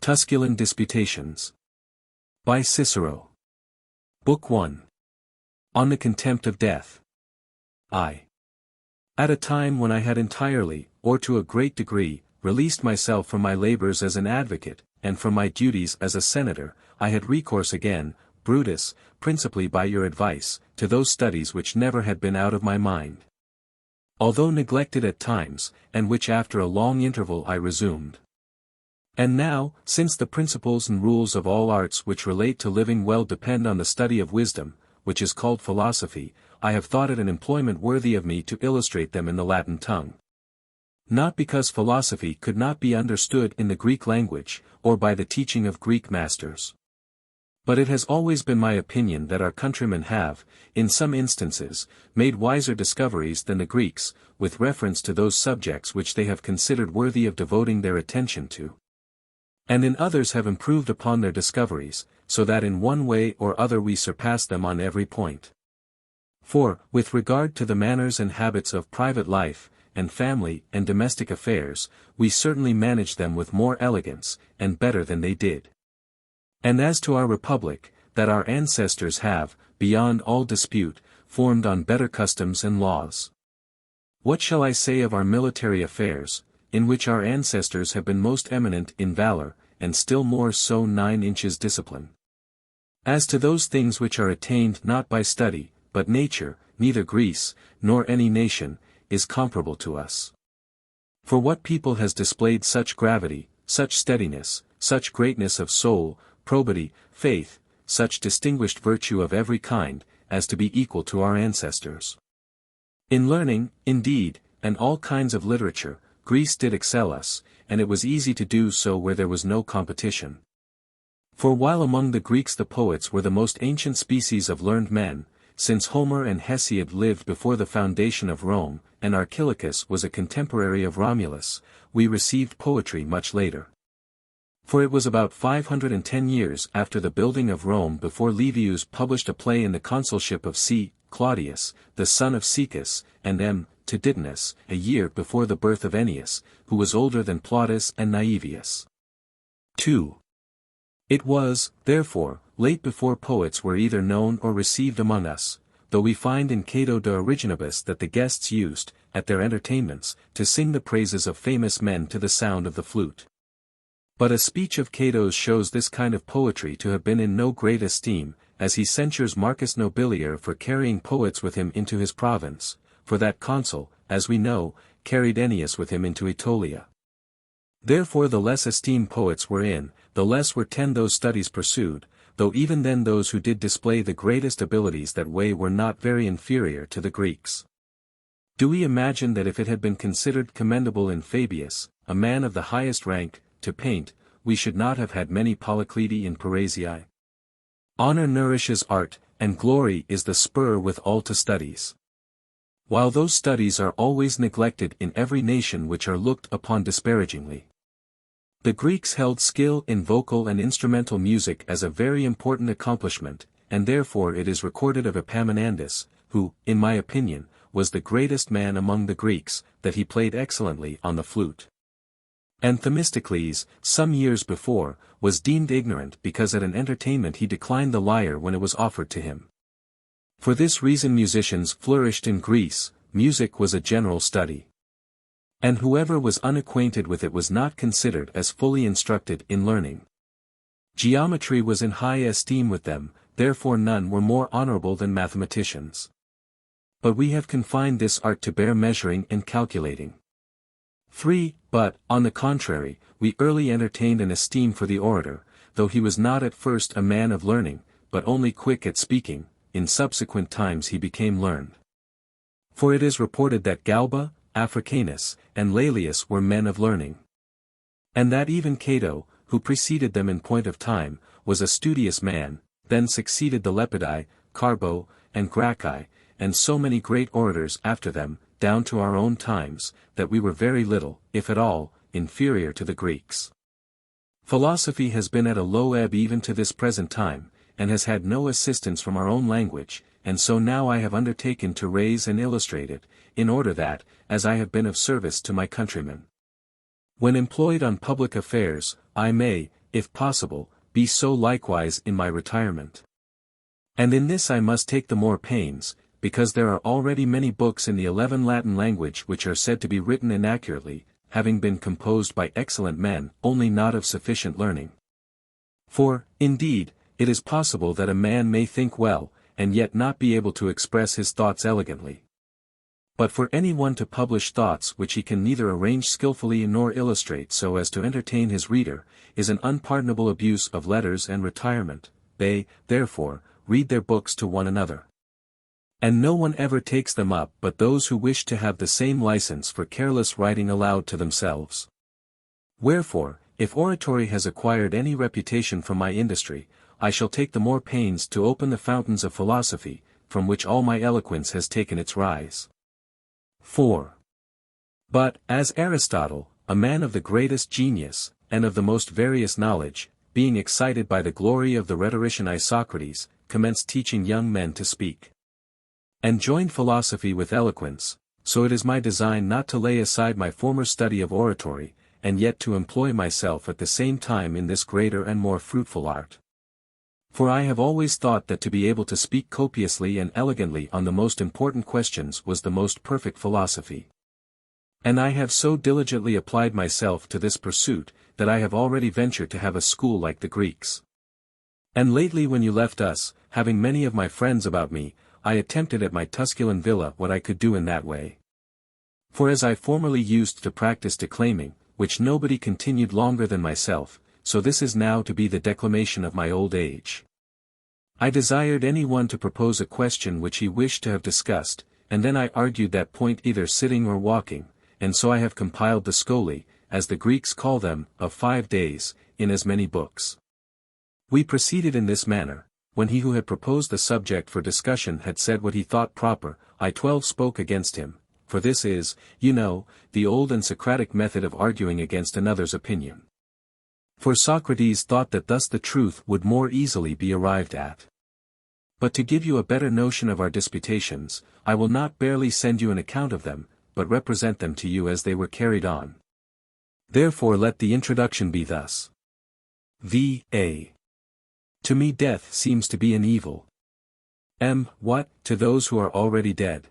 Tusculan Disputations. By Cicero. Book 1. On the Contempt of Death. I. At a time when I had entirely, or to a great degree, released myself from my labors as an advocate, and from my duties as a senator, I had recourse again, Brutus, principally by your advice, to those studies which never had been out of my mind. Although neglected at times, and which after a long interval I resumed. And now, since the principles and rules of all arts which relate to living well depend on the study of wisdom, which is called philosophy, I have thought it an employment worthy of me to illustrate them in the Latin tongue. Not because philosophy could not be understood in the Greek language, or by the teaching of Greek masters. But it has always been my opinion that our countrymen have, in some instances, made wiser discoveries than the Greeks, with reference to those subjects which they have considered worthy of devoting their attention to. And in others have improved upon their discoveries, so that in one way or other we surpass them on every point. For, with regard to the manners and habits of private life, and family and domestic affairs, we certainly manage them with more elegance, and better than they did. And as to our republic, that our ancestors have, beyond all dispute, formed on better customs and laws. What shall I say of our military affairs, in which our ancestors have been most eminent in valor, and still more so 9 inches discipline? As to those things which are attained not by study, but nature, neither Greece, nor any nation, is comparable to us. For what people has displayed such gravity, such steadiness, such greatness of soul, probity, faith, such distinguished virtue of every kind, as to be equal to our ancestors? In learning, indeed, and all kinds of literature, Greece did excel us, and it was easy to do so where there was no competition. For while among the Greeks the poets were the most ancient species of learned men, since Homer and Hesiod lived before the foundation of Rome, and Archilochus was a contemporary of Romulus, we received poetry much later. For it was about 510 years after the building of Rome before Livius published a play in the consulship of C. Claudius, the son of Caecus, and M. Titidius, a year before the birth of Ennius, who was older than Plautus and Naevius. 2. It was, therefore, late before poets were either known or received among us, though we find in Cato de Originibus that the guests used, at their entertainments, to sing the praises of famous men to the sound of the flute. But a speech of Cato's shows this kind of poetry to have been in no great esteem, as he censures Marcus Nobilior for carrying poets with him into his province, for that consul, as we know, carried Ennius with him into Aetolia. Therefore the less esteemed poets were in, the less were those studies pursued, though even then those who did display the greatest abilities that way were not very inferior to the Greeks. Do we imagine that if it had been considered commendable in Fabius, a man of the highest rank, to paint, we should not have had many Polycleti in Parrhasiae? Honor nourishes art, and glory is the spur with all to studies. While those studies are always neglected in every nation which are looked upon disparagingly. The Greeks held skill in vocal and instrumental music as a very important accomplishment, and therefore it is recorded of Epaminondas, who, in my opinion, was the greatest man among the Greeks, that he played excellently on the flute. And Themistocles, some years before, was deemed ignorant because at an entertainment he declined the lyre when it was offered to him. For this reason musicians flourished in Greece, music was a general study. And whoever was unacquainted with it was not considered as fully instructed in learning. Geometry was in high esteem with them, therefore none were more honorable than mathematicians. But we have confined this art to bare measuring and calculating. 3. But, on the contrary, we early entertained an esteem for the orator, though he was not at first a man of learning, but only quick at speaking, in subsequent times he became learned. For it is reported that Galba, Africanus, and Laelius were men of learning. And that even Cato, who preceded them in point of time, was a studious man, then succeeded the Lepidi, Carbo, and Gracchi, and so many great orators after them, down to our own times, that we were very little, if at all, inferior to the Greeks. Philosophy has been at a low ebb even to this present time, and has had no assistance from our own language, and so now I have undertaken to raise and illustrate it, in order that, as I have been of service to my countrymen, when employed on public affairs, I may, if possible, be so likewise in my retirement. And in this I must take the more pains, because there are already many books in the 11 Latin language which are said to be written inaccurately, having been composed by excellent men, only not of sufficient learning. For, indeed, it is possible that a man may think well, and yet not be able to express his thoughts elegantly. But for any one to publish thoughts which he can neither arrange skillfully nor illustrate so as to entertain his reader, is an unpardonable abuse of letters and retirement. They, therefore, read their books to one another. And no one ever takes them up but those who wish to have the same license for careless writing aloud to themselves. Wherefore, if oratory has acquired any reputation from my industry, I shall take the more pains to open the fountains of philosophy, from which all my eloquence has taken its rise. 4. But, as Aristotle, a man of the greatest genius, and of the most various knowledge, being excited by the glory of the rhetorician Isocrates, commenced teaching young men to speak, and joined philosophy with eloquence, so it is my design not to lay aside my former study of oratory, and yet to employ myself at the same time in this greater and more fruitful art. For I have always thought that to be able to speak copiously and elegantly on the most important questions was the most perfect philosophy. And I have so diligently applied myself to this pursuit, that I have already ventured to have a school like the Greeks. And lately when you left us, having many of my friends about me, I attempted at my Tusculan villa what I could do in that way. For as I formerly used to practice declaiming, which nobody continued longer than myself, so this is now to be the declamation of my old age. I desired any one to propose a question which he wished to have discussed, and then I argued that point either sitting or walking, and so I have compiled the scholi, as the Greeks call them, of 5 days, in as many books. We proceeded in this manner. When he who had proposed the subject for discussion had said what he thought proper, I 12 spoke against him, for this is, you know, the old and Socratic method of arguing against another's opinion. For Socrates thought that thus the truth would more easily be arrived at. But to give you a better notion of our disputations, I will not barely send you an account of them, but represent them to you as they were carried on. Therefore let the introduction be thus. V.A. To me death seems to be an evil. M. What, to those who are already dead?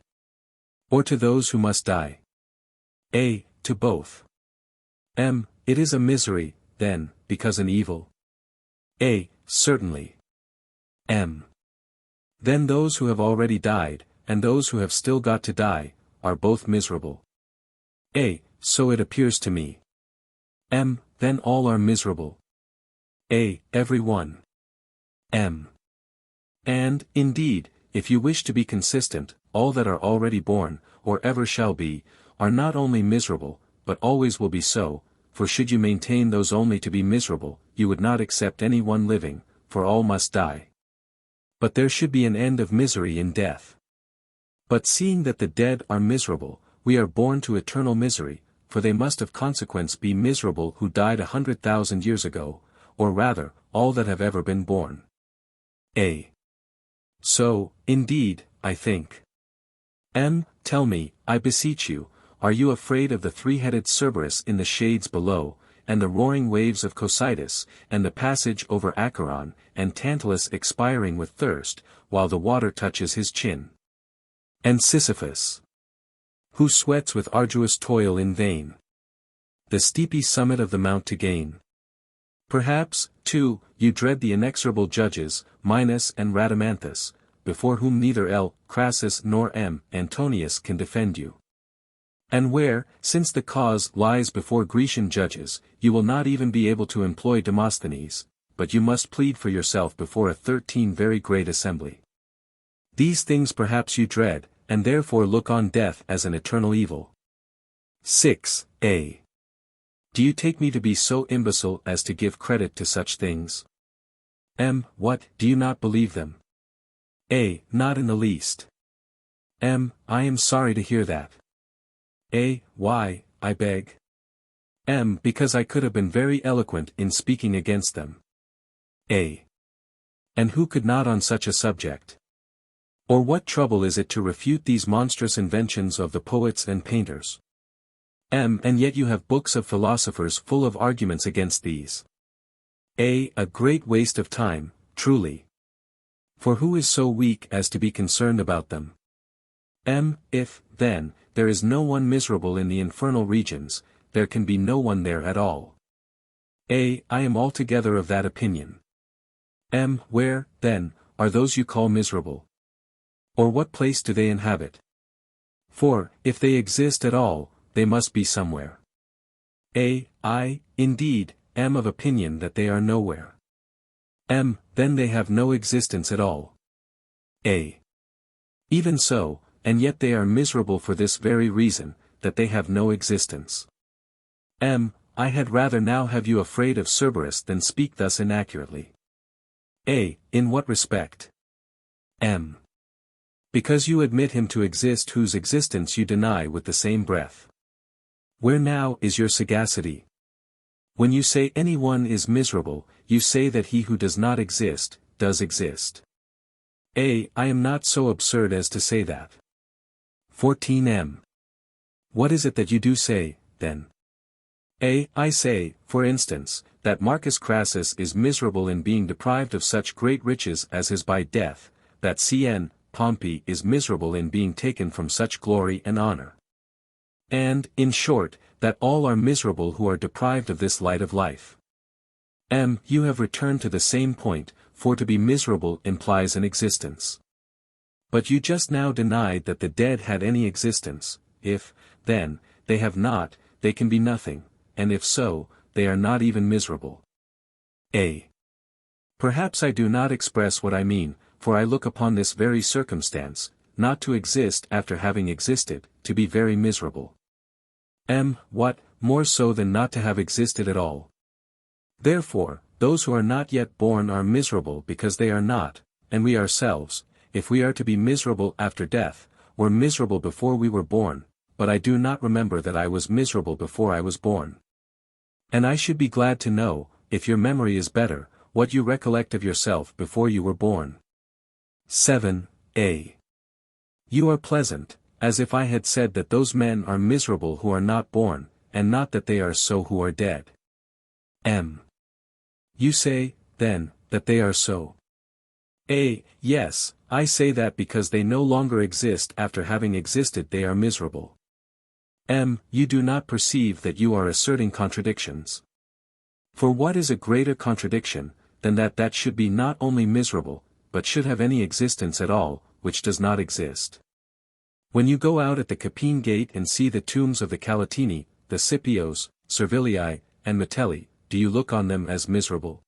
Or to those who must die? A. To both. M. It is a misery, then, because an evil? A. Certainly. M. Then those who have already died, and those who have still got to die, are both miserable. A. So it appears to me. M. Then all are miserable. A. Every one. M. And, indeed, if you wish to be consistent, all that are already born, or ever shall be, are not only miserable, but always will be so, for should you maintain those only to be miserable, you would not accept any one living, for all must die. But there should be an end of misery in death. But seeing that the dead are miserable, we are born to eternal misery, for they must of consequence be miserable who died 100,000 years ago, or rather, all that have ever been born. A. So, indeed, I think. M. Tell me, I beseech you, are you afraid of the 3-headed Cerberus in the shades below, and the roaring waves of Cocytus, and the passage over Acheron, and Tantalus expiring with thirst, while the water touches his chin? And Sisyphus, who sweats with arduous toil in vain, the steepy summit of the mount to gain? Perhaps, too, you dread the inexorable judges, Minos and Rhadamanthus, before whom neither L. Crassus nor M. Antonius can defend you. And where, since the cause lies before Grecian judges, you will not even be able to employ Demosthenes, but you must plead for yourself before a 13 very great assembly. These things perhaps you dread, and therefore look on death as an eternal evil. 6. A. Do you take me to be so imbecile as to give credit to such things? M. What, do you not believe them? A. Not in the least. M. I am sorry to hear that. A. Why, I beg? M. Because I could have been very eloquent in speaking against them. A. And who could not on such a subject? Or what trouble is it to refute these monstrous inventions of the poets and painters? M. And yet you have books of philosophers full of arguments against these. A great waste of time, truly. For who is so weak as to be concerned about them? If, then, there is no one miserable in the infernal regions, there can be no one there at all. I am altogether of that opinion. Where, then, are those you call miserable? Or what place do they inhabit? For, if they exist at all, they must be somewhere. I, indeed, am of opinion that they are nowhere. Then they have no existence at all. Even so, and yet they are miserable for this very reason, that they have no existence. I had rather now have you afraid of Cerberus than speak thus inaccurately. In what respect? Because you admit him to exist whose existence you deny with the same breath. Where now is your sagacity? When you say anyone is miserable, you say that he who does not exist, does exist. I am not so absurd as to say that. 14. What is it that you do say, then? I say, for instance, that Marcus Crassus is miserable in being deprived of such great riches as his by death, that Pompey is miserable in being taken from such glory and honor. And, in short, that all are miserable who are deprived of this light of life. You have returned to the same point, for to be miserable implies an existence. But you just now denied that the dead had any existence. If, then, they have not, they can be nothing, and if so, they are not even miserable. Perhaps I do not express what I mean, for I look upon this very circumstance, not to exist after having existed, to be very miserable. What, more so than not to have existed at all? Therefore, those who are not yet born are miserable because they are not, and we ourselves, if we are to be miserable after death, were miserable before we were born, but I do not remember that I was miserable before I was born. And I should be glad to know, if your memory is better, what you recollect of yourself before you were born. 7. You are pleasant, as if I had said that those men are miserable who are not born, and not that they are so who are dead. You say, then, that they are so. Yes, I say that because they no longer exist after having existed they are miserable. You do not perceive that you are asserting contradictions. For what is a greater contradiction, than that should be not only miserable, but should have any existence at all, which does not exist? When you go out at the Capine gate and see the tombs of the Calatini, the Scipios, Servilii, and Metelli, do you look on them as miserable?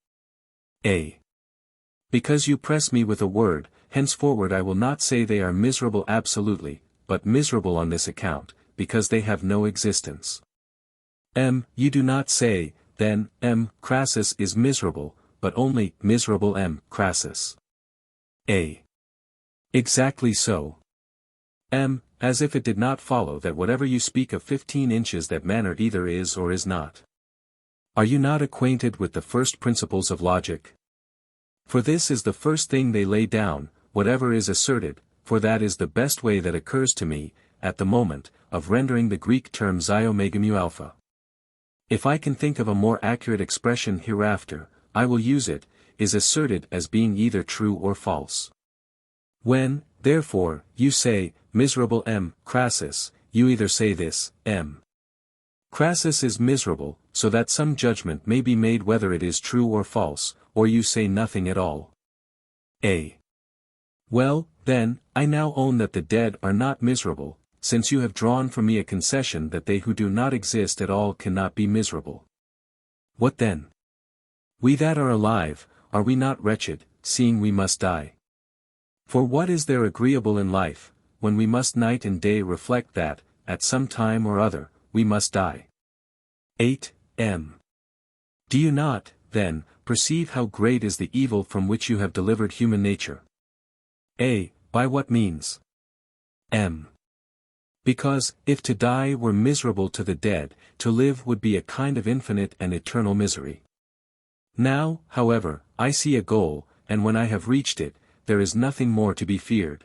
Because you press me with a word, henceforward I will not say they are miserable absolutely, but miserable on this account, because they have no existence. You do not say, then, Crassus is miserable, but only, miserable Crassus. Exactly so. As if it did not follow that whatever you speak of 15 inches that manner either is or is not. Are you not acquainted with the first principles of logic? For this is the first thing they lay down, whatever is asserted, for that is the best way that occurs to me, at the moment, of rendering the Greek term xiomegamu alpha. If I can think of a more accurate expression hereafter, I will use it, is asserted as being either true or false. When, therefore, you say, miserable Crassus, you either say this, Crassus is miserable, so that some judgment may be made whether it is true or false, or you say nothing at all. Well, then, I now own that the dead are not miserable, since you have drawn from me a concession that they who do not exist at all cannot be miserable. What then? We that are alive, are we not wretched, seeing we must die? For what is there agreeable in life, when we must night and day reflect that, at some time or other, we must die? 8. Do you not, then, perceive how great is the evil from which you have delivered human nature? By what means? Because, if to die were miserable to the dead, to live would be a kind of infinite and eternal misery. Now, however, I see a goal, and when I have reached it, there is nothing more to be feared.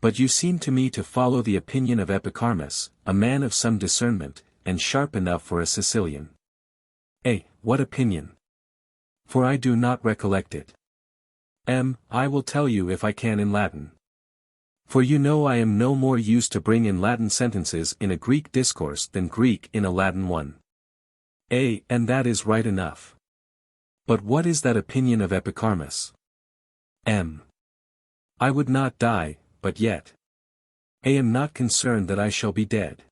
But you seem to me to follow the opinion of Epicharmus, a man of some discernment, and sharp enough for a Sicilian. What opinion? For I do not recollect it. I will tell you if I can in Latin. For you know I am no more used to bring in Latin sentences in a Greek discourse than Greek in a Latin one. And that is right enough. But what is that opinion of Epicharmus? I would not die, but yet I am not concerned that I shall be dead.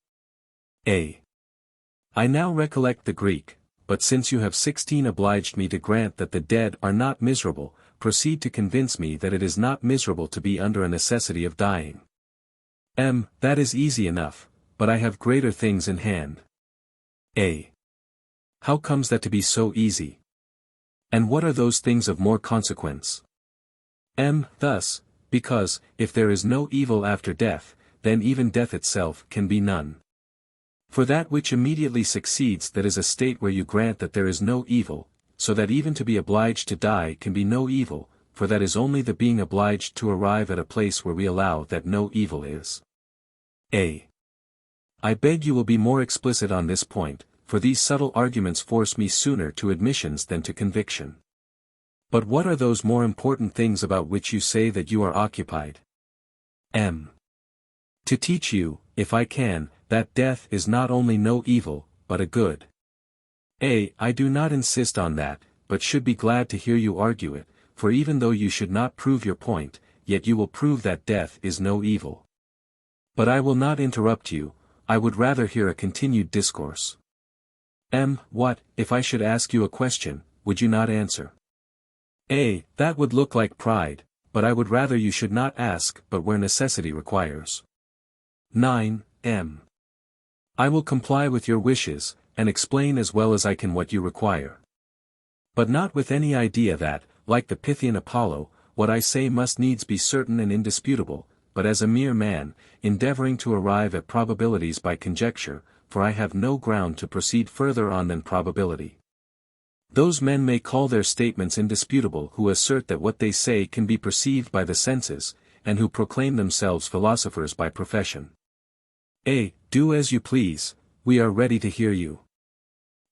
I now recollect the Greek, but since you have 16 obliged me to grant that the dead are not miserable, proceed to convince me that it is not miserable to be under a necessity of dying. That is easy enough, but I have greater things in hand. How comes that to be so easy? And what are those things of more consequence? Thus, because, if there is no evil after death, then even death itself can be none. For that which immediately succeeds, that is a state where you grant that there is no evil, so that even to be obliged to die can be no evil, for that is only the being obliged to arrive at a place where we allow that no evil is. I beg you will be more explicit on this point, for these subtle arguments force me sooner to admissions than to conviction. But what are those more important things about which you say that you are occupied? To teach you, if I can, that death is not only no evil, but a good. I do not insist on that, but should be glad to hear you argue it, for even though you should not prove your point, yet you will prove that death is no evil. But I will not interrupt you, I would rather hear a continued discourse. What, if I should ask you a question, would you not answer? That would look like pride, but I would rather you should not ask but where necessity requires. 9. I will comply with your wishes, and explain as well as I can what you require. But not with any idea that, like the Pythian Apollo, what I say must needs be certain and indisputable, but as a mere man, endeavoring to arrive at probabilities by conjecture, for I have no ground to proceed further on than probability. Those men may call their statements indisputable who assert that what they say can be perceived by the senses, and who proclaim themselves philosophers by profession. Do as you please, we are ready to hear you.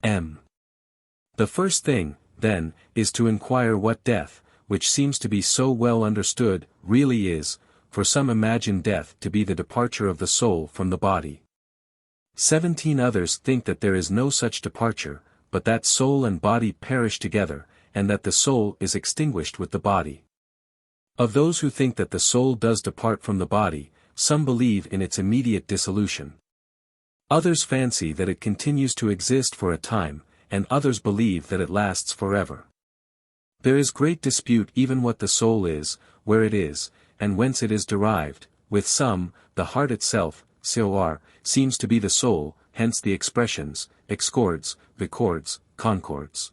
The first thing, then, is to inquire what death, which seems to be so well understood, really is, for some imagine death to be the departure of the soul from the body. 17 others think that there is no such departure, but that soul and body perish together, and that the soul is extinguished with the body. Of those who think that the soul does depart from the body, some believe in its immediate dissolution. Others fancy that it continues to exist for a time, and others believe that it lasts forever. There is great dispute even what the soul is, where it is, and whence it is derived. With some, the heart itself, cor, seems to be the soul, hence the expressions, excords, bicords, concords.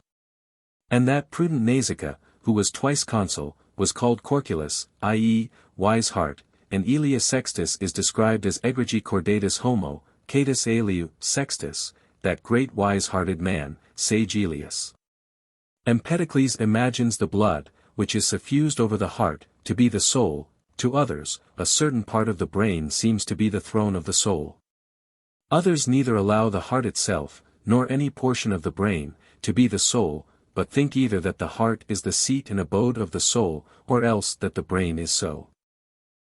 And that prudent Nausicaa, who was twice consul, was called Corculus, i.e., wise heart, and Aelius Sextus is described as egregi cordatus homo, catus Aeliu, Sextus, that great wise-hearted man, sage Aelius. Empedocles imagines the blood, which is suffused over the heart, to be the soul. To others, a certain part of the brain seems to be the throne of the soul. Others neither allow the heart itself, nor any portion of the brain, to be the soul, but think either that the heart is the seat and abode of the soul, or else that the brain is so.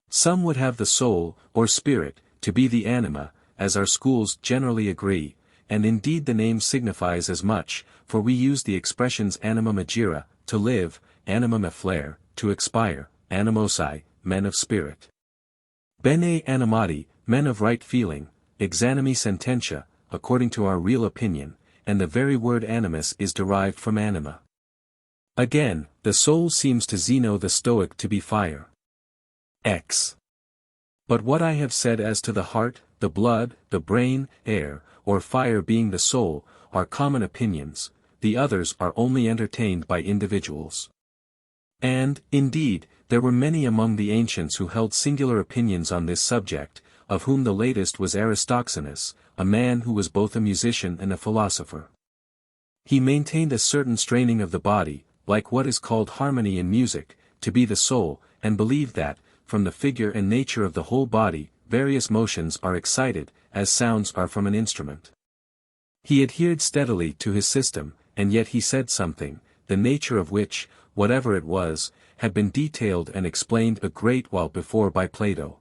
Some would have the soul, or spirit, to be the anima, as our schools generally agree, and indeed the name signifies as much, for we use the expressions anima magira, to live, anima efflare, to expire, animosi, men of spirit. Bene animati, men of right feeling, exanimi sententia, according to our real opinion, and the very word animus is derived from anima. Again, the soul seems to Zeno the Stoic to be fire. But what I have said as to the heart, the blood, the brain, air, or fire being the soul, are common opinions, the others are only entertained by individuals. And, indeed, there were many among the ancients who held singular opinions on this subject, of whom the latest was Aristoxenus, a man who was both a musician and a philosopher. He maintained a certain straining of the body, like what is called harmony in music, to be the soul, and believed that, from the figure and nature of the whole body, various motions are excited, as sounds are from an instrument. He adhered steadily to his system, and yet he said something, the nature of which, whatever it was, had been detailed and explained a great while before by Plato.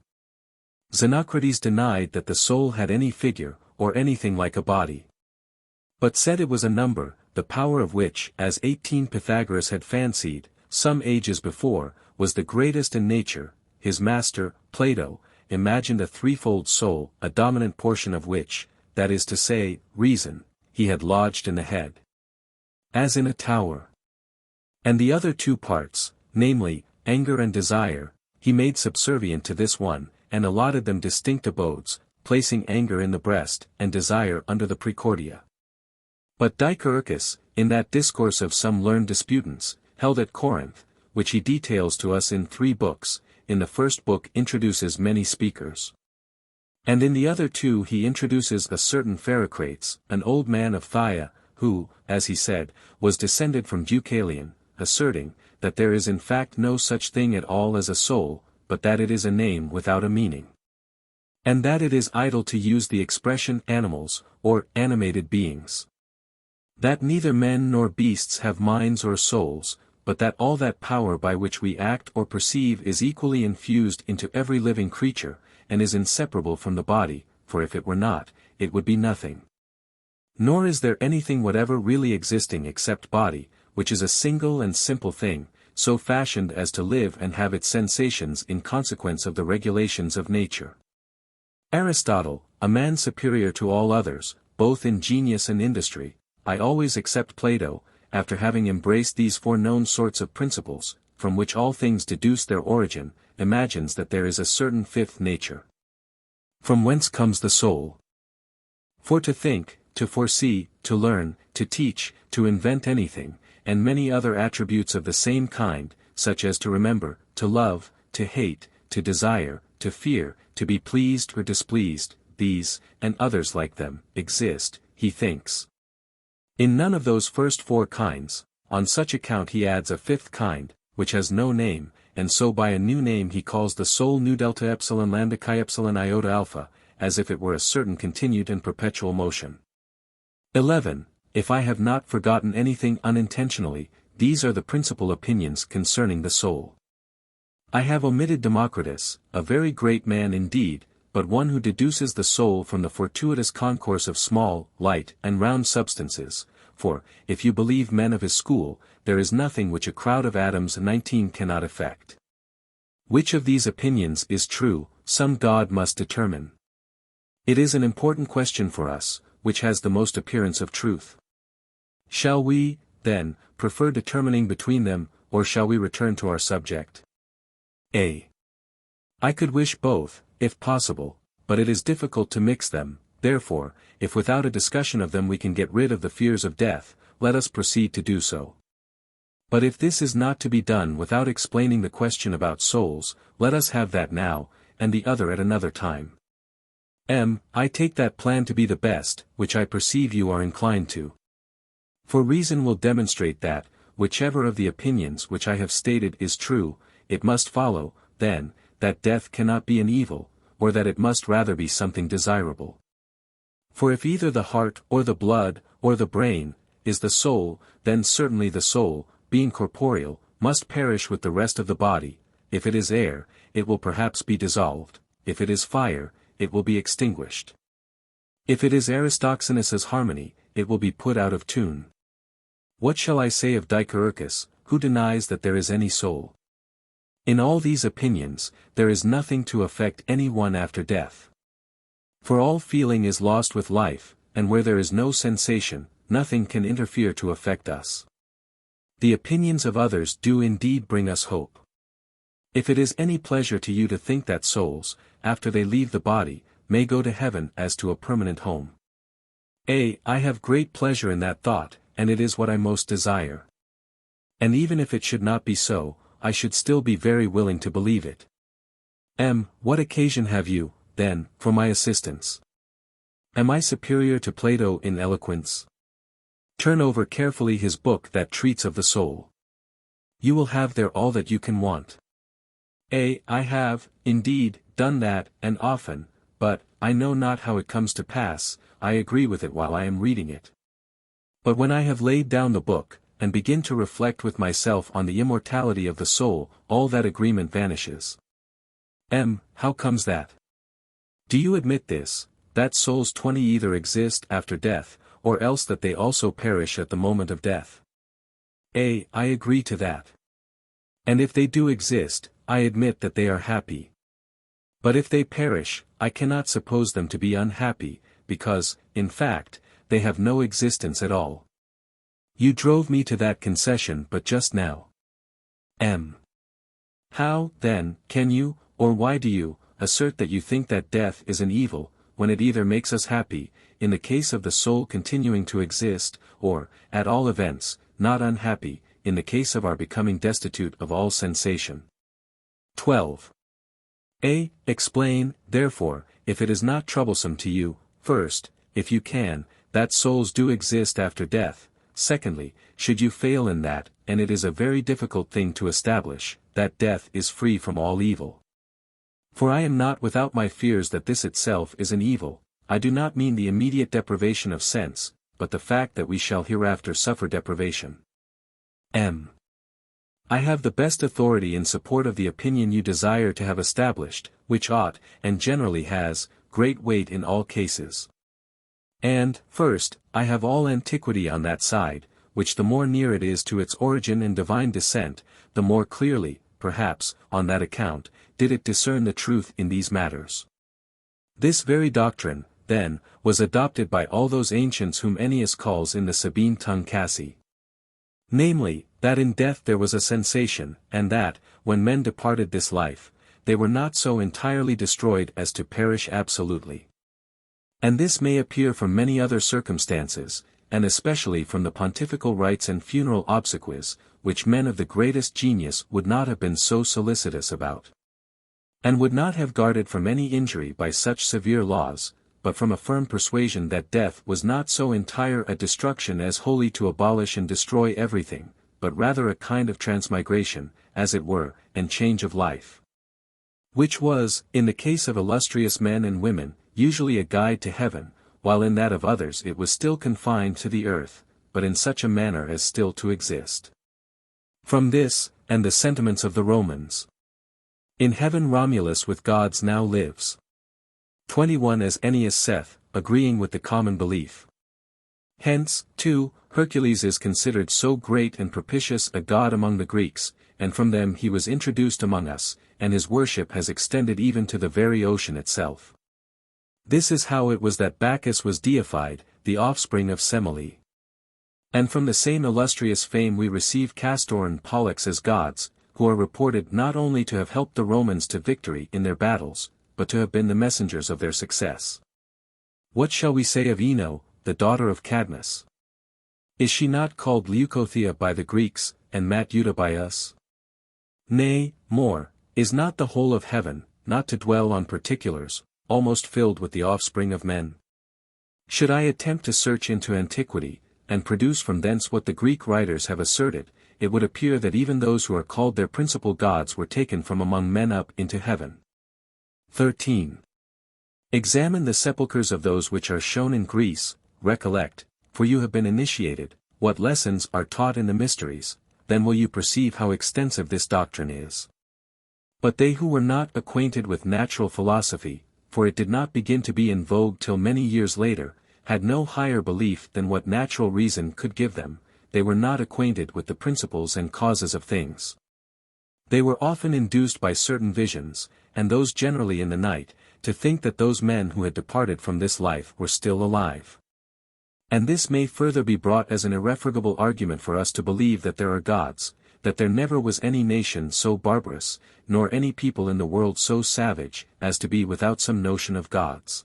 Xenocrates denied that the soul had any figure, or anything like a body, but said it was a number, the power of which, as 18 Pythagoras had fancied, some ages before, was the greatest in nature. His master, Plato, imagined a threefold soul, a dominant portion of which, that is to say, reason, he had lodged in the head, as in a tower. And the other two parts, namely, anger and desire, he made subservient to this one, and allotted them distinct abodes, placing anger in the breast, and desire under the precordia. But Dicaeurchus, in that discourse of some learned disputants, held at Corinth, which he details to us in 3 books, in the first book introduces many speakers, and in the other 2 he introduces a certain Pherocrates, an old man of Phthia, who, as he said, was descended from Deucalion, asserting, that there is in fact no such thing at all as a soul, but that it is a name without a meaning, and that it is idle to use the expression animals, or animated beings. That neither men nor beasts have minds or souls, but that all that power by which we act or perceive is equally infused into every living creature, and is inseparable from the body, for if it were not, it would be nothing. Nor is there anything whatever really existing except body, which is a single and simple thing, so fashioned as to live and have its sensations in consequence of the regulations of nature. Aristotle, a man superior to all others, both in genius and industry, I always except Plato, after having embraced these 4 known sorts of principles, from which all things deduce their origin, imagines that there is a certain 5th nature. From whence comes the soul? For to think, to foresee, to learn, to teach, to invent anything, and many other attributes of the same kind, such as to remember, to love, to hate, to desire, to fear, to be pleased or displeased, these, and others like them, exist, he thinks, in none of those first 4 kinds. On such account he adds a 5th kind, which has no name, and so by a new name he calls the soul nu delta epsilon lambda chi epsilon iota alpha, as if it were a certain continued and perpetual motion. 11. If I have not forgotten anything unintentionally, these are the principal opinions concerning the soul. I have omitted Democritus, a very great man indeed, but one who deduces the soul from the fortuitous concourse of small, light, and round substances, for, if you believe men of his school, there is nothing which a crowd of atoms 19 cannot effect. Which of these opinions is true, some god must determine. It is an important question for us, which has the most appearance of truth. Shall we, then, prefer determining between them, or shall we return to our subject? A. I could wish both, if possible, but it is difficult to mix them. Therefore, if without a discussion of them we can get rid of the fears of death, let us proceed to do so. But if this is not to be done without explaining the question about souls, let us have that now, and the other at another time. I take that plan to be the best, which I perceive you are inclined to. For reason will demonstrate that, whichever of the opinions which I have stated is true, it must follow, then, that death cannot be an evil, or that it must rather be something desirable. For if either the heart or the blood, or the brain, is the soul, then certainly the soul, being corporeal, must perish with the rest of the body. If it is air, it will perhaps be dissolved, if it is fire, it will be extinguished. If it is Aristoxenus's harmony, it will be put out of tune. What shall I say of Dicaeurchus, who denies that there is any soul? In all these opinions, there is nothing to affect any one after death. For all feeling is lost with life, and where there is no sensation, nothing can interfere to affect us. The opinions of others do indeed bring us hope. If it is any pleasure to you to think that souls, after they leave the body, may go to heaven as to a permanent home. I have great pleasure in that thought, and it is what I most desire. And even if it should not be so, I should still be very willing to believe it. What occasion have you, then, for my assistance? Am I superior to Plato in eloquence? Turn over carefully his book that treats of the soul. You will have there all that you can want. I have, indeed, done that, and often, but, I know not how it comes to pass, I agree with it while I am reading it. But when I have laid down the book, and begin to reflect with myself on the immortality of the soul, all that agreement vanishes. How comes that? Do you admit this, that souls 20 either exist after death, or else that they also perish at the moment of death? I agree to that. And if they do exist, I admit that they are happy. But if they perish, I cannot suppose them to be unhappy, because, in fact, they have no existence at all. You drove me to that concession but just now. How, then, can you, or why do you, assert that you think that death is an evil, when it either makes us happy, in the case of the soul continuing to exist, or, at all events, not unhappy, in the case of our becoming destitute of all sensation? 12. Explain, therefore, if it is not troublesome to you, first, if you can, that souls do exist after death, secondly, should you fail in that, and it is a very difficult thing to establish, that death is free from all evil. For I am not without my fears that this itself is an evil. I do not mean the immediate deprivation of sense, but the fact that we shall hereafter suffer deprivation. I have the best authority in support of the opinion you desire to have established, which ought, and generally has, great weight in all cases. And, first, I have all antiquity on that side, which the more near it is to its origin and divine descent, the more clearly, perhaps, on that account, did it discern the truth in these matters. This very doctrine, then, was adopted by all those ancients whom Ennius calls in the Sabine tongue Cassi. Namely, that in death there was a sensation, and that, when men departed this life, they were not so entirely destroyed as to perish absolutely. And this may appear from many other circumstances, and especially from the pontifical rites and funeral obsequies, which men of the greatest genius would not have been so solicitous about, and would not have guarded from any injury by such severe laws, but from a firm persuasion that death was not so entire a destruction as wholly to abolish and destroy everything, but rather a kind of transmigration, as it were, and change of life. Which was, in the case of illustrious men and women, usually a guide to heaven, while in that of others it was still confined to the earth, but in such a manner as still to exist. From this, and the sentiments of the Romans. In heaven Romulus with gods now lives. 21 as Ennius saith, agreeing with the common belief. Hence, too, Hercules is considered so great and propitious a god among the Greeks, and from them he was introduced among us, and his worship has extended even to the very ocean itself. This is how it was that Bacchus was deified, the offspring of Semele. And from the same illustrious fame we receive Castor and Pollux as gods, who are reported not only to have helped the Romans to victory in their battles, but to have been the messengers of their success. What shall we say of Ino, the daughter of Cadmus? Is she not called Leucothea by the Greeks, and Matuta by us? Nay, more, is not the whole of heaven, not to dwell on particulars, almost filled with the offspring of men? Should I attempt to search into antiquity, and produce from thence what the Greek writers have asserted, it would appear that even those who are called their principal gods were taken from among men up into heaven. 13. Examine the sepulchres of those which are shown in Greece, recollect, for you have been initiated, what lessons are taught in the mysteries, then will you perceive how extensive this doctrine is. But they who were not acquainted with natural philosophy, for it did not begin to be in vogue till many years later, had no higher belief than what natural reason could give them. They were not acquainted with the principles and causes of things. They were often induced by certain visions, and those generally in the night, to think that those men who had departed from this life were still alive. And this may further be brought as an irrefragable argument for us to believe that there are gods, that there never was any nation so barbarous, nor any people in the world so savage, as to be without some notion of gods.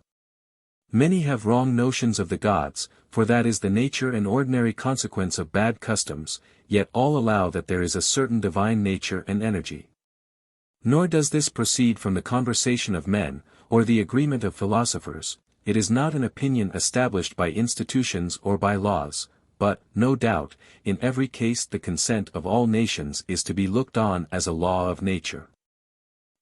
Many have wrong notions of the gods, for that is the nature and ordinary consequence of bad customs, yet all allow that there is a certain divine nature and energy. Nor does this proceed from the conversation of men, or the agreement of philosophers. It is not an opinion established by institutions or by laws, but, no doubt, in every case the consent of all nations is to be looked on as a law of nature.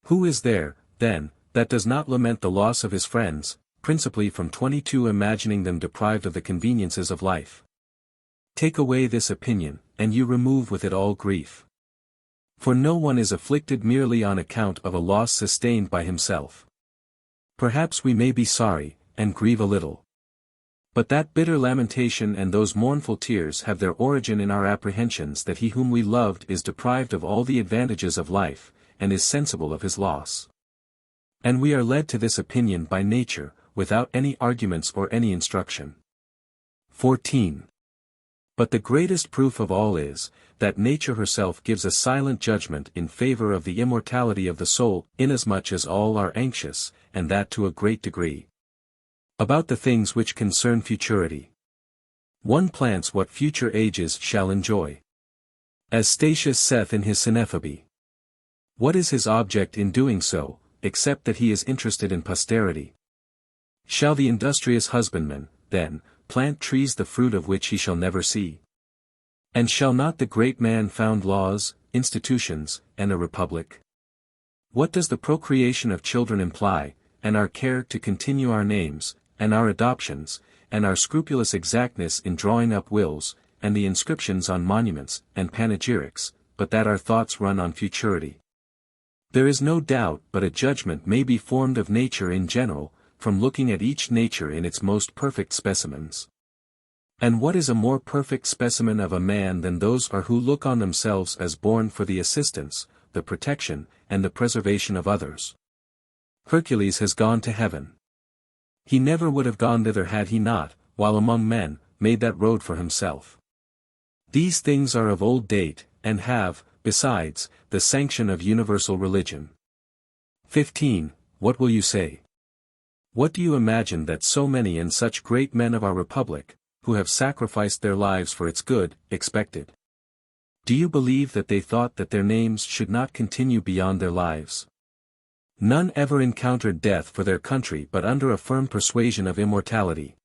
Who is there, then, that does not lament the loss of his friends, principally from 22 imagining them deprived of the conveniences of life? Take away this opinion, and you remove with it all grief. For no one is afflicted merely on account of a loss sustained by himself. Perhaps we may be sorry, and grieve a little. But that bitter lamentation and those mournful tears have their origin in our apprehensions that he whom we loved is deprived of all the advantages of life, and is sensible of his loss. And we are led to this opinion by nature, without any arguments or any instruction. 14. But the greatest proof of all is, that nature herself gives a silent judgment in favor of the immortality of the soul, inasmuch as all are anxious, and that to a great degree, about the things which concern futurity. One plants what future ages shall enjoy. As Statius saith in his Synephabe. What is his object in doing so, except that he is interested in posterity? Shall the industrious husbandman, then, plant trees the fruit of which he shall never see? And shall not the great man found laws, institutions, and a republic? What does the procreation of children imply, and our care to continue our names, and our adoptions, and our scrupulous exactness in drawing up wills, and the inscriptions on monuments, and panegyrics, but that our thoughts run on futurity? There is no doubt but a judgment may be formed of nature in general, from looking at each nature in its most perfect specimens. And what is a more perfect specimen of a man than those are who look on themselves as born for the assistance, the protection, and the preservation of others? Hercules has gone to heaven. He never would have gone thither had he not, while among men, made that road for himself. These things are of old date, and have, besides, the sanction of universal religion. 15. What will you say? What do you imagine that so many and such great men of our republic, who have sacrificed their lives for its good, expected? Do you believe that they thought that their names should not continue beyond their lives? None ever encountered death for their country but under a firm persuasion of immortality.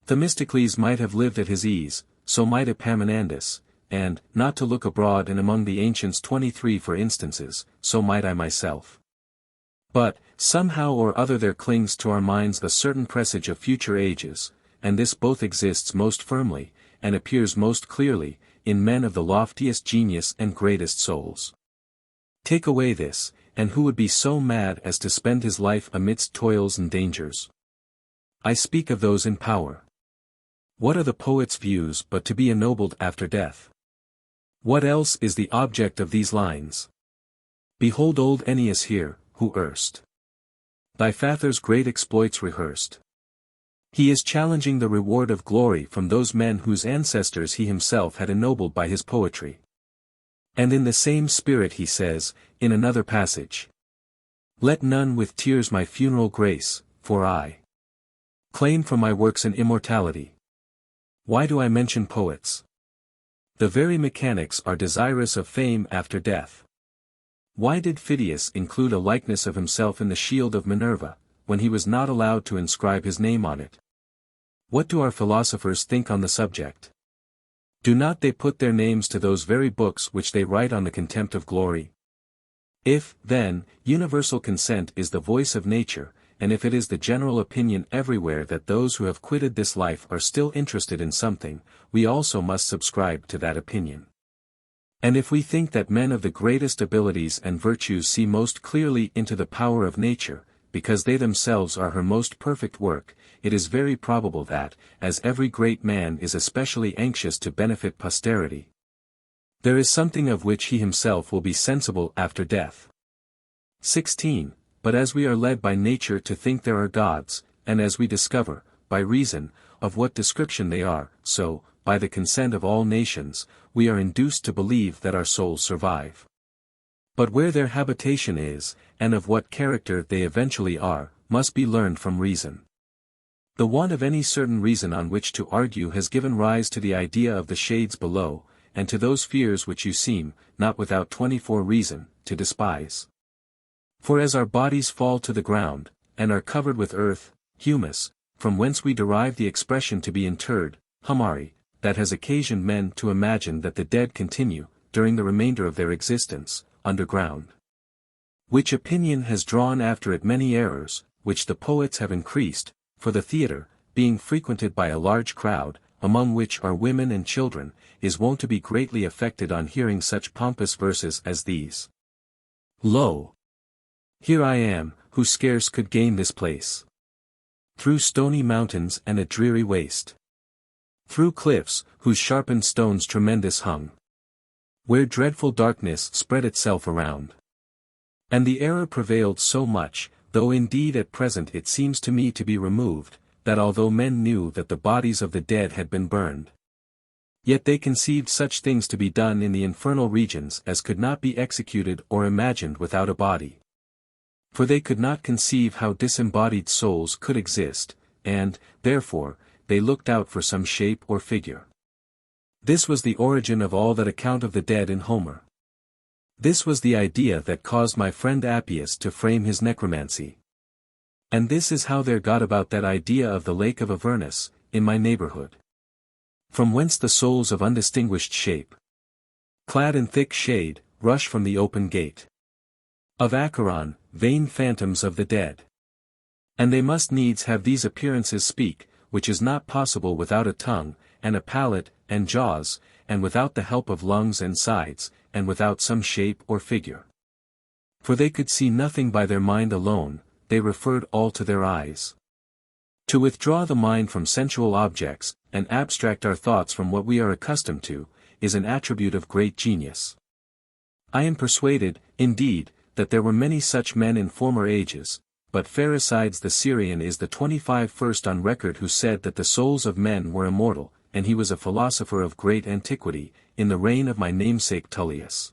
Themistocles might have lived at his ease, so might Epaminondas, and, not to look abroad and among the ancients 23 for instances, so might I myself. But, somehow or other there clings to our minds a certain presage of future ages, and this both exists most firmly, and appears most clearly, in men of the loftiest genius and greatest souls. Take away this, and who would be so mad as to spend his life amidst toils and dangers? I speak of those in power. What are the poet's views but to be ennobled after death? What else is the object of these lines? Behold old Ennius here, who erst thy father's great exploits rehearsed. He is challenging the reward of glory from those men whose ancestors he himself had ennobled by his poetry. And in the same spirit he says, in another passage, let none with tears my funeral grace, for I claim from my works an immortality. Why do I mention poets? The very mechanics are desirous of fame after death. Why did Phidias include a likeness of himself in the shield of Minerva, when he was not allowed to inscribe his name on it? What do our philosophers think on the subject? Do not they put their names to those very books which they write on the contempt of glory? If, then, universal consent is the voice of nature, and if it is the general opinion everywhere that those who have quitted this life are still interested in something, we also must subscribe to that opinion. And if we think that men of the greatest abilities and virtues see most clearly into the power of nature, because they themselves are her most perfect work, it is very probable that, as every great man is especially anxious to benefit posterity, there is something of which he himself will be sensible after death. 16. But as we are led by nature to think there are gods, and as we discover, by reason, of what description they are, so, by the consent of all nations, we are induced to believe that our souls survive. But where their habitation is, and of what character they eventually are, must be learned from reason. The want of any certain reason on which to argue has given rise to the idea of the shades below, and to those fears which you seem, not without 24 reason, to despise. For as our bodies fall to the ground, and are covered with earth, humus, from whence we derive the expression to be interred, humari, that has occasioned men to imagine that the dead continue, during the remainder of their existence, underground. Which opinion has drawn after it many errors, which the poets have increased, for the theatre, being frequented by a large crowd, among which are women and children, is wont to be greatly affected on hearing such pompous verses as these. Lo! Here I am, who scarce could gain this place. Through stony mountains and a dreary waste. Through cliffs, whose sharpened stones tremendous hung. Where dreadful darkness spread itself around. And the error prevailed so much, though indeed at present it seems to me to be removed, that although men knew that the bodies of the dead had been burned, yet they conceived such things to be done in the infernal regions as could not be executed or imagined without a body. For they could not conceive how disembodied souls could exist, and, therefore, they looked out for some shape or figure. This was the origin of all that account of the dead in Homer. This was the idea that caused my friend Appius to frame his necromancy. And this is how there got about that idea of the lake of Avernus, in my neighborhood. From whence the souls of undistinguished shape, clad in thick shade, rush from the open gate of Acheron, vain phantoms of the dead. And they must needs have these appearances speak, which is not possible without a tongue, and a palate, and jaws, and without the help of lungs and sides, and without some shape or figure. For they could see nothing by their mind alone, they referred all to their eyes. To withdraw the mind from sensual objects, and abstract our thoughts from what we are accustomed to, is an attribute of great genius. I am persuaded, indeed, that there were many such men in former ages, but Pherecydes the Syrian is the 21st on record who said that the souls of men were immortal, and he was a philosopher of great antiquity, in the reign of my namesake Tullius.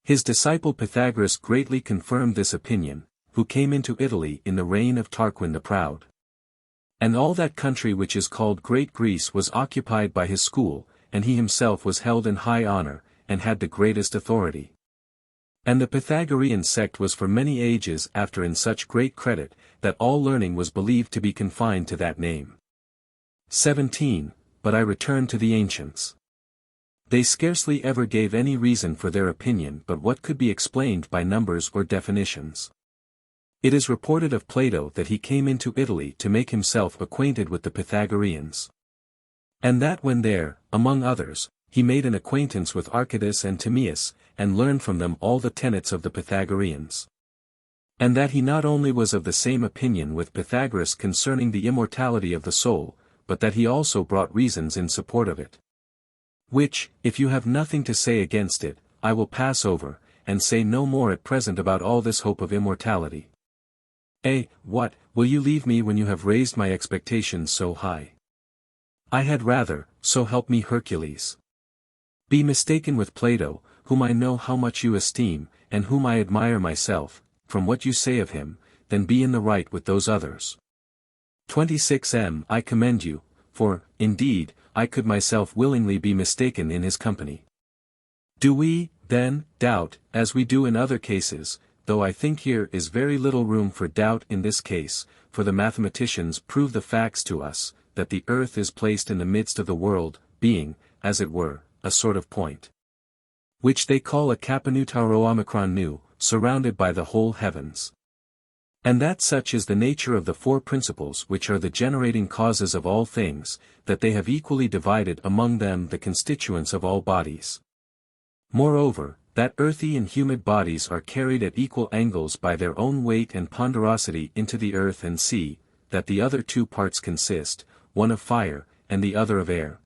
His disciple Pythagoras greatly confirmed this opinion, who came into Italy in the reign of Tarquin the Proud. And all that country which is called Great Greece was occupied by his school, and he himself was held in high honor, and had the greatest authority. And the Pythagorean sect was for many ages after in such great credit, that all learning was believed to be confined to that name. 17. But I return to the ancients. They scarcely ever gave any reason for their opinion but what could be explained by numbers or definitions. It is reported of Plato that he came into Italy to make himself acquainted with the Pythagoreans. And that when there, among others, he made an acquaintance with Archytas and Timaeus, and learned from them all the tenets of the Pythagoreans. And that he not only was of the same opinion with Pythagoras concerning the immortality of the soul, but that he also brought reasons in support of it. Which, if you have nothing to say against it, I will pass over, and say no more at present about all this hope of immortality. What, will you leave me when you have raised my expectations so high? I had rather, so help me Hercules, be mistaken with Plato, whom I know how much you esteem, and whom I admire myself, from what you say of him, than be in the right with those others. 26. I commend you, for, indeed, I could myself willingly be mistaken in his company. Do we, then, doubt, as we do in other cases, though I think here is very little room for doubt in this case, for the mathematicians prove the facts to us, that the earth is placed in the midst of the world, being, as it were, a sort of point, which they call a capenutaro omicron nu, surrounded by the whole heavens. And that such is the nature of the four principles which are the generating causes of all things, that they have equally divided among them the constituents of all bodies. Moreover, that earthy and humid bodies are carried at equal angles by their own weight and ponderosity into the earth and sea, that the other two parts consist, one of fire, and the other of air.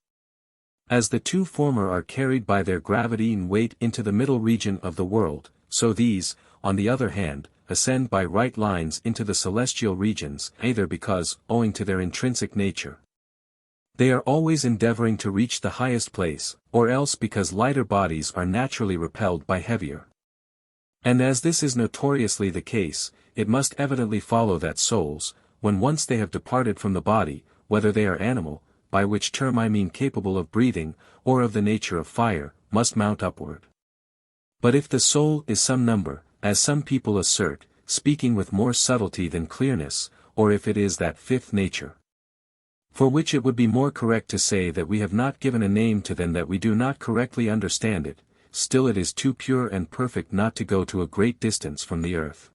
As the two former are carried by their gravity and weight into the middle region of the world, so these, on the other hand, ascend by right lines into the celestial regions, either because, owing to their intrinsic nature, they are always endeavoring to reach the highest place, or else because lighter bodies are naturally repelled by heavier. And as this is notoriously the case, it must evidently follow that souls, when once they have departed from the body, whether they are animal, by which term I mean capable of breathing, or of the nature of fire, must mount upward. But if the soul is some number, as some people assert, speaking with more subtlety than clearness, or if it is that fifth nature, for which it would be more correct to say that we have not given a name to than that we do not correctly understand it, still it is too pure and perfect not to go to a great distance from the earth.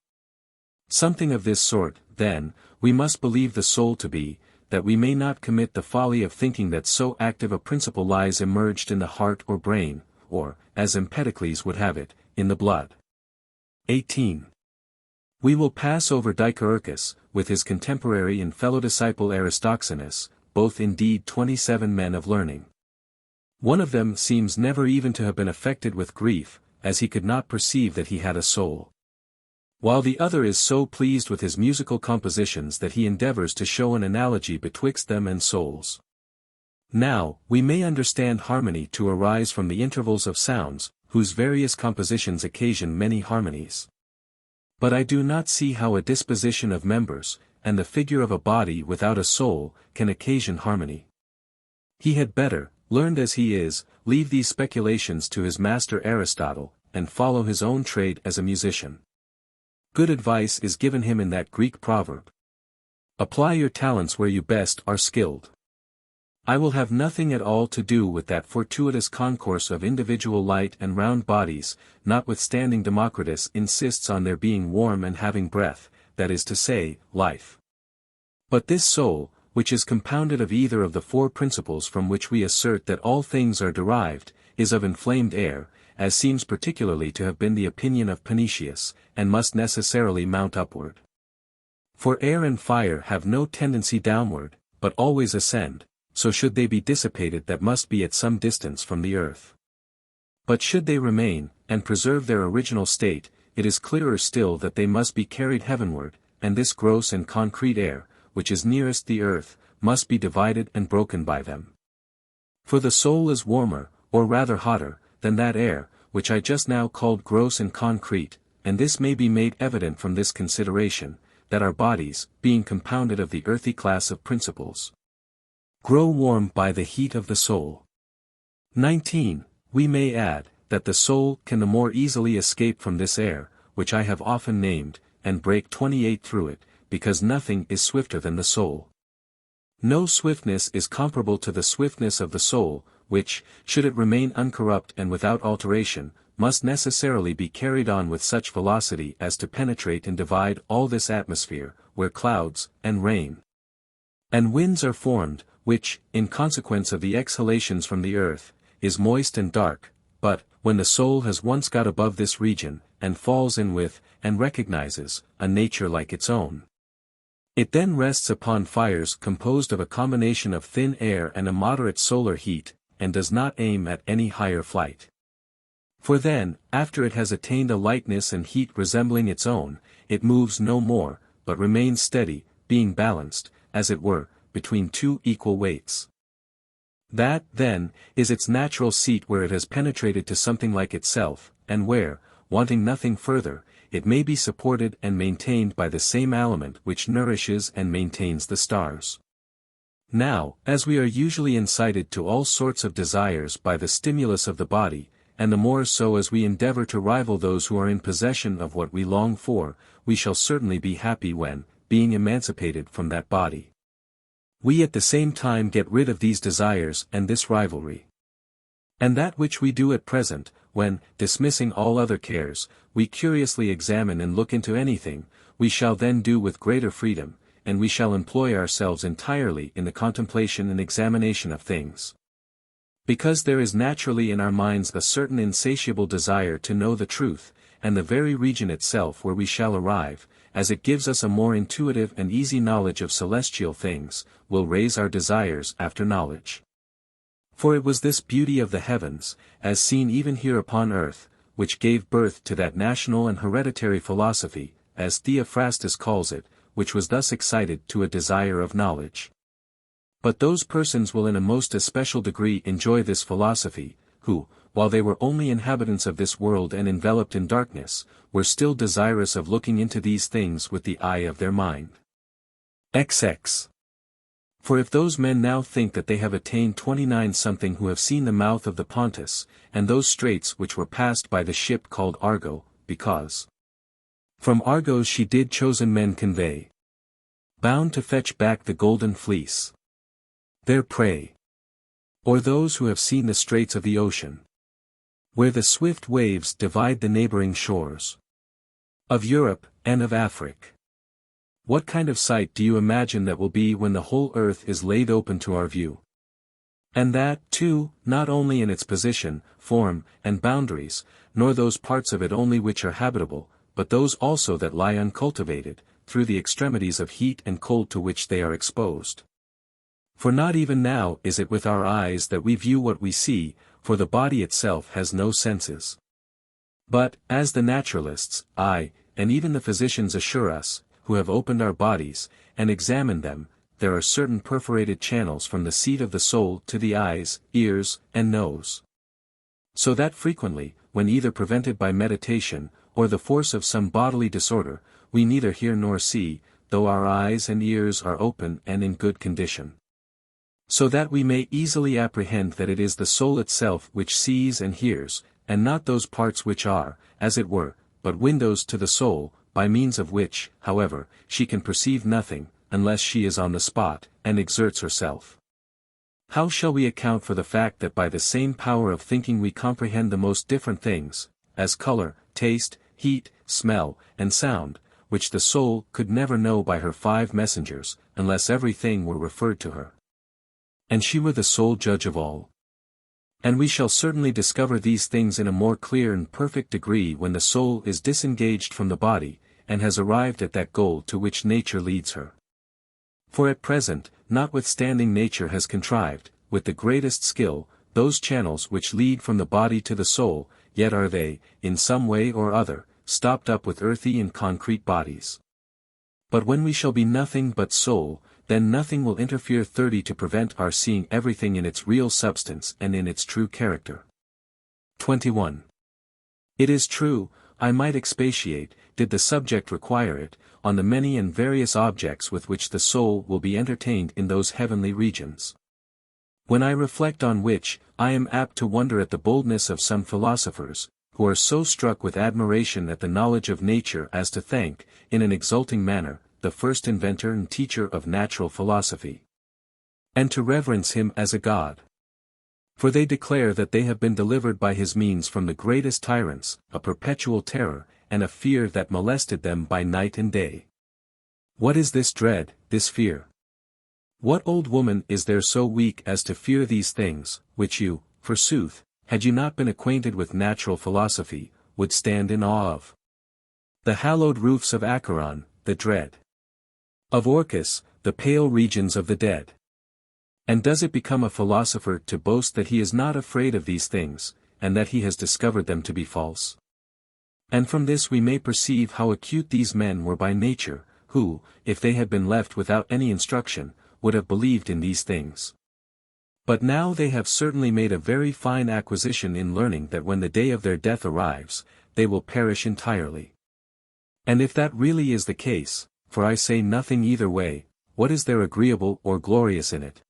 Something of this sort, then, we must believe the soul to be, that we may not commit the folly of thinking that so active a principle lies immerged in the heart or brain, or, as Empedocles would have it, in the blood. 18. We will pass over Dicaeurchus, with his contemporary and fellow disciple Aristoxenus, both indeed 27 men of learning. One of them seems never even to have been affected with grief, as he could not perceive that he had a soul. While the other is so pleased with his musical compositions that he endeavors to show an analogy betwixt them and souls. Now, we may understand harmony to arise from the intervals of sounds, whose various compositions occasion many harmonies. But I do not see how a disposition of members, and the figure of a body without a soul, can occasion harmony. He had better, learned as he is, leave these speculations to his master Aristotle, and follow his own trade as a musician. Good advice is given him in that Greek proverb. Apply your talents where you best are skilled. I will have nothing at all to do with that fortuitous concourse of individual light and round bodies, notwithstanding Democritus insists on their being warm and having breath, that is to say, life. But this soul, which is compounded of either of the four principles from which we assert that all things are derived, is of inflamed air, as seems particularly to have been the opinion of Panetius, and must necessarily mount upward. For air and fire have no tendency downward, but always ascend, so should they be dissipated that must be at some distance from the earth. But should they remain, and preserve their original state, it is clearer still that they must be carried heavenward, and this gross and concrete air, which is nearest the earth, must be divided and broken by them. For the soul is warmer, or rather hotter, than that air, which I just now called gross and concrete, and this may be made evident from this consideration, that our bodies, being compounded of the earthy class of principles, grow warm by the heat of the soul. 19. We may add, that the soul can the more easily escape from this air, which I have often named, and break 28 through it, because nothing is swifter than the soul. No swiftness is comparable to the swiftness of the soul, which, should it remain uncorrupt and without alteration, must necessarily be carried on with such velocity as to penetrate and divide all this atmosphere, where clouds, and rain, and winds are formed, which, in consequence of the exhalations from the earth, is moist and dark, but, when the soul has once got above this region, and falls in with, and recognizes, a nature like its own, it then rests upon fires composed of a combination of thin air and a moderate solar heat, and does not aim at any higher flight. For then, after it has attained a lightness and heat resembling its own, it moves no more, but remains steady, being balanced, as it were, between two equal weights. That, then, is its natural seat where it has penetrated to something like itself, and where, wanting nothing further, it may be supported and maintained by the same aliment which nourishes and maintains the stars. Now, as we are usually incited to all sorts of desires by the stimulus of the body, and the more so as we endeavor to rival those who are in possession of what we long for, we shall certainly be happy when, being emancipated from that body, we at the same time get rid of these desires and this rivalry. And that which we do at present, when, dismissing all other cares, we curiously examine and look into anything, we shall then do with greater freedom, and we shall employ ourselves entirely in the contemplation and examination of things. Because there is naturally in our minds a certain insatiable desire to know the truth, and the very region itself where we shall arrive, as it gives us a more intuitive and easy knowledge of celestial things, will raise our desires after knowledge. For it was this beauty of the heavens, as seen even here upon earth, which gave birth to that national and hereditary philosophy, as Theophrastus calls it, which was thus excited to a desire of knowledge. But those persons will in a most especial degree enjoy this philosophy, who, while they were only inhabitants of this world and enveloped in darkness, were still desirous of looking into these things with the eye of their mind. XX. For if those men now think that they have attained 29 something who have seen the mouth of the Pontus, and those straits which were passed by the ship called Argo, because from Argos she did chosen men convey, bound to fetch back the golden fleece, their prey. Or those who have seen the straits of the ocean, where the swift waves divide the neighboring shores of Europe, and of Africa, What kind of sight do you imagine that will be when the whole earth is laid open to our view? And that, too, not only in its position, form, and boundaries, nor those parts of it only which are habitable, but those also that lie uncultivated, through the extremities of heat and cold to which they are exposed. For not even now is it with our eyes that we view what we see, for the body itself has no senses. But, as the naturalists, and even the physicians assure us, who have opened our bodies, and examined them, there are certain perforated channels from the seat of the soul to the eyes, ears, and nose. So that frequently, when either prevented by meditation, or the force of some bodily disorder, we neither hear nor see, though our eyes and ears are open and in good condition. So that we may easily apprehend that it is the soul itself which sees and hears, and not those parts which are, as it were, but windows to the soul, by means of which, however, she can perceive nothing, unless she is on the spot, and exerts herself. How shall we account for the fact that by the same power of thinking we comprehend the most different things, as color, taste, heat, smell, and sound, which the soul could never know by her 5 messengers, unless everything were referred to her? And she were the sole judge of all. And we shall certainly discover these things in a more clear and perfect degree when the soul is disengaged from the body, and has arrived at that goal to which nature leads her. For at present, notwithstanding nature has contrived, with the greatest skill, those channels which lead from the body to the soul, yet are they, in some way or other, stopped up with earthy and concrete bodies. But when we shall be nothing but soul, then nothing will interfere to prevent our seeing everything in its real substance and in its true character. 21. It is true, I might expatiate, did the subject require it, on the many and various objects with which the soul will be entertained in those heavenly regions. When I reflect on which, I am apt to wonder at the boldness of some philosophers, who are so struck with admiration at the knowledge of nature as to thank, in an exulting manner, the first inventor and teacher of natural philosophy, and to reverence him as a god. For they declare that they have been delivered by his means from the greatest tyrants, a perpetual terror, and a fear that molested them by night and day. What is this dread, this fear? What old woman is there so weak as to fear these things, which you, forsooth, had you not been acquainted with natural philosophy, would stand in awe of? The hallowed roofs of Acheron, the dread of Orcus, the pale regions of the dead. And does it become a philosopher to boast that he is not afraid of these things, and that he has discovered them to be false? And from this we may perceive how acute these men were by nature, who, if they had been left without any instruction, would have believed in these things. But now they have certainly made a very fine acquisition in learning that when the day of their death arrives, they will perish entirely. And if that really is the case, for I say nothing either way, what is there agreeable or glorious in it?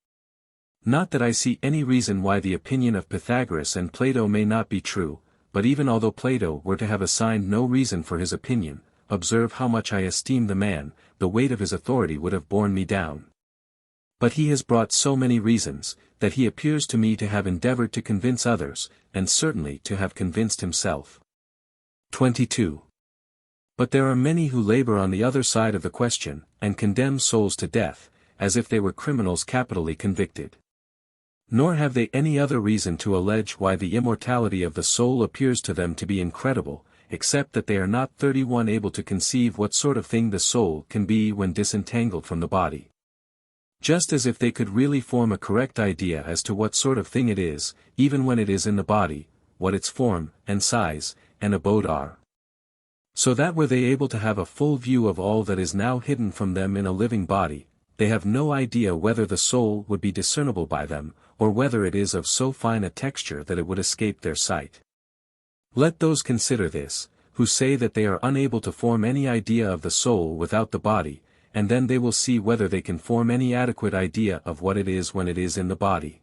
Not that I see any reason why the opinion of Pythagoras and Plato may not be true, but even although Plato were to have assigned no reason for his opinion, observe how much I esteem the man, the weight of his authority would have borne me down. But he has brought so many reasons, that he appears to me to have endeavored to convince others, and certainly to have convinced himself. 22. But there are many who labor on the other side of the question, and condemn souls to death, as if they were criminals capitally convicted. Nor have they any other reason to allege why the immortality of the soul appears to them to be incredible, except that they are not 31 able to conceive what sort of thing the soul can be when disentangled from the body. Just as if they could really form a correct idea as to what sort of thing it is, even when it is in the body, what its form, and size, and abode are. So that were they able to have a full view of all that is now hidden from them in a living body, they have no idea whether the soul would be discernible by them, or whether it is of so fine a texture that it would escape their sight. Let those consider this, who say that they are unable to form any idea of the soul without the body, and then they will see whether they can form any adequate idea of what it is when it is in the body.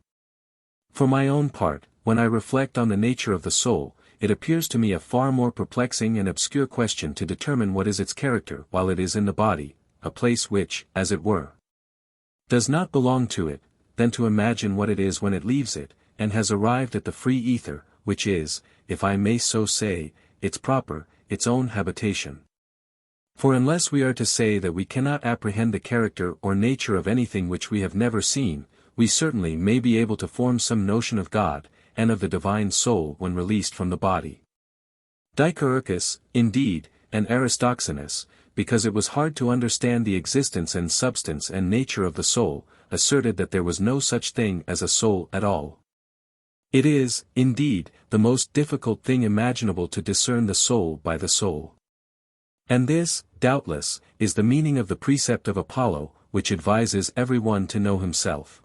For my own part, when I reflect on the nature of the soul, it appears to me a far more perplexing and obscure question to determine what is its character while it is in the body, a place which, as it were, does not belong to it, than to imagine what it is when it leaves it, and has arrived at the free ether, which is, if I may so say, its proper, its own habitation. For unless we are to say that we cannot apprehend the character or nature of anything which we have never seen, we certainly may be able to form some notion of God, and of the divine soul when released from the body. Dicaeurchus, indeed, and Aristoxenus, because it was hard to understand the existence and substance and nature of the soul, asserted that there was no such thing as a soul at all. It is, indeed, the most difficult thing imaginable to discern the soul by the soul. And this, doubtless, is the meaning of the precept of Apollo, which advises every one to know himself.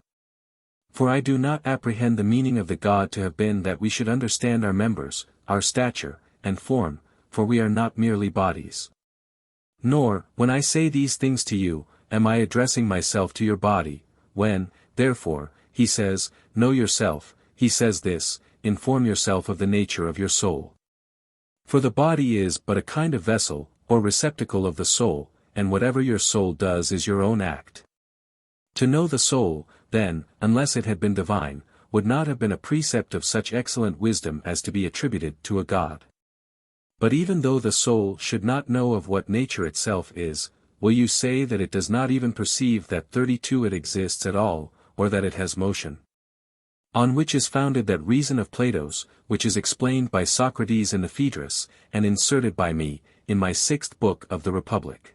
For I do not apprehend the meaning of the God to have been that we should understand our members, our stature, and form, for we are not merely bodies. Nor, when I say these things to you, am I addressing myself to your body, when, therefore, he says, know yourself, he says this, inform yourself of the nature of your soul. For the body is but a kind of vessel, or receptacle of the soul, and whatever your soul does is your own act. To know the soul, then, unless it had been divine, would not have been a precept of such excellent wisdom as to be attributed to a God. But even though the soul should not know of what nature itself is, will you say that it does not even perceive that 32 it exists at all, or that it has motion? On which is founded that reason of Plato's, which is explained by Socrates in the Phaedrus, and inserted by me, in my 6th book of the Republic.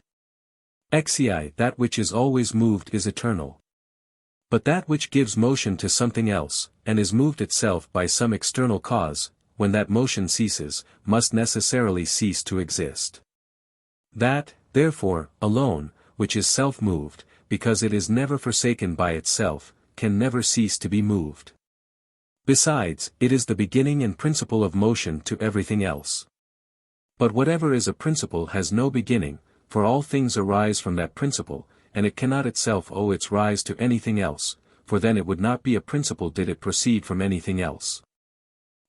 Exei, that which is always moved is eternal. But that which gives motion to something else, and is moved itself by some external cause, when that motion ceases, must necessarily cease to exist. That, therefore, alone, which is self-moved, because it is never forsaken by itself, can never cease to be moved. Besides, it is the beginning and principle of motion to everything else. But whatever is a principle has no beginning, for all things arise from that principle, and it cannot itself owe its rise to anything else, for then it would not be a principle did it proceed from anything else.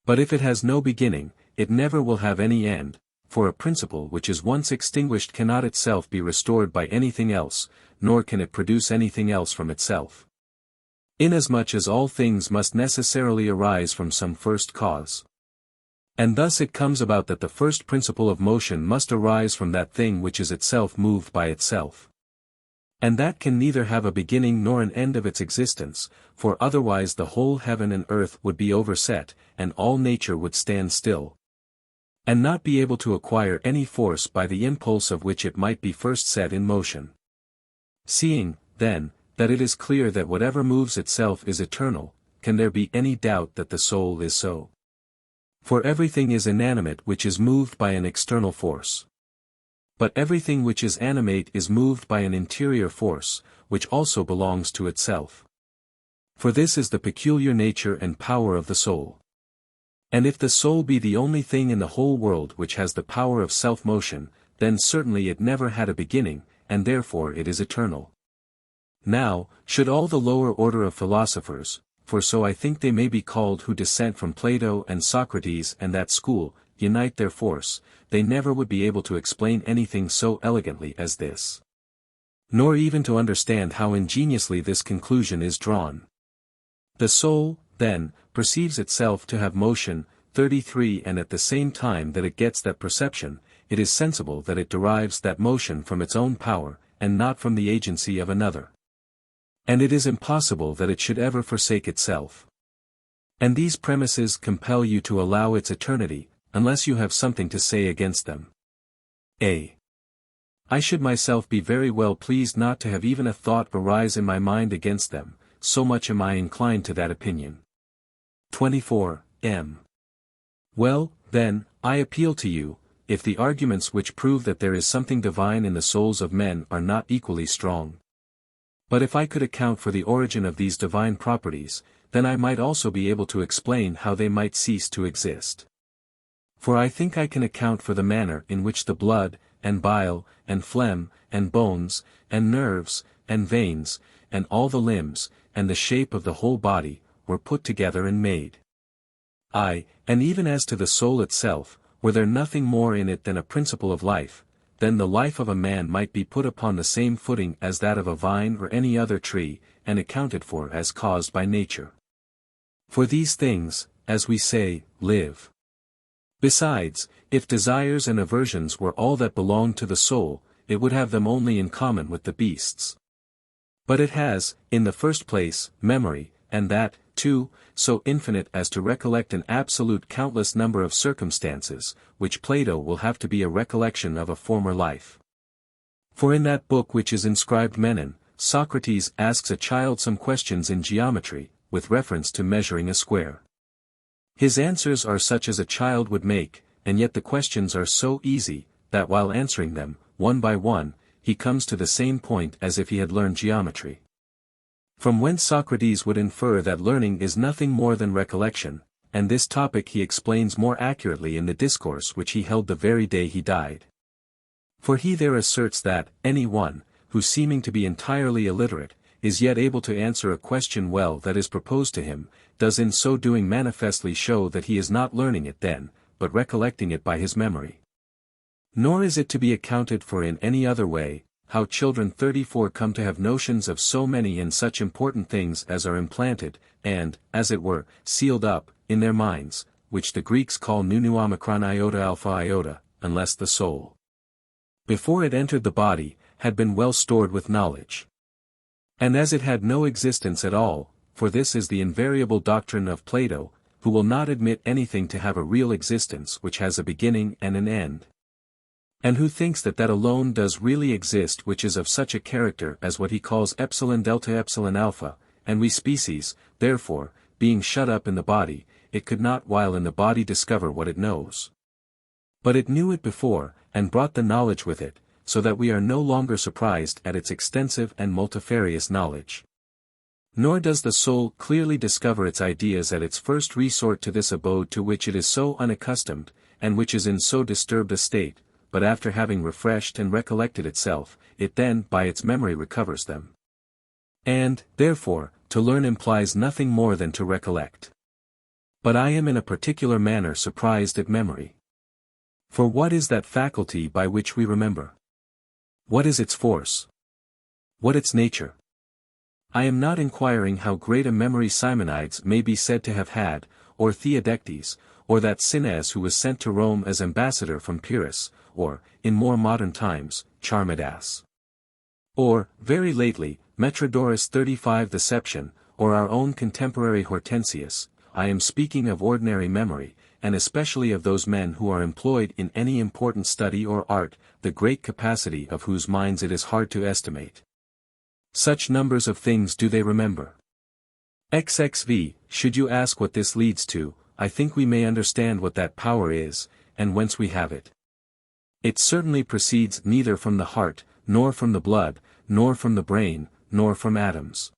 But if it has no beginning, it never will have any end, for a principle which is once extinguished cannot itself be restored by anything else, nor can it produce anything else from itself. Inasmuch as all things must necessarily arise from some first cause. And thus it comes about that the first principle of motion must arise from that thing which is itself moved by itself. And that can neither have a beginning nor an end of its existence, for otherwise the whole heaven and earth would be overset, and all nature would stand still, and not be able to acquire any force by the impulse of which it might be first set in motion. Seeing, then, that it is clear that whatever moves itself is eternal, can there be any doubt that the soul is so? For everything is inanimate which is moved by an external force. But everything which is animate is moved by an interior force, which also belongs to itself. For this is the peculiar nature and power of the soul. And if the soul be the only thing in the whole world which has the power of self-motion, then certainly it never had a beginning, and therefore it is eternal. Now, should all the lower order of philosophers, for so I think they may be called who dissent from Plato and Socrates and that school, unite their force, they never would be able to explain anything so elegantly as this. Nor even to understand how ingeniously this conclusion is drawn. The soul, then, perceives itself to have motion, 33 and at the same time that it gets that perception, it is sensible that it derives that motion from its own power, and not from the agency of another. And it is impossible that it should ever forsake itself. And these premises compel you to allow its eternity, unless you have something to say against them. A. I should myself be very well pleased not to have even a thought arise in my mind against them, so much am I inclined to that opinion. 24. M. Well, then, I appeal to you, if the arguments which prove that there is something divine in the souls of men are not equally strong. But if I could account for the origin of these divine properties, then I might also be able to explain how they might cease to exist. For I think I can account for the manner in which the blood, and bile, and phlegm, and bones, and nerves, and veins, and all the limbs, and the shape of the whole body, were put together and made. Aye, and even as to the soul itself, were there nothing more in it than a principle of life, then the life of a man might be put upon the same footing as that of a vine or any other tree, and accounted for as caused by nature. For these things, as we say, live. Besides, if desires and aversions were all that belonged to the soul, it would have them only in common with the beasts. But it has, in the first place, memory, and that, too, so infinite as to recollect an absolute countless number of circumstances, which Plato will have to be a recollection of a former life. For in that book which is inscribed Menon, Socrates asks a child some questions in geometry, with reference to measuring a square. His answers are such as a child would make, and yet the questions are so easy, that while answering them, one by one, he comes to the same point as if he had learned geometry. From whence Socrates would infer that learning is nothing more than recollection, and this topic he explains more accurately in the discourse which he held the very day he died. For he there asserts that, any one, who seeming to be entirely illiterate, is yet able to answer a question well that is proposed to him, does in so doing manifestly show that he is not learning it then, but recollecting it by his memory. Nor is it to be accounted for in any other way, how children 34 come to have notions of so many and such important things as are implanted, and, as it were, sealed up, in their minds, which the Greeks call nunu omicron iota alpha iota, unless the soul, before it entered the body, had been well stored with knowledge. And as it had no existence at all, for this is the invariable doctrine of Plato, who will not admit anything to have a real existence which has a beginning and an end, and who thinks that that alone does really exist which is of such a character as what he calls epsilon delta epsilon alpha, and we species, therefore, being shut up in the body, it could not while in the body discover what it knows. But it knew it before, and brought the knowledge with it, so that we are no longer surprised at its extensive and multifarious knowledge. Nor does the soul clearly discover its ideas at its first resort to this abode to which it is so unaccustomed, and which is in so disturbed a state, but after having refreshed and recollected itself, it then by its memory recovers them. And, therefore, to learn implies nothing more than to recollect. But I am in a particular manner surprised at memory. For what is that faculty by which we remember? What is its force? What its nature? I am not inquiring how great a memory Simonides may be said to have had, or Theodectes, or that Cinnaeus who was sent to Rome as ambassador from Pyrrhus, or, in more modern times, Charmidas. Or, very lately, Metrodorus 35 the Seption, or our own contemporary Hortensius. I am speaking of ordinary memory, and especially of those men who are employed in any important study or art, the great capacity of whose minds it is hard to estimate. Such numbers of things do they remember. XXV, should you ask what this leads to, I think we may understand what that power is, and whence we have it. It certainly proceeds neither from the heart, nor from the blood, nor from the brain, nor from atoms.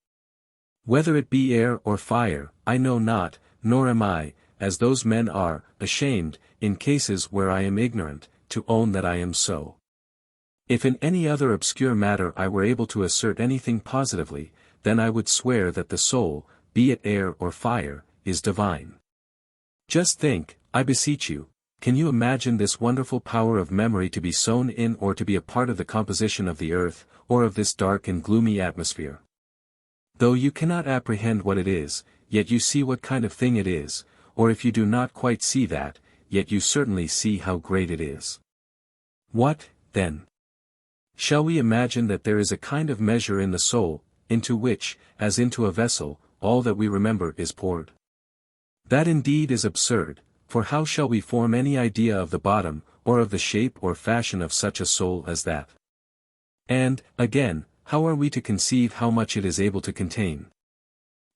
Whether it be air or fire, I know not, nor am I, as those men are, ashamed, in cases where I am ignorant, to own that I am so. If in any other obscure matter I were able to assert anything positively, then I would swear that the soul, be it air or fire, is divine. Just think, I beseech you, can you imagine this wonderful power of memory to be sown in or to be a part of the composition of the earth, or of this dark and gloomy atmosphere? Though you cannot apprehend what it is, yet you see what kind of thing it is, or if you do not quite see that, yet you certainly see how great it is. What, then? Shall we imagine that there is a kind of measure in the soul, into which, as into a vessel, all that we remember is poured? That indeed is absurd, for how shall we form any idea of the bottom, or of the shape or fashion of such a soul as that? And, again, how are we to conceive how much it is able to contain?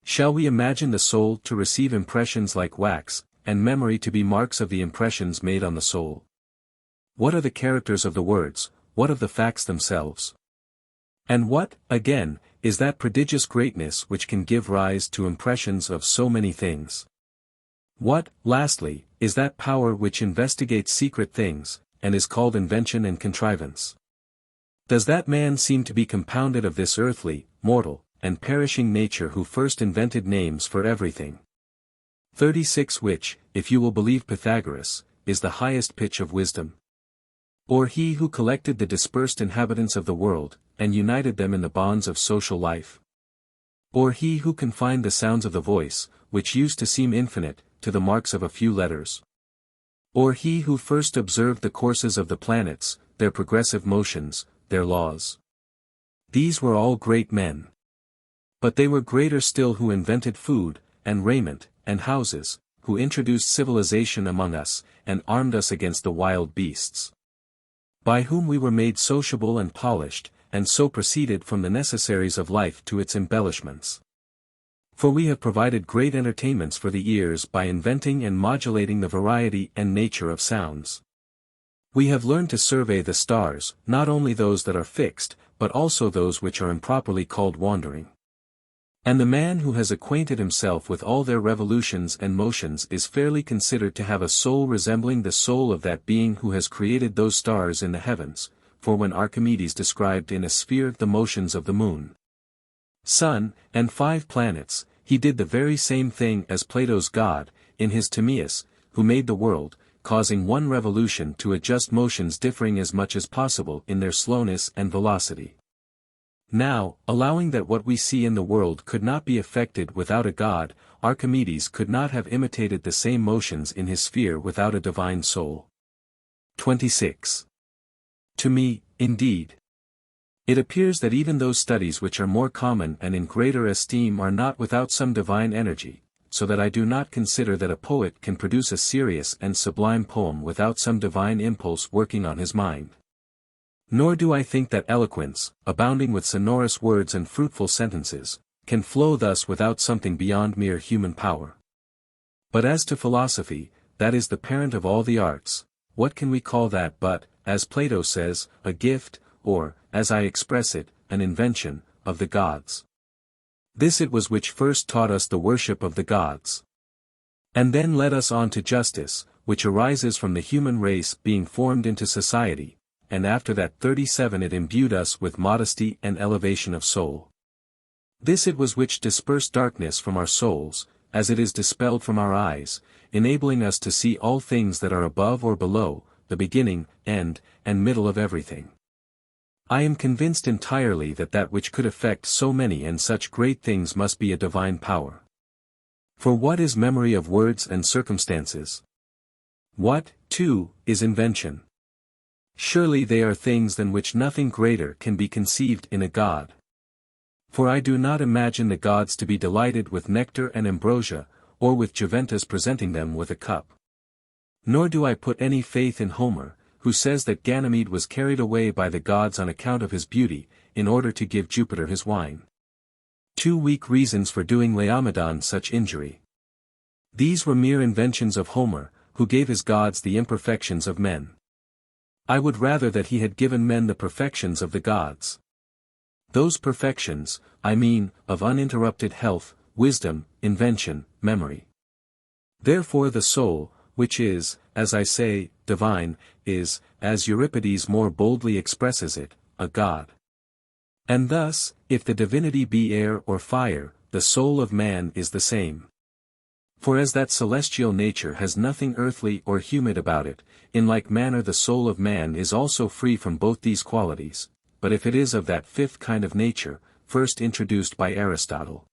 Shall we imagine the soul to receive impressions like wax, and memory to be marks of the impressions made on the soul? What are the characters of the words, what of the facts themselves? And what, again, is that prodigious greatness which can give rise to impressions of so many things? What, lastly, is that power which investigates secret things, and is called invention and contrivance? Does that man seem to be compounded of this earthly, mortal, and perishing nature who first invented names for everything? 36 which, if you will believe Pythagoras, is the highest pitch of wisdom? Or he who collected the dispersed inhabitants of the world, and united them in the bonds of social life? Or he who confined the sounds of the voice, which used to seem infinite, to the marks of a few letters? Or he who first observed the courses of the planets, their progressive motions, their laws. These were all great men. But they were greater still who invented food, and raiment, and houses, who introduced civilization among us, and armed us against the wild beasts. By whom we were made sociable and polished, and so proceeded from the necessaries of life to its embellishments. For we have provided great entertainments for the ears by inventing and modulating the variety and nature of sounds. We have learned to survey the stars, not only those that are fixed, but also those which are improperly called wandering. And the man who has acquainted himself with all their revolutions and motions is fairly considered to have a soul resembling the soul of that being who has created those stars in the heavens, for when Archimedes described in a sphere the motions of the moon, sun, and 5 planets, he did the very same thing as Plato's god, in his Timaeus, who made the world, causing one revolution to adjust motions differing as much as possible in their slowness and velocity. Now, allowing that what we see in the world could not be effected without a god, Archimedes could not have imitated the same motions in his sphere without a divine soul. 26. To me, indeed, it appears that even those studies which are more common and in greater esteem are not without some divine energy, so that I do not consider that a poet can produce a serious and sublime poem without some divine impulse working on his mind. Nor do I think that eloquence, abounding with sonorous words and fruitful sentences, can flow thus without something beyond mere human power. But as to philosophy, that is the parent of all the arts, what can we call that but, as Plato says, a gift, or, as I express it, an invention, of the gods? This it was which first taught us the worship of the gods. And then led us on to justice, which arises from the human race being formed into society, and after that 37 it imbued us with modesty and elevation of soul. This it was which dispersed darkness from our souls, as it is dispelled from our eyes, enabling us to see all things that are above or below, the beginning, end, and middle of everything. I am convinced entirely that that which could effect so many and such great things must be a divine power. For what is memory of words and circumstances? What, too, is invention? Surely they are things than which nothing greater can be conceived in a god. For I do not imagine the gods to be delighted with nectar and ambrosia, or with Juventus presenting them with a cup. Nor do I put any faith in Homer, who says that Ganymede was carried away by the gods on account of his beauty, in order to give Jupiter his wine. 2 weak reasons for doing Laomedon such injury. These were mere inventions of Homer, who gave his gods the imperfections of men. I would rather that he had given men the perfections of the gods. Those perfections, I mean, of uninterrupted health, wisdom, invention, memory. Therefore the soul, which is, as I say, divine, is, as Euripides more boldly expresses it, a god. And thus, if the divinity be air or fire, the soul of man is the same. For as that celestial nature has nothing earthly or humid about it, in like manner the soul of man is also free from both these qualities, but if it is of that 5th kind of nature, first introduced by Aristotle,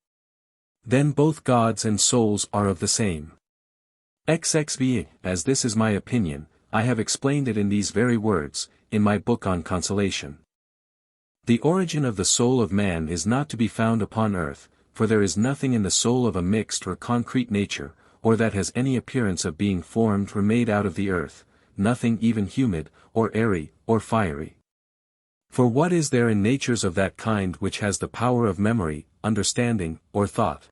then both gods and souls are of the same. XXV, as this is my opinion, I have explained it in these very words, in my book on consolation. The origin of the soul of man is not to be found upon earth, for there is nothing in the soul of a mixed or concrete nature, or that has any appearance of being formed or made out of the earth, nothing even humid, or airy, or fiery. For what is there in natures of that kind which has the power of memory, understanding, or thought?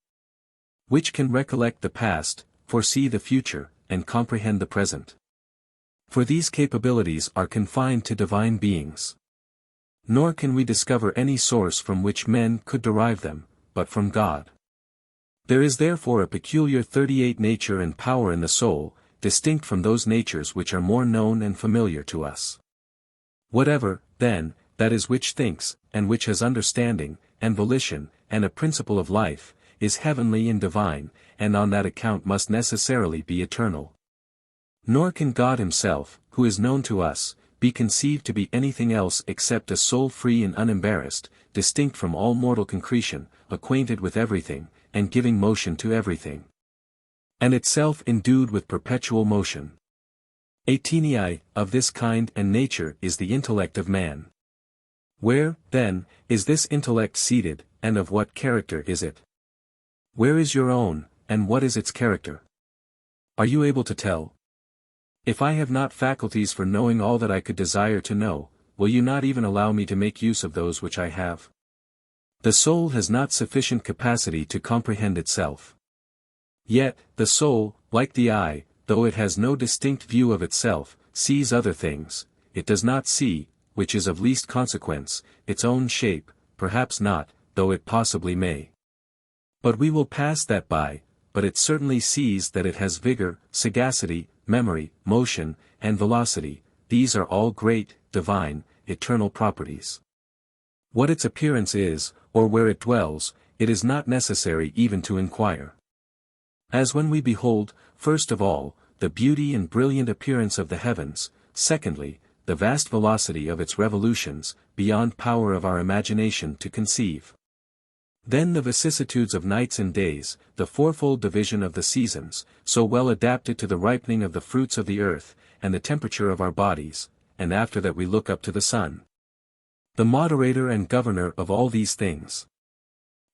Which can recollect the past, foresee the future, and comprehend the present? For these capabilities are confined to divine beings. Nor can we discover any source from which men could derive them, but from God. There is therefore a peculiar 38 nature and power in the soul, distinct from those natures which are more known and familiar to us. Whatever, then, that is which thinks, and which has understanding, and volition, and a principle of life, is heavenly and divine, and on that account must necessarily be eternal. Nor can God himself, who is known to us, be conceived to be anything else except a soul free and unembarrassed, distinct from all mortal concretion, acquainted with everything, and giving motion to everything, and itself endued with perpetual motion. Of this kind and nature is the intellect of man. Where, then, is this intellect seated, and of what character is it? Where is your own, and what is its character? Are you able to tell? If I have not faculties for knowing all that I could desire to know, will you not even allow me to make use of those which I have? The soul has not sufficient capacity to comprehend itself. Yet, the soul, like the eye, though it has no distinct view of itself, sees other things. It does not see, which is of least consequence, its own shape, perhaps not, though it possibly may. But we will pass that by, but it certainly sees that it has vigor, sagacity, memory, motion, and velocity. These are all great, divine, eternal properties. What its appearance is, or where it dwells, it is not necessary even to inquire. As when we behold, first of all, the beauty and brilliant appearance of the heavens, secondly, the vast velocity of its revolutions, beyond power of our imagination to conceive. Then the vicissitudes of nights and days, the fourfold division of the seasons, so well adapted to the ripening of the fruits of the earth, and the temperature of our bodies, and after that we look up to the sun, the moderator and governor of all these things.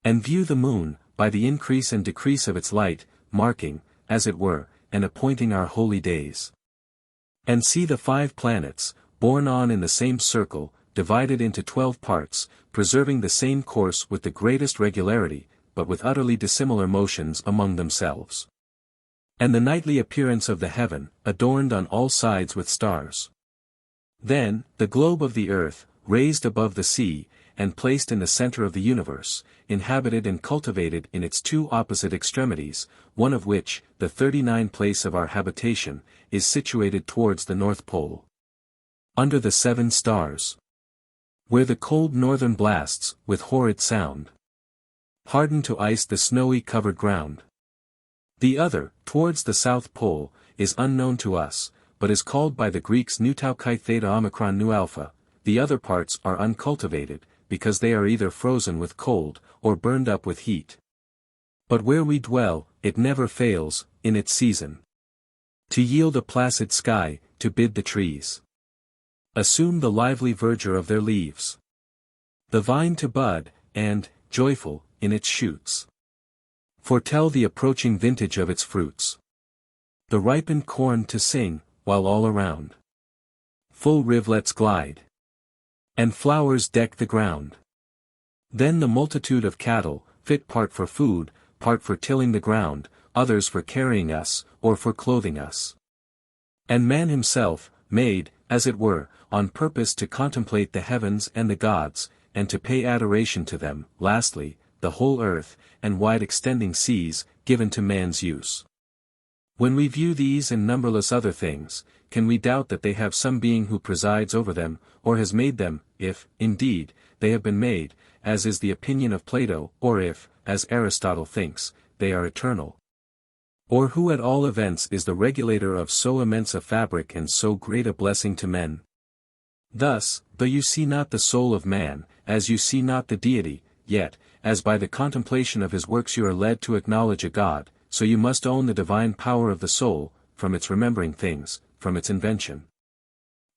And view the moon, by the increase and decrease of its light, marking, as it were, and appointing our holy days. And see the 5 planets, borne on in the same circle, divided into 12 parts, preserving the same course with the greatest regularity, but with utterly dissimilar motions among themselves. And the nightly appearance of the heaven, adorned on all sides with stars. Then, the globe of the earth, raised above the sea, and placed in the center of the universe, inhabited and cultivated in its 2 opposite extremities, one of which, the 39th place of our habitation, is situated towards the North Pole. Under the 7 stars. Where the cold northern blasts, with horrid sound, harden to ice the snowy covered ground. The other, towards the South Pole, is unknown to us, but is called by the Greeks nu tau chi theta omicron nu alpha. The other parts are uncultivated, because they are either frozen with cold, or burned up with heat. But where we dwell, it never fails, in its season, to yield a placid sky, to bid the trees assume the lively verdure of their leaves, the vine to bud, and, joyful, in its shoots, foretell the approaching vintage of its fruits, the ripened corn to sing, while all around full rivulets glide, and flowers deck the ground. Then the multitude of cattle, fit part for food, part for tilling the ground, others for carrying us, or for clothing us. And man himself, made, as it were, on purpose to contemplate the heavens and the gods, and to pay adoration to them. Lastly, the whole earth, and wide extending seas, given to man's use. When we view these and numberless other things, can we doubt that they have some being who presides over them, or has made them, if, indeed, they have been made, as is the opinion of Plato, or if, as Aristotle thinks, they are eternal? Or who at all events is the regulator of so immense a fabric and so great a blessing to men? Thus, though you see not the soul of man, as you see not the deity, yet, as by the contemplation of his works you are led to acknowledge a God, so you must own the divine power of the soul, from its remembering things, from its invention,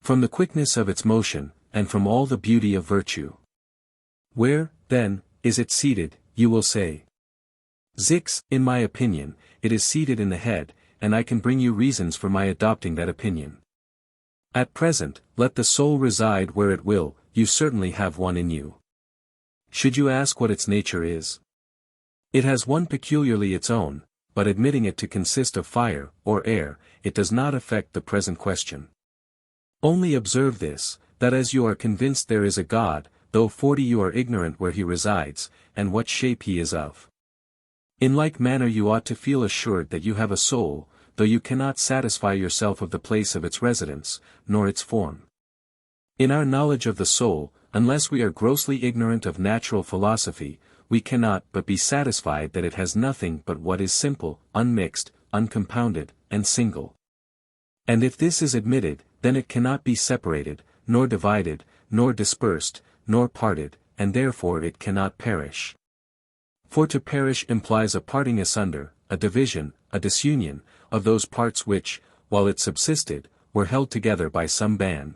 from the quickness of its motion, and from all the beauty of virtue. Where, then, is it seated, you will say? Zix, in my opinion, it is seated in the head, and I can bring you reasons for my adopting that opinion. At present, let the soul reside where it will, you certainly have one in you. Should you ask what its nature is? It has one peculiarly its own, but admitting it to consist of fire, or air, it does not affect the present question. Only observe this, that as you are convinced there is a God, though 40 you are ignorant where he resides, and what shape he is of. In like manner you ought to feel assured that you have a soul, though you cannot satisfy yourself of the place of its residence, nor its form. In our knowledge of the soul, unless we are grossly ignorant of natural philosophy, we cannot but be satisfied that it has nothing but what is simple, unmixed, uncompounded, and single. And if this is admitted, then it cannot be separated, nor divided, nor dispersed, nor parted, and therefore it cannot perish. For to perish implies a parting asunder, a division, a disunion, of those parts which, while it subsisted, were held together by some band.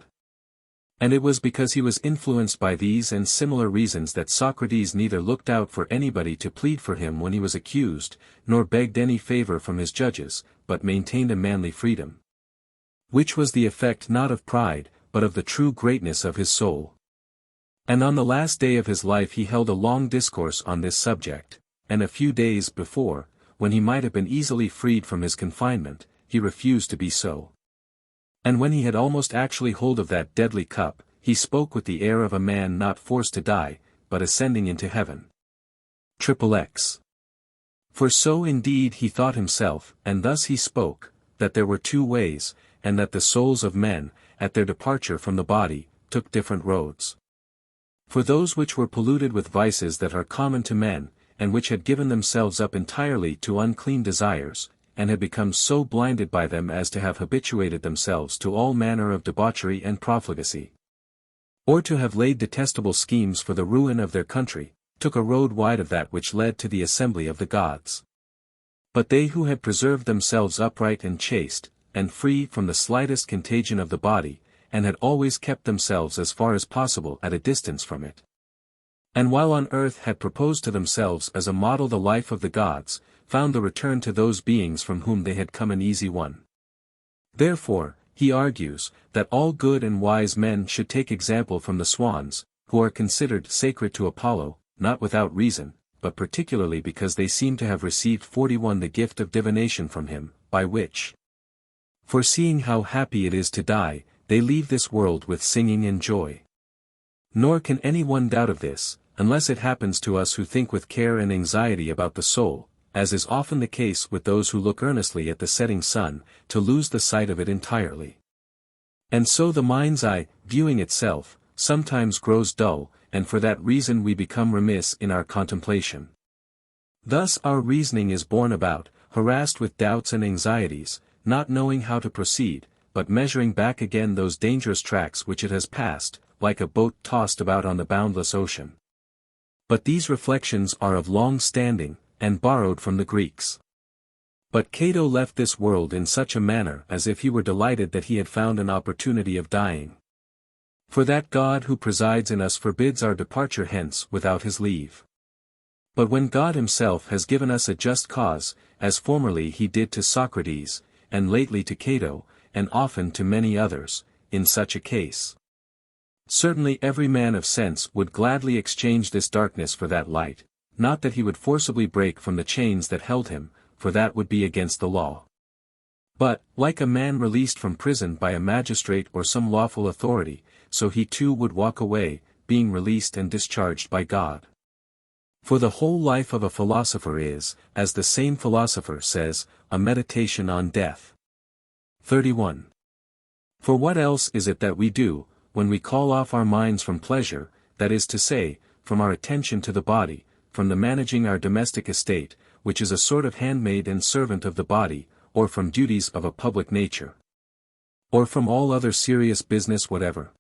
And it was because he was influenced by these and similar reasons that Socrates neither looked out for anybody to plead for him when he was accused, nor begged any favor from his judges, but maintained a manly freedom. Which was the effect not of pride, but of the true greatness of his soul. And on the last day of his life he held a long discourse on this subject, and a few days before, when he might have been easily freed from his confinement, he refused to be so. And when he had almost actually hold of that deadly cup, he spoke with the air of a man not forced to die, but ascending into heaven. XXX. For so indeed he thought himself, and thus he spoke, that there were two ways, and that the souls of men, at their departure from the body, took different roads. For those which were polluted with vices that are common to men, and which had given themselves up entirely to unclean desires, and had become so blinded by them as to have habituated themselves to all manner of debauchery and profligacy, or to have laid detestable schemes for the ruin of their country, took a road wide of that which led to the assembly of the gods. But they who had preserved themselves upright and chaste, and free from the slightest contagion of the body, and had always kept themselves as far as possible at a distance from it, and while on earth had proposed to themselves as a model the life of the gods, found the return to those beings from whom they had come an easy one. Therefore, he argues, that all good and wise men should take example from the swans, who are considered sacred to Apollo, not without reason, but particularly because they seem to have received 41 the gift of divination from him, by which, foreseeing how happy it is to die, they leave this world with singing and joy. Nor can any one doubt of this, unless it happens to us who think with care and anxiety about the soul, as is often the case with those who look earnestly at the setting sun, to lose the sight of it entirely. And so the mind's eye, viewing itself, sometimes grows dull, and for that reason we become remiss in our contemplation. Thus our reasoning is borne about, harassed with doubts and anxieties, not knowing how to proceed, but measuring back again those dangerous tracks which it has passed, like a boat tossed about on the boundless ocean. But these reflections are of long standing, and borrowed from the Greeks. But Cato left this world in such a manner as if he were delighted that he had found an opportunity of dying. For that God who presides in us forbids our departure hence without his leave. But when God himself has given us a just cause, as formerly he did to Socrates, and lately to Cato, and often to many others, in such a case, certainly every man of sense would gladly exchange this darkness for that light, not that he would forcibly break from the chains that held him, for that would be against the law. But, like a man released from prison by a magistrate or some lawful authority, so he too would walk away, being released and discharged by God. For the whole life of a philosopher is, as the same philosopher says, a meditation on death. 31. For what else is it that we do, when we call off our minds from pleasure, that is to say, from our attention to the body, from the managing our domestic estate, which is a sort of handmaid and servant of the body, or from duties of a public nature, or from all other serious business whatever?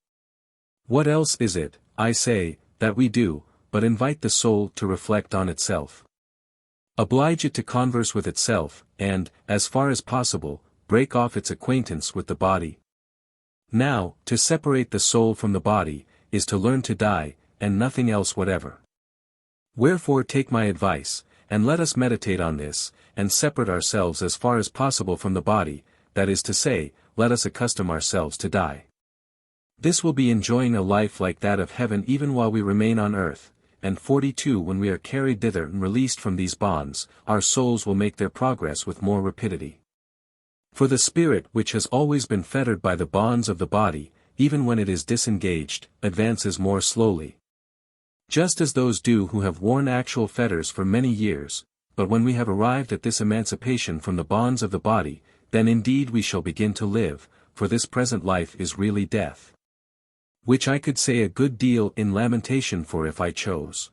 What else is it, I say, that we do, but invite the soul to reflect on itself, oblige it to converse with itself, and, as far as possible, break off its acquaintance with the body? Now, to separate the soul from the body, is to learn to die, and nothing else whatever. Wherefore take my advice, and let us meditate on this, and separate ourselves as far as possible from the body, that is to say, let us accustom ourselves to die. This will be enjoying a life like that of heaven even while we remain on earth, and 42 when we are carried thither and released from these bonds, our souls will make their progress with more rapidity. For the spirit which has always been fettered by the bonds of the body, even when it is disengaged, advances more slowly. Just as those do who have worn actual fetters for many years, but when we have arrived at this emancipation from the bonds of the body, then indeed we shall begin to live, for this present life is really death. Which I could say a good deal in lamentation for if I chose.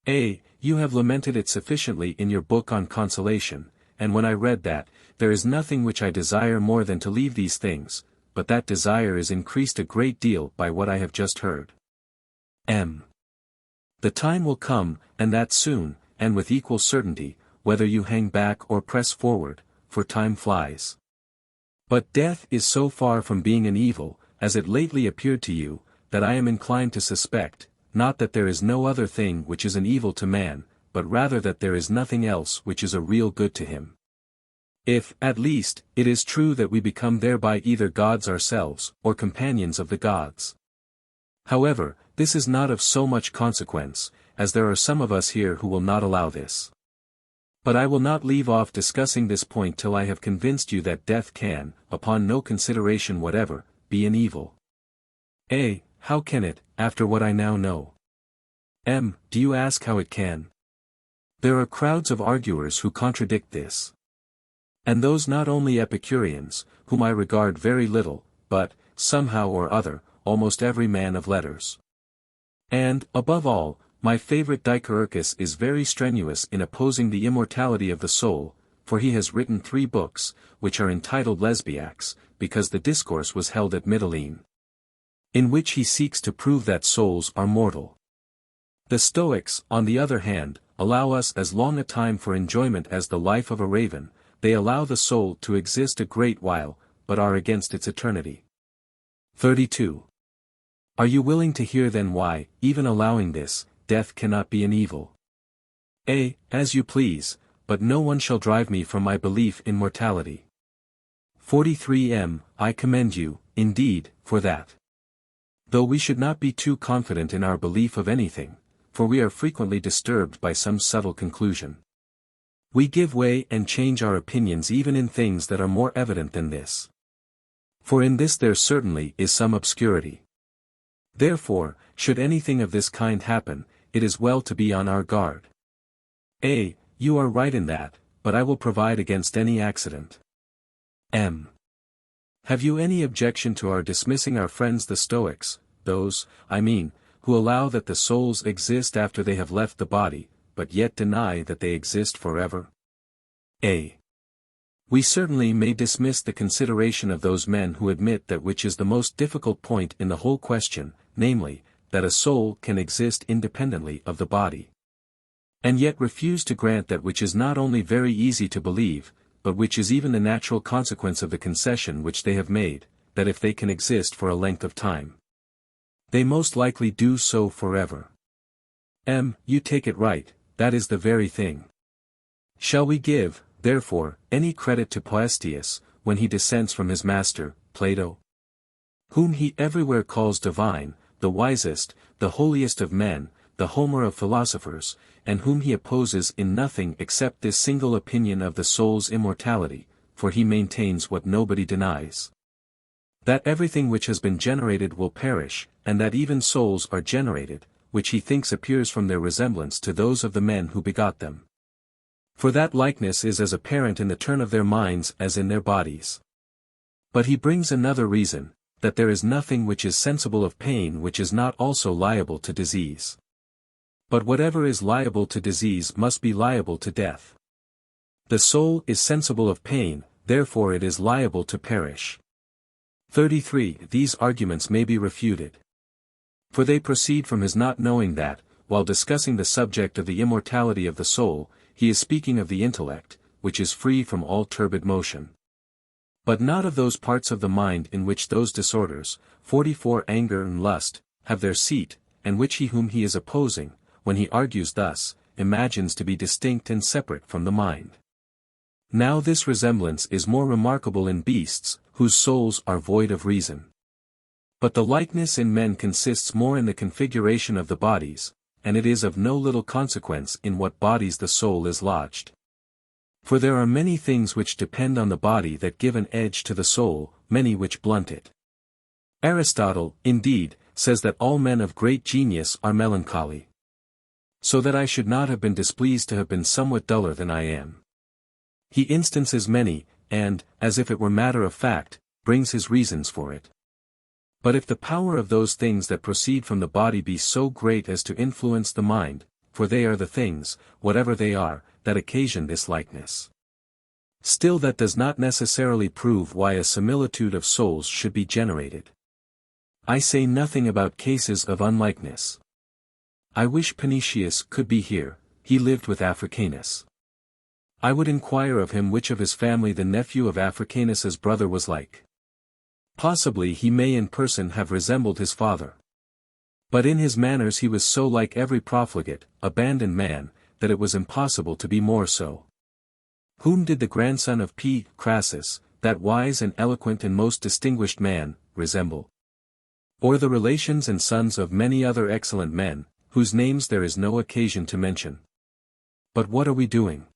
You have lamented it sufficiently in your book on consolation, and when I read that, there is nothing which I desire more than to leave these things, but that desire is increased a great deal by what I have just heard. The time will come, and that soon, and with equal certainty, whether you hang back or press forward, for time flies. But death is so far from being an evil, as it lately appeared to you, that I am inclined to suspect, not that there is no other thing which is an evil to man, but rather that there is nothing else which is a real good to him. If, at least, it is true that we become thereby either gods ourselves, or companions of the gods. However, this is not of so much consequence, as there are some of us here who will not allow this. But I will not leave off discussing this point till I have convinced you that death can, upon no consideration whatever, be an evil. A. How can it, after what I now know? M. Do you ask how it can? There are crowds of arguers who contradict this. And those not only Epicureans, whom I regard very little, but, somehow or other, almost every man of letters. And, above all, my favorite Dicaeurchus is very strenuous in opposing the immortality of the soul, for he has written 3 books, which are entitled Lesbiacs, because the discourse was held at Mytilene, in which he seeks to prove that souls are mortal. The Stoics, on the other hand, allow us as long a time for enjoyment as the life of a raven. They allow the soul to exist a great while, but are against its eternity. 32. Are you willing to hear then why, even allowing this, death cannot be an evil? A. As you please, but no one shall drive me from my belief in mortality. 43. M. I commend you, indeed, for that. Though we should not be too confident in our belief of anything, for we are frequently disturbed by some subtle conclusion. We give way and change our opinions even in things that are more evident than this. For in this there certainly is some obscurity. Therefore, should anything of this kind happen, it is well to be on our guard. A. You are right in that, but I will provide against any accident. M. Have you any objection to our dismissing our friends the Stoics, those, I mean, who allow that the souls exist after they have left the body, but yet deny that they exist forever? A. We certainly may dismiss the consideration of those men who admit that which is the most difficult point in the whole question, namely, that a soul can exist independently of the body. And yet refuse to grant that which is not only very easy to believe, but which is even the natural consequence of the concession which they have made, that if they can exist for a length of time, they most likely do so forever. M. You take it right, that is the very thing. Shall we give, therefore, any credit to Poestius, when he dissents from his master, Plato? Whom he everywhere calls divine, the wisest, the holiest of men, the Homer of philosophers, and whom he opposes in nothing except this single opinion of the soul's immortality, for he maintains what nobody denies. That everything which has been generated will perish, and that even souls are generated, which he thinks appears from their resemblance to those of the men who begot them. For that likeness is as apparent in the turn of their minds as in their bodies. But he brings another reason, that there is nothing which is sensible of pain which is not also liable to disease. But whatever is liable to disease must be liable to death. The soul is sensible of pain, therefore it is liable to perish. 33. These arguments may be refuted. For they proceed from his not knowing that, while discussing the subject of the immortality of the soul, he is speaking of the intellect, which is free from all turbid motion. But not of those parts of the mind in which those disorders, 44 anger and lust, have their seat, and which he whom he is opposing, when he argues thus, imagines to be distinct and separate from the mind. Now this resemblance is more remarkable in beasts, whose souls are void of reason. But the likeness in men consists more in the configuration of the bodies, and it is of no little consequence in what bodies the soul is lodged. For there are many things which depend on the body that give an edge to the soul, many which blunt it. Aristotle, indeed, says that all men of great genius are melancholy. So that I should not have been displeased to have been somewhat duller than I am. He instances many, and, as if it were matter of fact, brings his reasons for it. But if the power of those things that proceed from the body be so great as to influence the mind, for they are the things, whatever they are, that occasion this likeness. Still that does not necessarily prove why a similitude of souls should be generated. I say nothing about cases of unlikeness. I wish Panetius could be here, he lived with Africanus. I would inquire of him which of his family the nephew of Africanus's brother was like. Possibly he may in person have resembled his father. But in his manners he was so like every profligate, abandoned man, that it was impossible to be more so. Whom did the grandson of P. Crassus, that wise and eloquent and most distinguished man, resemble? Or the relations and sons of many other excellent men, whose names there is no occasion to mention. But what are we doing?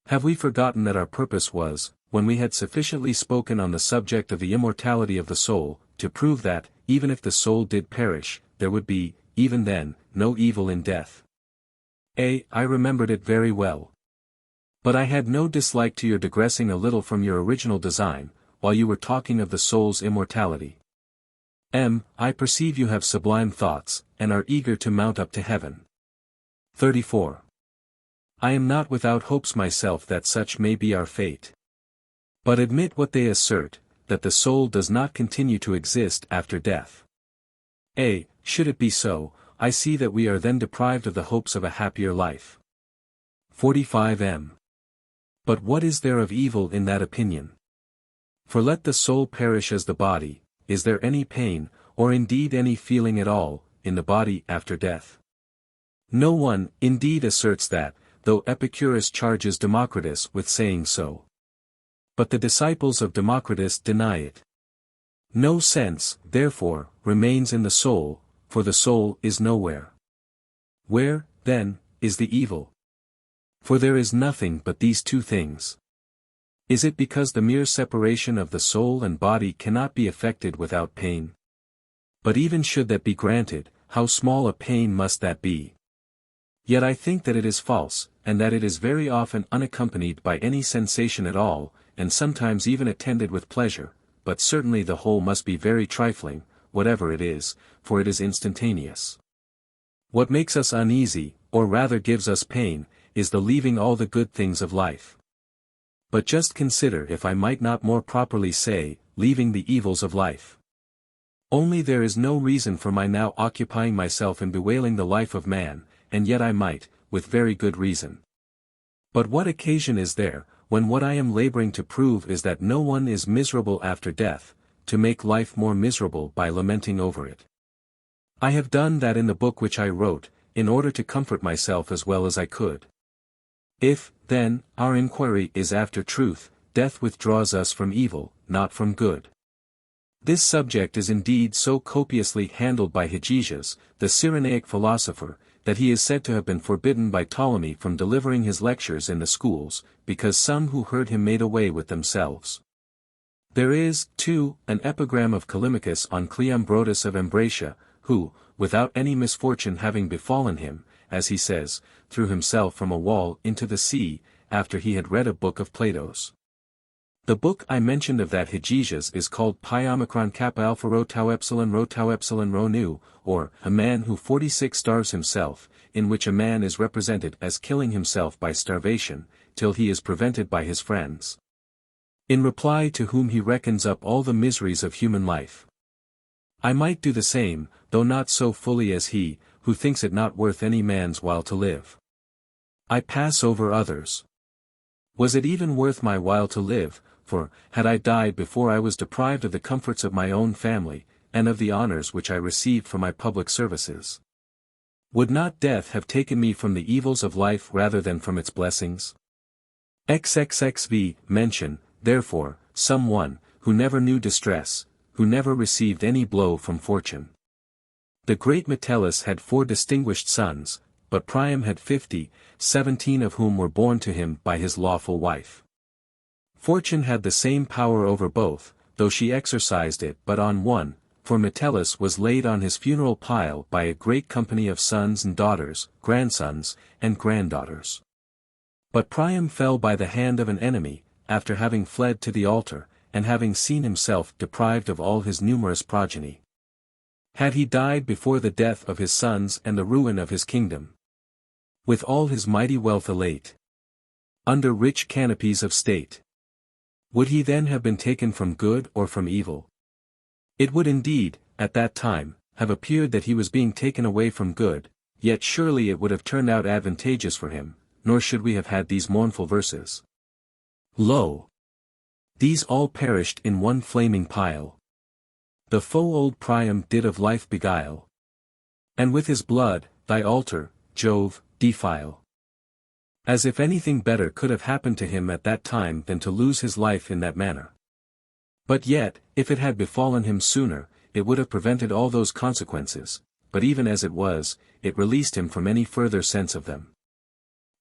Have we forgotten that our purpose was, when we had sufficiently spoken on the subject of the immortality of the soul, to prove that, even if the soul did perish, there would be, even then, no evil in death? I remembered it very well. But I had no dislike to your digressing a little from your original design, while you were talking of the soul's immortality. I perceive you have sublime thoughts, and are eager to mount up to heaven. 34. I am not without hopes myself that such may be our fate. But admit what they assert, that the soul does not continue to exist after death. Should it be so, I see that we are then deprived of the hopes of a happier life. 45. But what is there of evil in that opinion? For let the soul perish as the body, is there any pain, or indeed any feeling at all, in the body after death? No one, indeed asserts that, though Epicurus charges Democritus with saying so. But the disciples of Democritus deny it. No sense, therefore, remains in the soul, for the soul is nowhere. Where, then, is the evil? For there is nothing but these two things. Is it because the mere separation of the soul and body cannot be effected without pain? But even should that be granted, how small a pain must that be? Yet I think that it is false, and that it is very often unaccompanied by any sensation at all, and sometimes even attended with pleasure, but certainly the whole must be very trifling, whatever it is, for it is instantaneous. What makes us uneasy, or rather gives us pain, is the leaving all the good things of life. But just consider if I might not more properly say, leaving the evils of life. Only there is no reason for my now occupying myself in bewailing the life of man, and yet I might, with very good reason. But what occasion is there, when what I am laboring to prove is that no one is miserable after death, to make life more miserable by lamenting over it? I have done that in the book which I wrote, in order to comfort myself as well as I could. If, then, our inquiry is after truth, death withdraws us from evil, not from good. This subject is indeed so copiously handled by Hegesias, the Cyrenaic philosopher, that he is said to have been forbidden by Ptolemy from delivering his lectures in the schools, because some who heard him made away with themselves. There is, too, an epigram of Callimachus on Cleombrotus of Ambracia, who, without any misfortune having befallen him, as he says, threw himself from a wall into the sea, after he had read a book of Plato's. The book I mentioned of that Hegesias is called Pi Omicron Kappa Alpha Rho Tau Epsilon Rho Nu, or A Man Who 46 Starves Himself, in which a man is represented as killing himself by starvation, till he is prevented by his friends. In reply to whom he reckons up all the miseries of human life. I might do the same, though not so fully as he, who thinks it not worth any man's while to live. I pass over others. Was it even worth my while to live, for, had I died before I was deprived of the comforts of my own family, and of the honors which I received for my public services? Would not death have taken me from the evils of life rather than from its blessings? XXXV mention, therefore, some one, who never knew distress, who never received any blow from fortune. The great Metellus had 4 distinguished sons, but Priam had 50, 17 of whom were born to him by his lawful wife. Fortune had the same power over both, though she exercised it but on one, for Metellus was laid on his funeral pile by a great company of sons and daughters, grandsons, and granddaughters. But Priam fell by the hand of an enemy, after having fled to the altar, and having seen himself deprived of all his numerous progeny. Had he died before the death of his sons and the ruin of his kingdom? With all his mighty wealth elate, under rich canopies of state, would he then have been taken from good or from evil? It would indeed, at that time, have appeared that he was being taken away from good, yet surely it would have turned out advantageous for him, nor should we have had these mournful verses. Lo! These all perished in one flaming pile. The foe old Priam did of life beguile. And with his blood, thy altar, Jove, defile. As if anything better could have happened to him at that time than to lose his life in that manner. But yet, if it had befallen him sooner, it would have prevented all those consequences, but even as it was, it released him from any further sense of them.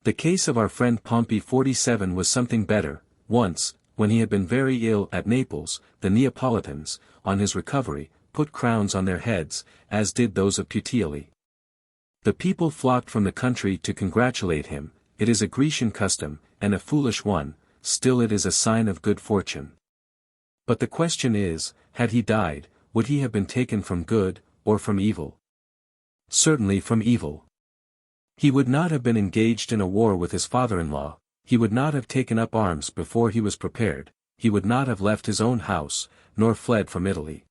The case of our friend Pompey 47 was something better. Once, when he had been very ill at Naples, the Neapolitans, on his recovery, put crowns on their heads, as did those of Puteoli. The people flocked from the country to congratulate him. It is a Grecian custom, and a foolish one, still it is a sign of good fortune. But the question is, had he died, would he have been taken from good, or from evil? Certainly from evil. He would not have been engaged in a war with his father-in-law, he would not have taken up arms before he was prepared, he would not have left his own house, nor fled from Italy.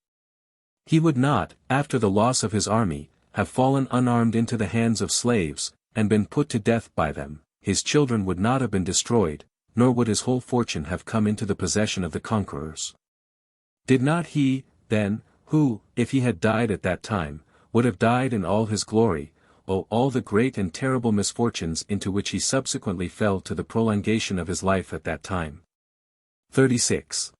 He would not, after the loss of his army, have fallen unarmed into the hands of slaves, and been put to death by them. His children would not have been destroyed, nor would his whole fortune have come into the possession of the conquerors. Did not he, then, who, if he had died at that time, would have died in all his glory, all the great and terrible misfortunes into which he subsequently fell to the prolongation of his life at that time? 36.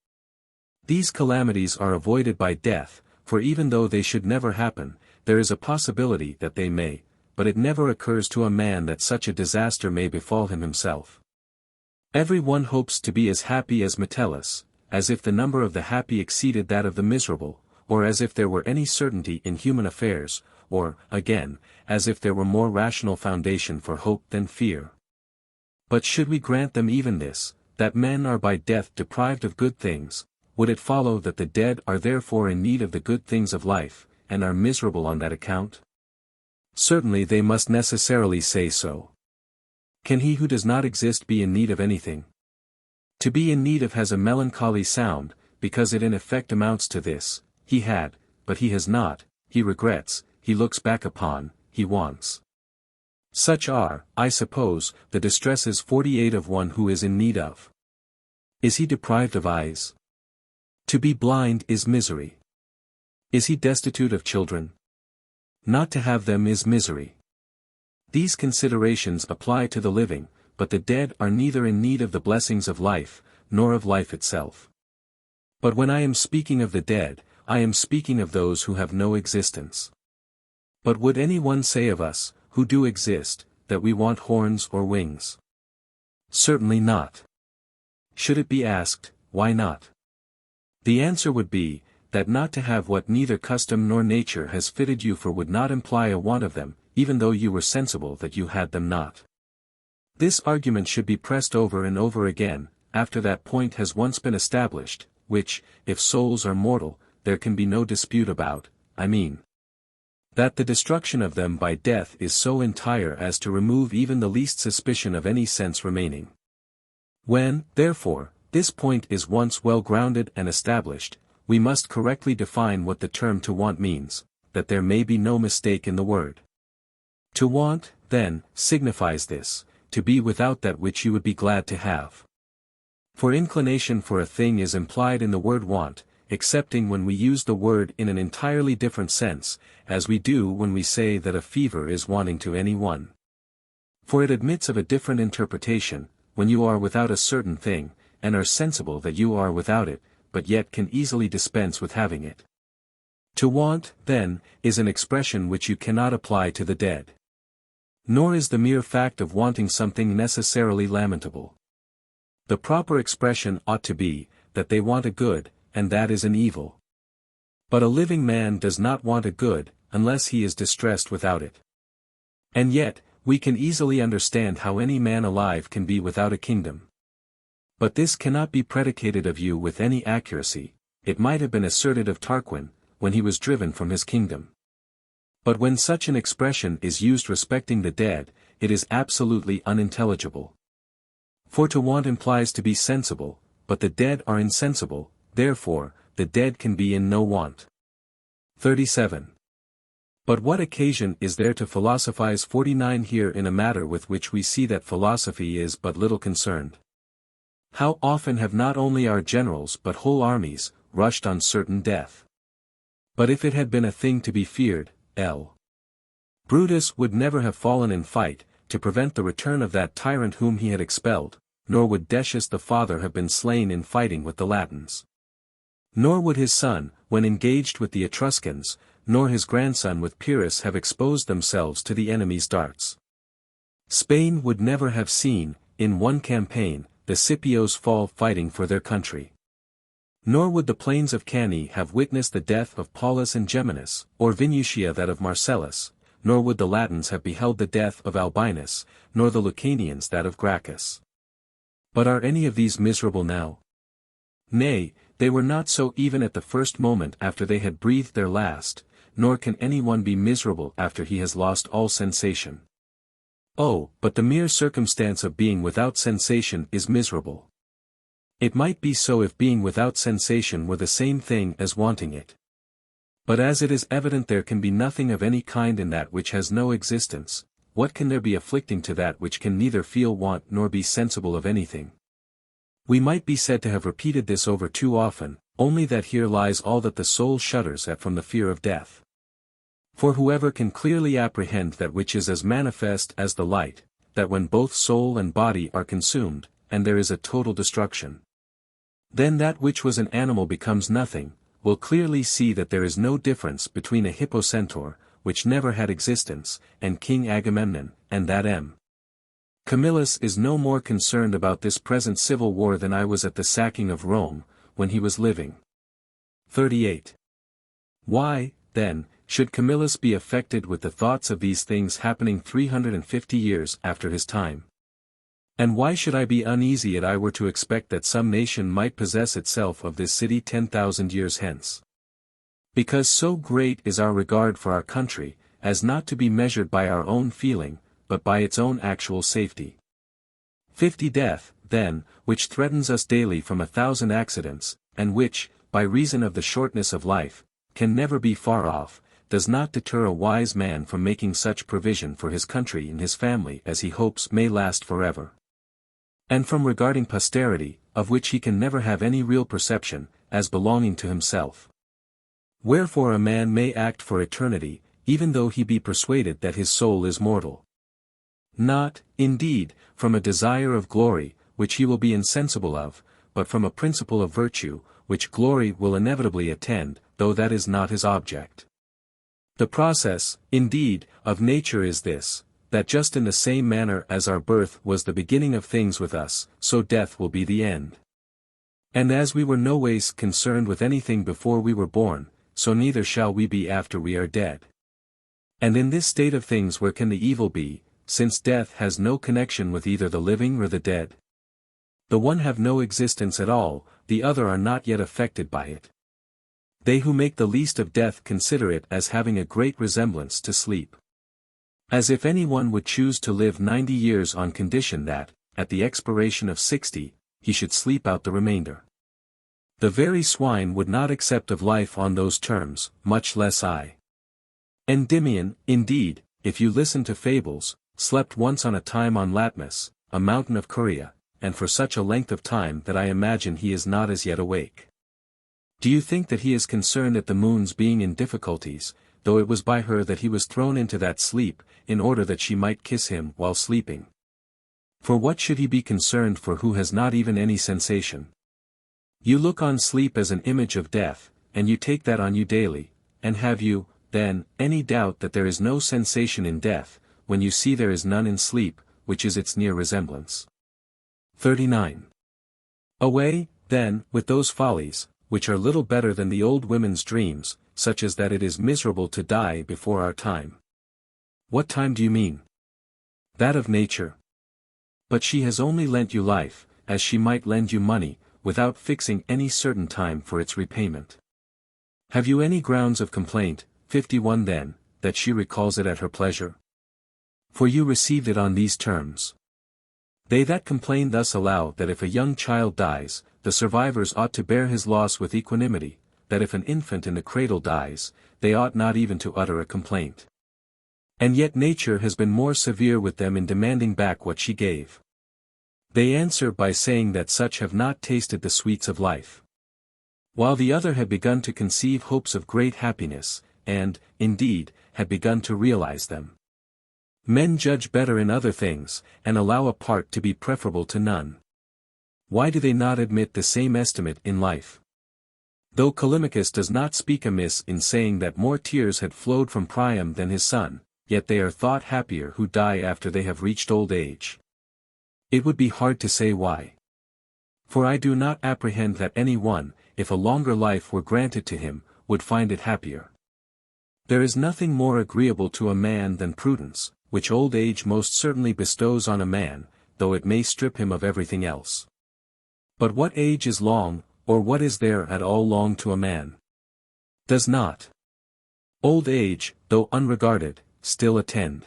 These calamities are avoided by death, for even though they should never happen, there is a possibility that they may, but it never occurs to a man that such a disaster may befall him himself. Every one hopes to be as happy as Metellus, as if the number of the happy exceeded that of the miserable, or as if there were any certainty in human affairs, or, again, as if there were more rational foundation for hope than fear. But should we grant them even this, that men are by death deprived of good things, would it follow that the dead are therefore in need of the good things of life, and are miserable on that account? Certainly they must necessarily say so. Can he who does not exist be in need of anything? To be in need of has a melancholy sound, because it in effect amounts to this: he had, but he has not, he regrets, he looks back upon, he wants. Such are, I suppose, the distresses 48 of one who is in need of. Is he deprived of eyes? To be blind is misery. Is he destitute of children? Not to have them is misery. These considerations apply to the living, but the dead are neither in need of the blessings of life, nor of life itself. But when I am speaking of the dead, I am speaking of those who have no existence. But would any one say of us, who do exist, that we want horns or wings? Certainly not. Should it be asked, why not? The answer would be, that not to have what neither custom nor nature has fitted you for would not imply a want of them, even though you were sensible that you had them not. This argument should be pressed over and over again, after that point has once been established, which, if souls are mortal, there can be no dispute about, I mean, that the destruction of them by death is so entire as to remove even the least suspicion of any sense remaining. When, therefore, this point is once well grounded and established, we must correctly define what the term to want means, that there may be no mistake in the word. To want, then, signifies this, to be without that which you would be glad to have. For inclination for a thing is implied in the word want, excepting when we use the word in an entirely different sense, as we do when we say that a fever is wanting to any one. For it admits of a different interpretation, when you are without a certain thing, and are sensible that you are without it, but yet can easily dispense with having it. To want, then, is an expression which you cannot apply to the dead. Nor is the mere fact of wanting something necessarily lamentable. The proper expression ought to be, that they want a good, and that is an evil. But a living man does not want a good, unless he is distressed without it. And yet, we can easily understand how any man alive can be without a kingdom. But this cannot be predicated of you with any accuracy. It might have been asserted of Tarquin, when he was driven from his kingdom. But when such an expression is used respecting the dead, it is absolutely unintelligible. For to want implies to be sensible, but the dead are insensible, therefore, the dead can be in no want. 37. But what occasion is there to philosophize 49 here in a matter with which we see that philosophy is but little concerned? How often have not only our generals but whole armies, rushed on certain death? But if it had been a thing to be feared, Brutus would never have fallen in fight, to prevent the return of that tyrant whom he had expelled, nor would Decius the father have been slain in fighting with the Latins. Nor would his son, when engaged with the Etruscans, nor his grandson with Pyrrhus have exposed themselves to the enemy's darts. Spain would never have seen, in one campaign, the Scipios fall fighting for their country. Nor would the plains of Cannae have witnessed the death of Paulus and Geminus, or Venusia that of Marcellus, nor would the Latins have beheld the death of Albinus, nor the Lucanians that of Gracchus. But are any of these miserable now? Nay, they were not so even at the first moment after they had breathed their last, nor can any one be miserable after he has lost all sensation. Oh, but the mere circumstance of being without sensation is miserable. It might be so if being without sensation were the same thing as wanting it. But as it is evident there can be nothing of any kind in that which has no existence, what can there be afflicting to that which can neither feel want nor be sensible of anything? We might be said to have repeated this over too often, only that here lies all that the soul shudders at from the fear of death. For whoever can clearly apprehend that which is as manifest as the light, that when both soul and body are consumed, and there is a total destruction, then that which was an animal becomes nothing, will clearly see that there is no difference between a hippocentaur, which never had existence, and King Agamemnon, and that Camillus is no more concerned about this present civil war than I was at the sacking of Rome, when he was living. 38. Why, then, should Camillus be affected with the thoughts of these things happening 350 years after his time? And why should I be uneasy if I were to expect that some nation might possess itself of this city 10,000 years hence? Because so great is our regard for our country, as not to be measured by our own feeling, but by its own actual safety. 50. Death, then, which threatens us daily from 1,000 accidents, and which, by reason of the shortness of life, can never be far off, does not deter a wise man from making such provision for his country and his family as he hopes may last forever. And from regarding posterity, of which he can never have any real perception, as belonging to himself. Wherefore a man may act for eternity, even though he be persuaded that his soul is mortal. Not, indeed, from a desire of glory, which he will be insensible of, but from a principle of virtue, which glory will inevitably attend, though that is not his object. The process, indeed, of nature is this, that just in the same manner as our birth was the beginning of things with us, so death will be the end. And as we were no ways concerned with anything before we were born, so neither shall we be after we are dead. And in this state of things where can the evil be, since death has no connection with either the living or the dead? The one have no existence at all, the other are not yet affected by it. They who make the least of death consider it as having a great resemblance to sleep. As if any one would choose to live 90 years on condition that, at the expiration of 60, he should sleep out the remainder. The very swine would not accept of life on those terms, much less I. Endymion, indeed, if you listen to fables, slept once on a time on Latmus, a mountain of Corea, and for such a length of time that I imagine he is not as yet awake. Do you think that he is concerned at the moon's being in difficulties, though it was by her that he was thrown into that sleep, in order that she might kiss him while sleeping? For what should he be concerned for who has not even any sensation? You look on sleep as an image of death, and you take that on you daily, and have you, then, any doubt that there is no sensation in death, when you see there is none in sleep, which is its near resemblance? 39. Away, then, with those follies, which are little better than the old women's dreams, such as that it is miserable to die before our time. What time do you mean? That of nature. But she has only lent you life, as she might lend you money, without fixing any certain time for its repayment. Have you any grounds of complaint, 51 then, that she recalls it at her pleasure? For you received it on these terms. They that complain thus allow that if a young child dies, the survivors ought to bear his loss with equanimity, that if an infant in the cradle dies, they ought not even to utter a complaint. And yet nature has been more severe with them in demanding back what she gave. They answer by saying that such have not tasted the sweets of life. while the other had begun to conceive hopes of great happiness, and, indeed, had begun to realize them. Men judge better in other things, and allow a part to be preferable to none. Why do they not admit the same estimate in life? Though Callimachus does not speak amiss in saying that more tears had flowed from Priam than his son, yet they are thought happier who die after they have reached old age. It would be hard to say why. For I do not apprehend that any one, if a longer life were granted to him, would find it happier. There is nothing more agreeable to a man than prudence, which old age most certainly bestows on a man, though it may strip him of everything else. But what age is long, or what is there at all long to a man? Does not old age, though unregarded, still attend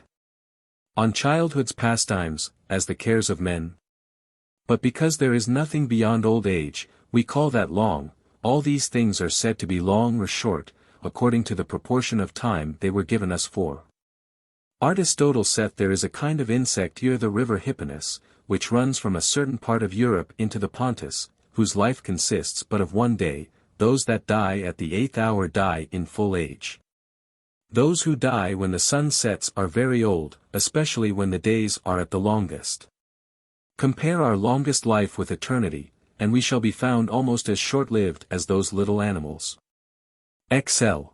on childhood's pastimes, as the cares of men? But because there is nothing beyond old age, we call that long. All these things are said to be long or short, according to the proportion of time they were given us for. Aristotle saith there is a kind of insect near the river Hypanis, which runs from a certain part of Europe into the Pontus, whose life consists but of one day. Those that die at the 8th hour die in full age. Those who die when the sun sets are very old, especially when the days are at the longest. Compare our longest life with eternity, and we shall be found almost as short-lived as those little animals. XL.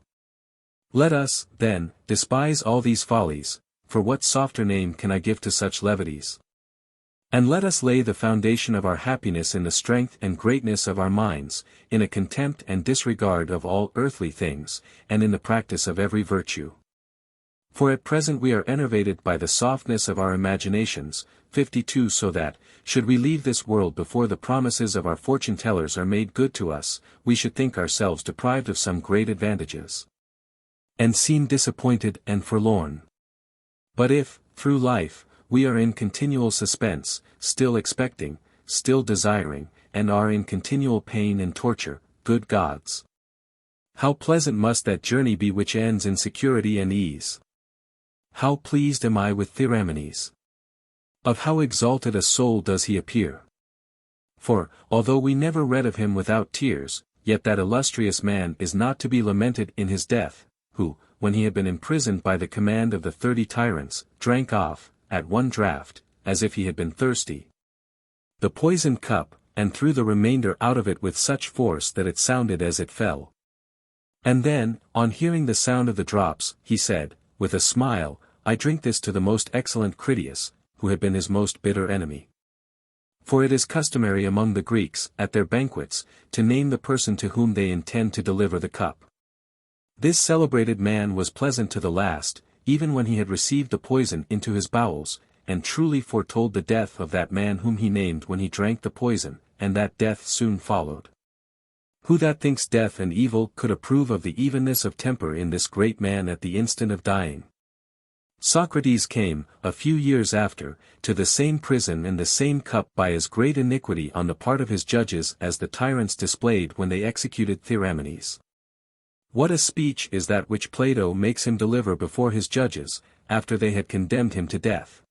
Let us, then, despise all these follies, for what softer name can I give to such levities? And let us lay the foundation of our happiness in the strength and greatness of our minds, in a contempt and disregard of all earthly things, and in the practice of every virtue. For at present we are enervated by the softness of our imaginations. 52 So that, should we leave this world before the promises of our fortune-tellers are made good to us, we should think ourselves deprived of some great advantages, and seem disappointed and forlorn. But if, through life, we are in continual suspense, still expecting, still desiring, and are in continual pain and torture, good gods! How pleasant must that journey be which ends in security and ease! How pleased am I with Thyramines! Of how exalted a soul does he appear! For, although we never read of him without tears, yet that illustrious man is not to be lamented in his death, who, when he had been imprisoned by the command of the 30 tyrants, drank off, at one draught, as if he had been thirsty, the poisoned cup, and threw the remainder out of it with such force that it sounded as it fell. And then, on hearing the sound of the drops, he said, with a smile, I drink this to the most excellent Critias, who had been his most bitter enemy. For it is customary among the Greeks, at their banquets, to name the person to whom they intend to deliver the cup. This celebrated man was pleasant to the last, even when he had received the poison into his bowels, and truly foretold the death of that man whom he named when he drank the poison, and that death soon followed. Who that thinks death and evil could approve of the evenness of temper in this great man at the instant of dying? Socrates came, a few years after, to the same prison and the same cup by as great iniquity on the part of his judges as the tyrants displayed when they executed Thyramines. What a speech is that which Plato makes him deliver before his judges, after they had condemned him to death!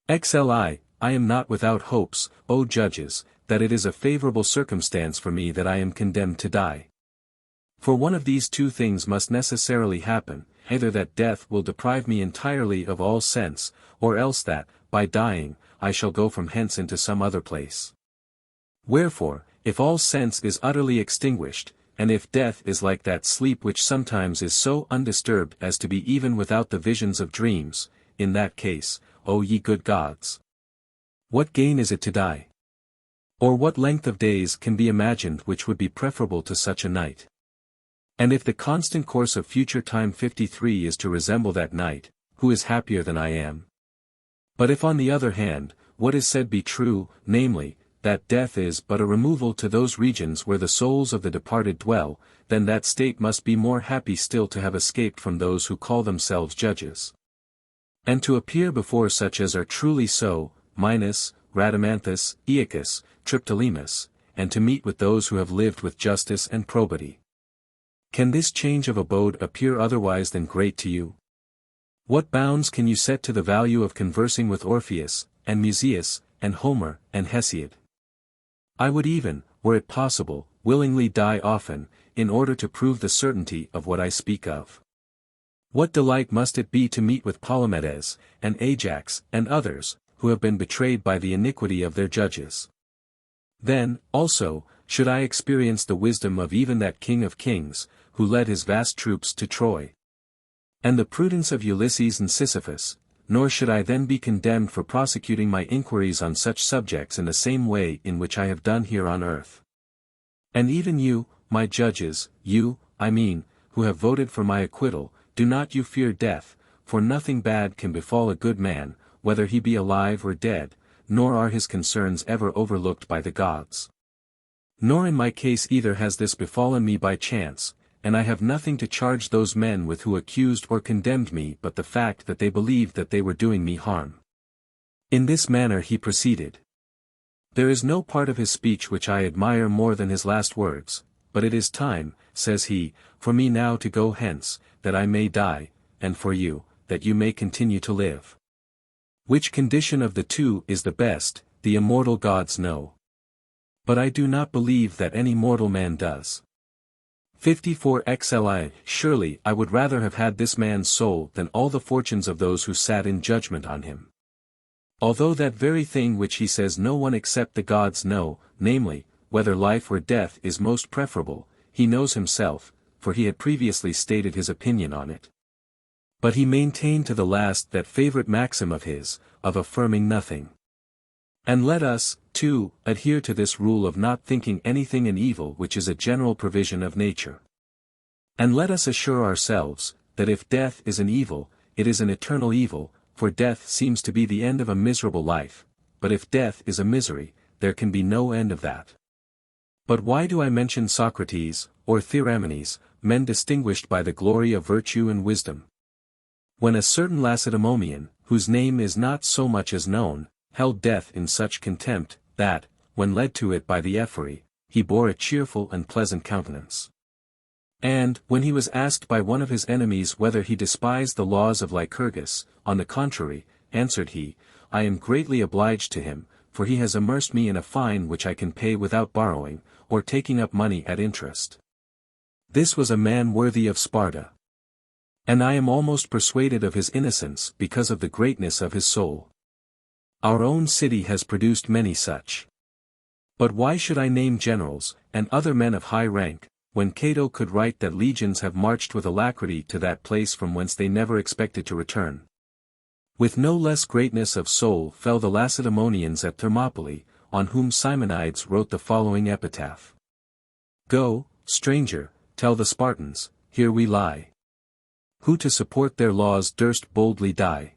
XLI, I am not without hopes, O judges, that it is a favorable circumstance for me that I am condemned to die. For one of these two things must necessarily happen, either that death will deprive me entirely of all sense, or else that, by dying, I shall go from hence into some other place. Wherefore, if all sense is utterly extinguished, and if death is like that sleep which sometimes is so undisturbed as to be even without the visions of dreams, in that case, O ye good gods! What gain is it to die? Or what length of days can be imagined which would be preferable to such a night? And if the constant course of future time 53 is to resemble that night, who is happier than I am? But if on the other hand, what is said be true, namely, that death is but a removal to those regions where the souls of the departed dwell, then that state must be more happy still to have escaped from those who call themselves judges, and to appear before such as are truly so, Minos, Rhadamanthus, Aeacus, Triptolemus, and to meet with those who have lived with justice and probity. Can this change of abode appear otherwise than great to you? What bounds can you set to the value of conversing with Orpheus, and Musaeus, and Homer, and Hesiod? I would even, were it possible, willingly die often, in order to prove the certainty of what I speak of. What delight must it be to meet with Polymedes, and Ajax, and others, who have been betrayed by the iniquity of their judges. Then, also, should I experience the wisdom of even that King of Kings, who led his vast troops to Troy. And the prudence of Ulysses and Sisyphus, nor should I then be condemned for prosecuting my inquiries on such subjects in the same way in which I have done here on earth. And even you, my judges, you, I mean, who have voted for my acquittal, do not you fear death, for nothing bad can befall a good man, whether he be alive or dead, nor are his concerns ever overlooked by the gods. Nor in my case either has this befallen me by chance, and I have nothing to charge those men with who accused or condemned me but the fact that they believed that they were doing me harm. In this manner he proceeded. There is no part of his speech which I admire more than his last words, but it is time, says he, for me now to go hence, that I may die, and for you, that you may continue to live. Which condition of the two is the best, the immortal gods know. But I do not believe that any mortal man does. 54 XLI Surely I would rather have had this man's soul than all the fortunes of those who sat in judgment on him. Although that very thing which he says no one except the gods know, namely, whether life or death is most preferable, he knows himself, for he had previously stated his opinion on it. But he maintained to the last that favorite maxim of his, of affirming nothing. And let us, too, adhere to this rule of not thinking anything an evil which is a general provision of nature. And let us assure ourselves, that if death is an evil, it is an eternal evil, for death seems to be the end of a miserable life, but if death is a misery, there can be no end of that. But why do I mention Socrates, or Theramenes, men distinguished by the glory of virtue and wisdom? When a certain Lacedaemonian, whose name is not so much as known, held death in such contempt, that, when led to it by the Ephori, he bore a cheerful and pleasant countenance. And, when he was asked by one of his enemies whether he despised the laws of Lycurgus, on the contrary, answered he, I am greatly obliged to him, for he has immersed me in a fine which I can pay without borrowing, or taking up money at interest. This was a man worthy of Sparta. And I am almost persuaded of his innocence because of the greatness of his soul. Our own city has produced many such. But why should I name generals, and other men of high rank, when Cato could write that legions have marched with alacrity to that place from whence they never expected to return? With no less greatness of soul fell the Lacedaemonians at Thermopylae, on whom Simonides wrote the following epitaph. Go, stranger, tell the Spartans, here we lie. Who to support their laws durst boldly die.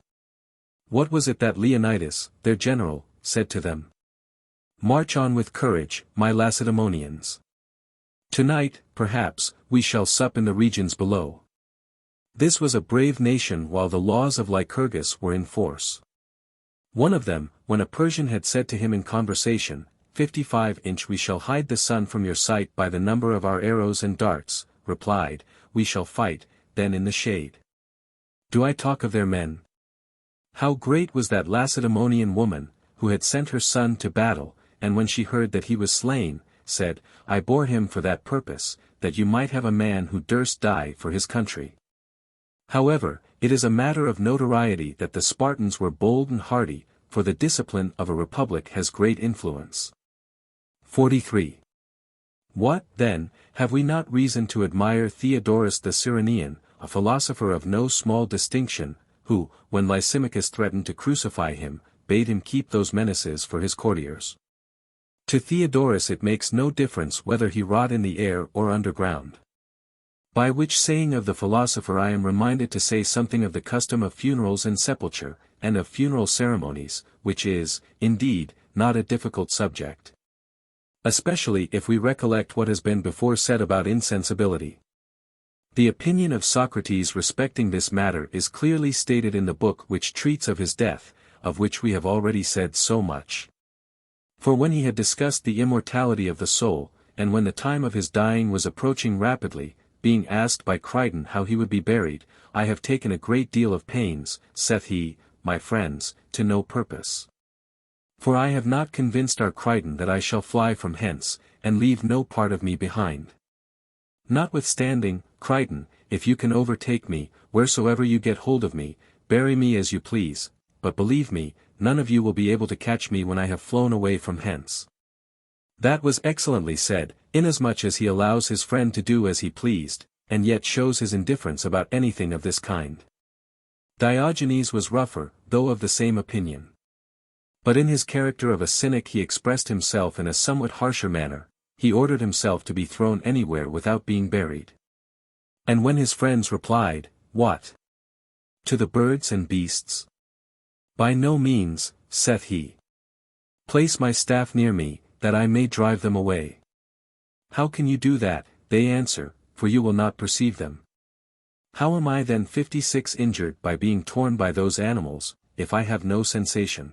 What was it that Leonidas, their general, said to them? March on with courage, my Lacedaemonians. Tonight, perhaps, we shall sup in the regions below. This was a brave nation while the laws of Lycurgus were in force. One of them, when a Persian had said to him in conversation, 55-inch we shall hide the sun from your sight by the number of our arrows and darts, replied, we shall fight, then in the shade. Do I talk of their men? How great was that Lacedaemonian woman, who had sent her son to battle, and when she heard that he was slain, said, I bore him for that purpose, that you might have a man who durst die for his country. However, it is a matter of notoriety that the Spartans were bold and hardy, for the discipline of a republic has great influence. 43. What, then, have we not reason to admire Theodorus the Cyrenaean, a philosopher of no small distinction, who, when Lysimachus threatened to crucify him, bade him keep those menaces for his courtiers. To Theodorus it makes no difference whether he wrought in the air or underground. By which saying of the philosopher I am reminded to say something of the custom of funerals and sepulture, and of funeral ceremonies, which is, indeed, not a difficult subject. Especially if we recollect what has been before said about insensibility. The opinion of Socrates respecting this matter is clearly stated in the book which treats of his death, of which we have already said so much. For when he had discussed the immortality of the soul, and when the time of his dying was approaching rapidly, being asked by Crichton how he would be buried, I have taken a great deal of pains, saith he, my friends, to no purpose. For I have not convinced our Crichton that I shall fly from hence, and leave no part of me behind. Notwithstanding, Crichton, if you can overtake me, wheresoever you get hold of me, bury me as you please, but believe me, none of you will be able to catch me when I have flown away from hence. That was excellently said, inasmuch as he allows his friend to do as he pleased, and yet shows his indifference about anything of this kind. Diogenes was rougher, though of the same opinion. But in his character of a cynic he expressed himself in a somewhat harsher manner. He ordered himself to be thrown anywhere without being buried. And when his friends replied, "What? To the birds and beasts?" "By no means," saith he. "Place my staff near me, that I may drive them away." "How can you do that?" they answer, "for you will not perceive them." "How am I then 56 injured by being torn by those animals, if I have no sensation?"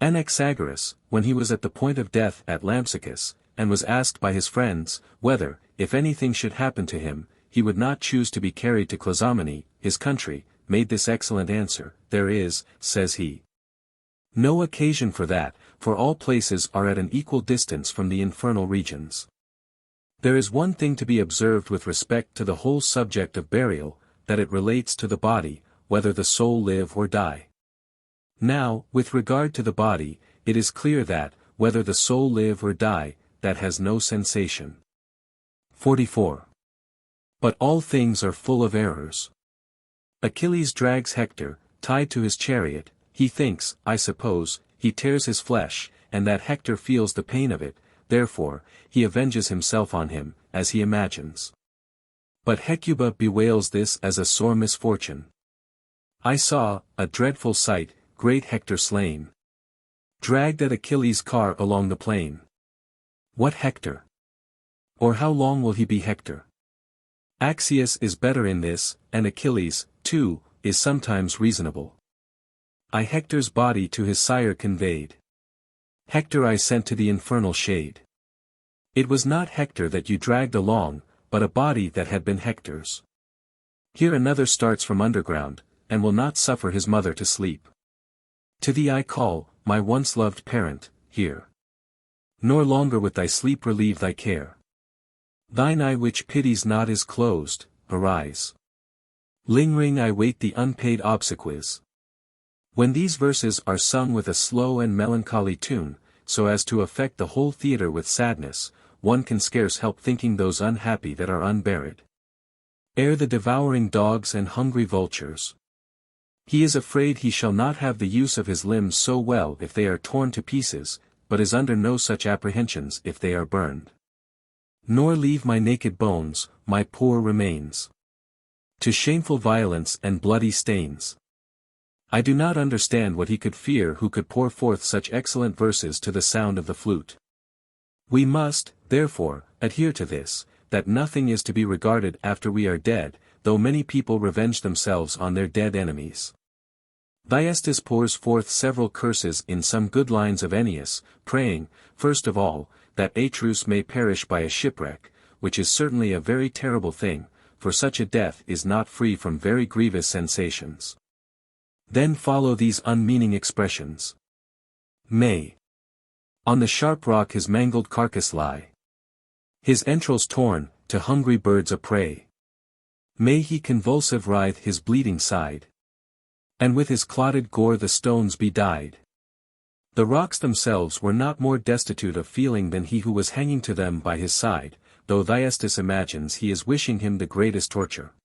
Anaxagoras, when he was at the point of death at Lampsacus, and was asked by his friends, whether, if anything should happen to him, he would not choose to be carried to Clazomenae, his country, made this excellent answer, "There is," says he, "no occasion for that, for all places are at an equal distance from the infernal regions." There is one thing to be observed with respect to the whole subject of burial, that it relates to the body, whether the soul live or die. Now, with regard to the body, it is clear that, whether the soul live or die, that has no sensation. 44. But all things are full of errors. Achilles drags Hector, tied to his chariot, he thinks, I suppose, he tears his flesh, and that Hector feels the pain of it, therefore, he avenges himself on him, as he imagines. But Hecuba bewails this as a sore misfortune. "I saw, a dreadful sight, great Hector slain, dragged at Achilles' car along the plain." What Hector? Or how long will he be Hector? Axius is better in this, and Achilles, too, is sometimes reasonable. "I Hector's body to his sire conveyed. Hector I sent to the infernal shade." It was not Hector that you dragged along, but a body that had been Hector's. Here another starts from underground, and will not suffer his mother to sleep. "To thee I call, my once loved parent, hear. Nor longer with thy sleep relieve thy care. Thine eye which pities not is closed, arise. Lingering I wait the unpaid obsequies." When these verses are sung with a slow and melancholy tune, so as to affect the whole theatre with sadness, one can scarce help thinking those unhappy that are unburied. Ere the devouring dogs and hungry vultures. He is afraid he shall not have the use of his limbs so well if they are torn to pieces, but is under no such apprehensions if they are burned. "Nor leave my naked bones, my poor remains, to shameful violence and bloody stains." I do not understand what he could fear who could pour forth such excellent verses to the sound of the flute. We must, therefore, adhere to this, that nothing is to be regarded after we are dead, though many people revenge themselves on their dead enemies. Thyestes pours forth several curses in some good lines of Ennius, praying, first of all, that Atreus may perish by a shipwreck, which is certainly a very terrible thing, for such a death is not free from very grievous sensations. Then follow these unmeaning expressions. "May on the sharp rock his mangled carcass lie, his entrails torn, to hungry birds a prey. May he convulsive writhe his bleeding side, and with his clotted gore the stones be dyed." The rocks themselves were not more destitute of feeling than he who was hanging to them by his side, though Thyestes imagines he is wishing him the greatest torture.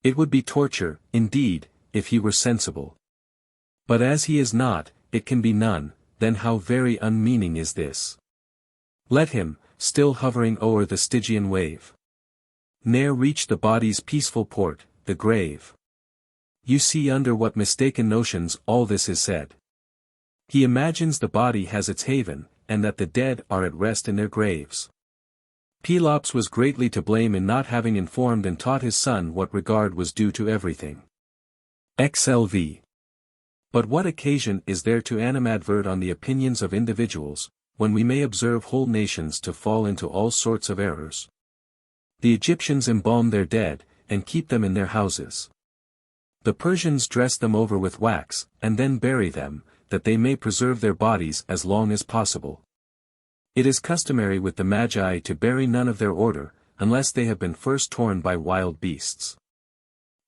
It would be torture, indeed, if he were sensible. But as he is not, it can be none, then how very unmeaning is this. Let him, still hovering o'er the Stygian wave, ne'er reach the body's peaceful port, the grave. You see under what mistaken notions all this is said. He imagines the body has its haven, and that the dead are at rest in their graves. Pelops was greatly to blame in not having informed and taught his son what regard was due to everything. XLV. But what occasion is there to animadvert on the opinions of individuals, when we may observe whole nations to fall into all sorts of errors? The Egyptians embalm their dead, and keep them in their houses. The Persians dress them over with wax, and then bury them, that they may preserve their bodies as long as possible. It is customary with the Magi to bury none of their order, unless they have been first torn by wild beasts.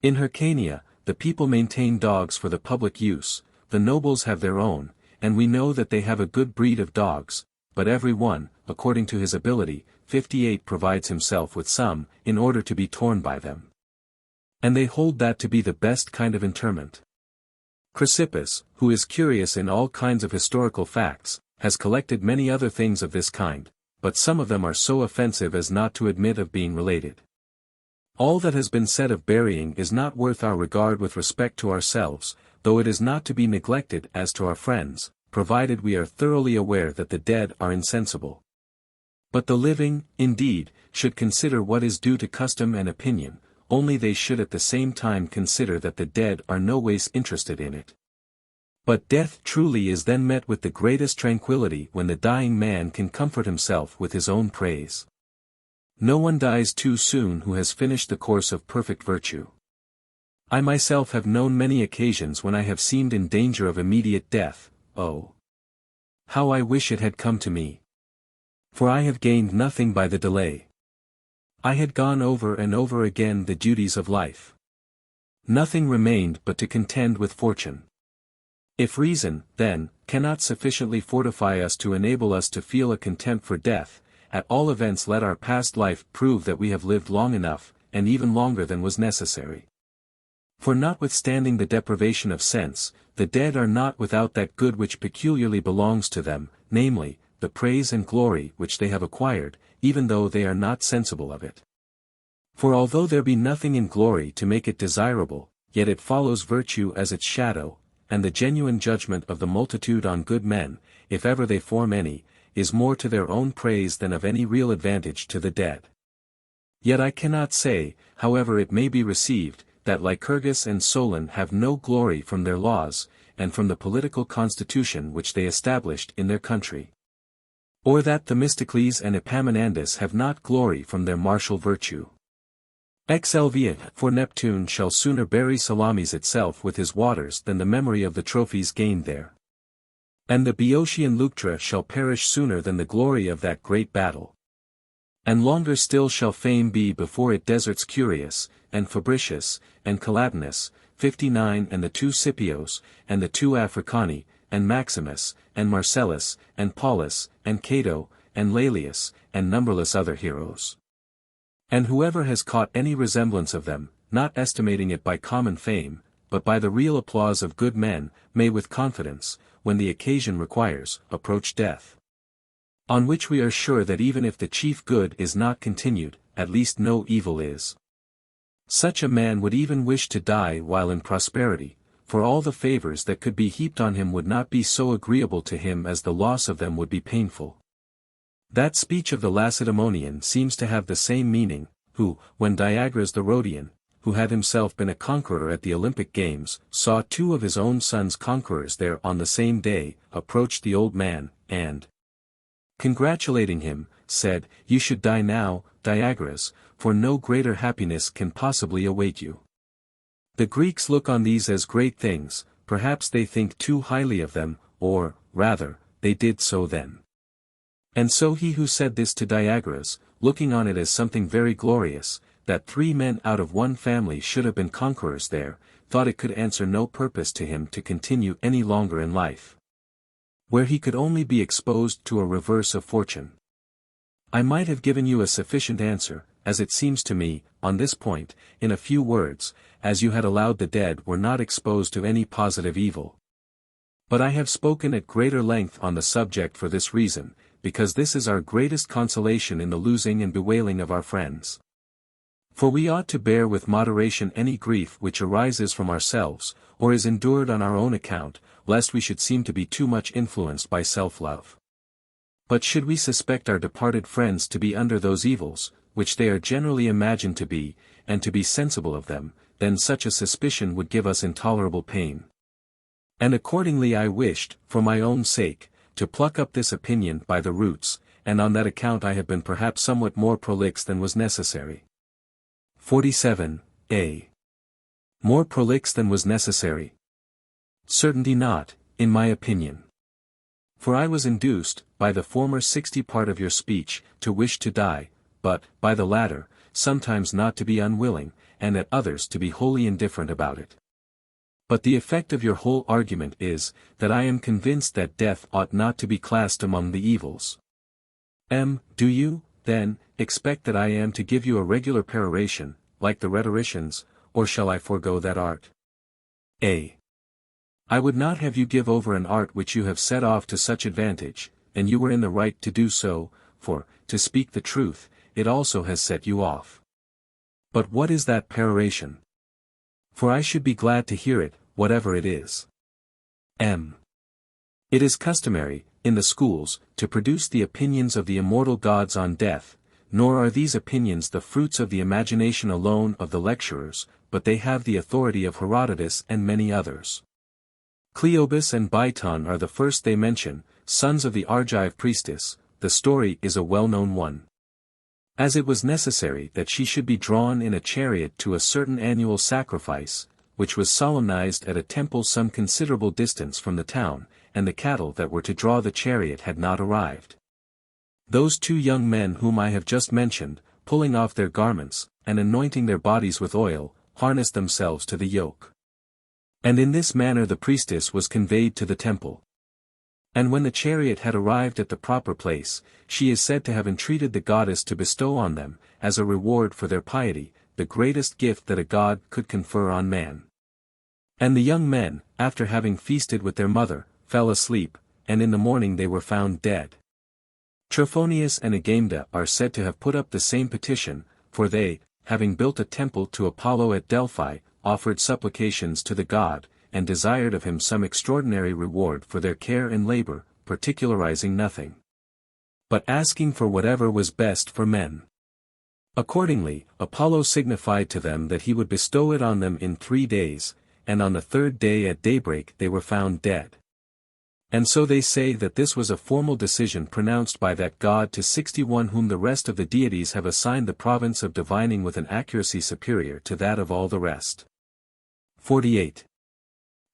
In Hyrcania, the people maintain dogs for the public use, the nobles have their own, and we know that they have a good breed of dogs, but every one, according to his ability, 58 provides himself with some, in order to be torn by them. And they hold that to be the best kind of interment. Chrysippus, who is curious in all kinds of historical facts, has collected many other things of this kind, but some of them are so offensive as not to admit of being related. All that has been said of burying is not worth our regard with respect to ourselves, though it is not to be neglected as to our friends, provided we are thoroughly aware that the dead are insensible. But the living, indeed, should consider what is due to custom and opinion, only they should at the same time consider that the dead are no ways interested in it. But death truly is then met with the greatest tranquility when the dying man can comfort himself with his own praise. No one dies too soon who has finished the course of perfect virtue. I myself have known many occasions when I have seemed in danger of immediate death. Oh, how I wish it had come to me! For I have gained nothing by the delay. I had gone over and over again the duties of life. Nothing remained but to contend with fortune. If reason, then, cannot sufficiently fortify us to enable us to feel a contempt for death, at all events let our past life prove that we have lived long enough, and even longer than was necessary. For notwithstanding the deprivation of sense, the dead are not without that good which peculiarly belongs to them, namely, the praise and glory which they have acquired, even though they are not sensible of it. For although there be nothing in glory to make it desirable, yet it follows virtue as its shadow, and the genuine judgment of the multitude on good men, if ever they form any, is more to their own praise than of any real advantage to the dead. Yet I cannot say, however it may be received, that Lycurgus and Solon have no glory from their laws, and from the political constitution which they established in their country. Or that Themistocles and Epaminondas have not glory from their martial virtue. Exelvia, for Neptune shall sooner bury Salamis itself with his waters than the memory of the trophies gained there. And the Boeotian Leuctra shall perish sooner than the glory of that great battle. And longer still shall fame be before it deserts Curius, and Fabricius, and Calatinus, 59 and the 2 Scipios, and the 2 Africani, and Maximus, and Marcellus, and Paulus, and Cato, and Laelius, and numberless other heroes. And whoever has caught any resemblance of them, not estimating it by common fame, but by the real applause of good men, may with confidence, when the occasion requires, approach death. On which we are sure that even if the chief good is not continued, at least no evil is. Such a man would even wish to die while in prosperity, for all the favors that could be heaped on him would not be so agreeable to him as the loss of them would be painful. That speech of the Lacedaemonian seems to have the same meaning, who, when Diagoras the Rhodian, who had himself been a conqueror at the Olympic Games, saw 2 of his own sons conquerors there on the same day, approached the old man, and, congratulating him, said, "You should die now, Diagoras, for no greater happiness can possibly await you." The Greeks look on these as great things, perhaps they think too highly of them, or, rather, they did so then. And so he who said this to Diagoras, looking on it as something very glorious, that 3 men out of 1 family should have been conquerors there, thought it could answer no purpose to him to continue any longer in life, where he could only be exposed to a reverse of fortune. I might have given you a sufficient answer, as it seems to me, on this point, in a few words, as you had allowed the dead were not exposed to any positive evil. But I have spoken at greater length on the subject for this reason, because this is our greatest consolation in the losing and bewailing of our friends. For we ought to bear with moderation any grief which arises from ourselves, or is endured on our own account, lest we should seem to be too much influenced by self-love. But should we suspect our departed friends to be under those evils, which they are generally imagined to be, and to be sensible of them, then such a suspicion would give us intolerable pain. And accordingly I wished, for my own sake, to pluck up this opinion by the roots, and on that account I have been perhaps somewhat more prolix than was necessary. 47a. More prolix than was necessary? Certainly not, in my opinion. For I was induced, by the former 60 part of your speech, to wish to die, but, by the latter, sometimes not to be unwilling, and at others to be wholly indifferent about it. But the effect of your whole argument is, that I am convinced that death ought not to be classed among the evils. Do you, then, expect that I am to give you a regular peroration, like the rhetoricians, or shall I forego that art? A. I would not have you give over an art which you have set off to such advantage, and you were in the right to do so, for, to speak the truth, it also has set you off. But what is that peroration? For I should be glad to hear it, whatever it is. M. It is customary, in the schools, to produce the opinions of the immortal gods on death, nor are these opinions the fruits of the imagination alone of the lecturers, but they have the authority of Herodotus and many others. Cleobus and Biton are the first they mention, sons of the Argive priestess. The story is a well-known one. As it was necessary that she should be drawn in a chariot to a certain annual sacrifice, which was solemnized at a temple some considerable distance from the town, and the cattle that were to draw the chariot had not arrived. Those 2 young men whom I have just mentioned, pulling off their garments, and anointing their bodies with oil, harnessed themselves to the yoke. And in this manner the priestess was conveyed to the temple. And when the chariot had arrived at the proper place, she is said to have entreated the goddess to bestow on them, as a reward for their piety, the greatest gift that a god could confer on man. And the young men, after having feasted with their mother, fell asleep, and in the morning they were found dead. Trophonius and Agamemnon are said to have put up the same petition, for they, having built a temple to Apollo at Delphi, offered supplications to the god, and desired of him some extraordinary reward for their care and labor, particularizing nothing, but asking for whatever was best for men. Accordingly, Apollo signified to them that he would bestow it on them in 3 days, and on the 3rd day at daybreak they were found dead. And so they say that this was a formal decision pronounced by that god to 61 whom the rest of the deities have assigned the province of divining with an accuracy superior to that of all the rest. 48.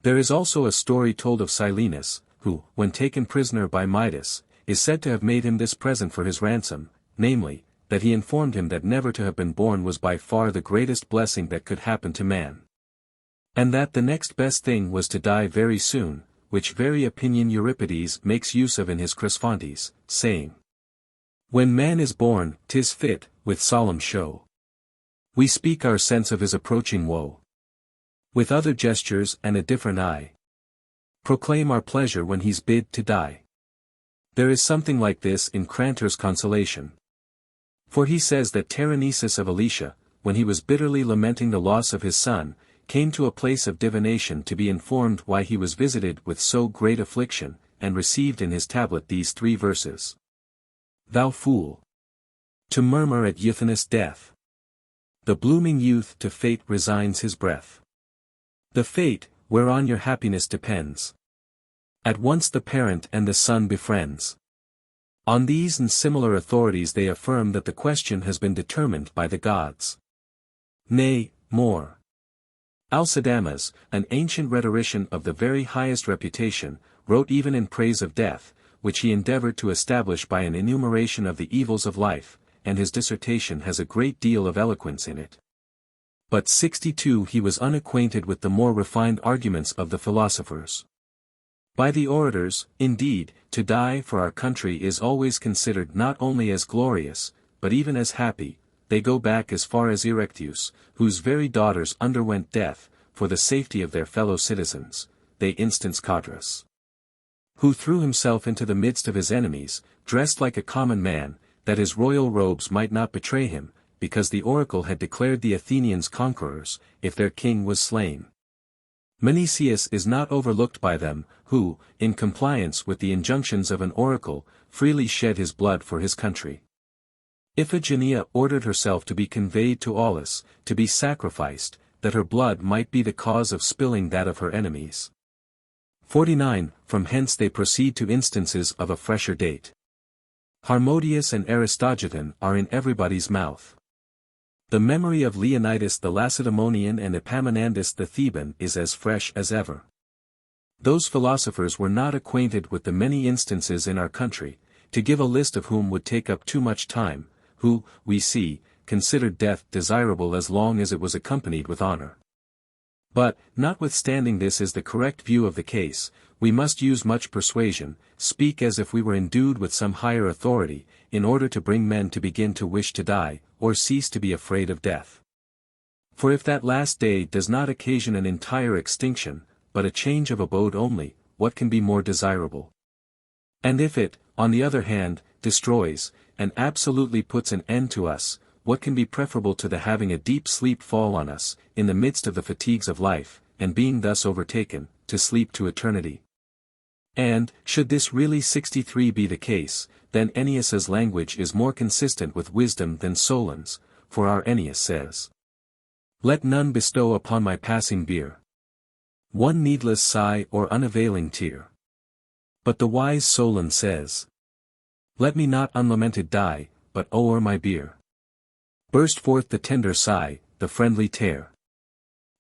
There is also a story told of Silenus, who, when taken prisoner by Midas, is said to have made him this present for his ransom, namely, that he informed him that never to have been born was by far the greatest blessing that could happen to man. And that the next best thing was to die very soon, which very opinion Euripides makes use of in his Cresphontes, saying, when man is born, 'tis fit, with solemn show, we speak our sense of his approaching woe. With other gestures and a different eye, proclaim our pleasure when he's bid to die. There is something like this in Crantor's Consolation. For he says that Terenesus of Alicia, when he was bitterly lamenting the loss of his son, came to a place of divination to be informed why he was visited with so great affliction, and received in his tablet these 3 verses. Thou fool! To murmur at Euthenus' death. The blooming youth to fate resigns his breath. The fate, whereon your happiness depends, at once the parent and the son befriends. On these and similar authorities they affirm that the question has been determined by the gods. Nay, more. Alcidamas, an ancient rhetorician of the very highest reputation, wrote even in praise of death, which he endeavored to establish by an enumeration of the evils of life, and his dissertation has a great deal of eloquence in it. But 62 he was unacquainted with the more refined arguments of the philosophers. By the orators, indeed, to die for our country is always considered not only as glorious, but even as happy. They go back as far as Erectius, whose very daughters underwent death, for the safety of their fellow citizens. They instance Codrus, who threw himself into the midst of his enemies, dressed like a common man, that his royal robes might not betray him, because the oracle had declared the Athenians conquerors, if their king was slain. Menicius is not overlooked by them, who, in compliance with the injunctions of an oracle, freely shed his blood for his country. Iphigenia ordered herself to be conveyed to Aulis, to be sacrificed, that her blood might be the cause of spilling that of her enemies. 49. From hence they proceed to instances of a fresher date. Harmodius and Aristogiton are in everybody's mouth. The memory of Leonidas the Lacedaemonian and Epaminondas the Theban is as fresh as ever. Those philosophers were not acquainted with the many instances in our country, to give a list of whom would take up too much time, who, we see, considered death desirable as long as it was accompanied with honor. But, notwithstanding this is the correct view of the case, we must use much persuasion, speak as if we were endued with some higher authority, in order to bring men to begin to wish to die, or cease to be afraid of death. For if that last day does not occasion an entire extinction, but a change of abode only, what can be more desirable? And if it, on the other hand, destroys, and absolutely puts an end to us, what can be preferable to the having a deep sleep fall on us, in the midst of the fatigues of life, and being thus overtaken, to sleep to eternity? And, should this really 63 be the case, then Ennius's language is more consistent with wisdom than Solon's, for our Ennius says, "Let none bestow upon my passing bier one needless sigh or unavailing tear." But the wise Solon says, "Let me not unlamented die, but o'er my bier burst forth the tender sigh, the friendly tear."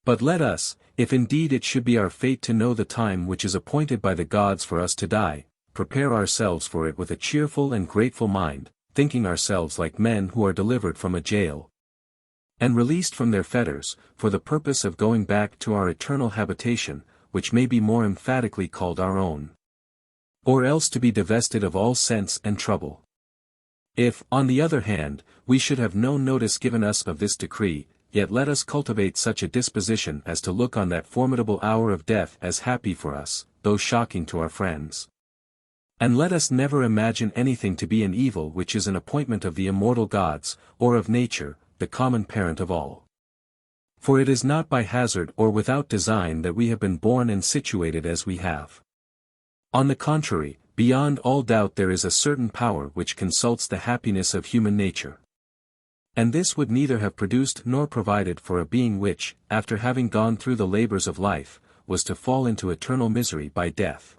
But let us, if indeed it should be our fate to know the time which is appointed by the gods for us to die, prepare ourselves for it with a cheerful and grateful mind, thinking ourselves like men who are delivered from a jail, and released from their fetters, for the purpose of going back to our eternal habitation, which may be more emphatically called our own, or else to be divested of all sense and trouble. If, on the other hand, we should have no notice given us of this decree, yet let us cultivate such a disposition as to look on that formidable hour of death as happy for us, though shocking to our friends. And let us never imagine anything to be an evil which is an appointment of the immortal gods, or of nature, the common parent of all. For it is not by hazard or without design that we have been born and situated as we have. On the contrary, beyond all doubt there is a certain power which consults the happiness of human nature. And this would neither have produced nor provided for a being which, after having gone through the labors of life, was to fall into eternal misery by death.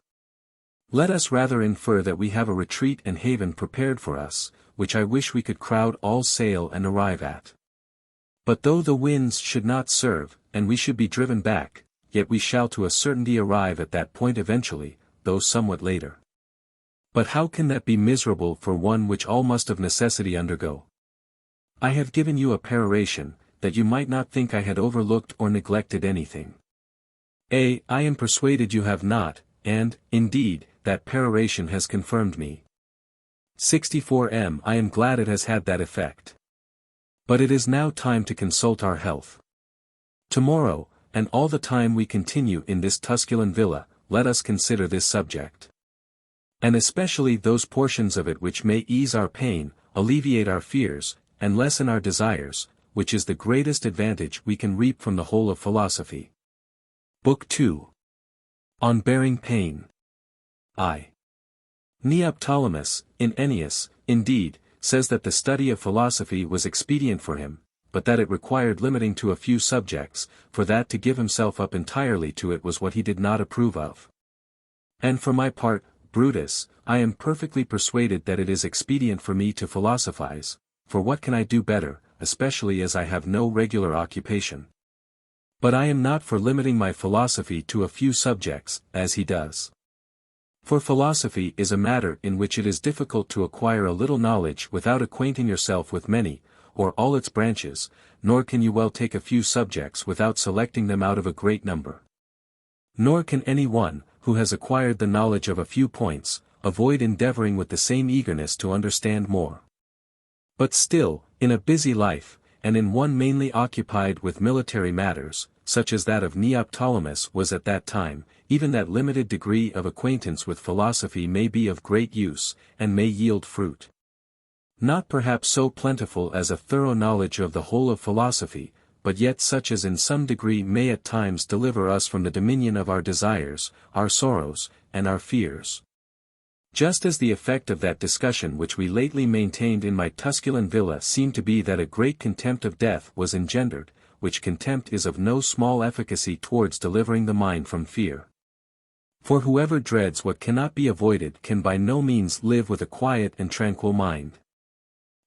Let us rather infer that we have a retreat and haven prepared for us, which I wish we could crowd all sail and arrive at. But though the winds should not serve, and we should be driven back, yet we shall to a certainty arrive at that point eventually, though somewhat later. But how can that be miserable for one which all must of necessity undergo? I have given you a peroration, that you might not think I had overlooked or neglected anything. I am persuaded you have not, and, indeed, that peroration has confirmed me. 64 I am glad it has had that effect. But it is now time to consult our health. Tomorrow, and all the time we continue in this Tusculan villa, let us consider this subject. And especially those portions of it which may ease our pain, alleviate our fears, and lessen our desires, which is the greatest advantage we can reap from the whole of philosophy. Book 2. On Bearing Pain. Neoptolemus, in Ennius, indeed, says that the study of philosophy was expedient for him, but that it required limiting to a few subjects, for that to give himself up entirely to it was what he did not approve of. And for my part, Brutus, I am perfectly persuaded that it is expedient for me to philosophize, for what can I do better, especially as I have no regular occupation? But I am not for limiting my philosophy to a few subjects, as he does. For philosophy is a matter in which it is difficult to acquire a little knowledge without acquainting yourself with many, or all its branches, nor can you well take a few subjects without selecting them out of a great number. Nor can any one, who has acquired the knowledge of a few points, avoid endeavoring with the same eagerness to understand more. But still, in a busy life, and in one mainly occupied with military matters, such as that of Neoptolemus was at that time, even that limited degree of acquaintance with philosophy may be of great use, and may yield fruit. Not perhaps so plentiful as a thorough knowledge of the whole of philosophy, but yet such as in some degree may at times deliver us from the dominion of our desires, our sorrows, and our fears. Just as the effect of that discussion which we lately maintained in my Tusculan villa seemed to be that a great contempt of death was engendered, which contempt is of no small efficacy towards delivering the mind from fear. For whoever dreads what cannot be avoided can by no means live with a quiet and tranquil mind.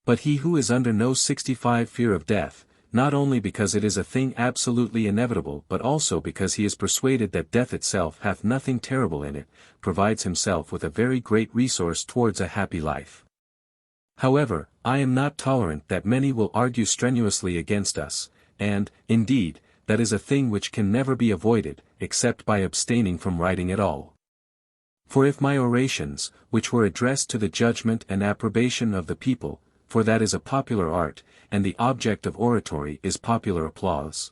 But he who is under no 65 fear of death, not only because it is a thing absolutely inevitable but also because he is persuaded that death itself hath nothing terrible in it, provides himself with a very great resource towards a happy life. However, I am not tolerant that many will argue strenuously against us, and, indeed, that is a thing which can never be avoided, except by abstaining from writing at all. For if my orations, which were addressed to the judgment and approbation of the people, for that is a popular art, and the object of oratory is popular applause,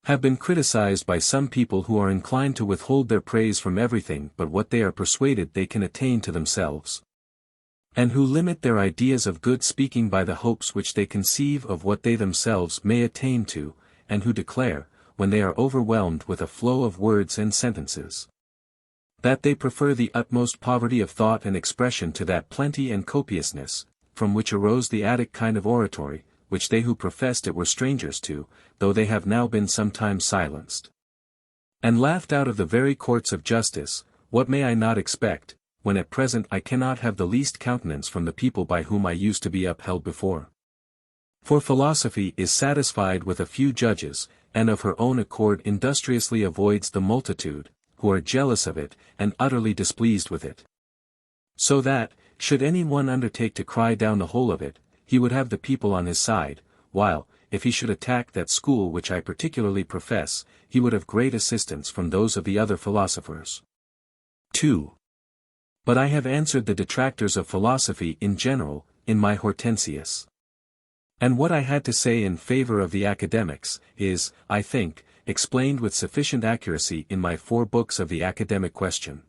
have been criticized by some people who are inclined to withhold their praise from everything but what they are persuaded they can attain to themselves, and who limit their ideas of good speaking by the hopes which they conceive of what they themselves may attain to, and who declare, when they are overwhelmed with a flow of words and sentences, that they prefer the utmost poverty of thought and expression to that plenty and copiousness, from which arose the Attic kind of oratory, which they who professed it were strangers to, though they have now been sometimes silenced and laughed out of the very courts of justice, what may I not expect, when at present I cannot have the least countenance from the people by whom I used to be upheld before? For philosophy is satisfied with a few judges, and of her own accord industriously avoids the multitude, who are jealous of it, and utterly displeased with it. So that, should any one undertake to cry down the whole of it, he would have the people on his side, while, if he should attack that school which I particularly profess, he would have great assistance from those of the other philosophers. 2. But I have answered the detractors of philosophy in general, in my Hortensius. And what I had to say in favor of the academics, is, I think, explained with sufficient accuracy in my 4 books of the academic question.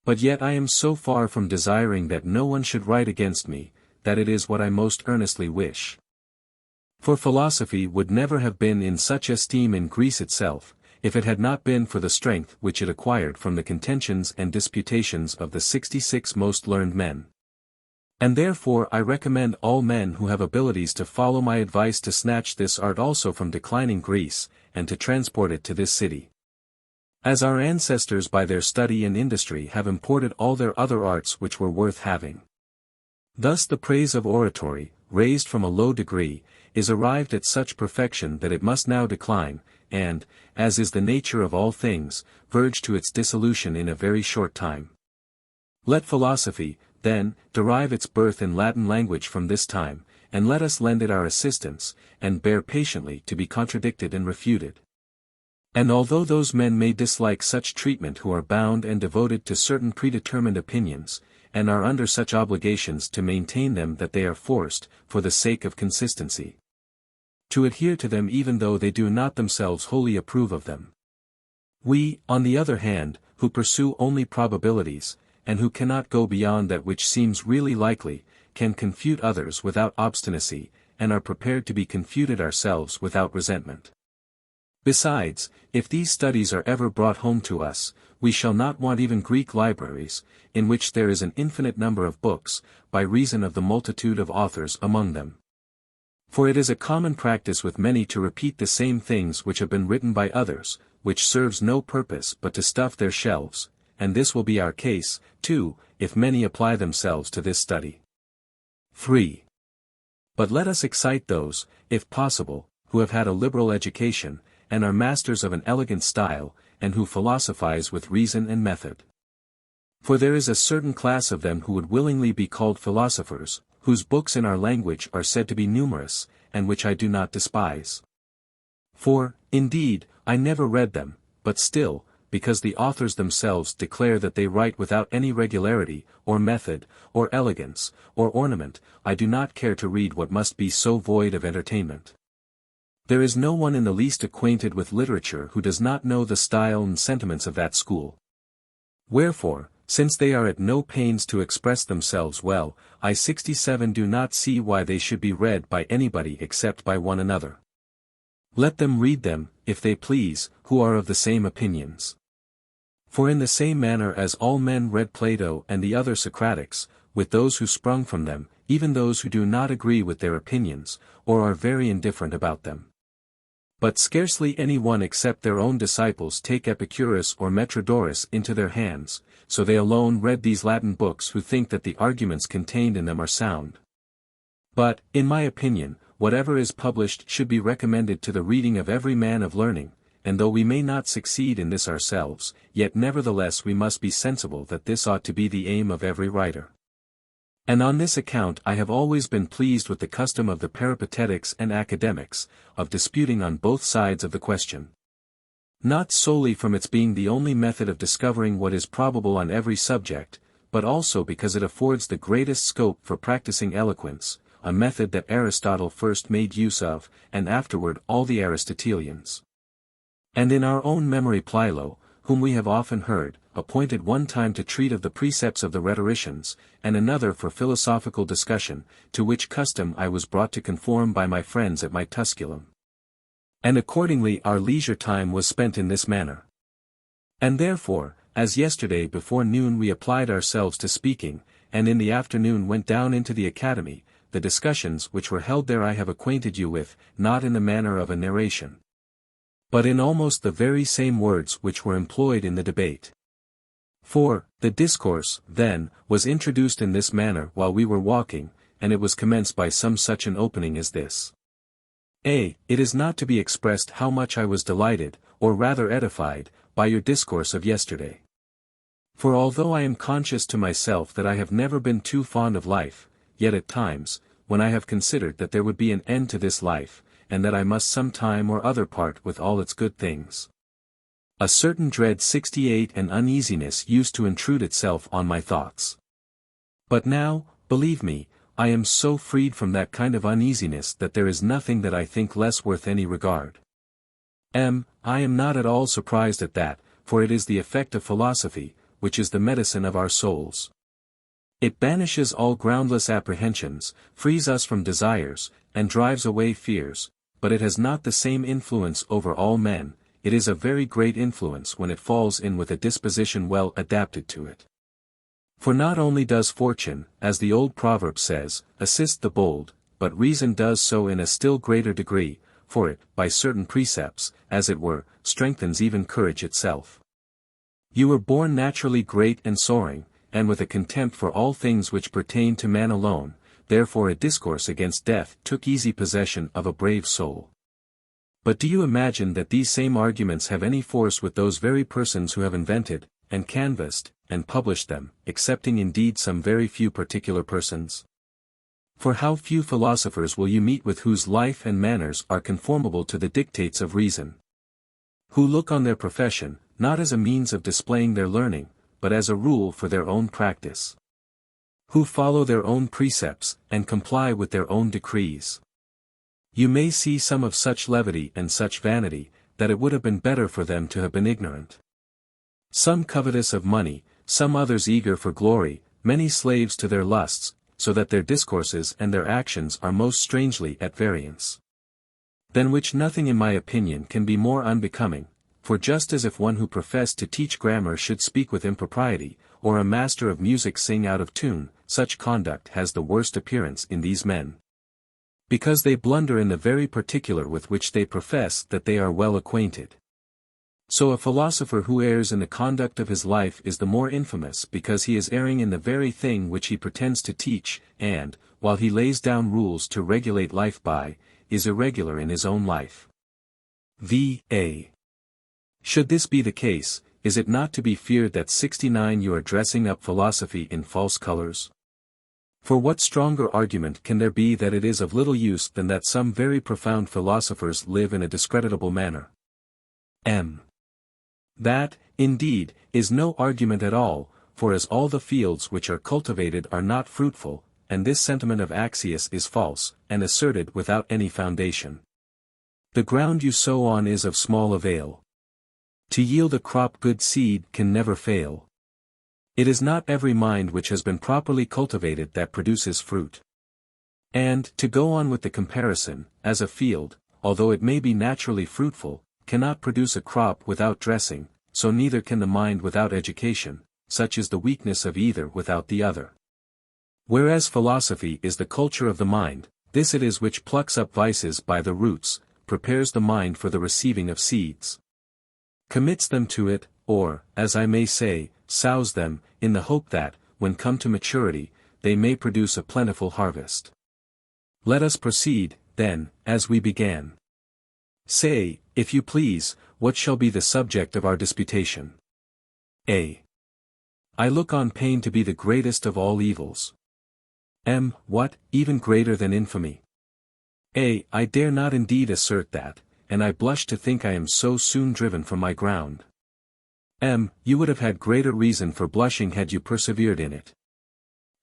But yet I am so far from desiring that no one should write against me, that it is what I most earnestly wish. For philosophy would never have been in such esteem in Greece itself, if it had not been for the strength which it acquired from the contentions and disputations of the 66 most learned men. And therefore I recommend all men who have abilities to follow my advice to snatch this art also from declining Greece, and to transport it to this city. As our ancestors by their study and industry have imported all their other arts which were worth having. Thus the praise of oratory, raised from a low degree, is arrived at such perfection that it must now decline, and, as is the nature of all things, verge to its dissolution in a very short time. Let philosophy, then, derive its birth in Latin language from this time, and let us lend it our assistance, and bear patiently to be contradicted and refuted. And although those men may dislike such treatment who are bound and devoted to certain predetermined opinions, and are under such obligations to maintain them that they are forced, for the sake of consistency, to adhere to them even though they do not themselves wholly approve of them. We, on the other hand, who pursue only probabilities, and who cannot go beyond that which seems really likely, can confute others without obstinacy, and are prepared to be confuted ourselves without resentment. Besides, if these studies are ever brought home to us, we shall not want even Greek libraries, in which there is an infinite number of books, by reason of the multitude of authors among them. For it is a common practice with many to repeat the same things which have been written by others, which serves no purpose but to stuff their shelves, and this will be our case, too, if many apply themselves to this study. 3. But let us excite those, if possible, who have had a liberal education, and are masters of an elegant style, and who philosophize with reason and method. For there is a certain class of them who would willingly be called philosophers, whose books in our language are said to be numerous, and which I do not despise. For, indeed, I never read them, but still, because the authors themselves declare that they write without any regularity, or method, or elegance, or ornament, I do not care to read what must be so void of entertainment. There is no one in the least acquainted with literature who does not know the style and sentiments of that school. Wherefore, since they are at no pains to express themselves well, I 67 do not see why they should be read by anybody except by one another. Let them read them, if they please, who are of the same opinions. For in the same manner as all men read Plato and the other Socratics, with those who sprung from them, even those who do not agree with their opinions, or are very indifferent about them. But scarcely any one except their own disciples take Epicurus or Metrodorus into their hands, so they alone read these Latin books who think that the arguments contained in them are sound. But, in my opinion, whatever is published should be recommended to the reading of every man of learning, and though we may not succeed in this ourselves, yet nevertheless we must be sensible that this ought to be the aim of every writer. And on this account I have always been pleased with the custom of the peripatetics and academics, of disputing on both sides of the question. Not solely from its being the only method of discovering what is probable on every subject, but also because it affords the greatest scope for practicing eloquence, a method that Aristotle first made use of, and afterward all the Aristotelians. And in our own memory Plilo, whom we have often heard, appointed one time to treat of the precepts of the rhetoricians, and another for philosophical discussion, to which custom I was brought to conform by my friends at my Tusculum. And accordingly our leisure time was spent in this manner. And therefore, as yesterday before noon we applied ourselves to speaking, and in the afternoon went down into the academy, the discussions which were held there I have acquainted you with, not in the manner of a narration, but in almost the very same words which were employed in the debate. For, the discourse, then, was introduced in this manner while we were walking, and it was commenced by some such an opening as this. It is not to be expressed how much I was delighted, or rather edified, by your discourse of yesterday. For although I am conscious to myself that I have never been too fond of life, yet at times, when I have considered that there would be an end to this life, and that I must some time or other part with all its good things, a certain dread 68 and uneasiness used to intrude itself on my thoughts. But now, believe me, I am so freed from that kind of uneasiness that there is nothing that I think less worth any regard. I am not at all surprised at that, for it is the effect of philosophy, which is the medicine of our souls. It banishes all groundless apprehensions, frees us from desires, and drives away fears, but it has not the same influence over all men. It is a very great influence when it falls in with a disposition well adapted to it. For not only does fortune, as the old proverb says, assist the bold, but reason does so in a still greater degree, for it, by certain precepts, as it were, strengthens even courage itself. You were born naturally great and soaring, and with a contempt for all things which pertain to man alone, therefore a discourse against death took easy possession of a brave soul. But do you imagine that these same arguments have any force with those very persons who have invented, and canvassed, and published them, excepting indeed some very few particular persons? For how few philosophers will you meet with whose life and manners are conformable to the dictates of reason? Who look on their profession, not as a means of displaying their learning, but as a rule for their own practice? Who follow their own precepts, and comply with their own decrees? You may see some of such levity and such vanity, that it would have been better for them to have been ignorant. Some covetous of money, some others eager for glory, many slaves to their lusts, so that their discourses and their actions are most strangely at variance. Than which nothing in my opinion can be more unbecoming, for just as if one who professed to teach grammar should speak with impropriety, or a master of music sing out of tune, such conduct has the worst appearance in these men, because they blunder in the very particular with which they profess that they are well acquainted. So a philosopher who errs in the conduct of his life is the more infamous because he is erring in the very thing which he pretends to teach, and, while he lays down rules to regulate life by, is irregular in his own life. V.A. Should this be the case, is it not to be feared that 69 you are dressing up philosophy in false colors? For what stronger argument can there be that it is of little use than that some very profound philosophers live in a discreditable manner? That, indeed, is no argument at all, for as all the fields which are cultivated are not fruitful, and this sentiment of Axius is false, and asserted without any foundation. The ground you sow on is of small avail. To yield a crop good seed can never fail. It is not every mind which has been properly cultivated that produces fruit. And, to go on with the comparison, as a field, although it may be naturally fruitful, cannot produce a crop without dressing, so neither can the mind without education, such is the weakness of either without the other. Whereas philosophy is the culture of the mind, this it is which plucks up vices by the roots, prepares the mind for the receiving of seeds, commits them to it, or, as I may say, sows them, in the hope that, when come to maturity, they may produce a plentiful harvest. Let us proceed, then, as we began. Say, if you please, what shall be the subject of our disputation? A. I look on pain to be the greatest of all evils. M. What, even greater than infamy? A. I dare not indeed assert that, and I blush to think I am so soon driven from my ground. M. You would have had greater reason for blushing had you persevered in it.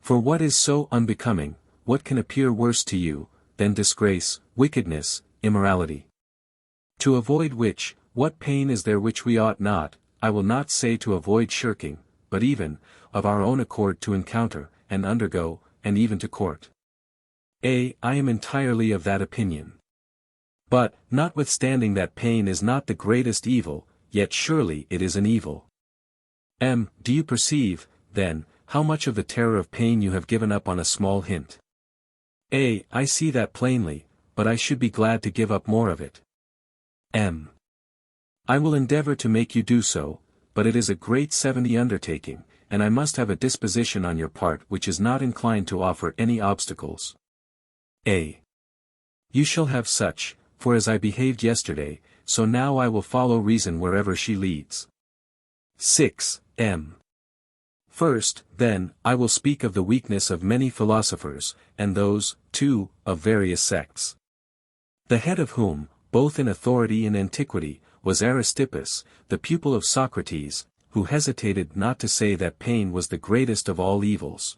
For what is so unbecoming, what can appear worse to you, than disgrace, wickedness, immorality? To avoid which, what pain is there which we ought not, I will not say to avoid shirking, but even, of our own accord to encounter, and undergo, and even to court? A. I am entirely of that opinion. But, notwithstanding that pain is not the greatest evil, yet surely it is an evil. M. Do you perceive, then, how much of the terror of pain you have given up on a small hint? A. I see that plainly, but I should be glad to give up more of it. M. I will endeavor to make you do so, but it is a great 70 undertaking, and I must have a disposition on your part which is not inclined to offer any obstacles. A. You shall have such, for as I behaved yesterday, so now I will follow reason wherever she leads. 6. M. First, then, I will speak of the weakness of many philosophers, and those, too, of various sects. The head of whom, both in authority and antiquity, was Aristippus, the pupil of Socrates, who hesitated not to say that pain was the greatest of all evils.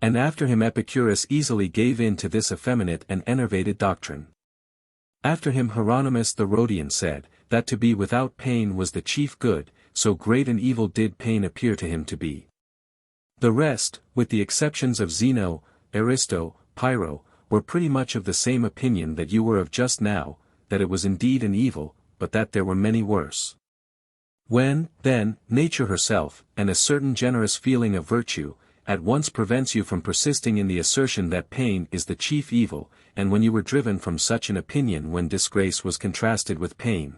And after him Epicurus easily gave in to this effeminate and enervated doctrine. After him Hieronymus the Rhodian said, that to be without pain was the chief good, so great an evil did pain appear to him to be. The rest, with the exceptions of Zeno, Aristo, Pyrrho, were pretty much of the same opinion that you were of just now, that it was indeed an evil, but that there were many worse. When, then, nature herself, and a certain generous feeling of virtue, at once prevents you from persisting in the assertion that pain is the chief evil, and when you were driven from such an opinion when disgrace was contrasted with pain.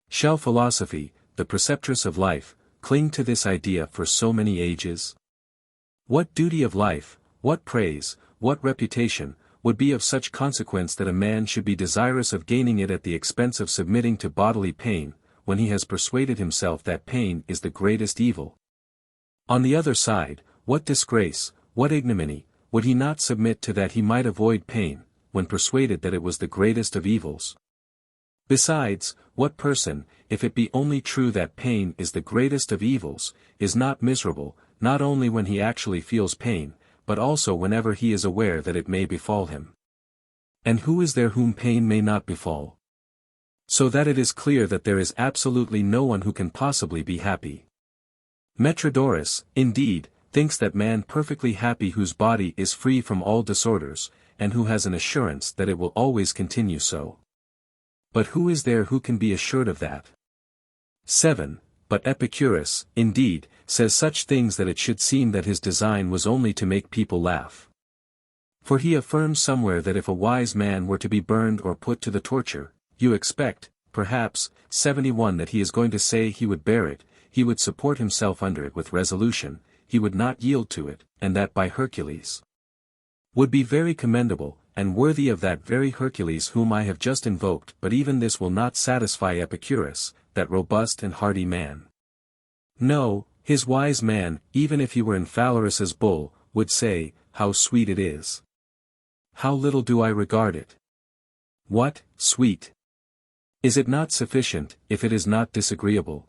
Shall philosophy, the preceptress of life, cling to this idea for so many ages? What duty of life, what praise, what reputation, would be of such consequence that a man should be desirous of gaining it at the expense of submitting to bodily pain, when he has persuaded himself that pain is the greatest evil? On the other side, what disgrace, what ignominy, would he not submit to that he might avoid pain, when persuaded that it was the greatest of evils? Besides, what person, if it be only true that pain is the greatest of evils, is not miserable, not only when he actually feels pain, but also whenever he is aware that it may befall him? And who is there whom pain may not befall? So that it is clear that there is absolutely no one who can possibly be happy. Metrodorus, indeed, thinks that man perfectly happy whose body is free from all disorders, and who has an assurance that it will always continue so. But who is there who can be assured of that? 7. But Epicurus, indeed, says such things that it should seem that his design was only to make people laugh. For he affirms somewhere that if a wise man were to be burned or put to the torture, you expect, perhaps, 71 that he is going to say he would bear it, he would support himself under it with resolution, he would not yield to it, and that by Hercules. Would be very commendable, and worthy of that very Hercules whom I have just invoked, but even this will not satisfy Epicurus, that robust and hardy man. No, his wise man, even if he were in Phalaris's bull, would say, how sweet it is. How little do I regard it. What, sweet? Is it not sufficient, if it is not disagreeable?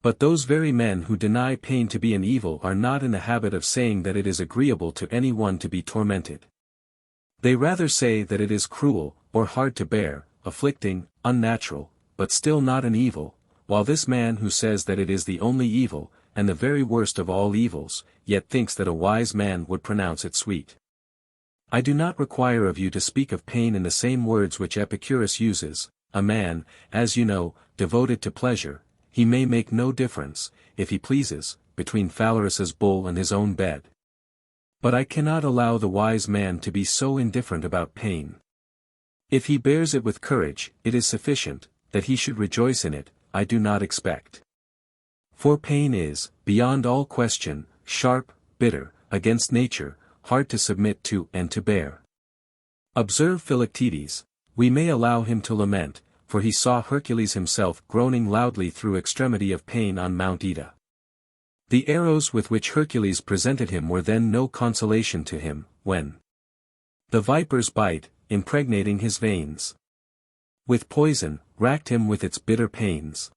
But those very men who deny pain to be an evil are not in the habit of saying that it is agreeable to any one to be tormented. They rather say that it is cruel, or hard to bear, afflicting, unnatural, but still not an evil, while this man who says that it is the only evil, and the very worst of all evils, yet thinks that a wise man would pronounce it sweet. I do not require of you to speak of pain in the same words which Epicurus uses. A man, as you know, devoted to pleasure, he may make no difference, if he pleases, between Phalaris's bull and his own bed. But I cannot allow the wise man to be so indifferent about pain. If he bears it with courage, it is sufficient, that he should rejoice in it, I do not expect. For pain is, beyond all question, sharp, bitter, against nature, hard to submit to and to bear. Observe Philoctetes, we may allow him to lament, for he saw Hercules himself groaning loudly through extremity of pain on Mount Ida. The arrows with which Hercules presented him were then no consolation to him, when the viper's bite, impregnating his veins with poison, racked him with its bitter pains.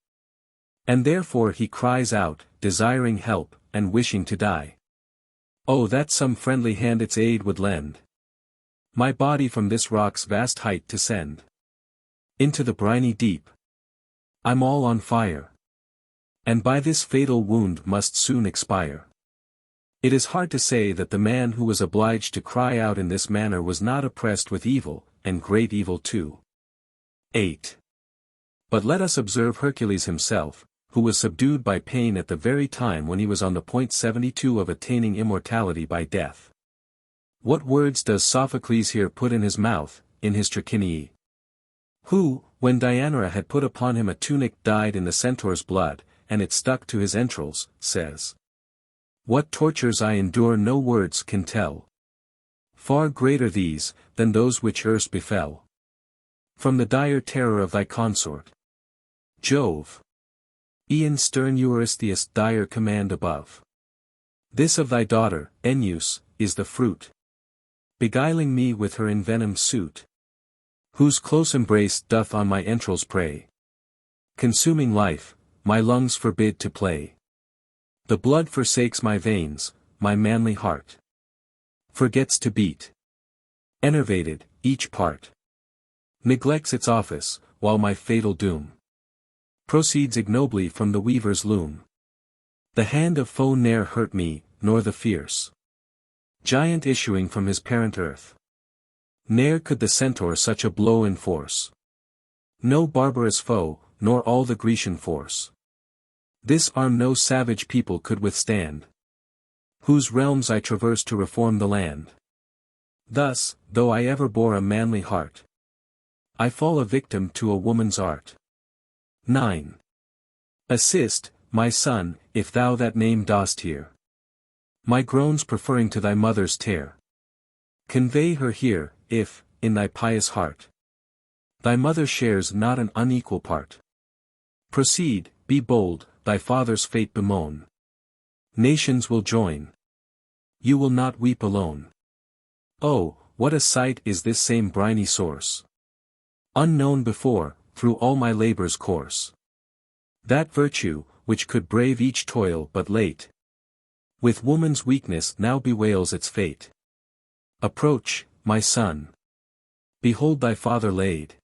And therefore he cries out, desiring help, and wishing to die. Oh, that some friendly hand its aid would lend, my body from this rock's vast height to send into the briny deep. I'm all on fire, and by this fatal wound must soon expire. It is hard to say that the man who was obliged to cry out in this manner was not oppressed with evil, and great evil too. 8. But let us observe Hercules himself, who was subdued by pain at the very time when he was on the point 72 of attaining immortality by death. What words does Sophocles here put in his mouth, in his Trachiniae? Who, when Deianira had put upon him a tunic dyed in the centaur's blood, and it stuck to his entrails, says, what tortures I endure no words can tell. Far greater these, than those which erst befell. From the dire terror of thy consort, Jove. E'en stern Eurystheus' dire command above. This of thy daughter, Enyeus, is the fruit, beguiling me with her envenomed suit, whose close embrace doth on my entrails prey. Consuming life, my lungs forbid to play. The blood forsakes my veins, my manly heart forgets to beat. Enervated, each part neglects its office, while my fatal doom proceeds ignobly from the weaver's loom. The hand of foe ne'er hurt me, nor the fierce giant issuing from his parent earth. Ne'er could the centaur such a blow enforce. No barbarous foe, nor all the Grecian force. This arm no savage people could withstand, whose realms I traverse to reform the land. Thus, though I ever bore a manly heart, I fall a victim to a woman's art. 9. Assist, my son, if thou that name dost hear. My groans preferring to thy mother's tear. Convey her here, if, in thy pious heart, thy mother shares not an unequal part. Proceed, be bold, thy father's fate bemoan. Nations will join. You will not weep alone. Oh, what a sight is this same briny source! Unknown before, through all my labor's course. That virtue, which could brave each toil but late, with woman's weakness now bewails its fate. Approach, my son. Behold thy father laid,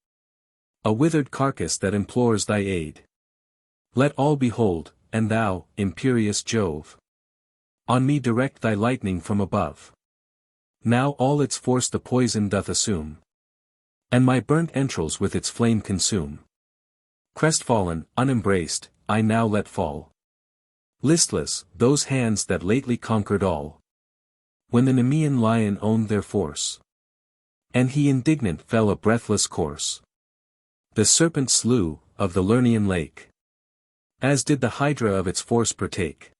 a withered carcass that implores thy aid. Let all behold, and thou, imperious Jove, on me direct thy lightning from above. Now all its force the poison doth assume, and my burnt entrails with its flame consume. Crestfallen, unembraced, I now let fall, listless, those hands that lately conquered all, when the Nemean lion owned their force, and he indignant fell a breathless corse. The serpent slew, of the Lernaean lake, as did the hydra of its force partake.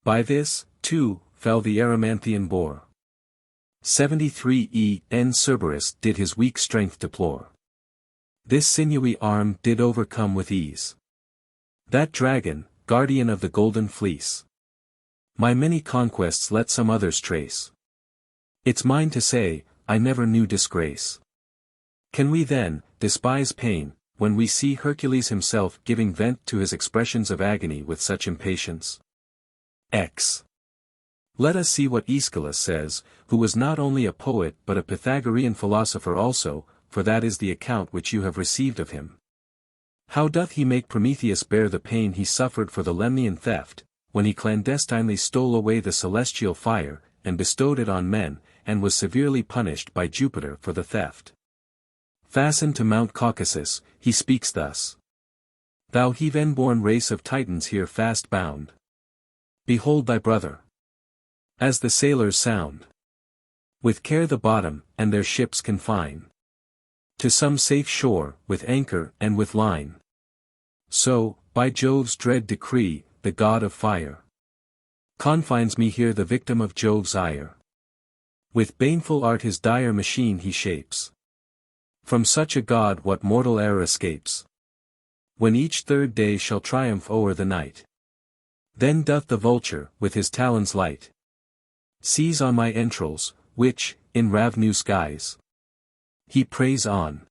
By this, too, fell the Erymanthian boar. 73 En Cerberus did his weak strength deplore. This sinewy arm did overcome with ease that dragon, guardian of the golden fleece. My many conquests let some others trace. It's mine to say, I never knew disgrace. Can we then, despise pain, when we see Hercules himself giving vent to his expressions of agony with such impatience? X. Let us see what Aeschylus says, who was not only a poet but a Pythagorean philosopher also, for that is the account which you have received of him. How doth he make Prometheus bear the pain he suffered for the Lemnian theft, when he clandestinely stole away the celestial fire, and bestowed it on men, and was severely punished by Jupiter for the theft. Fastened to Mount Caucasus, he speaks thus. Thou heaven-born race of Titans here fast bound, behold thy brother, as the sailors sound with care the bottom, and their ships confine to some safe shore, with anchor and with line. So, by Jove's dread decree, the god of fire confines me here the victim of Jove's ire. With baneful art his dire machine he shapes. From such a god what mortal error escapes? When each third day shall triumph o'er the night. Then doth the vulture, with his talons light, seize on my entrails, which, in ravenous guise, he preys on.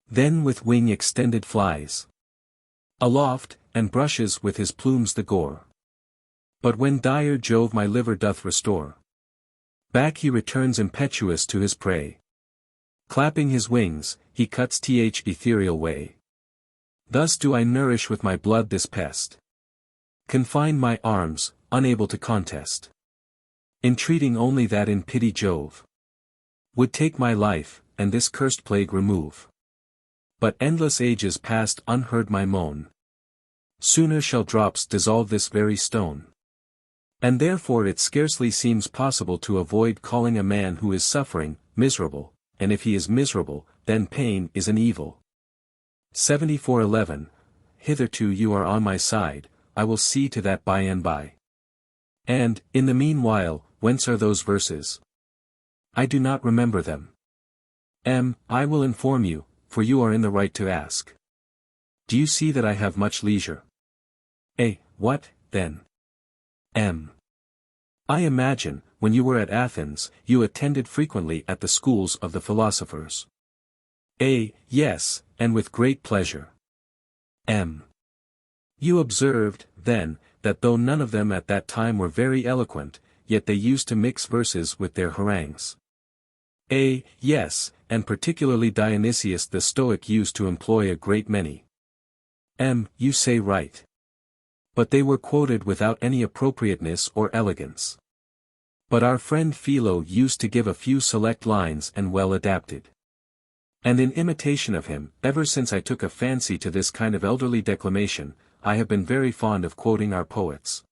Then with wing extended flies aloft, and brushes with his plumes the gore. But when dire Jove my liver doth restore, back he returns impetuous to his prey. Clapping his wings, he cuts th ethereal way. Thus do I nourish with my blood this pest. Confine my arms, unable to contest. Entreating only that in pity Jove would take my life, and this cursed plague remove. But endless ages past unheard my moan. Sooner shall drops dissolve this very stone. And therefore it scarcely seems possible to avoid calling a man who is suffering, miserable, and if he is miserable, then pain is an evil. 74:11. Hitherto you are on my side, I will see to that by and by. And, in the meanwhile, whence are those verses? I do not remember them. I will inform you, for you are in the right to ask. Do you see that I have much leisure? What, then? I imagine, when you were at Athens, you attended frequently at the schools of the philosophers. Yes, and with great pleasure. You observed, then, that though none of them at that time were very eloquent, yet they used to mix verses with their harangues. Yes, and particularly Dionysius the Stoic used to employ a great many. You say right. But they were quoted without any appropriateness or elegance. But our friend Philo used to give a few select lines and well adapted. And in imitation of him, ever since I took a fancy to this kind of elderly declamation, I have been very fond of quoting our poets.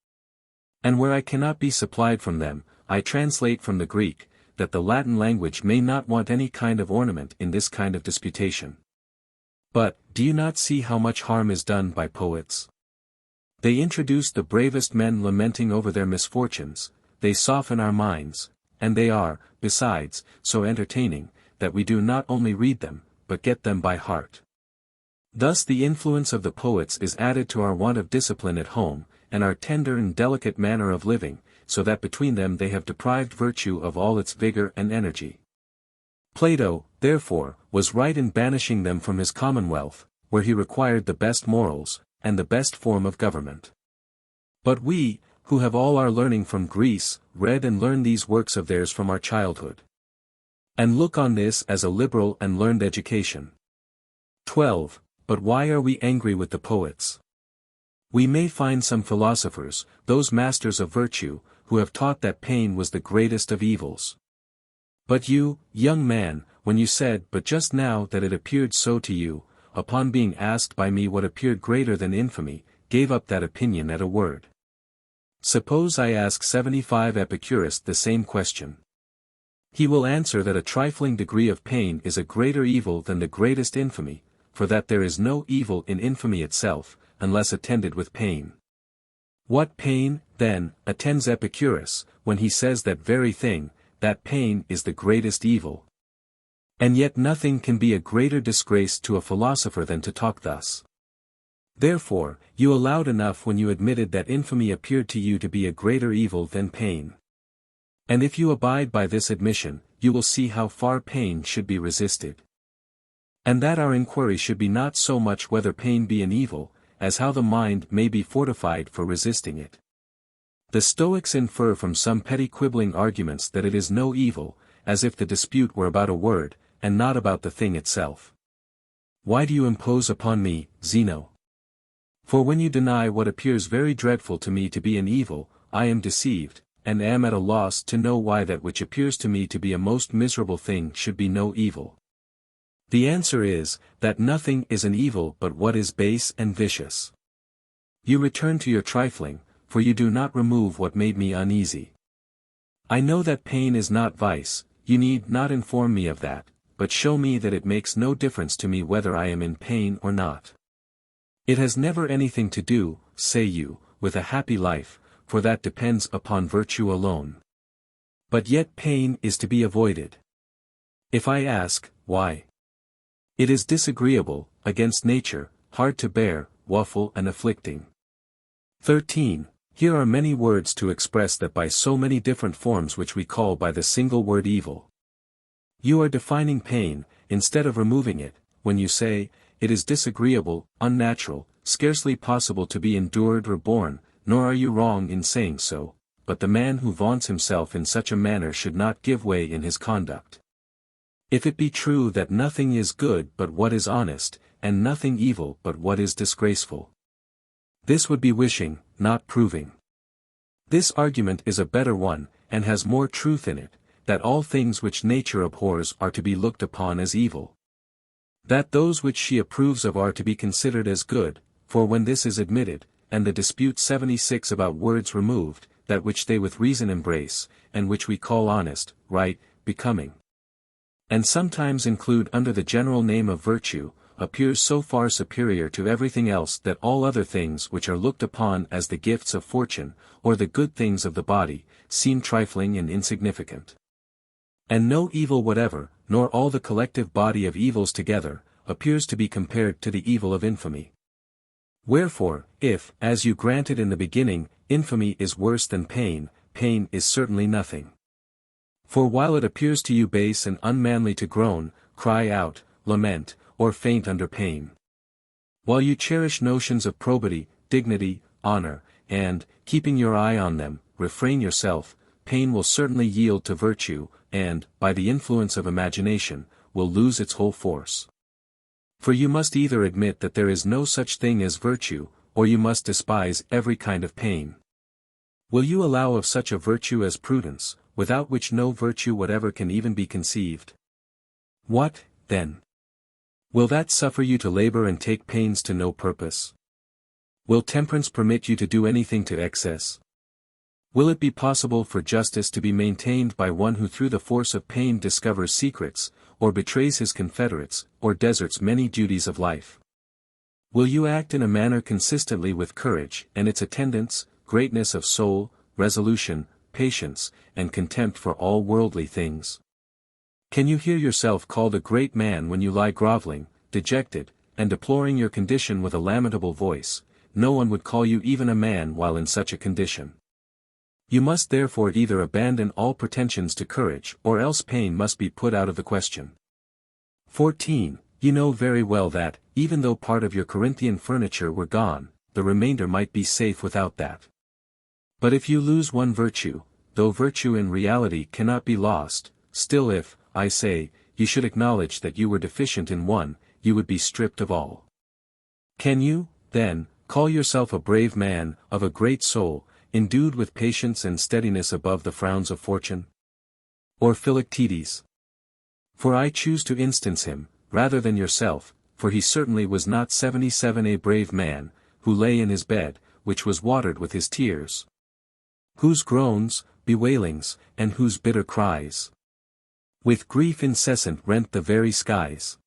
And where I cannot be supplied from them, I translate from the Greek, that the Latin language may not want any kind of ornament in this kind of disputation. But, do you not see how much harm is done by poets? They introduce the bravest men lamenting over their misfortunes, they soften our minds, and they are, besides, so entertaining, that we do not only read them, but get them by heart. Thus the influence of the poets is added to our want of discipline at home, and our tender and delicate manner of living, so that between them they have deprived virtue of all its vigor and energy. Plato, therefore, was right in banishing them from his commonwealth, where he required the best morals, and the best form of government. But we, who have all our learning from Greece, read and learned these works of theirs from our childhood, and look on this as a liberal and learned education. 12. But why are we angry with the poets? We may find some philosophers, those masters of virtue, who have taught that pain was the greatest of evils. But you, young man, when you said but just now that it appeared so to you, upon being asked by me what appeared greater than infamy, gave up that opinion at a word. Suppose I ask 75 Epicurus the same question. He will answer that a trifling degree of pain is a greater evil than the greatest infamy, for that there is no evil in infamy itself, unless attended with pain. What pain, then, attends Epicurus, when he says that very thing, that pain is the greatest evil? And yet nothing can be a greater disgrace to a philosopher than to talk thus. Therefore, you allowed enough when you admitted that infamy appeared to you to be a greater evil than pain. And if you abide by this admission, you will see how far pain should be resisted. And that our inquiry should be not so much whether pain be an evil, as how the mind may be fortified for resisting it. The Stoics infer from some petty quibbling arguments that it is no evil, as if the dispute were about a word, and not about the thing itself. Why do you impose upon me, Zeno? For when you deny what appears very dreadful to me to be an evil, I am deceived, and am at a loss to know why that which appears to me to be a most miserable thing should be no evil. The answer is, that nothing is an evil but what is base and vicious. You return to your trifling, for you do not remove what made me uneasy. I know that pain is not vice, you need not inform me of that, but show me that it makes no difference to me whether I am in pain or not. It has never anything to do, say you, with a happy life, for that depends upon virtue alone. But yet pain is to be avoided. If I ask, why? It is disagreeable, against nature, hard to bear, woeful and afflicting. 13. Here are many words to express that by so many different forms which we call by the single word evil. You are defining pain, instead of removing it, when you say, it is disagreeable, unnatural, scarcely possible to be endured or borne, nor are you wrong in saying so, but the man who vaunts himself in such a manner should not give way in his conduct. If it be true that nothing is good but what is honest, and nothing evil but what is disgraceful. This would be wishing, not proving. This argument is a better one, and has more truth in it, that all things which nature abhors are to be looked upon as evil. That those which she approves of are to be considered as good, for when this is admitted, and the dispute 76 about words removed, that which they with reason embrace, and which we call honest, right, becoming, and sometimes include under the general name of virtue, appears so far superior to everything else that all other things which are looked upon as the gifts of fortune, or the good things of the body, seem trifling and insignificant. And no evil whatever, nor all the collective body of evils together, appears to be compared to the evil of infamy. Wherefore, if, as you granted in the beginning, infamy is worse than pain, pain is certainly nothing. For while it appears to you base and unmanly to groan, cry out, lament, or faint under pain, while you cherish notions of probity, dignity, honor, and, keeping your eye on them, refrain yourself, pain will certainly yield to virtue, and, by the influence of imagination, will lose its whole force. For you must either admit that there is no such thing as virtue, or you must despise every kind of pain. Will you allow of such a virtue as prudence, without which no virtue whatever can even be conceived? What, then? Will that suffer you to labor and take pains to no purpose? Will temperance permit you to do anything to excess? Will it be possible for justice to be maintained by one who through the force of pain discovers secrets, or betrays his confederates, or deserts many duties of life? Will you act in a manner consistently with courage and its attendants, greatness of soul, resolution, patience, and contempt for all worldly things? Can you hear yourself called a great man when you lie groveling, dejected, and deploring your condition with a lamentable voice? No one would call you even a man while in such a condition. You must therefore either abandon all pretensions to courage or else pain must be put out of the question. 14. You know very well that, even though part of your Corinthian furniture were gone, the remainder might be safe without that. But if you lose one virtue, though virtue in reality cannot be lost, still if, I say, you should acknowledge that you were deficient in one, you would be stripped of all. Can you, then, call yourself a brave man, of a great soul, endued with patience and steadiness above the frowns of fortune? Or Philoctetes? For I choose to instance him, rather than yourself, for he certainly was not 77 a brave man, who lay in his bed, which was watered with his tears, whose groans, bewailings, and whose bitter cries, with grief incessant rent the very skies.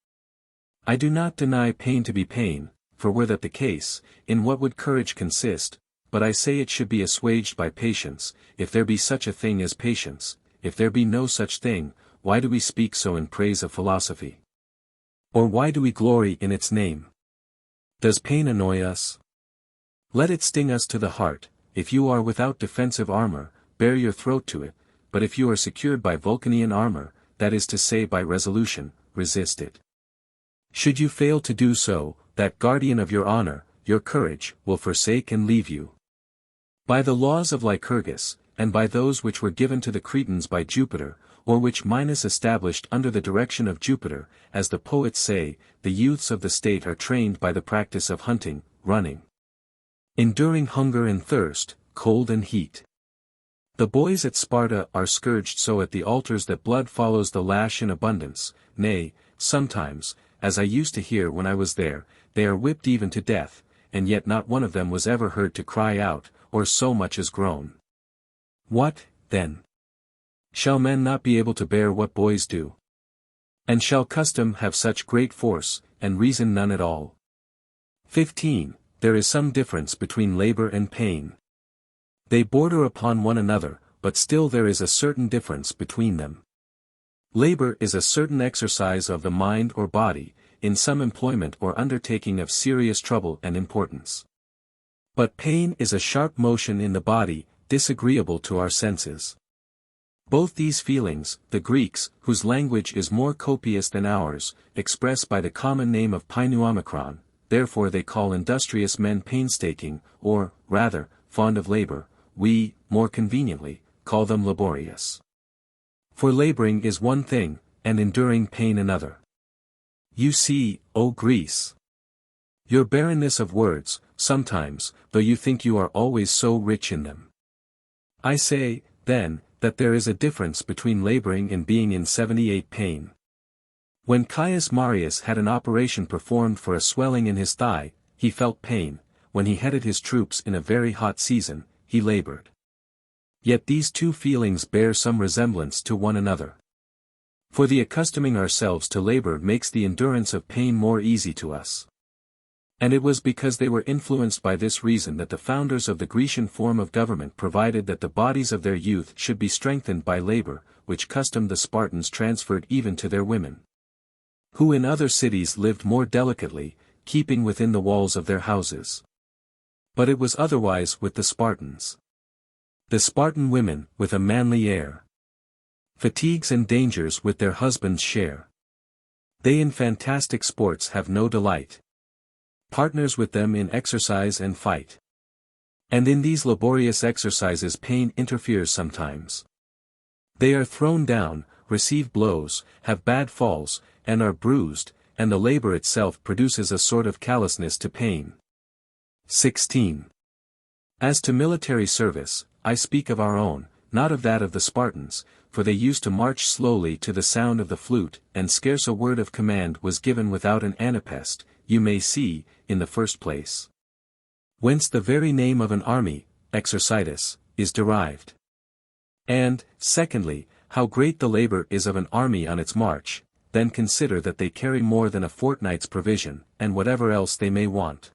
I do not deny pain to be pain, for were that the case, in what would courage consist? But I say it should be assuaged by patience, if there be such a thing as patience. If there be no such thing, why do we speak so in praise of philosophy? Or why do we glory in its name? Does pain annoy us? Let it sting us to the heart. If you are without defensive armor, bare your throat to it, but if you are secured by Vulcanian armor, that is to say by resolution, resist it. Should you fail to do so, that guardian of your honor, your courage, will forsake and leave you. By the laws of Lycurgus, and by those which were given to the Cretans by Jupiter, or which Minos established under the direction of Jupiter, as the poets say, the youths of the state are trained by the practice of hunting, running, enduring hunger and thirst, cold and heat. The boys at Sparta are scourged so at the altars that blood follows the lash in abundance, nay, sometimes, as I used to hear when I was there, they are whipped even to death, and yet not one of them was ever heard to cry out, or so much as groan. What, then? Shall men not be able to bear what boys do? And shall custom have such great force, and reason none at all? 15. There is some difference between labor and pain. They border upon one another, but still there is a certain difference between them. Labor is a certain exercise of the mind or body, in some employment or undertaking of serious trouble and importance. But pain is a sharp motion in the body, disagreeable to our senses. Both these feelings, the Greeks, whose language is more copious than ours, express by the common name of painuomikron, therefore they call industrious men painstaking, or, rather, fond of labor. We, more conveniently, call them laborious. For laboring is one thing, and enduring pain another. You see, O Greece, your barrenness of words, sometimes, though you think you are always so rich in them. I say, then, that there is a difference between laboring and being in 78 pain. When Caius Marius had an operation performed for a swelling in his thigh, he felt pain. When he headed his troops in a very hot season, he labored. Yet these two feelings bear some resemblance to one another. For the accustoming ourselves to labor makes the endurance of pain more easy to us. And it was because they were influenced by this reason that the founders of the Grecian form of government provided that the bodies of their youth should be strengthened by labor, which custom the Spartans transferred even to their women, who in other cities lived more delicately, keeping within the walls of their houses. But it was otherwise with the Spartans. The Spartan women, with a manly air, fatigues and dangers with their husbands share. They in fantastic sports have no delight. Partners with them in exercise and fight. And in these laborious exercises pain interferes sometimes. They are thrown down, receive blows, have bad falls, and are bruised, and the labor itself produces a sort of callousness to pain. 16. As to military service, I speak of our own, not of that of the Spartans, for they used to march slowly to the sound of the flute, and scarce a word of command was given without an anapest, you may see, in the first place. Whence the very name of an army, exercitus, is derived. And, secondly, how great the labor is of an army on its march, then consider that they carry more than a fortnight's provision, and whatever else they may want.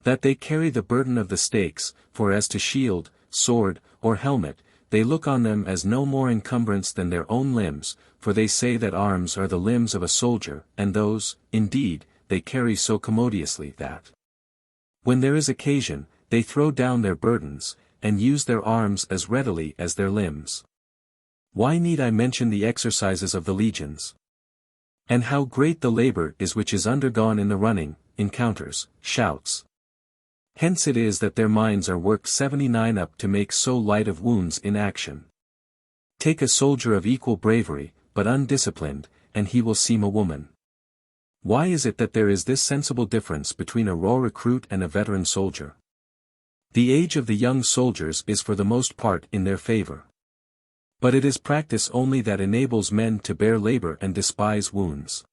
That they carry the burden of the stakes, for as to shield, sword, or helmet, they look on them as no more encumbrance than their own limbs, for they say that arms are the limbs of a soldier, and those, indeed, they carry so commodiously that, when there is occasion, they throw down their burdens, and use their arms as readily as their limbs. Why need I mention the exercises of the legions? And how great the labor is which is undergone in the running, encounters, shouts. Hence it is that their minds are worked 79 up to make so light of wounds in action. Take a soldier of equal bravery, but undisciplined, and he will seem a woman. Why is it that there is this sensible difference between a raw recruit and a veteran soldier? The age of the young soldiers is for the most part in their favor. But it is practice only that enables men to bear labor and despise wounds.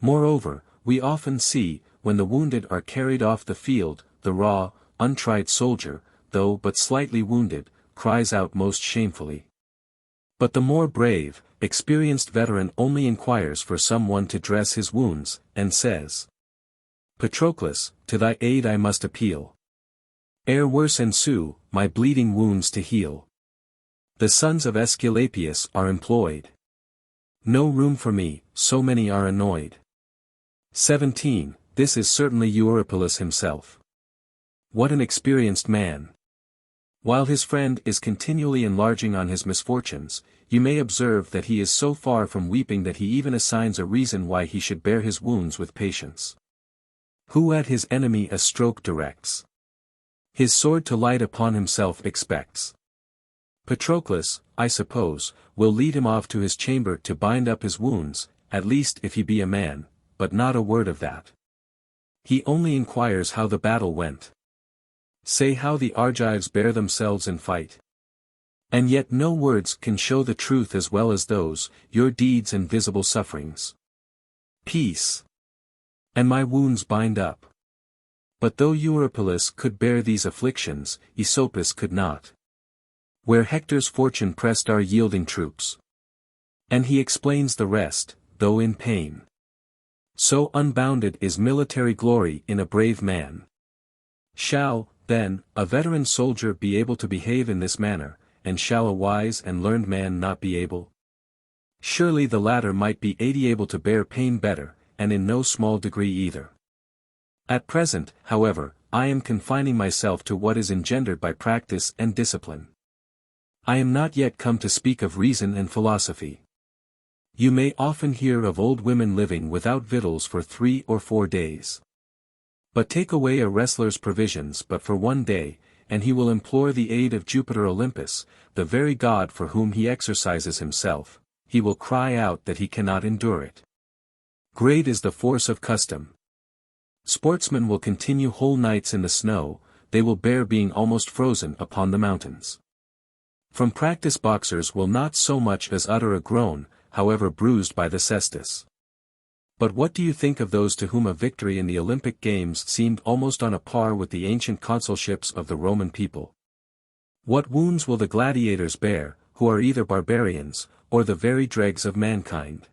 Moreover, we often see, when the wounded are carried off the field, the raw, untried soldier, though but slightly wounded, cries out most shamefully. But the more brave, experienced veteran only inquires for some one to dress his wounds, and says, Patroclus, to thy aid I must appeal. Ere worse ensue, my bleeding wounds to heal. The sons of Aesculapius are employed. No room for me, so many are annoyed. 17. This is certainly Eurypylus himself. What an experienced man! While his friend is continually enlarging on his misfortunes, you may observe that he is so far from weeping that he even assigns a reason why he should bear his wounds with patience. Who at his enemy a stroke directs, his sword to light upon himself expects. Patroclus, I suppose, will lead him off to his chamber to bind up his wounds, at least if he be a man, but not a word of that. He only inquires how the battle went. Say how the Argives bear themselves in fight. And yet no words can show the truth as well as those, your deeds and visible sufferings. Peace. And my wounds bind up. But though Eurypylus could bear these afflictions, Aesopus could not. Where Hector's fortune pressed our yielding troops. And he explains the rest, though in pain. So unbounded is military glory in a brave man. Shall, then, a veteran soldier be able to behave in this manner, and shall a wise and learned man not be able? Surely the latter might be able to bear pain better, and in no small degree either. At present, however, I am confining myself to what is engendered by practice and discipline. I am not yet come to speak of reason and philosophy. You may often hear of old women living without victuals for 3 or 4 days. But take away a wrestler's provisions but for 1 day, and he will implore the aid of Jupiter Olympus, the very god for whom he exercises himself. He will cry out that he cannot endure it. Great is the force of custom. Sportsmen will continue whole nights in the snow, they will bear being almost frozen upon the mountains. From practice boxers will not so much as utter a groan, however bruised by the cestus. But what do you think of those to whom a victory in the Olympic Games seemed almost on a par with the ancient consulships of the Roman people? What wounds will the gladiators bear, who are either barbarians, or the very dregs of mankind?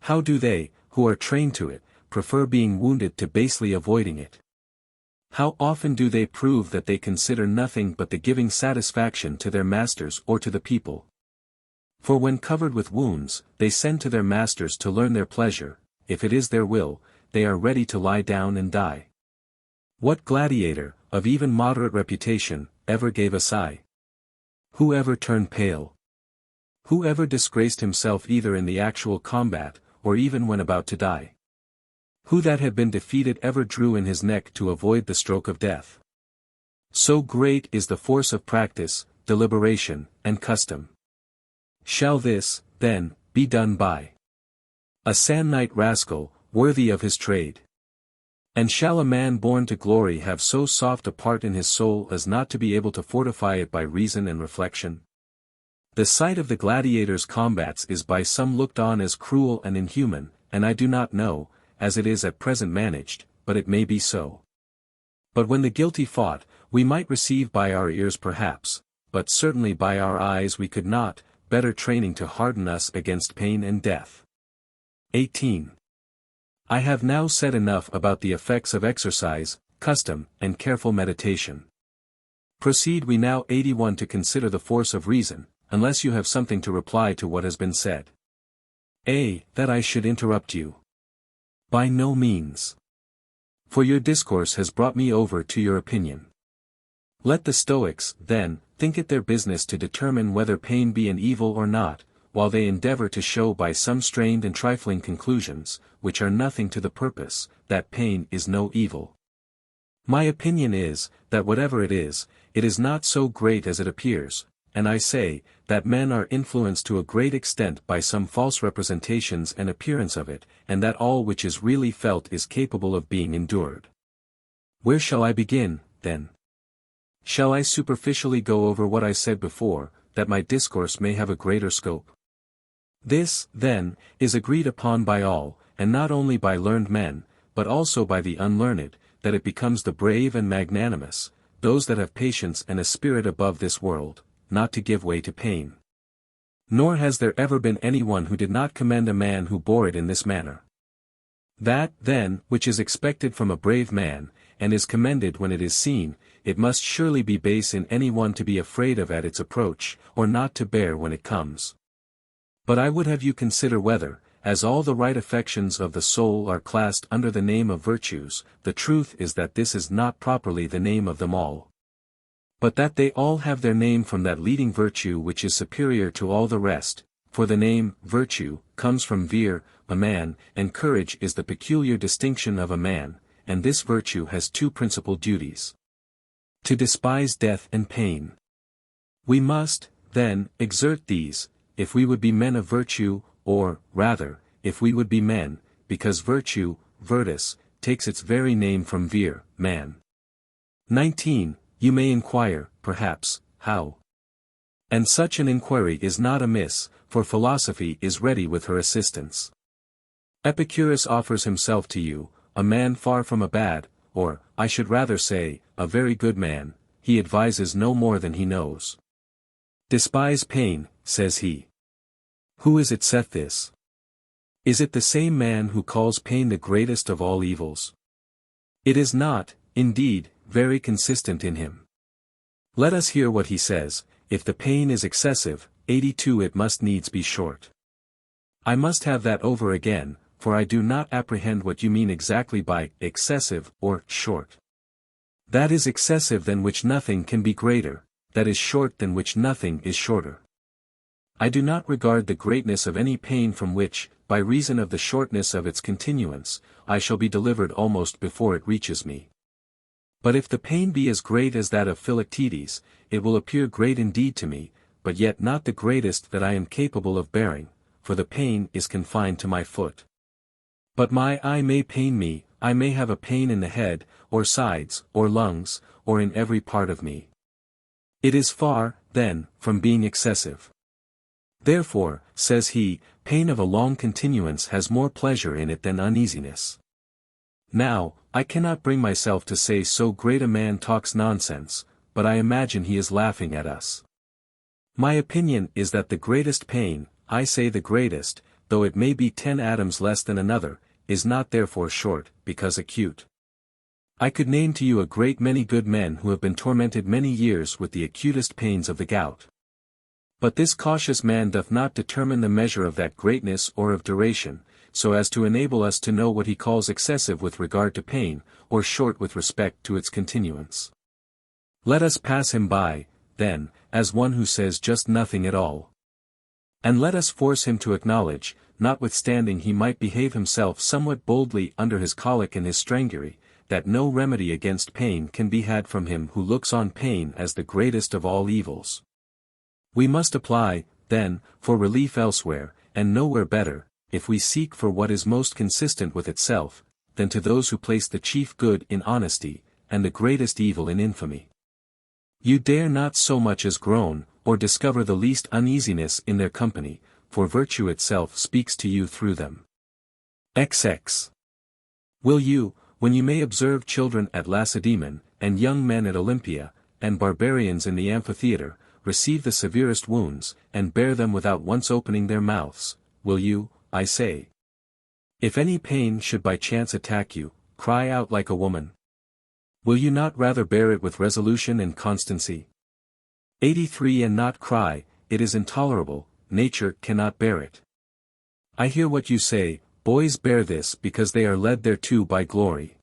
How do they, who are trained to it, prefer being wounded to basely avoiding it? How often do they prove that they consider nothing but the giving satisfaction to their masters or to the people? For when covered with wounds, they send to their masters to learn their pleasure. If it is their will, they are ready to lie down and die. What gladiator, of even moderate reputation, ever gave a sigh? Who ever turned pale? Who ever disgraced himself either in the actual combat, or even when about to die? Who that had been defeated ever drew in his neck to avoid the stroke of death? So great is the force of practice, deliberation, and custom. Shall this, then, be done by a Samnite rascal, worthy of his trade? And shall a man born to glory have so soft a part in his soul as not to be able to fortify it by reason and reflection? The sight of the gladiators' combats is by some looked on as cruel and inhuman, and I do not know, as it is at present managed, but it may be so. But when the guilty fought, we might receive by our ears perhaps, but certainly by our eyes we could not, better training to harden us against pain and death. 18. I have now said enough about the effects of exercise, custom, and careful meditation. Proceed we now 81 to consider the force of reason, unless you have something to reply to what has been said. That I should interrupt you. By no means. For your discourse has brought me over to your opinion. Let the Stoics, then, think it their business to determine whether pain be an evil or not, while they endeavor to show by some strained and trifling conclusions, which are nothing to the purpose, that pain is no evil. My opinion is, that whatever it is not so great as it appears, and I say, that men are influenced to a great extent by some false representations and appearance of it, and that all which is really felt is capable of being endured. Where shall I begin, then? Shall I superficially go over what I said before, that my discourse may have a greater scope? This, then, is agreed upon by all, and not only by learned men, but also by the unlearned, that it becomes the brave and magnanimous, those that have patience and a spirit above this world, not to give way to pain. Nor has there ever been anyone who did not commend a man who bore it in this manner. That, then, which is expected from a brave man, and is commended when it is seen, it must surely be base in any one to be afraid of at its approach, or not to bear when it comes. But I would have you consider whether, as all the right affections of the soul are classed under the name of virtues, the truth is that this is not properly the name of them all. But that they all have their name from that leading virtue which is superior to all the rest, for the name, virtue, comes from vir, a man, and courage is the peculiar distinction of a man, and this virtue has 2 principal duties. To despise death and pain. We must, then, exert these, if we would be men of virtue, or, rather, if we would be men, because virtue, virtus, takes its very name from vir, man. 19. You may inquire, perhaps, how? And such an inquiry is not amiss, for philosophy is ready with her assistance. Epicurus offers himself to you, a man far from a bad, or, I should rather say, a very good man. He advises no more than he knows. Despise pain, says he. Who is it saith this? Is it the same man who calls pain the greatest of all evils? It is not, indeed, very consistent in him. Let us hear what he says, if the pain is excessive, 82 it must needs be short. I must have that over again, for I do not apprehend what you mean exactly by excessive or short. That is excessive than which nothing can be greater, that is short than which nothing is shorter. I do not regard the greatness of any pain from which, by reason of the shortness of its continuance, I shall be delivered almost before it reaches me. But if the pain be as great as that of Philoctetes, it will appear great indeed to me, but yet not the greatest that I am capable of bearing, for the pain is confined to my foot. But my eye may pain me, I may have a pain in the head, or sides, or lungs, or in every part of me. It is far, then, from being excessive. Therefore, says he, pain of a long continuance has more pleasure in it than uneasiness. Now, I cannot bring myself to say so great a man talks nonsense, but I imagine he is laughing at us. My opinion is that the greatest pain, I say the greatest, though it may be 10 atoms less than another, is not therefore short, because acute. I could name to you a great many good men who have been tormented many years with the acutest pains of the gout. But this cautious man doth not determine the measure of that greatness or of duration, so as to enable us to know what he calls excessive with regard to pain, or short with respect to its continuance. Let us pass him by, then, as one who says just nothing at all. And let us force him to acknowledge, notwithstanding he might behave himself somewhat boldly under his colic and his strangury, that no remedy against pain can be had from him who looks on pain as the greatest of all evils. We must apply, then, for relief elsewhere, and nowhere better, if we seek for what is most consistent with itself, than to those who place the chief good in honesty, and the greatest evil in infamy. You dare not so much as groan, or discover the least uneasiness in their company, for virtue itself speaks to you through them. XX. Will you, when you may observe children at Lacedaemon, and young men at Olympia, and barbarians in the amphitheatre, receive the severest wounds, and bear them without once opening their mouths, will you, I say, if any pain should by chance attack you, cry out like a woman? Will you not rather bear it with resolution and constancy? 83 And not cry, it is intolerable, nature cannot bear it. I hear what you say, boys bear this because they are led thereto by glory.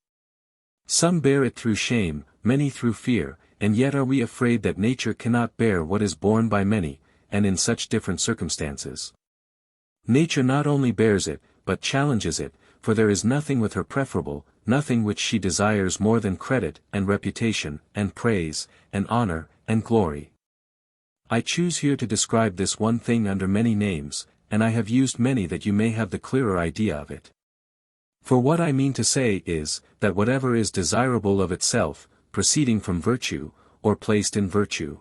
Some bear it through shame, many through fear, and yet are we afraid that nature cannot bear what is borne by many, and in such different circumstances. Nature not only bears it, but challenges it, for there is nothing with her preferable, nothing which she desires more than credit, and reputation, and praise, and honor, and glory. I choose here to describe this one thing under many names, and I have used many that you may have the clearer idea of it. For what I mean to say is, that whatever is desirable of itself, proceeding from virtue, or placed in virtue,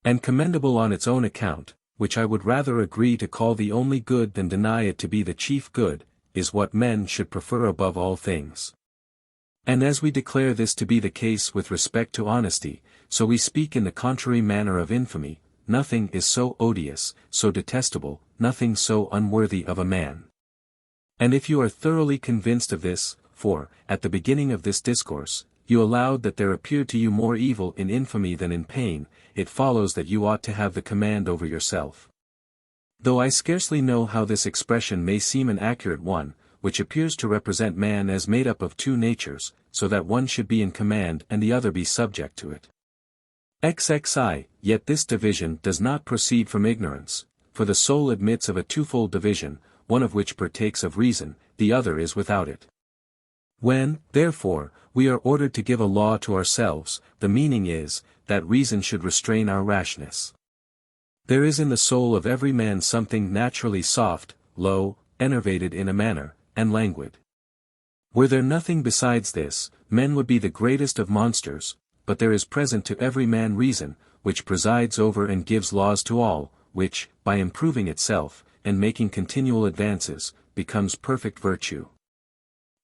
and commendable on its own account, which I would rather agree to call the only good than deny it to be the chief good, is what men should prefer above all things. And as we declare this to be the case with respect to honesty, so we speak in the contrary manner of infamy. Nothing is so odious, so detestable, nothing so unworthy of a man. And if you are thoroughly convinced of this, for, at the beginning of this discourse, you allowed that there appeared to you more evil in infamy than in pain, it follows that you ought to have the command over yourself. Though I scarcely know how this expression may seem an accurate one, which appears to represent man as made up of two natures, so that one should be in command and the other be subject to it. XXI, yet this division does not proceed from ignorance, for the soul admits of a twofold division, one of which partakes of reason, the other is without it. When, therefore, we are ordered to give a law to ourselves, the meaning is, that reason should restrain our rashness. There is in the soul of every man something naturally soft, low, enervated in a manner, and languid. Were there nothing besides this, men would be the greatest of monsters, but there is present to every man reason, which presides over and gives laws to all, which, by improving itself, and making continual advances, becomes perfect virtue.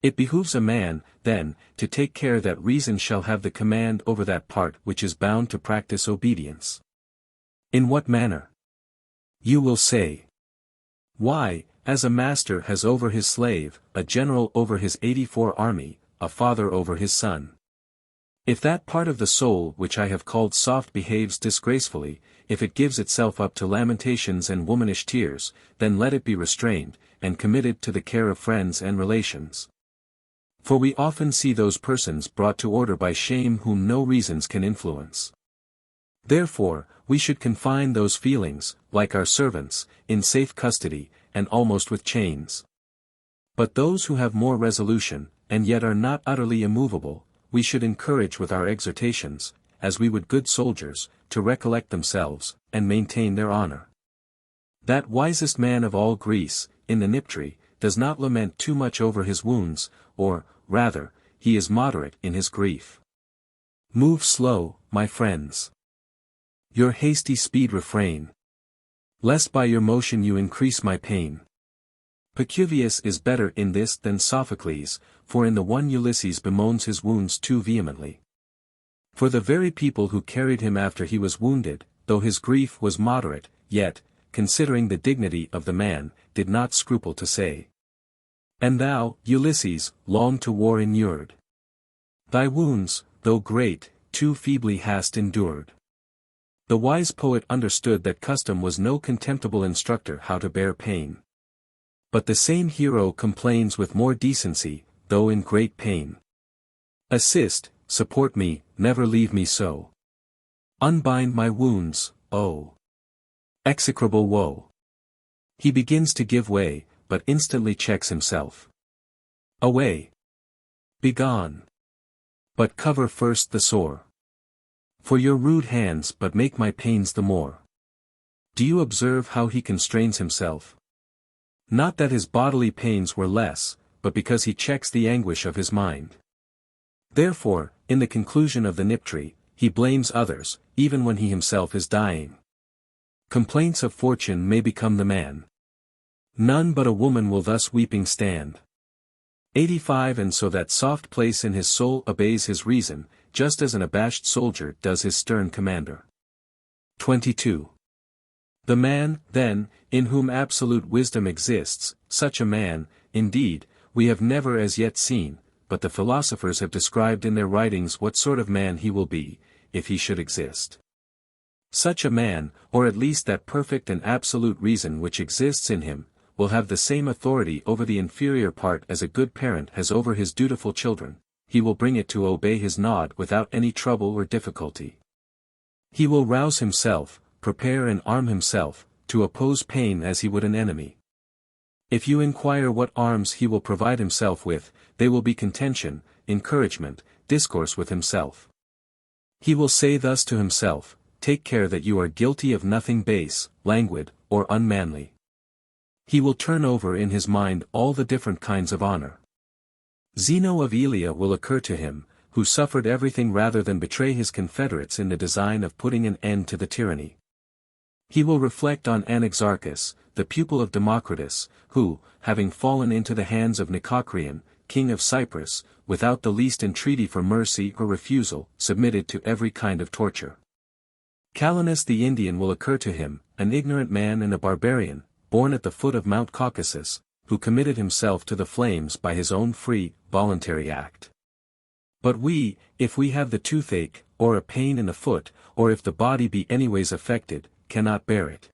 It behooves a man, then, to take care that reason shall have the command over that part which is bound to practice obedience. In what manner? You will say. Why, as a master has over his slave, a general over his 84 army, a father over his son. If that part of the soul which I have called soft behaves disgracefully, if it gives itself up to lamentations and womanish tears, then let it be restrained, and committed to the care of friends and relations. For we often see those persons brought to order by shame whom no reasons can influence. Therefore, we should confine those feelings, like our servants, in safe custody, and almost with chains. But those who have more resolution, and yet are not utterly immovable, we should encourage with our exhortations, as we would good soldiers, to recollect themselves, and maintain their honor. That wisest man of all Greece, in the Niptry, does not lament too much over his wounds, or, rather, he is moderate in his grief. Move slow, my friends. Your hasty speed refrain. Lest by your motion you increase my pain. Pacuvius is better in this than Sophocles, for in the one Ulysses bemoans his wounds too vehemently. For the very people who carried him after he was wounded, though his grief was moderate, yet, considering the dignity of the man, did not scruple to say. And thou, Ulysses, long to war inured. Thy wounds, though great, too feebly hast endured. The wise poet understood that custom was no contemptible instructor how to bear pain. But the same hero complains with more decency, though in great pain. Assist, support me, never leave me so. Unbind my wounds, oh! Execrable woe! He begins to give way, but instantly checks himself. Away! Begone! But cover first the sore. For your rude hands but make my pains the more. Do you observe how he constrains himself? Not that his bodily pains were less, but because he checks the anguish of his mind. Therefore, in the conclusion of the Niptry, he blames others, even when he himself is dying. Complaints of fortune may become the man. None but a woman will thus weeping stand. 85 And so that soft place in his soul obeys his reason, just as an abashed soldier does his stern commander. 22. The man, then, in whom absolute wisdom exists, such a man, indeed, we have never as yet seen, but the philosophers have described in their writings what sort of man he will be, if he should exist. Such a man, or at least that perfect and absolute reason which exists in him, will have the same authority over the inferior part as a good parent has over his dutiful children. He will bring it to obey his nod without any trouble or difficulty. He will rouse himself, prepare and arm himself, to oppose pain as he would an enemy. If you inquire what arms he will provide himself with, they will be contention, encouragement, discourse with himself. He will say thus to himself, take care that you are guilty of nothing base, languid, or unmanly. He will turn over in his mind all the different kinds of honor. Zeno of Elea will occur to him, who suffered everything rather than betray his confederates in the design of putting an end to the tyranny. He will reflect on Anaxarchus, the pupil of Democritus, who, having fallen into the hands of Nicocreon, king of Cyprus, without the least entreaty for mercy or refusal, submitted to every kind of torture. Calenus the Indian will occur to him, an ignorant man and a barbarian, born at the foot of Mount Caucasus, who committed himself to the flames by his own free, voluntary act. But we, if we have the toothache, or a pain in the foot, or if the body be anyways affected, cannot bear it.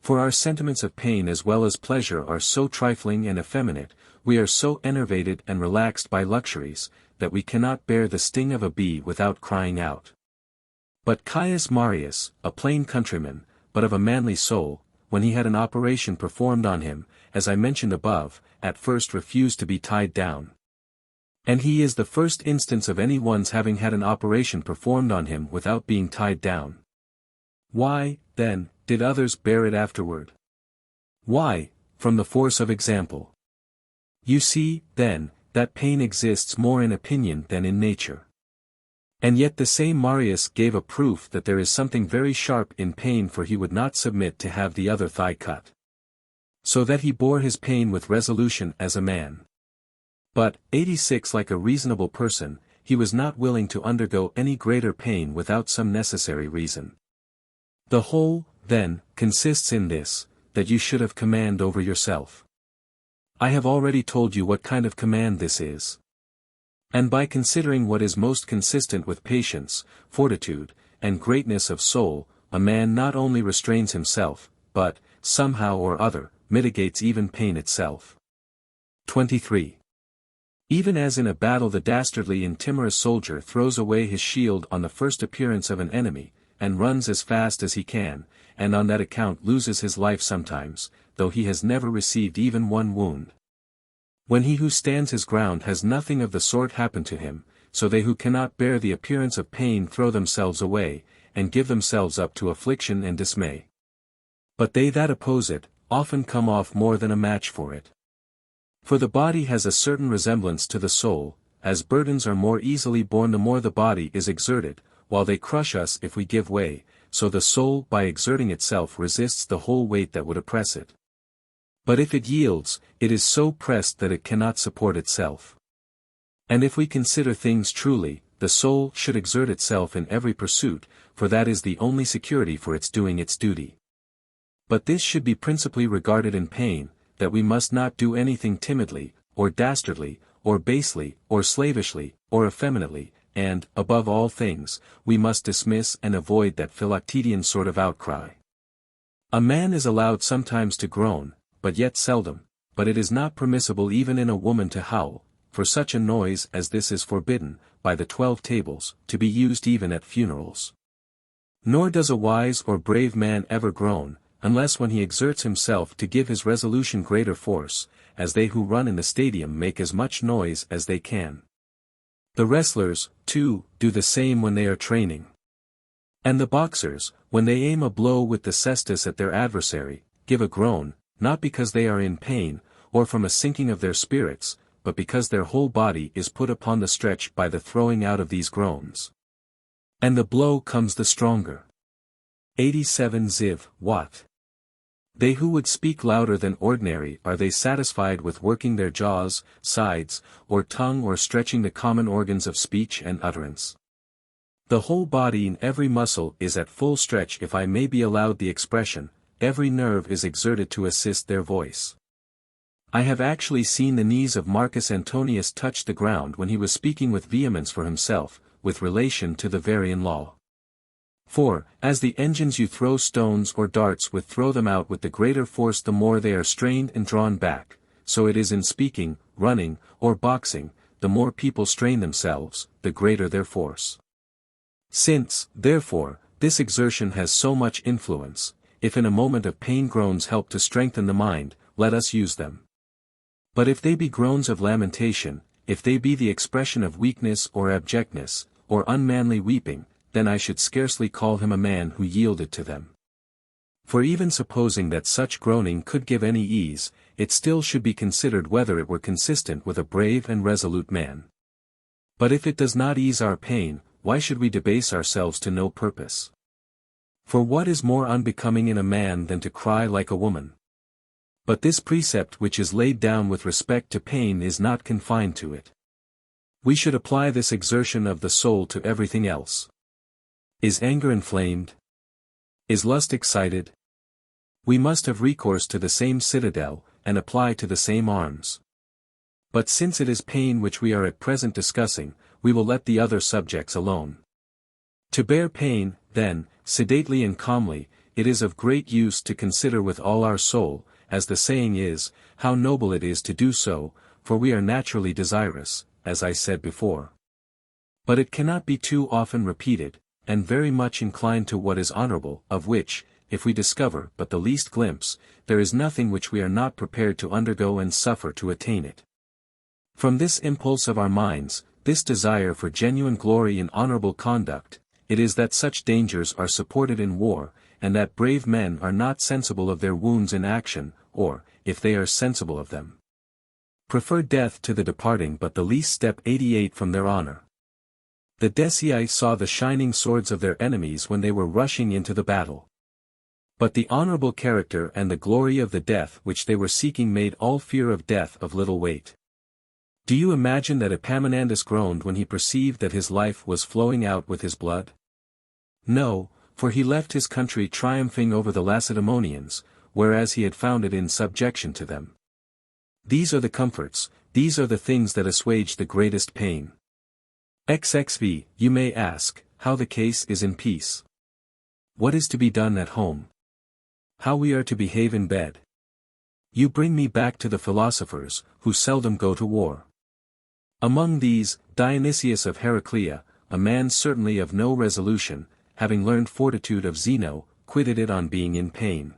For our sentiments of pain as well as pleasure are so trifling and effeminate, we are so enervated and relaxed by luxuries, that we cannot bear the sting of a bee without crying out. But Caius Marius, a plain countryman, but of a manly soul, when he had an operation performed on him, as I mentioned above, at first refused to be tied down. And he is the first instance of any one's having had an operation performed on him without being tied down. Why, then, did others bear it afterward? Why, from the force of example. You see, then, that pain exists more in opinion than in nature. And yet the same Marius gave a proof that there is something very sharp in pain, for he would not submit to have the other thigh cut. So that he bore his pain with resolution as a man. But, 86 Like a reasonable person, he was not willing to undergo any greater pain without some necessary reason. The whole, then, consists in this, that you should have command over yourself. I have already told you what kind of command this is. And by considering what is most consistent with patience, fortitude, and greatness of soul, a man not only restrains himself, but, somehow or other, mitigates even pain itself. 23. Even as in a battle the dastardly and timorous soldier throws away his shield on the first appearance of an enemy, and runs as fast as he can, and on that account loses his life sometimes, though he has never received even one wound. When he who stands his ground has nothing of the sort happen to him, so they who cannot bear the appearance of pain throw themselves away, and give themselves up to affliction and dismay. But they that oppose it, often come off more than a match for it. For the body has a certain resemblance to the soul, as burdens are more easily borne the more the body is exerted, while they crush us if we give way, so the soul by exerting itself resists the whole weight that would oppress it. But if it yields, it is so pressed that it cannot support itself. And if we consider things truly, the soul should exert itself in every pursuit, for that is the only security for its doing its duty. But this should be principally regarded in pain, that we must not do anything timidly, or dastardly, or basely, or slavishly, or effeminately, and, above all things, we must dismiss and avoid that Philoctetian sort of outcry. A man is allowed sometimes to groan, but yet seldom, but it is not permissible even in a woman to howl, for such a noise as this is forbidden, by the 12 tables, to be used even at funerals. Nor does a wise or brave man ever groan, unless when he exerts himself to give his resolution greater force, as they who run in the stadium make as much noise as they can. The wrestlers, too, do the same when they are training. And the boxers, when they aim a blow with the cestus at their adversary, give a groan, not because they are in pain, or from a sinking of their spirits, but because their whole body is put upon the stretch by the throwing out of these groans. And the blow comes the stronger. 87 Ziv, What? They who would speak louder than ordinary, are they satisfied with working their jaws, sides, or tongue, or stretching the common organs of speech and utterance? The whole body and every muscle is at full stretch, if I may be allowed the expression, every nerve is exerted to assist their voice. I have actually seen the knees of Marcus Antonius touch the ground when he was speaking with vehemence for himself, with relation to the Varian law. For, as the engines you throw stones or darts with throw them out with the greater force the more they are strained and drawn back, so it is in speaking, running, or boxing, the more people strain themselves, the greater their force. Since, therefore, this exertion has so much influence, if in a moment of pain groans help to strengthen the mind, let us use them. But if they be groans of lamentation, if they be the expression of weakness or abjectness, or unmanly weeping, then I should scarcely call him a man who yielded to them. For even supposing that such groaning could give any ease, it still should be considered whether it were consistent with a brave and resolute man. But if it does not ease our pain, why should we debase ourselves to no purpose? For what is more unbecoming in a man than to cry like a woman? But this precept which is laid down with respect to pain is not confined to it. We should apply this exertion of the soul to everything else. Is anger inflamed? Is lust excited? We must have recourse to the same citadel, and apply to the same arms. But since it is pain which we are at present discussing, we will let the other subjects alone. To bear pain, then, sedately and calmly, it is of great use to consider with all our soul, as the saying is, how noble it is to do so, for we are naturally desirous, as I said before. But it cannot be too often repeated, and very much inclined to what is honorable, of which, if we discover but the least glimpse, there is nothing which we are not prepared to undergo and suffer to attain it. From this impulse of our minds, this desire for genuine glory in honorable conduct, it is that such dangers are supported in war, and that brave men are not sensible of their wounds in action, or, if they are sensible of them, prefer death to the departing but the least step 88 from their honor. The Decii saw the shining swords of their enemies when they were rushing into the battle. But the honorable character and the glory of the death which they were seeking made all fear of death of little weight. Do you imagine that Epaminondas groaned when he perceived that his life was flowing out with his blood? No, for he left his country triumphing over the Lacedaemonians, whereas he had found it in subjection to them. These are the comforts, these are the things that assuage the greatest pain. XXV, you may ask, how the case is in peace. What is to be done at home? How we are to behave in bed. You bring me back to the philosophers, who seldom go to war. Among these, Dionysius of Heraclea, a man certainly of no resolution, having learned fortitude of Zeno, quitted it on being in pain.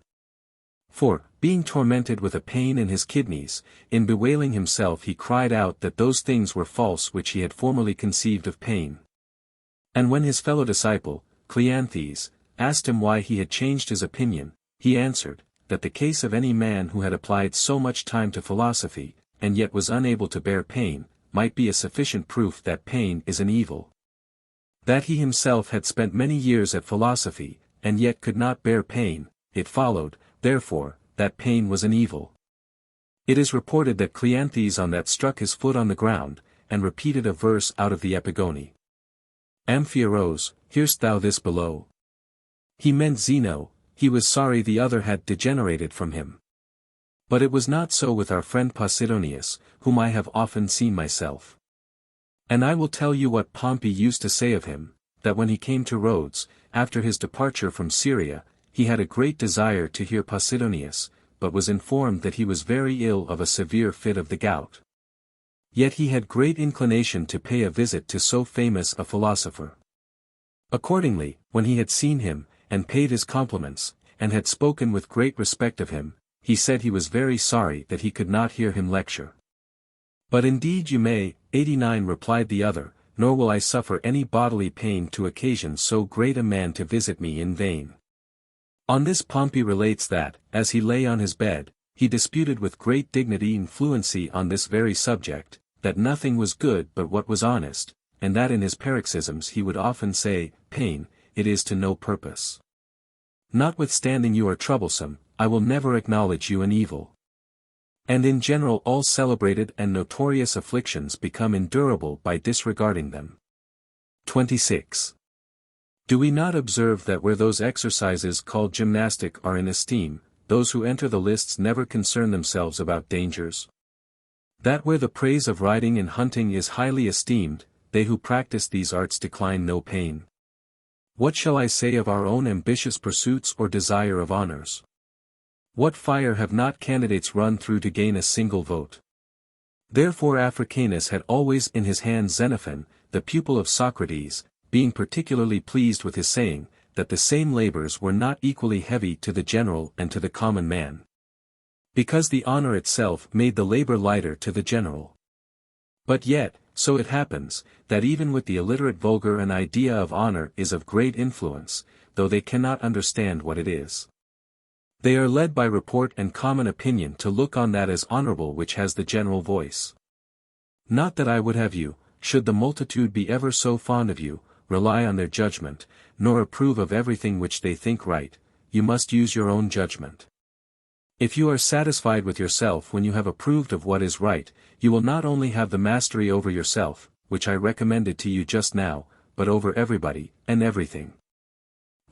For, being tormented with a pain in his kidneys, in bewailing himself he cried out that those things were false which he had formerly conceived of pain. And when his fellow disciple, Cleanthes, asked him why he had changed his opinion, he answered, that the case of any man who had applied so much time to philosophy, and yet was unable to bear pain, might be a sufficient proof that pain is an evil. That he himself had spent many years at philosophy, and yet could not bear pain, it followed, therefore, that pain was an evil. It is reported that Cleanthes on that struck his foot on the ground, and repeated a verse out of the Epigone. Amphiarchos, hear'st thou this below? He meant Zeno, he was sorry the other had degenerated from him. But it was not so with our friend Posidonius, whom I have often seen myself. And I will tell you what Pompey used to say of him, that when he came to Rhodes, after his departure from Syria, he had a great desire to hear Posidonius, but was informed that he was very ill of a severe fit of the gout. Yet he had great inclination to pay a visit to so famous a philosopher. Accordingly, when he had seen him, and paid his compliments, and had spoken with great respect of him, he said he was very sorry that he could not hear him lecture. But indeed you may, 89 replied the other, nor will I suffer any bodily pain to occasion so great a man to visit me in vain. On this Pompey relates that, as he lay on his bed, he disputed with great dignity and fluency on this very subject, that nothing was good but what was honest, and that in his paroxysms he would often say, pain, it is to no purpose. Notwithstanding you are troublesome, I will never acknowledge you an evil. And in general all celebrated and notorious afflictions become endurable by disregarding them. 26. Do we not observe that where those exercises called gymnastic are in esteem, those who enter the lists never concern themselves about dangers? That where the praise of riding and hunting is highly esteemed, they who practice these arts decline no pain. What shall I say of our own ambitious pursuits or desire of honors? What fire have not candidates run through to gain a single vote? Therefore Africanus had always in his hand Xenophon, the pupil of Socrates, being particularly pleased with his saying, that the same labors were not equally heavy to the general and to the common man. Because the honor itself made the labor lighter to the general. But yet, so it happens, that even with the illiterate vulgar an idea of honor is of great influence, though they cannot understand what it is. They are led by report and common opinion to look on that as honorable which has the general voice. Not that I would have you, should the multitude be ever so fond of you, rely on their judgment, nor approve of everything which they think right, you must use your own judgment. If you are satisfied with yourself when you have approved of what is right, you will not only have the mastery over yourself, which I recommended to you just now, but over everybody, and everything.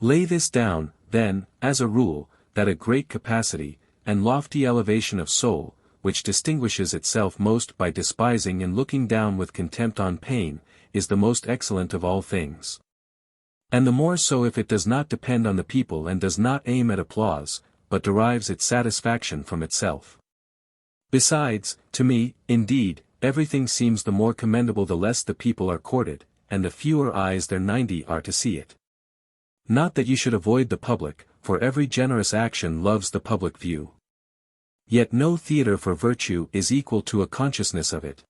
Lay this down, then, as a rule, that a great capacity, and lofty elevation of soul, which distinguishes itself most by despising and looking down with contempt on pain, is the most excellent of all things. And the more so if it does not depend on the people and does not aim at applause, but derives its satisfaction from itself. Besides, to me, indeed, everything seems the more commendable the less the people are courted, and the fewer eyes there 90 are to see it. Not that you should avoid the public, for every generous action loves the public view. Yet no theatre for virtue is equal to a consciousness of it.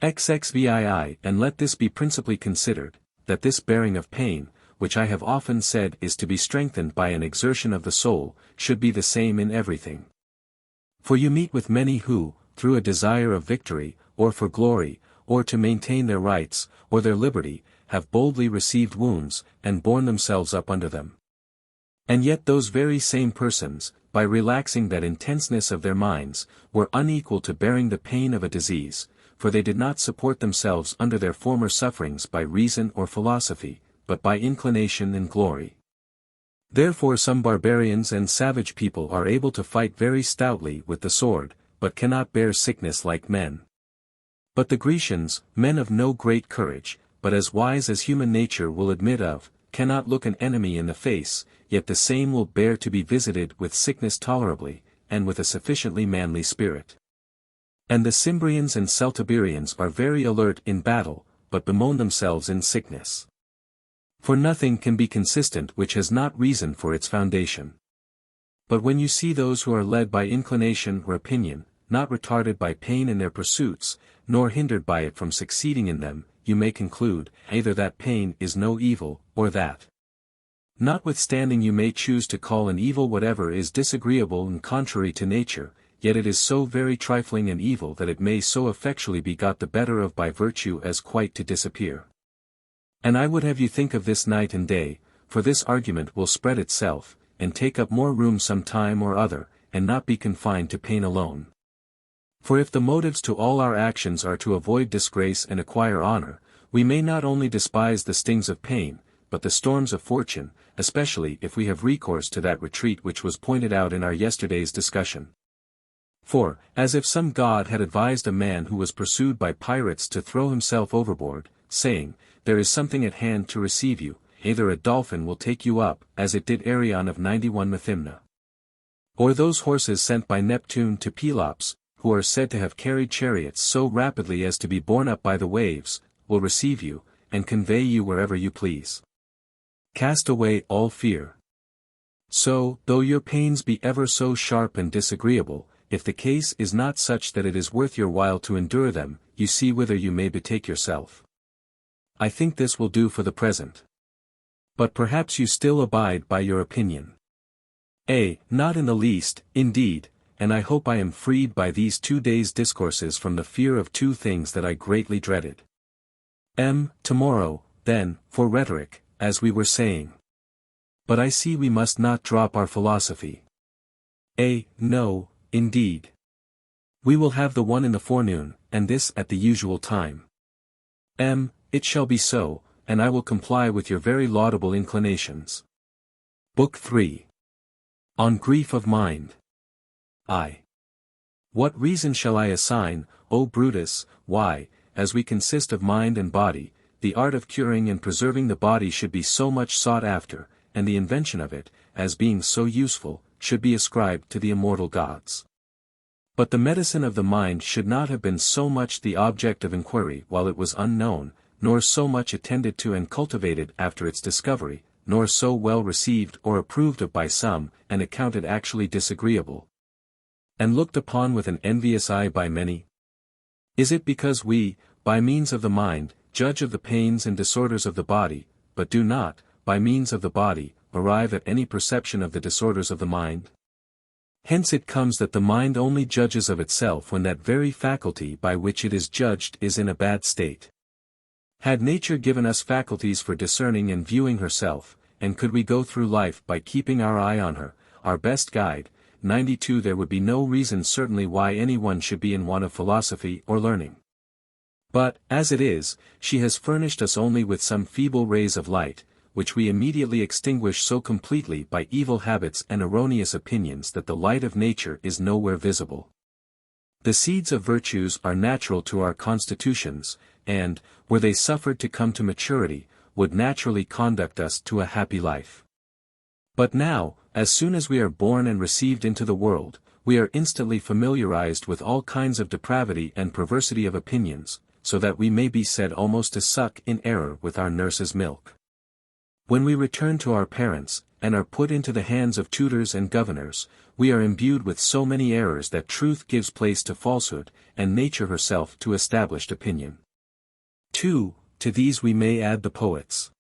XXVII and let this be principally considered, that this bearing of pain, which I have often said is to be strengthened by an exertion of the soul, should be the same in everything. For you meet with many who, through a desire of victory, or for glory, or to maintain their rights, or their liberty, have boldly received wounds, and borne themselves up under them. And yet those very same persons, by relaxing that intenseness of their minds, were unequal to bearing the pain of a disease, for they did not support themselves under their former sufferings by reason or philosophy, but by inclination and glory. Therefore some barbarians and savage people are able to fight very stoutly with the sword, but cannot bear sickness like men. But the Grecians, men of no great courage, but as wise as human nature will admit of, cannot look an enemy in the face, yet the same will bear to be visited with sickness tolerably, and with a sufficiently manly spirit. And the Cimbrians and Celtiberians are very alert in battle, but bemoan themselves in sickness. For nothing can be consistent which has not reason for its foundation. But when you see those who are led by inclination or opinion, not retarded by pain in their pursuits, nor hindered by it from succeeding in them, you may conclude, either that pain is no evil, or that. Notwithstanding you may choose to call an evil whatever is disagreeable and contrary to nature, yet it is so very trifling an evil that it may so effectually be got the better of by virtue as quite to disappear. And I would have you think of this night and day, for this argument will spread itself, and take up more room some time or other, and not be confined to pain alone. For if the motives to all our actions are to avoid disgrace and acquire honor, we may not only despise the stings of pain, but the storms of fortune, especially if we have recourse to that retreat which was pointed out in our yesterday's discussion. For, as if some god had advised a man who was pursued by pirates to throw himself overboard, saying, "There is something at hand to receive you, either a dolphin will take you up, as it did Arion of 91 Methymna. Or those horses sent by Neptune to Pelops, who are said to have carried chariots so rapidly as to be borne up by the waves, will receive you, and convey you wherever you please. Cast away all fear. So, though your pains be ever so sharp and disagreeable, if the case is not such that it is worth your while to endure them, you see whither you may betake yourself. I think this will do for the present. But perhaps you still abide by your opinion. Not in the least, indeed, and I hope I am freed by these 2 days' discourses from the fear of 2 things that I greatly dreaded. Tomorrow, then, for rhetoric, as we were saying. But I see we must not drop our philosophy. No, indeed. We will have the one in the forenoon, and this at the usual time. It shall be so, and I will comply with your very laudable inclinations. Book 3. On Grief of Mind. What reason shall I assign, O Brutus, why, as we consist of mind and body, the art of curing and preserving the body should be so much sought after, and the invention of it, as being so useful, should be ascribed to the immortal gods? But the medicine of the mind should not have been so much the object of inquiry while it was unknown, nor so much attended to and cultivated after its discovery, nor so well received or approved of by some, and accounted actually disagreeable, and looked upon with an envious eye by many? Is it because we, by means of the mind, judge of the pains and disorders of the body, but do not, by means of the body, arrive at any perception of the disorders of the mind? Hence it comes that the mind only judges of itself when that very faculty by which it is judged is in a bad state. Had nature given us faculties for discerning and viewing herself, and could we go through life by keeping our eye on her, our best guide, 92, there would be no reason certainly why anyone should be in want of philosophy or learning. But, as it is, she has furnished us only with some feeble rays of light, which we immediately extinguish so completely by evil habits and erroneous opinions that the light of nature is nowhere visible. The seeds of virtues are natural to our constitutions, and, were they suffered to come to maturity, would naturally conduct us to a happy life. But now, as soon as we are born and received into the world, we are instantly familiarized with all kinds of depravity and perversity of opinions, so that we may be said almost to suck in error with our nurse's milk. When we return to our parents, and are put into the hands of tutors and governors, we are imbued with so many errors that truth gives place to falsehood, and nature herself to established opinion. 2. To these we may add the poets,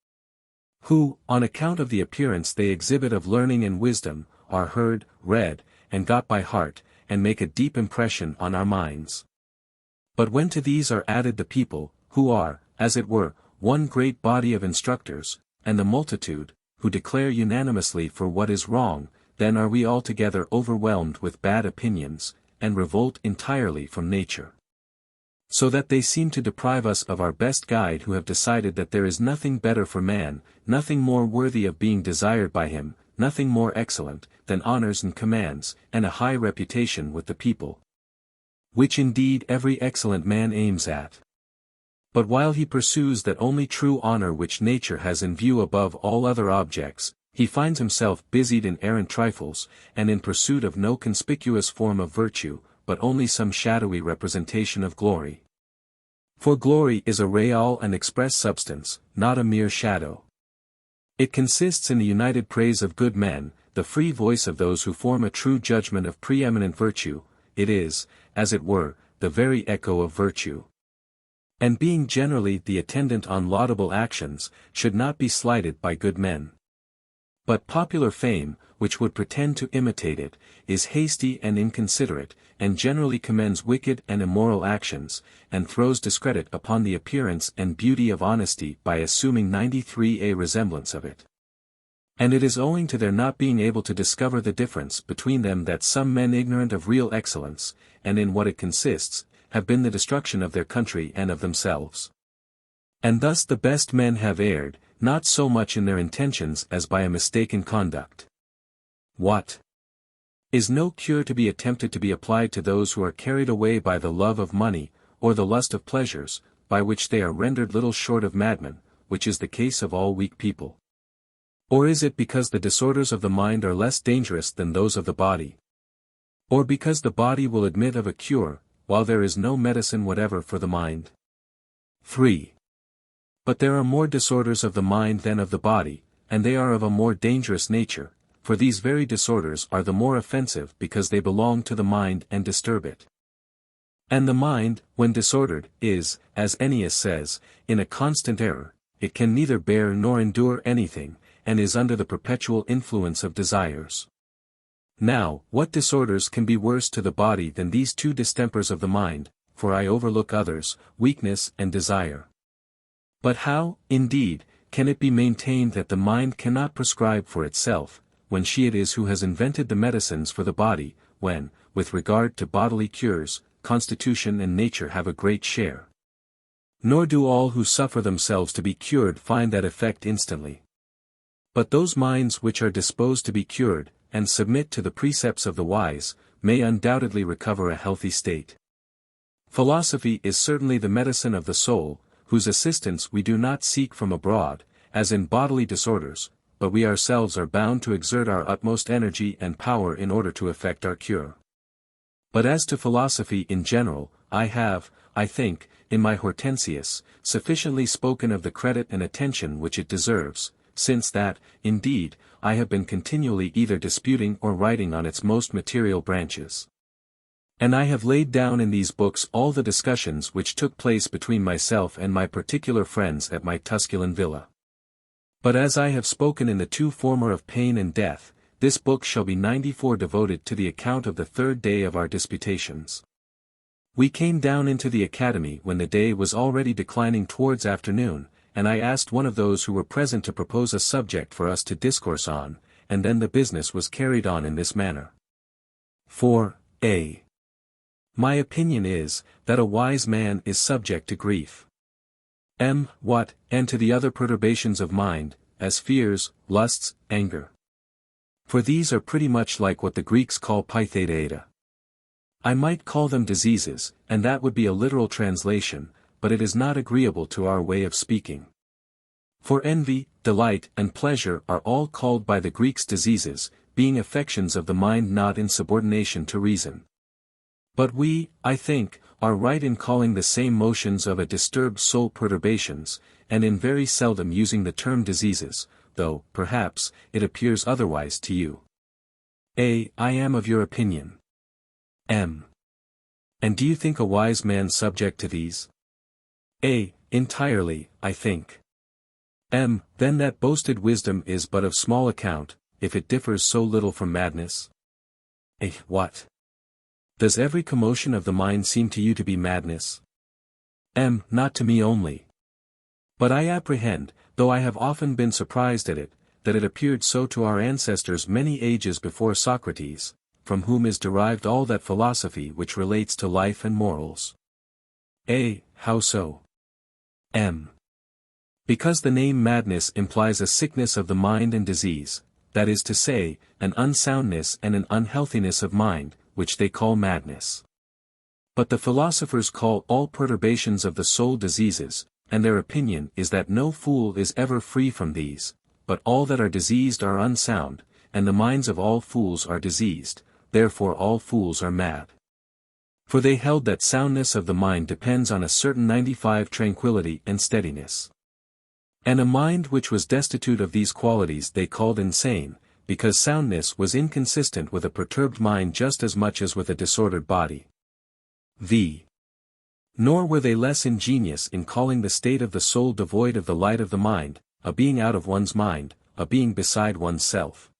who, on account of the appearance they exhibit of learning and wisdom, are heard, read, and got by heart, and make a deep impression on our minds. But when to these are added the people, who are, as it were, one great body of instructors, and the multitude, who declare unanimously for what is wrong, then are we altogether overwhelmed with bad opinions, and revolt entirely from nature. So that they seem to deprive us of our best guide who have decided that there is nothing better for man, nothing more worthy of being desired by him, nothing more excellent, than honors and commands, and a high reputation with the people. Which indeed every excellent man aims at. But while he pursues that only true honor which nature has in view above all other objects, he finds himself busied in errant trifles, and in pursuit of no conspicuous form of virtue, but only some shadowy representation of glory. For glory is a real and express substance, not a mere shadow. It consists in the united praise of good men, the free voice of those who form a true judgment of preeminent virtue. It is, as it were, the very echo of virtue. And being generally the attendant on laudable actions, should not be slighted by good men. But popular fame, which would pretend to imitate it, is hasty and inconsiderate, and generally commends wicked and immoral actions, and throws discredit upon the appearance and beauty of honesty by assuming 93 a resemblance of it. And it is owing to their not being able to discover the difference between them that some men ignorant of real excellence, and in what it consists, have been the destruction of their country and of themselves. And thus the best men have erred, not so much in their intentions as by a mistaken conduct. What is no cure to be attempted to be applied to those who are carried away by the love of money, or the lust of pleasures, by which they are rendered little short of madmen, which is the case of all weak people? Or is it because the disorders of the mind are less dangerous than those of the body? Or because the body will admit of a cure, while there is no medicine whatever for the mind? 3. But there are more disorders of the mind than of the body, and they are of a more dangerous nature, for these very disorders are the more offensive because they belong to the mind and disturb it. And the mind, when disordered, is, as Ennius says, in a constant error, it can neither bear nor endure anything, and is under the perpetual influence of desires. Now, what disorders can be worse to the body than these two distempers of the mind, for I overlook others, weakness and desire? But how, indeed, can it be maintained that the mind cannot prescribe for itself, when she it is who has invented the medicines for the body, when, with regard to bodily cures, constitution and nature have a great share? Nor do all who suffer themselves to be cured find that effect instantly. But those minds which are disposed to be cured, and submit to the precepts of the wise, may undoubtedly recover a healthy state. Philosophy is certainly the medicine of the soul, whose assistance we do not seek from abroad, as in bodily disorders, but we ourselves are bound to exert our utmost energy and power in order to effect our cure. But as to philosophy in general, I have, I think, in my Hortensius, sufficiently spoken of the credit and attention which it deserves, since that, indeed, I have been continually either disputing or writing on its most material branches. And I have laid down in these books all the discussions which took place between myself and my particular friends at my Tusculan villa. But as I have spoken in the two former of pain and death, this book shall be 94 devoted to the account of the third day of our disputations. We came down into the academy when the day was already declining towards afternoon, and I asked one of those who were present to propose a subject for us to discourse on, and then the business was carried on in this manner. 4a. My opinion is, that a wise man is subject to grief. What, and to the other perturbations of mind, as fears, lusts, anger. For these are pretty much like what the Greeks call pythedaeta. I might call them diseases, and that would be a literal translation, but it is not agreeable to our way of speaking. For envy, delight, and pleasure are all called by the Greeks diseases, being affections of the mind not in subordination to reason. But we, I think, are right in calling the same motions of a disturbed soul perturbations, and in very seldom using the term diseases, though, perhaps, it appears otherwise to you. I am of your opinion. And do you think a wise man subject to these? Entirely, I think. Then that boasted wisdom is but of small account, if it differs so little from madness. What? Does every commotion of the mind seem to you to be madness? Not to me only. But I apprehend, though I have often been surprised at it, that it appeared so to our ancestors many ages before Socrates, from whom is derived all that philosophy which relates to life and morals. How so? Because the name madness implies a sickness of the mind and disease, that is to say, an unsoundness and an unhealthiness of mind, which they call madness. But the philosophers call all perturbations of the soul diseases, and their opinion is that no fool is ever free from these, but all that are diseased are unsound, and the minds of all fools are diseased, therefore all fools are mad. For they held that soundness of the mind depends on a certain 95 tranquility and steadiness. And a mind which was destitute of these qualities they called insane, because soundness was inconsistent with a perturbed mind just as much as with a disordered body. Nor were they less ingenious in calling the state of the soul devoid of the light of the mind, a being out of one's mind, a being beside one's self.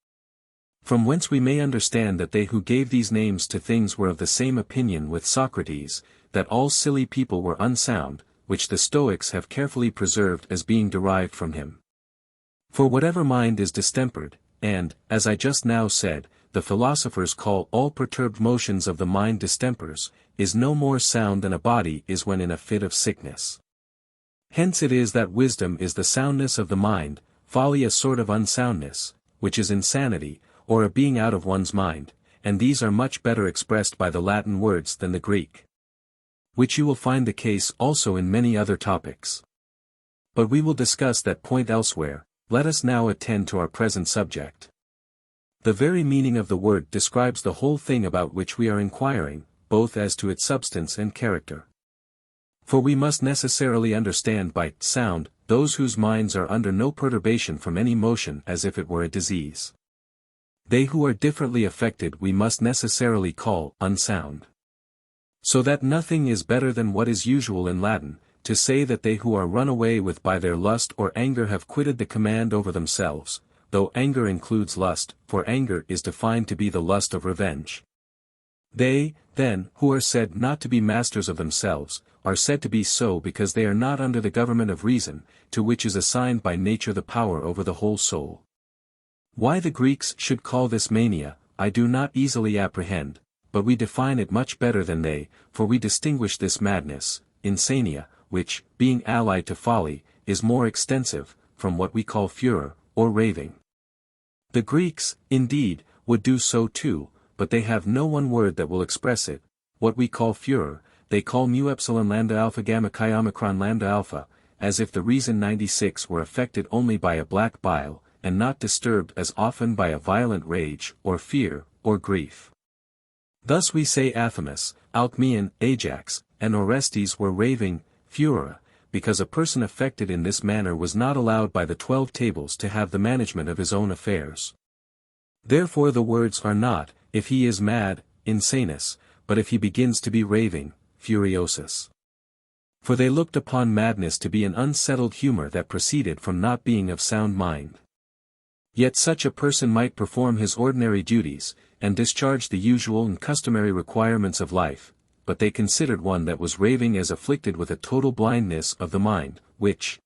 From whence we may understand that they who gave these names to things were of the same opinion with Socrates, that all silly people were unsound, which the Stoics have carefully preserved as being derived from him. For whatever mind is distempered, and, as I just now said, the philosophers call all perturbed motions of the mind distempers, is no more sound than a body is when in a fit of sickness. Hence it is that wisdom is the soundness of the mind, folly a sort of unsoundness, which is insanity, or a being out of one's mind, and these are much better expressed by the Latin words than the Greek. Which you will find the case also in many other topics. But we will discuss that point elsewhere. Let us now attend to our present subject. The very meaning of the word describes the whole thing about which we are inquiring, both as to its substance and character. For we must necessarily understand by sound those whose minds are under no perturbation from any motion as if it were a disease. They who are differently affected we must necessarily call unsound. So that nothing is better than what is usual in Latin, to say that they who are run away with by their lust or anger have quitted the command over themselves, though anger includes lust, for anger is defined to be the lust of revenge. They, then, who are said not to be masters of themselves, are said to be so because they are not under the government of reason, to which is assigned by nature the power over the whole soul. Why the Greeks should call this mania, I do not easily apprehend, but we define it much better than they, for we distinguish this madness, insania, which, being allied to folly, is more extensive, from what we call furor, or raving. The Greeks, indeed, would do so too, but they have no one word that will express it. What we call furor, they call mu epsilon lambda alpha gamma chi omicron lambda alpha, as if the reason 96 were affected only by a black bile, and not disturbed as often by a violent rage, or fear, or grief. Thus we say Athamas, Alcmaeon, Ajax, and Orestes were raving, furor, because a person affected in this manner was not allowed by the 12 tables to have the management of his own affairs. Therefore the words are not, if he is mad, insanus, but if he begins to be raving, furiosus. For they looked upon madness to be an unsettled humor that proceeded from not being of sound mind. Yet such a person might perform his ordinary duties, and discharge the usual and customary requirements of life, but they considered one that was raving as afflicted with a total blindness of the mind, which,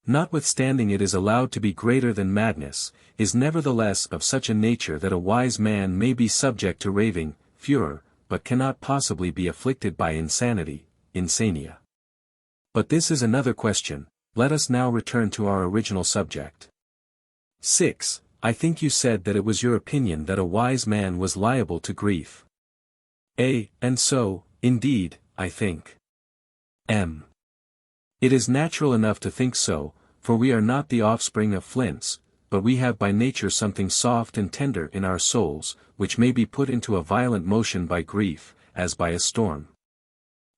notwithstanding it is allowed to be greater than madness, is nevertheless of such a nature that a wise man may be subject to raving, furor, but cannot possibly be afflicted by insanity, insania. But this is another question. Let us now return to our original subject. 6. I think you said that it was your opinion that a wise man was liable to grief. And so, indeed, I think. M. It is natural enough to think so, for we are not the offspring of flints, but we have by nature something soft and tender in our souls, which may be put into a violent motion by grief, as by a storm.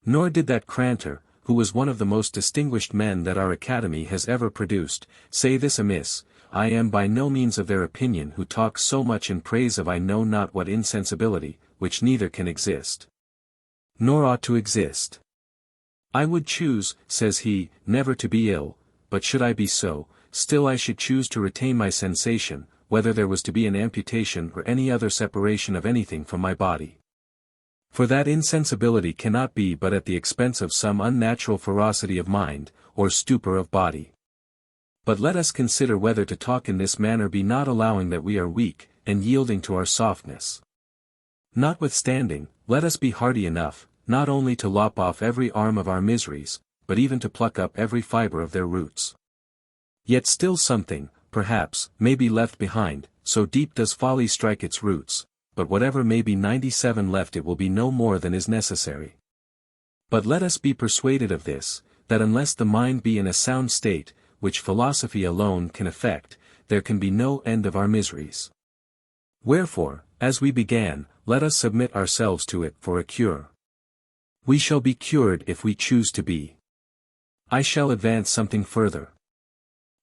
Nor did that Crantor, who was one of the most distinguished men that our Academy has ever produced, say this amiss. I am by no means of their opinion who talk so much in praise of I know not what insensibility, which neither can exist, nor ought to exist. I would choose, says he, never to be ill, but should I be so, still I should choose to retain my sensation, whether there was to be an amputation or any other separation of anything from my body. For that insensibility cannot be but at the expense of some unnatural ferocity of mind, or stupor of body. But let us consider whether to talk in this manner be not allowing that we are weak, and yielding to our softness. Notwithstanding, let us be hearty enough, not only to lop off every arm of our miseries, but even to pluck up every fibre of their roots. Yet still something, perhaps, may be left behind, so deep does folly strike its roots, but whatever may be 97 left it will be no more than is necessary. But let us be persuaded of this, that unless the mind be in a sound state, which philosophy alone can effect, there can be no end of our miseries. Wherefore, as we began, let us submit ourselves to it for a cure. We shall be cured if we choose to be. I shall advance something further.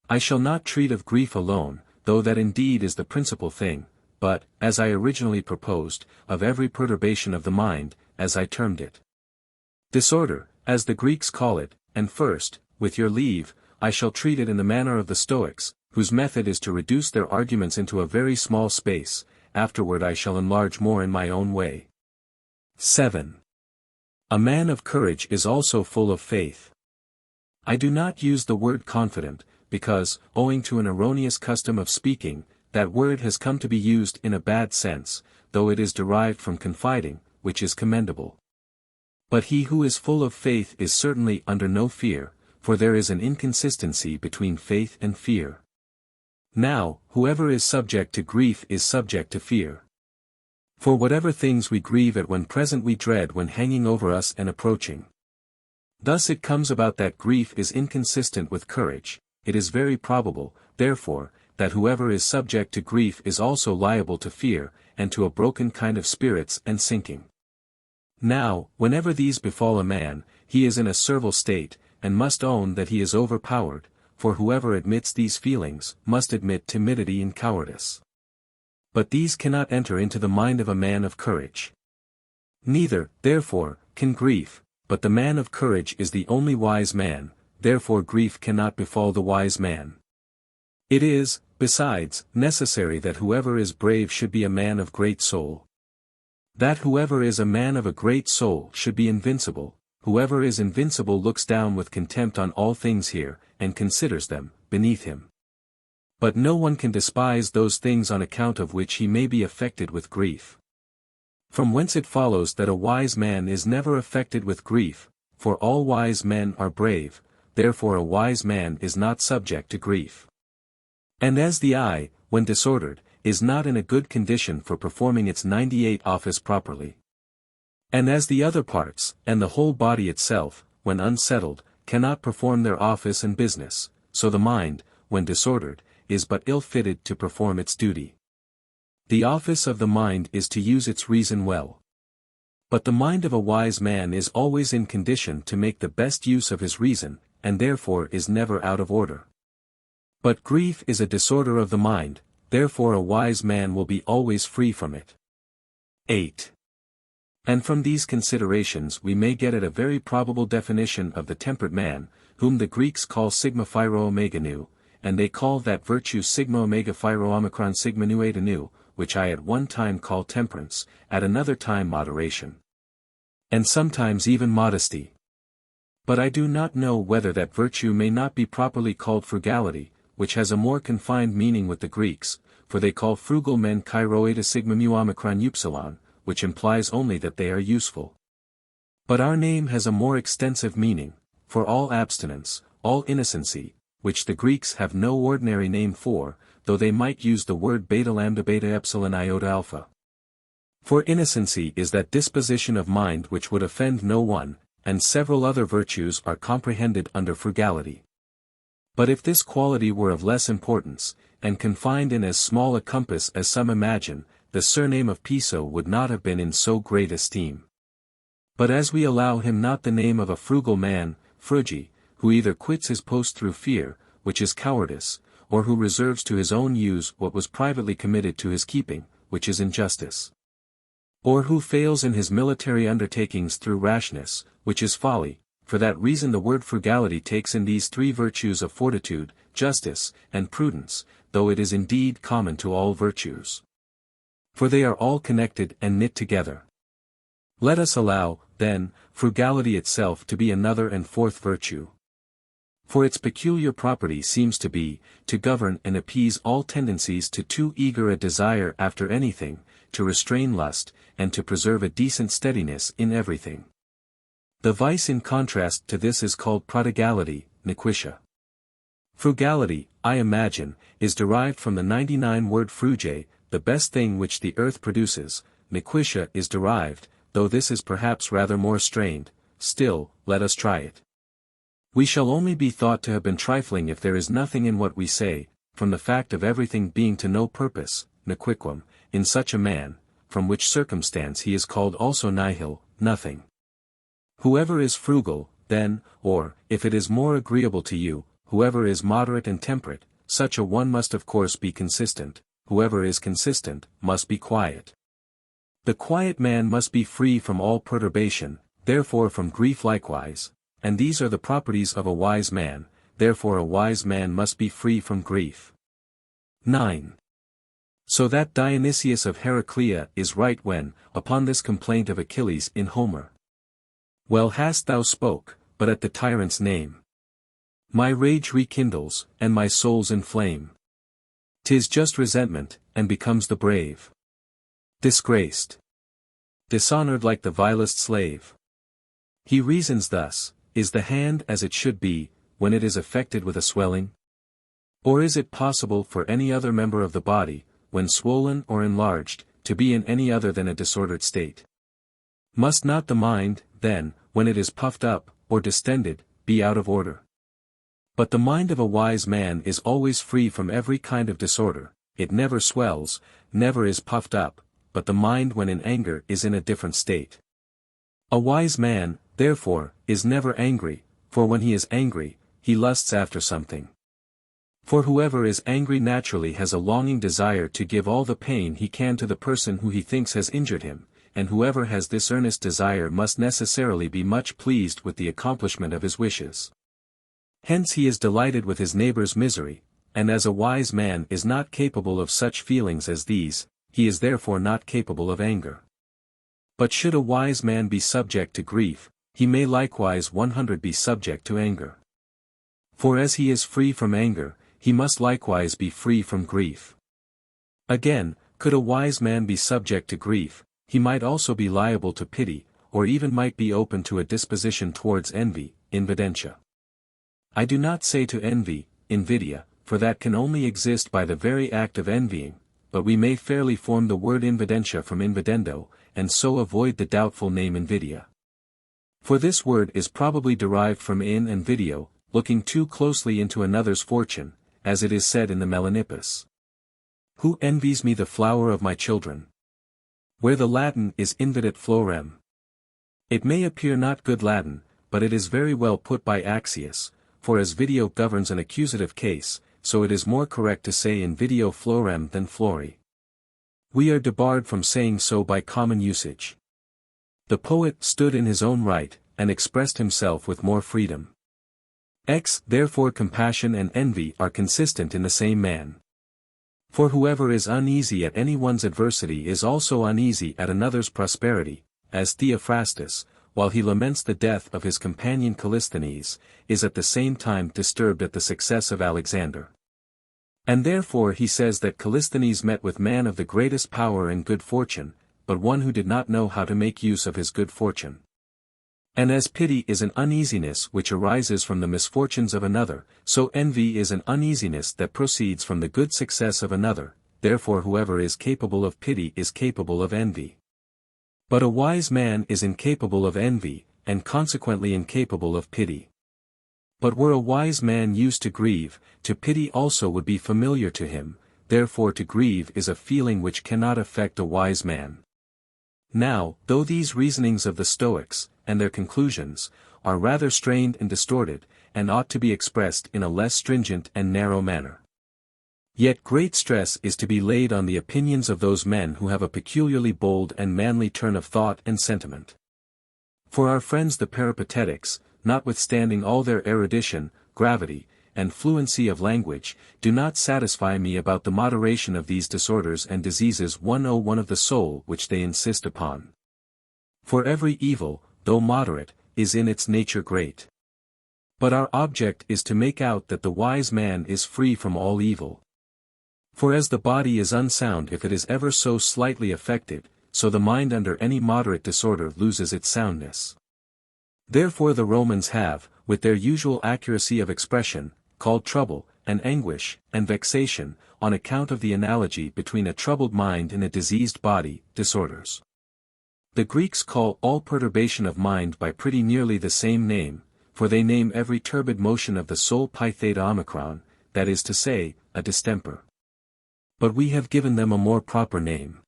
I shall not treat of grief alone, though that indeed is the principal thing, but, as I originally proposed, of every perturbation of the mind, as I termed it. Disorder, as the Greeks call it, and first, with your leave, I shall treat it in the manner of the Stoics, whose method is to reduce their arguments into a very small space. Afterward I shall enlarge more in my own way. 7. A man of courage is also full of faith. I do not use the word confident, because, owing to an erroneous custom of speaking, that word has come to be used in a bad sense, though it is derived from confiding, which is commendable. But he who is full of faith is certainly under no fear, for there is an inconsistency between faith and fear. Now, whoever is subject to grief is subject to fear. For whatever things we grieve at when present we dread when hanging over us and approaching. Thus it comes about that grief is inconsistent with courage. It is very probable, therefore, that whoever is subject to grief is also liable to fear, and to a broken kind of spirits and sinking. Now, whenever these befall a man, he is in a servile state, and must own that he is overpowered, for whoever admits these feelings, must admit timidity and cowardice. But these cannot enter into the mind of a man of courage. Neither, therefore, can grief, but the man of courage is the only wise man, therefore grief cannot befall the wise man. It is, besides, necessary that whoever is brave should be a man of great soul. That whoever is a man of a great soul should be invincible. Whoever is invincible looks down with contempt on all things here, and considers them beneath him. But no one can despise those things on account of which he may be affected with grief. From whence it follows that a wise man is never affected with grief, for all wise men are brave, therefore a wise man is not subject to grief. And as the eye, when disordered, is not in a good condition for performing its 98 office properly. And as the other parts, and the whole body itself, when unsettled, cannot perform their office and business, so the mind, when disordered, is but ill-fitted to perform its duty. The office of the mind is to use its reason well. But the mind of a wise man is always in condition to make the best use of his reason, and therefore is never out of order. But grief is a disorder of the mind, therefore a wise man will be always free from it. 8. And from these considerations we may get at a very probable definition of the temperate man, whom the Greeks call sigma phairo omega nu, and they call that virtue sigma omega phairo omicron sigma nu eta nu, which I at one time call temperance, at another time moderation. And sometimes even modesty. But I do not know whether that virtue may not be properly called frugality, which has a more confined meaning with the Greeks, for they call frugal men kairo eta sigma mu omicron upsilon, which implies only that they are useful. But our name has a more extensive meaning, for all abstinence, all innocency, which the Greeks have no ordinary name for, though they might use the word beta lambda beta epsilon iota alpha. For innocency is that disposition of mind which would offend no one, and several other virtues are comprehended under frugality. But if this quality were of less importance, and confined in as small a compass as some imagine, the surname of Piso would not have been in so great esteem. But as we allow him not the name of a frugal man, frugi, who either quits his post through fear, which is cowardice, or who reserves to his own use what was privately committed to his keeping, which is injustice. Or who fails in his military undertakings through rashness, which is folly. For that reason the word frugality takes in these three virtues of fortitude, justice, and prudence, though it is indeed common to all virtues. For they are all connected and knit together. Let us allow, then, frugality itself to be another and fourth virtue. For its peculiar property seems to be, to govern and appease all tendencies to too eager a desire after anything, to restrain lust, and to preserve a decent steadiness in everything. The vice in contrast to this is called prodigality, nequitia. Frugality, I imagine, is derived from the 99 word fruge, the best thing which the earth produces. Nequitia is derived, though this is perhaps rather more strained, still, let us try it. We shall only be thought to have been trifling if there is nothing in what we say, from the fact of everything being to no purpose, nequicquam, in such a man, from which circumstance he is called also nihil, nothing. Whoever is frugal, then, or, if it is more agreeable to you, whoever is moderate and temperate, such a one must of course be consistent, whoever is consistent, must be quiet. The quiet man must be free from all perturbation, therefore from grief likewise, and these are the properties of a wise man, therefore a wise man must be free from grief. 9. So that Dionysius of Heraclea is right when, upon this complaint of Achilles in Homer. Well hast thou spoke, but at the tyrant's name. My rage rekindles, and my soul's inflame. 'Tis just resentment, and becomes the brave. Disgraced. Dishonored like the vilest slave. He reasons thus, is the hand as it should be, when it is affected with a swelling? Or is it possible for any other member of the body, when swollen or enlarged, to be in any other than a disordered state? Must not the mind, then, when it is puffed up, or distended, be out of order? But the mind of a wise man is always free from every kind of disorder, it never swells, never is puffed up, but the mind when in anger is in a different state. A wise man, therefore, is never angry, for when he is angry, he lusts after something. For whoever is angry naturally has a longing desire to give all the pain he can to the person who he thinks has injured him, and whoever has this earnest desire must necessarily be much pleased with the accomplishment of his wishes. Hence he is delighted with his neighbor's misery, and as a wise man is not capable of such feelings as these, he is therefore not capable of anger. But should a wise man be subject to grief, he may likewise 100 be subject to anger. For as he is free from anger, he must likewise be free from grief. Again, could a wise man be subject to grief, he might also be liable to pity, or even might be open to a disposition towards envy, invidentia. I do not say to envy, invidia, for that can only exist by the very act of envying, but we may fairly form the word invidentia from invidendo, and so avoid the doubtful name invidia. For this word is probably derived from in and video, looking too closely into another's fortune, as it is said in the Melanippus. Who envies me the flower of my children? Where the Latin is invidet florem. It may appear not good Latin, but it is very well put by Axius, for as video governs an accusative case, so it is more correct to say in video florem than flori. We are debarred from saying so by common usage. The poet stood in his own right, and expressed himself with more freedom. Therefore compassion and envy are consistent in the same man. For whoever is uneasy at any one's adversity is also uneasy at another's prosperity, as Theophrastus, while he laments the death of his companion Callisthenes, is at the same time disturbed at the success of Alexander. And therefore he says that Callisthenes met with man of the greatest power and good fortune, but one who did not know how to make use of his good fortune. And as pity is an uneasiness which arises from the misfortunes of another, so envy is an uneasiness that proceeds from the good success of another, therefore whoever is capable of pity is capable of envy. But a wise man is incapable of envy, and consequently incapable of pity. But were a wise man used to grieve, to pity also would be familiar to him, therefore to grieve is a feeling which cannot affect a wise man. Now, though these reasonings of the Stoics, and their conclusions, are rather strained and distorted, and ought to be expressed in a less stringent and narrow manner, yet great stress is to be laid on the opinions of those men who have a peculiarly bold and manly turn of thought and sentiment. For our friends the Peripatetics, notwithstanding all their erudition, gravity, and fluency of language, do not satisfy me about the moderation of these disorders and diseases 101 of the soul which they insist upon. For every evil, though moderate, is in its nature great. But our object is to make out that the wise man is free from all evil. For as the body is unsound if it is ever so slightly affected, so the mind under any moderate disorder loses its soundness. Therefore the Romans have, with their usual accuracy of expression, called trouble, and anguish, and vexation, on account of the analogy between a troubled mind and a diseased body, disorders. The Greeks call all perturbation of mind by pretty nearly the same name, for they name every turbid motion of the soul pi theta omicron, that is to say, a distemper. But we have given them a more proper name.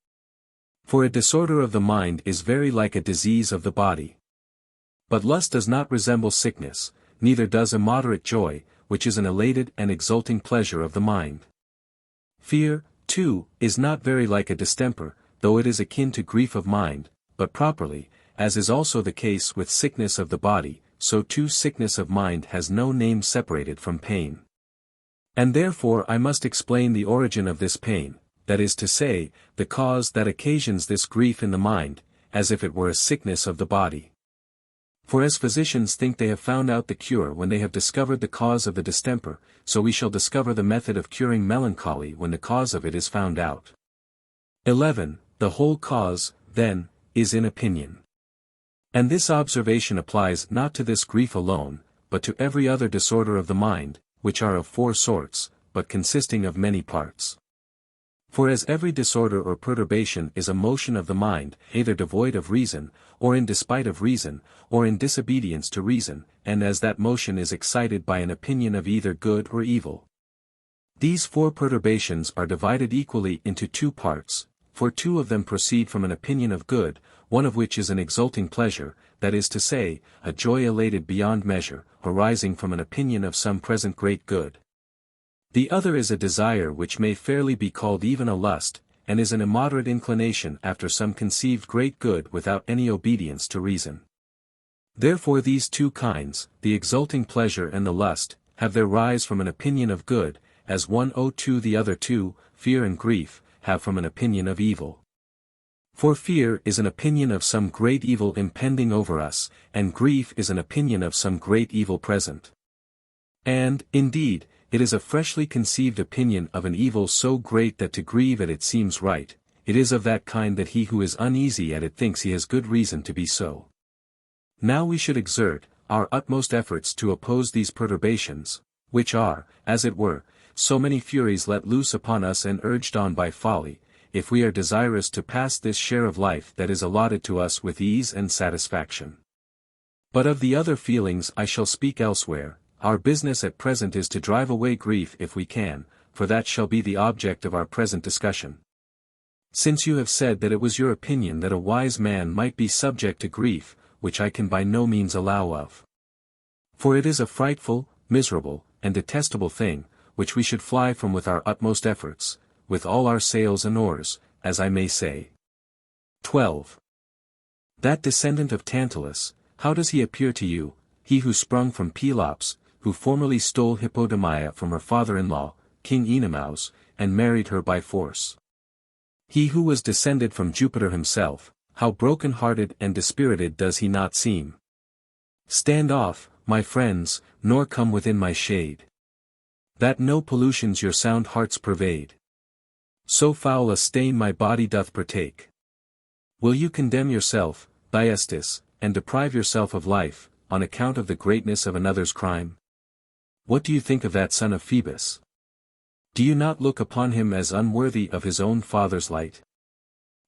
For a disorder of the mind is very like a disease of the body. But lust does not resemble sickness, neither does immoderate joy, which is an elated and exulting pleasure of the mind. Fear, too, is not very like a distemper, though it is akin to grief of mind, but properly, as is also the case with sickness of the body, so too sickness of mind has no name separated from pain. And therefore I must explain the origin of this pain, that is to say, the cause that occasions this grief in the mind, as if it were a sickness of the body. For as physicians think they have found out the cure when they have discovered the cause of the distemper, so we shall discover the method of curing melancholy when the cause of it is found out. 11. The whole cause, then, is in opinion. And this observation applies not to this grief alone, but to every other disorder of the mind, which are of 4 sorts, but consisting of many parts. For as every disorder or perturbation is a motion of the mind, either devoid of reason, or in despite of reason, or in disobedience to reason, and as that motion is excited by an opinion of either good or evil. These 4 perturbations are divided equally into 2 parts, for 2 of them proceed from an opinion of good, one of which is an exulting pleasure, that is to say, a joy elated beyond measure, arising from an opinion of some present great good. The other is a desire which may fairly be called even a lust, and is an immoderate inclination after some conceived great good without any obedience to reason. Therefore these 2 kinds, the exulting pleasure and the lust, have their rise from an opinion of good, as one owe to the other 2, fear and grief, have from an opinion of evil. For fear is an opinion of some great evil impending over us, and grief is an opinion of some great evil present. And, indeed, it is a freshly conceived opinion of an evil so great that to grieve at it seems right, it is of that kind that he who is uneasy at it thinks he has good reason to be so. Now we should exert our utmost efforts to oppose these perturbations, which are, as it were, so many furies let loose upon us and urged on by folly, if we are desirous to pass this share of life that is allotted to us with ease and satisfaction. But of the other feelings I shall speak elsewhere. Our business at present is to drive away grief if we can, for that shall be the object of our present discussion. Since you have said that it was your opinion that a wise man might be subject to grief, which I can by no means allow of. For it is a frightful, miserable, and detestable thing, which we should fly from with our utmost efforts, with all our sails and oars, as I may say. 12. That descendant of Tantalus, how does he appear to you, he who sprung from Pelops, who formerly stole Hippodamia from her father-in-law, King Oenomaus, and married her by force? He who was descended from Jupiter himself, how broken-hearted and dispirited does he not seem? Stand off, my friends, nor come within my shade. That no pollutions your sound hearts pervade. So foul a stain my body doth partake. Will you condemn yourself, Thyestes, and deprive yourself of life, on account of the greatness of another's crime? What do you think of that son of Phoebus? Do you not look upon him as unworthy of his own father's light?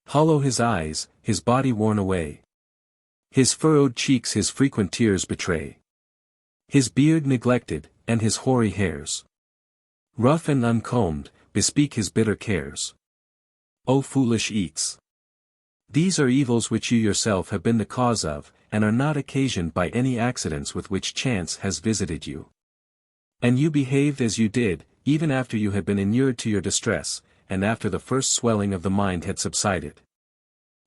Hollow his eyes, his body worn away. His furrowed cheeks his frequent tears betray. His beard neglected, and his hoary hairs, rough and uncombed, bespeak his bitter cares. O foolish eats! These are evils which you yourself have been the cause of, and are not occasioned by any accidents with which chance has visited you. And you behaved as you did, even after you had been inured to your distress, and after the first swelling of the mind had subsided.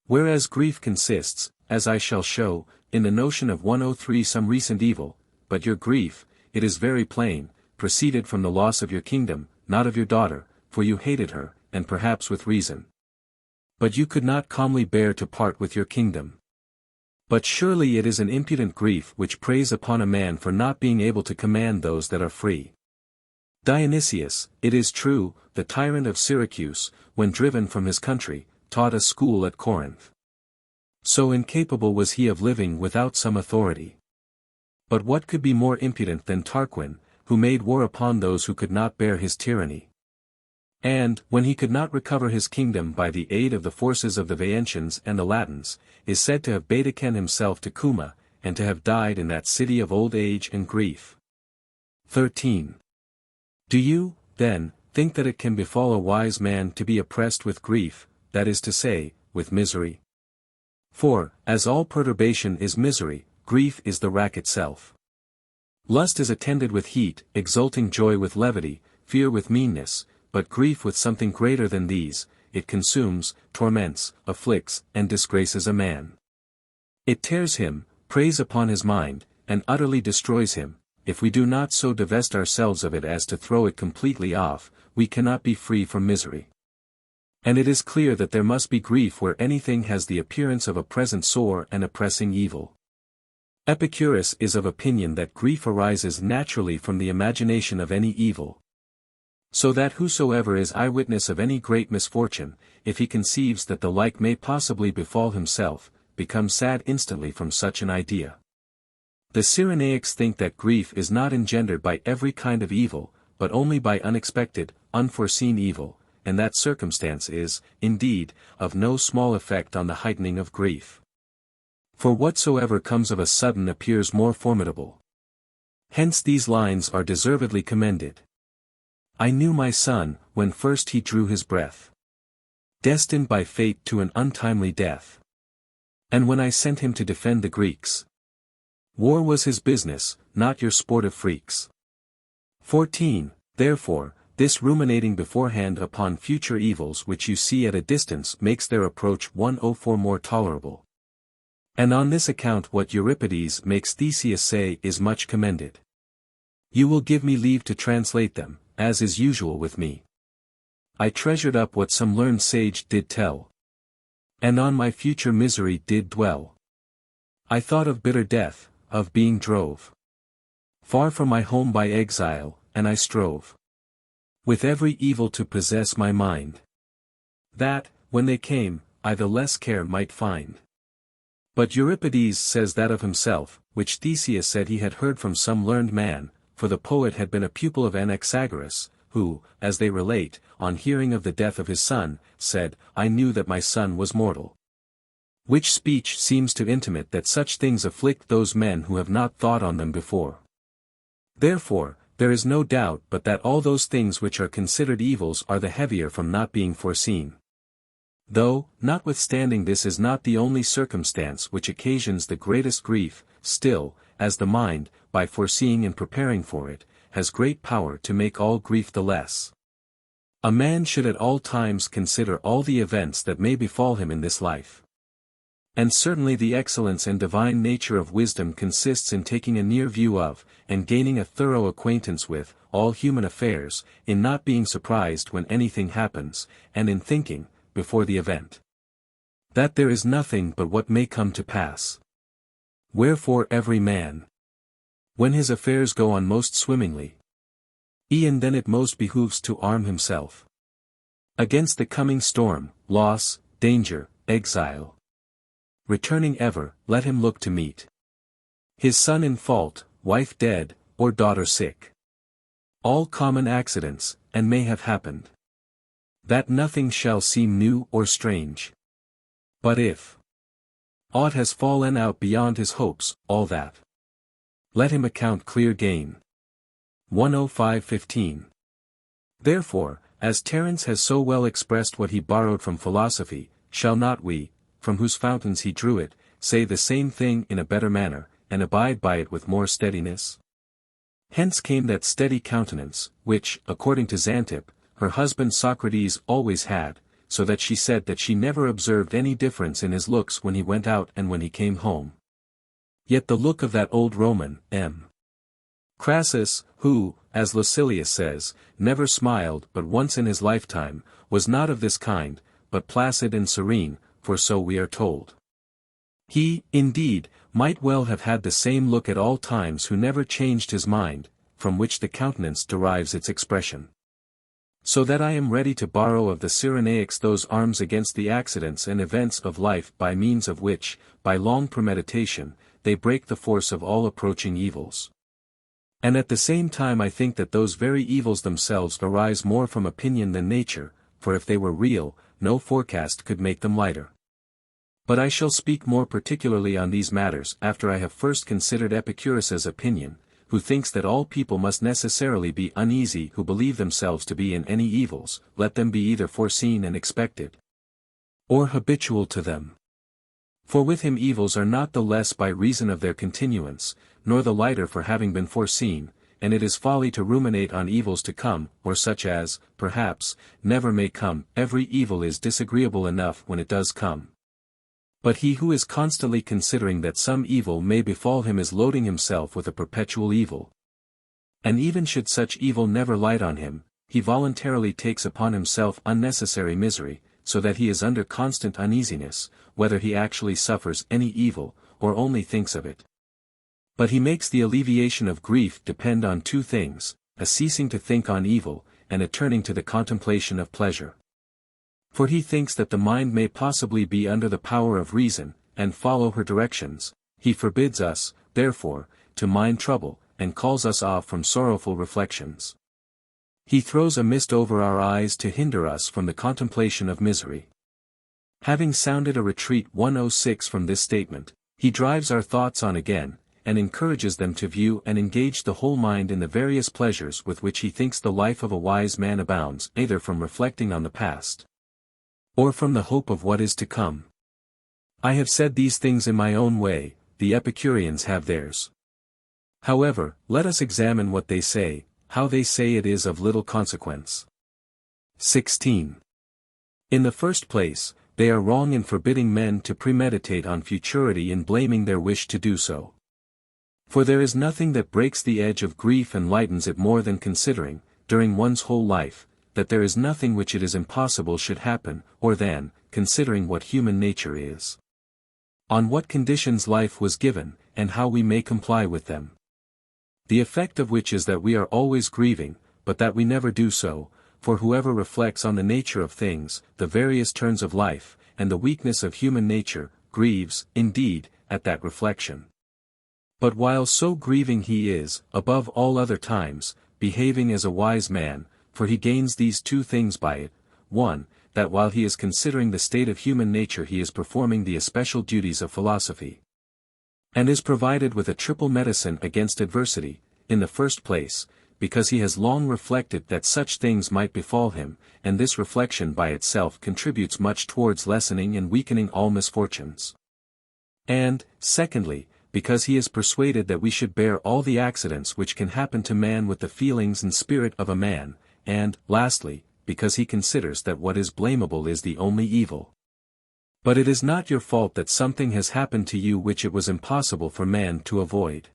Whereas grief consists, as I shall show, in the notion of 103 some recent evil, but your grief, it is very plain, proceeded from the loss of your kingdom, not of your daughter, for you hated her, and perhaps with reason. But you could not calmly bear to part with your kingdom. But surely it is an impudent grief which preys upon a man for not being able to command those that are free. Dionysius, it is true, the tyrant of Syracuse, when driven from his country, taught a school at Corinth. So incapable was he of living without some authority. But what could be more impudent than Tarquin, who made war upon those who could not bear his tyranny? And, when he could not recover his kingdom by the aid of the forces of the Veientians and the Latins, is said to have betaken himself to Cuma, and to have died in that city of old age and grief. 13. Do you, then, think that it can befall a wise man to be oppressed with grief, that is to say, with misery? For, as all perturbation is misery, grief is the rack itself. Lust is attended with heat, exulting joy with levity, fear with meanness, but grief with something greater than these. It consumes, torments, afflicts, and disgraces a man. It tears him, preys upon his mind, and utterly destroys him. If we do not so divest ourselves of it as to throw it completely off, we cannot be free from misery. And it is clear that there must be grief where anything has the appearance of a present sore and oppressing evil. Epicurus is of opinion that grief arises naturally from the imagination of any evil. So that whosoever is eyewitness of any great misfortune, if he conceives that the like may possibly befall himself, becomes sad instantly from such an idea. The Cyrenaics think that grief is not engendered by every kind of evil, but only by unexpected, unforeseen evil, and that circumstance is, indeed, of no small effect on the heightening of grief. For whatsoever comes of a sudden appears more formidable. Hence these lines are deservedly commended. I knew my son, when first he drew his breath, destined by fate to an untimely death. And when I sent him to defend the Greeks, war was his business, not your sportive freaks. 14. Therefore, this ruminating beforehand upon future evils which you see at a distance makes their approach 104 more tolerable. And on this account what Euripides makes Theseus say is much commended. You will give me leave to translate them, as is usual with me. I treasured up what some learned sage did tell, and on my future misery did dwell. I thought of bitter death, of being drove far from my home by exile, and I strove with every evil to possess my mind, that, when they came, I the less care might find. But Euripides says that of himself, which Theseus said he had heard from some learned man, for the poet had been a pupil of Anaxagoras, who, as they relate, on hearing of the death of his son, said, I knew that my son was mortal. Which speech seems to intimate that such things afflict those men who have not thought on them before. Therefore, there is no doubt but that all those things which are considered evils are the heavier from not being foreseen. Though, notwithstanding this is not the only circumstance which occasions the greatest grief, still, as the mind, by foreseeing and preparing for it, has great power to make all grief the less. A man should at all times consider all the events that may befall him in this life. And certainly the excellence and divine nature of wisdom consists in taking a near view of, and gaining a thorough acquaintance with, all human affairs, in not being surprised when anything happens, and in thinking, before the event, that there is nothing but what may come to pass. Wherefore every man, when his affairs go on most swimmingly, e'en then it most behooves to arm himself against the coming storm, loss, danger, exile. Returning ever, let him look to meet his son in fault, wife dead, or daughter sick. All common accidents, and may have happened, that nothing shall seem new or strange. But if aught has fallen out beyond his hopes, all that, let him account clear gain. 105:15. Therefore, as Terence has so well expressed what he borrowed from philosophy, shall not we, from whose fountains he drew it, say the same thing in a better manner, and abide by it with more steadiness? Hence came that steady countenance, which, according to Xanthippe, her husband Socrates always had, so that she said that she never observed any difference in his looks when he went out and when he came home. Yet the look of that old Roman, M. Crassus, who, as Lucilius says, never smiled but once in his lifetime, was not of this kind, but placid and serene, for so we are told. He, indeed, might well have had the same look at all times who never changed his mind, from which the countenance derives its expression. So that I am ready to borrow of the Cyrenaics those arms against the accidents and events of life by means of which, by long premeditation, they break the force of all approaching evils. And at the same time I think that those very evils themselves arise more from opinion than nature, for if they were real, no forecast could make them lighter. But I shall speak more particularly on these matters after I have first considered Epicurus's opinion, who thinks that all people must necessarily be uneasy who believe themselves to be in any evils, let them be either foreseen and expected, or habitual to them. For with him evils are not the less by reason of their continuance, nor the lighter for having been foreseen, and it is folly to ruminate on evils to come, or such as, perhaps, never may come. Every evil is disagreeable enough when it does come. But he who is constantly considering that some evil may befall him is loading himself with a perpetual evil. And even should such evil never light on him, he voluntarily takes upon himself unnecessary misery, so that he is under constant uneasiness, whether he actually suffers any evil, or only thinks of it. But he makes the alleviation of grief depend on two things, a ceasing to think on evil, and a turning to the contemplation of pleasure. For he thinks that the mind may possibly be under the power of reason, and follow her directions. He forbids us, therefore, to mind trouble, and calls us off from sorrowful reflections. He throws a mist over our eyes to hinder us from the contemplation of misery. Having sounded a retreat 106 from this statement, he drives our thoughts on again, and encourages them to view and engage the whole mind in the various pleasures with which he thinks the life of a wise man abounds, either from reflecting on the past, or from the hope of what is to come. I have said these things in my own way, the Epicureans have theirs. However, let us examine what they say, how they say it is of little consequence. 16. In the first place, they are wrong in forbidding men to premeditate on futurity and blaming their wish to do so. For there is nothing that breaks the edge of grief and lightens it more than considering, during one's whole life, that there is nothing which it is impossible should happen, or than, considering what human nature is, on what conditions life was given, and how we may comply with them. The effect of which is that we are always grieving, but that we never do so, for whoever reflects on the nature of things, the various turns of life, and the weakness of human nature, grieves, indeed, at that reflection. But while so grieving he is, above all other times, behaving as a wise man, for he gains these two things by it: 1, that while he is considering the state of human nature he is performing the especial duties of philosophy, and is provided with a triple medicine against adversity, in the first place, because he has long reflected that such things might befall him, and this reflection by itself contributes much towards lessening and weakening all misfortunes. And, secondly, because he is persuaded that we should bear all the accidents which can happen to man with the feelings and spirit of a man, and, lastly, because he considers that what is blamable is the only evil. But it is not your fault that something has happened to you which it was impossible for man to avoid.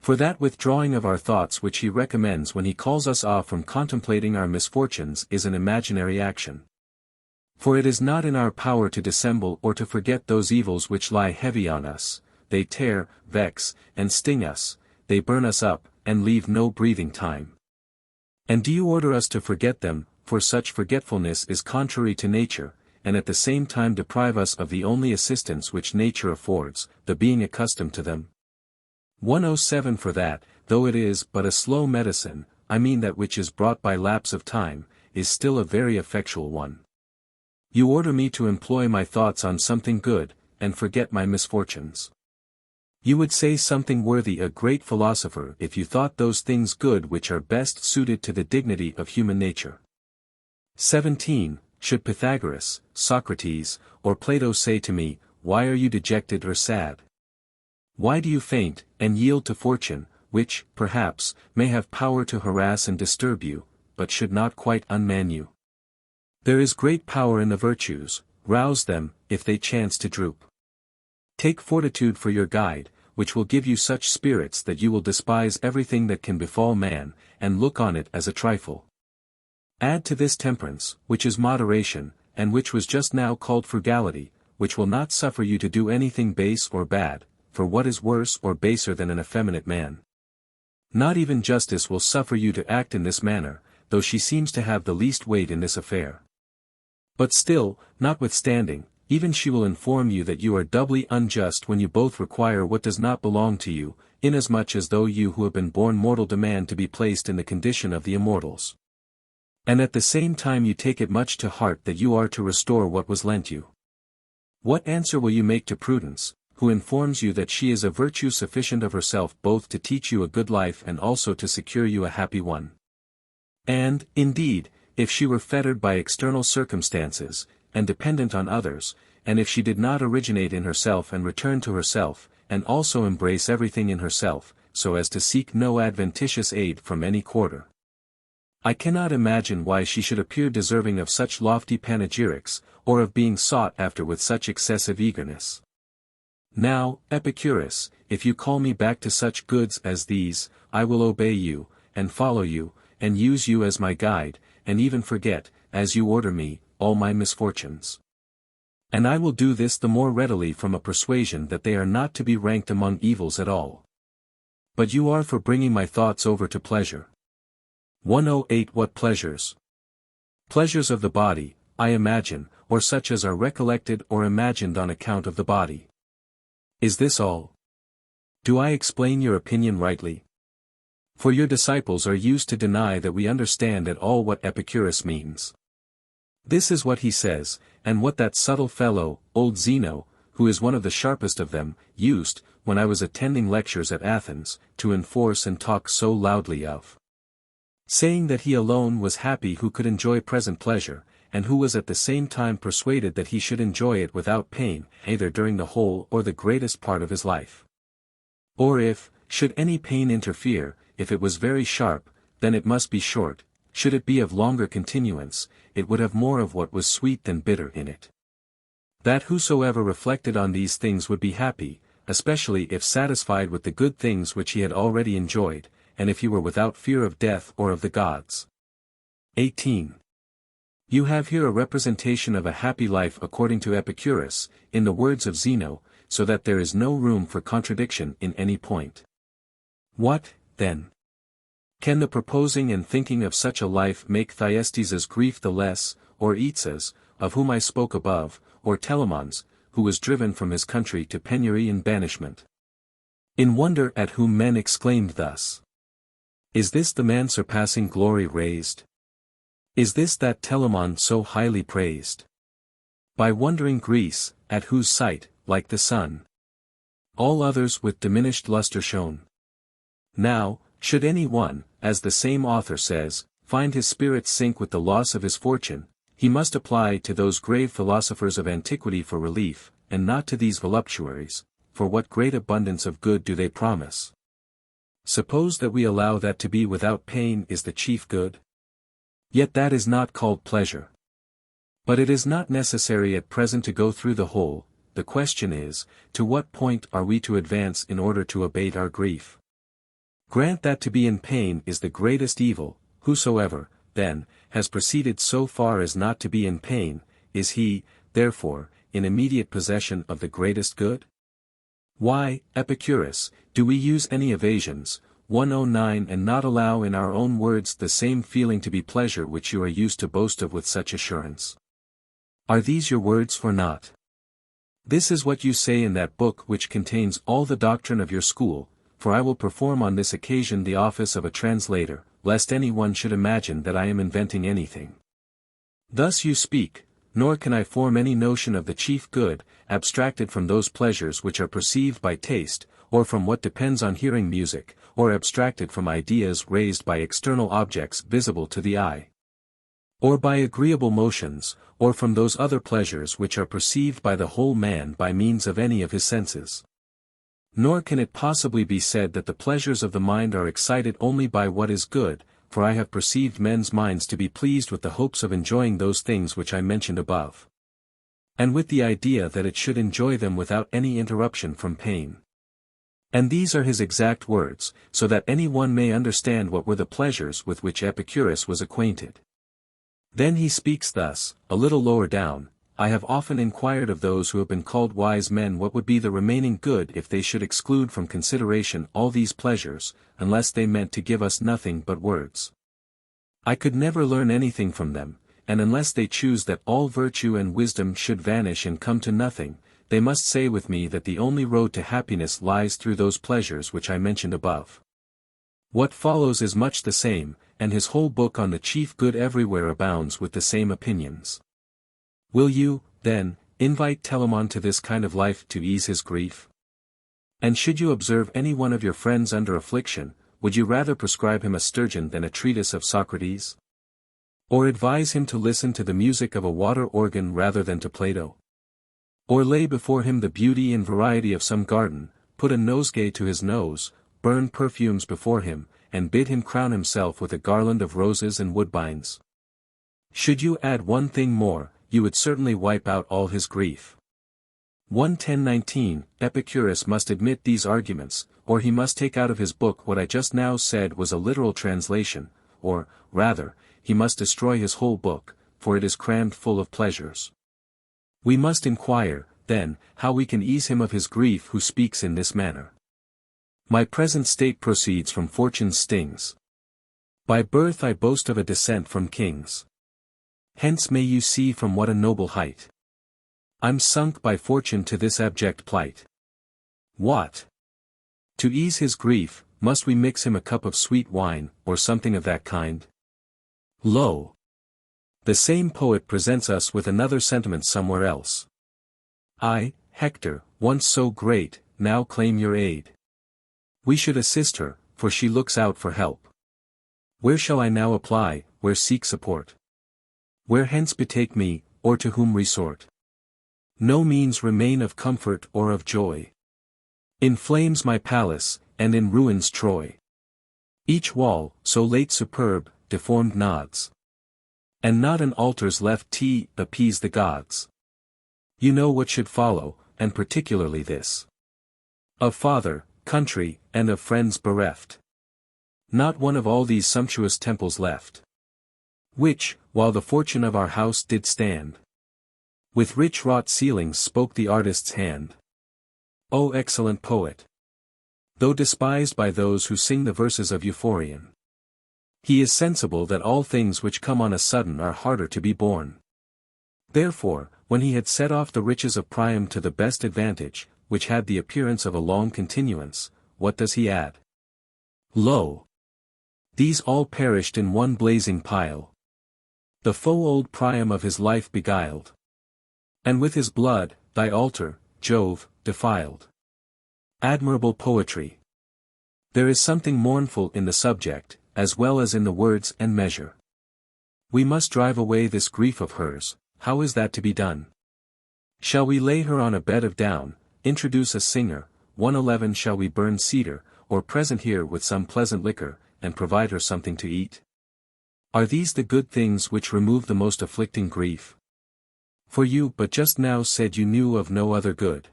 For that withdrawing of our thoughts which he recommends when he calls us off from contemplating our misfortunes is an imaginary action. For it is not in our power to dissemble or to forget those evils which lie heavy on us. They tear, vex, and sting us, they burn us up, and leave no breathing time. And do you order us to forget them, for such forgetfulness is contrary to nature, and at the same time deprive us of the only assistance which nature affords, the being accustomed to them? 107 For that, though it is but a slow medicine, I mean that which is brought by lapse of time, is still a very effectual one. You order me to employ my thoughts on something good, and forget my misfortunes. You would say something worthy a great philosopher if you thought those things good which are best suited to the dignity of human nature. 17. Should Pythagoras, Socrates, or Plato say to me, "Why are you dejected or sad? Why do you faint, and yield to fortune, which, perhaps, may have power to harass and disturb you, but should not quite unman you? There is great power in the virtues, rouse them, if they chance to droop. Take fortitude for your guide, which will give you such spirits that you will despise everything that can befall man, and look on it as a trifle. Add to this temperance, which is moderation, and which was just now called frugality, which will not suffer you to do anything base or bad, for what is worse or baser than an effeminate man? Not even justice will suffer you to act in this manner, though she seems to have the least weight in this affair. But still, notwithstanding, even she will inform you that you are doubly unjust when you both require what does not belong to you, inasmuch as though you who have been born mortal demand to be placed in the condition of the immortals. And at the same time you take it much to heart that you are to restore what was lent you. What answer will you make to Prudence, who informs you that she is a virtue sufficient of herself both to teach you a good life and also to secure you a happy one? And, indeed, if she were fettered by external circumstances, and dependent on others, and if she did not originate in herself and return to herself, and also embrace everything in herself, so as to seek no adventitious aid from any quarter, I cannot imagine why she should appear deserving of such lofty panegyrics, or of being sought after with such excessive eagerness. Now, Epicurus, if you call me back to such goods as these, I will obey you, and follow you, and use you as my guide, and even forget, as you order me, all my misfortunes. And I will do this the more readily from a persuasion that they are not to be ranked among evils at all. But you are for bringing my thoughts over to pleasure. 108 What pleasures? Pleasures of the body, I imagine, or such as are recollected or imagined on account of the body. Is this all? Do I explain your opinion rightly? For your disciples are used to deny that we understand at all what Epicurus means. This is what he says, and what that subtle fellow, old Zeno, who is one of the sharpest of them, used, when I was attending lectures at Athens, to enforce and talk so loudly of. Saying that he alone was happy who could enjoy present pleasure, and who was at the same time persuaded that he should enjoy it without pain, either during the whole or the greatest part of his life. Or if, should any pain interfere, if it was very sharp, then it must be short, should it be of longer continuance, it would have more of what was sweet than bitter in it. That whosoever reflected on these things would be happy, especially if satisfied with the good things which he had already enjoyed, and if he were without fear of death or of the gods. 18. You have here a representation of a happy life according to Epicurus, in the words of Zeno, so that there is no room for contradiction in any point. What, then? Can the proposing and thinking of such a life make Thyestes' grief the less, or Eetz's, of whom I spoke above, or Telamon's, who was driven from his country to penury and banishment? In wonder at whom men exclaimed thus. Is this the man surpassing glory raised? Is this that Telamon so highly praised? By wondering Greece, at whose sight, like the sun, all others with diminished luster shone. Now, should any one, as the same author says, find his spirit sink with the loss of his fortune, he must apply to those grave philosophers of antiquity for relief, and not to these voluptuaries, for what great abundance of good do they promise? Suppose that we allow that to be without pain is the chief good? Yet that is not called pleasure. But it is not necessary at present to go through the whole. The question is, to what point are we to advance in order to abate our grief? Grant that to be in pain is the greatest evil, whosoever, then, has proceeded so far as not to be in pain, is he, therefore, in immediate possession of the greatest good? Why, Epicurus, do we use any evasions, 109 and not allow in our own words the same feeling to be pleasure which you are used to boast of with such assurance? Are these your words or not? This is what you say in that book which contains all the doctrine of your school, for I will perform on this occasion the office of a translator, lest any one should imagine that I am inventing anything. Thus you speak, nor can I form any notion of the chief good, abstracted from those pleasures which are perceived by taste, or from what depends on hearing music, or abstracted from ideas raised by external objects visible to the eye, or by agreeable motions, or from those other pleasures which are perceived by the whole man by means of any of his senses. Nor can it possibly be said that the pleasures of the mind are excited only by what is good, for I have perceived men's minds to be pleased with the hopes of enjoying those things which I mentioned above, and with the idea that it should enjoy them without any interruption from pain. And these are his exact words, so that any one may understand what were the pleasures with which Epicurus was acquainted. Then he speaks thus, a little lower down, I have often inquired of those who have been called wise men what would be the remaining good if they should exclude from consideration all these pleasures, unless they meant to give us nothing but words. I could never learn anything from them, and unless they choose that all virtue and wisdom should vanish and come to nothing, they must say with me that the only road to happiness lies through those pleasures which I mentioned above. What follows is much the same, and his whole book on the chief good everywhere abounds with the same opinions. Will you, then, invite Telamon to this kind of life to ease his grief? And should you observe any one of your friends under affliction, would you rather prescribe him a sturgeon than a treatise of Socrates? Or advise him to listen to the music of a water organ rather than to Plato? Or lay before him the beauty and variety of some garden, put a nosegay to his nose, burn perfumes before him, and bid him crown himself with a garland of roses and woodbines? Should you add one thing more, you would certainly wipe out all his grief. 1:10-19 Epicurus must admit these arguments, or he must take out of his book what I just now said was a literal translation, or, rather, he must destroy his whole book, for it is crammed full of pleasures. We must inquire, then, how we can ease him of his grief who speaks in this manner. My present state proceeds from fortune's stings. By birth I boast of a descent from kings. Hence may you see from what a noble height I'm sunk by fortune to this abject plight. What? To ease his grief, must we mix him a cup of sweet wine, or something of that kind? Lo! The same poet presents us with another sentiment somewhere else. I, Hector, once so great, now claim your aid. We should assist her, for she looks out for help. Where shall I now apply, where seek support? Where hence betake me, or to whom resort? No means remain of comfort or of joy. In flames my palace, and in ruins Troy. Each wall, so late superb, deformed nods. And not an altar's left to appease the gods. You know what should follow, and particularly this. Of father, country, and of friends bereft. Not one of all these sumptuous temples left. Which, while the fortune of our house did stand, with rich wrought ceilings spoke the artist's hand. O excellent poet! Though despised by those who sing the verses of Euphorion, he is sensible that all things which come on a sudden are harder to be borne. Therefore, when he had set off the riches of Priam to the best advantage, which had the appearance of a long continuance, what does he add? Lo! These all perished in one blazing pile. The foe old Priam of his life beguiled. And with his blood, thy altar, Jove, defiled. Admirable poetry! There is something mournful in the subject, as well as in the words and measure. We must drive away this grief of hers. How is that to be done? Shall we lay her on a bed of down, introduce a singer, 111 shall we burn cedar, or present her with some pleasant liquor, and provide her something to eat? Are these the good things which remove the most afflicting grief? For you but just now said you knew of no other good.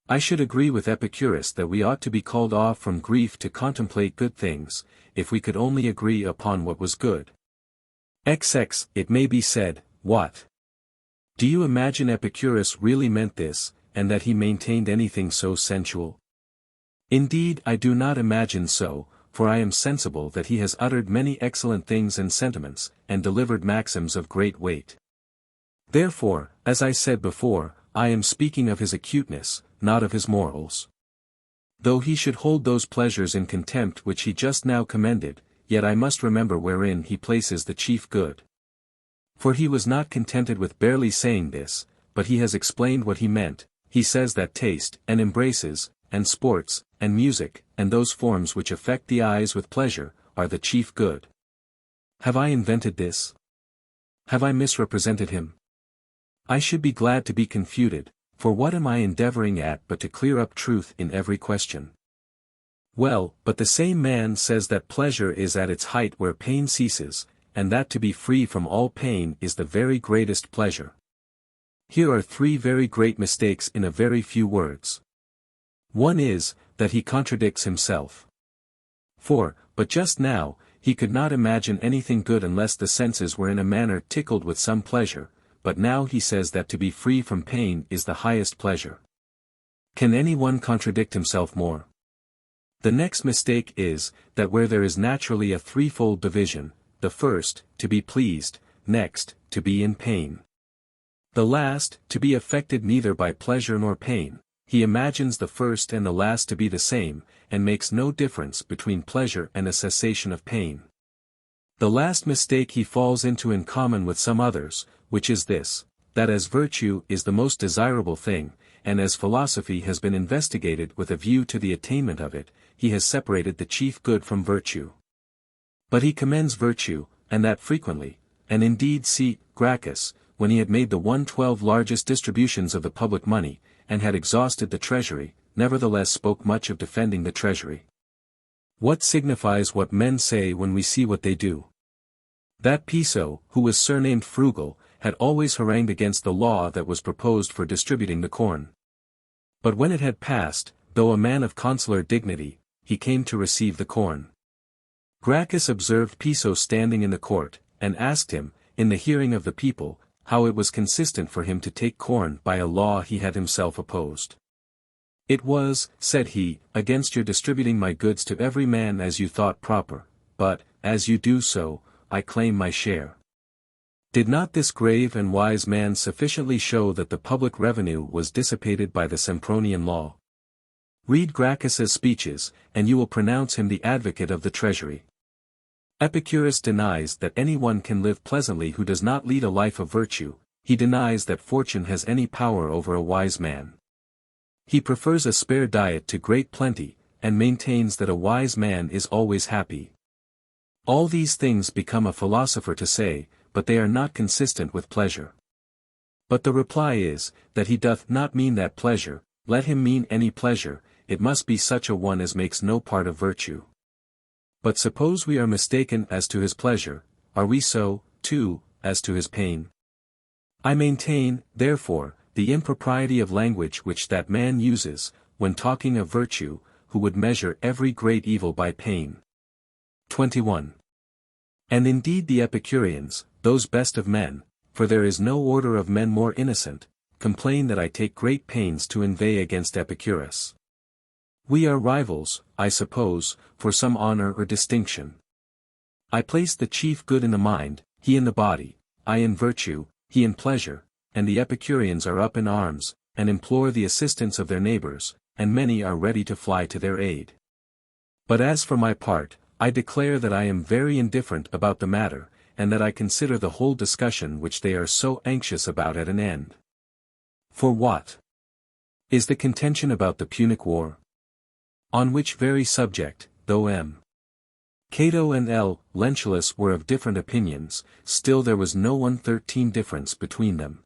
I should agree with Epicurus that we ought to be called off from grief to contemplate good things, if we could only agree upon what was good. XX, it may be said, what? Do you imagine Epicurus really meant this, and that he maintained anything so sensual? Indeed I do not imagine so, for I am sensible that he has uttered many excellent things and sentiments, and delivered maxims of great weight. Therefore, as I said before, I am speaking of his acuteness, not of his morals. Though he should hold those pleasures in contempt which he just now commended, yet I must remember wherein he places the chief good. For he was not contented with barely saying this, but he has explained what he meant. He says that taste, and embraces, and sports, and music, and those forms which affect the eyes with pleasure, are the chief good. Have I invented this? Have I misrepresented him? I should be glad to be confuted, for what am I endeavoring at but to clear up truth in every question? Well, but the same man says that pleasure is at its height where pain ceases, and that to be free from all pain is the very greatest pleasure. Here are three very great mistakes in a very few words. One is, that he contradicts himself. For, but just now, he could not imagine anything good unless the senses were in a manner tickled with some pleasure, but now he says that to be free from pain is the highest pleasure. Can any one contradict himself more? The next mistake is, that where there is naturally a threefold division, the first, to be pleased, next, to be in pain. The last, to be affected neither by pleasure nor pain. He imagines the first and the last to be the same, and makes no difference between pleasure and a cessation of pain. The last mistake he falls into in common with some others, which is this, that as virtue is the most desirable thing, and as philosophy has been investigated with a view to the attainment of it, he has separated the chief good from virtue. But he commends virtue, and that frequently, and indeed see, Gracchus, when he had made the 112 largest distributions of the public money, and had exhausted the treasury, nevertheless spoke much of defending the treasury. What signifies what men say when we see what they do? That Piso, who was surnamed Frugal, had always harangued against the law that was proposed for distributing the corn. But when it had passed, though a man of consular dignity, he came to receive the corn. Gracchus observed Piso standing in the court, and asked him, in the hearing of the people, how it was consistent for him to take corn by a law he had himself opposed. It was, said he, against your distributing my goods to every man as you thought proper, but, as you do so, I claim my share. Did not this grave and wise man sufficiently show that the public revenue was dissipated by the Sempronian law? Read Gracchus's speeches, and you will pronounce him the advocate of the treasury. Epicurus denies that anyone can live pleasantly who does not lead a life of virtue. He denies that fortune has any power over a wise man. He prefers a spare diet to great plenty, and maintains that a wise man is always happy. All these things become a philosopher to say, but they are not consistent with pleasure. But the reply is, that he doth not mean that pleasure, let him mean any pleasure, it must be such a one as makes no part of virtue. But suppose we are mistaken as to his pleasure, are we so, too, as to his pain? I maintain, therefore, the impropriety of language which that man uses, when talking of virtue, who would measure every great evil by pain. 21. And indeed the Epicureans, those best of men, for there is no order of men more innocent, complain that I take great pains to inveigh against Epicurus. We are rivals, I suppose, for some honor or distinction. I place the chief good in the mind, he in the body, I in virtue, he in pleasure, and the Epicureans are up in arms, and implore the assistance of their neighbors, and many are ready to fly to their aid. But as for my part, I declare that I am very indifferent about the matter, and that I consider the whole discussion which they are so anxious about at an end. For what? Is the contention about the Punic War? On which very subject, though M. Cato and L. Lentulus were of different opinions, still there was no 113 difference between them.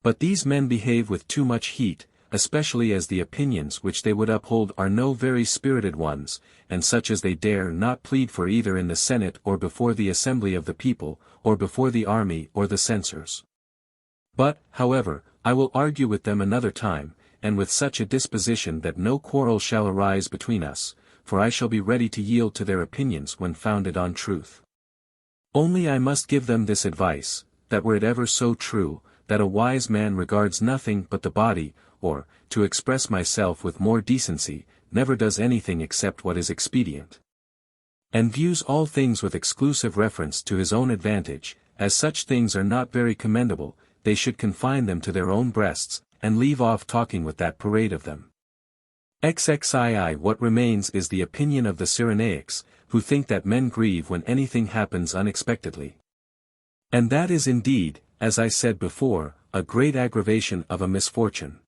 But these men behave with too much heat, especially as the opinions which they would uphold are no very spirited ones, and such as they dare not plead for either in the Senate or before the assembly of the people, or before the army or the censors. But, however, I will argue with them another time, and with such a disposition that no quarrel shall arise between us, for I shall be ready to yield to their opinions when founded on truth. Only I must give them this advice, that were it ever so true, that a wise man regards nothing but the body, or, to express myself with more decency, never does anything except what is expedient. And views all things with exclusive reference to his own advantage, as such things are not very commendable, they should confine them to their own breasts, and leave off talking with that parade of them. XXII. What remains is the opinion of the Cyrenaics, who think that men grieve when anything happens unexpectedly. And that is indeed, as I said before, a great aggravation of a misfortune.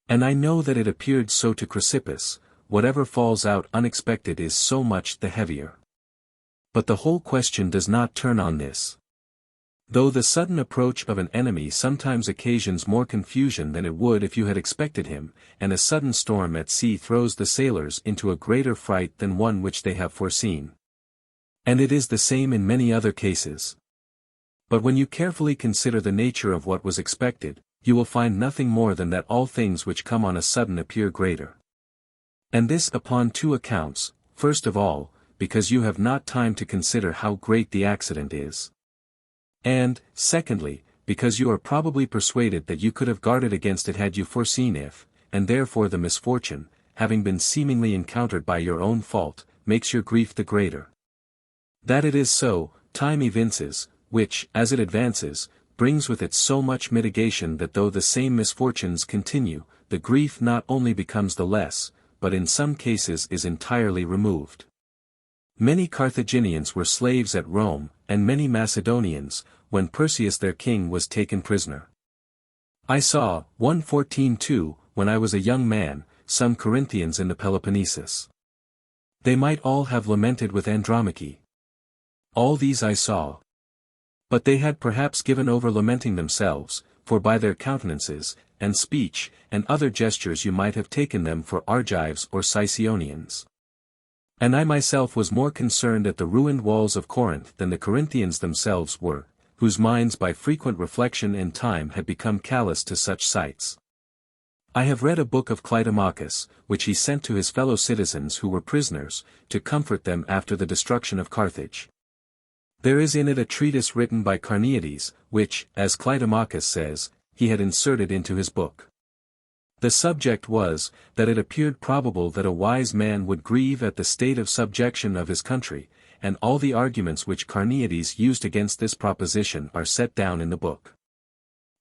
And I know that it appeared so to Chrysippus, whatever falls out unexpected is so much the heavier. But the whole question does not turn on this. Though the sudden approach of an enemy sometimes occasions more confusion than it would if you had expected him, and a sudden storm at sea throws the sailors into a greater fright than one which they have foreseen. And it is the same in many other cases. But when you carefully consider the nature of what was expected, you will find nothing more than that all things which come on a sudden appear greater. And this upon two accounts, first of all, because you have not time to consider how great the accident is. And, secondly, because you are probably persuaded that you could have guarded against it had you foreseen if, and therefore the misfortune, having been seemingly encountered by your own fault, makes your grief the greater. That it is so, time evinces, which, as it advances, brings with it so much mitigation that though the same misfortunes continue, the grief not only becomes the less, but in some cases is entirely removed. Many Carthaginians were slaves at Rome, and many Macedonians, when Perseus their king was taken prisoner. I saw, 1:14-2, when I was a young man, some Corinthians in the Peloponnesus. They might all have lamented with Andromache. All these I saw. But they had perhaps given over lamenting themselves, for by their countenances, and speech, and other gestures you might have taken them for Argives or Sicyonians. And I myself was more concerned at the ruined walls of Corinth than the Corinthians themselves were, whose minds by frequent reflection and time had become callous to such sights. I have read a book of Clitomachus, which he sent to his fellow citizens who were prisoners, to comfort them after the destruction of Carthage. There is in it a treatise written by Carneades, which, as Clitomachus says, he had inserted into his book. The subject was, that it appeared probable that a wise man would grieve at the state of subjection of his country, and all the arguments which Carneades used against this proposition are set down in the book.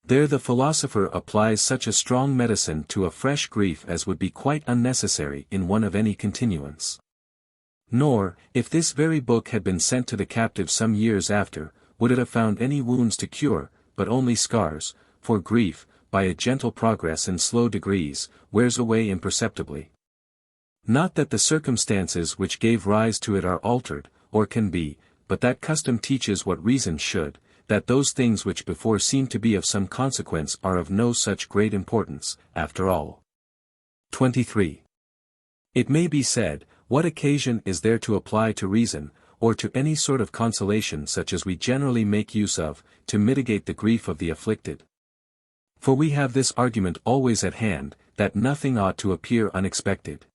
There the philosopher applies such a strong medicine to a fresh grief as would be quite unnecessary in one of any continuance. Nor, if this very book had been sent to the captive some years after, would it have found any wounds to cure, but only scars, for grief, by a gentle progress and slow degrees, wears away imperceptibly. Not that the circumstances which gave rise to it are altered, or can be, but that custom teaches what reason should, that those things which before seemed to be of some consequence are of no such great importance, after all. 23. It may be said, what occasion is there to apply to reason, or to any sort of consolation such as we generally make use of, to mitigate the grief of the afflicted? For we have this argument always at hand, that nothing ought to appear unexpected.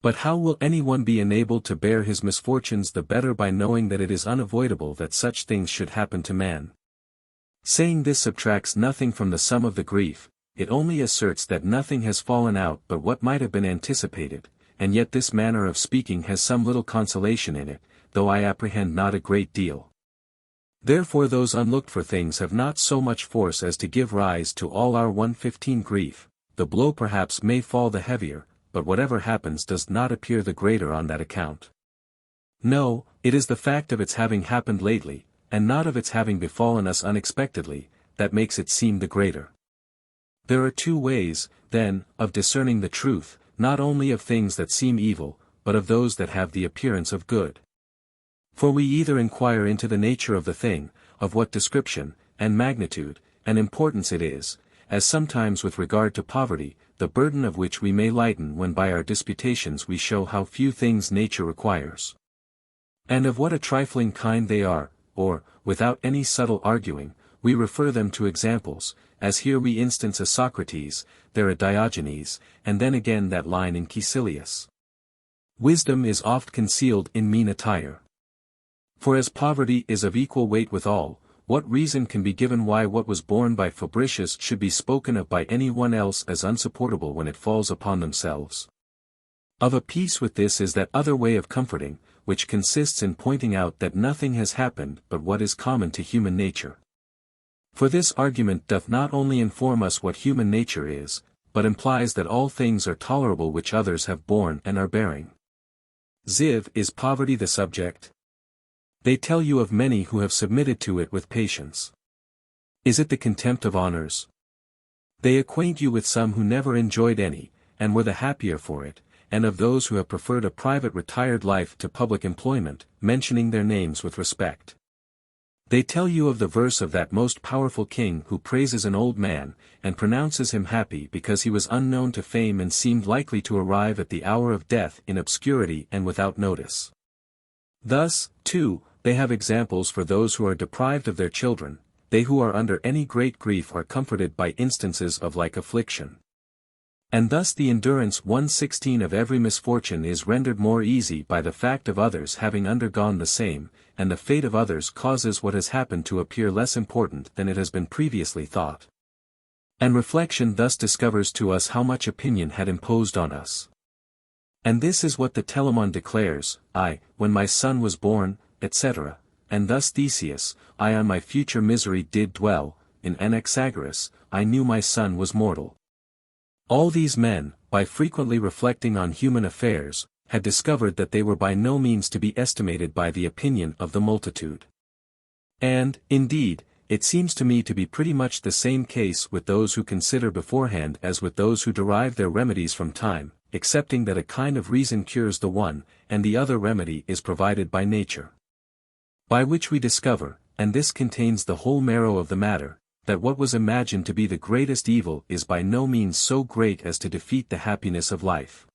But how will anyone be enabled to bear his misfortunes the better by knowing that it is unavoidable that such things should happen to man? Saying this subtracts nothing from the sum of the grief, it only asserts that nothing has fallen out but what might have been anticipated, and yet this manner of speaking has some little consolation in it, though I apprehend not a great deal. Therefore those unlooked-for things have not so much force as to give rise to all our 115 grief, the blow perhaps may fall the heavier, but whatever happens does not appear the greater on that account. No, it is the fact of its having happened lately, and not of its having befallen us unexpectedly, that makes it seem the greater. There are two ways, then, of discerning the truth, not only of things that seem evil, but of those that have the appearance of good. For we either inquire into the nature of the thing, of what description, and magnitude, and importance it is, as sometimes with regard to poverty, the burden of which we may lighten when by our disputations we show how few things nature requires. And of what a trifling kind they are, or, without any subtle arguing, we refer them to examples, as here we instance a Socrates, there a Diogenes, and then again that line in Caecilius. Wisdom is oft concealed in mean attire. For as poverty is of equal weight with all, what reason can be given why what was borne by Fabricius should be spoken of by any one else as unsupportable when it falls upon themselves? Of a piece with this is that other way of comforting, which consists in pointing out that nothing has happened but what is common to human nature. For this argument doth not only inform us what human nature is, but implies that all things are tolerable which others have borne and are bearing. Ziv, is poverty the subject? They tell you of many who have submitted to it with patience. Is it the contempt of honors? They acquaint you with some who never enjoyed any, and were the happier for it, and of those who have preferred a private retired life to public employment, mentioning their names with respect. They tell you of the verse of that most powerful king who praises an old man, and pronounces him happy because he was unknown to fame and seemed likely to arrive at the hour of death in obscurity and without notice. Thus, too, they have examples for those who are deprived of their children, they who are under any great grief are comforted by instances of like affliction. And thus the endurance 1/16 of every misfortune is rendered more easy by the fact of others having undergone the same, and the fate of others causes what has happened to appear less important than it has been previously thought. And reflection thus discovers to us how much opinion had imposed on us. And this is what the Telamon declares, when my son was born, etc., and thus Theseus, I on my future misery did dwell, in Anaxagoras, I knew my son was mortal. All these men, by frequently reflecting on human affairs, had discovered that they were by no means to be estimated by the opinion of the multitude. And, indeed, it seems to me to be pretty much the same case with those who consider beforehand as with those who derive their remedies from time, excepting that a kind of reason cures the one, and the other remedy is provided by nature. By which we discover, and this contains the whole marrow of the matter, that what was imagined to be the greatest evil is by no means so great as to defeat the happiness of life.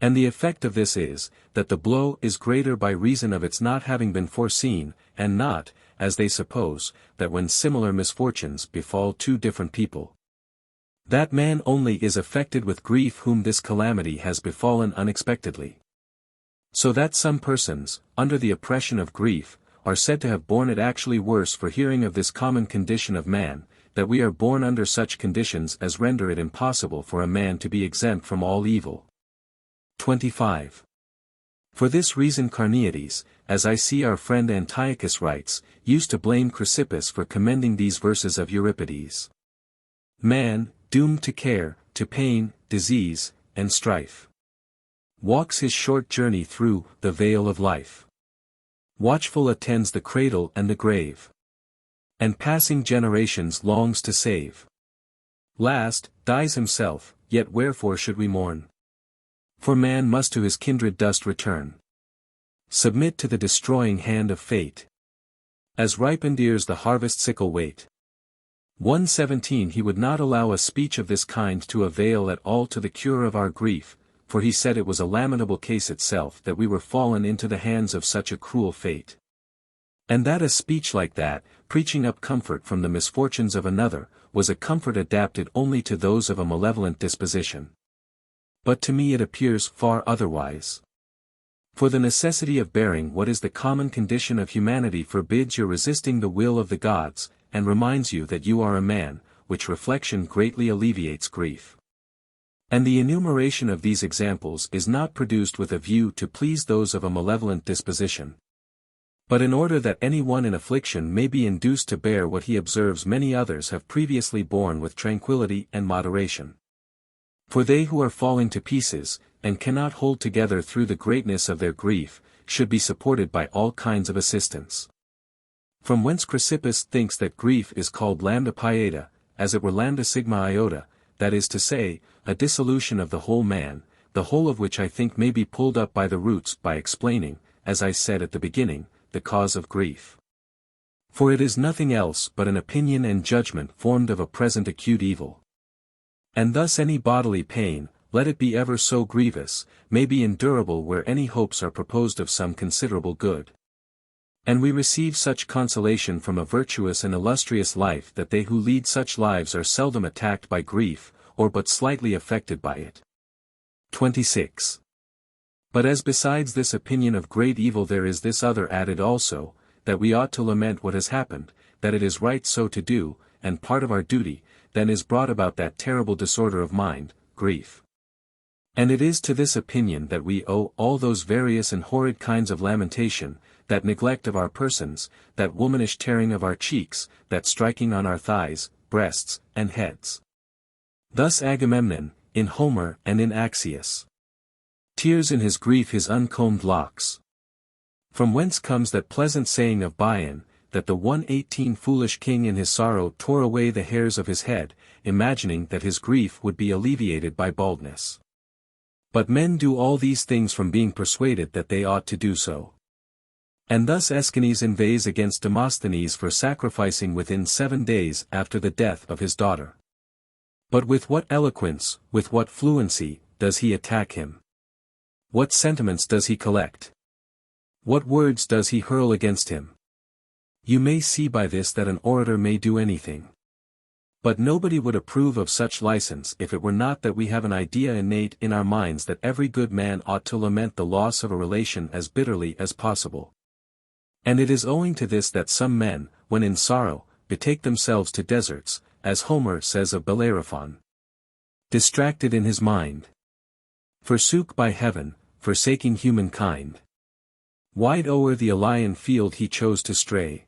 And the effect of this is, that the blow is greater by reason of its not having been foreseen, and not, as they suppose, that when similar misfortunes befall two different people, that man only is affected with grief whom this calamity has befallen unexpectedly. So that some persons, under the oppression of grief, are said to have borne it actually worse for hearing of this common condition of man, that we are born under such conditions as render it impossible for a man to be exempt from all evil. 25. For this reason Carneades, as I see our friend Antiochus writes, used to blame Chrysippus for commending these verses of Euripides. Man, doomed to care, to pain, disease, and strife, walks his short journey through the vale of life. Watchful attends the cradle and the grave, and passing generations longs to save. Last, dies himself, yet wherefore should we mourn? For man must to his kindred dust return, submit to the destroying hand of fate. As ripened ears the harvest sickle wait. 117 He would not allow a speech of this kind to avail at all to the cure of our grief, for he said it was a lamentable case itself that we were fallen into the hands of such a cruel fate. And that a speech like that, preaching up comfort from the misfortunes of another, was a comfort adapted only to those of a malevolent disposition. But to me it appears far otherwise. For the necessity of bearing what is the common condition of humanity forbids your resisting the will of the gods, and reminds you that you are a man, which reflection greatly alleviates grief. And the enumeration of these examples is not produced with a view to please those of a malevolent disposition, but in order that any one in affliction may be induced to bear what he observes many others have previously borne with tranquillity and moderation. For they who are falling to pieces, and cannot hold together through the greatness of their grief, should be supported by all kinds of assistance. From whence Chrysippus thinks that grief is called lambda pieta, as it were lambda sigma iota, that is to say, a dissolution of the whole man, the whole of which I think may be pulled up by the roots by explaining, as I said at the beginning, the cause of grief. For it is nothing else but an opinion and judgment formed of a present acute evil. And thus any bodily pain, let it be ever so grievous, may be endurable where any hopes are proposed of some considerable good. And we receive such consolation from a virtuous and illustrious life that they who lead such lives are seldom attacked by grief, or but slightly affected by it. 26. But as besides this opinion of great evil there is this other added also, that we ought to lament what has happened, that it is right so to do, and part of our duty, then is brought about that terrible disorder of mind, grief. And it is to this opinion that we owe all those various and horrid kinds of lamentation, that neglect of our persons, that womanish tearing of our cheeks, that striking on our thighs, breasts, and heads. Thus Agamemnon, in Homer and in Axius, tears in his grief his uncombed locks. From whence comes that pleasant saying of Bion, that the 118 foolish king in his sorrow tore away the hairs of his head, imagining that his grief would be alleviated by baldness. But men do all these things from being persuaded that they ought to do so. And thus Aeschines inveighs against Demosthenes for sacrificing within 7 days after the death of his daughter. But with what eloquence, with what fluency, does he attack him? What sentiments does he collect? What words does he hurl against him? You may see by this that an orator may do anything. But nobody would approve of such license if it were not that we have an idea innate in our minds that every good man ought to lament the loss of a relation as bitterly as possible. And it is owing to this that some men, when in sorrow, betake themselves to deserts, as Homer says of Bellerophon. Distracted in his mind, forsook by heaven, forsaking humankind. Wide o'er the Ilian field he chose to stray.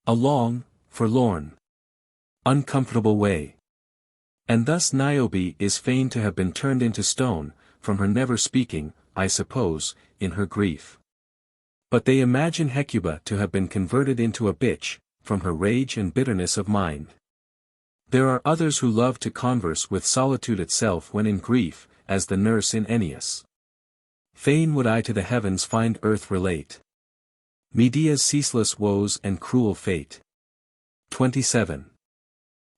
A long, forlorn, uncomfortable way. And thus Niobe is fain to have been turned into stone, from her never speaking, I suppose, in her grief. But they imagine Hecuba to have been converted into a bitch, from her rage and bitterness of mind. There are others who love to converse with solitude itself when in grief, as the nurse in Ennius. Fain would I to the heavens find earth relate Medea's ceaseless woes and cruel fate. 27.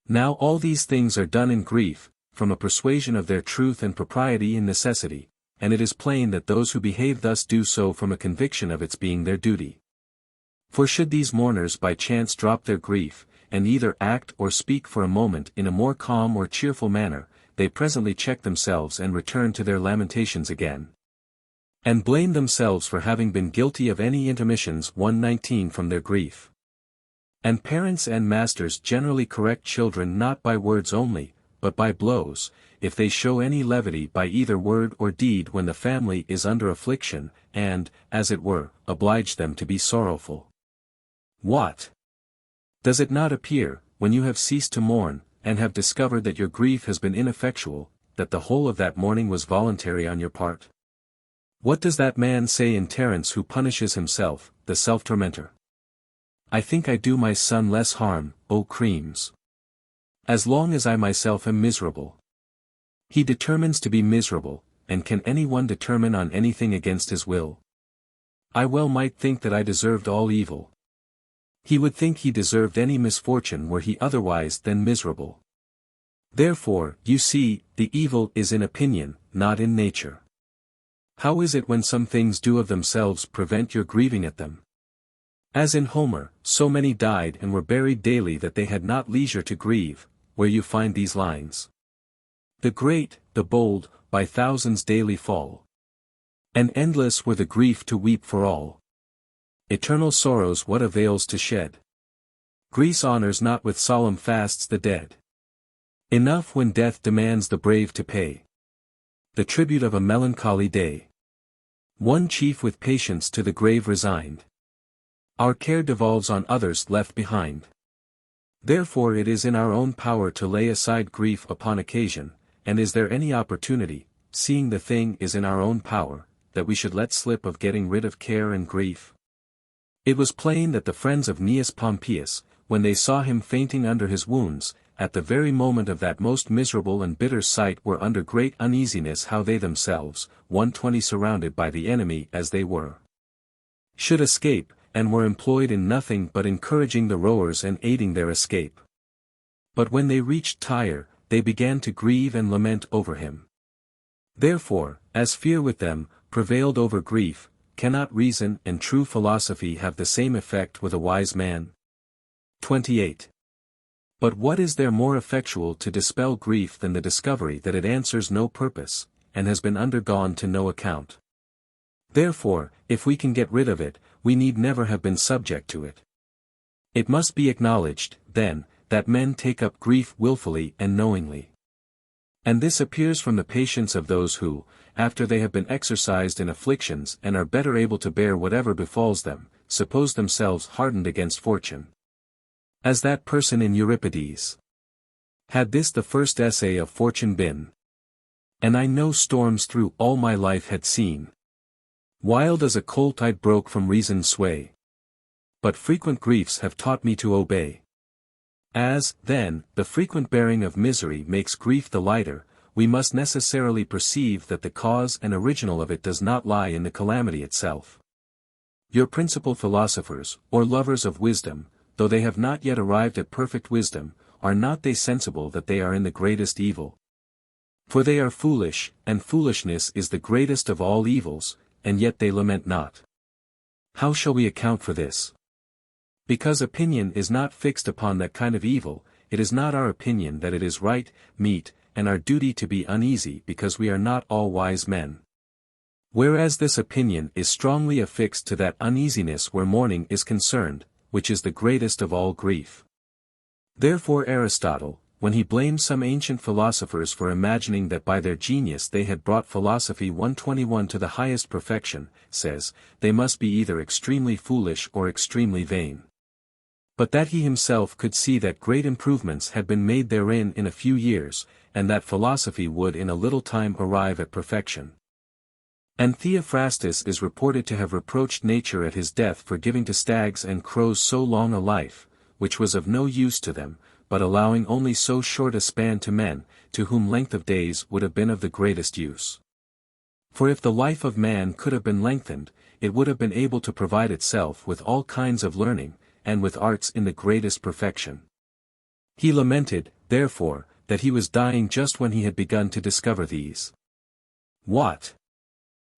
Now all these things are done in grief, from a persuasion of their truth and propriety in necessity, and it is plain that those who behave thus do so from a conviction of its being their duty. For should these mourners by chance drop their grief, and either act or speak for a moment in a more calm or cheerful manner, they presently check themselves and return to their lamentations again. And blame themselves for having been guilty of any intermissions 119 from their grief. And parents and masters generally correct children not by words only, but by blows, if they show any levity by either word or deed when the family is under affliction, and, as it were, oblige them to be sorrowful. What? Does it not appear, when you have ceased to mourn, and have discovered that your grief has been ineffectual, that the whole of that mourning was voluntary on your part? What does that man say in Terence who punishes himself, the self-tormentor? I think I do my son less harm, O creams, as long as I myself am miserable. He determines to be miserable, and can any one determine on anything against his will? I well might think that I deserved all evil. He would think he deserved any misfortune were he otherwise than miserable. Therefore, you see, the evil is in opinion, not in nature. How is it when some things do of themselves prevent your grieving at them? As in Homer, so many died and were buried daily that they had not leisure to grieve, where you find these lines. The great, the bold, by thousands daily fall. And endless were the grief to weep for all. Eternal sorrows what avails to shed? Greece honors not with solemn fasts the dead. Enough when death demands the brave to pay the tribute of a melancholy day. One chief with patience to the grave resigned. Our care devolves on others left behind. Therefore it is in our own power to lay aside grief upon occasion, and is there any opportunity, seeing the thing is in our own power, that we should let slip of getting rid of care and grief? It was plain that the friends of Cnaeus Pompeius, when they saw him fainting under his wounds, at the very moment of that most miserable and bitter sight were under great uneasiness how they themselves, 120 surrounded by the enemy as they were, should escape, and were employed in nothing but encouraging the rowers and aiding their escape. But when they reached Tyre, they began to grieve and lament over him. Therefore, as fear with them prevailed over grief, cannot reason and true philosophy have the same effect with a wise man? 28. But what is there more effectual to dispel grief than the discovery that it answers no purpose, and has been undergone to no account? Therefore, if we can get rid of it, we need never have been subject to it. It must be acknowledged, then, that men take up grief willfully and knowingly. And this appears from the patience of those who, after they have been exercised in afflictions and are better able to bear whatever befalls them, suppose themselves hardened against fortune. As that person in Euripides. Had this the first essay of fortune been? And I no storms through all my life had seen. Wild as a cold tide broke from reason's sway. But frequent griefs have taught me to obey. As, then, the frequent bearing of misery makes grief the lighter, we must necessarily perceive that the cause and original of it does not lie in the calamity itself. Your principal philosophers, or lovers of wisdom, though they have not yet arrived at perfect wisdom, are not they sensible that they are in the greatest evil? For they are foolish, and foolishness is the greatest of all evils, and yet they lament not. How shall we account for this? Because opinion is not fixed upon that kind of evil, it is not our opinion that it is right, meet, and our duty to be uneasy because we are not all wise men. Whereas this opinion is strongly affixed to that uneasiness where mourning is concerned, which is the greatest of all grief. Therefore Aristotle, when he blamed some ancient philosophers for imagining that by their genius they had brought philosophy 121 to the highest perfection, says, they must be either extremely foolish or extremely vain. But that he himself could see that great improvements had been made therein in a few years, and that philosophy would in a little time arrive at perfection. And Theophrastus is reported to have reproached nature at his death for giving to stags and crows so long a life, which was of no use to them, but allowing only so short a span to men, to whom length of days would have been of the greatest use. For if the life of man could have been lengthened, it would have been able to provide itself with all kinds of learning, and with arts in the greatest perfection. He lamented, therefore, that he was dying just when he had begun to discover these. What?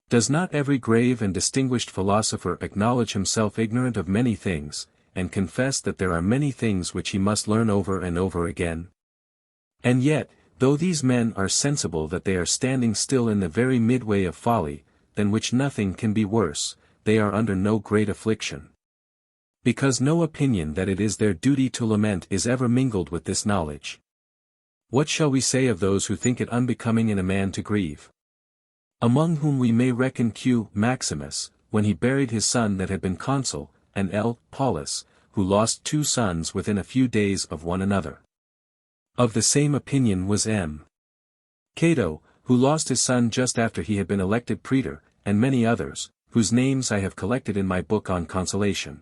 Does not every grave and distinguished philosopher acknowledge himself ignorant of many things, and confess that there are many things which he must learn over and over again? And yet, though these men are sensible that they are standing still in the very midway of folly, than which nothing can be worse, they are under no great affliction. Because no opinion that it is their duty to lament is ever mingled with this knowledge. What shall we say of those who think it unbecoming in a man to grieve? Among whom we may reckon Q. Maximus, when he buried his son that had been consul, and L. Paulus, who lost 2 sons within a few days of one another. Of the same opinion was M. Cato, who lost his son just after he had been elected praetor, and many others, whose names I have collected in my book on consolation.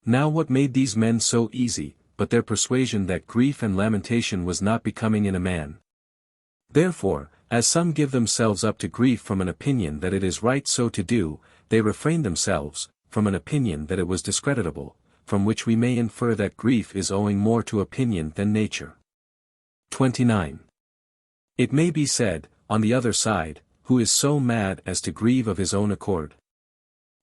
Now what made these men so easy, but their persuasion that grief and lamentation was not becoming in a man? Therefore, as some give themselves up to grief from an opinion that it is right so to do, they refrain themselves, from an opinion that it was discreditable, from which we may infer that grief is owing more to opinion than nature. 29. It may be said, on the other side, who is so mad as to grieve of his own accord?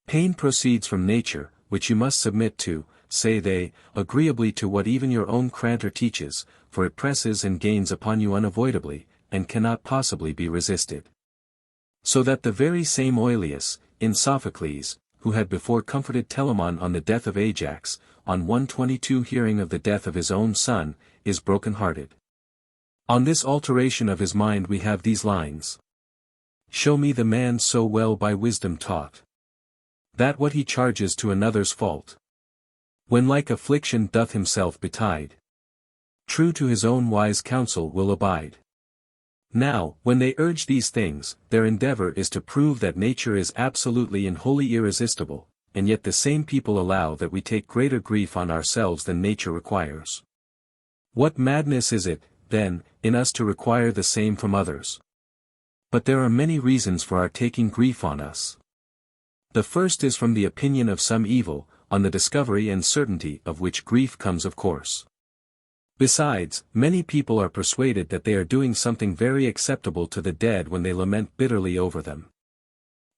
Pain proceeds from nature, which you must submit to, say they, agreeably to what even your own Crantor teaches, for it presses and gains upon you unavoidably, and cannot possibly be resisted. So that the very same Oileus, in Sophocles, who had before comforted Telamon on the death of Ajax, on 122 hearing of the death of his own son, is broken-hearted. On this alteration of his mind we have these lines. Show me the man so well by wisdom taught, that what he charges to another's fault, when like affliction doth himself betide, true to his own wise counsel will abide. Now, when they urge these things, their endeavor is to prove that nature is absolutely and wholly irresistible, and yet the same people allow that we take greater grief on ourselves than nature requires. What madness is it, then, in us to require the same from others? But there are many reasons for our taking grief on us. The first is from the opinion of some evil, on the discovery and certainty of which grief comes of course. Besides, many people are persuaded that they are doing something very acceptable to the dead when they lament bitterly over them.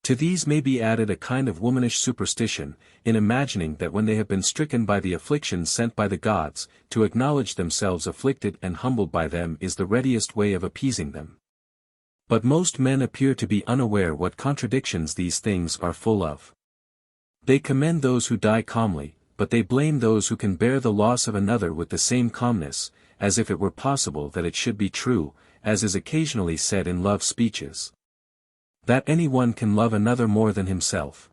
To these may be added a kind of womanish superstition, in imagining that when they have been stricken by the afflictions sent by the gods, to acknowledge themselves afflicted and humbled by them is the readiest way of appeasing them. But most men appear to be unaware what contradictions these things are full of. They commend those who die calmly, but they blame those who can bear the loss of another with the same calmness, as if it were possible that it should be true, as is occasionally said in love speeches, that any one can love another more than himself.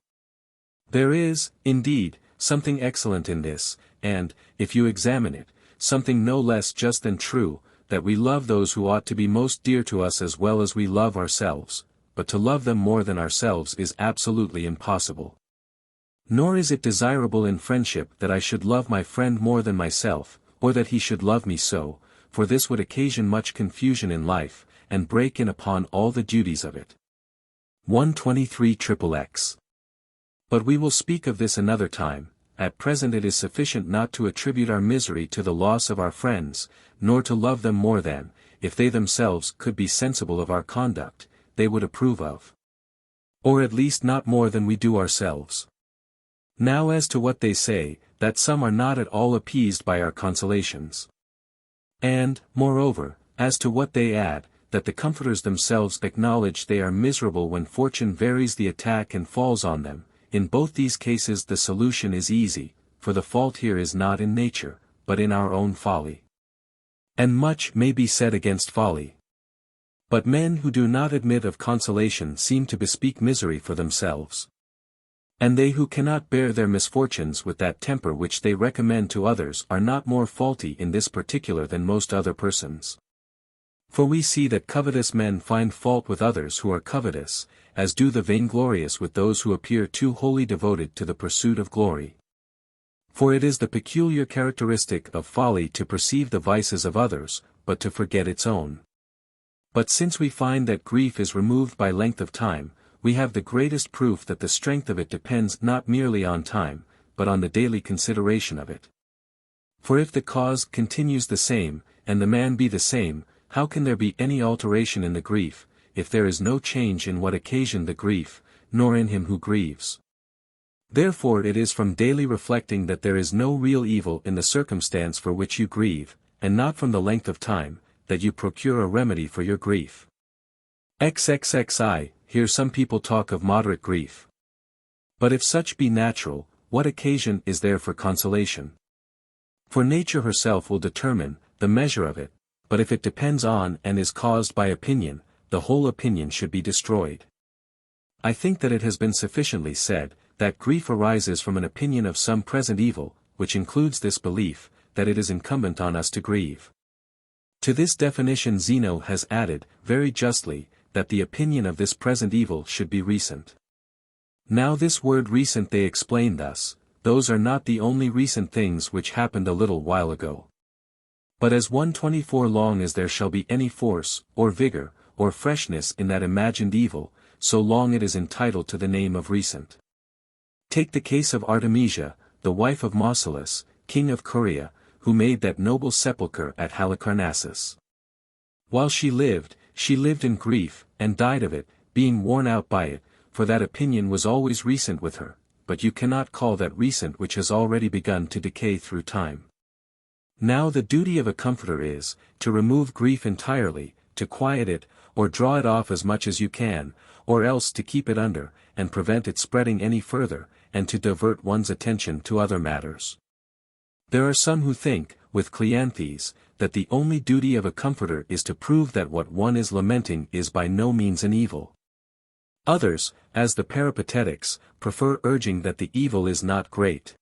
There is, indeed, something excellent in this, and, if you examine it, something no less just than true, that we love those who ought to be most dear to us as well as we love ourselves, but to love them more than ourselves is absolutely impossible. Nor is it desirable in friendship that I should love my friend more than myself, or that he should love me so, for this would occasion much confusion in life, and break in upon all the duties of it. 123XX. But we will speak of this another time. At present it is sufficient not to attribute our misery to the loss of our friends, nor to love them more than, if they themselves could be sensible of our conduct, they would approve of. Or at least not more than we do ourselves. Now as to what they say, that some are not at all appeased by our consolations. And, moreover, as to what they add, that the comforters themselves acknowledge they are miserable when fortune varies the attack and falls on them. In both these cases the solution is easy, for the fault here is not in nature, but in our own folly. And much may be said against folly. But men who do not admit of consolation seem to bespeak misery for themselves. And they who cannot bear their misfortunes with that temper which they recommend to others are not more faulty in this particular than most other persons. For we see that covetous men find fault with others who are covetous, as do the vainglorious with those who appear too wholly devoted to the pursuit of glory. For it is the peculiar characteristic of folly to perceive the vices of others, but to forget its own. But since we find that grief is removed by length of time, we have the greatest proof that the strength of it depends not merely on time, but on the daily consideration of it. For if the cause continues the same, and the man be the same, how can there be any alteration in the grief, if there is no change in what occasioned the grief, nor in him who grieves? Therefore it is from daily reflecting that there is no real evil in the circumstance for which you grieve, and not from the length of time, that you procure a remedy for your grief. XXXI, hear some people talk of moderate grief. But if such be natural, what occasion is there for consolation? For nature herself will determine the measure of it, but if it depends on and is caused by opinion, the whole opinion should be destroyed. I think that it has been sufficiently said, that grief arises from an opinion of some present evil, which includes this belief, that it is incumbent on us to grieve. To this definition Zeno has added, very justly, that the opinion of this present evil should be recent. Now this word recent they explain thus, those are not the only recent things which happened a little while ago. But as 124 long as there shall be any force, or vigor, or freshness in that imagined evil, so long it is entitled to the name of recent. Take the case of Artemisia, the wife of Mausolus, king of Corea, who made that noble sepulchre at Halicarnassus. While she lived in grief, and died of it, being worn out by it, for that opinion was always recent with her, but you cannot call that recent which has already begun to decay through time. Now the duty of a comforter is, to remove grief entirely, to quiet it, or draw it off as much as you can, or else to keep it under, and prevent it spreading any further, and to divert one's attention to other matters. There are some who think, with Cleanthes, that the only duty of a comforter is to prove that what one is lamenting is by no means an evil. Others, as the Peripatetics, prefer urging that the evil is not great.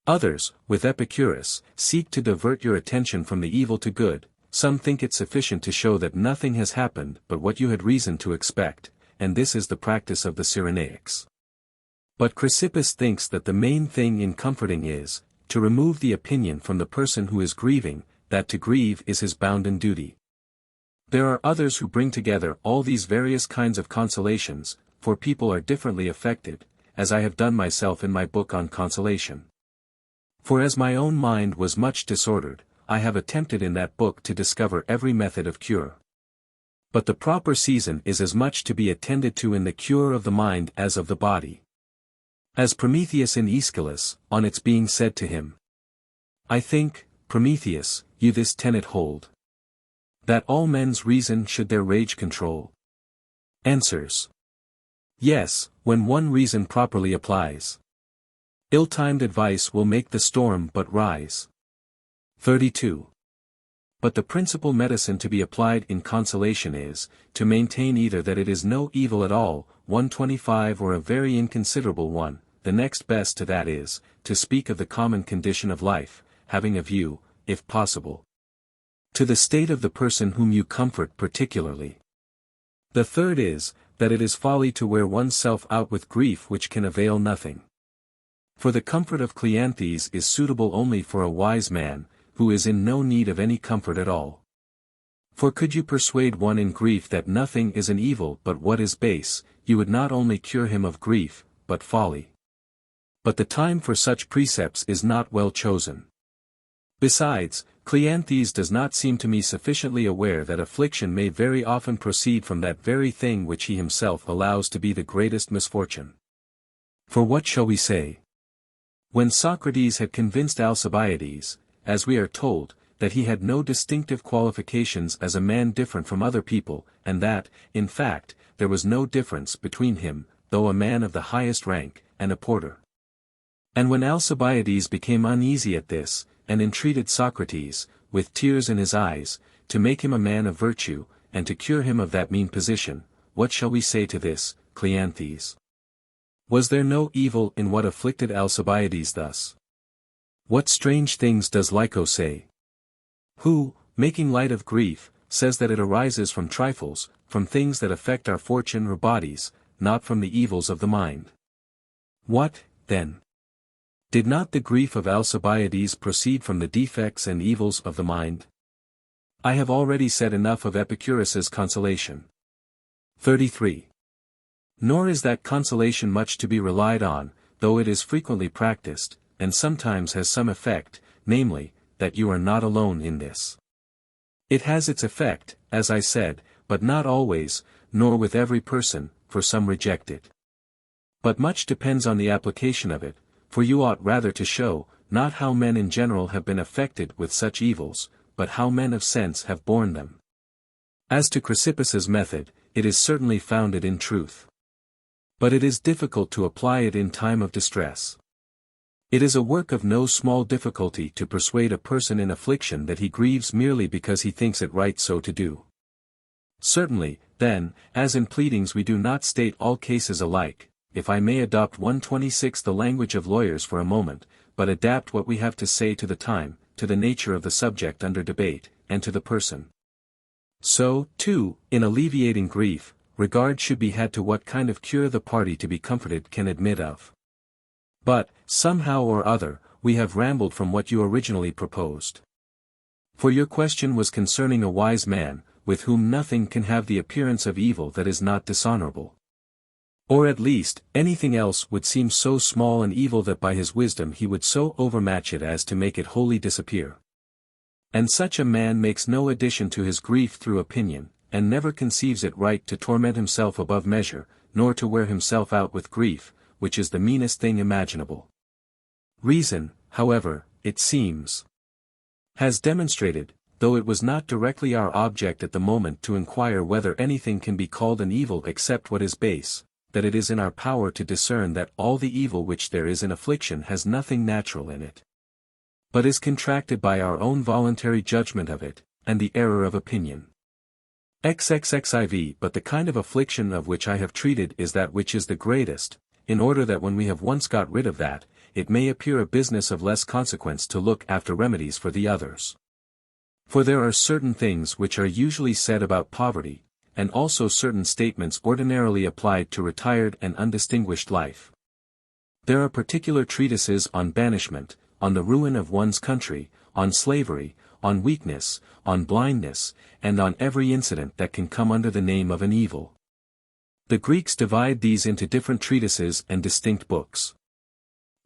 Others, with Epicurus, seek to divert your attention from the evil to good. Some think it sufficient to show that nothing has happened but what you had reason to expect, and this is the practice of the Cyrenaics. But Chrysippus thinks that the main thing in comforting is, to remove the opinion from the person who is grieving, that to grieve is his bounden duty. There are others who bring together all these various kinds of consolations, for people are differently affected, as I have done myself in my book on consolation. For as my own mind was much disordered, I have attempted in that book to discover every method of cure. But the proper season is as much to be attended to in the cure of the mind as of the body. As Prometheus in Aeschylus, on its being said to him, I think, Prometheus, you this tenet hold, that all men's reason should their rage control. Answers. Yes, when one reason properly applies. Ill-timed advice will make the storm but rise. 32. But the principal medicine to be applied in consolation is, to maintain either that it is no evil at all, 125 or a very inconsiderable one, the next best to that is, to speak of the common condition of life, having a view, if possible, to the state of the person whom you comfort particularly. The third is, that it is folly to wear oneself out with grief which can avail nothing. For the comfort of Cleanthes is suitable only for a wise man, who is in no need of any comfort at all. For could you persuade one in grief that nothing is an evil but what is base, you would not only cure him of grief, but folly. But the time for such precepts is not well chosen. Besides, Cleanthes does not seem to me sufficiently aware that affliction may very often proceed from that very thing which he himself allows to be the greatest misfortune. For what shall we say? When Socrates had convinced Alcibiades, as we are told, that he had no distinctive qualifications as a man different from other people, and that, in fact, there was no difference between him, though a man of the highest rank, and a porter. And when Alcibiades became uneasy at this, and entreated Socrates, with tears in his eyes, to make him a man of virtue, and to cure him of that mean position. What shall we say to this, Cleanthes? Was there no evil in what afflicted Alcibiades thus? What strange things does Lyco say? Who, making light of grief, says that it arises from trifles, from things that affect our fortune or bodies, not from the evils of the mind. What, then? Did not the grief of Alcibiades proceed from the defects and evils of the mind? I have already said enough of Epicurus's consolation. 33. Nor is that consolation much to be relied on, though it is frequently practiced, and sometimes has some effect, namely, that you are not alone in this. It has its effect, as I said, but not always, nor with every person, for some reject it. But much depends on the application of it, for you ought rather to show, not how men in general have been affected with such evils, but how men of sense have borne them. As to Chrysippus's method, it is certainly founded in truth. But it is difficult to apply it in time of distress. It is a work of no small difficulty to persuade a person in affliction that he grieves merely because he thinks it right so to do. Certainly, then, as in pleadings we do not state all cases alike, if I may adopt 126 the language of lawyers for a moment, but adapt what we have to say to the time, to the nature of the subject under debate, and to the person. So, too, in alleviating grief, regard should be had to what kind of cure the party to be comforted can admit of. But, somehow or other, we have rambled from what you originally proposed. For your question was concerning a wise man, with whom nothing can have the appearance of evil that is not dishonorable. Or at least, anything else would seem so small an evil that by his wisdom he would so overmatch it as to make it wholly disappear. And such a man makes no addition to his grief through opinion, and never conceives it right to torment himself above measure, nor to wear himself out with grief, which is the meanest thing imaginable. Reason, however, it seems, has demonstrated, though it was not directly our object at the moment to inquire whether anything can be called an evil except what is base, that it is in our power to discern that all the evil which there is in affliction has nothing natural in it, but is contracted by our own voluntary judgment of it, and the error of opinion. XXXIV. But the kind of affliction of which I have treated is that which is the greatest, in order that when we have once got rid of that, it may appear a business of less consequence to look after remedies for the others. For there are certain things which are usually said about poverty, and also certain statements ordinarily applied to retired and undistinguished life. There are particular treatises on banishment, on the ruin of one's country, on slavery, on weakness, on blindness, and on every incident that can come under the name of an evil. The Greeks divide these into different treatises and distinct books.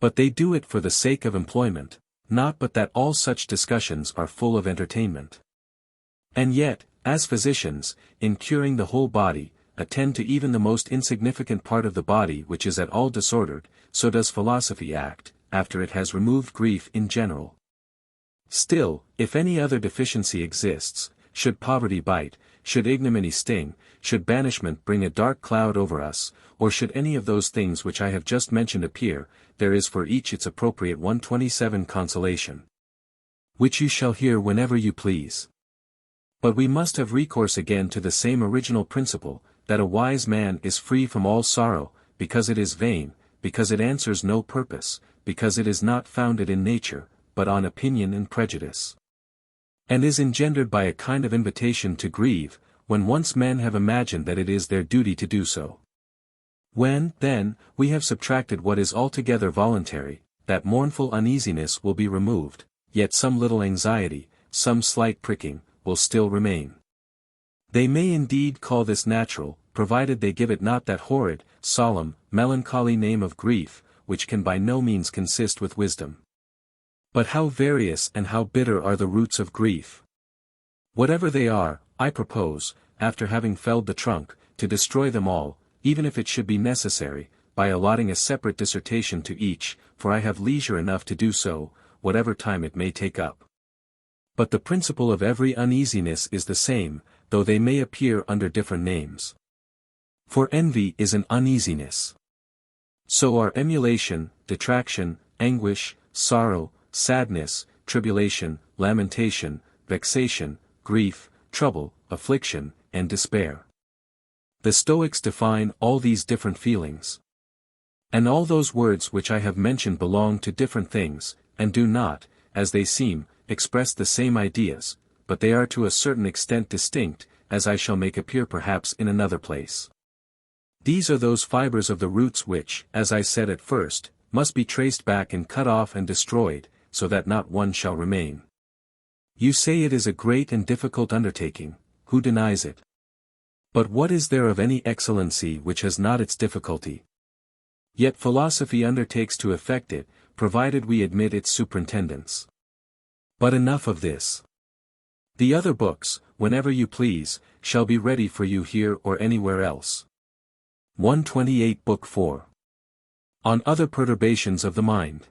But they do it for the sake of employment, not but that all such discussions are full of entertainment. And yet, as physicians, in curing the whole body, attend to even the most insignificant part of the body which is at all disordered, so does philosophy act, after it has removed grief in general. Still, if any other deficiency exists, should poverty bite, should ignominy sting, should banishment bring a dark cloud over us, or should any of those things which I have just mentioned appear, there is for each its appropriate 127 consolation, which you shall hear whenever you please. But we must have recourse again to the same original principle, that a wise man is free from all sorrow, because it is vain, because it answers no purpose, because it is not founded in nature, but on opinion and prejudice, and is engendered by a kind of invitation to grieve, when once men have imagined that it is their duty to do so. When, then, we have subtracted what is altogether voluntary, that mournful uneasiness will be removed, yet some little anxiety, some slight pricking, will still remain. They may indeed call this natural, provided they give it not that horrid, solemn, melancholy name of grief, which can by no means consist with wisdom. But how various and how bitter are the roots of grief! Whatever they are, I propose, after having felled the trunk, to destroy them all, even if it should be necessary, by allotting a separate dissertation to each, for I have leisure enough to do so, whatever time it may take up. But the principle of every uneasiness is the same, though they may appear under different names. For envy is an uneasiness. So are emulation, detraction, anguish, sorrow, sadness, tribulation, lamentation, vexation, grief, trouble, affliction, and despair. The Stoics define all these different feelings. And all those words which I have mentioned belong to different things, and do not, as they seem, express the same ideas, but they are to a certain extent distinct, as I shall make appear perhaps in another place. These are those fibers of the roots which, as I said at first, must be traced back and cut off and destroyed, so that not one shall remain. You say it is a great and difficult undertaking, who denies it? But what is there of any excellency which has not its difficulty? Yet philosophy undertakes to effect it, provided we admit its superintendence. But enough of this. The other books, whenever you please, shall be ready for you here or anywhere else. 128 Book 4. On Other Perturbations of the Mind.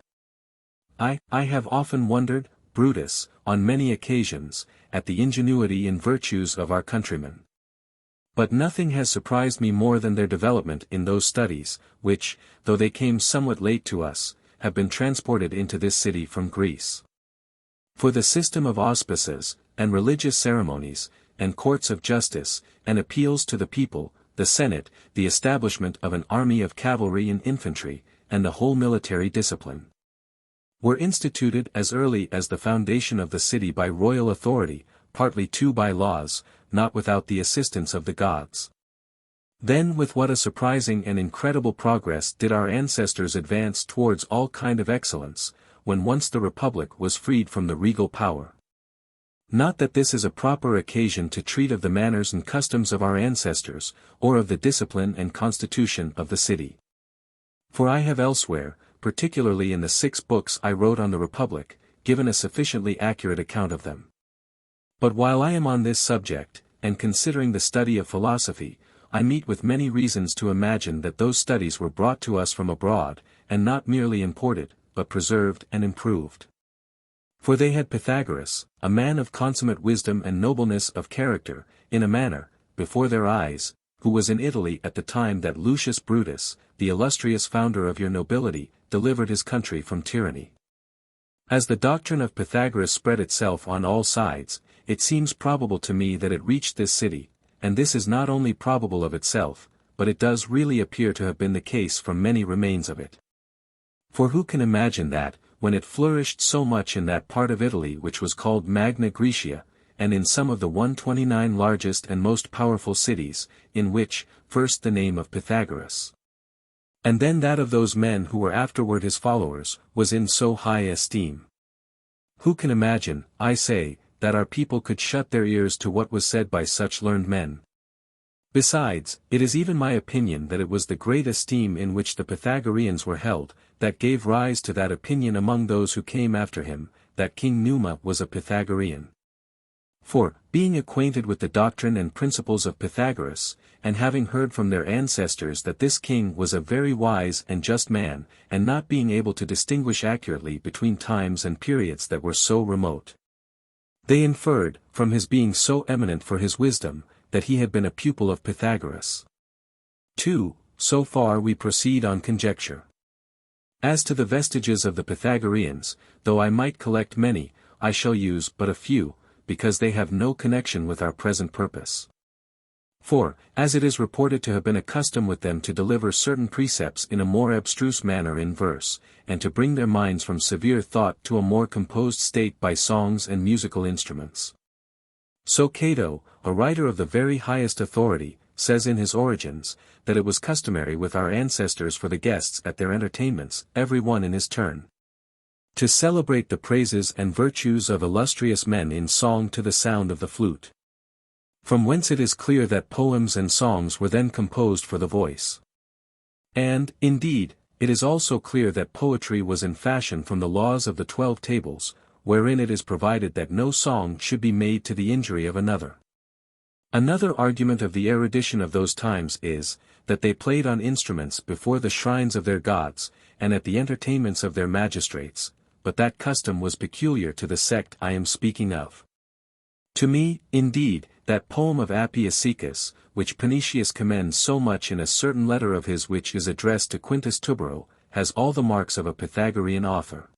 I have often wondered, Brutus, on many occasions, at the ingenuity and virtues of our countrymen. But nothing has surprised me more than their development in those studies, which, though they came somewhat late to us, have been transported into this city from Greece. For the system of auspices, and religious ceremonies, and courts of justice, and appeals to the people, the Senate, the establishment of an army of cavalry and infantry, and the whole military discipline, were instituted as early as the foundation of the city by royal authority, partly too by laws, not without the assistance of the gods. Then with what a surprising and incredible progress did our ancestors advance towards all kind of excellence, when once the Republic was freed from the regal power. Not that this is a proper occasion to treat of the manners and customs of our ancestors, or of the discipline and constitution of the city. For I have elsewhere, particularly in the 6 books I wrote on the Republic, given a sufficiently accurate account of them. But while I am on this subject, and considering the study of philosophy, I meet with many reasons to imagine that those studies were brought to us from abroad, and not merely imported, but preserved and improved. For they had Pythagoras, a man of consummate wisdom and nobleness of character, in a manner, before their eyes, who was in Italy at the time that Lucius Brutus, the illustrious founder of your nobility, delivered his country from tyranny. As the doctrine of Pythagoras spread itself on all sides, it seems probable to me that it reached this city, and this is not only probable of itself, but it does really appear to have been the case from many remains of it. For who can imagine that, when it flourished so much in that part of Italy which was called Magna Graecia, and in some of the 129 largest and most powerful cities, in which, first the name of Pythagoras, and then that of those men who were afterward his followers, was in so high esteem? Who can imagine, I say, that our people could shut their ears to what was said by such learned men? Besides, it is even my opinion that it was the great esteem in which the Pythagoreans were held, that gave rise to that opinion among those who came after him, that King Numa was a Pythagorean. For, being acquainted with the doctrine and principles of Pythagoras, and having heard from their ancestors that this king was a very wise and just man, and not being able to distinguish accurately between times and periods that were so remote, they inferred, from his being so eminent for his wisdom, that he had been a pupil of Pythagoras. 2. So far we proceed on conjecture. As to the vestiges of the Pythagoreans, though I might collect many, I shall use but a few, because they have no connection with our present purpose. For, as it is reported to have been a custom with them to deliver certain precepts in a more abstruse manner in verse, and to bring their minds from severe thought to a more composed state by songs and musical instruments. So Cato, a writer of the very highest authority, says in his Origins, that it was customary with our ancestors for the guests at their entertainments, every one in his turn, to celebrate the praises and virtues of illustrious men in song to the sound of the flute. From whence it is clear that poems and songs were then composed for the voice. And, indeed, it is also clear that poetry was in fashion from the laws of the 12 Tables, wherein it is provided that no song should be made to the injury of another. Another argument of the erudition of those times is, that they played on instruments before the shrines of their gods, and at the entertainments of their magistrates, but that custom was peculiar to the sect I am speaking of. To me, indeed, that poem of Appius, which Panetius commends so much in a certain letter of his which is addressed to Quintus Tubero, has all the marks of a Pythagorean author.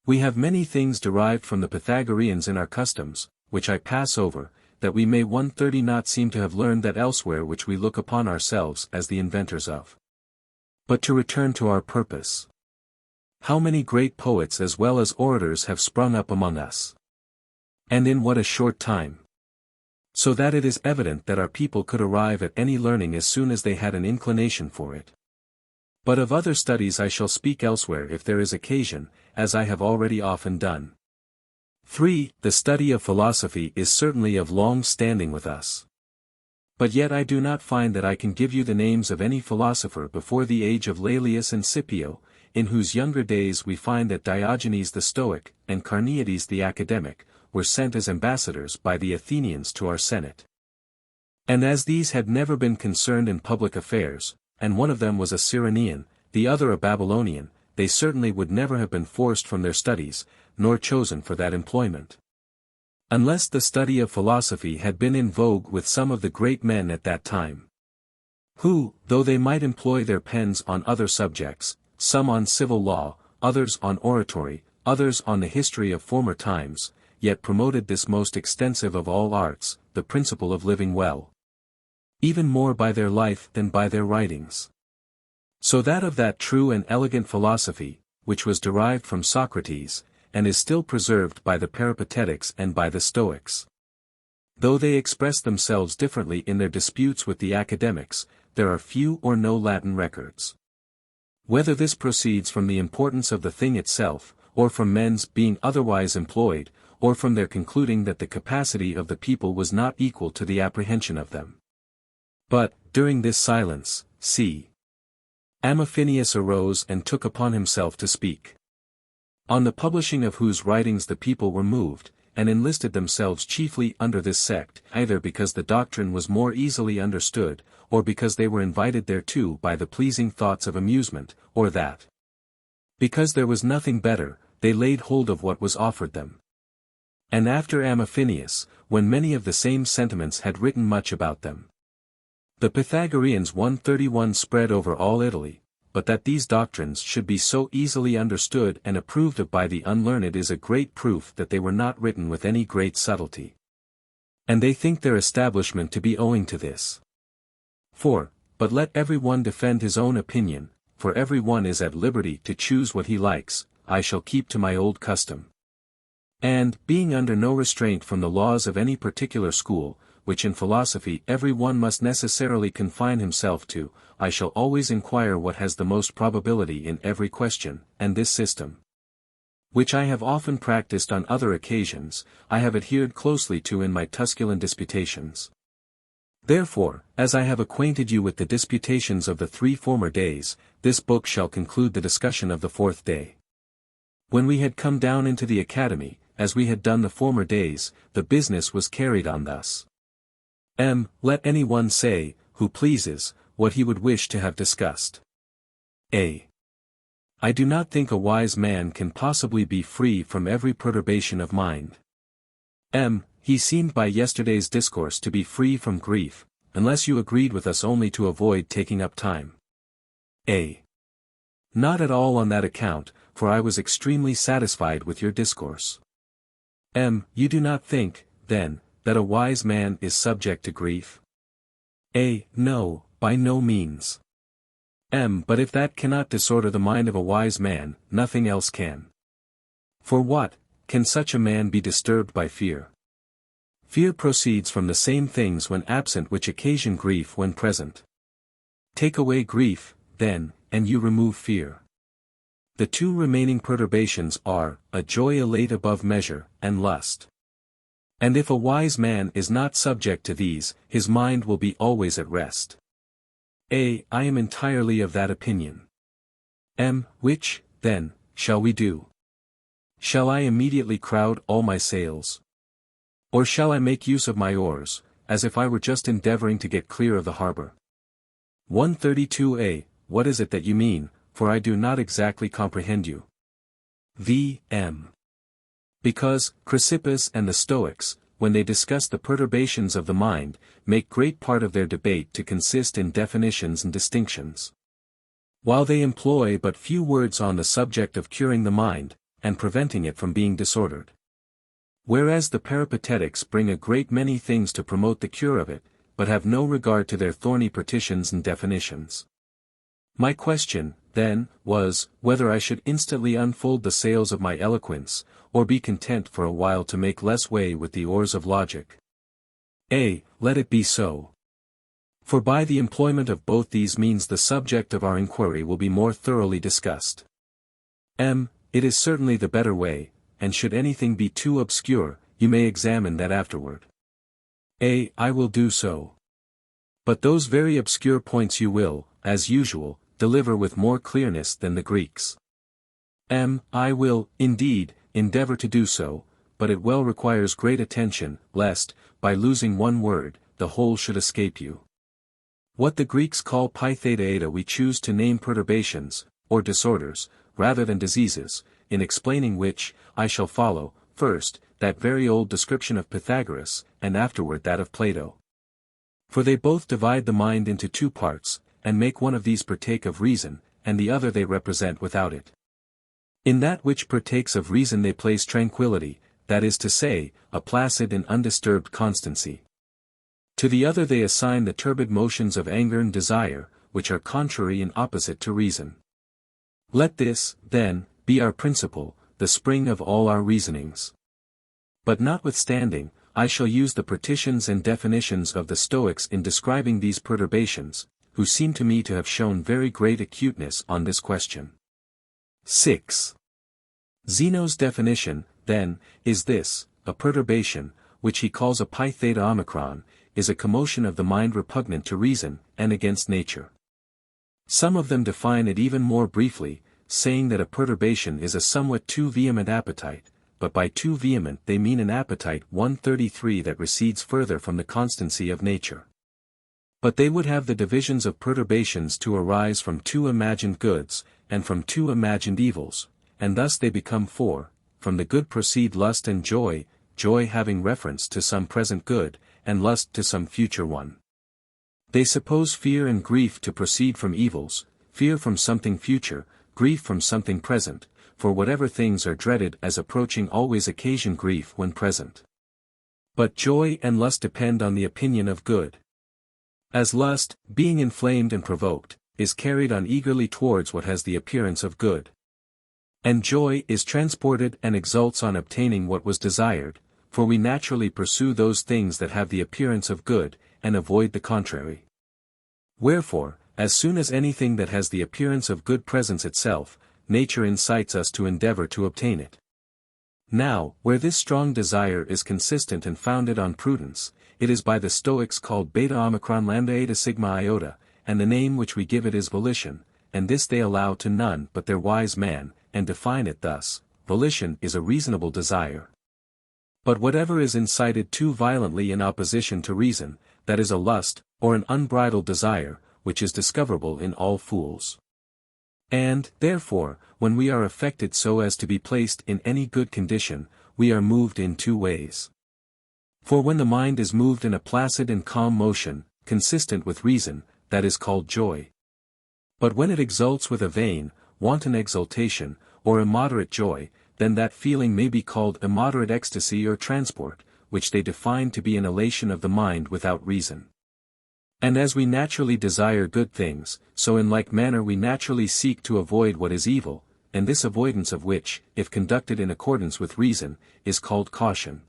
We have many things derived from the Pythagoreans in our customs, which I pass over, that we may 130 not seem to have learned that elsewhere which we look upon ourselves as the inventors of. But to return to our purpose. How many great poets as well as orators have sprung up among us! And in what a short time! So that it is evident that our people could arrive at any learning as soon as they had an inclination for it. But of other studies I shall speak elsewhere if there is occasion, as I have already often done. 3. The study of philosophy is certainly of long standing with us. But yet I do not find that I can give you the names of any philosopher before the age of Laelius and Scipio, in whose younger days we find that Diogenes the Stoic, and Carneades the Academic, were sent as ambassadors by the Athenians to our Senate. And as these had never been concerned in public affairs, and one of them was a Cyrenian, the other a Babylonian, they certainly would never have been forced from their studies, nor chosen for that employment. Unless the study of philosophy had been in vogue with some of the great men at that time. Who, though they might employ their pens on other subjects, some on civil law, others on oratory, others on the history of former times, yet promoted this most extensive of all arts, the principle of living well. Even more by their life than by their writings. So that of that true and elegant philosophy, which was derived from Socrates, and is still preserved by the Peripatetics and by the Stoics. Though they express themselves differently in their disputes with the academics, there are few or no Latin records. Whether this proceeds from the importance of the thing itself, or from men's being otherwise employed, or from their concluding that the capacity of the people was not equal to the apprehension of them. But, during this silence, c. Amaphinius arose and took upon himself to speak. On the publishing of whose writings the people were moved, and enlisted themselves chiefly under this sect, either because the doctrine was more easily understood, or because they were invited thereto by the pleasing thoughts of amusement, or that, because there was nothing better, they laid hold of what was offered them. And after Amaphinius, when many of the same sentiments had written much about them, the Pythagoreans 131 spread over all Italy, but that these doctrines should be so easily understood and approved of by the unlearned is a great proof that they were not written with any great subtlety. And they think their establishment to be owing to this. 4. But let every one defend his own opinion, for every one is at liberty to choose what he likes. I shall keep to my old custom. And, being under no restraint from the laws of any particular school, which in philosophy every one must necessarily confine himself to, I shall always inquire what has the most probability in every question, and this system, which I have often practiced on other occasions, I have adhered closely to in my Tusculan Disputations. Therefore, as I have acquainted you with the disputations of the 3 former days, this book shall conclude the discussion of the 4th day. When we had come down into the academy, as we had done the former days, the business was carried on thus. Let any one say, who pleases, what he would wish to have discussed. A. I do not think a wise man can possibly be free from every perturbation of mind. He seemed by yesterday's discourse to be free from grief, unless you agreed with us only to avoid taking up time. A. Not at all on that account, for I was extremely satisfied with your discourse. You do not think, then, that a wise man is subject to grief? A. No, by no means. But if that cannot disorder the mind of a wise man, nothing else can. For what, can such a man be disturbed by fear? Fear proceeds from the same things when absent which occasion grief when present. Take away grief, then, and you remove fear. The 2 remaining perturbations are, a joy elate above measure, and lust. And if a wise man is not subject to these, his mind will be always at rest. I am entirely of that opinion. Which, then, shall we do? Shall I immediately crowd all my sails? Or shall I make use of my oars, as if I were just endeavoring to get clear of the harbor? 132a. What is it that you mean, for I do not exactly comprehend you? V.M. Because, Chrysippus and the Stoics, when they discuss the perturbations of the mind, make great part of their debate to consist in definitions and distinctions. While they employ but few words on the subject of curing the mind, and preventing it from being disordered. Whereas the Peripatetics bring a great many things to promote the cure of it, but have no regard to their thorny petitions and definitions. My question, then, was, whether I should instantly unfold the sails of my eloquence, or be content for a while to make less way with the oars of logic. Let it be so. For by the employment of both these means the subject of our inquiry will be more thoroughly discussed. It is certainly the better way, and should anything be too obscure, you may examine that afterward. I will do so. But those very obscure points you will, as usual, deliver with more clearness than the Greeks. I will, indeed, endeavor to do so, but it well requires great attention, lest, by losing one word, the whole should escape you. What the Greeks call pytheta we choose to name perturbations, or disorders, rather than diseases, in explaining which, I shall follow, first, that very old description of Pythagoras, and afterward that of Plato. For they both divide the mind into two parts, and make one of these partake of reason, and the other they represent without it. In that which partakes of reason they place tranquillity, that is to say, a placid and undisturbed constancy. To the other they assign the turbid motions of anger and desire, which are contrary and opposite to reason. Let this, then, be our principle, the spring of all our reasonings. But notwithstanding, I shall use the partitions and definitions of the Stoics in describing these perturbations, who seem to me to have shown very great acuteness on this question. 6. Zeno's definition, then, is this: a perturbation, which he calls a pytheta omicron, is a commotion of the mind repugnant to reason, and against nature. Some of them define it even more briefly, saying that a perturbation is a somewhat too vehement appetite, but by too vehement they mean an appetite 133 that recedes further from the constancy of nature. But they would have the divisions of perturbations to arise from two imagined goods, and from two imagined evils, and thus they become four. From the good proceed lust and joy, joy having reference to some present good, and lust to some future one. They suppose fear and grief to proceed from evils, fear from something future, grief from something present, for whatever things are dreaded as approaching always occasion grief when present. But joy and lust depend on the opinion of good. As lust, being inflamed and provoked, is carried on eagerly towards what has the appearance of good. And joy is transported and exults on obtaining what was desired, for we naturally pursue those things that have the appearance of good, and avoid the contrary. Wherefore, as soon as anything that has the appearance of good presents itself, nature incites us to endeavor to obtain it. Now, where this strong desire is consistent and founded on prudence, it is by the Stoics called beta omicron lambda eta sigma iota, and the name which we give it is volition, and this they allow to none but their wise man, and define it thus: volition is a reasonable desire. But whatever is incited too violently in opposition to reason, that is a lust, or an unbridled desire, which is discoverable in all fools. And, therefore, when we are affected so as to be placed in any good condition, we are moved in two ways. For when the mind is moved in a placid and calm motion, consistent with reason, that is called joy. But when it exults with a vain, wanton exultation, or immoderate joy, then that feeling may be called immoderate ecstasy or transport, which they define to be an elation of the mind without reason. And as we naturally desire good things, so in like manner we naturally seek to avoid what is evil, and this avoidance of which, if conducted in accordance with reason, is called caution.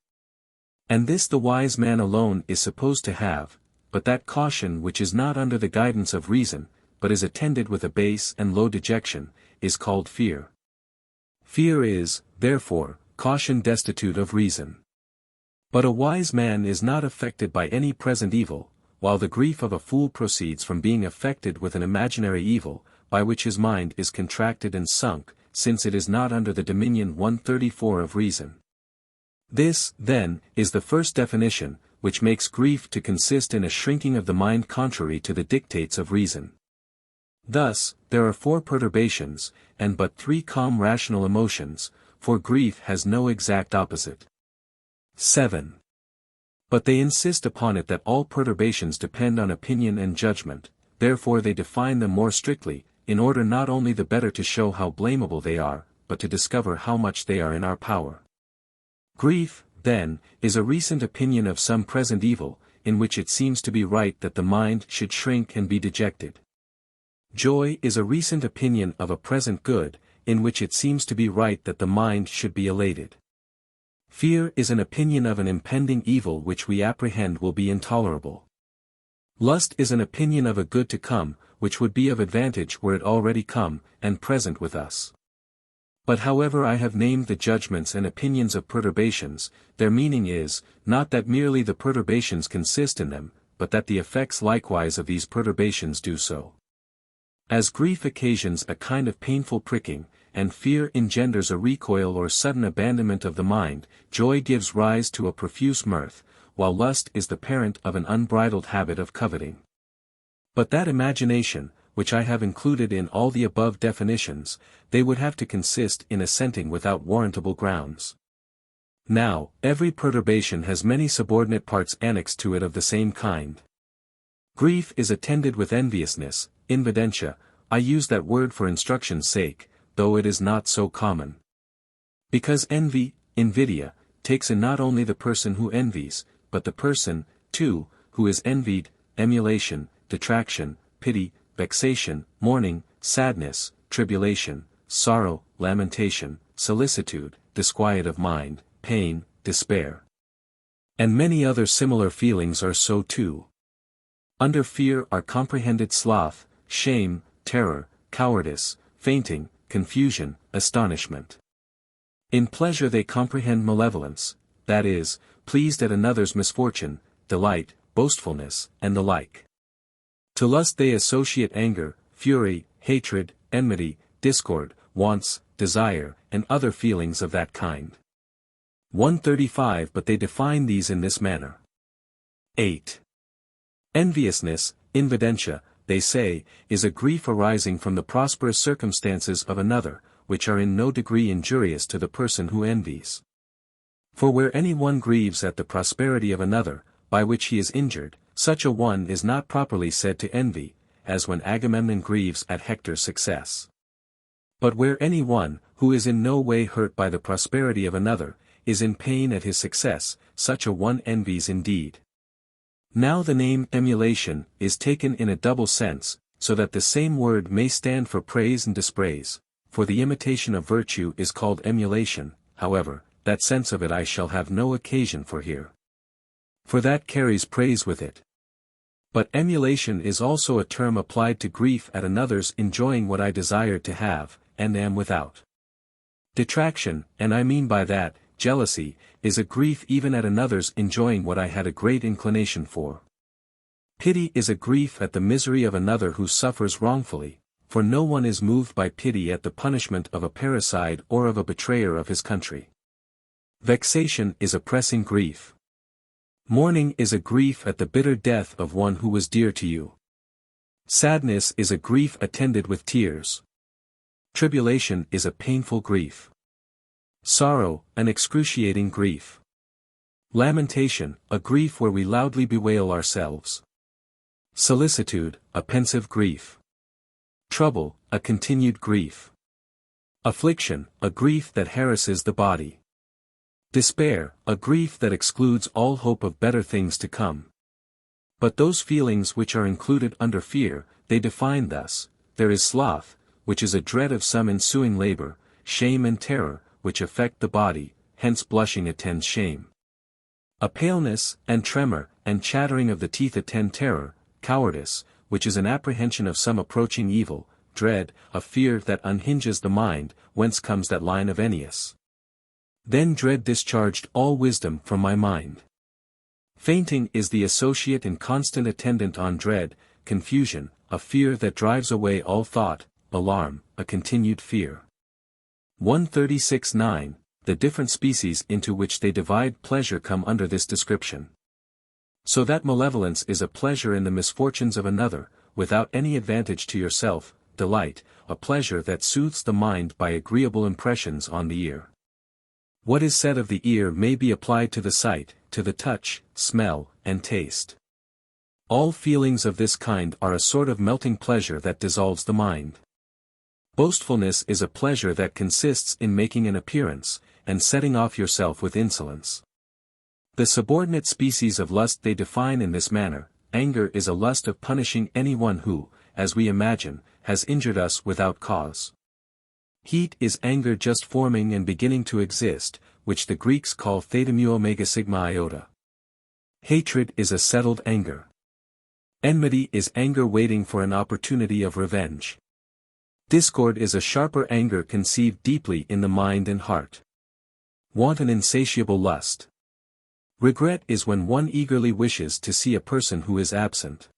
And this the wise man alone is supposed to have, but that caution which is not under the guidance of reason, but is attended with a base and low dejection, is called fear. Fear is, therefore, caution destitute of reason. But a wise man is not affected by any present evil, while the grief of a fool proceeds from being affected with an imaginary evil, by which his mind is contracted and sunk, since it is not under the dominion 134 of reason. This, then, is the first definition, which makes grief to consist in a shrinking of the mind contrary to the dictates of reason. Thus, there are four perturbations, and but three calm rational emotions, for grief has no exact opposite. 7. But they insist upon it that all perturbations depend on opinion and judgment, therefore they define them more strictly, in order not only the better to show how blamable they are, but to discover how much they are in our power. Grief, then, is a recent opinion of some present evil, in which it seems to be right that the mind should shrink and be dejected. Joy is a recent opinion of a present good, in which it seems to be right that the mind should be elated. Fear is an opinion of an impending evil which we apprehend will be intolerable. Lust is an opinion of a good to come, which would be of advantage were it already come, and present with us. But however I have named the judgments and opinions of perturbations, their meaning is, not that merely the perturbations consist in them, but that the effects likewise of these perturbations do so. As grief occasions a kind of painful pricking, and fear engenders a recoil or sudden abandonment of the mind, joy gives rise to a profuse mirth, while lust is the parent of an unbridled habit of coveting. But that imagination, which I have included in all the above definitions, they would have to consist in assenting without warrantable grounds. Now, every perturbation has many subordinate parts annexed to it of the same kind. Grief is attended with enviousness, invidentia, I use that word for instruction's sake, though it is not so common. Because envy, invidia, takes in not only the person who envies, but the person, too, who is envied, emulation, detraction, pity, vexation, mourning, sadness, tribulation, sorrow, lamentation, solicitude, disquiet of mind, pain, despair. And many other similar feelings are so too. Under fear are comprehended sloth, shame, terror, cowardice, fainting, confusion, astonishment. In pleasure they comprehend malevolence, that is, pleased at another's misfortune, delight, boastfulness, and the like. To lust they associate anger, fury, hatred, enmity, discord, wants, desire, and other feelings of that kind. 135 But they define these in this manner. 8. Enviousness, invidentia, they say, is a grief arising from the prosperous circumstances of another, which are in no degree injurious to the person who envies. For where any one grieves at the prosperity of another, by which he is injured, such a one is not properly said to envy, as when Agamemnon grieves at Hector's success. But where any one, who is in no way hurt by the prosperity of another, is in pain at his success, such a one envies indeed. Now the name emulation is taken in a double sense, so that the same word may stand for praise and dispraise, for the imitation of virtue is called emulation, however, that sense of it I shall have no occasion for here. For that carries praise with it. But emulation is also a term applied to grief at another's enjoying what I desired to have, and am without. Detraction, and I mean by that, jealousy, is a grief even at another's enjoying what I had a great inclination for. Pity is a grief at the misery of another who suffers wrongfully, for no one is moved by pity at the punishment of a parricide or of a betrayer of his country. Vexation is a pressing grief. Mourning is a grief at the bitter death of one who was dear to you. Sadness is a grief attended with tears. Tribulation is a painful grief. Sorrow, an excruciating grief. Lamentation, a grief where we loudly bewail ourselves. Solicitude, a pensive grief. Trouble, a continued grief. Affliction, a grief that harasses the body. Despair, a grief that excludes all hope of better things to come. But those feelings which are included under fear, they define thus: there is sloth, which is a dread of some ensuing labor, shame and terror, which affect the body, hence blushing attends shame. A paleness, and tremor, and chattering of the teeth attend terror, cowardice, which is an apprehension of some approaching evil, dread, a fear that unhinges the mind, whence comes that line of Ennius. Then dread discharged all wisdom from my mind. Fainting is the associate and constant attendant on dread, confusion, a fear that drives away all thought, alarm, a continued fear. 136-9, the different species into which they divide pleasure come under this description. So that malevolence is a pleasure in the misfortunes of another, without any advantage to yourself, delight, a pleasure that soothes the mind by agreeable impressions on the ear. What is said of the ear may be applied to the sight, to the touch, smell, and taste. All feelings of this kind are a sort of melting pleasure that dissolves the mind. Boastfulness is a pleasure that consists in making an appearance, and setting off yourself with insolence. The subordinate species of lust they define in this manner: anger is a lust of punishing anyone who, as we imagine, has injured us without cause. Heat is anger just forming and beginning to exist, which the Greeks call theta mu omega sigma iota. Hatred is a settled anger. Enmity is anger waiting for an opportunity of revenge. Discord is a sharper anger conceived deeply in the mind and heart. Want an insatiable lust. Regret is when one eagerly wishes to see a person who is absent.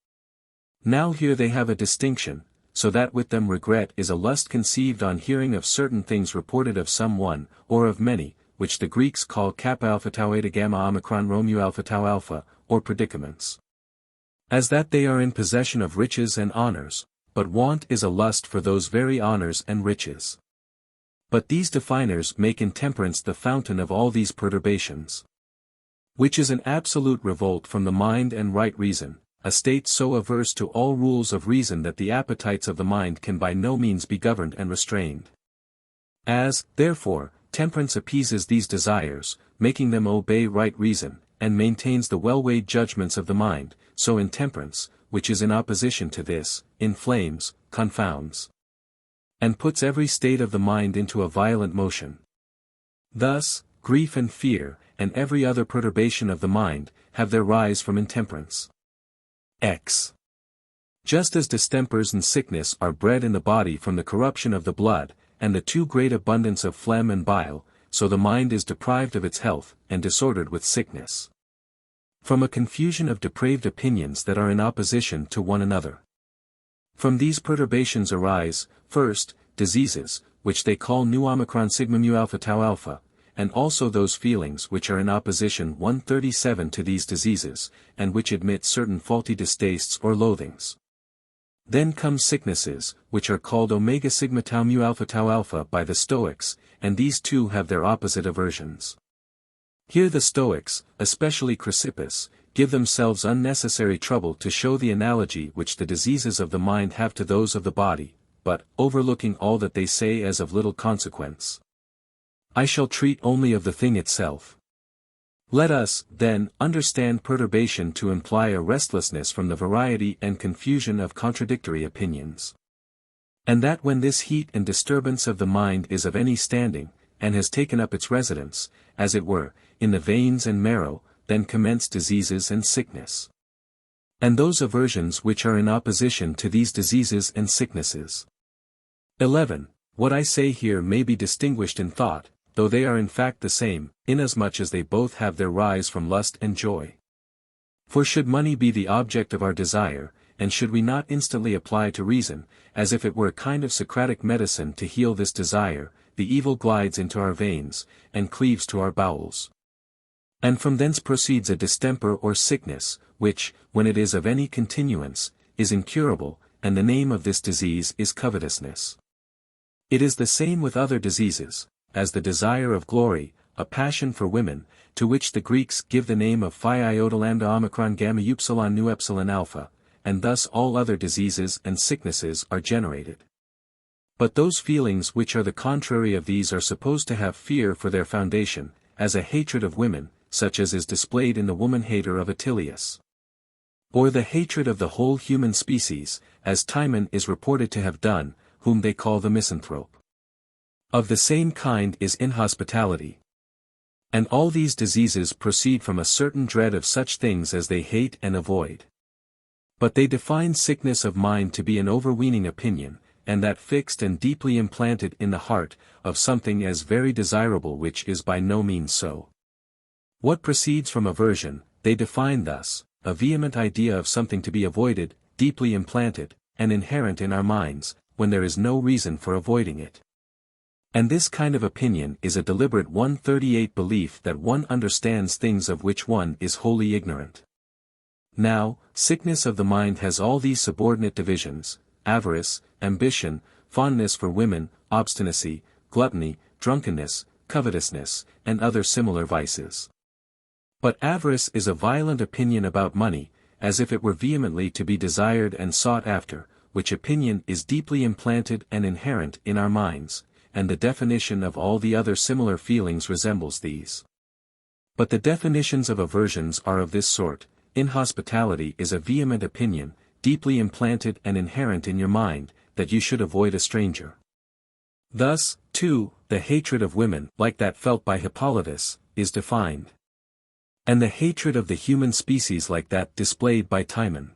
Now here they have a distinction, so that with them regret is a lust conceived on hearing of certain things reported of some one, or of many, which the Greeks call kappa alpha tau eta gamma omicron rho mu alpha tau alpha, or predicaments. As that they are in possession of riches and honors, but want is a lust for those very honors and riches. But these definers make intemperance the fountain of all these perturbations. Which is an absolute revolt from the mind and right reason, a state so averse to all rules of reason that the appetites of the mind can by no means be governed and restrained. As, therefore, temperance appeases these desires, making them obey right reason, and maintains the well-weighed judgments of the mind, so intemperance, which is in opposition to this, inflames, confounds, and puts every state of the mind into a violent motion. Thus, grief and fear, and every other perturbation of the mind, have their rise from intemperance. X. Just as distempers and sickness are bred in the body from the corruption of the blood, and the too great abundance of phlegm and bile, so the mind is deprived of its health, and disordered with sickness. From a confusion of depraved opinions that are in opposition to one another. From these perturbations arise, first, diseases, which they call nu omicron sigma mu alpha tau alpha, and also those feelings which are in opposition 137 to these diseases, and which admit certain faulty distastes or loathings. Then come sicknesses, which are called omega sigma tau mu alpha by the Stoics, and these too have their opposite aversions. Here the Stoics, especially Chrysippus, give themselves unnecessary trouble to show the analogy which the diseases of the mind have to those of the body, but, overlooking all that they say as of little consequence, I shall treat only of the thing itself. Let us, then, understand perturbation to imply a restlessness from the variety and confusion of contradictory opinions. And that when this heat and disturbance of the mind is of any standing, and has taken up its residence, as it were, in the veins and marrow, then commence diseases and sickness. And those aversions which are in opposition to these diseases and sicknesses. 11. What I say here may be distinguished in thought, though they are in fact the same, inasmuch as they both have their rise from lust and joy. For should money be the object of our desire, and should we not instantly apply to reason, as if it were a kind of Socratic medicine to heal this desire, the evil glides into our veins, and cleaves to our bowels. And from thence proceeds a distemper or sickness, which, when it is of any continuance, is incurable, and the name of this disease is covetousness. It is the same with other diseases, as the desire of glory, a passion for women, to which the Greeks give the name of phi iota lambda omicron gamma upsilon nu epsilon alpha, and thus all other diseases and sicknesses are generated. But those feelings which are the contrary of these are supposed to have fear for their foundation, as a hatred of women, such as is displayed in the woman-hater of Attilius. Or the hatred of the whole human species, as Timon is reported to have done, whom they call the misanthrope. Of the same kind is inhospitality. And all these diseases proceed from a certain dread of such things as they hate and avoid. But they define sickness of mind to be an overweening opinion, and that fixed and deeply implanted in the heart, of something as very desirable which is by no means so. What proceeds from aversion, they define thus, a vehement idea of something to be avoided, deeply implanted, and inherent in our minds, when there is no reason for avoiding it. And this kind of opinion is a deliberate 138 belief that one understands things of which one is wholly ignorant. Now, sickness of the mind has all these subordinate divisions: avarice, ambition, fondness for women, obstinacy, gluttony, drunkenness, covetousness, and other similar vices. But avarice is a violent opinion about money, as if it were vehemently to be desired and sought after, which opinion is deeply implanted and inherent in our minds, and the definition of all the other similar feelings resembles these. But the definitions of aversions are of this sort: inhospitality is a vehement opinion, deeply implanted and inherent in your mind, that you should avoid a stranger. Thus, too, the hatred of women, like that felt by Hippolytus, is defined. And the hatred of the human species like that displayed by Timon.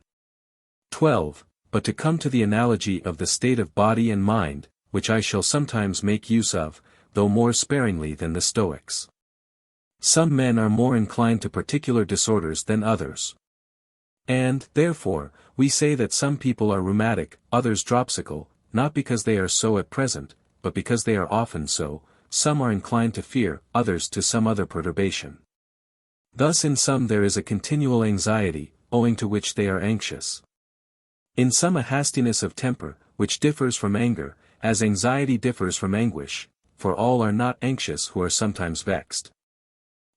12. But to come to the analogy of the state of body and mind, which I shall sometimes make use of, though more sparingly than the Stoics. Some men are more inclined to particular disorders than others. And, therefore, we say that some people are rheumatic, others dropsical, not because they are so at present, but because they are often so. Some are inclined to fear, others to some other perturbation. Thus in some there is a continual anxiety, owing to which they are anxious. In some a hastiness of temper, which differs from anger, as anxiety differs from anguish, for all are not anxious who are sometimes vexed.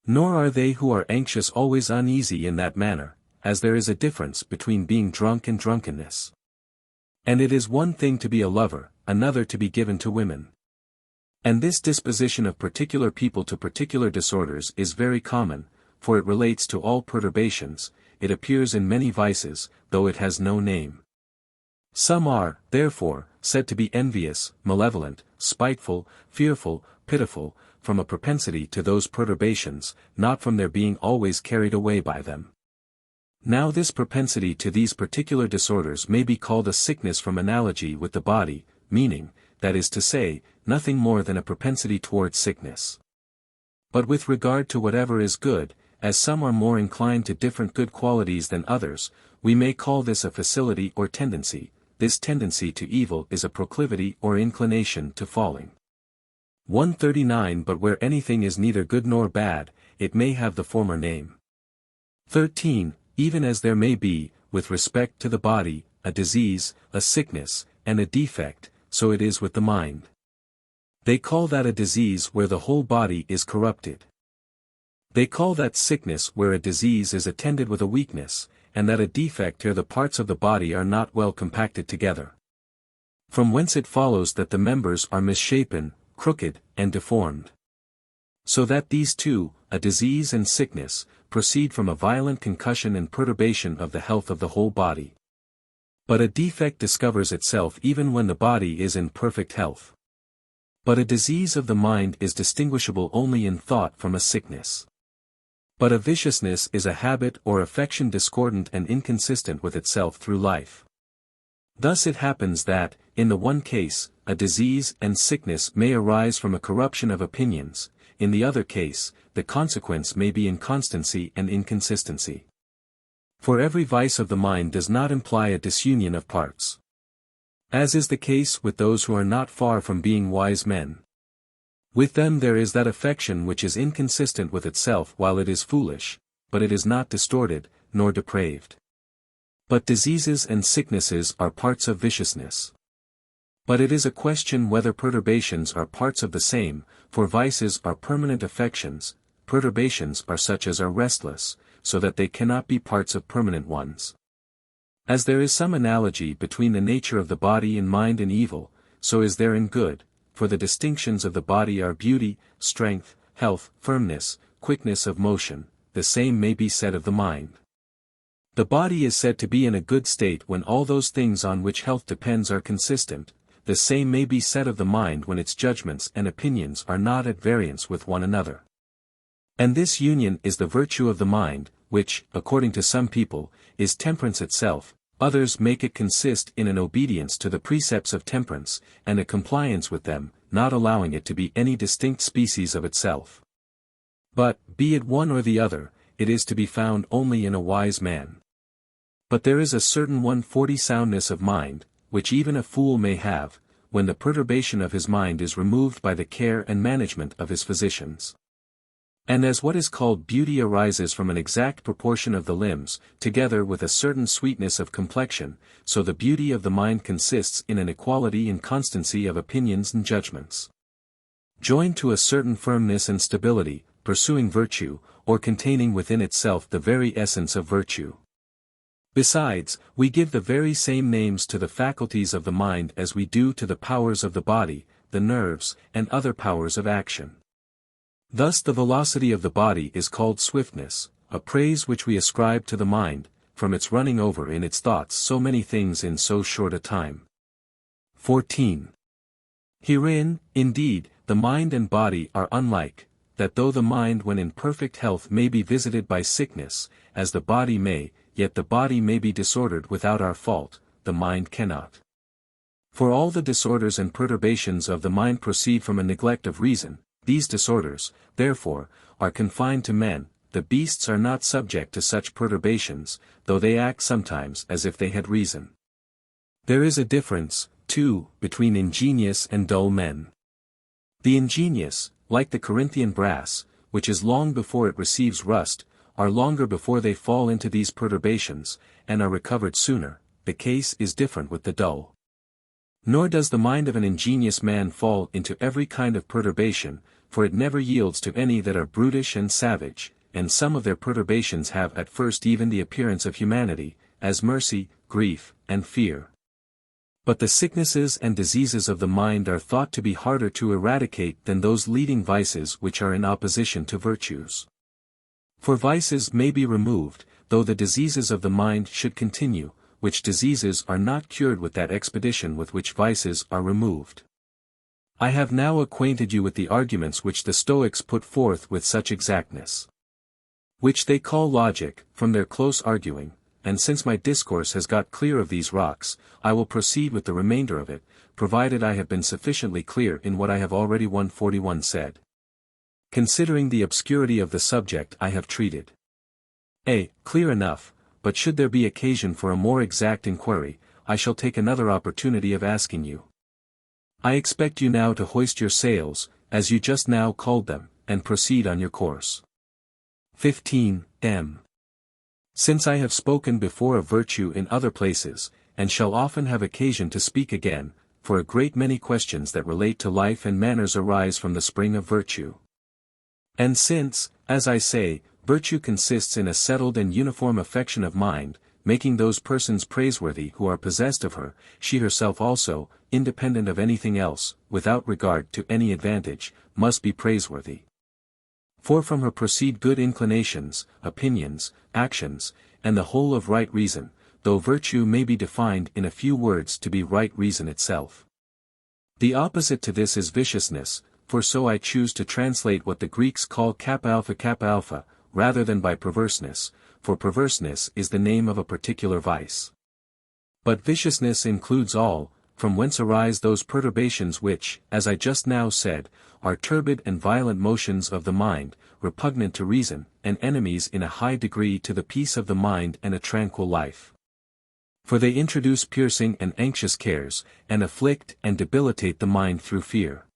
Nor are they who are anxious always uneasy in that manner, as there is a difference between being drunk and drunkenness. And it is one thing to be a lover, another to be given to women. And this disposition of particular people to particular disorders is very common, for it relates to all perturbations. It appears in many vices, though it has no name. Some are, therefore, said to be envious, malevolent, spiteful, fearful, pitiful, from a propensity to those perturbations, not from their being always carried away by them. Now this propensity to these particular disorders may be called a sickness from analogy with the body, meaning, that is to say, nothing more than a propensity towards sickness. But with regard to whatever is good, as some are more inclined to different good qualities than others, we may call this a facility or tendency. This tendency to evil is a proclivity or inclination to falling. 139 But where anything is neither good nor bad, it may have the former name. 13 Even as there may be, with respect to the body, a disease, a sickness, and a defect, so it is with the mind. They call that a disease where the whole body is corrupted. They call that sickness where a disease is attended with a weakness, and that a defect where the parts of the body are not well compacted together. From whence it follows that the members are misshapen, crooked, and deformed. So that these two, a disease and sickness, proceed from a violent concussion and perturbation of the health of the whole body. But a defect discovers itself even when the body is in perfect health. But a disease of the mind is distinguishable only in thought from a sickness. But a viciousness is a habit or affection discordant and inconsistent with itself through life. Thus it happens that, in the one case, a disease and sickness may arise from a corruption of opinions, in the other case, the consequence may be inconstancy and inconsistency. For every vice of the mind does not imply a disunion of parts. As is the case with those who are not far from being wise men. With them there is that affection which is inconsistent with itself while it is foolish, but it is not distorted, nor depraved. But diseases and sicknesses are parts of viciousness. But it is a question whether perturbations are parts of the same, for vices are permanent affections, perturbations are such as are restless, so that they cannot be parts of permanent ones. As there is some analogy between the nature of the body and mind in evil, so is there in good, for the distinctions of the body are beauty, strength, health, firmness, quickness of motion. The same may be said of the mind. The body is said to be in a good state when all those things on which health depends are consistent. The same may be said of the mind when its judgments and opinions are not at variance with one another. And this union is the virtue of the mind, which, according to some people, is temperance itself. Others make it consist in an obedience to the precepts of temperance, and a compliance with them, not allowing it to be any distinct species of itself. But, be it one or the other, it is to be found only in a wise man. But there is a certain 140 soundness of mind, which even a fool may have, when the perturbation of his mind is removed by the care and management of his physicians. And as what is called beauty arises from an exact proportion of the limbs, together with a certain sweetness of complexion, so the beauty of the mind consists in an equality and constancy of opinions and judgments. Joined to a certain firmness and stability, pursuing virtue, or containing within itself the very essence of virtue. Besides, we give the very same names to the faculties of the mind as we do to the powers of the body, the nerves, and other powers of action. Thus the velocity of the body is called swiftness, a praise which we ascribe to the mind, from its running over in its thoughts so many things in so short a time. 14. Herein, indeed, the mind and body are unlike, that though the mind when in perfect health may be visited by sickness, as the body may, yet the body may be disordered without our fault, the mind cannot. For all the disorders and perturbations of the mind proceed from a neglect of reason. These disorders, therefore, are confined to men. The beasts are not subject to such perturbations, though they act sometimes as if they had reason. There is a difference, too, between ingenious and dull men. The ingenious, like the Corinthian brass, which is long before it receives rust, are longer before they fall into these perturbations, and are recovered sooner. The case is different with the dull. Nor does the mind of an ingenious man fall into every kind of perturbation, for it never yields to any that are brutish and savage, and some of their perturbations have at first even the appearance of humanity, as mercy, grief, and fear. But the sicknesses and diseases of the mind are thought to be harder to eradicate than those leading vices which are in opposition to virtues. For vices may be removed, though the diseases of the mind should continue, which diseases are not cured with that expedition with which vices are removed. I have now acquainted you with the arguments which the Stoics put forth with such exactness, which they call logic, from their close arguing, and since my discourse has got clear of these rocks, I will proceed with the remainder of it, provided I have been sufficiently clear in what I have already 141 said. Considering the obscurity of the subject I have treated. Clear enough, but should there be occasion for a more exact inquiry, I shall take another opportunity of asking you. I expect you now to hoist your sails, as you just now called them, and proceed on your course. 15. Since I have spoken before of virtue in other places, and shall often have occasion to speak again, for a great many questions that relate to life and manners arise from the spring of virtue. And since, as I say, virtue consists in a settled and uniform affection of mind, making those persons praiseworthy who are possessed of her, she herself also, independent of anything else, without regard to any advantage, must be praiseworthy. For from her proceed good inclinations, opinions, actions, and the whole of right reason, though virtue may be defined in a few words to be right reason itself. The opposite to this is viciousness, for so I choose to translate what the Greeks call kappa alpha, rather than by perverseness, for perverseness is the name of a particular vice. But viciousness includes all, from whence arise those perturbations which, as I just now said, are turbid and violent motions of the mind, repugnant to reason, and enemies in a high degree to the peace of the mind and a tranquil life. For they introduce piercing and anxious cares, and afflict and debilitate the mind through fear.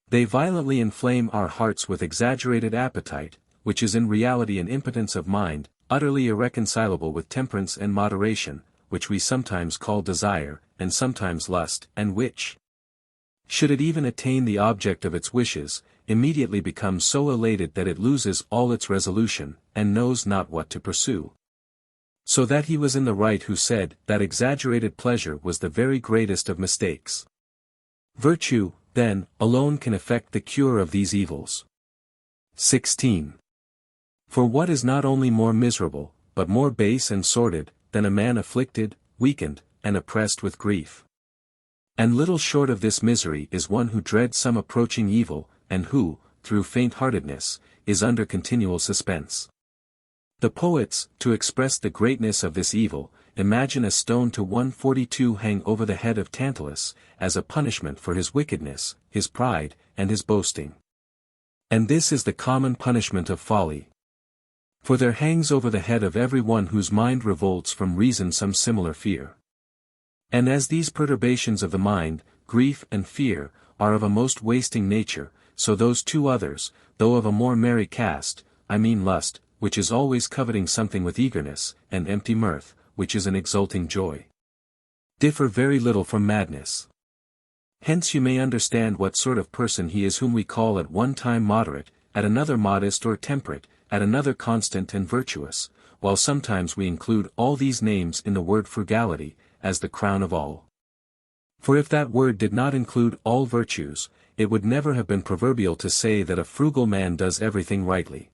They violently inflame our hearts with exaggerated appetite, which is in reality an impotence of mind, utterly irreconcilable with temperance and moderation, which we sometimes call desire, and sometimes lust, and which, should it even attain the object of its wishes, immediately becomes so elated that it loses all its resolution, and knows not what to pursue. So that he was in the right who said that exaggerated pleasure was the very greatest of mistakes. Virtue, then, alone can effect the cure of these evils. 16. For what is not only more miserable, but more base and sordid, than a man afflicted, weakened, and oppressed with grief? And little short of this misery is one who dreads some approaching evil, and who, through faint-heartedness, is under continual suspense. The poets, to express the greatness of this evil, imagine a stone to 142 hang over the head of Tantalus, as a punishment for his wickedness, his pride, and his boasting. And this is the common punishment of folly. For there hangs over the head of every one whose mind revolts from reason some similar fear. And as these perturbations of the mind, grief and fear, are of a most wasting nature, so those two others, though of a more merry cast, I mean lust, which is always coveting something with eagerness, and empty mirth, which is an exulting joy, differ very little from madness. Hence you may understand what sort of person he is whom we call at one time moderate, at another modest or temperate, at another constant and virtuous, while sometimes we include all these names in the word frugality, as the crown of all. For if that word did not include all virtues, it would never have been proverbial to say that a frugal man does everything rightly.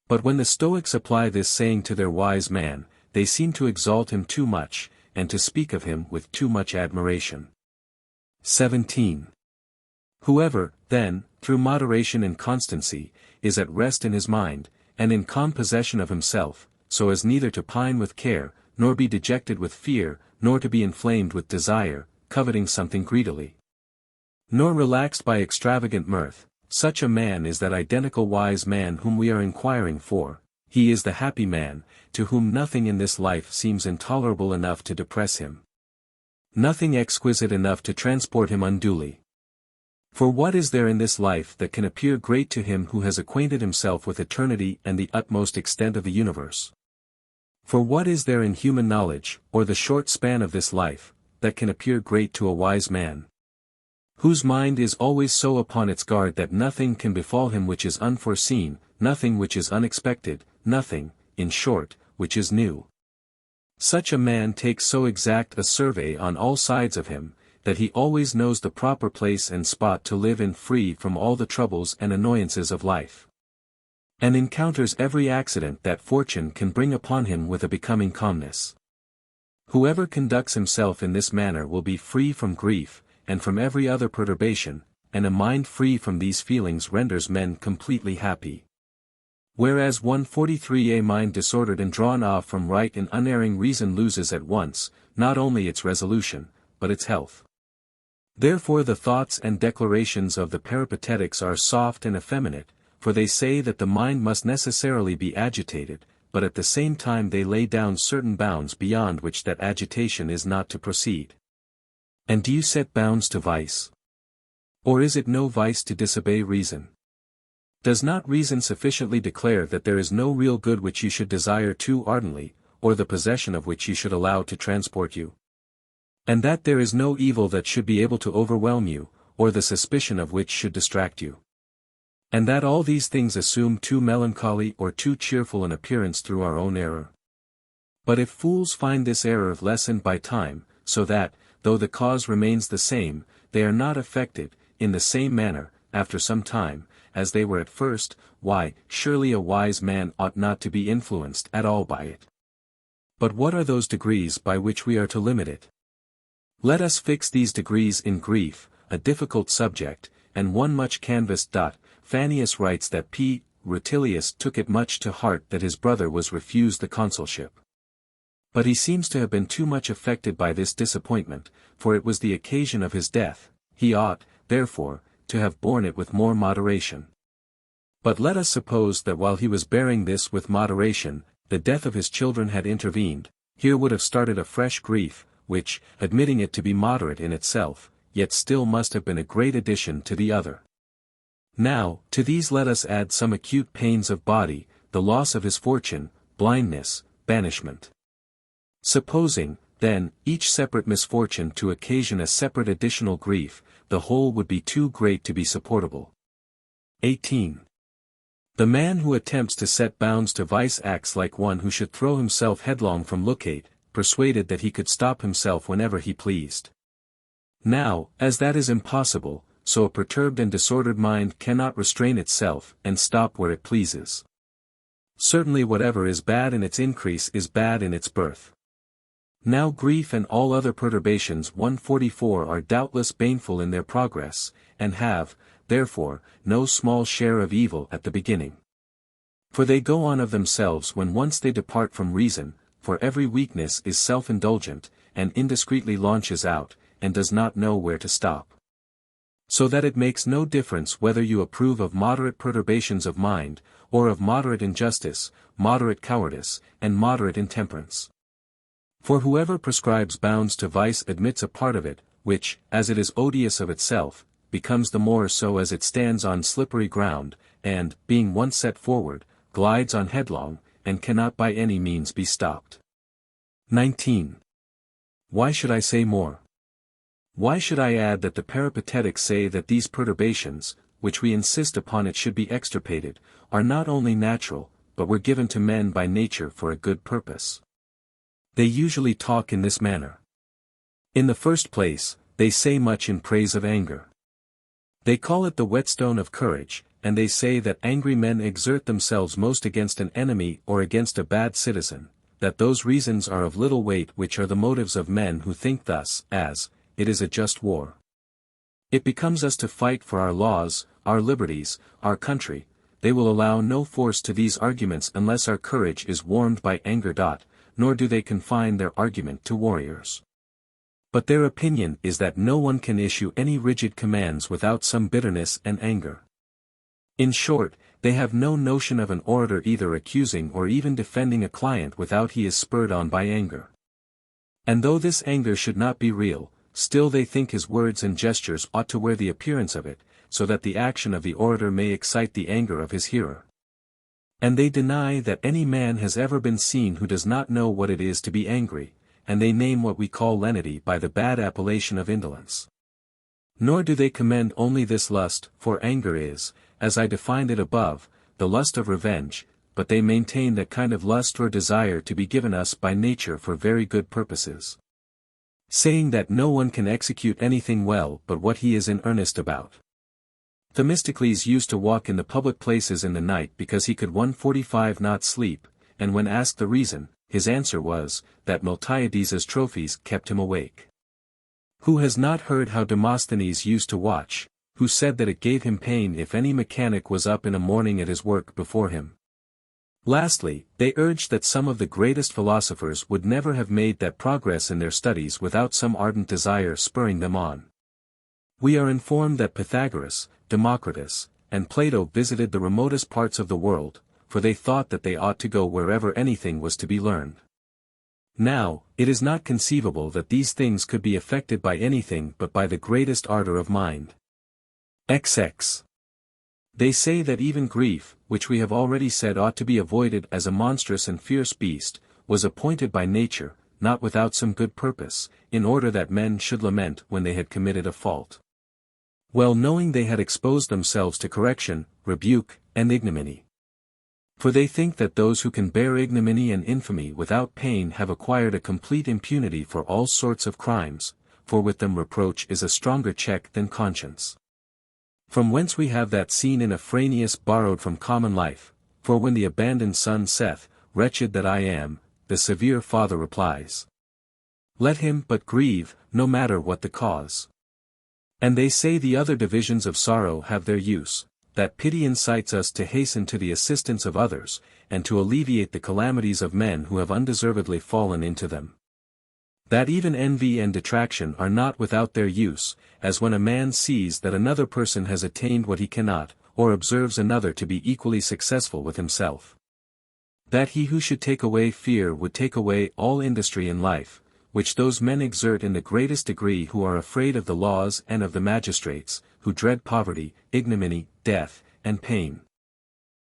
But when the Stoics apply this saying to their wise man, they seem to exalt him too much, and to speak of him with too much admiration. 17. Whoever, then, through moderation and constancy, is at rest in his mind, and in calm possession of himself, so as neither to pine with care, nor be dejected with fear, nor to be inflamed with desire, coveting something greedily, nor relaxed by extravagant mirth, such a man is that identical wise man whom we are inquiring for. He is the happy man, to whom nothing in this life seems intolerable enough to depress him, nothing exquisite enough to transport him unduly. For what is there in this life that can appear great to him who has acquainted himself with eternity and the utmost extent of the universe? For what is there in human knowledge, or the short span of this life, that can appear great to a wise man, whose mind is always so upon its guard that nothing can befall him which is unforeseen, nothing which is unexpected, nothing, in short, which is new? Such a man takes so exact a survey on all sides of him, that he always knows the proper place and spot to live in free from all the troubles and annoyances of life, and encounters every accident that fortune can bring upon him with a becoming calmness. Whoever conducts himself in this manner will be free from grief, and from every other perturbation, and a mind free from these feelings renders men completely happy. Whereas 143 a mind disordered and drawn off from right and unerring reason loses at once, not only its resolution, but its health. Therefore the thoughts and declarations of the Peripatetics are soft and effeminate, for they say that the mind must necessarily be agitated, but at the same time they lay down certain bounds beyond which that agitation is not to proceed. And do you set bounds to vice? Or is it no vice to disobey reason? Does not reason sufficiently declare that there is no real good which you should desire too ardently, or the possession of which you should allow to transport you? And that there is no evil that should be able to overwhelm you, or the suspicion of which should distract you? And that all these things assume too melancholy or too cheerful an appearance through our own error? But if fools find this error lessened by time, so that, though the cause remains the same, they are not affected, in the same manner, after some time, as they were at first, why, surely a wise man ought not to be influenced at all by it. But what are those degrees by which we are to limit it? Let us fix these degrees in grief, a difficult subject, and one much canvassed. Fannius writes that P. Rutilius took it much to heart that his brother was refused the consulship. But he seems to have been too much affected by this disappointment, for it was the occasion of his death. He ought, therefore, to have borne it with more moderation. But let us suppose that while he was bearing this with moderation, the death of his children had intervened, here would have started a fresh grief, which, admitting it to be moderate in itself, yet still must have been a great addition to the other. Now, to these let us add some acute pains of body, the loss of his fortune, blindness, banishment. Supposing, then, each separate misfortune to occasion a separate additional grief, the whole would be too great to be supportable. 18. The man who attempts to set bounds to vice acts like one who should throw himself headlong from locate, persuaded that he could stop himself whenever he pleased. Now, as that is impossible, so a perturbed and disordered mind cannot restrain itself and stop where it pleases. Certainly whatever is bad in its increase is bad in its birth. Now grief and all other perturbations 144 are doubtless baneful in their progress, and have, therefore, no small share of evil at the beginning. For they go on of themselves when once they depart from reason, for every weakness is self-indulgent, and indiscreetly launches out, and does not know where to stop. So that it makes no difference whether you approve of moderate perturbations of mind, or of moderate injustice, moderate cowardice, and moderate intemperance. For whoever prescribes bounds to vice admits a part of it, which, as it is odious of itself, becomes the more so as it stands on slippery ground, and, being once set forward, glides on headlong, and cannot by any means be stopped. 19. Why should I say more? Why should I add that the Peripatetics say that these perturbations, which we insist upon it should be extirpated, are not only natural, but were given to men by nature for a good purpose. They usually talk in this manner. In the first place, they say much in praise of anger. They call it the whetstone of courage, and they say that angry men exert themselves most against an enemy or against a bad citizen, that those reasons are of little weight which are the motives of men who think thus, as, it is a just war. It becomes us to fight for our laws, our liberties, our country. They will allow no force to these arguments unless our courage is warmed by anger. Nor do they confine their argument to warriors. But their opinion is that no one can issue any rigid commands without some bitterness and anger. In short, they have no notion of an orator either accusing or even defending a client without he is spurred on by anger. And though this anger should not be real, still they think his words and gestures ought to wear the appearance of it, so that the action of the orator may excite the anger of his hearer. And they deny that any man has ever been seen who does not know what it is to be angry, and they name what we call lenity by the bad appellation of indolence. Nor do they commend only this lust, for anger is, as I defined it above, the lust of revenge, but they maintain that kind of lust or desire to be given us by nature for very good purposes. Saying that no one can execute anything well but what he is in earnest about. Themistocles used to walk in the public places in the night because he could 145 not sleep, and when asked the reason, his answer was, that Miltiades' trophies kept him awake. Who has not heard how Demosthenes used to watch, who said that it gave him pain if any mechanic was up in a morning at his work before him? Lastly, they urged that some of the greatest philosophers would never have made that progress in their studies without some ardent desire spurring them on. We are informed that Pythagoras, Democritus, and Plato visited the remotest parts of the world, for they thought that they ought to go wherever anything was to be learned. Now, it is not conceivable that these things could be effected by anything but by the greatest ardor of mind. XX. They say that even grief, which we have already said ought to be avoided as a monstrous and fierce beast, was appointed by nature, not without some good purpose, in order that men should lament when they had committed a fault, well knowing they had exposed themselves to correction, rebuke, and ignominy. For they think that those who can bear ignominy and infamy without pain have acquired a complete impunity for all sorts of crimes, for with them reproach is a stronger check than conscience. From whence we have that scene in Afranius borrowed from common life, for when the abandoned son saith, "Wretched that I am," the severe father replies, "Let him but grieve, no matter what the cause." And they say the other divisions of sorrow have their use, that pity incites us to hasten to the assistance of others, and to alleviate the calamities of men who have undeservedly fallen into them. That even envy and detraction are not without their use, as when a man sees that another person has attained what he cannot, or observes another to be equally successful with himself. That he who should take away fear would take away all industry in life, which those men exert in the greatest degree who are afraid of the laws and of the magistrates, who dread poverty, ignominy, death, and pain.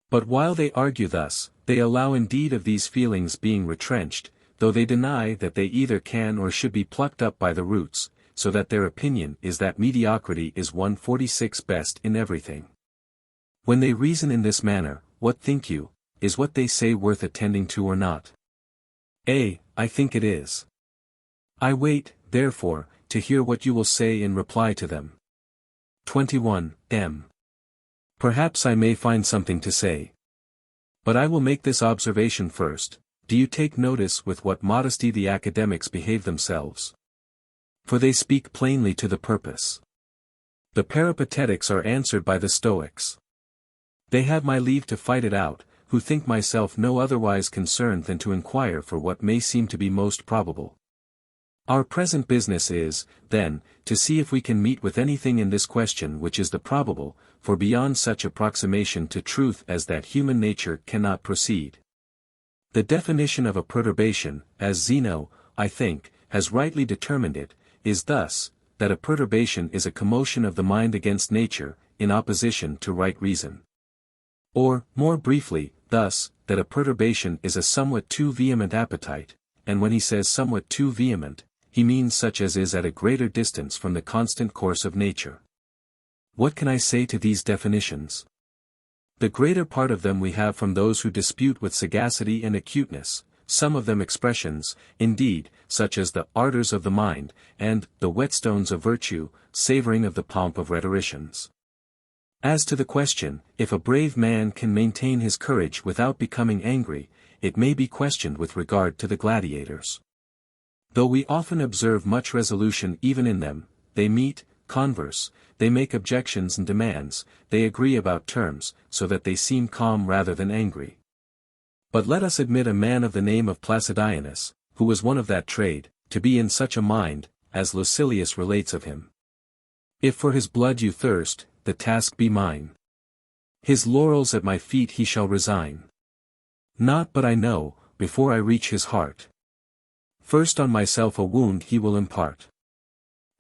But while they argue thus, they allow indeed of these feelings being retrenched, though they deny that they either can or should be plucked up by the roots, so that their opinion is that mediocrity is 146 best in everything. When they reason in this manner, what think you, is what they say worth attending to or not? I think it is. I wait, therefore, to hear what you will say in reply to them. 21. M. Perhaps I may find something to say. But I will make this observation first: do you take notice with what modesty the academics behave themselves? For they speak plainly to the purpose. The Peripatetics are answered by the Stoics. They have my leave to fight it out, who think myself no otherwise concerned than to inquire for what may seem to be most probable. Our present business is, then, to see if we can meet with anything in this question which is the probable, for beyond such approximation to truth as that human nature cannot proceed. The definition of a perturbation, as Zeno, I think, has rightly determined it, is thus, that a perturbation is a commotion of the mind against nature, in opposition to right reason. Or, more briefly, thus, that a perturbation is a somewhat too vehement appetite, and when he says somewhat too vehement, he means such as is at a greater distance from the constant course of nature. What can I say to these definitions? The greater part of them we have from those who dispute with sagacity and acuteness, some of them expressions, indeed, such as the ardors of the mind, and the whetstones of virtue, savoring of the pomp of rhetoricians. As to the question, if a brave man can maintain his courage without becoming angry, it may be questioned with regard to the gladiators. Though we often observe much resolution even in them, they meet, converse, they make objections and demands, they agree about terms, so that they seem calm rather than angry. But let us admit a man of the name of Placidianus, who was one of that trade, to be in such a mind, as Lucilius relates of him. If for his blood you thirst, the task be mine. His laurels at my feet he shall resign. Not but I know, before I reach his heart, first on myself a wound he will impart.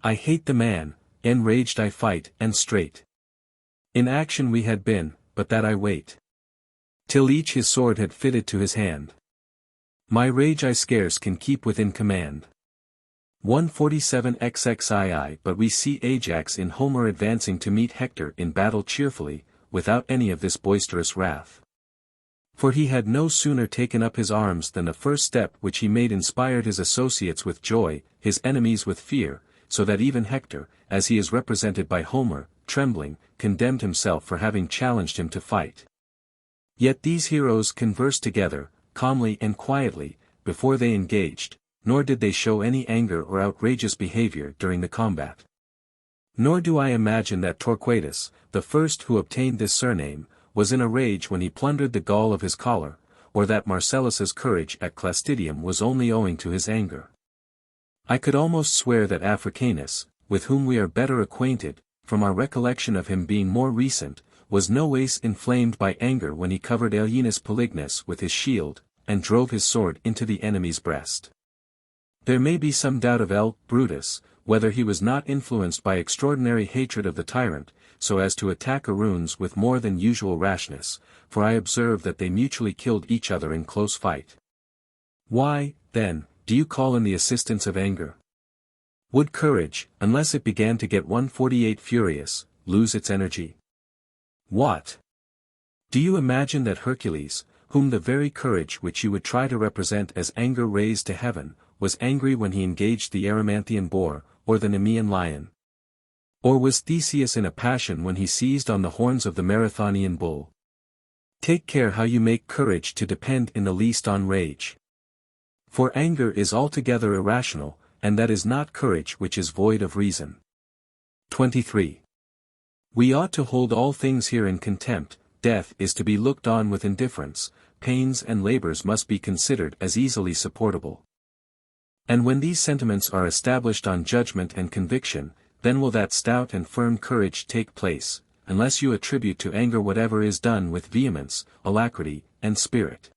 I hate the man, enraged I fight, and straight. In action we had been, but that I wait, till each his sword had fitted to his hand. My rage I scarce can keep within command. 147 XXII. But we see Ajax in Homer advancing to meet Hector in battle cheerfully, without any of this boisterous wrath. For he had no sooner taken up his arms than the first step which he made inspired his associates with joy, his enemies with fear, so that even Hector, as he is represented by Homer, trembling, condemned himself for having challenged him to fight. Yet these heroes conversed together, calmly and quietly, before they engaged, nor did they show any anger or outrageous behavior during the combat. Nor do I imagine that Torquatus, the first who obtained this surname, was in a rage when he plundered the gall of his collar, or that Marcellus's courage at Clastidium was only owing to his anger. I could almost swear that Africanus, with whom we are better acquainted, from our recollection of him being more recent, was no ways inflamed by anger when he covered Aelianus Polygnus with his shield, and drove his sword into the enemy's breast. There may be some doubt of L. Brutus, whether he was not influenced by extraordinary hatred of the tyrant, so as to attack Aruns with more than usual rashness, for I observe that they mutually killed each other in close fight. Why, then, do you call in the assistance of anger? Would courage, unless it began to get 148 furious, lose its energy? What? Do you imagine that Hercules, whom the very courage which you would try to represent as anger raised to heaven, was angry when he engaged the Erymanthian boar, or the Nemean lion? Or was Theseus in a passion when he seized on the horns of the Marathonian bull? Take care how you make courage to depend in the least on rage. For anger is altogether irrational, and that is not courage which is void of reason. 23. We ought to hold all things here in contempt, death is to be looked on with indifference, pains and labors must be considered as easily supportable. And when these sentiments are established on judgment and conviction, then will that stout and firm courage take place, unless you attribute to anger whatever is done with vehemence, alacrity, and spirit.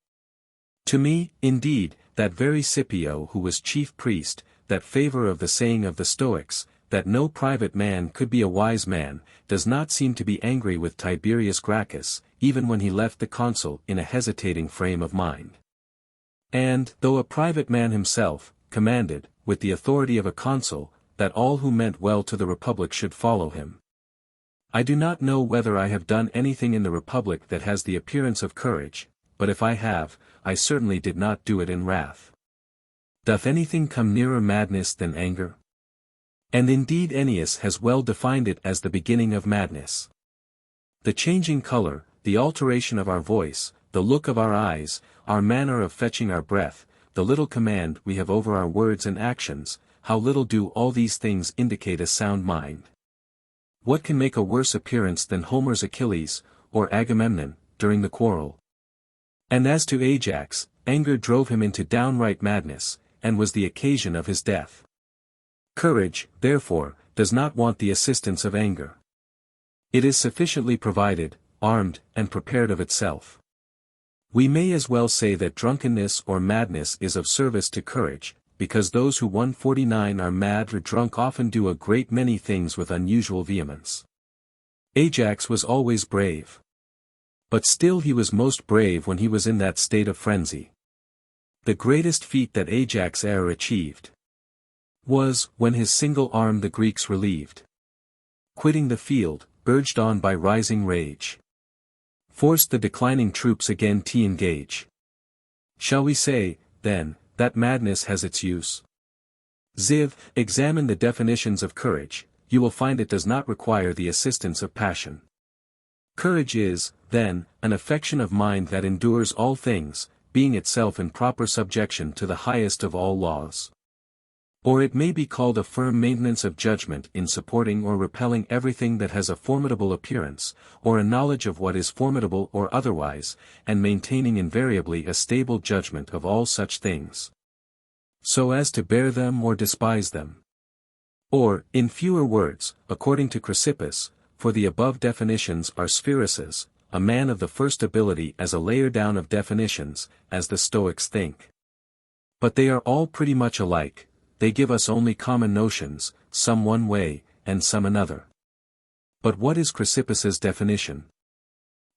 To me, indeed, that very Scipio who was chief priest, that favor of the saying of the Stoics, that no private man could be a wise man, does not seem to be angry with Tiberius Gracchus, even when he left the consul in a hesitating frame of mind. And, though a private man himself, commanded, with the authority of a consul, that all who meant well to the Republic should follow him. I do not know whether I have done anything in the Republic that has the appearance of courage, but if I have, I certainly did not do it in wrath. Doth anything come nearer madness than anger? And indeed Ennius has well defined it as the beginning of madness. The changing color, the alteration of our voice, the look of our eyes, our manner of fetching our breath, the little command we have over our words and actions, how little do all these things indicate a sound mind. What can make a worse appearance than Homer's Achilles, or Agamemnon, during the quarrel? And as to Ajax, anger drove him into downright madness, and was the occasion of his death. Courage, therefore, does not want the assistance of anger. It is sufficiently provided, armed, and prepared of itself. We may as well say that drunkenness or madness is of service to courage, because those who 149 are mad or drunk often do a great many things with unusual vehemence. Ajax was always brave. But still he was most brave when he was in that state of frenzy. The greatest feat that Ajax e'er achieved was, when his single arm the Greeks relieved. Quitting the field, urged on by rising rage. forced the declining troops again to engage. Shall we say, then, that madness has its use? Ziv, examine the definitions of courage, you will find it does not require the assistance of passion. Courage is, then, an affection of mind that endures all things, being itself in proper subjection to the highest of all laws. Or it may be called a firm maintenance of judgment in supporting or repelling everything that has a formidable appearance, or a knowledge of what is formidable or otherwise, and maintaining invariably a stable judgment of all such things, so as to bear them or despise them. Or, in fewer words, according to Chrysippus, for the above definitions are Spheruses, a man of the first ability as a layer down of definitions, as the Stoics think. But they are all pretty much alike, they give us only common notions, some one way, and some another. But what is Chrysippus's definition?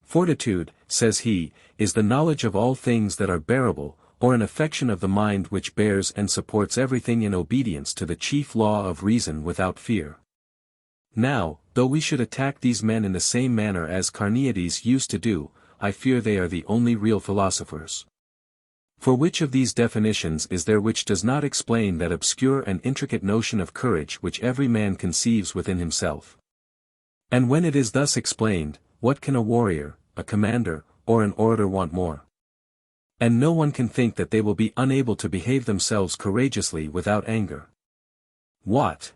Fortitude, says he, is the knowledge of all things that are bearable, or an affection of the mind which bears and supports everything in obedience to the chief law of reason without fear. Now, though we should attack these men in the same manner as Carneades used to do, I fear they are the only real philosophers. For which of these definitions is there which does not explain that obscure and intricate notion of courage which every man conceives within himself? And when it is thus explained, what can a warrior, a commander, or an orator want more? And no one can think that they will be unable to behave themselves courageously without anger. What?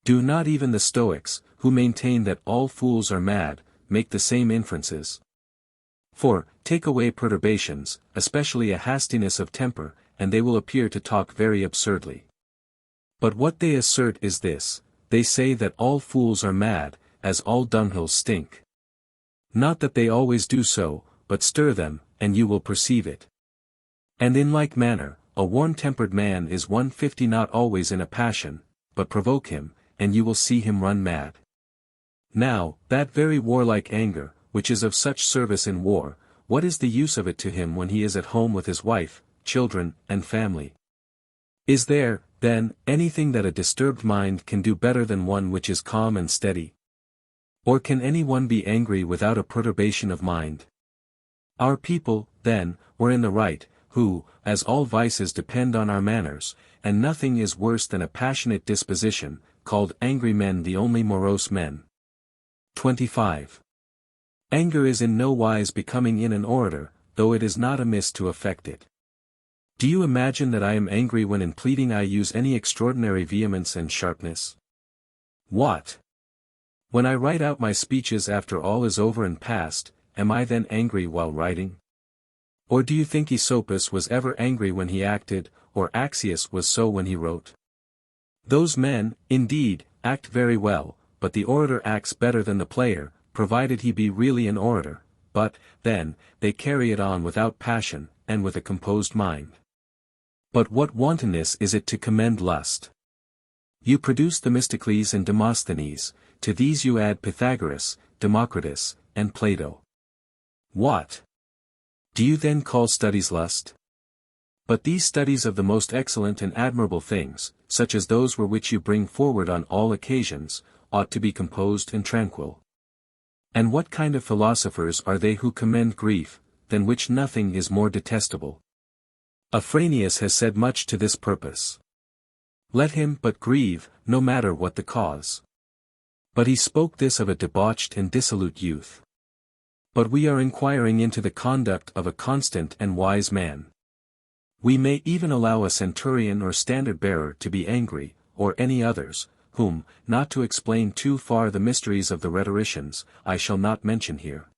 Do not even the Stoics, who maintain that all fools are mad, make the same inferences? For, take away perturbations, especially a hastiness of temper, and they will appear to talk very absurdly. But what they assert is this, they say that all fools are mad, as all dunghills stink. Not that they always do so, but stir them, and you will perceive it. And in like manner, a warm-tempered man is 150 not always in a passion, but provoke him, and you will see him run mad. Now, that very warlike anger, which is of such service in war, what is the use of it to him when he is at home with his wife, children, and family? Is there, then, anything that a disturbed mind can do better than one which is calm and steady? Or can any one be angry without a perturbation of mind? Our people, then, were in the right, who, as all vices depend on our manners, and nothing is worse than a passionate disposition, called angry men the only morose men. 25. Anger is in no wise becoming in an orator, though it is not amiss to affect it. Do you imagine that I am angry when in pleading I use any extraordinary vehemence and sharpness? What? When I write out my speeches after all is over and past, am I then angry while writing? Or do you think Aesopus was ever angry when he acted, or Axius was so when he wrote? Those men, indeed, act very well, but the orator acts better than the player, provided he be really an orator, but, then, they carry it on without passion, and with a composed mind. But what wantonness is it to commend lust? You produce Themistocles and Demosthenes, to these you add Pythagoras, Democritus, and Plato. What? Do you then call studies lust? But these studies of the most excellent and admirable things, such as those were which you bring forward on all occasions, ought to be composed and tranquil. And what kind of philosophers are they who commend grief, than which nothing is more detestable? Afranius has said much to this purpose. Let him but grieve, no matter what the cause. But he spoke this of a debauched and dissolute youth. But we are inquiring into the conduct of a constant and wise man. We may even allow a centurion or standard-bearer to be angry, or any others, whom, not to explain too far the mysteries of the rhetoricians, I shall not mention here.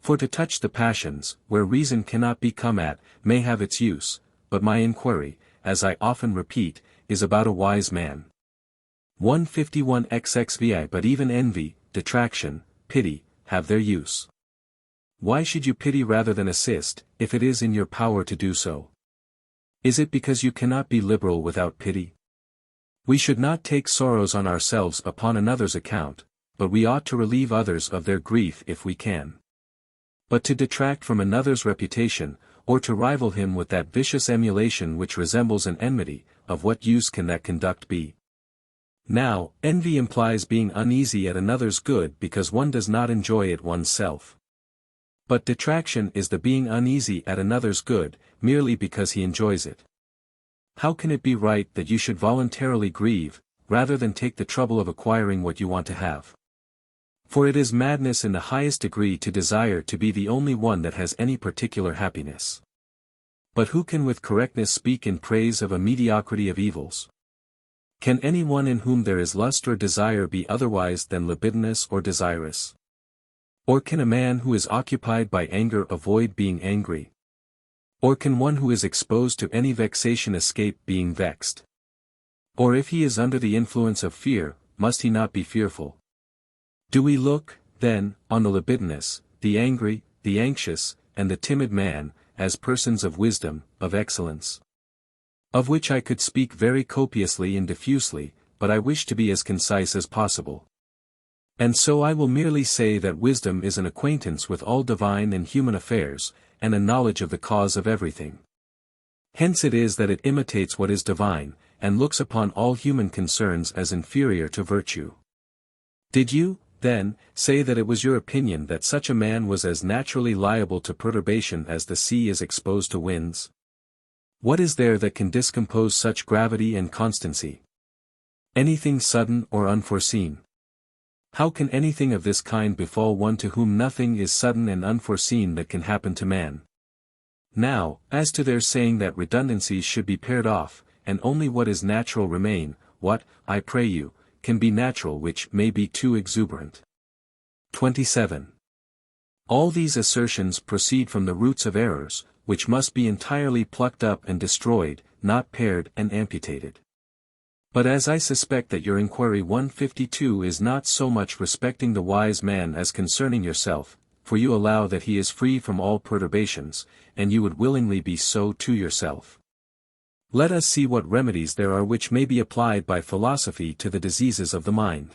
For to touch the passions, where reason cannot be come at, may have its use, but my inquiry, as I often repeat, is about a wise man. 151 XXVI. But even envy, detraction, pity, have their use. Why should you pity rather than assist, if it is in your power to do so? Is it because you cannot be liberal without pity? We should not take sorrows on ourselves upon another's account, but we ought to relieve others of their grief if we can. But to detract from another's reputation, or to rival him with that vicious emulation which resembles an enmity, of what use can that conduct be? Now, envy implies being uneasy at another's good because one does not enjoy it oneself. But detraction is the being uneasy at another's good, merely because he enjoys it. How can it be right that you should voluntarily grieve, rather than take the trouble of acquiring what you want to have? For it is madness in the highest degree to desire to be the only one that has any particular happiness. But who can with correctness speak in praise of a mediocrity of evils? Can any one in whom there is lust or desire be otherwise than libidinous or desirous? Or can a man who is occupied by anger avoid being angry? Or can one who is exposed to any vexation escape being vexed? Or if he is under the influence of fear, must he not be fearful? Do we look, then, on the libidinous, the angry, the anxious, and the timid man, as persons of wisdom, of excellence? Of which I could speak very copiously and diffusely, but I wish to be as concise as possible. And so I will merely say that wisdom is an acquaintance with all divine and human affairs, and a knowledge of the cause of everything. Hence it is that it imitates what is divine, and looks upon all human concerns as inferior to virtue. Did you, then, say that it was your opinion that such a man was as naturally liable to perturbation as the sea is exposed to winds? What is there that can discompose such gravity and constancy? Anything sudden or unforeseen? How can anything of this kind befall one to whom nothing is sudden and unforeseen that can happen to man? Now, as to their saying that redundancies should be paired off, and only what is natural remain, what, I pray you, can be natural which may be too exuberant? 27. All these assertions proceed from the roots of errors, which must be entirely plucked up and destroyed, not pared and amputated. But as I suspect that your inquiry 152 is not so much respecting the wise man as concerning yourself, for you allow that he is free from all perturbations, and you would willingly be so to yourself. Let us see what remedies there are which may be applied by philosophy to the diseases of the mind.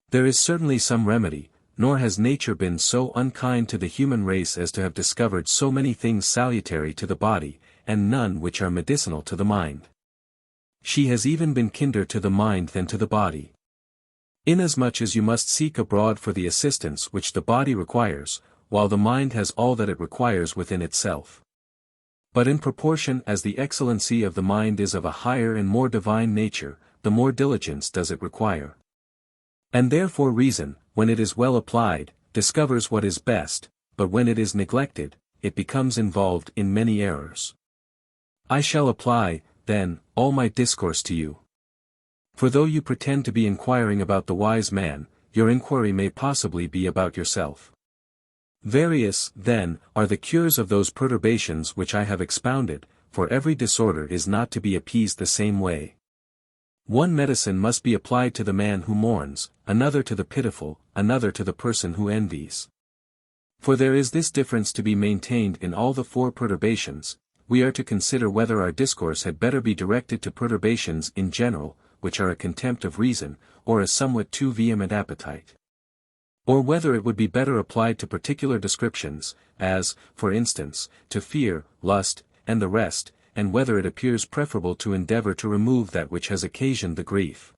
There is certainly some remedy, nor has nature been so unkind to the human race as to have discovered so many things salutary to the body, and none which are medicinal to the mind. She has even been kinder to the mind than to the body. Inasmuch as you must seek abroad for the assistance which the body requires, while the mind has all that it requires within itself. But in proportion as the excellency of the mind is of a higher and more divine nature, the more diligence does it require. And therefore reason, when it is well applied, discovers what is best, but when it is neglected, it becomes involved in many errors. I shall apply, then, all my discourse to you. For though you pretend to be inquiring about the wise man, your inquiry may possibly be about yourself. Various, then, are the cures of those perturbations which I have expounded, for every disorder is not to be appeased the same way. One medicine must be applied to the man who mourns, another to the pitiful, another to the person who envies. For there is this difference to be maintained in all the four perturbations. We are to consider whether our discourse had better be directed to perturbations in general, which are a contempt of reason, or a somewhat too vehement appetite. Or whether it would be better applied to particular descriptions, as, for instance, to fear, lust, and the rest, and whether it appears preferable to endeavor to remove that which has occasioned the grief.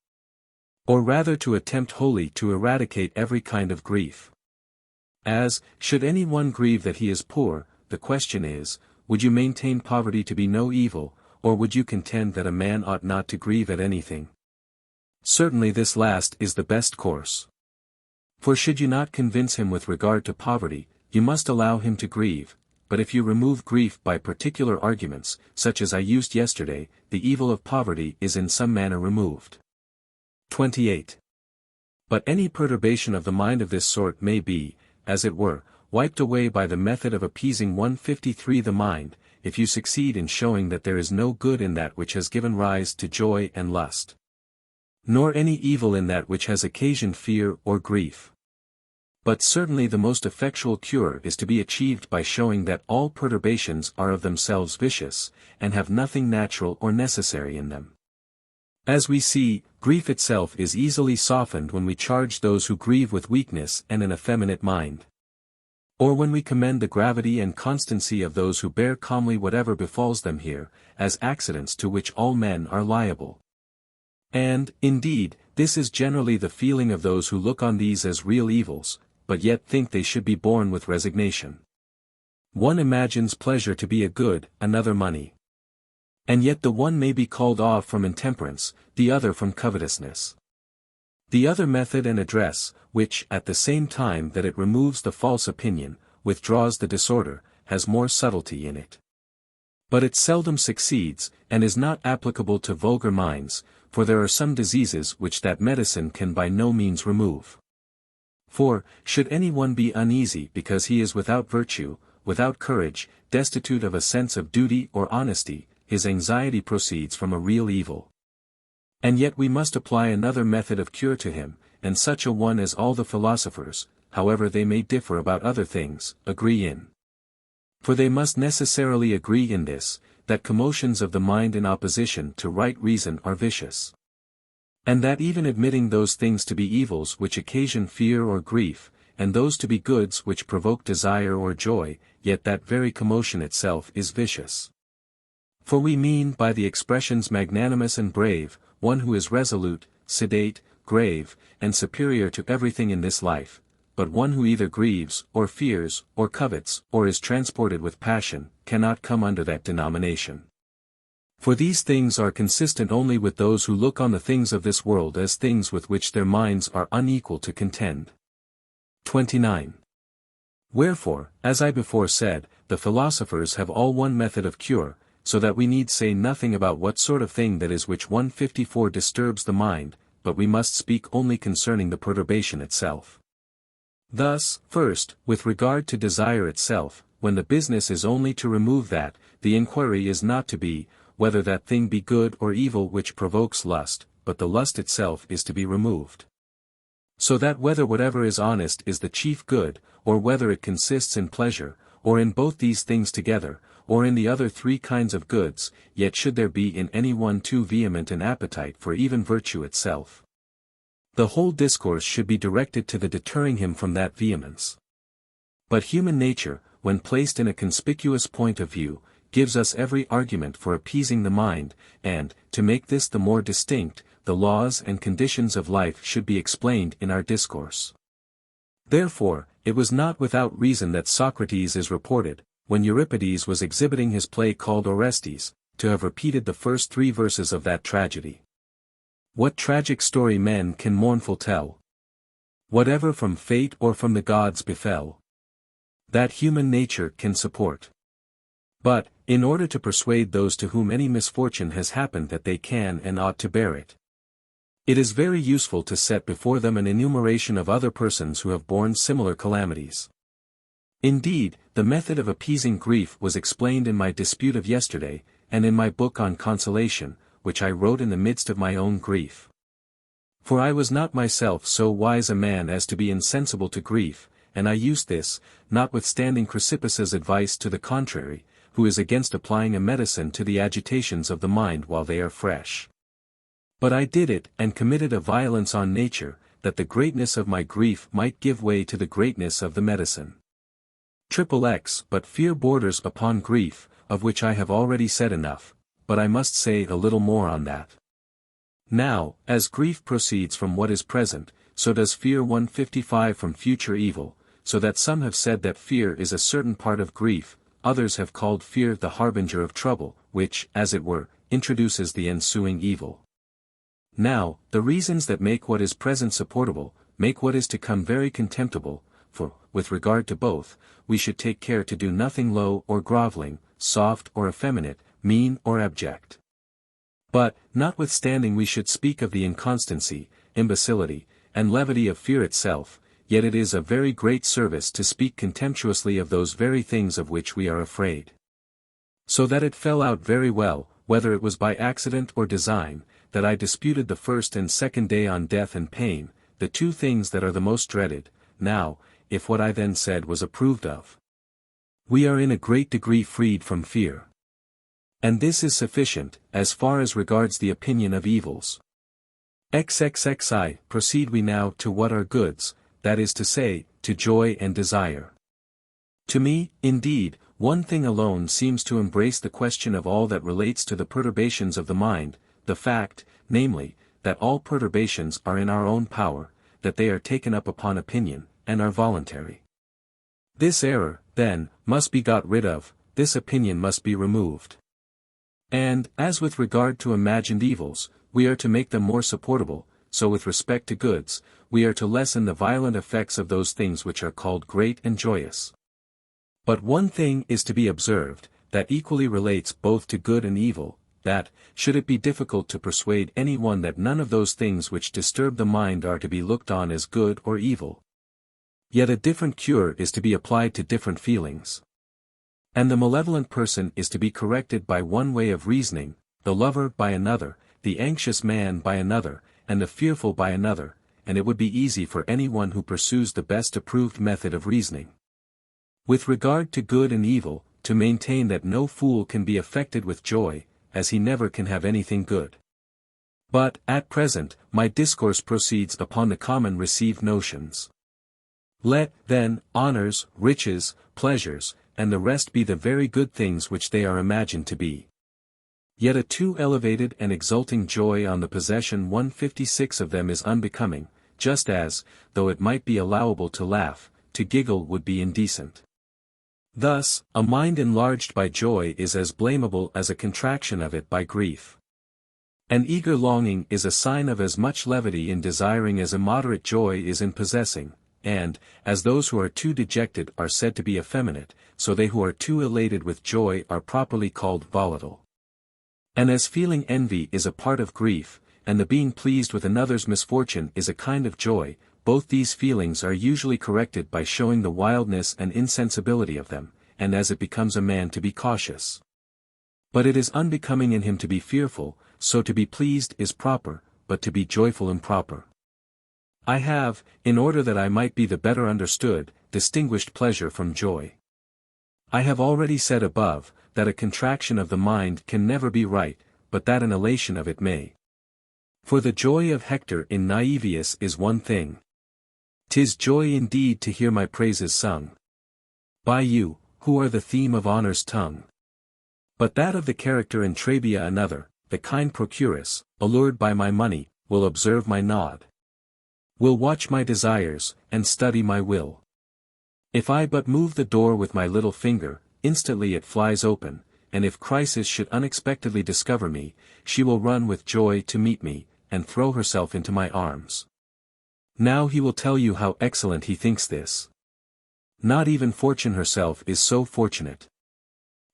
Or rather to attempt wholly to eradicate every kind of grief. As, should any one grieve that he is poor, the question is, would you maintain poverty to be no evil, or would you contend that a man ought not to grieve at anything? Certainly this last is the best course. For should you not convince him with regard to poverty, you must allow him to grieve, but if you remove grief by particular arguments, such as I used yesterday, the evil of poverty is in some manner removed. 28. But any perturbation of the mind of this sort may be, as it were, wiped away by the method of appeasing 153 the mind, if you succeed in showing that there is no good in that which has given rise to joy and lust, nor any evil in that which has occasioned fear or grief. But certainly the most effectual cure is to be achieved by showing that all perturbations are of themselves vicious, and have nothing natural or necessary in them. As we see, grief itself is easily softened when we charge those who grieve with weakness and an effeminate mind. Or when we commend the gravity and constancy of those who bear calmly whatever befalls them here, as accidents to which all men are liable. And, indeed, this is generally the feeling of those who look on these as real evils, but yet think they should be borne with resignation. One imagines pleasure to be a good, another money. And yet the one may be called off from intemperance, the other from covetousness. The other method and address, which, at the same time that it removes the false opinion, withdraws the disorder, has more subtlety in it. But it seldom succeeds, and is not applicable to vulgar minds, for there are some diseases which that medicine can by no means remove. For, should any one be uneasy because he is without virtue, without courage, destitute of a sense of duty or honesty, his anxiety proceeds from a real evil. And yet we must apply another method of cure to him, and such a one as all the philosophers, however they may differ about other things, agree in. For they must necessarily agree in this, that commotions of the mind in opposition to right reason are vicious. And that even admitting those things to be evils which occasion fear or grief, and those to be goods which provoke desire or joy, yet that very commotion itself is vicious. For we mean by the expressions magnanimous and brave, one who is resolute, sedate, grave, and superior to everything in this life, but one who either grieves, or fears, or covets, or is transported with passion, cannot come under that denomination. For these things are consistent only with those who look on the things of this world as things with which their minds are unequal to contend. 29. Wherefore, as I before said, the philosophers have all one method of cure, so that we need say nothing about what sort of thing that is which 154 disturbs the mind, but we must speak only concerning the perturbation itself. Thus, first, with regard to desire itself, when the business is only to remove that, the inquiry is not to be, whether that thing be good or evil which provokes lust, but the lust itself is to be removed. So that whether whatever is honest is the chief good, or whether it consists in pleasure, or in both these things together, or in the other three kinds of goods, yet should there be in any one too vehement an appetite for even virtue itself. The whole discourse should be directed to the deterring him from that vehemence. But human nature, when placed in a conspicuous point of view, gives us every argument for appeasing the mind, and, to make this the more distinct, the laws and conditions of life should be explained in our discourse. Therefore, it was not without reason that Socrates is reported, when Euripides was exhibiting his play called Orestes, to have repeated the first 3 verses of that tragedy. What tragic story men can mournful tell? Whatever from fate or from the gods befell, that human nature can support. But, in order to persuade those to whom any misfortune has happened that they can and ought to bear it, it is very useful to set before them an enumeration of other persons who have borne similar calamities. Indeed, the method of appeasing grief was explained in my dispute of yesterday, and in my book on consolation, which I wrote in the midst of my own grief. For I was not myself so wise a man as to be insensible to grief, and I used this, notwithstanding Chrysippus's advice to the contrary, who is against applying a medicine to the agitations of the mind while they are fresh. But I did it, and committed a violence on nature, that the greatness of my grief might give way to the greatness of the medicine. But fear borders upon grief, of which I have already said enough, but I must say a little more on that. Now, as grief proceeds from what is present, so does fear 155 from future evil, so that some have said that fear is a certain part of grief, others have called fear the harbinger of trouble, which, as it were, introduces the ensuing evil. Now, the reasons that make what is present supportable, make what is to come very contemptible, for, with regard to both, we should take care to do nothing low or groveling, soft or effeminate, mean or abject. But, notwithstanding we should speak of the inconstancy, imbecility, and levity of fear itself, yet it is a very great service to speak contemptuously of those very things of which we are afraid. So that it fell out very well, whether it was by accident or design, that I disputed the first and second day on death and pain, the 2 things that are the most dreaded. Now, if what I then said was approved of, we are in a great degree freed from fear. And this is sufficient, as far as regards the opinion of evils. XXXI, proceed we now to what are goods, that is to say, to joy and desire. To me, indeed, one thing alone seems to embrace the question of all that relates to the perturbations of the mind, the fact, namely, that all perturbations are in our own power, that they are taken up upon opinion, and are voluntary. This error, then, must be got rid of, this opinion must be removed. And, as with regard to imagined evils, we are to make them more supportable, so with respect to goods, we are to lessen the violent effects of those things which are called great and joyous. But one thing is to be observed, that equally relates both to good and evil, that, should it be difficult to persuade any one that none of those things which disturb the mind are to be looked on as good or evil, yet a different cure is to be applied to different feelings. And the malevolent person is to be corrected by one way of reasoning, the lover by another, the anxious man by another, and the fearful by another, and it would be easy for anyone who pursues the best approved method of reasoning. With regard to good and evil, to maintain that no fool can be affected with joy, as he never can have anything good. But, at present, my discourse proceeds upon the common received notions. Let, then, honors, riches, pleasures, and the rest be the very good things which they are imagined to be. Yet a too elevated and exulting joy on the possession 156 of them is unbecoming, just as, though it might be allowable to laugh, to giggle would be indecent. Thus, a mind enlarged by joy is as blamable as a contraction of it by grief. An eager longing is a sign of as much levity in desiring as immoderate joy is in possessing, and, as those who are too dejected are said to be effeminate, so they who are too elated with joy are properly called volatile. And as feeling envy is a part of grief, and the being pleased with another's misfortune is a kind of joy, both these feelings are usually corrected by showing the wildness and insensibility of them, and as it becomes a man to be cautious. But it is unbecoming in him to be fearful, so to be pleased is proper, but to be joyful improper. I have, in order that I might be the better understood, distinguished pleasure from joy. I have already said above, that a contraction of the mind can never be right, but that an elation of it may. For the joy of Hector in Naevius is one thing. 'Tis joy indeed to hear my praises sung by you, who are the theme of honor's tongue. But that of the character in Trabea another, the kind procuress, allured by my money, will observe my nod, will watch my desires, and study my will. If I but move the door with my little finger, instantly it flies open, and if Chrysis should unexpectedly discover me, she will run with joy to meet me, and throw herself into my arms. Now he will tell you how excellent he thinks this. Not even Fortune herself is so fortunate.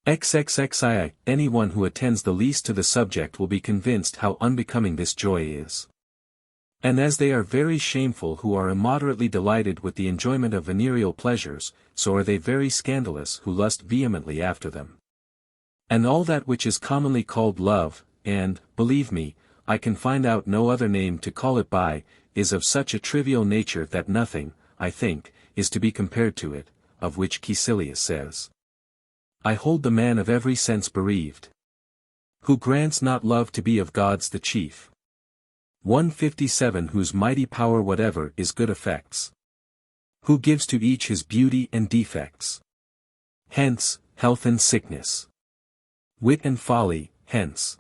XXXI. Anyone who attends the least to the subject will be convinced how unbecoming this joy is. And as they are very shameful who are immoderately delighted with the enjoyment of venereal pleasures, so are they very scandalous who lust vehemently after them. And all that which is commonly called love, and, believe me, I can find out no other name to call it by, is of such a trivial nature that nothing, I think, is to be compared to it, of which Caecilius says, I hold the man of every sense bereaved, who grants not love to be of gods the chief. 157 Whose mighty power whatever is good effects, who gives to each his beauty and defects. Hence, health and sickness, wit and folly, hence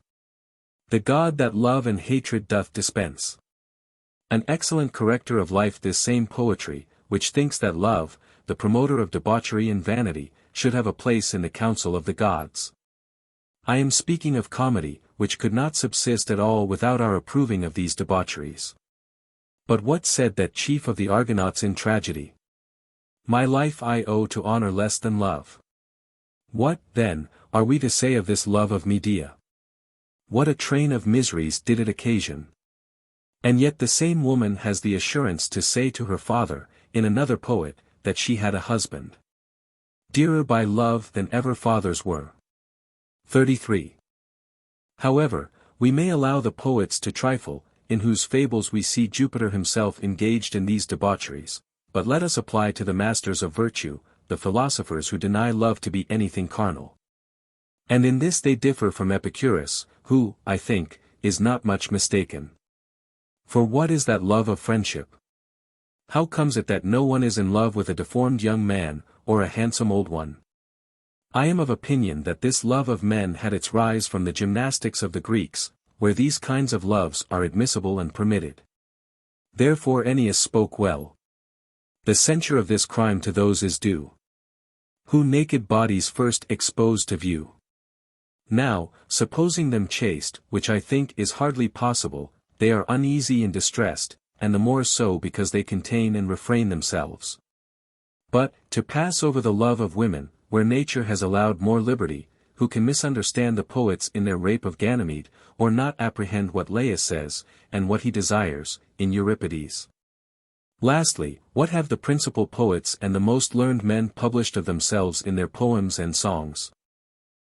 the God that love and hatred doth dispense. An excellent corrector of life this same poetry, which thinks that love, the promoter of debauchery and vanity, should have a place in the council of the gods. I am speaking of comedy, which could not subsist at all without our approving of these debaucheries. But what said that chief of the Argonauts in tragedy? My life I owe to honor less than love. What, then, are we to say of this love of Medea? What a train of miseries did it occasion! And yet the same woman has the assurance to say to her father, in another poet, that she had a husband dearer by love than ever fathers were. 33. However, we may allow the poets to trifle, in whose fables we see Jupiter himself engaged in these debaucheries, but let us apply to the masters of virtue, the philosophers who deny love to be anything carnal. And in this they differ from Epicurus, who, I think, is not much mistaken. For what is that love of friendship? How comes it that no one is in love with a deformed young man, or a handsome old one? I am of opinion that this love of men had its rise from the gymnastics of the Greeks, where these kinds of loves are admissible and permitted. Therefore Ennius spoke well. The censure of this crime to those is due, who naked bodies first expose to view. Now, supposing them chaste, which I think is hardly possible, they are uneasy and distressed, and the more so because they contain and refrain themselves. But, to pass over the love of women, where nature has allowed more liberty, who can misunderstand the poets in their rape of Ganymede, or not apprehend what Laius says, and what he desires, in Euripides. Lastly, what have the principal poets and the most learned men published of themselves in their poems and songs?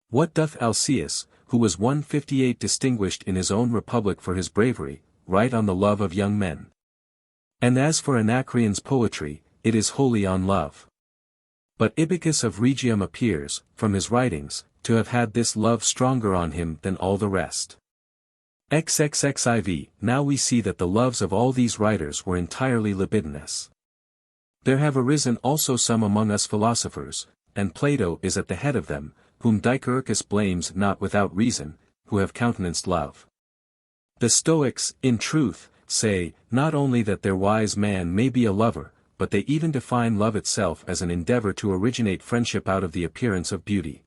What doth Alcaeus, who was 158 distinguished in his own republic for his bravery, write on the love of young men? And as for Anacreon's poetry, it is wholly on love. But Ibycus of Rhegium appears, from his writings, to have had this love stronger on him than all the rest. XXXIV. Now we see that the loves of all these writers were entirely libidinous. There have arisen also some among us philosophers, and Plato is at the head of them, whom Dicaeurchus blames not without reason, who have countenanced love. The Stoics, in truth, say, not only that their wise man may be a lover, but they even define love itself as an endeavor to originate friendship out of the appearance of beauty.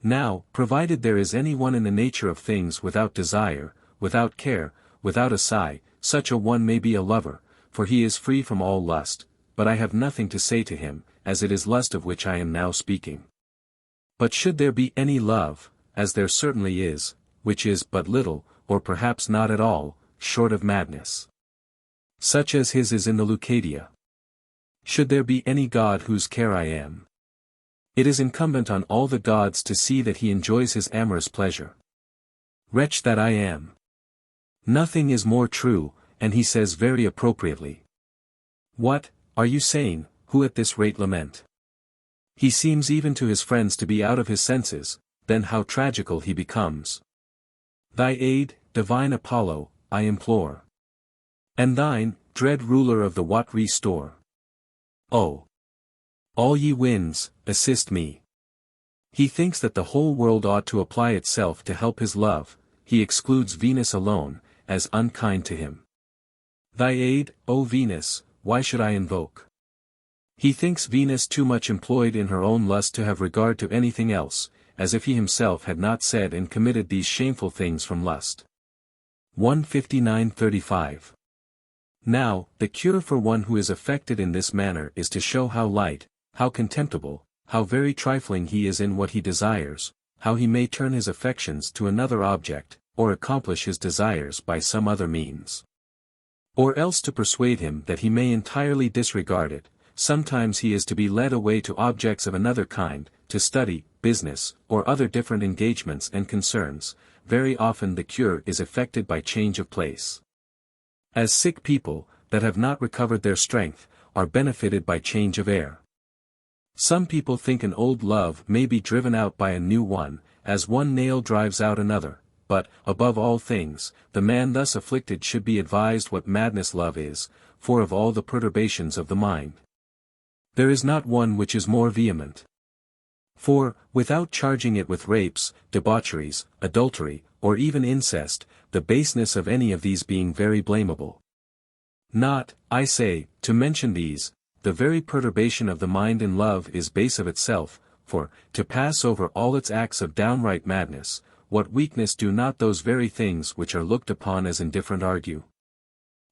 Now, provided there is any one in the nature of things without desire, without care, without a sigh, such a one may be a lover, for he is free from all lust, but I have nothing to say to him, as it is lust of which I am now speaking. But should there be any love, as there certainly is, which is but little, or perhaps not at all, short of madness, such as his is in the Leucadia. Should there be any god whose care I am, it is incumbent on all the gods to see that he enjoys his amorous pleasure. Wretch that I am! Nothing is more true, and he says very appropriately. What, are you saying, who at this rate lament? He seems even to his friends to be out of his senses, then how tragical he becomes. Thy aid, divine Apollo, I implore. And thine, dread ruler of the Watery store. Oh! All ye winds, assist me. He thinks that the whole world ought to apply itself to help his love, he excludes Venus alone, as unkind to him. Thy aid, O Venus, why should I invoke? He thinks Venus too much employed in her own lust to have regard to anything else, as if he himself had not said and committed these shameful things from lust. 159:35. Now, the cure for one who is affected in this manner is to show how light, how contemptible, how very trifling he is in what he desires, how he may turn his affections to another object, or accomplish his desires by some other means. Or else to persuade him that he may entirely disregard it. Sometimes he is to be led away to objects of another kind, to study, business, or other different engagements and concerns. Very often the cure is effected by change of place. As sick people, that have not recovered their strength, are benefited by change of air. Some people think an old love may be driven out by a new one, as one nail drives out another, but, above all things, the man thus afflicted should be advised what madness love is, for of all the perturbations of the mind, there is not one which is more vehement. For, without charging it with rapes, debaucheries, adultery, or even incest, the baseness of any of these being very blamable. Not, I say, to mention these, the very perturbation of the mind in love is base of itself, for, to pass over all its acts of downright madness, what weakness do not those very things which are looked upon as indifferent argue?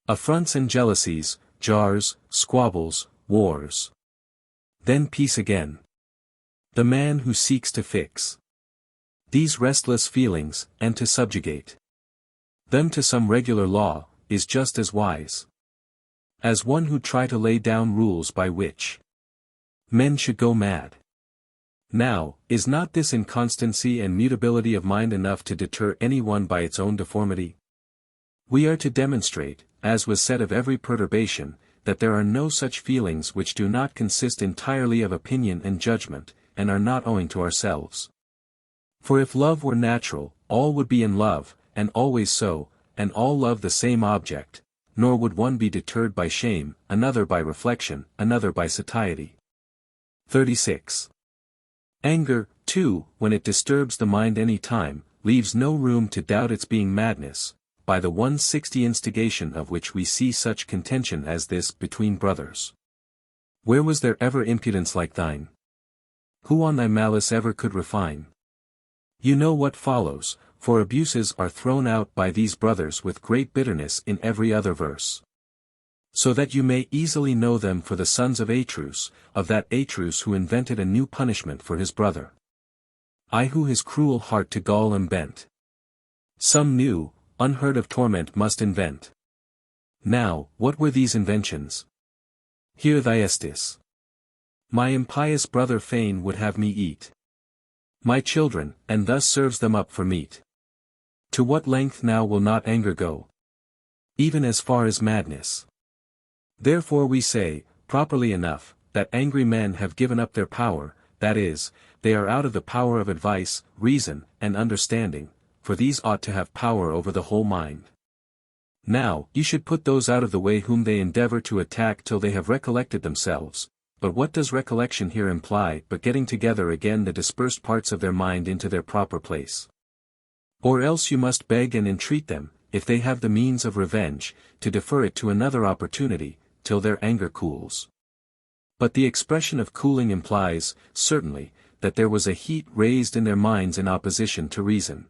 Affronts and jealousies, jars, squabbles, wars. Then peace again. The man who seeks to fix these restless feelings, and to subjugate them to some regular law, is just as wise as one who try to lay down rules by which men should go mad. Now, is not this inconstancy and mutability of mind enough to deter any one by its own deformity? We are to demonstrate, as was said of every perturbation, that there are no such feelings which do not consist entirely of opinion and judgment, and are not owing to ourselves. For if love were natural, all would be in love, and always so, and all love the same object, nor would one be deterred by shame, another by reflection, another by satiety. 36. Anger, too, when it disturbs the mind any time, leaves no room to doubt its being madness, by the 160 instigation of which we see such contention as this between brothers. Where was there ever impudence like thine? Who on thy malice ever could refine? You know what follows, for abuses are thrown out by these brothers with great bitterness in every other verse. So that you may easily know them for the sons of Atreus, of that Atreus who invented a new punishment for his brother. I who his cruel heart to gall am bent. Some new, unheard of torment must invent. Now, what were these inventions? Here thy estis. My impious brother fain would have me eat my children, and thus serves them up for meat. To what length now will not anger go? Even as far as madness. Therefore we say, properly enough, that angry men have given up their power, that is, they are out of the power of advice, reason, and understanding, for these ought to have power over the whole mind. Now, you should put those out of the way whom they endeavor to attack till they have recollected themselves. But what does recollection here imply but getting together again the dispersed parts of their mind into their proper place? Or else you must beg and entreat them, if they have the means of revenge, to defer it to another opportunity, till their anger cools. But the expression of cooling implies, certainly, that there was a heat raised in their minds in opposition to reason.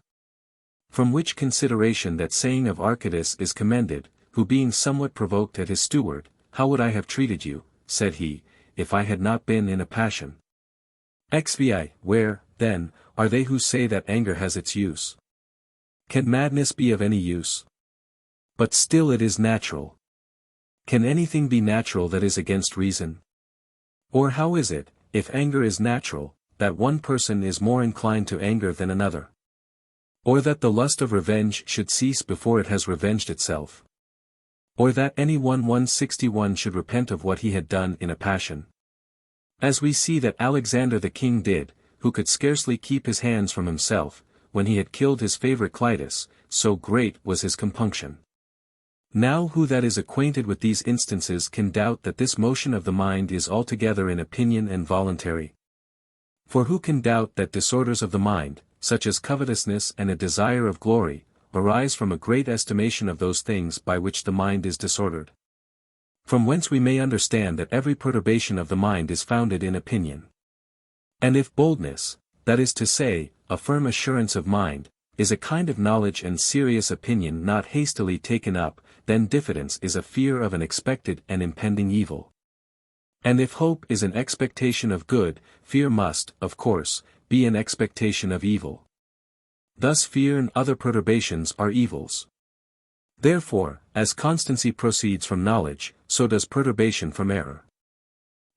From which consideration that saying of Archytas is commended, who being somewhat provoked at his steward, "How would I have treated you," said he, "if I had not been in a passion?" XVI. Where, then, are they who say that anger has its use? Can madness be of any use? But still it is natural. Can anything be natural that is against reason? Or how is it, if anger is natural, that one person is more inclined to anger than another? Or that the lust of revenge should cease before it has revenged itself? Or that any one 161 should repent of what he had done in a passion? As we see that Alexander the king did, who could scarcely keep his hands from himself, when he had killed his favorite Clitus, so great was his compunction. Now who that is acquainted with these instances can doubt that this motion of the mind is altogether in opinion and voluntary? For who can doubt that disorders of the mind, such as covetousness and a desire of glory, arise from a great estimation of those things by which the mind is disordered? From whence we may understand that every perturbation of the mind is founded in opinion. And if boldness, that is to say, a firm assurance of mind, is a kind of knowledge and serious opinion not hastily taken up, then diffidence is a fear of an expected and impending evil. And if hope is an expectation of good, fear must, of course, be an expectation of evil. Thus fear and other perturbations are evils. Therefore, as constancy proceeds from knowledge, so does perturbation from error.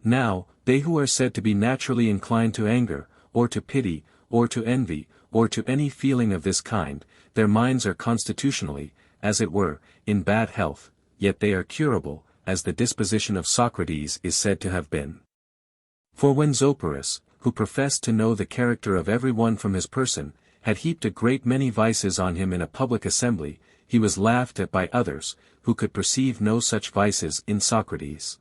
Now, they who are said to be naturally inclined to anger, or to pity, or to envy, or to any feeling of this kind, their minds are constitutionally, as it were, in bad health, yet they are curable, as the disposition of Socrates is said to have been. For when Zopyrus, who professed to know the character of every one from his person, had heaped a great many vices on him in a public assembly, he was laughed at by others, who could perceive no such vices in Socrates.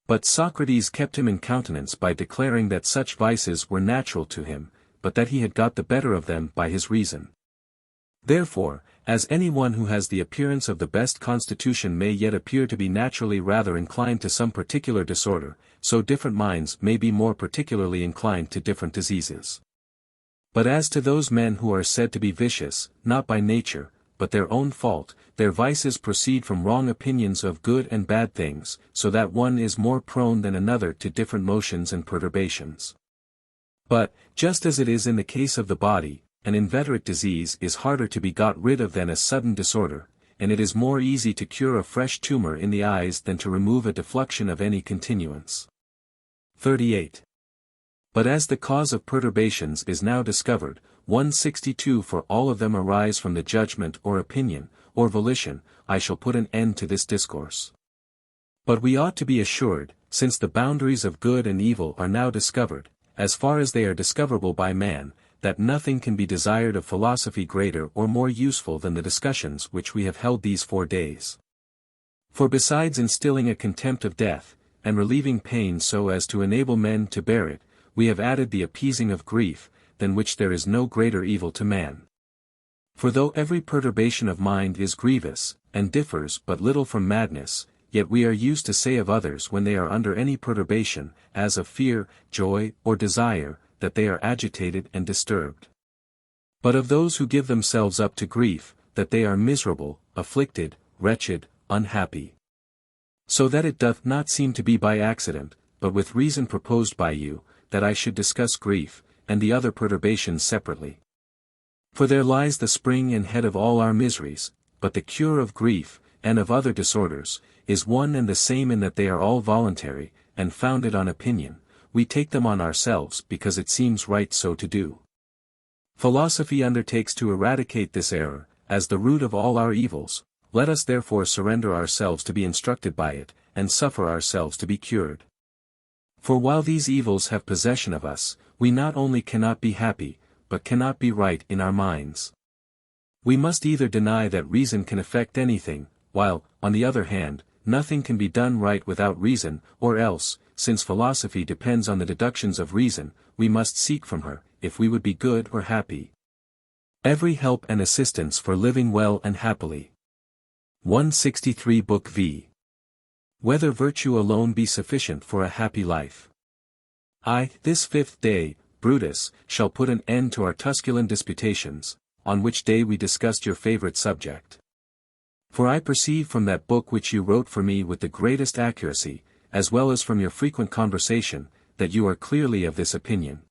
But Socrates kept him in countenance by declaring that such vices were natural to him, but that he had got the better of them by his reason. Therefore, as any one who has the appearance of the best constitution may yet appear to be naturally rather inclined to some particular disorder, so different minds may be more particularly inclined to different diseases. But as to those men who are said to be vicious, not by nature, but their own fault, their vices proceed from wrong opinions of good and bad things, so that one is more prone than another to different motions and perturbations. But, just as it is in the case of the body, an inveterate disease is harder to be got rid of than a sudden disorder, and it is more easy to cure a fresh tumor in the eyes than to remove a defluxion of any continuance. 38. But as the cause of perturbations is now discovered, 162 for all of them arise from the judgment or opinion, or volition, I shall put an end to this discourse. But we ought to be assured, since the boundaries of good and evil are now discovered, as far as they are discoverable by man, that nothing can be desired of philosophy greater or more useful than the discussions which we have held these 4 days. For besides instilling a contempt of death, and relieving pain so as to enable men to bear it, we have added the appeasing of grief, than which there is no greater evil to man. For though every perturbation of mind is grievous, and differs but little from madness, yet we are used to say of others when they are under any perturbation, as of fear, joy, or desire, that they are agitated and disturbed. But of those who give themselves up to grief, that they are miserable, afflicted, wretched, unhappy. So that it doth not seem to be by accident, but with reason proposed by you, that I should discuss grief, and the other perturbations separately. For there lies the spring and head of all our miseries, but the cure of grief, and of other disorders, is one and the same in that they are all voluntary, and founded on opinion. We take them on ourselves because it seems right so to do. Philosophy undertakes to eradicate this error, as the root of all our evils. Let us therefore surrender ourselves to be instructed by it, and suffer ourselves to be cured. For while these evils have possession of us, we not only cannot be happy, but cannot be right in our minds. We must either deny that reason can effect anything, while, on the other hand, nothing can be done right without reason, or else, since philosophy depends on the deductions of reason, we must seek from her, if we would be good or happy, every help and assistance for living well and happily. 163 Book V. Whether virtue alone be sufficient for a happy life. This 5th day, Brutus, shall put an end to our Tusculan Disputations, on which day we discussed your favorite subject. For I perceive from that book which you wrote for me with the greatest accuracy, as well as from your frequent conversation, that you are clearly of this opinion.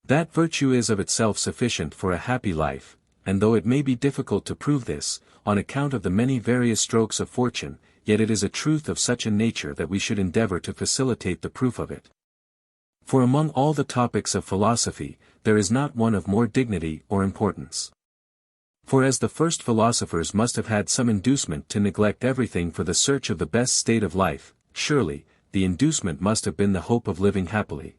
That virtue is of itself sufficient for a happy life, and though it may be difficult to prove this, on account of the many various strokes of fortune, yet it is a truth of such a nature that we should endeavor to facilitate the proof of it. For among all the topics of philosophy, there is not one of more dignity or importance. For as the first philosophers must have had some inducement to neglect everything for the search of the best state of life, surely, the inducement must have been the hope of living happily,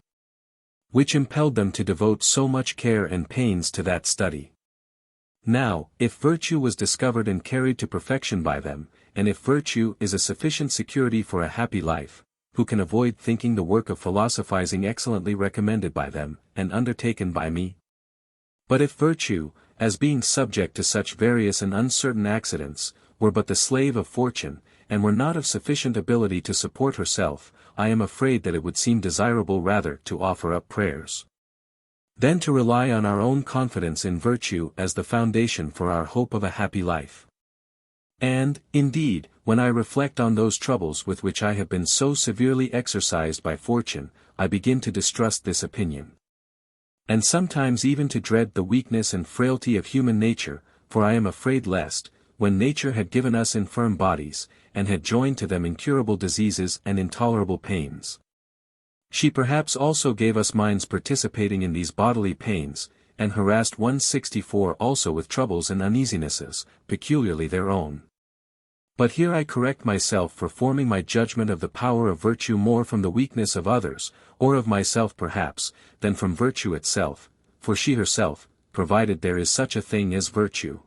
which impelled them to devote so much care and pains to that study. Now, if virtue was discovered and carried to perfection by them, and if virtue is a sufficient security for a happy life, who can avoid thinking the work of philosophizing excellently recommended by them, and undertaken by me? But if virtue, as being subject to such various and uncertain accidents, were but the slave of fortune, and were not of sufficient ability to support herself, I am afraid that it would seem desirable rather to offer up prayers, than to rely on our own confidence in virtue as the foundation for our hope of a happy life. And, indeed, when I reflect on those troubles with which I have been so severely exercised by fortune, I begin to distrust this opinion, and sometimes even to dread the weakness and frailty of human nature, for I am afraid lest, when nature had given us infirm bodies, and had joined to them incurable diseases and intolerable pains, she perhaps also gave us minds participating in these bodily pains, and harassed 164 also with troubles and uneasinesses, peculiarly their own. But here I correct myself for forming my judgment of the power of virtue more from the weakness of others, or of myself perhaps, than from virtue itself, for she herself, provided there is such a thing as virtue.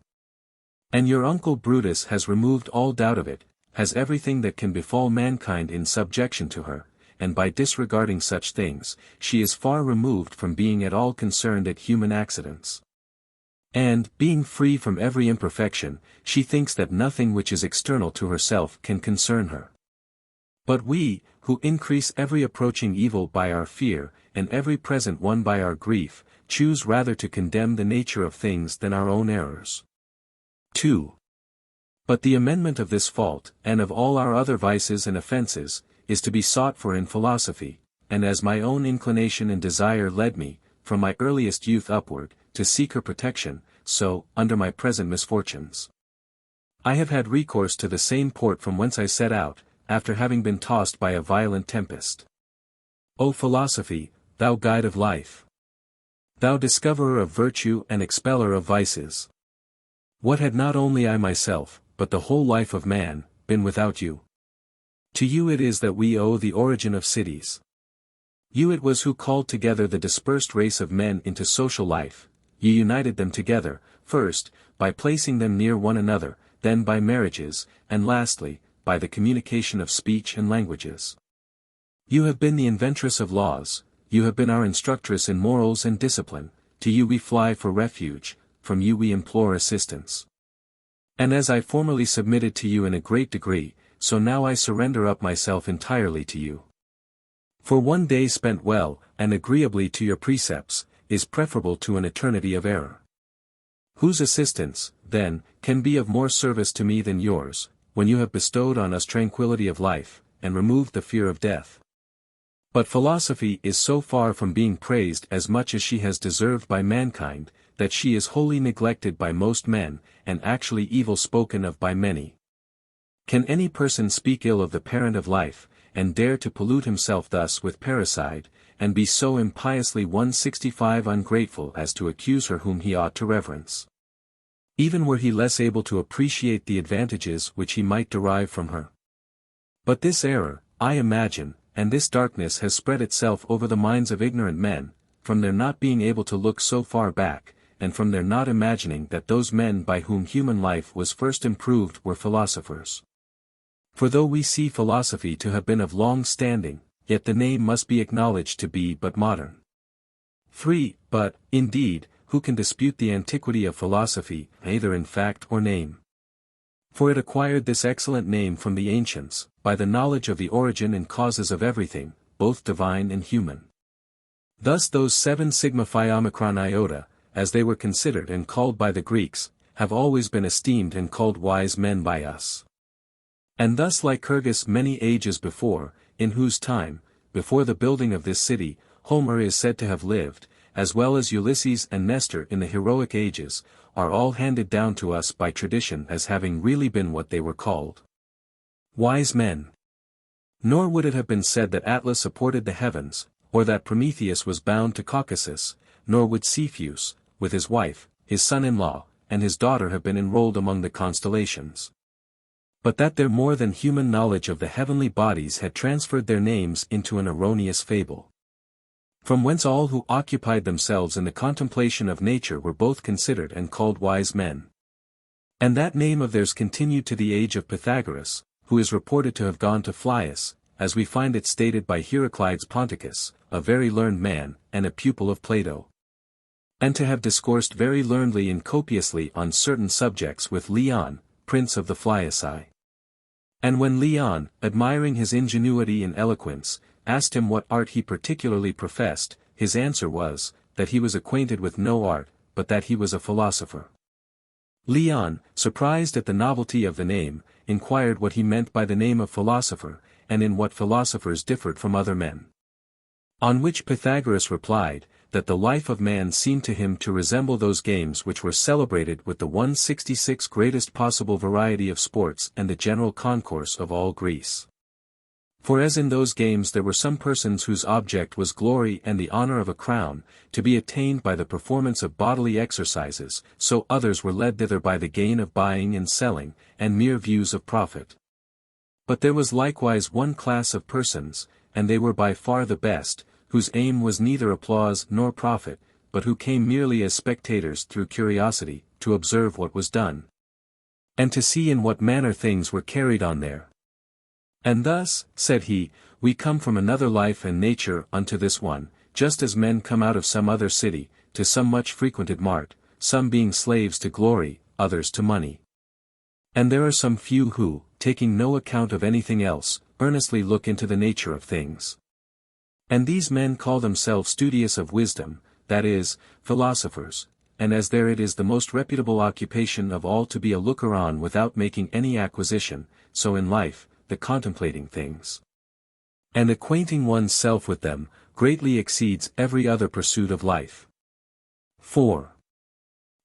And your uncle Brutus has removed all doubt of it, has everything that can befall mankind in subjection to her, and by disregarding such things, she is far removed from being at all concerned at human accidents. And, being free from every imperfection, she thinks that nothing which is external to herself can concern her. But we, who increase every approaching evil by our fear, and every present one by our grief, choose rather to condemn the nature of things than our own errors. 2. But the amendment of this fault, and of all our other vices and offences, is to be sought for in philosophy, and as my own inclination and desire led me, from my earliest youth upward, to seek her protection, so, under my present misfortunes, I have had recourse to the same port from whence I set out, after having been tossed by a violent tempest. O philosophy, thou guide of life! Thou discoverer of virtue and expeller of vices! What had not only I myself, but the whole life of man, been without you? To you it is that we owe the origin of cities. You it was who called together the dispersed race of men into social life. You united them together, first, by placing them near one another, then by marriages, and lastly, by the communication of speech and languages. You have been the inventress of laws, you have been our instructress in morals and discipline, to you we fly for refuge, from you we implore assistance. And as I formerly submitted to you in a great degree, so now I surrender up myself entirely to you. For one day spent well, and agreeably to your precepts, is preferable to an eternity of error. Whose assistance, then, can be of more service to me than yours, when you have bestowed on us tranquility of life, and removed the fear of death? But philosophy is so far from being praised as much as she has deserved by mankind, that she is wholly neglected by most men, and actually evil spoken of by many. Can any person speak ill of the parent of life, and dare to pollute himself thus with parricide, and be so impiously 165 ungrateful as to accuse her whom he ought to reverence? Even were he less able to appreciate the advantages which he might derive from her. But this error, I imagine, and this darkness has spread itself over the minds of ignorant men, from their not being able to look so far back, and from their not imagining that those men by whom human life was first improved were philosophers. For though we see philosophy to have been of long standing, yet the name must be acknowledged to be but modern. 3. But, indeed, who can dispute the antiquity of philosophy, either in fact or name? For it acquired this excellent name from the ancients, by the knowledge of the origin and causes of everything, both divine and human. Thus those 7 sigma phi omicron iota, as they were considered and called by the Greeks, have always been esteemed and called wise men by us. And thus Lycurgus many ages before, in whose time, before the building of this city, Homer is said to have lived, as well as Ulysses and Nestor in the heroic ages, are all handed down to us by tradition as having really been what they were called. Wise men. Nor would it have been said that Atlas supported the heavens, or that Prometheus was bound to Caucasus, nor would Cepheus, with his wife, his son-in-law, and his daughter have been enrolled among the constellations. But that their more than human knowledge of the heavenly bodies had transferred their names into an erroneous fable. From whence all who occupied themselves in the contemplation of nature were both considered and called wise men. And that name of theirs continued to the age of Pythagoras, who is reported to have gone to Phlius, as we find it stated by Heraclides Ponticus, a very learned man, and a pupil of Plato. And to have discoursed very learnedly and copiously on certain subjects with Leon, prince of the Phliaci. And when Leon, admiring his ingenuity and eloquence, asked him what art he particularly professed, his answer was, that he was acquainted with no art, but that he was a philosopher. Leon, surprised at the novelty of the name, inquired what he meant by the name of philosopher, and in what philosophers differed from other men. On which Pythagoras replied, that the life of man seemed to him to resemble those games which were celebrated with the 166 greatest possible variety of sports and the general concourse of all Greece. For as in those games there were some persons whose object was glory and the honor of a crown, to be attained by the performance of bodily exercises, so others were led thither by the gain of buying and selling, and mere views of profit. But there was likewise one class of persons, and they were by far the best, whose aim was neither applause nor profit, but who came merely as spectators through curiosity, to observe what was done, and to see in what manner things were carried on there. And thus, said he, we come from another life and nature unto this one, just as men come out of some other city, to some much frequented mart, some being slaves to glory, others to money. And there are some few who, taking no account of anything else, earnestly look into the nature of things. And these men call themselves studious of wisdom, that is, philosophers, and as there it is the most reputable occupation of all to be a looker-on without making any acquisition, so in life, the contemplating things, and acquainting one's self with them, greatly exceeds every other pursuit of life. 4.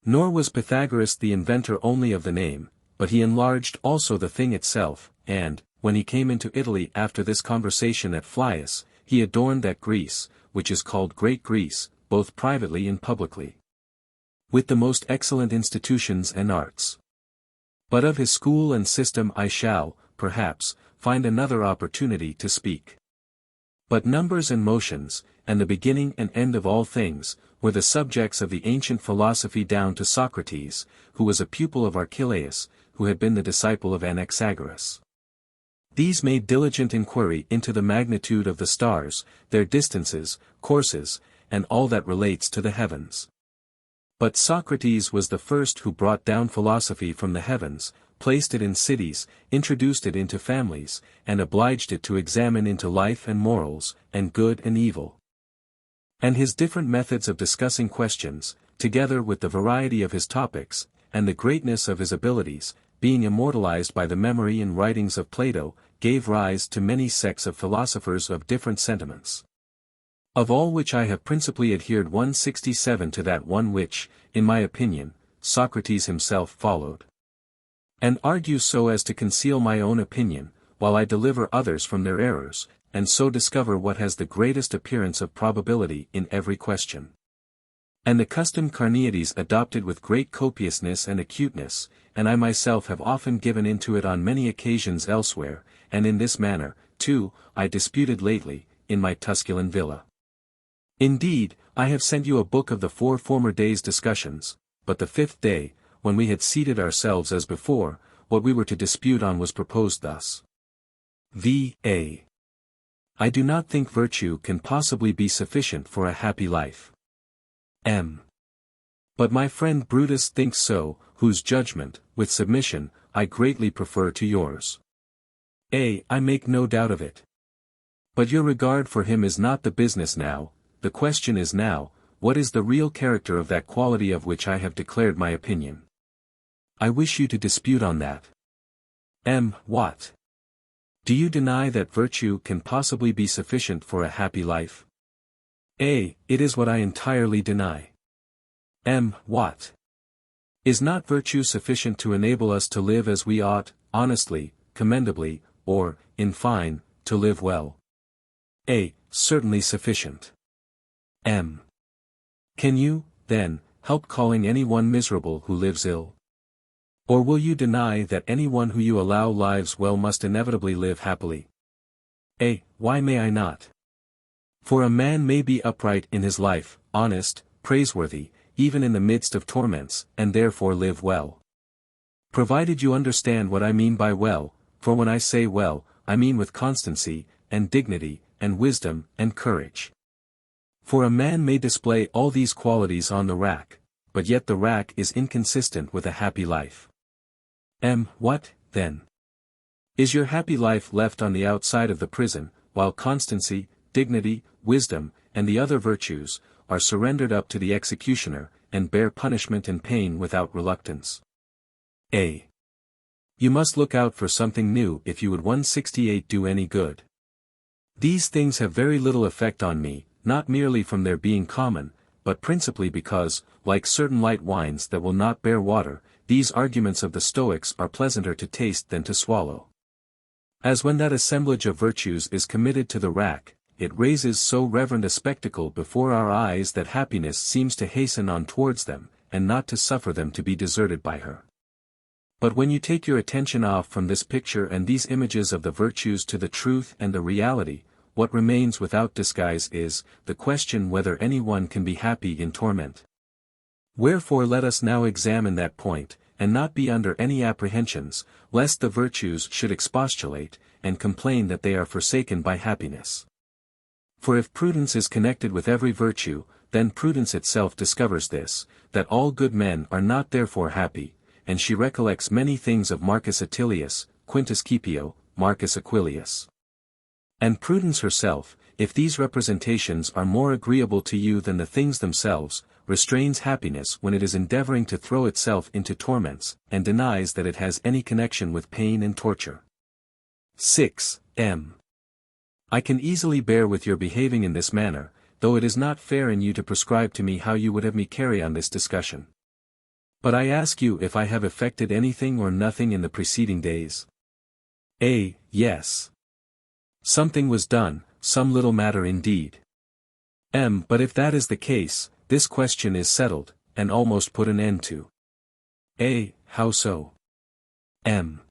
Nor was Pythagoras the inventor only of the name, but he enlarged also the thing itself, and, when he came into Italy after this conversation at Phlius, he adorned that Greece, which is called Great Greece, both privately and publicly, with the most excellent institutions and arts. But of his school and system I shall, perhaps, find another opportunity to speak. But numbers and motions, and the beginning and end of all things, were the subjects of the ancient philosophy down to Socrates, who was a pupil of Archelaus, who had been the disciple of Anaxagoras. These made diligent inquiry into the magnitude of the stars, their distances, courses, and all that relates to the heavens. But Socrates was the first who brought down philosophy from the heavens, placed it in cities, introduced it into families, and obliged it to examine into life and morals, and good and evil. And his different methods of discussing questions, together with the variety of his topics, and the greatness of his abilities, being immortalized by the memory and writings of Plato, gave rise to many sects of philosophers of different sentiments. Of all which I have principally adhered 167 to that one which, in my opinion, Socrates himself followed. And argue so as to conceal my own opinion, while I deliver others from their errors, and so discover what has the greatest appearance of probability in every question. And the custom Carneades adopted with great copiousness and acuteness, and I myself have often given into it on many occasions elsewhere, and in this manner, too, I disputed lately, in my Tusculan villa. Indeed, I have sent you a book of the 4 former days' discussions, but the 5th day, when we had seated ourselves as before, what we were to dispute on was proposed thus. V.A. I do not think virtue can possibly be sufficient for a happy life. M. But my friend Brutus thinks so, whose judgment, with submission, I greatly prefer to yours. A. I make no doubt of it. But your regard for him is not the business now, the question is now, what is the real character of that quality of which I have declared my opinion? I wish you to dispute on that. M. What? Do you deny that virtue can possibly be sufficient for a happy life? A. It is what I entirely deny. M. What? Is not virtue sufficient to enable us to live as we ought, honestly, commendably, or, in fine, to live well? A. Certainly sufficient. M. Can you, then, help calling any one miserable who lives ill? Or will you deny that any one who you allow lives well must inevitably live happily? A. Why may I not? For a man may be upright in his life, honest, praiseworthy, even in the midst of torments, and therefore live well. Provided you understand what I mean by well, for when I say well, I mean with constancy, and dignity, and wisdom, and courage. For a man may display all these qualities on the rack, but yet the rack is inconsistent with a happy life. M. What, then? Is your happy life left on the outside of the prison, while constancy, dignity, wisdom, and the other virtues, are surrendered up to the executioner, and bear punishment and pain without reluctance? A. You must look out for something new if you would 168 do any good. These things have very little effect on me, not merely from their being common, but principally because, like certain light wines that will not bear water, these arguments of the Stoics are pleasanter to taste than to swallow. As when that assemblage of virtues is committed to the rack, it raises so reverend a spectacle before our eyes that happiness seems to hasten on towards them, and not to suffer them to be deserted by her. But when you take your attention off from this picture and these images of the virtues to the truth and the reality, what remains without disguise is, the question whether any one can be happy in torment. Wherefore let us now examine that point, and not be under any apprehensions, lest the virtues should expostulate, and complain that they are forsaken by happiness. For if prudence is connected with every virtue, then prudence itself discovers this, that all good men are not therefore happy, and she recollects many things of Marcus Attilius, Quintus Scipio, Marcus Aquilius. And prudence herself, if these representations are more agreeable to you than the things themselves, restrains happiness when it is endeavoring to throw itself into torments, and denies that it has any connection with pain and torture. 6. M. I can easily bear with your behaving in this manner, though it is not fair in you to prescribe to me how you would have me carry on this discussion. But I ask you if I have effected anything or nothing in the preceding days? A. Yes. Something was done, some little matter indeed. M. But if that is the case, this question is settled, and almost put an end to. A. How so? M.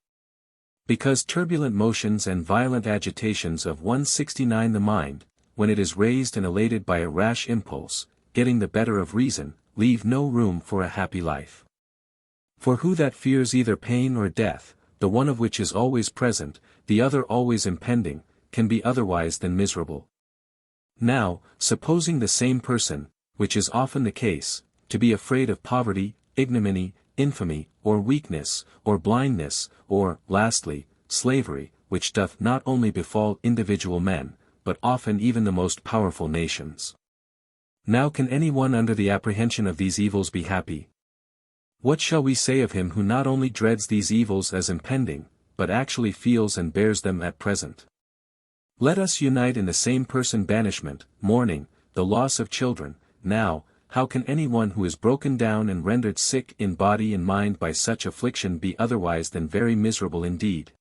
Because turbulent motions and violent agitations of 169 the mind, when it is raised and elated by a rash impulse, getting the better of reason, leave no room for a happy life. For who that fears either pain or death, the one of which is always present, the other always impending, can be otherwise than miserable? Now, supposing the same person, which is often the case, to be afraid of poverty, ignominy, infamy, or weakness, or blindness, or, lastly, slavery, which doth not only befall individual men, but often even the most powerful nations. Now can any one under the apprehension of these evils be happy? What shall we say of him who not only dreads these evils as impending, but actually feels and bears them at present? Let us unite in the same person banishment, mourning, the loss of children. Now, how can any one who is broken down and rendered sick in body and mind by such affliction be otherwise than very miserable indeed?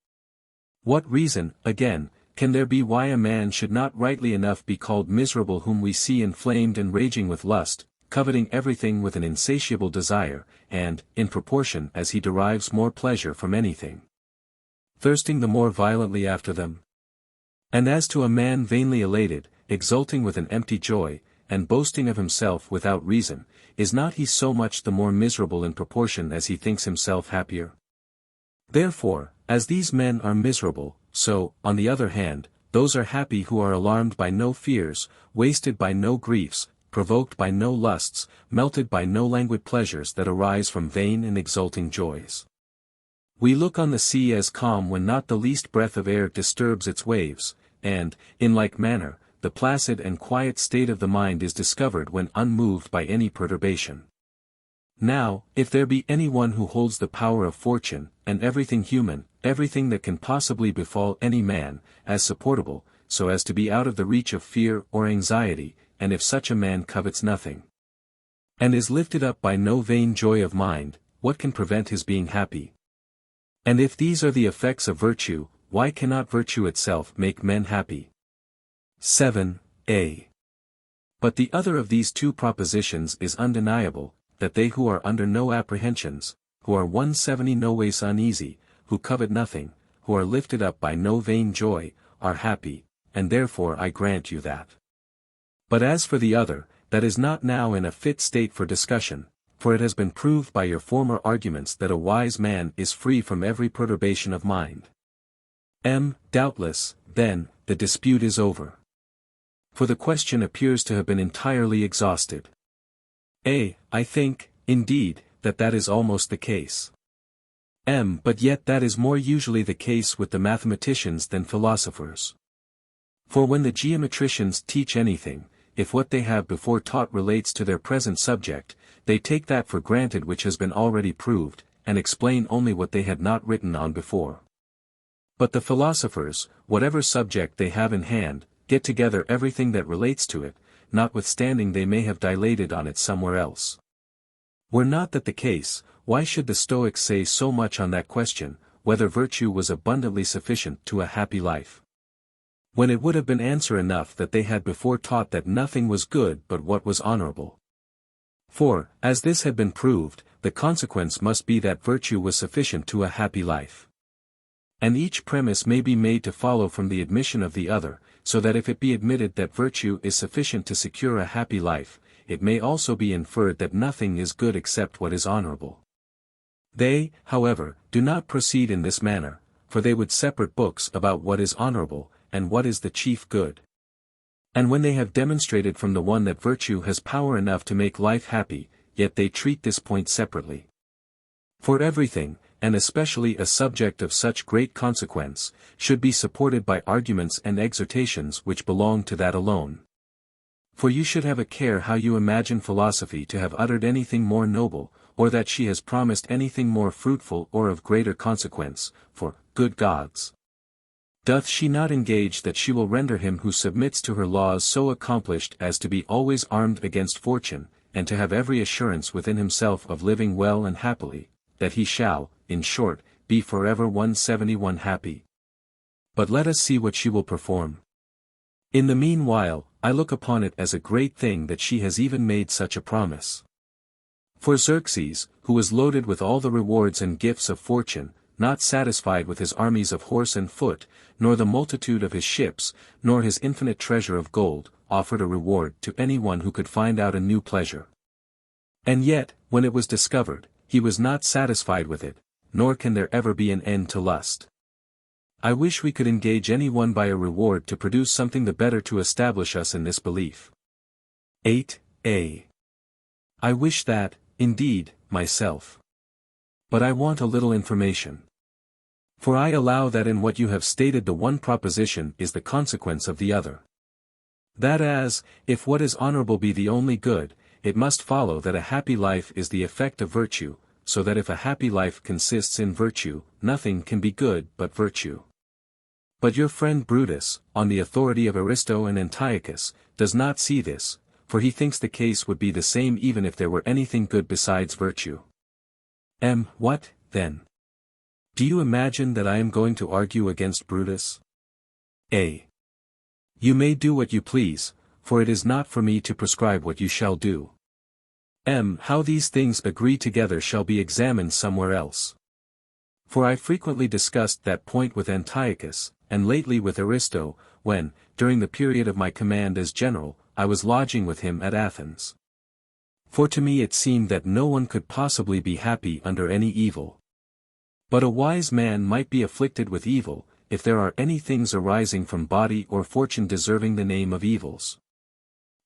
What reason, again, can there be why a man should not rightly enough be called miserable whom we see inflamed and raging with lust, coveting everything with an insatiable desire, and, in proportion as he derives more pleasure from anything, thirsting the more violently after them? And as to a man vainly elated, exulting with an empty joy, and boasting of himself without reason, is not he so much the more miserable in proportion as he thinks himself happier? Therefore, as these men are miserable, so, on the other hand, those are happy who are alarmed by no fears, wasted by no griefs, provoked by no lusts, melted by no languid pleasures that arise from vain and exulting joys. We look on the sea as calm when not the least breath of air disturbs its waves, and, in like manner, the placid and quiet state of the mind is discovered when unmoved by any perturbation. Now, if there be any one who holds the power of fortune, and everything human, everything that can possibly befall any man, as supportable, so as to be out of the reach of fear or anxiety, and if such a man covets nothing, and is lifted up by no vain joy of mind, what can prevent his being happy? And if these are the effects of virtue, why cannot virtue itself make men happy? 7a. But the other of these two propositions is undeniable, that they who are under no apprehensions, who are 170 no ways uneasy, who covet nothing, who are lifted up by no vain joy, are happy, and therefore I grant you that. But as for the other, that is not now in a fit state for discussion, for it has been proved by your former arguments that a wise man is free from every perturbation of mind. Doubtless, then, the dispute is over. For the question appears to have been entirely exhausted. I think, indeed, that is almost the case. But yet that is more usually the case with the mathematicians than philosophers. For when the geometricians teach anything, if what they have before taught relates to their present subject, they take that for granted which has been already proved, and explain only what they had not written on before. But the philosophers, whatever subject they have in hand, get together everything that relates to it, notwithstanding they may have dilated on it somewhere else. Were not that the case, why should the Stoics say so much on that question, whether virtue was abundantly sufficient to a happy life? When it would have been answer enough that they had before taught that nothing was good but what was honorable. For, as this had been proved, the consequence must be that virtue was sufficient to a happy life. And each premise may be made to follow from the admission of the other, so that if it be admitted that virtue is sufficient to secure a happy life, it may also be inferred that nothing is good except what is honorable. They, however, do not proceed in this manner, for they would separate books about what is honorable, and what is the chief good. And when they have demonstrated from the one that virtue has power enough to make life happy, yet they treat this point separately. For everything, and especially a subject of such great consequence, should be supported by arguments and exhortations which belong to that alone. For you should have a care how you imagine philosophy to have uttered anything more noble, or that she has promised anything more fruitful or of greater consequence, for, good gods, doth she not engage that she will render him who submits to her laws so accomplished as to be always armed against fortune, and to have every assurance within himself of living well and happily, that he shall, in short, be forever 171 happy? But let us see what she will perform. In the meanwhile, I look upon it as a great thing that she has even made such a promise. For Xerxes, who was loaded with all the rewards and gifts of fortune, not satisfied with his armies of horse and foot, nor the multitude of his ships, nor his infinite treasure of gold, offered a reward to any one who could find out a new pleasure. And yet, when it was discovered, he was not satisfied with it, nor can there ever be an end to lust. I wish we could engage any one by a reward to produce something the better to establish us in this belief. 8a. I wish that, indeed, myself. But I want a little information. For I allow that in what you have stated the one proposition is the consequence of the other. That as, if what is honorable be the only good, it must follow that a happy life is the effect of virtue, so that if a happy life consists in virtue, nothing can be good but virtue. But your friend Brutus, on the authority of Aristo and Antiochus, does not see this, for he thinks the case would be the same even if there were anything good besides virtue. What, then? Do you imagine that I am going to argue against Brutus? A. You may do what you please, for it is not for me to prescribe what you shall do. How these things agree together shall be examined somewhere else. For I frequently discussed that point with Antiochus, and lately with Aristo, when, during the period of my command as general, I was lodging with him at Athens. For to me it seemed that no one could possibly be happy under any evil. But a wise man might be afflicted with evil, if there are any things arising from body or fortune deserving the name of evils.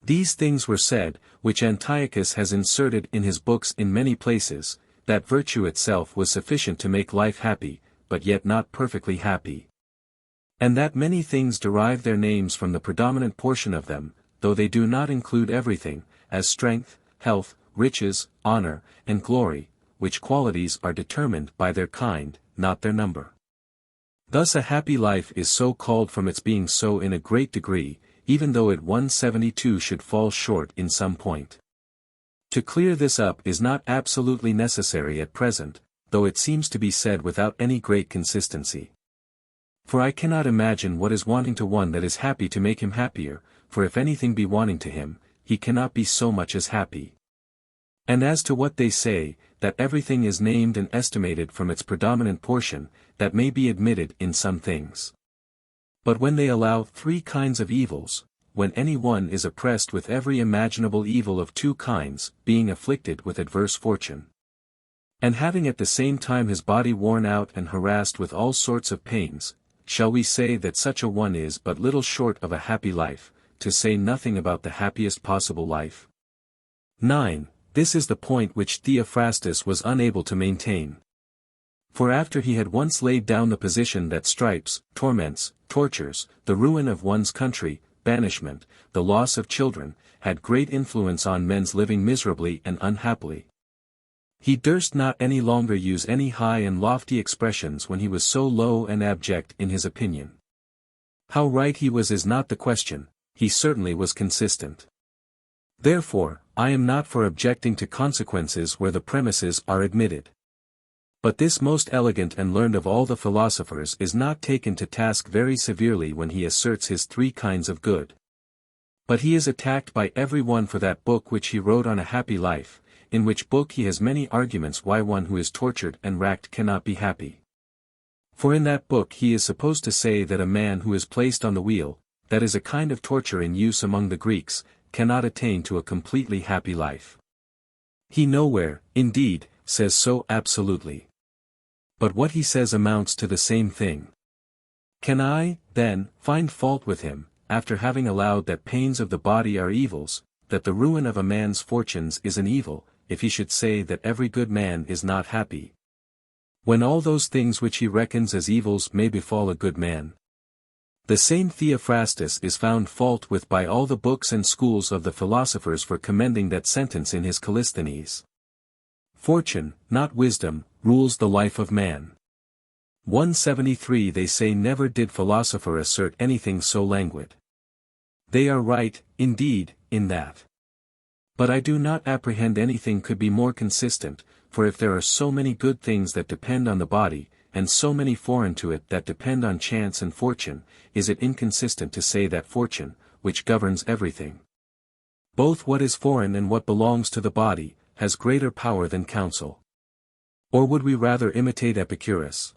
These things were said, which Antiochus has inserted in his books in many places, that virtue itself was sufficient to make life happy, but yet not perfectly happy. And that many things derive their names from the predominant portion of them, though they do not include everything, as strength, health, riches, honor, and glory, which qualities are determined by their kind, not their number. Thus a happy life is so called from its being so in a great degree, even though it 172 should fall short in some point. To clear this up is not absolutely necessary at present, though it seems to be said without any great consistency. For I cannot imagine what is wanting to one that is happy to make him happier, for if anything be wanting to him, he cannot be so much as happy. And as to what they say, that everything is named and estimated from its predominant portion, that may be admitted in some things. But when they allow 3 kinds of evils, when any one is oppressed with every imaginable evil of 2 kinds, being afflicted with adverse fortune, and having at the same time his body worn out and harassed with all sorts of pains, shall we say that such a one is but little short of a happy life, to say nothing about the happiest possible life? 9. This is the point which Theophrastus was unable to maintain. For after he had once laid down the position that stripes, torments, tortures, the ruin of one's country, banishment, the loss of children, had great influence on men's living miserably and unhappily, he durst not any longer use any high and lofty expressions when he was so low and abject in his opinion. How right he was is not the question, he certainly was consistent. Therefore, I am not for objecting to consequences where the premises are admitted. But this most elegant and learned of all the philosophers is not taken to task very severely when he asserts his 3 kinds of good. But he is attacked by every one for that book which he wrote on a happy life, in which book he has many arguments why one who is tortured and racked cannot be happy. For in that book he is supposed to say that a man who is placed on the wheel, that is a kind of torture in use among the Greeks, cannot attain to a completely happy life. He nowhere, indeed, says so absolutely. But what he says amounts to the same thing. Can I, then, find fault with him, after having allowed that pains of the body are evils, that the ruin of a man's fortunes is an evil, if he should say that every good man is not happy, when all those things which he reckons as evils may befall a good man? The same Theophrastus is found fault with by all the books and schools of the philosophers for commending that sentence in his Callisthenes. Fortune, not wisdom, rules the life of man. 173 They say never did philosopher assert anything so languid. They are right, indeed, in that. But I do not apprehend anything could be more consistent, for if there are so many good things that depend on the body, and so many foreign to it that depend on chance and fortune, is it inconsistent to say that fortune, which governs everything, both what is foreign and what belongs to the body, has greater power than counsel? Or would we rather imitate Epicurus,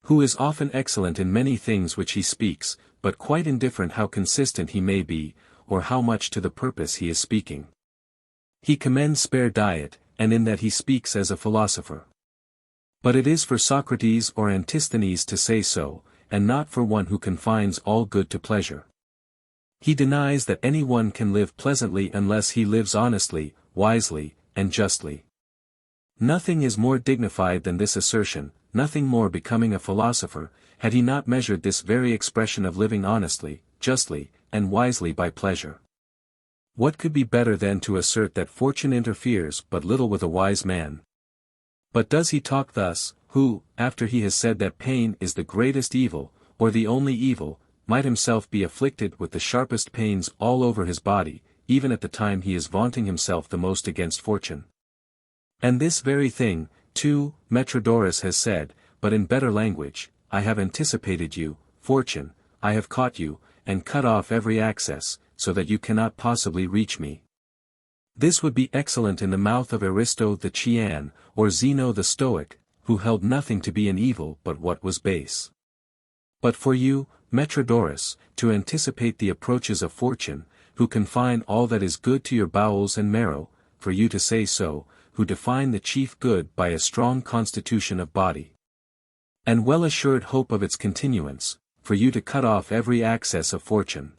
who is often excellent in many things which he speaks, but quite indifferent how consistent he may be, or how much to the purpose he is speaking? He commends spare diet, and in that he speaks as a philosopher. But it is for Socrates or Antisthenes to say so, and not for one who confines all good to pleasure. He denies that any one can live pleasantly unless he lives honestly, wisely, and justly. Nothing is more dignified than this assertion, nothing more becoming a philosopher, had he not measured this very expression of living honestly, justly, and wisely by pleasure. What could be better than to assert that fortune interferes but little with a wise man? But does he talk thus, who, after he has said that pain is the greatest evil, or the only evil, might himself be afflicted with the sharpest pains all over his body, even at the time he is vaunting himself the most against fortune? And this very thing, too, Metrodorus has said, but in better language: I have anticipated you, fortune, I have caught you, and cut off every access, so that you cannot possibly reach me. This would be excellent in the mouth of Aristo the Chian, or Zeno the Stoic, who held nothing to be an evil but what was base. But for you, Metrodorus, to anticipate the approaches of fortune, who confine all that is good to your bowels and marrow, for you to say so, who define the chief good by a strong constitution of body, and well-assured hope of its continuance, for you to cut off every access of fortune.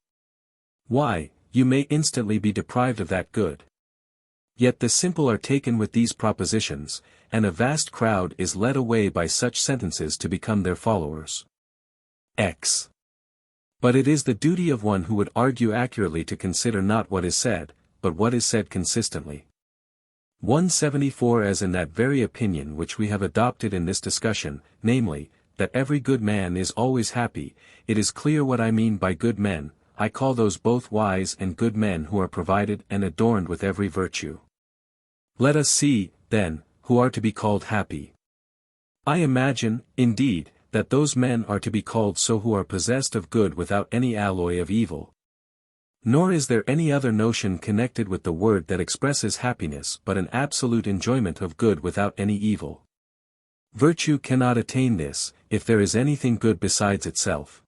Why, you may instantly be deprived of that good. Yet the simple are taken with these propositions, and a vast crowd is led away by such sentences to become their followers. X. But it is the duty of one who would argue accurately to consider not what is said, but what is said consistently. 174. As in that very opinion which we have adopted in this discussion, namely, that every good man is always happy, it is clear what I mean by good men. I call those both wise and good men who are provided and adorned with every virtue. Let us see, then, who are to be called happy. I imagine, indeed, that those men are to be called so who are possessed of good without any alloy of evil. Nor is there any other notion connected with the word that expresses happiness but an absolute enjoyment of good without any evil. Virtue cannot attain this, if there is anything good besides itself.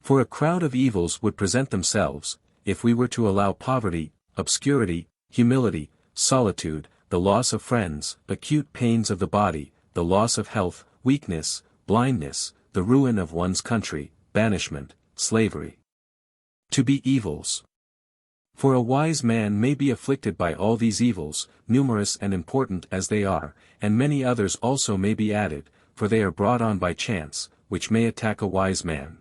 For a crowd of evils would present themselves, if we were to allow poverty, obscurity, humility, solitude, the loss of friends, acute pains of the body, the loss of health, weakness, blindness, the ruin of one's country, banishment, slavery, to be evils. For a wise man may be afflicted by all these evils, numerous and important as they are, and many others also may be added, for they are brought on by chance, which may attack a wise man.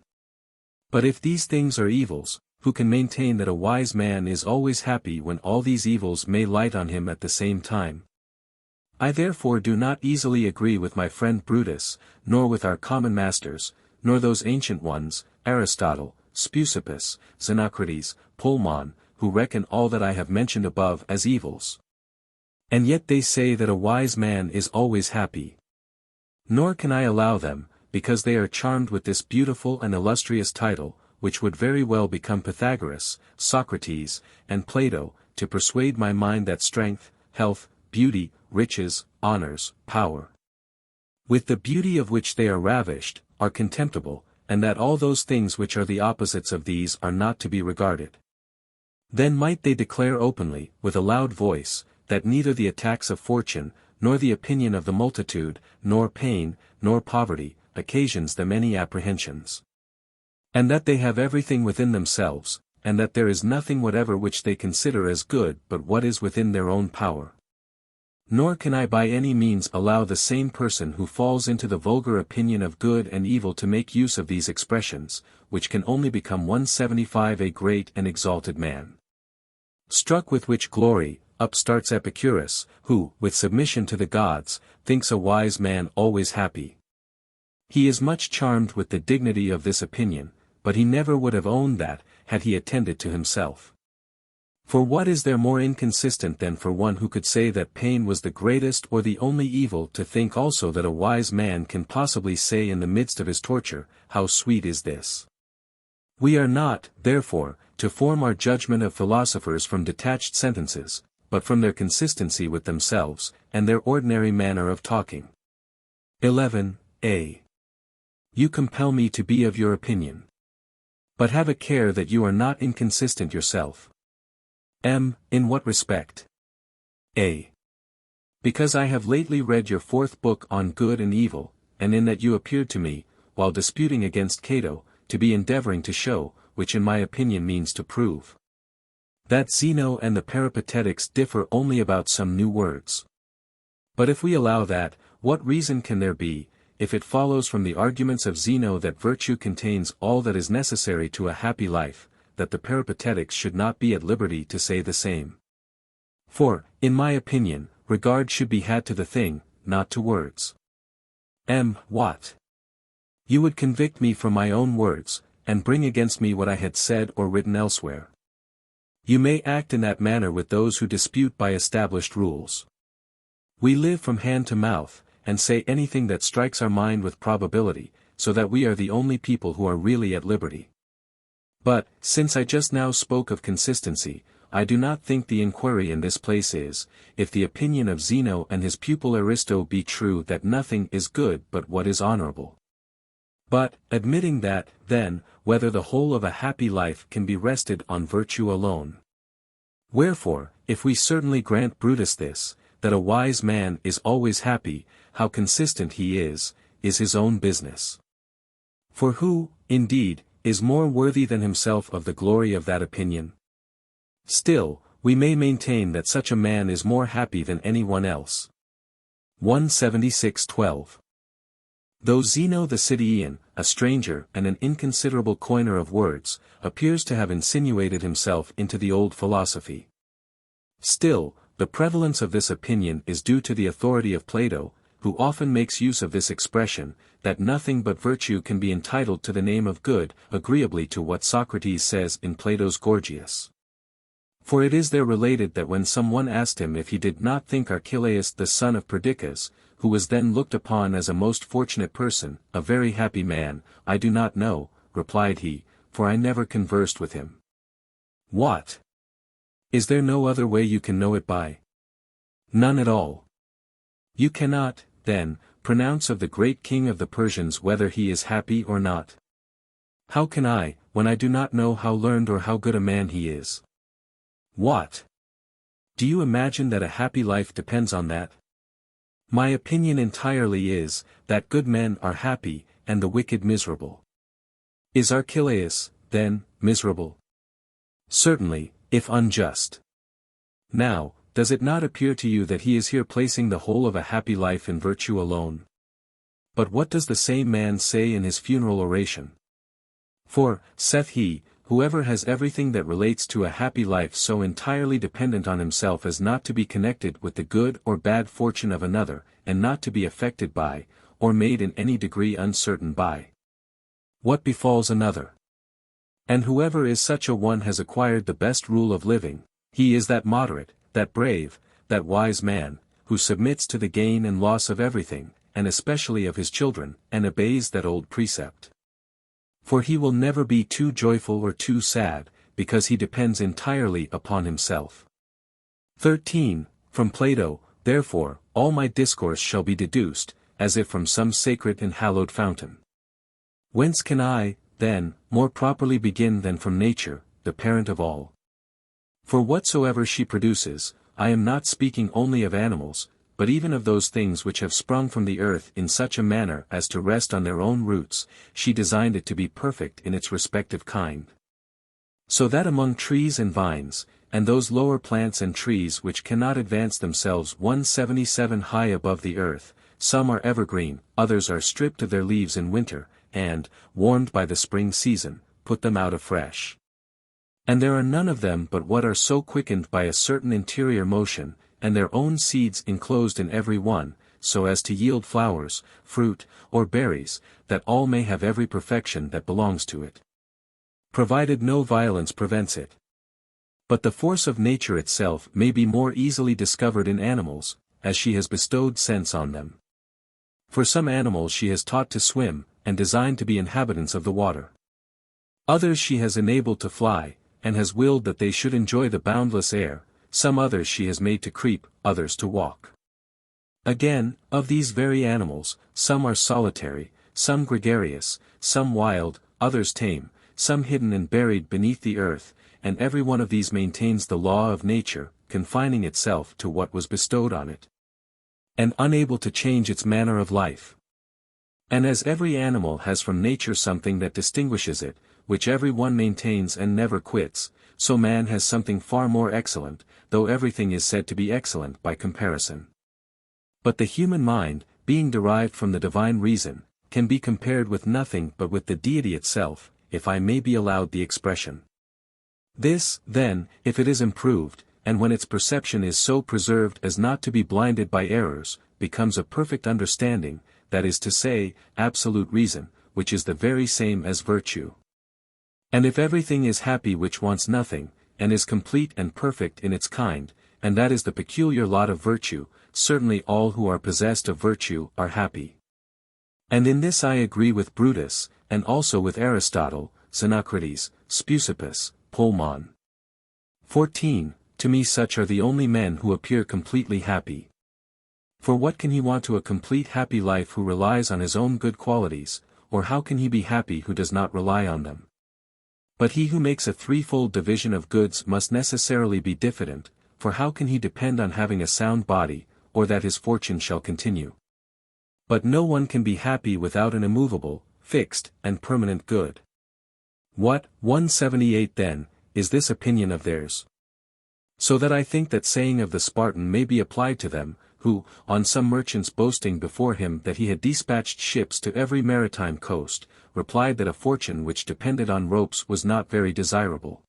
But if these things are evils, who can maintain that a wise man is always happy when all these evils may light on him at the same time? I therefore do not easily agree with my friend Brutus, nor with our common masters, nor those ancient ones, Aristotle, Speusippus, Xenocrates, Polemon, who reckon all that I have mentioned above as evils. And yet they say that a wise man is always happy. Nor can I allow them, because they are charmed with this beautiful and illustrious title, which would very well become Pythagoras, Socrates, and Plato, to persuade my mind that strength, health, beauty, riches, honors, power, with the beauty of which they are ravished, are contemptible, and that all those things which are the opposites of these are not to be regarded. Then might they declare openly, with a loud voice, that neither the attacks of fortune, nor the opinion of the multitude, nor pain, nor poverty, occasions them any apprehensions. And that they have everything within themselves, and that there is nothing whatever which they consider as good but what is within their own power. Nor can I by any means allow the same person who falls into the vulgar opinion of good and evil to make use of these expressions, which can only become 175 a great and exalted man. Struck with which glory, up starts Epicurus, who, with submission to the gods, thinks a wise man always happy. He is much charmed with the dignity of this opinion, but he never would have owned that, had he attended to himself. For what is there more inconsistent than for one who could say that pain was the greatest or the only evil to think also that a wise man can possibly say in the midst of his torture, "How sweet is this?" We are not, therefore, to form our judgment of philosophers from detached sentences, but from their consistency with themselves, and their ordinary manner of talking. 11a. You compel me to be of your opinion. But have a care that you are not inconsistent yourself. In what respect? A. Because I have lately read your fourth book on good and evil, and in that you appeared to me, while disputing against Cato, to be endeavoring to show, which in my opinion means to prove, that Zeno and the Peripatetics differ only about some new words. But if we allow that, what reason can there be, if it follows from the arguments of Zeno that virtue contains all that is necessary to a happy life, that the Peripatetics should not be at liberty to say the same? For, in my opinion, regard should be had to the thing, not to words. What? You would convict me from my own words, and bring against me what I had said or written elsewhere. You may act in that manner with those who dispute by established rules. We live from hand to mouth, and say anything that strikes our mind with probability, so that we are the only people who are really at liberty. But, since I just now spoke of consistency, I do not think the inquiry in this place is, if the opinion of Zeno and his pupil Aristo be true that nothing is good but what is honorable. But, admitting that, then, whether the whole of a happy life can be rested on virtue alone. Wherefore, if we certainly grant Brutus this, that a wise man is always happy, how consistent he is his own business. For who, indeed, is more worthy than himself of the glory of that opinion? Still, we may maintain that such a man is more happy than anyone else. 176:12. Though Zeno the Citian, a stranger and an inconsiderable coiner of words, appears to have insinuated himself into the old philosophy. Still, the prevalence of this opinion is due to the authority of Plato, who often makes use of this expression, that nothing but virtue can be entitled to the name of good, agreeably to what Socrates says in Plato's Gorgias. For it is there related that when someone asked him if he did not think Archelaus the son of Perdiccas, who was then looked upon as a most fortunate person, a very happy man, I do not know, replied he, for I never conversed with him. What? Is there no other way you can know it by? None at all. You cannot, then, pronounce of the great king of the Persians whether he is happy or not. How can I, when I do not know how learned or how good a man he is? What? Do you imagine that a happy life depends on that? My opinion entirely is, that good men are happy, and the wicked miserable. Is Archelaus, then, miserable? Certainly, if unjust. Now, does it not appear to you that he is here placing the whole of a happy life in virtue alone? But what does the same man say in his funeral oration? For, saith he, whoever has everything that relates to a happy life so entirely dependent on himself as not to be connected with the good or bad fortune of another, and not to be affected by, or made in any degree uncertain by, what befalls another. And whoever is such a one has acquired the best rule of living, he is that moderate, that brave, that wise man, who submits to the gain and loss of everything, and especially of his children, and obeys that old precept. For he will never be too joyful or too sad, because he depends entirely upon himself. 13. From Plato, therefore, all my discourse shall be deduced, as if from some sacred and hallowed fountain. Whence can I, then, more properly begin than from nature, the parent of all? For whatsoever she produces, I am not speaking only of animals, but even of those things which have sprung from the earth in such a manner as to rest on their own roots, she designed it to be perfect in its respective kind. So that among trees and vines, and those lower plants and trees which cannot advance themselves 177 high above the earth, some are evergreen, others are stripped of their leaves in winter, and, warmed by the spring season, put them out afresh. And there are none of them but what are so quickened by a certain interior motion, and their own seeds enclosed in every one, so as to yield flowers, fruit, or berries, that all may have every perfection that belongs to it, provided no violence prevents it. But the force of nature itself may be more easily discovered in animals, as she has bestowed sense on them. For some animals she has taught to swim, and designed to be inhabitants of the water. Others she has enabled to fly, and has willed that they should enjoy the boundless air. Some others she has made to creep, others to walk. Again, of these very animals, some are solitary, some gregarious, some wild, others tame, some hidden and buried beneath the earth, and every one of these maintains the law of nature, confining itself to what was bestowed on it, and unable to change its manner of life. And as every animal has from nature something that distinguishes it, which every one maintains and never quits, so man has something far more excellent, though everything is said to be excellent by comparison. But the human mind, being derived from the divine reason, can be compared with nothing but with the deity itself, if I may be allowed the expression. This, then, if it is improved, and when its perception is so preserved as not to be blinded by errors, becomes a perfect understanding, that is to say, absolute reason, which is the very same as virtue. And if everything is happy which wants nothing, and is complete and perfect in its kind, and that is the peculiar lot of virtue, certainly all who are possessed of virtue are happy. And in this I agree with Brutus, and also with Aristotle, Xenocrates, Speusippus, Polemon. 14. To me such are the only men who appear completely happy. For what can he want to a complete happy life who relies on his own good qualities, or how can he be happy who does not rely on them? But he who makes a threefold division of goods must necessarily be diffident, for how can he depend on having a sound body, or that his fortune shall continue? But no one can be happy without an immovable, fixed, and permanent good. What, 178 then, is this opinion of theirs? So that I think that saying of the Spartan may be applied to them, who, on some merchants boasting before him that he had dispatched ships to every maritime coast, replied that a fortune which depended on ropes was not very desirable.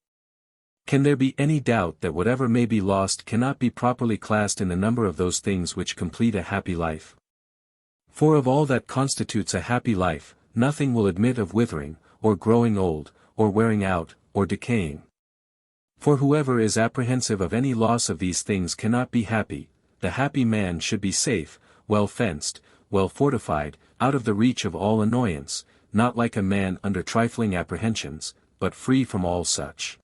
Can there be any doubt that whatever may be lost cannot be properly classed in the number of those things which complete a happy life? For of all that constitutes a happy life, nothing will admit of withering, or growing old, or wearing out, or decaying. For whoever is apprehensive of any loss of these things cannot be happy. The happy man should be safe, well fenced, well fortified, out of the reach of all annoyance, not like a man under trifling apprehensions, but free from all such.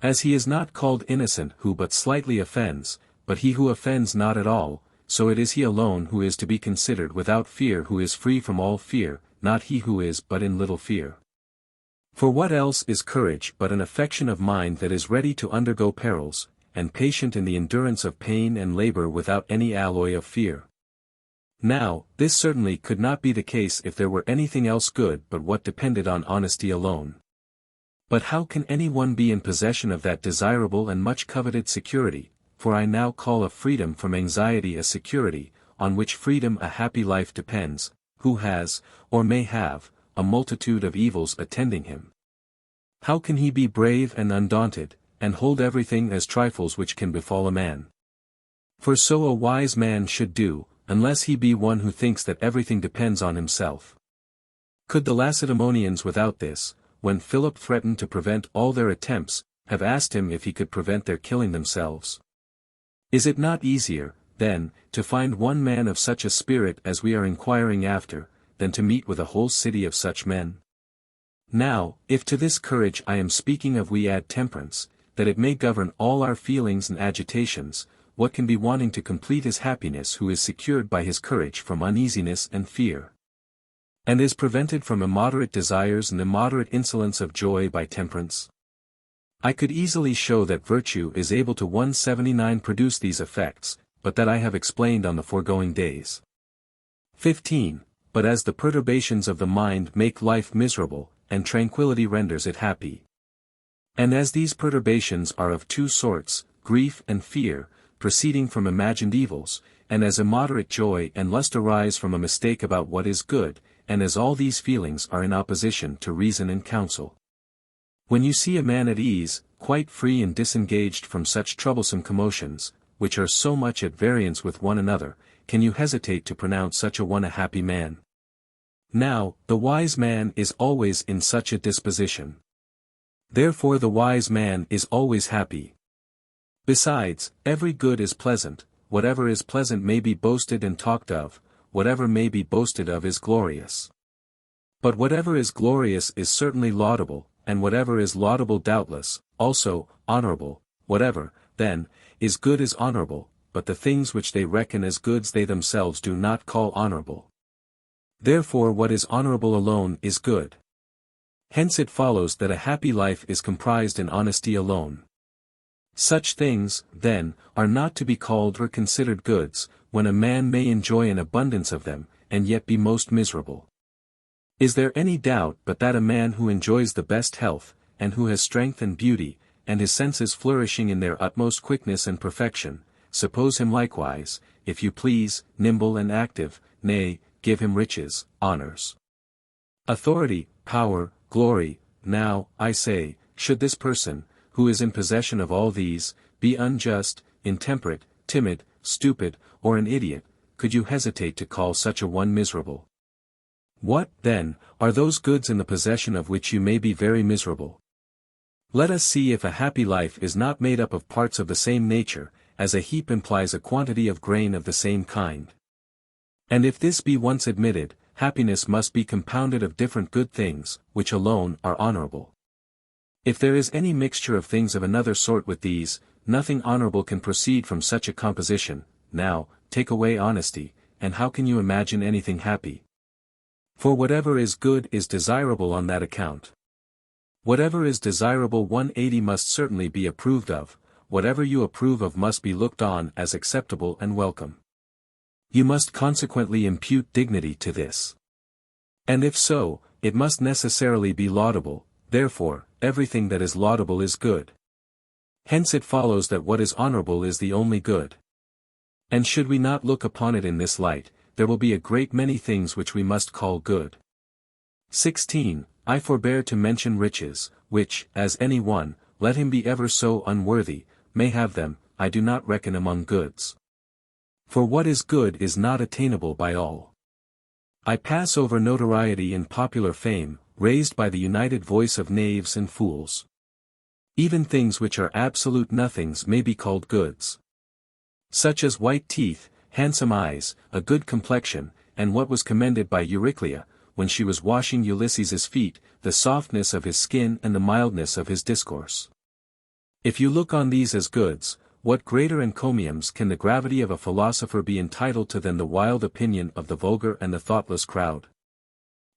As he is not called innocent who but slightly offends, but he who offends not at all, so it is he alone who is to be considered without fear who is free from all fear, not he who is but in little fear. For what else is courage but an affection of mind that is ready to undergo perils, and patient in the endurance of pain and labor without any alloy of fear? Now, this certainly could not be the case if there were anything else good but what depended on honesty alone. But how can any one be in possession of that desirable and much coveted security, for I now call a freedom from anxiety a security, on which freedom a happy life depends, who has, or may have, a multitude of evils attending him? How can he be brave and undaunted, and hold everything as trifles which can befall a man? For so a wise man should do, unless he be one who thinks that everything depends on himself. Could the Lacedaemonians without this, when Philip threatened to prevent all their attempts, have asked him if he could prevent their killing themselves? Is it not easier, then, to find one man of such a spirit as we are inquiring after, than to meet with a whole city of such men? Now, if to this courage I am speaking of we add temperance, that it may govern all our feelings and agitations, what can be wanting to complete his happiness who is secured by his courage from uneasiness and fear? And is prevented from immoderate desires and immoderate insolence of joy by temperance? I could easily show that virtue is able to 179 produce these effects, but that I have explained on the foregoing days. 15. But as the perturbations of the mind make life miserable, and tranquility renders it happy. And as these perturbations are of two sorts, grief and fear, proceeding from imagined evils, and as immoderate joy and lust arise from a mistake about what is good, and as all these feelings are in opposition to reason and counsel. When you see a man at ease, quite free and disengaged from such troublesome commotions, which are so much at variance with one another, can you hesitate to pronounce such a one a happy man? Now, the wise man is always in such a disposition. Therefore the wise man is always happy. Besides, every good is pleasant, whatever is pleasant may be boasted and talked of, whatever may be boasted of is glorious. But whatever is glorious is certainly laudable, and whatever is laudable doubtless, also, honorable. Whatever, then, is good is honorable, but the things which they reckon as goods they themselves do not call honorable. Therefore what is honorable alone is good. Hence it follows that a happy life is comprised in honesty alone. Such things, then, are not to be called or considered goods, when a man may enjoy an abundance of them, and yet be most miserable. Is there any doubt but that a man who enjoys the best health, and who has strength and beauty, and his senses flourishing in their utmost quickness and perfection, suppose him likewise, if you please, nimble and active, nay, give him riches, honors, authority, power, glory. Now, I say, should this person, who is in possession of all these, be unjust, intemperate, timid, stupid, or an idiot, could you hesitate to call such a one miserable? What, then, are those goods in the possession of which you may be very miserable? Let us see if a happy life is not made up of parts of the same nature, as a heap implies a quantity of grain of the same kind. And if this be once admitted, happiness must be compounded of different good things, which alone are honorable. If there is any mixture of things of another sort with these, nothing honorable can proceed from such a composition. Now, take away honesty, and how can you imagine anything happy? For whatever is good is desirable on that account. Whatever is desirable 180 must certainly be approved of, whatever you approve of must be looked on as acceptable and welcome. You must consequently impute dignity to this. And if so, it must necessarily be laudable, therefore, everything that is laudable is good. Hence it follows that what is honorable is the only good. And should we not look upon it in this light, there will be a great many things which we must call good. 16. I forbear to mention riches, which, as any one, let him be ever so unworthy, may have them, I do not reckon among goods. For what is good is not attainable by all. I pass over notoriety and popular fame, raised by the united voice of knaves and fools. Even things which are absolute nothings may be called goods. Such as white teeth, handsome eyes, a good complexion, and what was commended by Euryclea, when she was washing Ulysses's feet, the softness of his skin and the mildness of his discourse. If you look on these as goods, what greater encomiums can the gravity of a philosopher be entitled to than the wild opinion of the vulgar and the thoughtless crowd?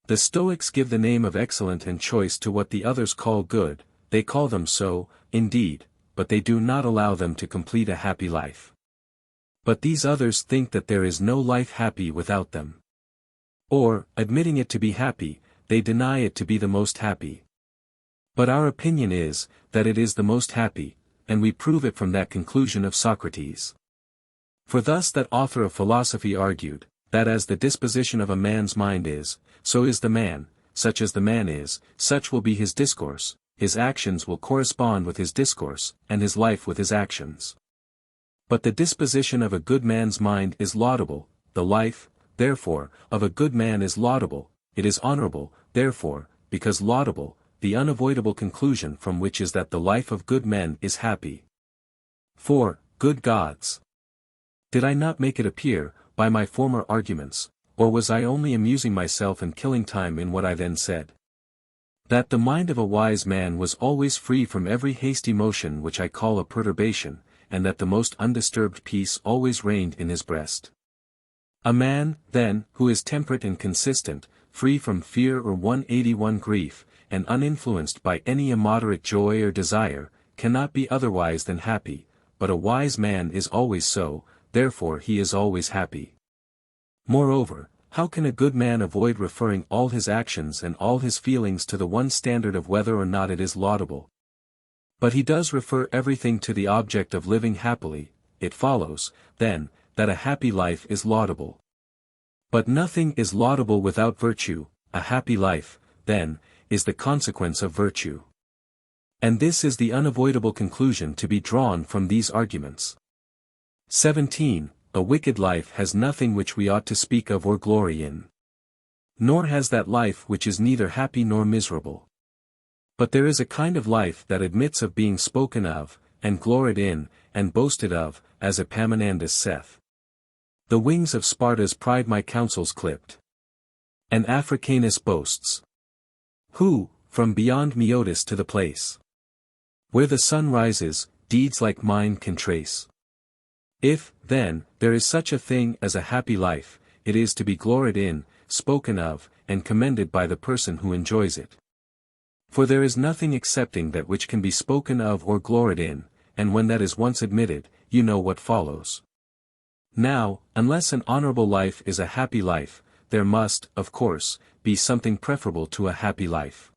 The Stoics give the name of excellent and choice to what the others call good, they call them so, indeed, but they do not allow them to complete a happy life. But these others think that there is no life happy without them. Or, admitting it to be happy, they deny it to be the most happy. But our opinion is, that it is the most happy, and we prove it from that conclusion of Socrates. For thus that author of philosophy argued, that as the disposition of a man's mind is, so is the man, such as the man is, such will be his discourse, his actions will correspond with his discourse, and his life with his actions. But the disposition of a good man's mind is laudable, the life, therefore, of a good man is laudable, it is honorable, therefore, because laudable, the unavoidable conclusion from which is that the life of good men is happy. 4. Good gods! Did I not make it appear, by my former arguments, or was I only amusing myself and killing time in what I then said? That the mind of a wise man was always free from every hasty motion which I call a perturbation, and that the most undisturbed peace always reigned in his breast. A man, then, who is temperate and consistent, free from fear or 181 grief, and uninfluenced by any immoderate joy or desire, cannot be otherwise than happy, but a wise man is always so, therefore he is always happy. Moreover, how can a good man avoid referring all his actions and all his feelings to the one standard of whether or not it is laudable? But he does refer everything to the object of living happily. It follows, then, that a happy life is laudable. But nothing is laudable without virtue. A happy life, then, is the consequence of virtue. And this is the unavoidable conclusion to be drawn from these arguments. 17. A wicked life has nothing which we ought to speak of or glory in. Nor has that life which is neither happy nor miserable. But there is a kind of life that admits of being spoken of, and gloried in, and boasted of, as Epaminondas saith. The wings of Sparta's pride my counsels clipped. And Africanus boasts. Who, from beyond Meotis to the place where the sun rises, deeds like mine can trace. If, then, there is such a thing as a happy life, it is to be gloried in, spoken of, and commended by the person who enjoys it. For there is nothing excepting that which can be spoken of or gloried in, and when that is once admitted, you know what follows. Now, unless an honorable life is a happy life, there must, of course, be something preferable to a happy life.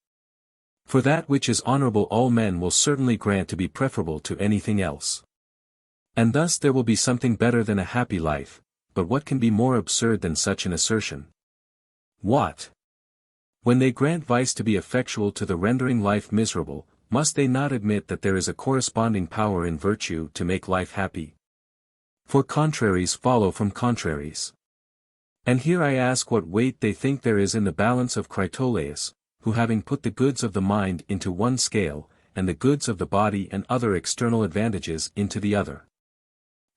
For that which is honorable all men will certainly grant to be preferable to anything else. And thus there will be something better than a happy life, but what can be more absurd than such an assertion? What? When they grant vice to be effectual to the rendering life miserable, must they not admit that there is a corresponding power in virtue to make life happy? For contraries follow from contraries. And here I ask what weight they think there is in the balance of Critolaus, who having put the goods of the mind into one scale, and the goods of the body and other external advantages into the other,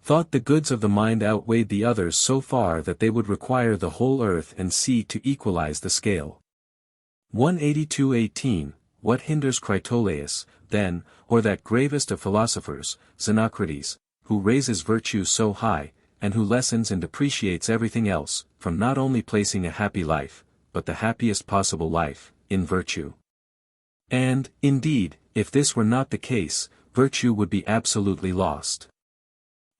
thought the goods of the mind outweighed the others so far that they would require the whole earth and sea to equalize the scale. 182:18. What hinders Critolaus, then, or that gravest of philosophers, Xenocrates, who raises virtue so high, and who lessens and depreciates everything else, from not only placing a happy life, but the happiest possible life, in virtue? And, indeed, if this were not the case, virtue would be absolutely lost.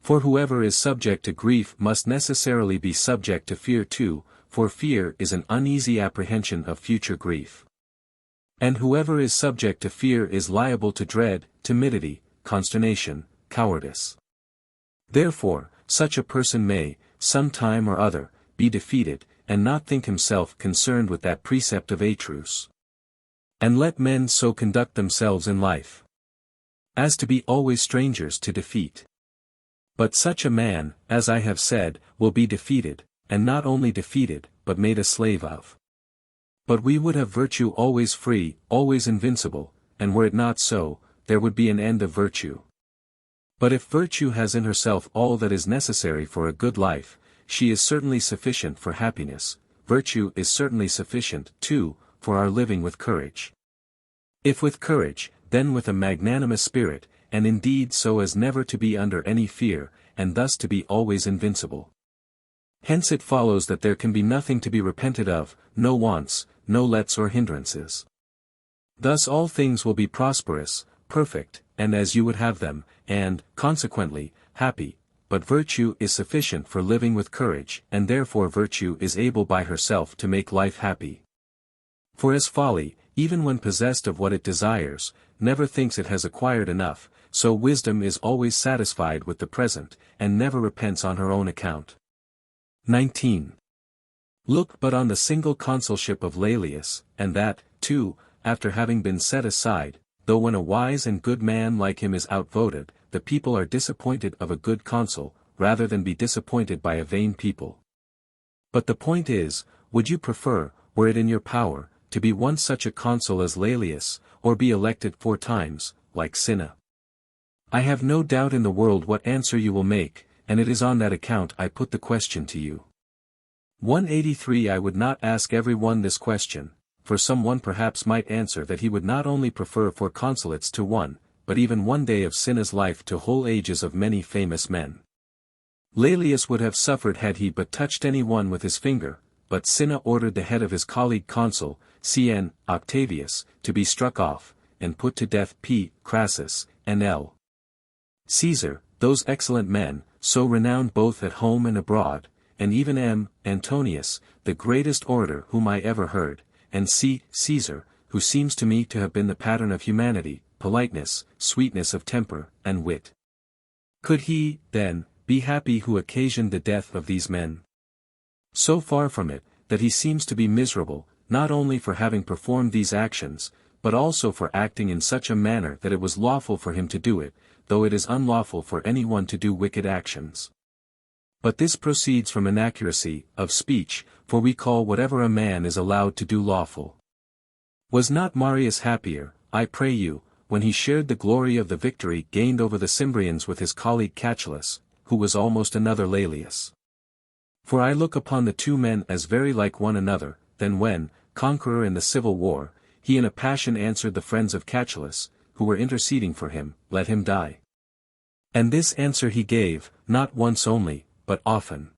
For whoever is subject to grief must necessarily be subject to fear too, for fear is an uneasy apprehension of future grief. And whoever is subject to fear is liable to dread, timidity, consternation, cowardice. Therefore, such a person may, some time or other, be defeated, and not think himself concerned with that precept of Atrus. And let men so conduct themselves in life as to be always strangers to defeat. But such a man, as I have said, will be defeated, and not only defeated, but made a slave of. But we would have virtue always free, always invincible, and were it not so, there would be an end of virtue. But if virtue has in herself all that is necessary for a good life, she is certainly sufficient for happiness. Virtue is certainly sufficient, too, for our living with courage. If with courage, then with a magnanimous spirit, and indeed so as never to be under any fear, and thus to be always invincible. Hence it follows that there can be nothing to be repented of, no wants, no lets or hindrances. Thus all things will be prosperous, perfect, and as you would have them, and, consequently, happy. But virtue is sufficient for living with courage, and therefore virtue is able by herself to make life happy. For as folly, even when possessed of what it desires, never thinks it has acquired enough, so wisdom is always satisfied with the present, and never repents on her own account. 19. Look but on the single consulship of Laelius, and that, too, after having been set aside, though when a wise and good man like him is outvoted, the people are disappointed of a good consul, rather than be disappointed by a vain people. But the point is, would you prefer, were it in your power, to be once such a consul as Laelius, or be elected 4 times, like Cinna? I have no doubt in the world what answer you will make, and it is on that account I put the question to you. 183. I would not ask every one this question, for some one perhaps might answer that he would not only prefer 4 consulates to 1, but even 1 day of Cinna's life to whole ages of many famous men. Laelius would have suffered had he but touched any one with his finger, but Cinna ordered the head of his colleague consul, Cn. Octavius, to be struck off, and put to death P. Crassus, and L. Caesar, those excellent men, so renowned both at home and abroad, and even M. Antonius, the greatest orator whom I ever heard, and C. Caesar, who seems to me to have been the pattern of humanity, politeness, sweetness of temper, and wit. Could he, then, be happy who occasioned the death of these men? So far from it, that he seems to be miserable, not only for having performed these actions, but also for acting in such a manner that it was lawful for him to do it, though it is unlawful for any one to do wicked actions. But this proceeds from inaccuracy of speech, for we call whatever a man is allowed to do lawful. Was not Marius happier, I pray you, when he shared the glory of the victory gained over the Cimbrians with his colleague Catullus, who was almost another Laelius? For I look upon the 2 men as very like one another, than when, conqueror in the civil war, he in a passion answered the friends of Catullus, who were interceding for him, let him die. And this answer he gave, not once only, but often.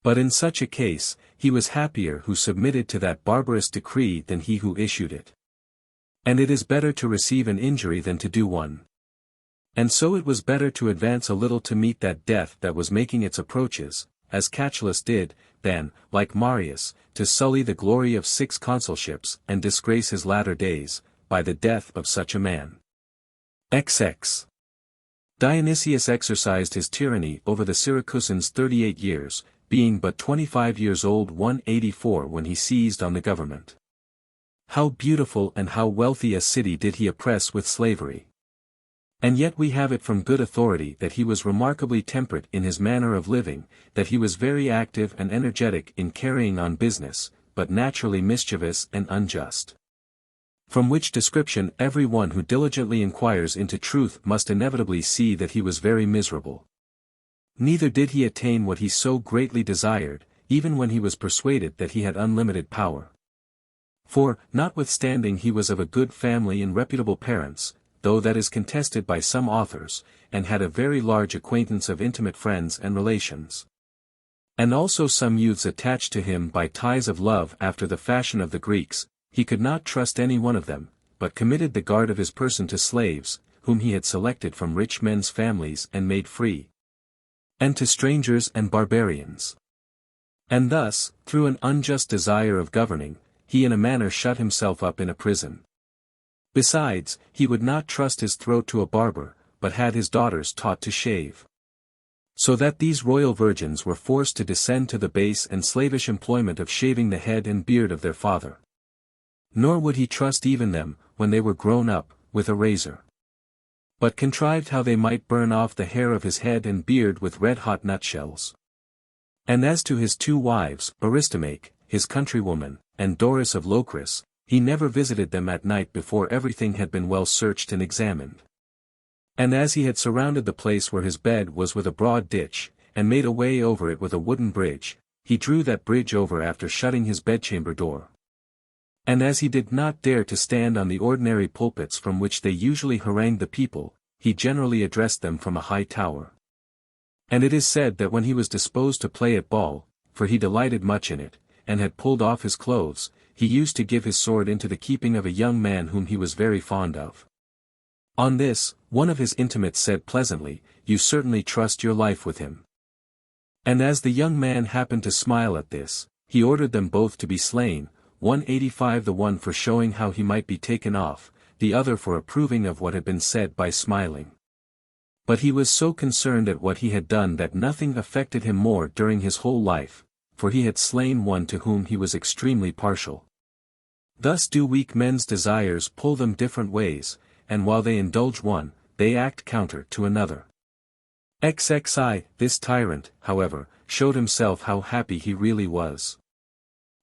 But in such a case, he was happier who submitted to that barbarous decree than he who issued it. And it is better to receive an injury than to do one. And so it was better to advance a little to meet that death that was making its approaches, as Catullus did, than, like Marius, to sully the glory of 6 consulships and disgrace his latter days, by the death of such a man. XX. Dionysius exercised his tyranny over the Syracusans 38 years, being but 25 years old 184 when he seized on the government. How beautiful and how wealthy a city did he oppress with slavery! And yet we have it from good authority that he was remarkably temperate in his manner of living, that he was very active and energetic in carrying on business, but naturally mischievous and unjust. From which description every one who diligently inquires into truth must inevitably see that he was very miserable. Neither did he attain what he so greatly desired, even when he was persuaded that he had unlimited power. For, notwithstanding he was of a good family and reputable parents, though that is contested by some authors, and had a very large acquaintance of intimate friends and relations. And also some youths attached to him by ties of love after the fashion of the Greeks, he could not trust any one of them, but committed the guard of his person to slaves, whom he had selected from rich men's families and made free, and to strangers and barbarians. And thus, through an unjust desire of governing, he in a manner shut himself up in a prison. Besides, he would not trust his throat to a barber, but had his daughters taught to shave. So that these royal virgins were forced to descend to the base and slavish employment of shaving the head and beard of their father. Nor would he trust even them, when they were grown up, with a razor. But contrived how they might burn off the hair of his head and beard with red-hot nutshells. And as to his 2 wives, Aristomache, his countrywoman, and Doris of Locris, he never visited them at night before everything had been well searched and examined. And as he had surrounded the place where his bed was with a broad ditch, and made a way over it with a wooden bridge, he drew that bridge over after shutting his bedchamber door. And as he did not dare to stand on the ordinary pulpits from which they usually harangued the people, he generally addressed them from a high tower. And it is said that when he was disposed to play at ball, for he delighted much in it, and had pulled off his clothes, he used to give his sword into the keeping of a young man whom he was very fond of. On this, one of his intimates said pleasantly, "You certainly trust your life with him." And as the young man happened to smile at this, he ordered them both to be slain, 185 the one for showing how he might be taken off, the other for approving of what had been said by smiling. But he was so concerned at what he had done that nothing affected him more during his whole life, for he had slain one to whom he was extremely partial. Thus do weak men's desires pull them different ways, and while they indulge one, they act counter to another. XXI, this tyrant, however, showed himself how happy he really was.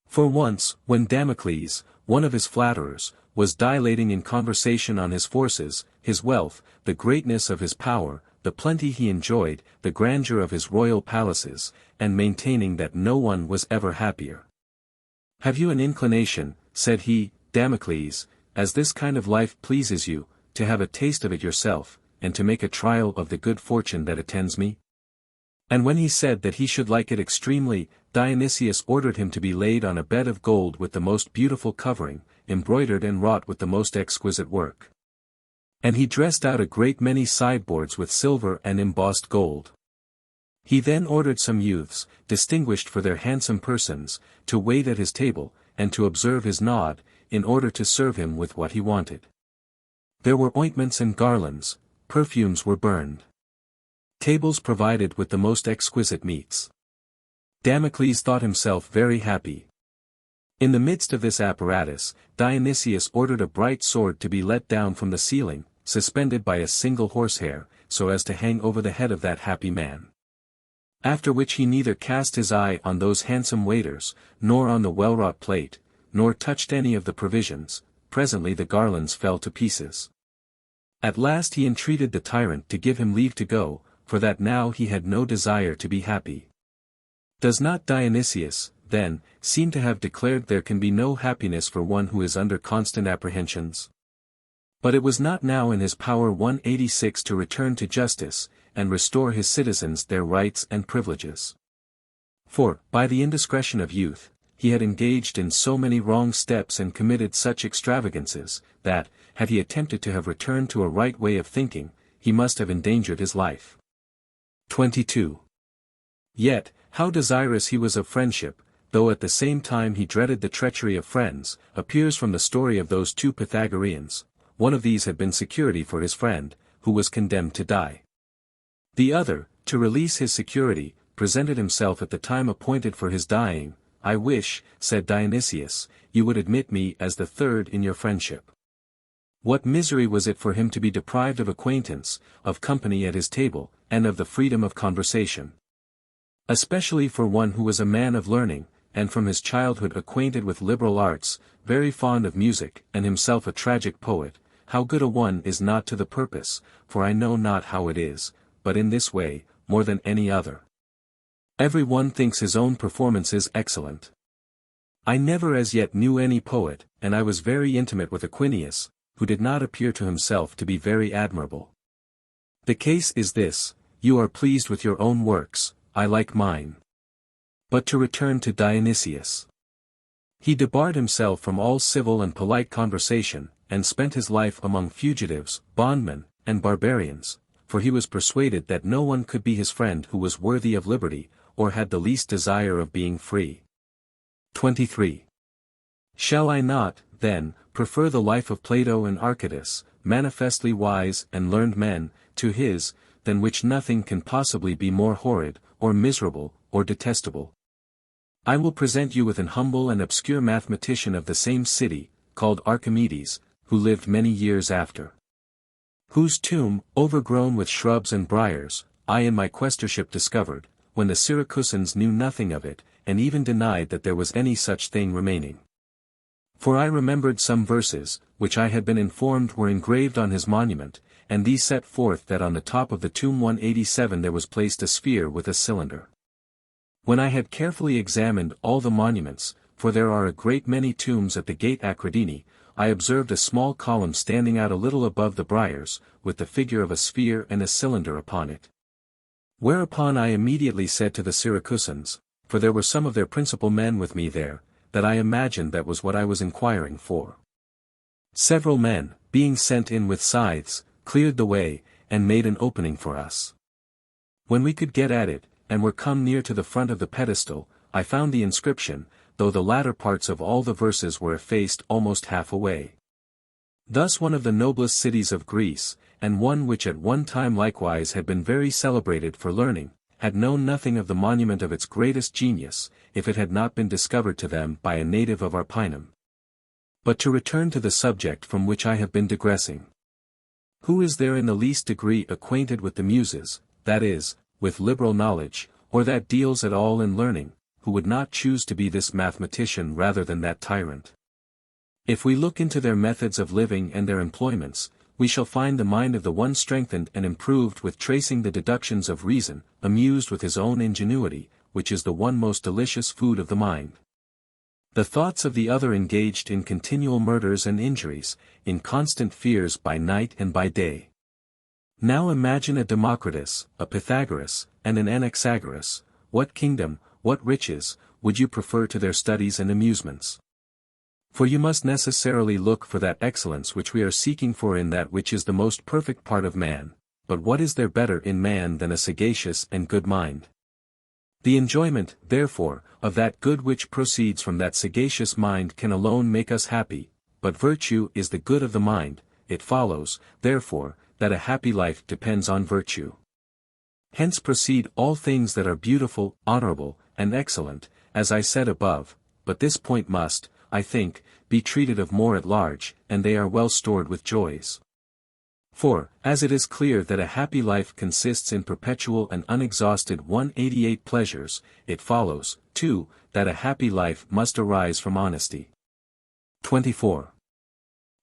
For once, when Damocles, one of his flatterers, was dilating in conversation on his forces, his wealth, the greatness of his power, the plenty he enjoyed, the grandeur of his royal palaces, and maintaining that no one was ever happier. "Have you an inclination," said he, "Damocles, as this kind of life pleases you, to have a taste of it yourself, and to make a trial of the good fortune that attends me?" And when he said that he should like it extremely, Dionysius ordered him to be laid on a bed of gold with the most beautiful covering, embroidered and wrought with the most exquisite work. And he dressed out a great many sideboards with silver and embossed gold. He then ordered some youths, distinguished for their handsome persons, to wait at his table, and to observe his nod, in order to serve him with what he wanted. There were ointments and garlands, perfumes were burned. Tables provided with the most exquisite meats. Damocles thought himself very happy. In the midst of this apparatus, Dionysius ordered a bright sword to be let down from the ceiling, suspended by a single horsehair, so as to hang over the head of that happy man. After which he neither cast his eye on those handsome waiters, nor on the well-wrought plate, nor touched any of the provisions. Presently the garlands fell to pieces. At last he entreated the tyrant to give him leave to go, for that now he had no desire to be happy. Does not Dionysius, then, seem to have declared there can be no happiness for one who is under constant apprehensions? But it was not now in his power 186 to return to justice, and restore his citizens their rights and privileges. For, by the indiscretion of youth, he had engaged in so many wrong steps and committed such extravagances, that, had he attempted to have returned to a right way of thinking, he must have endangered his life. 22. Yet, how desirous he was of friendship, though at the same time he dreaded the treachery of friends, appears from the story of those 2 Pythagoreans. One of these had been security for his friend, who was condemned to die. The other, to release his security, presented himself at the time appointed for his dying. I wish, said Dionysius, you would admit me as the third in your friendship. What misery was it for him to be deprived of acquaintance, of company at his table, and of the freedom of conversation? Especially for one who was a man of learning, and from his childhood acquainted with liberal arts, very fond of music, and himself a tragic poet, how good a one is not to the purpose, for I know not how it is, but in this way, more than any other. Every one thinks his own performances excellent. I never as yet knew any poet, and I was very intimate with Aquinius, who did not appear to himself to be very admirable. The case is this, you are pleased with your own works, I like mine. But to return to Dionysius. He debarred himself from all civil and polite conversation, and spent his life among fugitives, bondmen, and barbarians, for he was persuaded that no one could be his friend who was worthy of liberty, or had the least desire of being free. 23. Shall I not, then, prefer the life of Plato and Archytas, manifestly wise and learned men, to his, than which nothing can possibly be more horrid, or miserable, or detestable? I will present you with an humble and obscure mathematician of the same city, called Archimedes, who lived many years after. Whose tomb, overgrown with shrubs and briars, I in my quaestorship discovered, when the Syracusans knew nothing of it, and even denied that there was any such thing remaining. For I remembered some verses, which I had been informed were engraved on his monument, and these set forth that on the top of the tomb 187 there was placed a sphere with a cylinder. When I had carefully examined all the monuments, for there are a great many tombs at the gate Acridini, I observed a small column standing out a little above the briars, with the figure of a sphere and a cylinder upon it. Whereupon I immediately said to the Syracusans, for there were some of their principal men with me there, that I imagined that was what I was inquiring for. Several men, being sent in with scythes, cleared the way, and made an opening for us. When we could get at it, and were come near to the front of the pedestal, I found the inscription, though the latter parts of all the verses were effaced almost half away. Thus one of the noblest cities of Greece, and one which at one time likewise had been very celebrated for learning, had known nothing of the monument of its greatest genius, if it had not been discovered to them by a native of Arpinum. But to return to the subject from which I have been digressing. Who is there in the least degree acquainted with the Muses, that is, with liberal knowledge, or that deals at all in learning, who would not choose to be this mathematician rather than that tyrant? If we look into their methods of living and their employments, we shall find the mind of the one strengthened and improved with tracing the deductions of reason, amused with his own ingenuity, which is the one most delicious food of the mind. The thoughts of the other engaged in continual murders and injuries, in constant fears by night and by day. Now imagine a Democritus, a Pythagoras, and an Anaxagoras. What kingdom, what riches, would you prefer to their studies and amusements? For you must necessarily look for that excellence which we are seeking for in that which is the most perfect part of man, but what is there better in man than a sagacious and good mind? The enjoyment, therefore, of that good which proceeds from that sagacious mind can alone make us happy, but virtue is the good of the mind. It follows, therefore, that a happy life depends on virtue. Hence proceed all things that are beautiful, honorable, and excellent, as I said above, but this point must, I think, be treated of more at large, and they are well stored with joys. For, as it is clear that a happy life consists in perpetual and unexhausted 188 pleasures, it follows, too, that a happy life must arise from honesty. 24.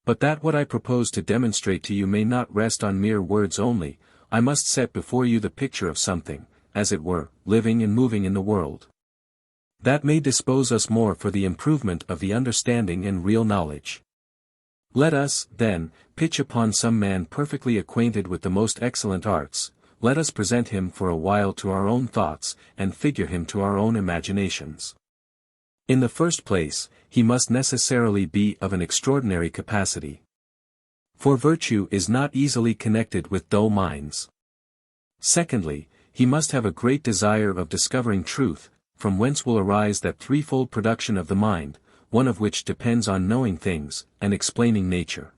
But that what I propose to demonstrate to you may not rest on mere words only, I must set before you the picture of something, as it were, living and moving in the world. That may dispose us more for the improvement of the understanding and real knowledge. Let us, then, pitch upon some man perfectly acquainted with the most excellent arts, let us present him for a while to our own thoughts, and figure him to our own imaginations. In the first place, he must necessarily be of an extraordinary capacity. For virtue is not easily connected with dull minds. Secondly, he must have a great desire of discovering truth, from whence will arise that threefold production of the mind, one of which depends on knowing things, and explaining nature.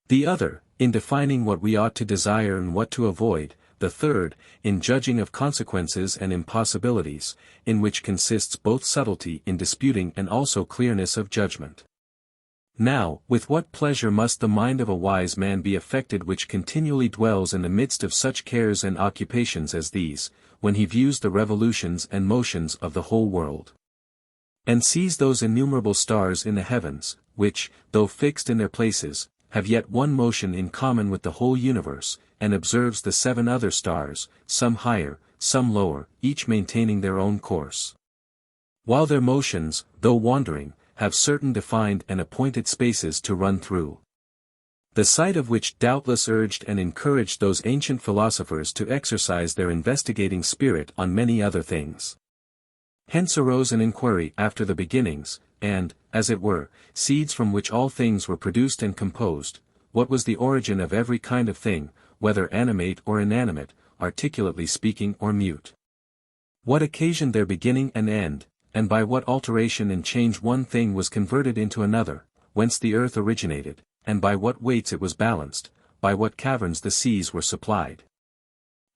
The other, in defining what we ought to desire and what to avoid, the third, in judging of consequences and impossibilities, in which consists both subtlety in disputing and also clearness of judgment. Now, with what pleasure must the mind of a wise man be affected which continually dwells in the midst of such cares and occupations as these, when he views the revolutions and motions of the whole world, and sees those innumerable stars in the heavens, which, though fixed in their places, have yet one motion in common with the whole universe, and observes the 7 other stars, some higher, some lower, each maintaining their own course, while their motions, though wandering, have certain defined and appointed spaces to run through. The sight of which doubtless urged and encouraged those ancient philosophers to exercise their investigating spirit on many other things. Hence arose an inquiry after the beginnings, and, as it were, seeds from which all things were produced and composed, what was the origin of every kind of thing, whether animate or inanimate, articulately speaking or mute. What occasioned their beginning and end, and by what alteration and change one thing was converted into another, whence the earth originated, and by what weights it was balanced, by what caverns the seas were supplied,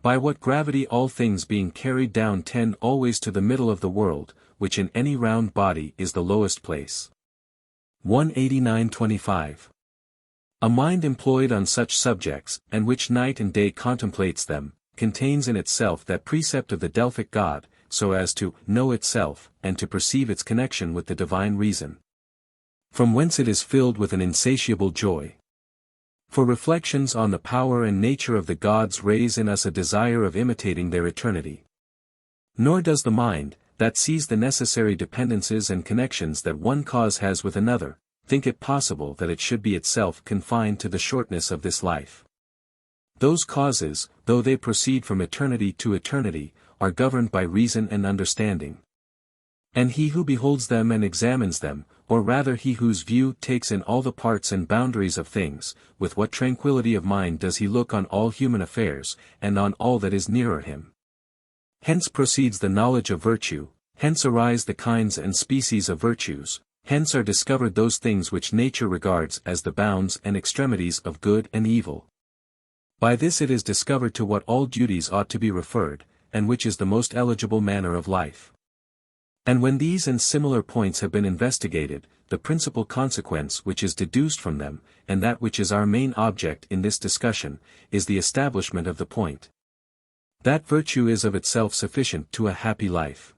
by what gravity all things being carried down tend always to the middle of the world, which in any round body is the lowest place. 189-25. A mind employed on such subjects, and which night and day contemplates them, contains in itself that precept of the Delphic God, so as to know itself, and to perceive its connection with the divine reason, from whence it is filled with an insatiable joy. For reflections on the power and nature of the gods raise in us a desire of imitating their eternity. Nor does the mind, that sees the necessary dependences and connections that one cause has with another, think it possible that it should be itself confined to the shortness of this life. Those causes, though they proceed from eternity to eternity, are governed by reason and understanding. And he who beholds them and examines them, or rather he whose view takes in all the parts and boundaries of things, with what tranquility of mind does he look on all human affairs, and on all that is nearer him. Hence proceeds the knowledge of virtue, hence arise the kinds and species of virtues, hence are discovered those things which nature regards as the bounds and extremities of good and evil. By this it is discovered to what all duties ought to be referred, and which is the most eligible manner of life. And when these and similar points have been investigated, the principal consequence which is deduced from them, and that which is our main object in this discussion, is the establishment of the point that virtue is of itself sufficient to a happy life.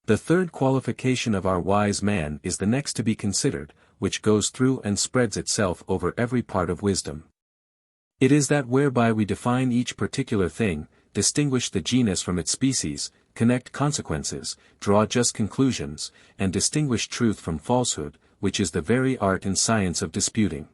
The third qualification of our wise man is the next to be considered, which goes through and spreads itself over every part of wisdom. It is that whereby we define each particular thing, distinguish the genus from its species, connect consequences, draw just conclusions, and distinguish truth from falsehood, which is the very art and science of disputing.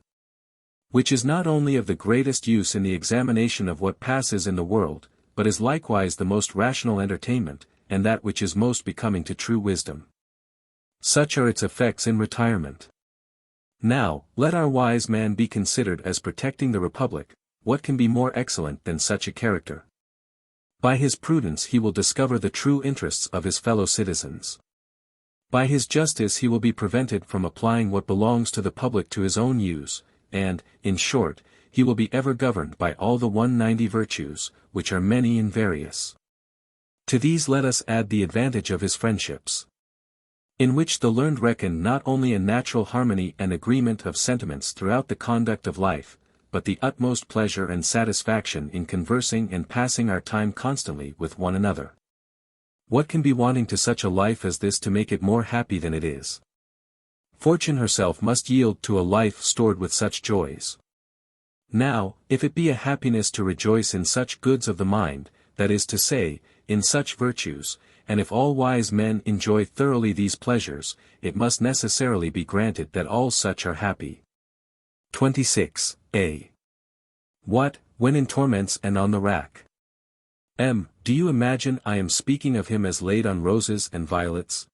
Which is not only of the greatest use in the examination of what passes in the world, but is likewise the most rational entertainment, and that which is most becoming to true wisdom. Such are its effects in retirement. Now, let our wise man be considered as protecting the Republic. What can be more excellent than such a character? By his prudence he will discover the true interests of his fellow citizens. By his justice he will be prevented from applying what belongs to the public to his own use, and, in short, he will be ever governed by all the 190 virtues, which are many and various. To these let us add the advantage of his friendships, in which the learned reckon not only a natural harmony and agreement of sentiments throughout the conduct of life, but the utmost pleasure and satisfaction in conversing and passing our time constantly with one another. What can be wanting to such a life as this to make it more happy than it is? Fortune herself must yield to a life stored with such joys. Now, if it be a happiness to rejoice in such goods of the mind, that is to say, in such virtues, and if all wise men enjoy thoroughly these pleasures, it must necessarily be granted that all such are happy. 26. A. What, when in torments and on the rack? M. Do you imagine I am speaking of him as laid on roses and violets?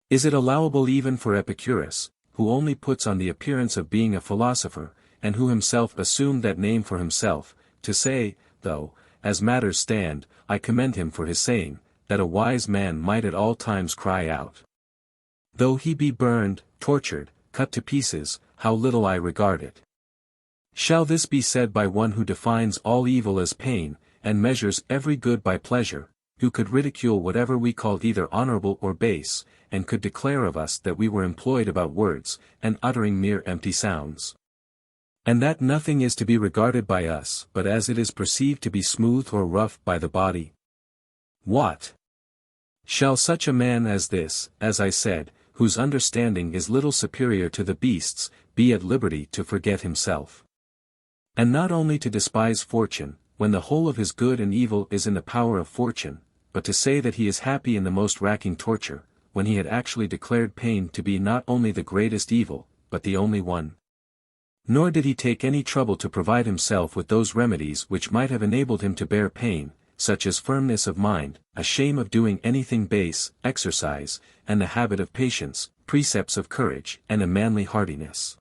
Is it allowable even for Epicurus, who only puts on the appearance of being a philosopher, and who himself assumed that name for himself, to say, though, as matters stand, I commend him for his saying, that a wise man might at all times cry out, though he be burned, tortured, cut to pieces, how little I regard it. Shall this be said by one who defines all evil as pain, and measures every good by pleasure, who could ridicule whatever we called either honorable or base, and could declare of us that we were employed about words, and uttering mere empty sounds. And that nothing is to be regarded by us but as it is perceived to be smooth or rough by the body? What? Shall such a man as this, as I said, whose understanding is little superior to the beasts, be at liberty to forget himself? And not only to despise fortune, when the whole of his good and evil is in the power of fortune, but to say that he is happy in the most racking torture, when he had actually declared pain to be not only the greatest evil, but the only one. Nor did he take any trouble to provide himself with those remedies which might have enabled him to bear pain, such as firmness of mind, a shame of doing anything base, exercise, and the habit of patience, precepts of courage, and a manly hardiness.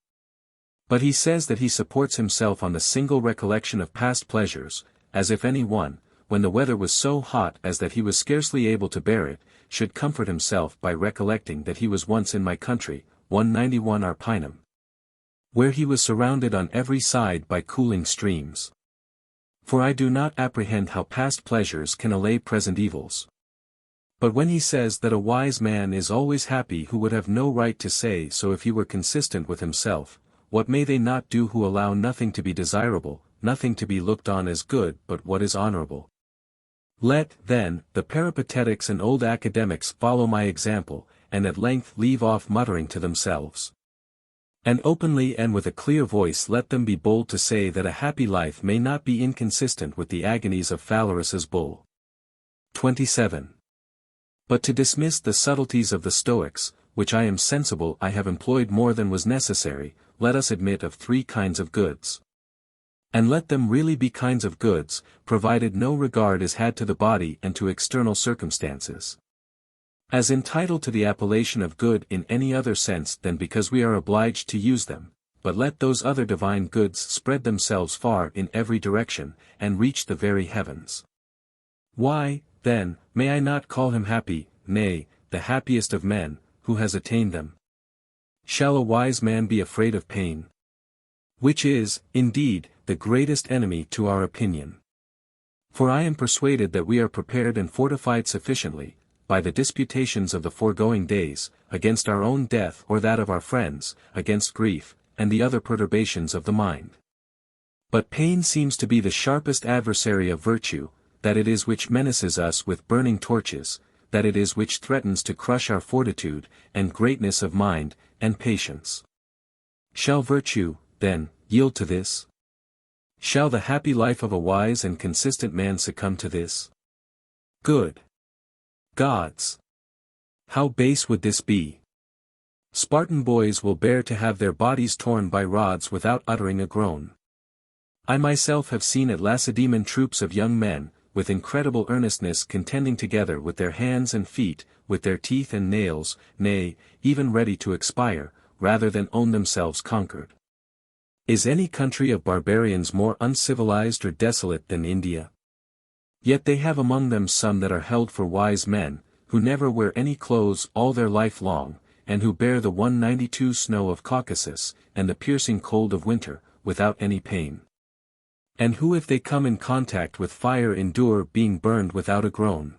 But he says that he supports himself on the single recollection of past pleasures, as if any one, when the weather was so hot as that he was scarcely able to bear it, should comfort himself by recollecting that he was once in my country, 191 Arpinum, where he was surrounded on every side by cooling streams. For I do not apprehend how past pleasures can allay present evils. But when he says that a wise man is always happy who would have no right to say so if he were consistent with himself, what may they not do who allow nothing to be desirable, nothing to be looked on as good but what is honorable? Let, then, the Peripatetics and old academics follow my example, and at length leave off muttering to themselves. And openly and with a clear voice let them be bold to say that a happy life may not be inconsistent with the agonies of Phalaris's bull. 27. But to dismiss the subtleties of the Stoics, which I am sensible I have employed more than was necessary, let us admit of 3 kinds of goods. And let them really be kinds of goods, provided no regard is had to the body and to external circumstances. As entitled to the appellation of good in any other sense than because we are obliged to use them, but let those other divine goods spread themselves far in every direction, and reach the very heavens. Why, then, may I not call him happy, nay, the happiest of men, who has attained them? Shall a wise man be afraid of pain? Which is, indeed, the greatest enemy to our opinion. For I am persuaded that we are prepared and fortified sufficiently, by the disputations of the foregoing days, against our own death or that of our friends, against grief, and the other perturbations of the mind. But pain seems to be the sharpest adversary of virtue, that it is which menaces us with burning torches, that it is which threatens to crush our fortitude, and greatness of mind, and patience. Shall virtue, then, yield to this? Shall the happy life of a wise and consistent man succumb to this? Good gods! How base would this be? Spartan boys will bear to have their bodies torn by rods without uttering a groan. I myself have seen at Lacedaemon troops of young men, with incredible earnestness contending together with their hands and feet, with their teeth and nails, nay, even ready to expire, rather than own themselves conquered. Is any country of barbarians more uncivilized or desolate than India? Yet they have among them some that are held for wise men, who never wear any clothes all their life long, and who bear the 192 snow of Caucasus, and the piercing cold of winter, without any pain. And who if they come in contact with fire endure being burned without a groan.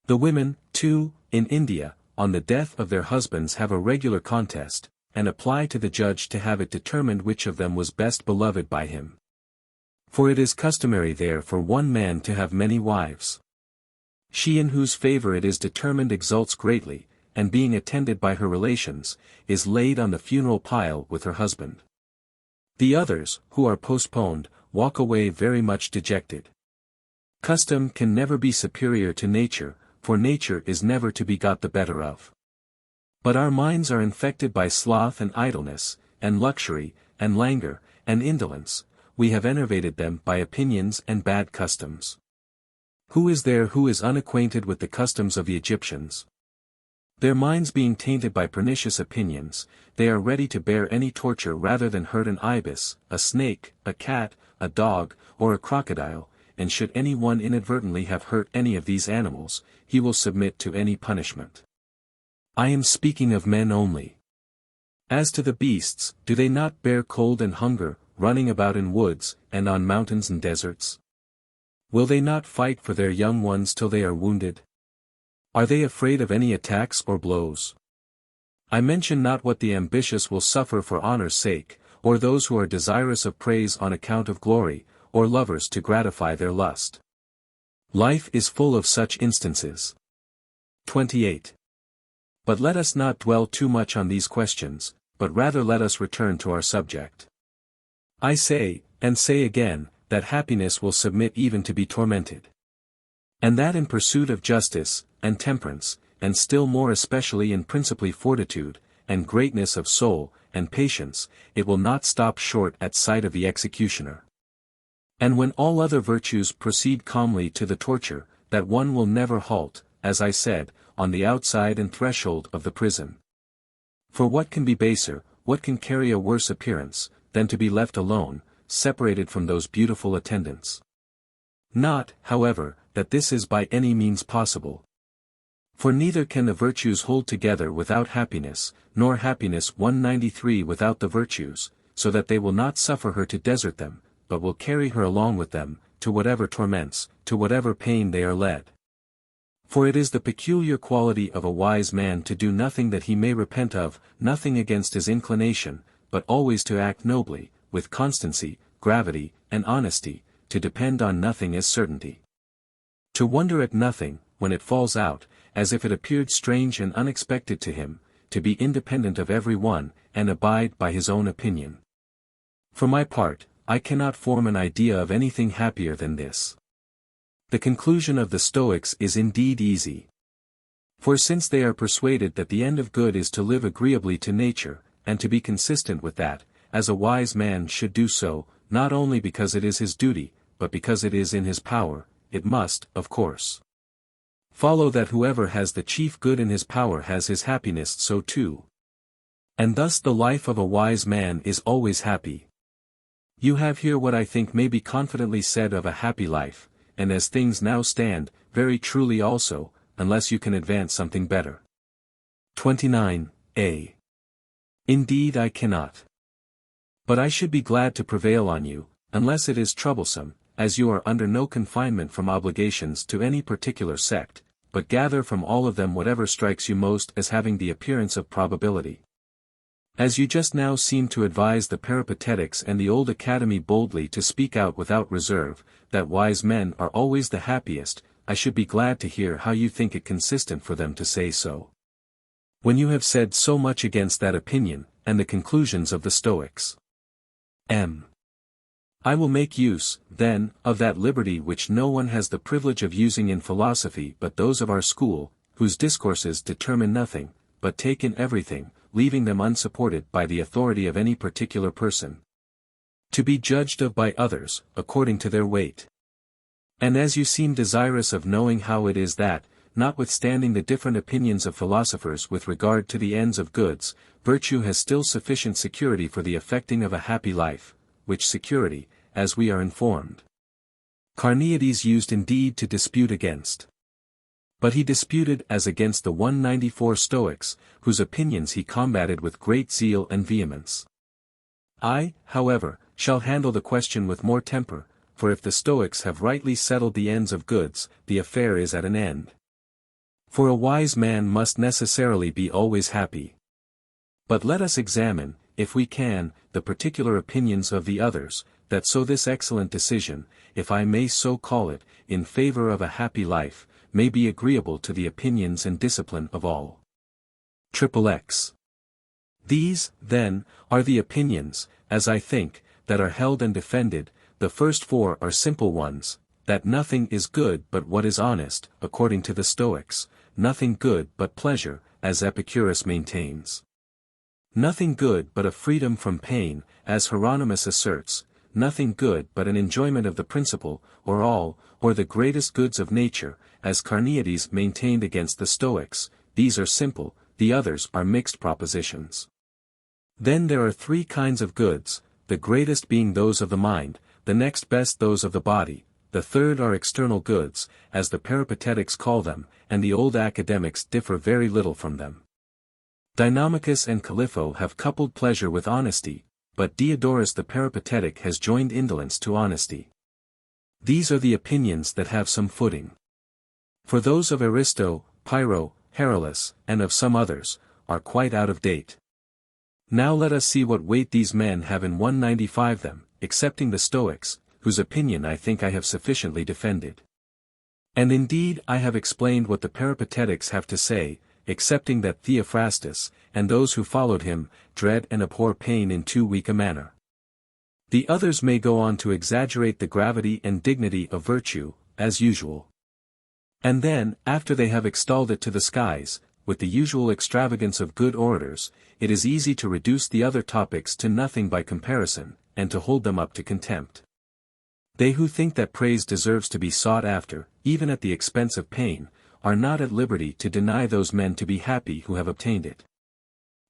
The women, too, in India, on the death of their husbands have a regular contest, and apply to the judge to have it determined which of them was best beloved by him. For it is customary there for one man to have many wives. She in whose favor it is determined exults greatly, and being attended by her relations, is laid on the funeral pile with her husband. The others, who are postponed, walk away very much dejected. Custom can never be superior to nature, for nature is never to be got the better of. But our minds are infected by sloth and idleness, and luxury, and languor, and indolence. We have enervated them by opinions and bad customs. Who is there who is unacquainted with the customs of the Egyptians? Their minds being tainted by pernicious opinions, they are ready to bear any torture rather than hurt an ibis, a snake, a cat, a dog, or a crocodile, and should any one inadvertently have hurt any of these animals, he will submit to any punishment. I am speaking of men only. As to the beasts, do they not bear cold and hunger, running about in woods, and on mountains and deserts? Will they not fight for their young ones till they are wounded? Are they afraid of any attacks or blows? I mention not what the ambitious will suffer for honor's sake, or those who are desirous of praise on account of glory, or lovers to gratify their lust. Life is full of such instances. 28. But let us not dwell too much on these questions, but rather let us return to our subject. I say, and say again, that happiness will submit even to be tormented. And that in pursuit of justice, and temperance, and still more especially in principally fortitude, and greatness of soul, and patience, it will not stop short at sight of the executioner. And when all other virtues proceed calmly to the torture, that one will never halt, as I said, on the outside and threshold of the prison. For what can be baser, what can carry a worse appearance, than to be left alone, separated from those beautiful attendants? Not, however, that this is by any means possible. For neither can the virtues hold together without happiness, nor happiness 193 without the virtues, so that they will not suffer her to desert them, but will carry her along with them, to whatever torments, to whatever pain they are led. For it is the peculiar quality of a wise man to do nothing that he may repent of, nothing against his inclination, but always to act nobly, with constancy, gravity, and honesty, to depend on nothing as certainty. To wonder at nothing, when it falls out, as if it appeared strange and unexpected to him, to be independent of every one, and abide by his own opinion. For my part, I cannot form an idea of anything happier than this. The conclusion of the Stoics is indeed easy. For since they are persuaded that the end of good is to live agreeably to nature, and to be consistent with that, as a wise man should do so, not only because it is his duty, but because it is in his power, it must, of course, follow that whoever has the chief good in his power has his happiness so too. And thus the life of a wise man is always happy. You have here what I think may be confidently said of a happy life, and as things now stand, very truly also, unless you can advance something better. 29a. Indeed I cannot. But I should be glad to prevail on you, unless it is troublesome, as you are under no confinement from obligations to any particular sect, but gather from all of them whatever strikes you most as having the appearance of probability. As you just now seem to advise the Peripatetics and the old Academy boldly to speak out without reserve, that wise men are always the happiest, I should be glad to hear how you think it consistent for them to say so. When you have said so much against that opinion, and the conclusions of the Stoics. I will make use, then, of that liberty which no one has the privilege of using in philosophy but those of our school, whose discourses determine nothing, but take in everything, leaving them unsupported by the authority of any particular person, to be judged of by others, according to their weight. And as you seem desirous of knowing how it is that, notwithstanding the different opinions of philosophers with regard to the ends of goods, virtue has still sufficient security for the effecting of a happy life, which security, as we are informed, Carneades used indeed to dispute against. But he disputed as against the 194 Stoics, whose opinions he combated with great zeal and vehemence. I, however, shall handle the question with more temper, for if the Stoics have rightly settled the ends of goods, the affair is at an end. For a wise man must necessarily be always happy. But let us examine, if we can, the particular opinions of the others, that so this excellent decision, if I may so call it, in favor of a happy life, may be agreeable to the opinions and discipline of all. XXX. These, then, are the opinions, as I think, that are held and defended. The first four are simple ones, that nothing is good but what is honest, according to the Stoics, nothing good but pleasure, as Epicurus maintains. Nothing good but a freedom from pain, as Hieronymus asserts, nothing good but an enjoyment of the principal, or all, or the greatest goods of nature, as Carneades maintained against the Stoics. These are simple, the others are mixed propositions. Then there are three kinds of goods, the greatest being those of the mind, the next best those of the body, the third are external goods, as the Peripatetics call them, and the old academics differ very little from them. Deinamicus and Calipho have coupled pleasure with honesty, but Diodorus the Peripatetic has joined indolence to honesty. These are the opinions that have some footing. For those of Aristo, Pyrrho, Heraclius, and of some others, are quite out of date. Now let us see what weight these men have in 195 them, excepting the Stoics, whose opinion I think I have sufficiently defended. And indeed I have explained what the Peripatetics have to say, excepting that Theophrastus, and those who followed him, dread and abhor pain in too weak a manner. The others may go on to exaggerate the gravity and dignity of virtue, as usual. And then, after they have extolled it to the skies, with the usual extravagance of good orators, it is easy to reduce the other topics to nothing by comparison, and to hold them up to contempt. They who think that praise deserves to be sought after, even at the expense of pain, are not at liberty to deny those men to be happy who have obtained it.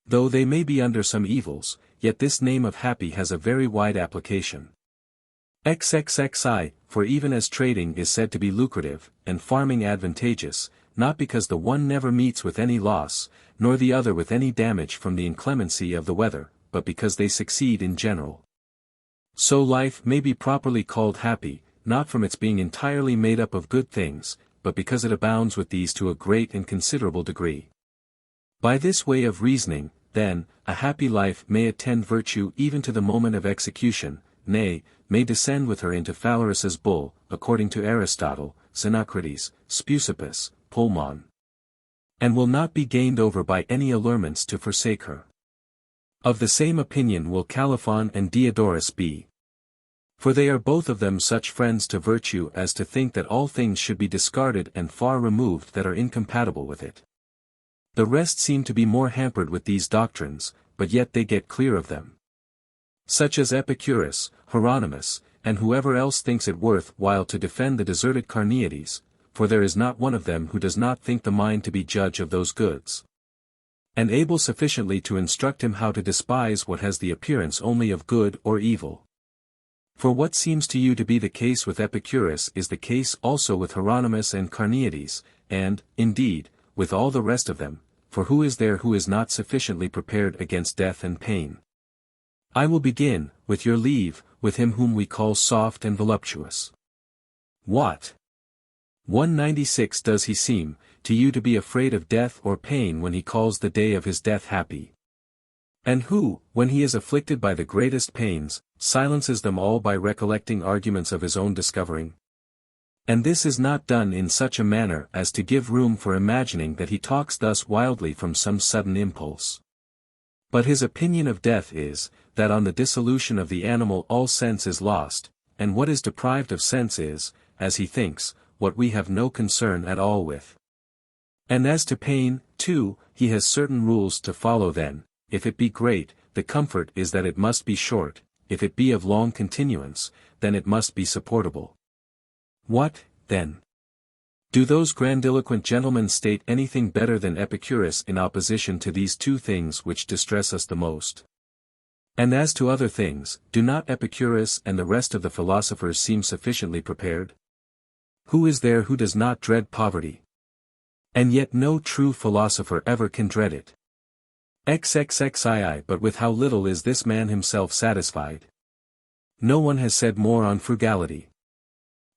Though they may be under some evils, yet this name of happy has a very wide application. XXXI, for even as trading is said to be lucrative, and farming advantageous, not because the one never meets with any loss, nor the other with any damage from the inclemency of the weather, but because they succeed in general. So life may be properly called happy, not from its being entirely made up of good things, but because it abounds with these to a great and considerable degree. By this way of reasoning, then, a happy life may attend virtue even to the moment of execution, nay, may descend with her into Phalaris's bull, according to Aristotle, Xenocrates, Speusippus, Polemon. And will not be gained over by any allurements to forsake her. Of the same opinion will Calophon and Diodorus be. For they are both of them such friends to virtue as to think that all things should be discarded and far removed that are incompatible with it. The rest seem to be more hampered with these doctrines, but yet they get clear of them. Such as Epicurus, Hieronymus, and whoever else thinks it worth while to defend the deserted Carneades, for there is not one of them who does not think the mind to be judge of those goods, and able sufficiently to instruct him how to despise what has the appearance only of good or evil. For what seems to you to be the case with Epicurus is the case also with Hieronymus and Carneades, and, indeed, with all the rest of them, for who is there who is not sufficiently prepared against death and pain? I will begin, with your leave, with him whom we call soft and voluptuous. What? 196 Does he seem, to you to be afraid of death or pain when he calls the day of his death happy? And who, when he is afflicted by the greatest pains, silences them all by recollecting arguments of his own discovering? And this is not done in such a manner as to give room for imagining that he talks thus wildly from some sudden impulse. But his opinion of death is, that on the dissolution of the animal all sense is lost, and what is deprived of sense is, as he thinks, what we have no concern at all with. And as to pain, too, he has certain rules to follow then. If it be great, the comfort is that it must be short, if it be of long continuance, then it must be supportable. What, then? Do those grandiloquent gentlemen state anything better than Epicurus in opposition to these two things which distress us the most? And as to other things, do not Epicurus and the rest of the philosophers seem sufficiently prepared? Who is there who does not dread poverty? And yet no true philosopher ever can dread it. XXXII But with how little is this man himself satisfied? No one has said more on frugality.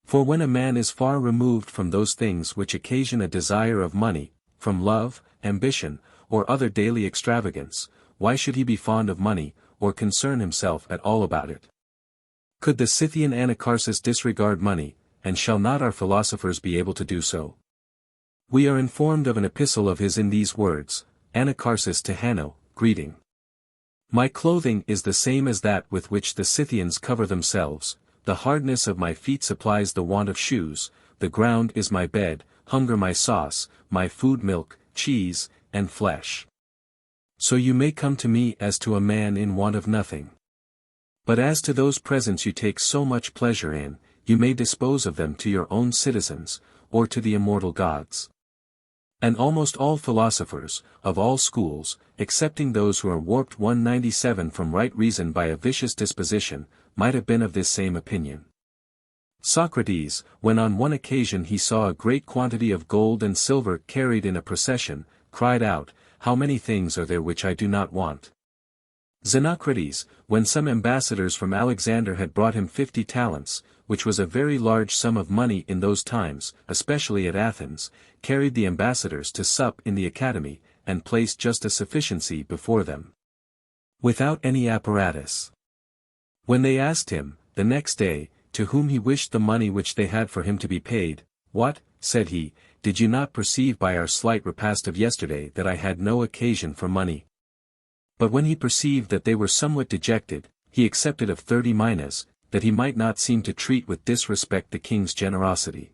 For when a man is far removed from those things which occasion a desire of money, from love, ambition, or other daily extravagance, why should he be fond of money, or concern himself at all about it? Could the Scythian Anacharsis disregard money, and shall not our philosophers be able to do so? We are informed of an epistle of his in these words, Anacharsis to Hanno, greeting. My clothing is the same as that with which the Scythians cover themselves, the hardness of my feet supplies the want of shoes, the ground is my bed, hunger my sauce, my food milk, cheese, and flesh. So you may come to me as to a man in want of nothing. But as to those presents you take so much pleasure in, you may dispose of them to your own citizens, or to the immortal gods. And almost all philosophers, of all schools, excepting those who are warped 197 from right reason by a vicious disposition, might have been of this same opinion. Socrates, when on one occasion he saw a great quantity of gold and silver carried in a procession, cried out, How many things are there which I do not want? Xenocrates, when some ambassadors from Alexander had brought him 50 talents, which was a very large sum of money in those times, especially at Athens, carried the ambassadors to sup in the academy, and placed just a sufficiency before them, without any apparatus. When they asked him, the next day, to whom he wished the money which they had for him to be paid, "What," said he, "did you not perceive by our slight repast of yesterday that I had no occasion for money?" But when he perceived that they were somewhat dejected, he accepted of 30 minas, that he might not seem to treat with disrespect the king's generosity.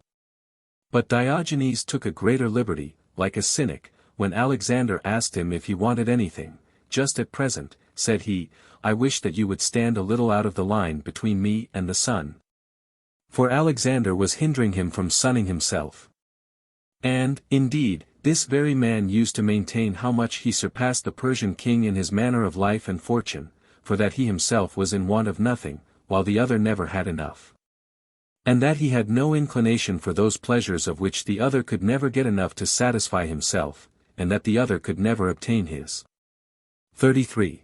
But Diogenes took a greater liberty, like a cynic, when Alexander asked him if he wanted anything. "Just at present," said he, "I wish that you would stand a little out of the line between me and the sun." For Alexander was hindering him from sunning himself. And, indeed, this very man used to maintain how much he surpassed the Persian king in his manner of life and fortune, for that he himself was in want of nothing, while the other never had enough. And that he had no inclination for those pleasures of which the other could never get enough to satisfy himself, and that the other could never obtain his. 33.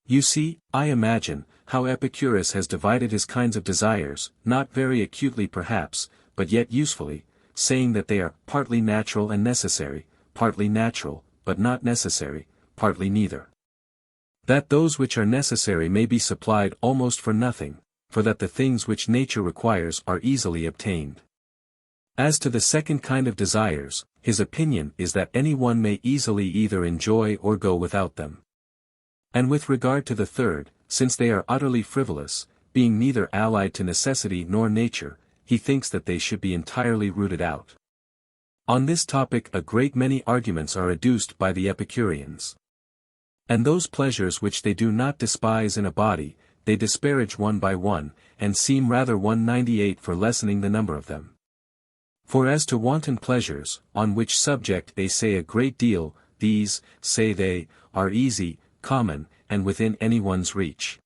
You see, I imagine, how Epicurus has divided his kinds of desires, not very acutely perhaps, but yet usefully, saying that they are partly natural and necessary, partly natural, but not necessary, partly neither. That those which are necessary may be supplied almost for nothing, for that the things which nature requires are easily obtained. As to the second kind of desires, his opinion is that any one may easily either enjoy or go without them. And with regard to the third, since they are utterly frivolous, being neither allied to necessity nor nature, he thinks that they should be entirely rooted out. On this topic a great many arguments are adduced by the Epicureans. And those pleasures which they do not despise in a body, they disparage one by one, and seem rather 198 for lessening the number of them. For as to wanton pleasures, on which subject they say a great deal, these, say they, are easy, common, and within anyone's reach.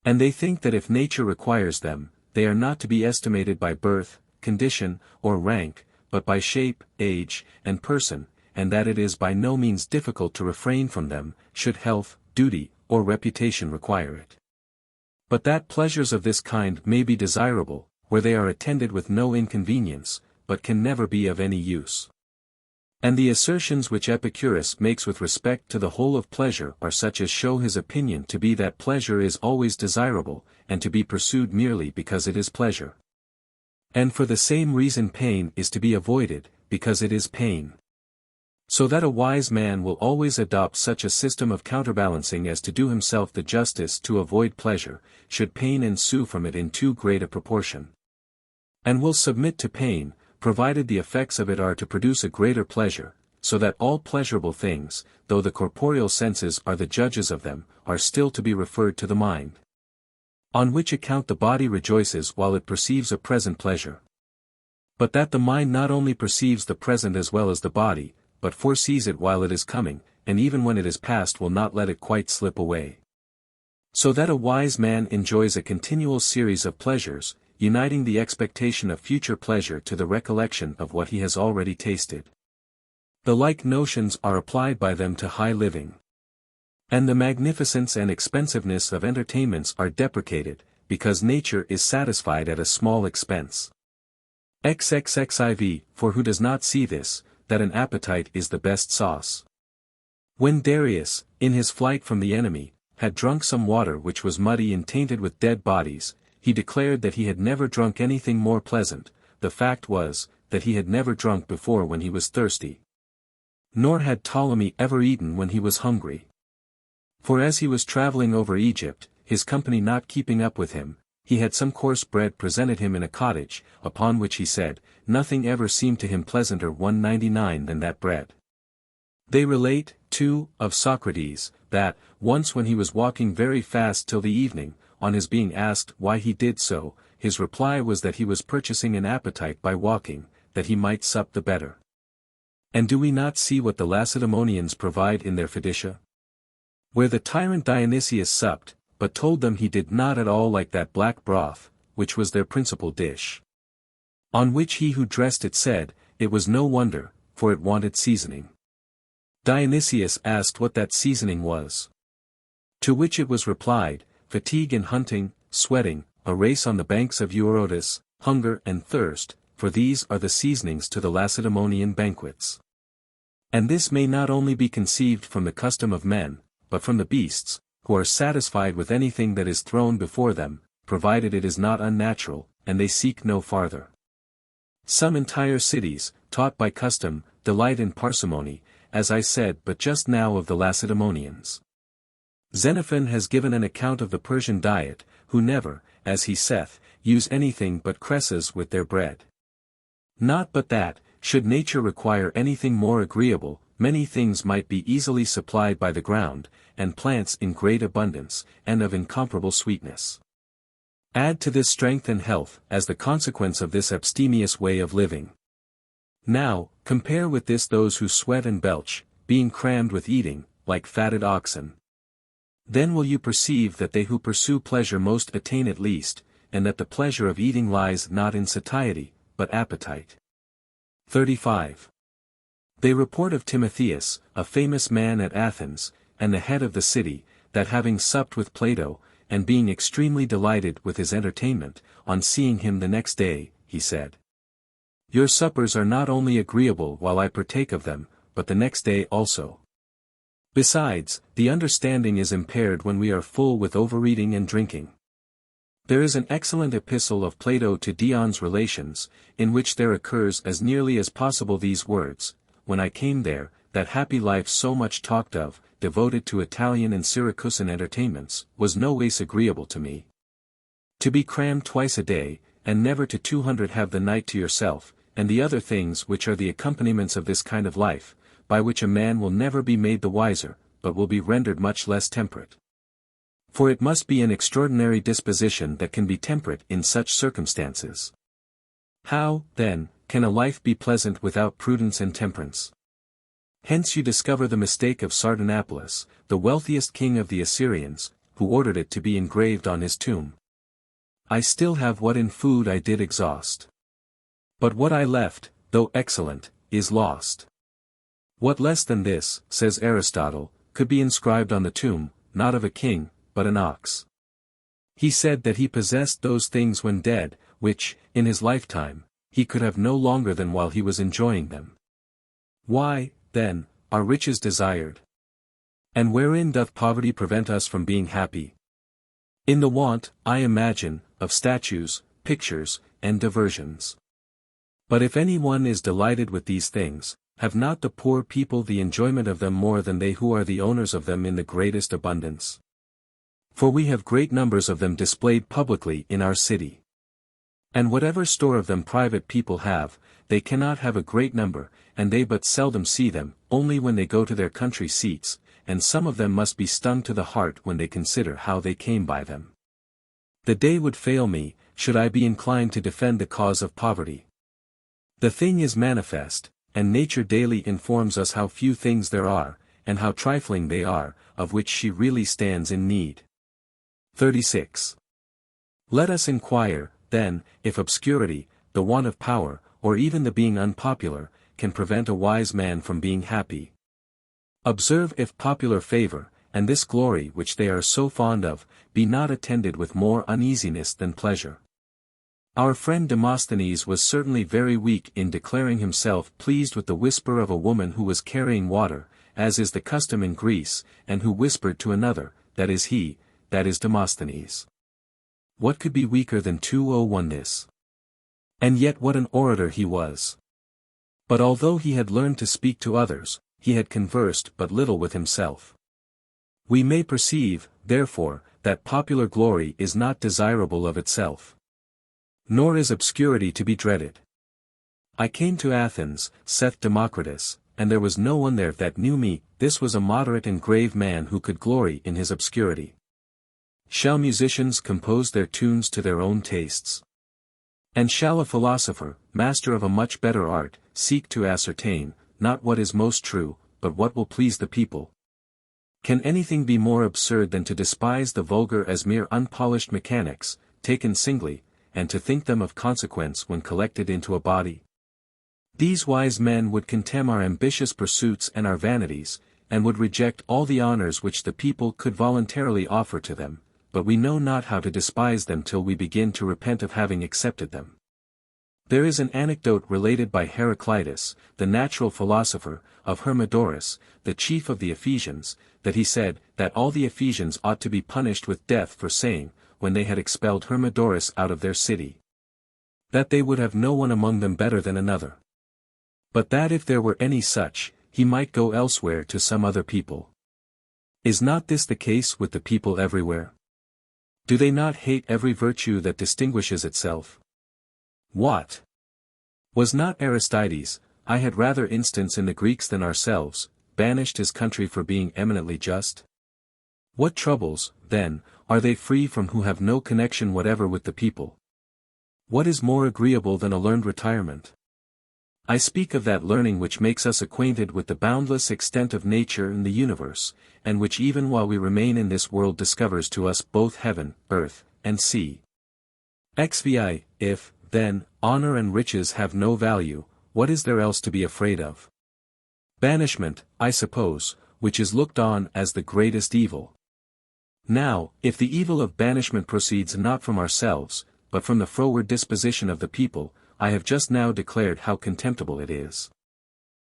And they think that if nature requires them, they are not to be estimated by birth, condition, or rank, but by shape, age, and person, and that it is by no means difficult to refrain from them, should health, duty, or reputation require it. But that pleasures of this kind may be desirable, where they are attended with no inconvenience, but can never be of any use. And the assertions which Epicurus makes with respect to the whole of pleasure are such as show his opinion to be that pleasure is always desirable, and to be pursued merely because it is pleasure. And for the same reason pain is to be avoided, because it is pain. So that a wise man will always adopt such a system of counterbalancing as to do himself the justice to avoid pleasure, should pain ensue from it in too great a proportion. And will submit to pain, provided the effects of it are to produce a greater pleasure, so that all pleasurable things, though the corporeal senses are the judges of them, are still to be referred to the mind. On which account the body rejoices while it perceives a present pleasure. But that the mind not only perceives the present as well as the body, but foresees it while it is coming, and even when it is past will not let it quite slip away. So that a wise man enjoys a continual series of pleasures, uniting the expectation of future pleasure to the recollection of what he has already tasted. The like notions are applied by them to high living. And the magnificence and expensiveness of entertainments are deprecated, because nature is satisfied at a small expense. XXXIV, for who does not see this, that an appetite is the best sauce. When Darius, in his flight from the enemy, had drunk some water which was muddy and tainted with dead bodies, he declared that he had never drunk anything more pleasant. The fact was, that he had never drunk before when he was thirsty. Nor had Ptolemy ever eaten when he was hungry. For as he was traveling over Egypt, his company not keeping up with him, he had some coarse bread presented him in a cottage, upon which he said, nothing ever seemed to him pleasanter 199 than that bread. They relate, too, of Socrates, that, once when he was walking very fast till the evening, on his being asked why he did so, his reply was that he was purchasing an appetite by walking, that he might sup the better. And do we not see what the Lacedaemonians provide in their Phoenicia? Where the tyrant Dionysius supped, but told them he did not at all like that black broth, which was their principal dish. On which he who dressed it said, it was no wonder, for it wanted seasoning. Dionysius asked what that seasoning was. To which it was replied, fatigue in hunting, sweating, a race on the banks of Eurotas, hunger and thirst, for these are the seasonings to the Lacedaemonian banquets. And this may not only be conceived from the custom of men, but from the beasts, who are satisfied with anything that is thrown before them, provided it is not unnatural, and they seek no farther. Some entire cities, taught by custom, delight in parsimony, as I said but just now of the Lacedaemonians. Xenophon has given an account of the Persian diet, who never, as he saith, use anything but cresses with their bread. Not but that, should nature require anything more agreeable, many things might be easily supplied by the ground, and plants in great abundance, and of incomparable sweetness. Add to this strength and health, as the consequence of this abstemious way of living. Now, compare with this those who sweat and belch, being crammed with eating, like fatted oxen. Then will you perceive that they who pursue pleasure most attain it least, and that the pleasure of eating lies not in satiety, but appetite. 35. They report of Timotheus, a famous man at Athens, and the head of the city, that having supped with Plato, and being extremely delighted with his entertainment, on seeing him the next day, he said, "Your suppers are not only agreeable while I partake of them, but the next day also. Besides, the understanding is impaired when we are full with overeating and drinking." There is an excellent epistle of Plato to Dion's relations, in which there occurs as nearly as possible these words, "When I came there, that happy life so much talked of, devoted to Italian and Syracusan entertainments, was no ways agreeable to me. To be crammed twice a day, and never to 200 have the night to yourself, and the other things which are the accompaniments of this kind of life, by which a man will never be made the wiser, but will be rendered much less temperate. For it must be an extraordinary disposition that can be temperate in such circumstances. How, then, can a life be pleasant without prudence and temperance? Hence you discover the mistake of Sardanapalus, the wealthiest king of the Assyrians, who ordered it to be engraved on his tomb. I still have what in food I did exhaust. But what I left, though excellent, is lost. What less than this, says Aristotle, could be inscribed on the tomb, not of a king, but an ox? He said that he possessed those things when dead, which, in his lifetime, he could have no longer than while he was enjoying them. Why, then, are riches desired? And wherein doth poverty prevent us from being happy? In the want, I imagine, of statues, pictures, and diversions. But if any one is delighted with these things, have not the poor people the enjoyment of them more than they who are the owners of them in the greatest abundance? For we have great numbers of them displayed publicly in our city. And whatever store of them private people have, they cannot have a great number, and they but seldom see them, only when they go to their country seats, and some of them must be stung to the heart when they consider how they came by them. The day would fail me, should I be inclined to defend the cause of poverty. The thing is manifest, and nature daily informs us how few things there are, and how trifling they are, of which she really stands in need. 36. Let us inquire, then, if obscurity, the want of power, or even the being unpopular, can prevent a wise man from being happy. Observe if popular favor, and this glory which they are so fond of, be not attended with more uneasiness than pleasure. Our friend Demosthenes was certainly very weak in declaring himself pleased with the whisper of a woman who was carrying water, as is the custom in Greece, and who whispered to another, that is he, that is Demosthenes. What could be weaker than 201 this? And yet what an orator he was! But although he had learned to speak to others, he had conversed but little with himself. We may perceive, therefore, that popular glory is not desirable of itself. Nor is obscurity to be dreaded. I came to Athens, saith Democritus, and there was no one there that knew me. This was a moderate and grave man who could glory in his obscurity. Shall musicians compose their tunes to their own tastes? And shall a philosopher, master of a much better art, seek to ascertain, not what is most true, but what will please the people? Can anything be more absurd than to despise the vulgar as mere unpolished mechanics, taken singly, and to think them of consequence when collected into a body? These wise men would contemn our ambitious pursuits and our vanities, and would reject all the honors which the people could voluntarily offer to them, but we know not how to despise them till we begin to repent of having accepted them. There is an anecdote related by Heraclitus, the natural philosopher, of Hermodorus, the chief of the Ephesians, that he said, that all the Ephesians ought to be punished with death for saying, when they had expelled Hermodorus out of their city, that they would have no one among them better than another. But that if there were any such, he might go elsewhere to some other people. Is not this the case with the people everywhere? Do they not hate every virtue that distinguishes itself? What? Was not Aristides, I had rather instance in the Greeks than ourselves, banished his country for being eminently just? What troubles, then, are they free from who have no connection whatever with the people? What is more agreeable than a learned retirement? I speak of that learning which makes us acquainted with the boundless extent of nature and the universe, and which even while we remain in this world discovers to us both heaven, earth, and sea. XVI. If, then, honor and riches have no value, what is there else to be afraid of? Banishment, I suppose, which is looked on as the greatest evil. Now, if the evil of banishment proceeds not from ourselves, but from the froward disposition of the people, I have just now declared how contemptible it is.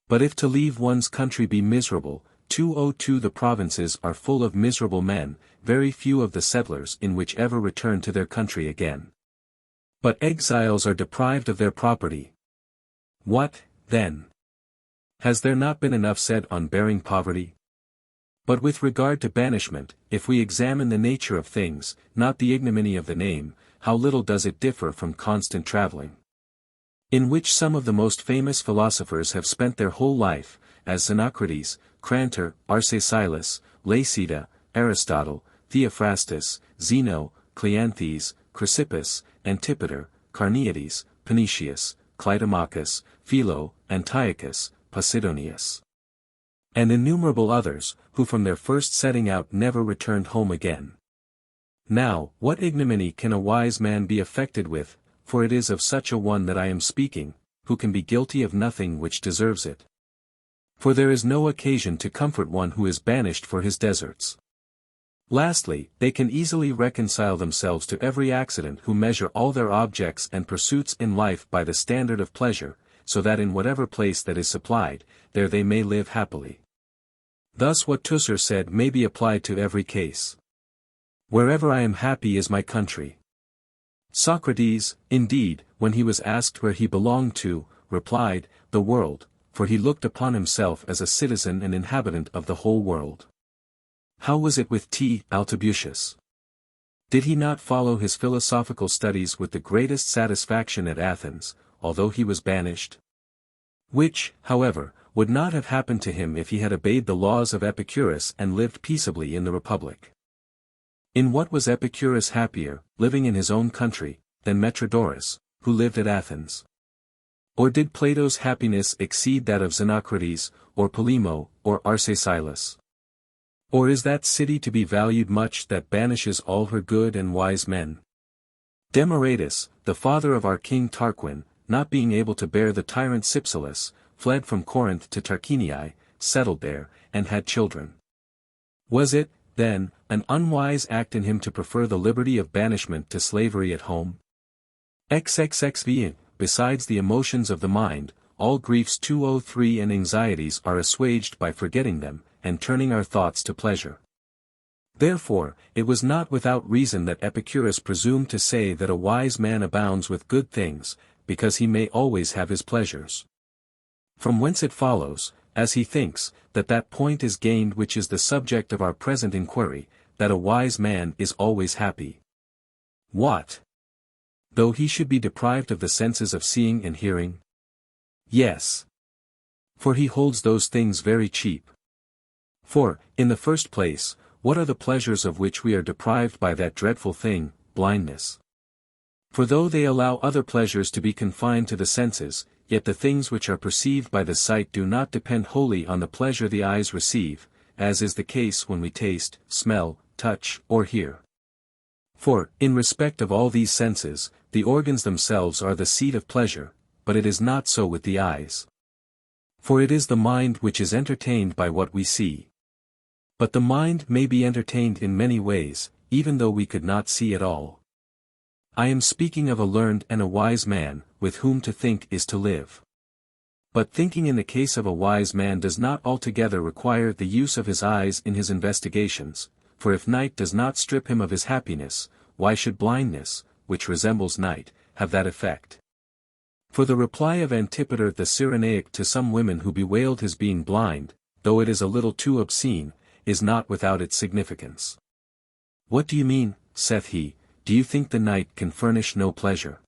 But if to leave one's country be miserable, 202 the provinces are full of miserable men, very few of the settlers in which ever return to their country again. But exiles are deprived of their property. What, then? Has there not been enough said on bearing poverty? But with regard to banishment, if we examine the nature of things, not the ignominy of the name, how little does it differ from constant traveling, in which some of the most famous philosophers have spent their whole life, as Xenocrates, Crantor, Arcesilas, Laceda, Aristotle, Theophrastus, Zeno, Cleanthes, Chrysippus, Antipater, Carneades, Panetius, Clitomachus, Philo, Antiochus, Posidonius, and innumerable others, who from their first setting out never returned home again. Now, what ignominy can a wise man be affected with, for it is of such a one that I am speaking, who can be guilty of nothing which deserves it? For there is no occasion to comfort one who is banished for his deserts. Lastly, they can easily reconcile themselves to every accident who measure all their objects and pursuits in life by the standard of pleasure, so that in whatever place that is supplied, there they may live happily. Thus what Tusser said may be applied to every case. Wherever I am happy is my country. Socrates, indeed, when he was asked where he belonged to, replied, the world, for he looked upon himself as a citizen and inhabitant of the whole world. How was it with T. Altubucius? Did he not follow his philosophical studies with the greatest satisfaction at Athens, although he was banished? Which, however, would not have happened to him if he had obeyed the laws of Epicurus and lived peaceably in the Republic. In what was Epicurus happier, living in his own country, than Metrodorus, who lived at Athens? Or did Plato's happiness exceed that of Xenocrates, or Polemo, or Arcesilas? Or is that city to be valued much that banishes all her good and wise men? Demaratus, the father of our king Tarquin, not being able to bear the tyrant Cypselus, fled from Corinth to Tarquinii, settled there, and had children. Was it, then, an unwise act in him to prefer the liberty of banishment to slavery at home? XXXV. Besides the emotions of the mind, all griefs 203 and anxieties are assuaged by forgetting them, and turning our thoughts to pleasure. Therefore, it was not without reason that Epicurus presumed to say that a wise man abounds with good things, because he may always have his pleasures. From whence it follows, as he thinks, that that point is gained which is the subject of our present inquiry, that a wise man is always happy. What? Though he should be deprived of the senses of seeing and hearing? Yes. For he holds those things very cheap. For, in the first place, what are the pleasures of which we are deprived by that dreadful thing, blindness? For though they allow other pleasures to be confined to the senses, yet the things which are perceived by the sight do not depend wholly on the pleasure the eyes receive, as is the case when we taste, smell, touch, or hear. For, in respect of all these senses, the organs themselves are the seat of pleasure, but it is not so with the eyes. For it is the mind which is entertained by what we see. But the mind may be entertained in many ways, even though we could not see at all. I am speaking of a learned and a wise man, with whom to think is to live. But thinking in the case of a wise man does not altogether require the use of his eyes in his investigations, for if night does not strip him of his happiness, why should blindness, which resembles night, have that effect? For the reply of Antipater the Cyrenaic to some women who bewailed his being blind, though it is a little too obscene, is not without its significance. What do you mean, saith he, do you think the night can furnish no pleasure?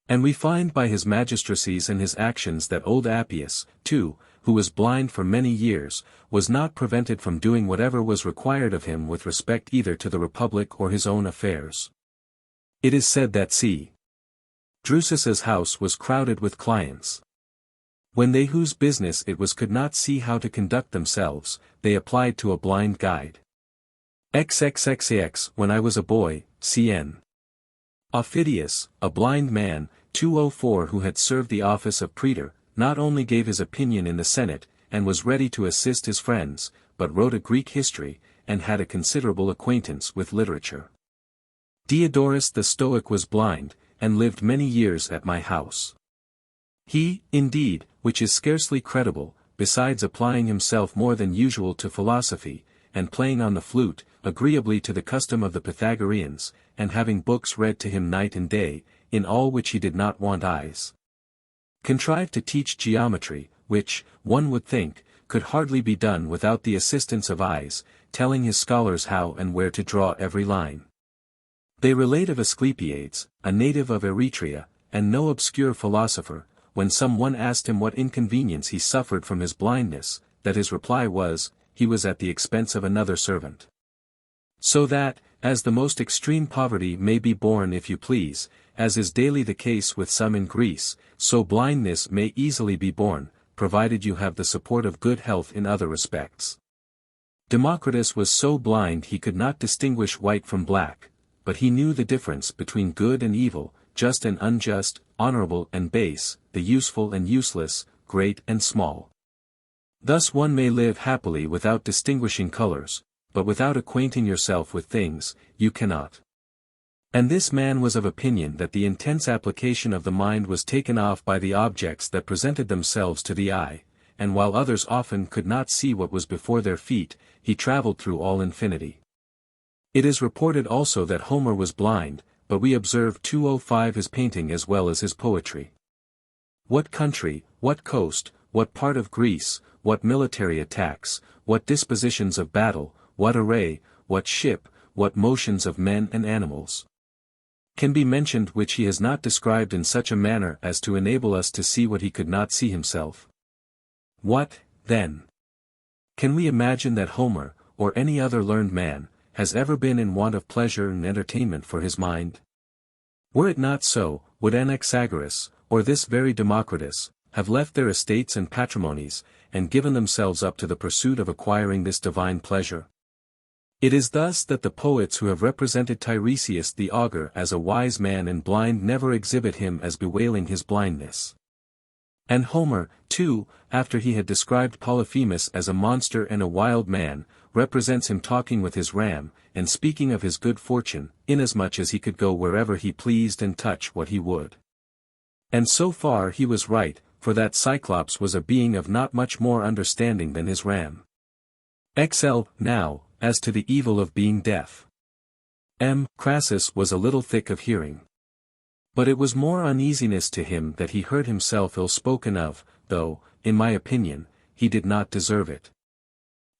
And we find by his magistracies and his actions that old Appius, too, who was blind for many years, was not prevented from doing whatever was required of him with respect either to the republic or his own affairs. It is said that C. Drusus's house was crowded with clients. When they whose business it was could not see how to conduct themselves, they applied to a blind guide. XXXAX when I was a boy, CN. Aufidius, a blind man, 204 who had served the office of praetor, not only gave his opinion in the Senate, and was ready to assist his friends, but wrote a Greek history, and had a considerable acquaintance with literature. Diodorus the Stoic was blind, and lived many years at my house. He, indeed, which is scarcely credible, besides applying himself more than usual to philosophy, and playing on the flute, agreeably to the custom of the Pythagoreans, and having books read to him night and day, in all which he did not want eyes, contrived to teach geometry, which, one would think, could hardly be done without the assistance of eyes, telling his scholars how and where to draw every line. They relate of Asclepiades, a native of Eretria, and no obscure philosopher, when some one asked him what inconvenience he suffered from his blindness, that his reply was, he was at the expense of another servant. So that, as the most extreme poverty may be borne if you please, as is daily the case with some in Greece, so blindness may easily be borne, provided you have the support of good health in other respects. Democritus was so blind he could not distinguish white from black, but he knew the difference between good and evil, just and unjust, honorable and base, the useful and useless, great and small. Thus one may live happily without distinguishing colors, but without acquainting yourself with things, you cannot. And this man was of opinion that the intense application of the mind was taken off by the objects that presented themselves to the eye, and while others often could not see what was before their feet, he travelled through all infinity. It is reported also that Homer was blind, but we observe 205 his painting as well as his poetry. What country, what coast, what part of Greece, what military attacks, what dispositions of battle, what array, what ship, what motions of men and animals can be mentioned which he has not described in such a manner as to enable us to see what he could not see himself? What, then? Can we imagine that Homer, or any other learned man, has ever been in want of pleasure and entertainment for his mind? Were it not so, would Anaxagoras, or this very Democritus, have left their estates and patrimonies, and given themselves up to the pursuit of acquiring this divine pleasure? It is thus that the poets who have represented Tiresias the augur as a wise man and blind never exhibit him as bewailing his blindness. And Homer, too, after he had described Polyphemus as a monster and a wild man, represents him talking with his ram, and speaking of his good fortune, inasmuch as he could go wherever he pleased and touch what he would. And so far he was right, for that Cyclops was a being of not much more understanding than his ram. XL, now, as to the evil of being deaf. Crassus was a little thick of hearing. But it was more uneasiness to him that he heard himself ill spoken of, though, in my opinion, he did not deserve it.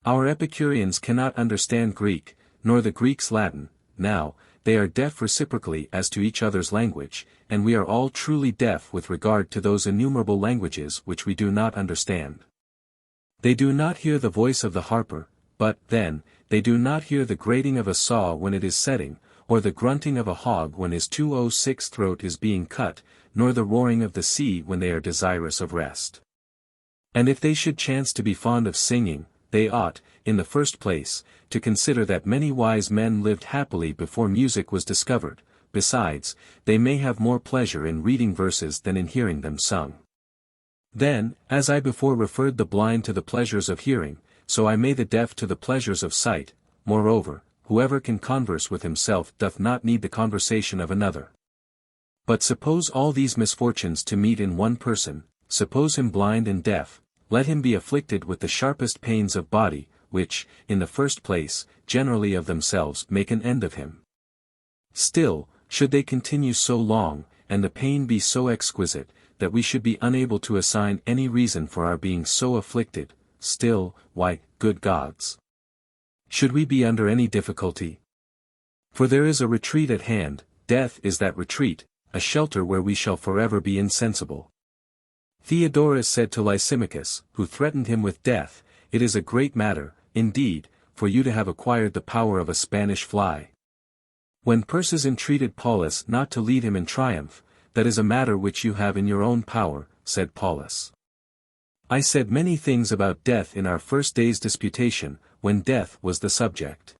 Our Epicureans cannot understand Greek, nor the Greeks Latin. Now, they are deaf reciprocally as to each other's language, and we are all truly deaf with regard to those innumerable languages which we do not understand. They do not hear the voice of the harper, but, then, they do not hear the grating of a saw when it is setting, or the grunting of a hog when his 206 throat is being cut, nor the roaring of the sea when they are desirous of rest. And if they should chance to be fond of singing, they ought, in the first place, to consider that many wise men lived happily before music was discovered. Besides, they may have more pleasure in reading verses than in hearing them sung. Then, as I before referred the blind to the pleasures of hearing, so I may the deaf to the pleasures of sight. Moreover, whoever can converse with himself doth not need the conversation of another. But suppose all these misfortunes to meet in one person, suppose him blind and deaf, let him be afflicted with the sharpest pains of body, which, in the first place, generally of themselves make an end of him. Still, should they continue so long, and the pain be so exquisite, that we should be unable to assign any reason for our being so afflicted, still, why, good gods, should we be under any difficulty? For there is a retreat at hand, death is that retreat, a shelter where we shall forever be insensible. Theodorus said to Lysimachus, who threatened him with death, "It is a great matter, indeed, for you to have acquired the power of a Spanish fly." When Perses entreated Paulus not to lead him in triumph, "That is a matter which you have in your own power," said Paulus. I said many things about death in our first day's disputation, when death was the subject.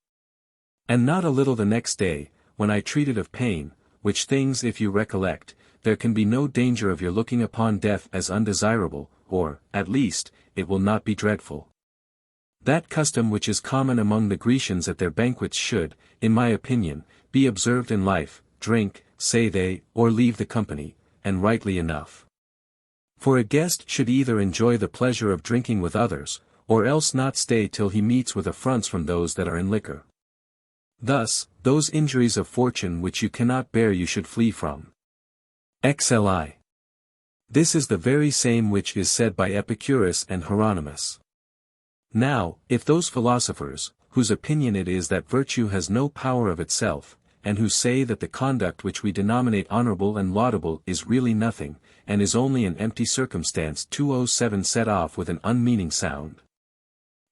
And not a little the next day, when I treated of pain, which things if you recollect, there can be no danger of your looking upon death as undesirable, or, at least, it will not be dreadful. That custom which is common among the Grecians at their banquets should, in my opinion, be observed in life, drink, say they, or leave the company, and rightly enough. For a guest should either enjoy the pleasure of drinking with others, or else not stay till he meets with affronts from those that are in liquor. Thus, those injuries of fortune which you cannot bear you should flee from. XLI. This is the very same which is said by Epicurus and Hieronymus. Now, if those philosophers, whose opinion it is that virtue has no power of itself, and who say that the conduct which we denominate honorable and laudable is really nothing, and is only an empty circumstance 207 set off with an unmeaning sound,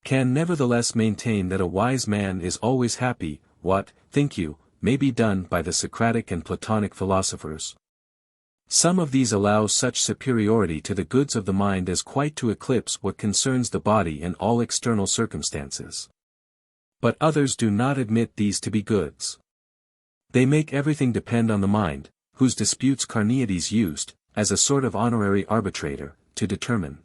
can nevertheless maintain that a wise man is always happy, what, think you, may be done by the Socratic and Platonic philosophers? Some of these allow such superiority to the goods of the mind as quite to eclipse what concerns the body and all external circumstances. But others do not admit these to be goods. They make everything depend on the mind, whose disputes Carneades used, as a sort of honorary arbitrator, to determine.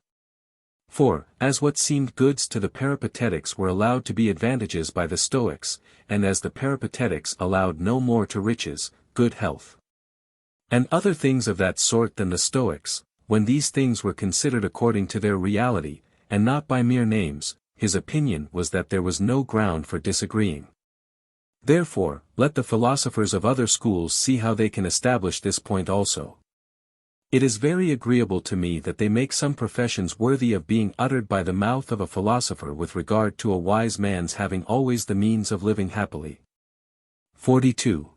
For, as what seemed goods to the Peripatetics were allowed to be advantages by the Stoics, and as the Peripatetics allowed no more to riches, good health, and other things of that sort than the Stoics, when these things were considered according to their reality, and not by mere names, his opinion was that there was no ground for disagreeing. Therefore, let the philosophers of other schools see how they can establish this point also. It is very agreeable to me that they make some professions worthy of being uttered by the mouth of a philosopher with regard to a wise man's having always the means of living happily. 42.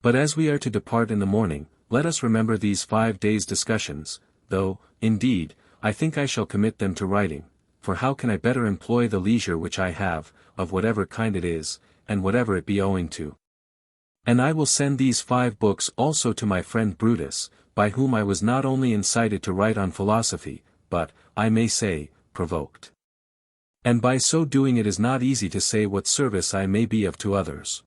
But as we are to depart in the morning, let us remember these 5 days' discussions, though, indeed, I think I shall commit them to writing, for how can I better employ the leisure which I have, of whatever kind it is, and whatever it be owing to? And I will send these 5 books also to my friend Brutus, by whom I was not only incited to write on philosophy, but, I may say, provoked. And by so doing it is not easy to say what service I may be of to others.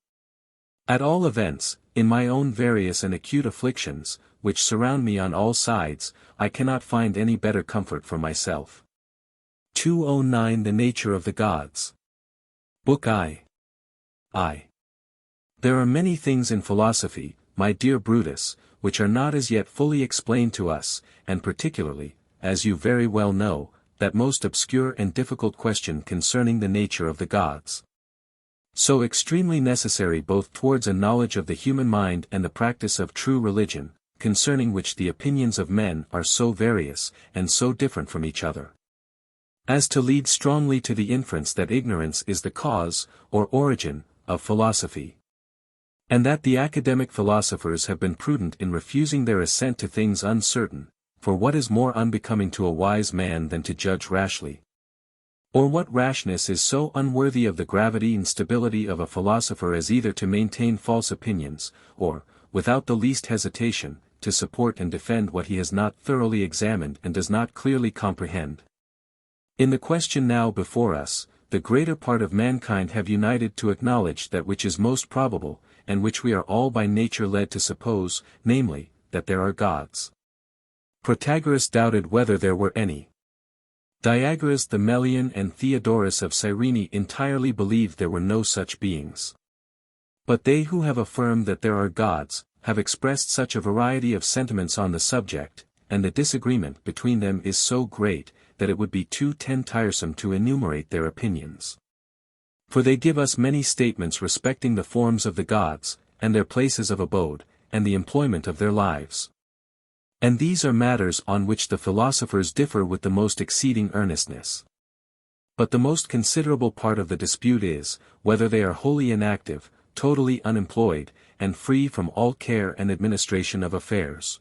At all events, in my own various and acute afflictions, which surround me on all sides, I cannot find any better comfort for myself. 209 The Nature of the Gods. Book I. There are many things in philosophy, my dear Brutus, which are not as yet fully explained to us, and particularly, as you very well know, that most obscure and difficult question concerning the nature of the gods. So extremely necessary both towards a knowledge of the human mind and the practice of true religion, concerning which the opinions of men are so various, and so different from each other, as to lead strongly to the inference that ignorance is the cause, or origin, of philosophy. And that the academic philosophers have been prudent in refusing their assent to things uncertain, for what is more unbecoming to a wise man than to judge rashly? Or what rashness is so unworthy of the gravity and stability of a philosopher as either to maintain false opinions, or, without the least hesitation, to support and defend what he has not thoroughly examined and does not clearly comprehend? In the question now before us, the greater part of mankind have united to acknowledge that which is most probable, and which we are all by nature led to suppose, namely, that there are gods. Protagoras doubted whether there were any. Diagoras the Melian and Theodorus of Cyrene entirely believed there were no such beings. But they who have affirmed that there are gods, have expressed such a variety of sentiments on the subject, and the disagreement between them is so great, that it would be too tiresome to enumerate their opinions. For they give us many statements respecting the forms of the gods, and their places of abode, and the employment of their lives. And these are matters on which the philosophers differ with the most exceeding earnestness. But the most considerable part of the dispute is, whether they are wholly inactive, totally unemployed, and free from all care and administration of affairs.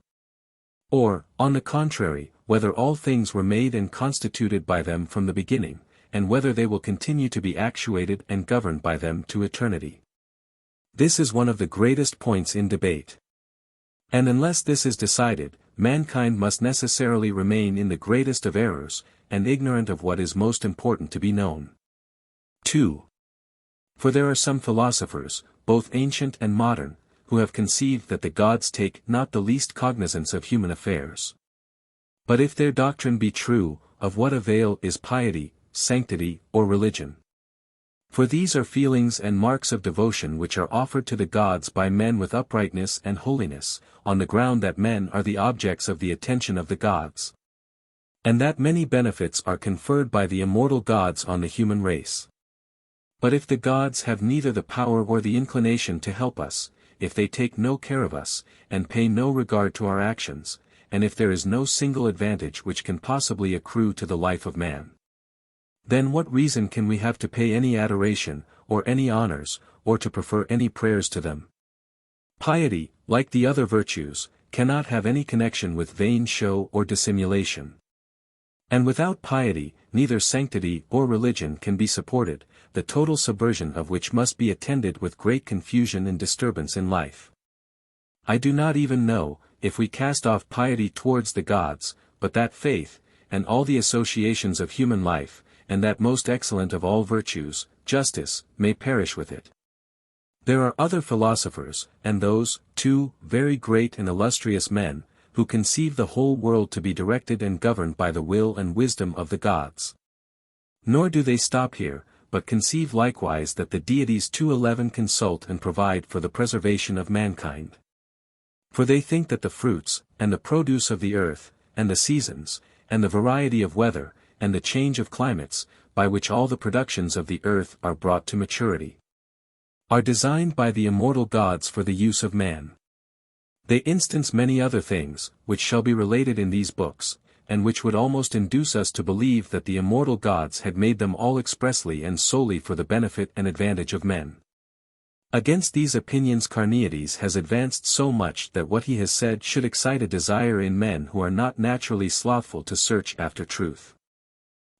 Or, on the contrary, whether all things were made and constituted by them from the beginning, and whether they will continue to be actuated and governed by them to eternity. This is one of the greatest points in debate. And unless this is decided, mankind must necessarily remain in the greatest of errors, and ignorant of what is most important to be known. 2. For there are some philosophers, both ancient and modern, who have conceived that the gods take not the least cognizance of human affairs. But if their doctrine be true, of what avail is piety, sanctity, or religion? For these are feelings and marks of devotion which are offered to the gods by men with uprightness and holiness, on the ground that men are the objects of the attention of the gods. And that many benefits are conferred by the immortal gods on the human race. But if the gods have neither the power or the inclination to help us, if they take no care of us, and pay no regard to our actions, and if there is no single advantage which can possibly accrue to the life of man, then what reason can we have to pay any adoration, or any honors, or to prefer any prayers to them? Piety, like the other virtues, cannot have any connection with vain show or dissimulation. And without piety, neither sanctity or religion can be supported, the total subversion of which must be attended with great confusion and disturbance in life. I do not even know, if we cast off piety towards the gods, but that faith, and all the associations of human life, and that most excellent of all virtues, justice, may perish with it. There are other philosophers, and those, too, very great and illustrious men, who conceive the whole world to be directed and governed by the will and wisdom of the gods. Nor do they stop here, but conceive likewise that the deities too consult and provide for the preservation of mankind. For they think that the fruits, and the produce of the earth, and the seasons, and the variety of weather, and the change of climates, by which all the productions of the earth are brought to maturity, are designed by the immortal gods for the use of man. They instance many other things, which shall be related in these books, and which would almost induce us to believe that the immortal gods had made them all expressly and solely for the benefit and advantage of men. Against these opinions Carneades has advanced so much that what he has said should excite a desire in men who are not naturally slothful to search after truth.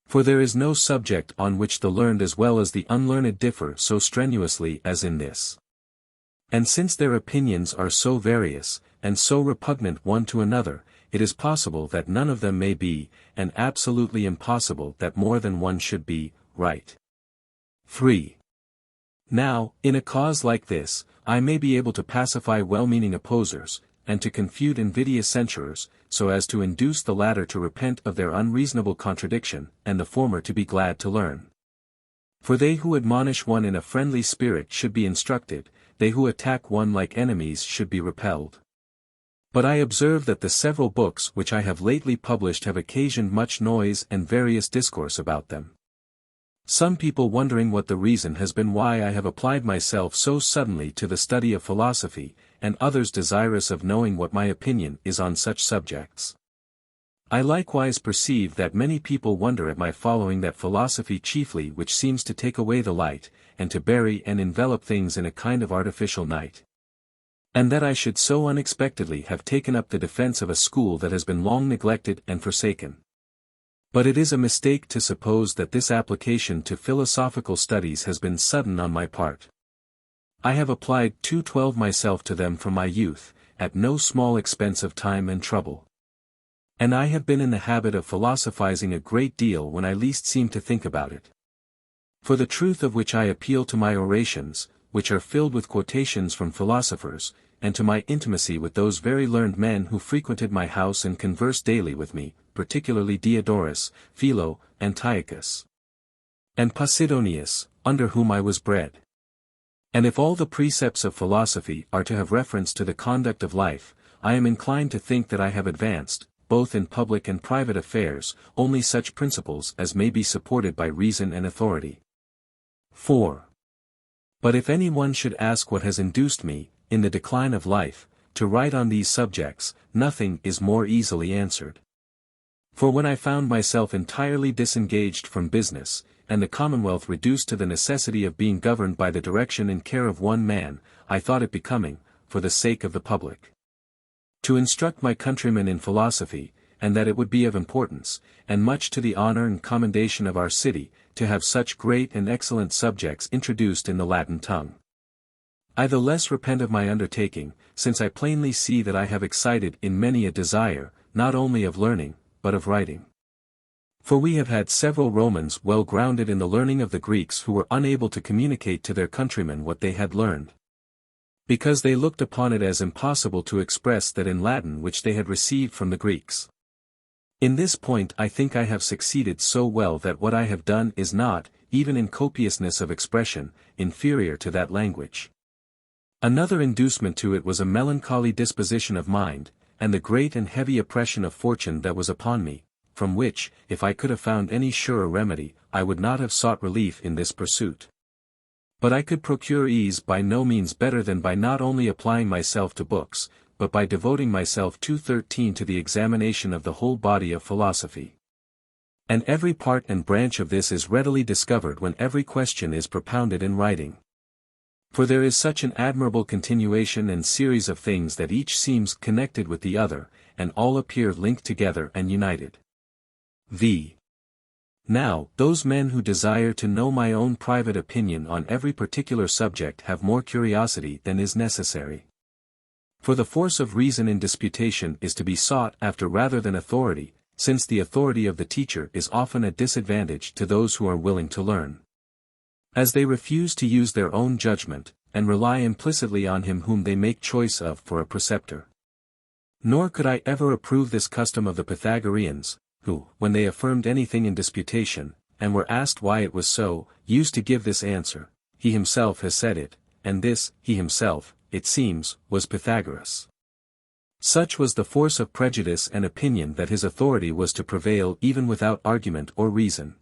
For there is no subject on which the learned as well as the unlearned differ so strenuously as in this. And since their opinions are so various, and so repugnant one to another, it is possible that none of them may be, and absolutely impossible that more than one should be, right. 3. Now, in a cause like this, I may be able to pacify well-meaning opposers, and to confute invidious censurers, so as to induce the latter to repent of their unreasonable contradiction, and the former to be glad to learn. For they who admonish one in a friendly spirit should be instructed, they who attack one like enemies should be repelled. But I observe that the several books which I have lately published have occasioned much noise and various discourse about them. Some people wondering what the reason has been why I have applied myself so suddenly to the study of philosophy, and others desirous of knowing what my opinion is on such subjects. I likewise perceive that many people wonder at my following that philosophy chiefly which seems to take away the light, and to bury and envelop things in a kind of artificial night. And that I should so unexpectedly have taken up the defense of a school that has been long neglected and forsaken. But it is a mistake to suppose that this application to philosophical studies has been sudden on my part. I have applied 212 myself to them from my youth, at no small expense of time and trouble. And I have been in the habit of philosophizing a great deal when I least seem to think about it. For the truth of which I appeal to my orations, which are filled with quotations from philosophers, and to my intimacy with those very learned men who frequented my house and conversed daily with me, particularly Diodorus, Philo, Antiochus, and Posidonius, under whom I was bred. And if all the precepts of philosophy are to have reference to the conduct of life, I am inclined to think that I have advanced, both in public and private affairs, only such principles as may be supported by reason and authority. 4. But if any one should ask what has induced me, in the decline of life, to write on these subjects, nothing is more easily answered. For when I found myself entirely disengaged from business, and the commonwealth reduced to the necessity of being governed by the direction and care of one man, I thought it becoming, for the sake of the public, to instruct my countrymen in philosophy, and that it would be of importance, and much to the honor and commendation of our city, to have such great and excellent subjects introduced in the Latin tongue. I the less repent of my undertaking, since I plainly see that I have excited in many a desire, not only of learning, but of writing. For we have had several Romans well grounded in the learning of the Greeks who were unable to communicate to their countrymen what they had learned, because they looked upon it as impossible to express that in Latin which they had received from the Greeks. In this point I think I have succeeded so well that what I have done is not, even in copiousness of expression, inferior to that language. Another inducement to it was a melancholy disposition of mind, and the great and heavy oppression of fortune that was upon me, from which, if I could have found any surer remedy, I would not have sought relief in this pursuit. But I could procure ease by no means better than by not only applying myself to books, but by devoting myself to the examination of the whole body of philosophy. And every part and branch of this is readily discovered when every question is propounded in writing. For there is such an admirable continuation and series of things that each seems connected with the other, and all appear linked together and united. Now, those men who desire to know my own private opinion on every particular subject have more curiosity than is necessary. For the force of reason in disputation is to be sought after rather than authority, since the authority of the teacher is often a disadvantage to those who are willing to learn, as they refuse to use their own judgment, and rely implicitly on him whom they make choice of for a preceptor. Nor could I ever approve this custom of the Pythagoreans, who, when they affirmed anything in disputation, and were asked why it was so, used to give this answer: he himself has said it, and this, he himself, it seems, was Pythagoras. Such was the force of prejudice and opinion that his authority was to prevail even without argument or reason.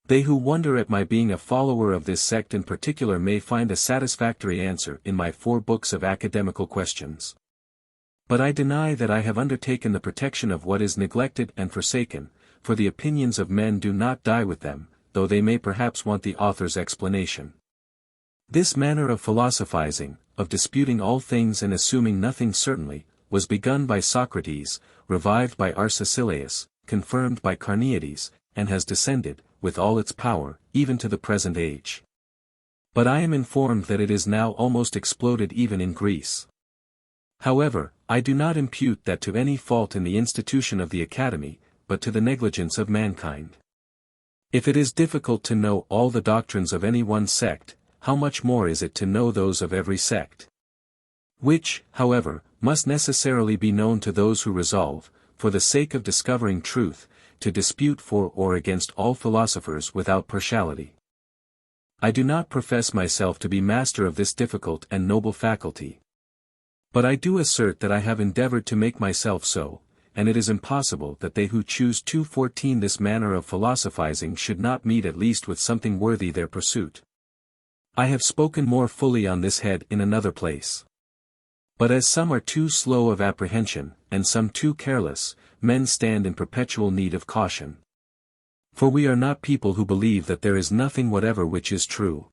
They who wonder at my being a follower of this sect in particular may find a satisfactory answer in my 4 books of academical questions. But I deny that I have undertaken the protection of what is neglected and forsaken, for the opinions of men do not die with them, though they may perhaps want the author's explanation. This manner of philosophizing, of disputing all things and assuming nothing certainly, was begun by Socrates, revived by Arcesilaus, confirmed by Carneades, and has descended, with all its power, even to the present age. But I am informed that it is now almost exploded even in Greece. However, I do not impute that to any fault in the institution of the academy, but to the negligence of mankind. If it is difficult to know all the doctrines of any one sect, how much more is it to know those of every sect? Which, however, must necessarily be known to those who resolve, for the sake of discovering truth, to dispute for or against all philosophers without partiality. I do not profess myself to be master of this difficult and noble faculty. But I do assert that I have endeavored to make myself so, and it is impossible that they who choose to 14 this manner of philosophizing should not meet at least with something worthy their pursuit. I have spoken more fully on this head in another place. But as some are too slow of apprehension, and some too careless, men stand in perpetual need of caution. For we are not people who believe that there is nothing whatever which is true.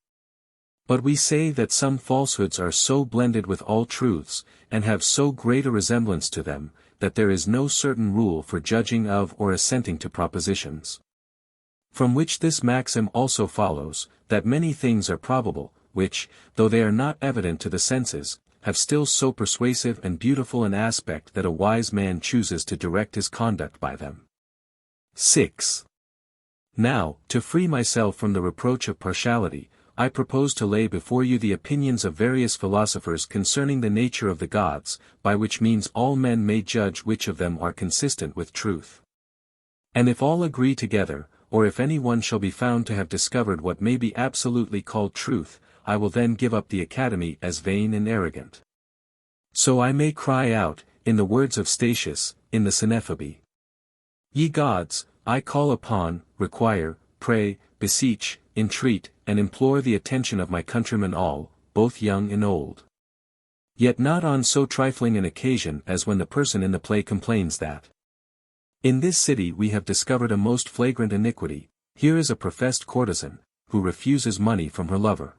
But we say that some falsehoods are so blended with all truths, and have so great a resemblance to them, that there is no certain rule for judging of or assenting to propositions. From which this maxim also follows, that many things are probable, which, though they are not evident to the senses, have still so persuasive and beautiful an aspect that a wise man chooses to direct his conduct by them. 6. Now, to free myself from the reproach of partiality, I propose to lay before you the opinions of various philosophers concerning the nature of the gods, by which means all men may judge which of them are consistent with truth. And if all agree together, or if any one shall be found to have discovered what may be absolutely called truth, I will then give up the academy as vain and arrogant. So I may cry out, in the words of Statius, in the Synephabe. Ye gods, I call upon, require, pray, beseech, entreat, and implore the attention of my countrymen all, both young and old. Yet not on so trifling an occasion as when the person in the play complains that in this city we have discovered a most flagrant iniquity, here is a professed courtesan, who refuses money from her lover.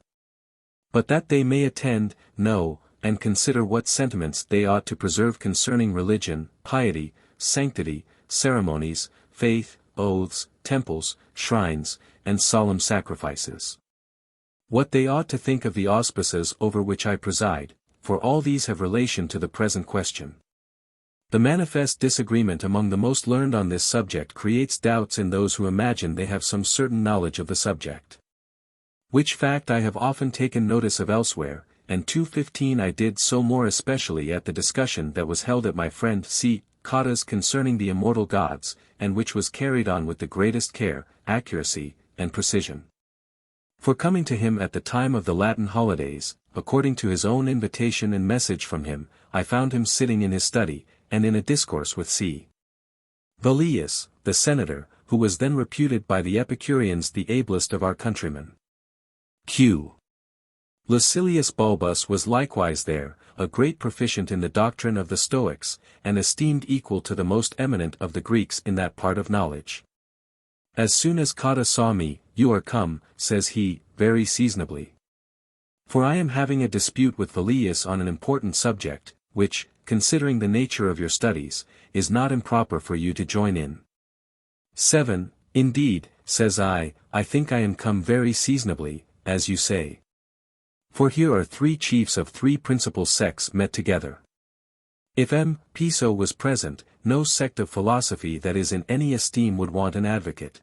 But that they may attend, know, and consider what sentiments they ought to preserve concerning religion, piety, sanctity, ceremonies, faith, oaths, temples, shrines, and solemn sacrifices. What they ought to think of the auspices over which I preside, for all these have relation to the present question. The manifest disagreement among the most learned on this subject creates doubts in those who imagine they have some certain knowledge of the subject. Which fact I have often taken notice of elsewhere, and 2:15 I did so more especially at the discussion that was held at my friend C. Cotta's concerning the immortal gods, and which was carried on with the greatest care, accuracy, and precision. For coming to him at the time of the Latin holidays, according to his own invitation and message from him, I found him sitting in his study, and in a discourse with C. Velleius, the senator, who was then reputed by the Epicureans the ablest of our countrymen. Q. Lucilius Bulbus was likewise there, a great proficient in the doctrine of the Stoics, and esteemed equal to the most eminent of the Greeks in that part of knowledge. As soon as Cotta saw me, "You are come," says he, very seasonably. For I am having a dispute with Velleius on an important subject, which, considering the nature of your studies, is not improper for you to join in. 7. Indeed, says I think I am come very seasonably, as you say. For here are three chiefs of three principal sects met together. If M. Piso was present, no sect of philosophy that is in any esteem would want an advocate.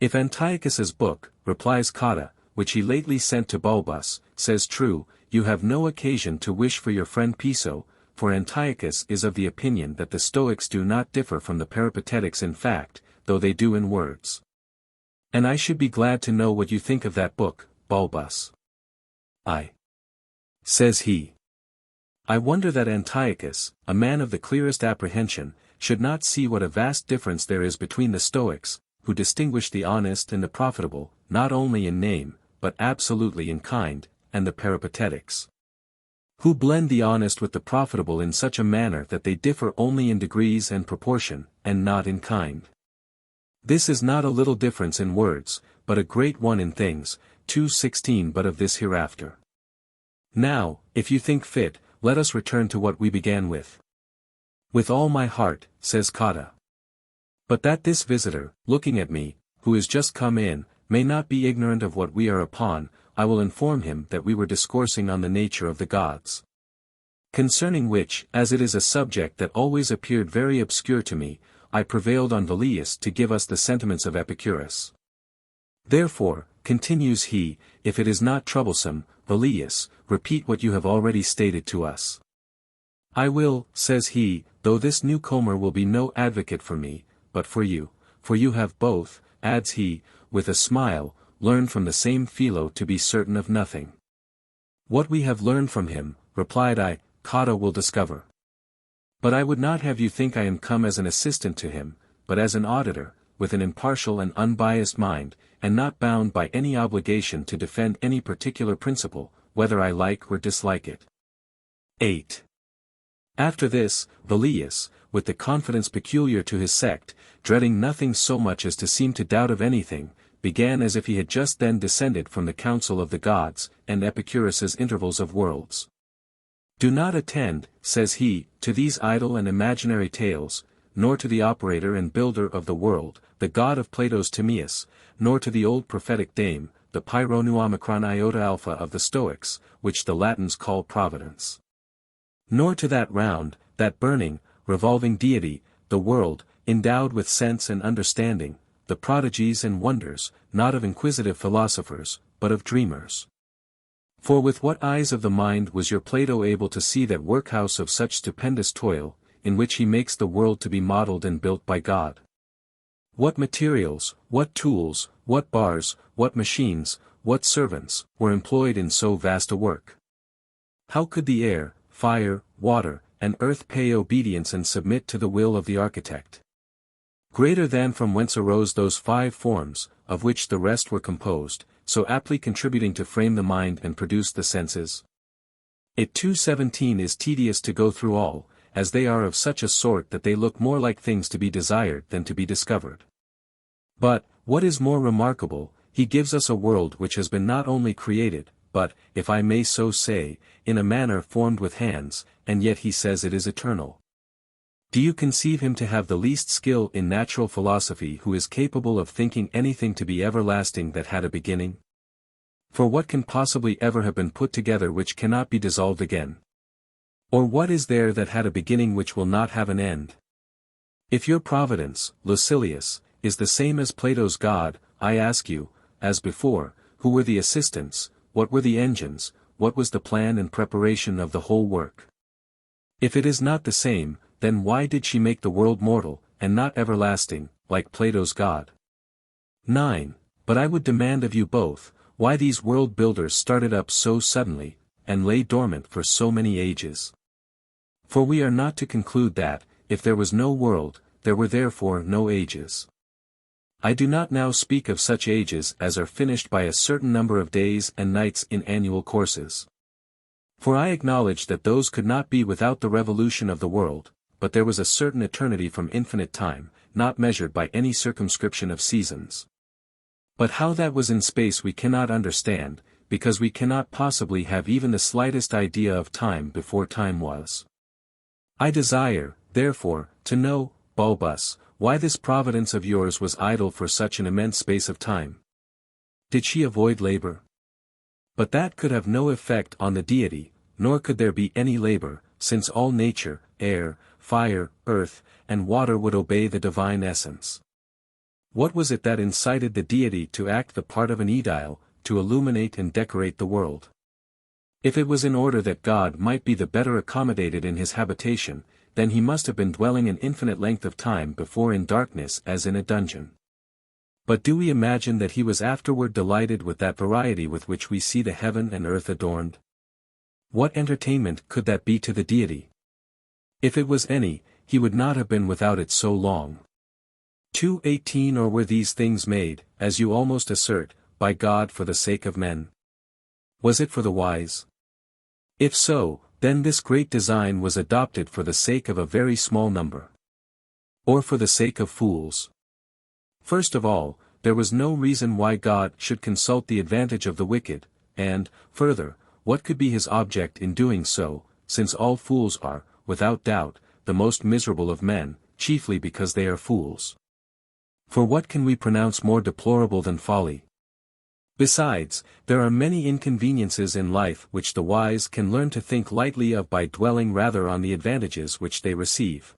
If Antiochus's book, replies Cotta, which he lately sent to Bulbus, says true, you have no occasion to wish for your friend Piso, for Antiochus is of the opinion that the Stoics do not differ from the Peripatetics in fact, though they do in words. And I should be glad to know what you think of that book, Bulbus. Says he. I wonder that Antiochus, a man of the clearest apprehension, should not see what a vast difference there is between the Stoics, who distinguish the honest and the profitable, not only in name, but absolutely in kind, and the Peripatetics, who blend the honest with the profitable in such a manner that they differ only in degrees and proportion, and not in kind. This is not a little difference in words, but a great one in things, 2:16 but of this hereafter. Now, if you think fit, let us return to what we began with. With all my heart, says Cotta. But that this visitor, looking at me, who is just come in, may not be ignorant of what we are upon, I will inform him that we were discoursing on the nature of the gods. Concerning which, as it is a subject that always appeared very obscure to me, I prevailed on Velleius to give us the sentiments of Epicurus. Therefore, continues he, if it is not troublesome, Velleius, repeat what you have already stated to us. I will, says he, though this newcomer will be no advocate for me, but for you have both, adds he, with a smile, learned from the same Philo to be certain of nothing. What we have learned from him, replied I, Cotta will discover. But I would not have you think I am come as an assistant to him, but as an auditor, with an impartial and unbiased mind, and not bound by any obligation to defend any particular principle, whether I like or dislike it. 8. After this, Velleius, with the confidence peculiar to his sect, dreading nothing so much as to seem to doubt of anything, began as if he had just then descended from the council of the gods, and Epicurus's intervals of worlds. Do not attend, says he, to these idle and imaginary tales, nor to the operator and builder of the world, the god of Plato's Timaeus, nor to the old prophetic dame, the Pyrrhonu Omicron Iota Alpha of the Stoics, which the Latins call Providence. Nor to that round, that burning, revolving deity, the world, endowed with sense and understanding, the prodigies and wonders, not of inquisitive philosophers, but of dreamers. For with what eyes of the mind was your Plato able to see that workhouse of such stupendous toil, in which he makes the world to be modelled and built by God? What materials, what tools, what bars, what machines, what servants, were employed in so vast a work? How could the air, fire, water, and earth pay obedience and submit to the will of the architect? Greater than from whence arose those 5 forms, of which the rest were composed, so aptly contributing to frame the mind and produce the senses? It 2:17 is tedious to go through all, as they are of such a sort that they look more like things to be desired than to be discovered. But, what is more remarkable, he gives us a world which has been not only created, but, if I may so say, in a manner formed with hands, and yet he says it is eternal. Do you conceive him to have the least skill in natural philosophy who is capable of thinking anything to be everlasting that had a beginning? For what can possibly ever have been put together which cannot be dissolved again? Or what is there that had a beginning which will not have an end? If your providence, Lucilius, is the same as Plato's God, I ask you, as before, who were the assistants, what were the engines, what was the plan and preparation of the whole work? If it is not the same, then why did she make the world mortal, and not everlasting, like Plato's God? 9. But I would demand of you both, why these world builders started up so suddenly, and lay dormant for so many ages. For we are not to conclude that, if there was no world, there were therefore no ages. I do not now speak of such ages as are finished by a certain number of days and nights in annual courses. For I acknowledge that those could not be without the revolution of the world, but there was a certain eternity from infinite time, not measured by any circumscription of seasons. But how that was in space we cannot understand, because we cannot possibly have even the slightest idea of time before time was. I desire, therefore, to know, Bulbus, why this providence of yours was idle for such an immense space of time. Did she avoid labor? But that could have no effect on the deity, nor could there be any labor, since all nature, air, fire, earth, and water would obey the divine essence. What was it that incited the deity to act the part of an aedile, to illuminate and decorate the world? If it was in order that God might be the better accommodated in his habitation, then he must have been dwelling an infinite length of time before in darkness as in a dungeon. But do we imagine that he was afterward delighted with that variety with which we see the heaven and earth adorned? What entertainment could that be to the deity? If it was any, he would not have been without it so long. 2:18 Or were these things made, as you almost assert, by God for the sake of men? Was it for the wise? If so, then this great design was adopted for the sake of a very small number. Or for the sake of fools. First of all, there was no reason why God should consult the advantage of the wicked, and, further, what could be his object in doing so, since all fools are, without doubt, the most miserable of men, chiefly because they are fools. For what can we pronounce more deplorable than folly? Besides, there are many inconveniences in life which the wise can learn to think lightly of by dwelling rather on the advantages which they receive.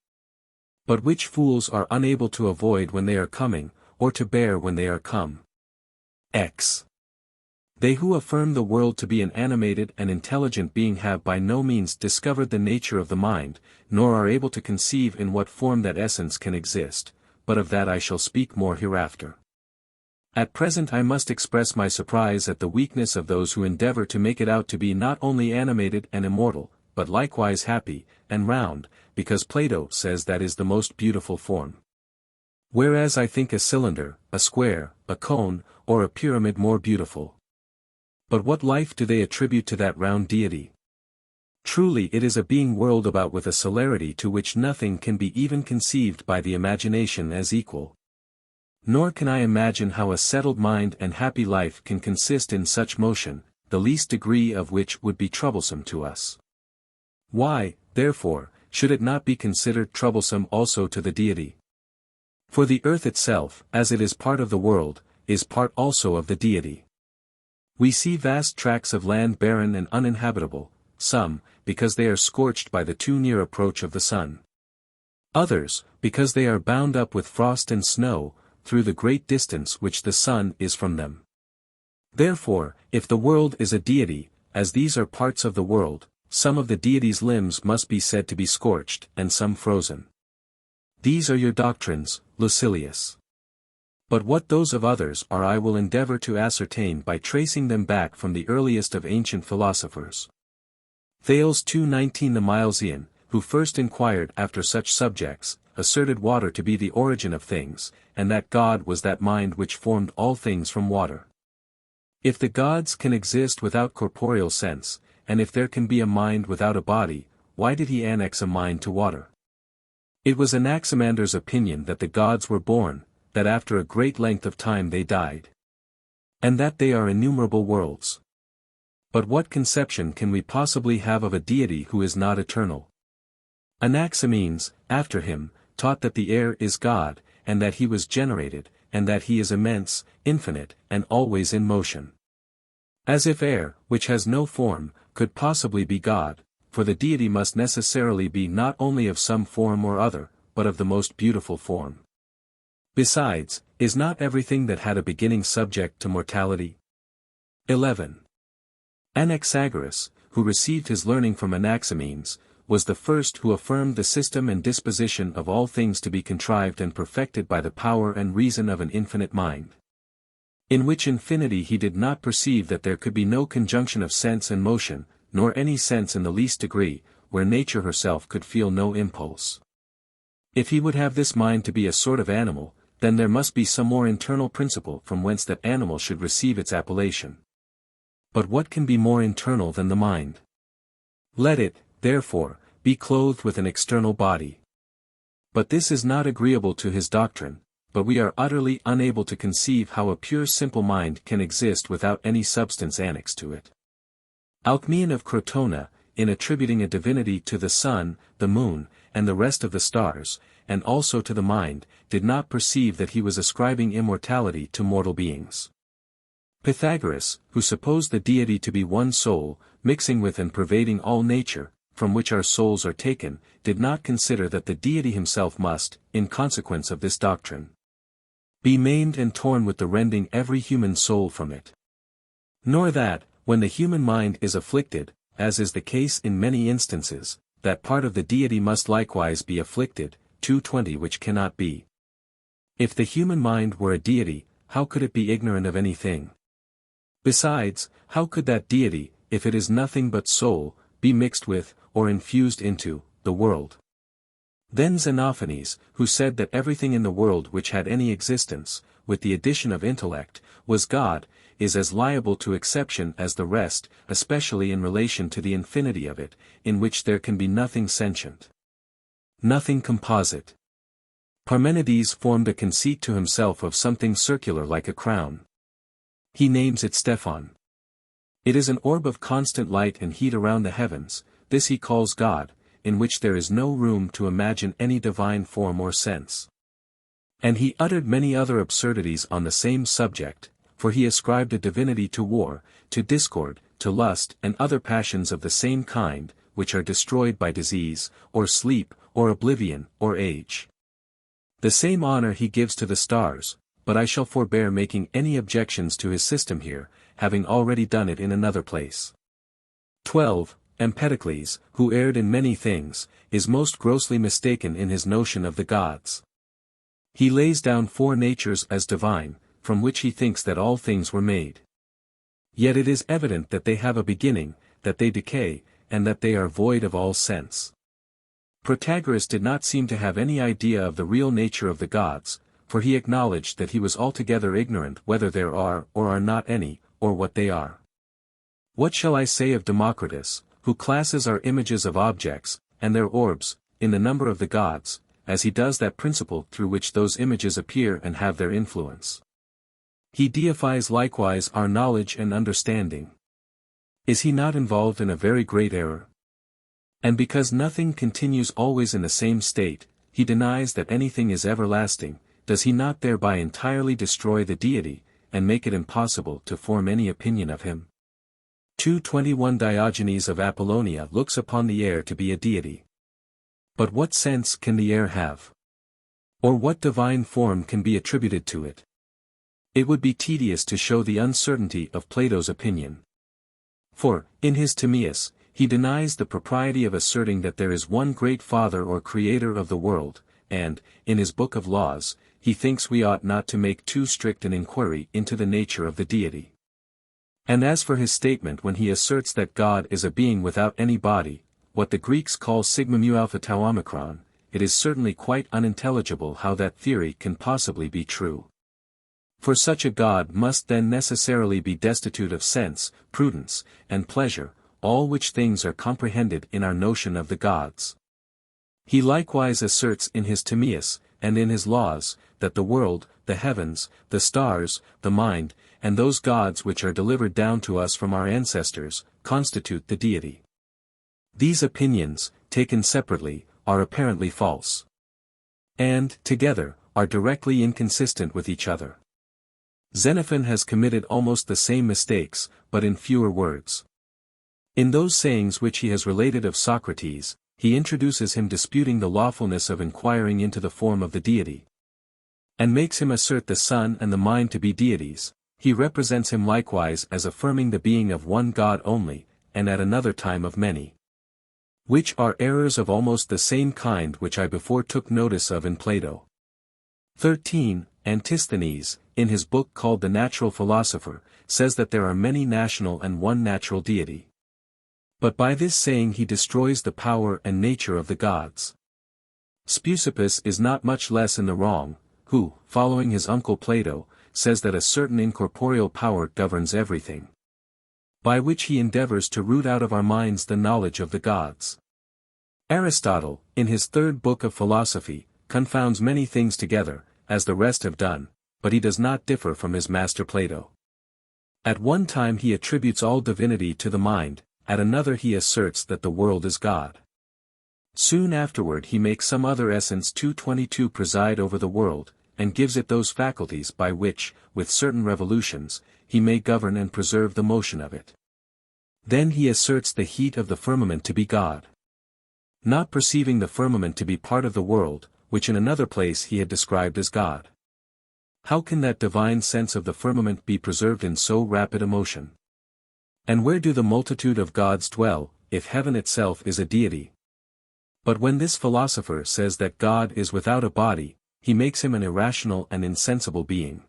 But which fools are unable to avoid when they are coming, or to bear when they are come. X. They who affirm the world to be an animated and intelligent being have by no means discovered the nature of the mind, nor are able to conceive in what form that essence can exist, but of that I shall speak more hereafter. At present I must express my surprise at the weakness of those who endeavor to make it out to be not only animated and immortal, but likewise happy, and round, because Plato says that is the most beautiful form. Whereas I think a cylinder, a square, a cone, or a pyramid more beautiful. But what life do they attribute to that round deity? Truly it is a being whirled about with a celerity to which nothing can be even conceived by the imagination as equal. Nor can I imagine how a settled mind and happy life can consist in such motion, the least degree of which would be troublesome to us. Why, therefore, should it not be considered troublesome also to the deity? For the earth itself, as it is part of the world, is part also of the deity. We see vast tracts of land barren and uninhabitable, some, because they are scorched by the too near approach of the sun. Others, because they are bound up with frost and snow, through the great distance which the sun is from them. Therefore, if the world is a deity, as these are parts of the world, some of the deity's limbs must be said to be scorched, and some frozen. These are your doctrines, Lucilius. But what those of others are I will endeavor to ascertain by tracing them back from the earliest of ancient philosophers. Thales 2:19 The Milesian, who first inquired after such subjects, asserted water to be the origin of things, and that God was that mind which formed all things from water. If the gods can exist without corporeal sense, and if there can be a mind without a body, why did he annex a mind to water? It was Anaximander's opinion that the gods were born, that after a great length of time they died, and that they are innumerable worlds. But what conception can we possibly have of a deity who is not eternal? Anaximenes, after him, taught that the air is God, and that he was generated, and that he is immense, infinite, and always in motion. As if air, which has no form, could possibly be God, for the deity must necessarily be not only of some form or other, but of the most beautiful form. Besides, is not everything that had a beginning subject to mortality? 11. Anaxagoras, who received his learning from Anaximenes, was the first who affirmed the system and disposition of all things to be contrived and perfected by the power and reason of an infinite mind. In which infinity he did not perceive that there could be no conjunction of sense and motion, nor any sense in the least degree, where nature herself could feel no impulse. If he would have this mind to be a sort of animal, then there must be some more internal principle from whence that animal should receive its appellation. But what can be more internal than the mind? Let it, therefore, be clothed with an external body. But this is not agreeable to his doctrine, but we are utterly unable to conceive how a pure simple mind can exist without any substance annexed to it. Alcmaeon of Crotona, in attributing a divinity to the sun, the moon, and the rest of the stars, and also to the mind, did not perceive that he was ascribing immortality to mortal beings. Pythagoras, who supposed the deity to be one soul, mixing with and pervading all nature, from which our souls are taken, did not consider that the deity himself must, in consequence of this doctrine, be maimed and torn with the rending every human soul from it. Nor that, when the human mind is afflicted, as is the case in many instances, that part of the deity must likewise be afflicted, 2:20 which cannot be. If the human mind were a deity, how could it be ignorant of anything? Besides, how could that deity, if it is nothing but soul, be mixed with, or infused into, the world? Then Xenophanes, who said that everything in the world which had any existence, with the addition of intellect, was God, is as liable to exception as the rest, especially in relation to the infinity of it, in which there can be nothing sentient, nothing composite. Parmenides formed a conceit to himself of something circular like a crown. He names it Stephon. It is an orb of constant light and heat around the heavens, this he calls God, in which there is no room to imagine any divine form or sense. And he uttered many other absurdities on the same subject, for he ascribed a divinity to war, to discord, to lust and other passions of the same kind, which are destroyed by disease, or sleep, or oblivion, or age. The same honor he gives to the stars, but I shall forbear making any objections to his system here, having already done it in another place. 12. Empedocles, who erred in many things, is most grossly mistaken in his notion of the gods. He lays down 4 natures as divine, from which he thinks that all things were made. Yet it is evident that they have a beginning, that they decay, and that they are void of all sense. Protagoras did not seem to have any idea of the real nature of the gods, for he acknowledged that he was altogether ignorant whether there are or are not any, or what they are. What shall I say of Democritus, who classes our images of objects, and their orbs, in the number of the gods, as he does that principle through which those images appear and have their influence? He deifies likewise our knowledge and understanding. Is he not involved in a very great error? And because nothing continues always in the same state, he denies that anything is everlasting, does he not thereby entirely destroy the deity, and make it impossible to form any opinion of him? 2:21 Diogenes of Apollonia looks upon the air to be a deity. But what sense can the air have? Or what divine form can be attributed to it? It would be tedious to show the uncertainty of Plato's opinion. For, in his Timaeus, he denies the propriety of asserting that there is one great Father or Creator of the world, and, in his Book of Laws, he thinks we ought not to make too strict an inquiry into the nature of the deity. And as for his statement when he asserts that God is a being without any body, what the Greeks call sigma mu alpha tau omicron, it is certainly quite unintelligible how that theory can possibly be true. For such a God must then necessarily be destitute of sense, prudence, and pleasure, all which things are comprehended in our notion of the gods. He likewise asserts in his Timaeus, and in his laws, that the world, the heavens, the stars, the mind, and those gods which are delivered down to us from our ancestors, constitute the deity. These opinions, taken separately, are apparently false. And, together, are directly inconsistent with each other. Xenophon has committed almost the same mistakes, but in fewer words. In those sayings which he has related of Socrates, he introduces him disputing the lawfulness of inquiring into the form of the deity, and makes him assert the sun and the mind to be deities. He represents him likewise as affirming the being of one God only, and at another time of many. Which are errors of almost the same kind which I before took notice of in Plato. 13. Antisthenes, in his book called The Natural Philosopher, says that there are many national and one natural deity. But by this saying he destroys the power and nature of the gods. Speusippus is not much less in the wrong, who, following his uncle Plato, says that a certain incorporeal power governs everything, by which he endeavors to root out of our minds the knowledge of the gods. Aristotle, in his third book of philosophy, confounds many things together, as the rest have done, but he does not differ from his master Plato. At one time he attributes all divinity to the mind, at another he asserts that the world is God. Soon afterward he makes some other essence 222 preside over the world, and gives it those faculties by which, with certain revolutions, he may govern and preserve the motion of it. Then he asserts the heat of the firmament to be God. Not perceiving the firmament to be part of the world, which in another place he had described as God. How can that divine sense of the firmament be preserved in so rapid a motion? And where do the multitude of gods dwell, if heaven itself is a deity? But when this philosopher says that God is without a body, he makes him an irrational and insensible being.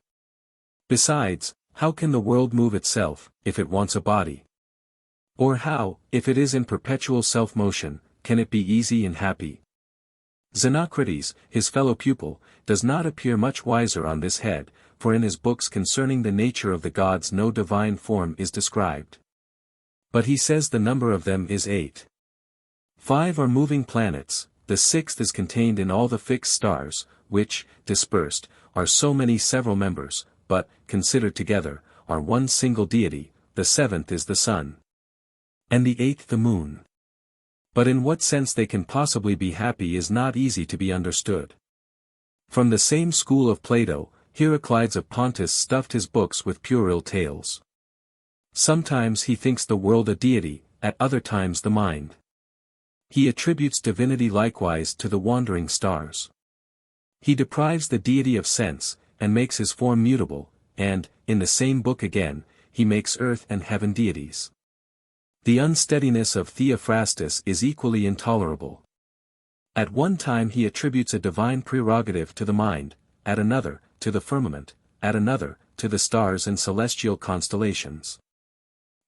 Besides, how can the world move itself, if it wants a body? Or how, if it is in perpetual self-motion, can it be easy and happy? Xenocrates, his fellow pupil, does not appear much wiser on this head, for in his books concerning the nature of the gods no divine form is described. But he says the number of them is 8. 5 are moving planets, the 6th is contained in all the fixed stars, which, dispersed, are so many several members, but, considered together, are one single deity, the 7th is the sun, and the 8th the moon. But in what sense they can possibly be happy is not easy to be understood. From the same school of Plato, Heraclides of Pontus stuffed his books with puerile tales. Sometimes he thinks the world a deity, at other times the mind. He attributes divinity likewise to the wandering stars. He deprives the deity of sense, and makes his form mutable, and, in the same book again, he makes earth and heaven deities. The unsteadiness of Theophrastus is equally intolerable. At one time he attributes a divine prerogative to the mind, at another, to the firmament, at another, to the stars and celestial constellations.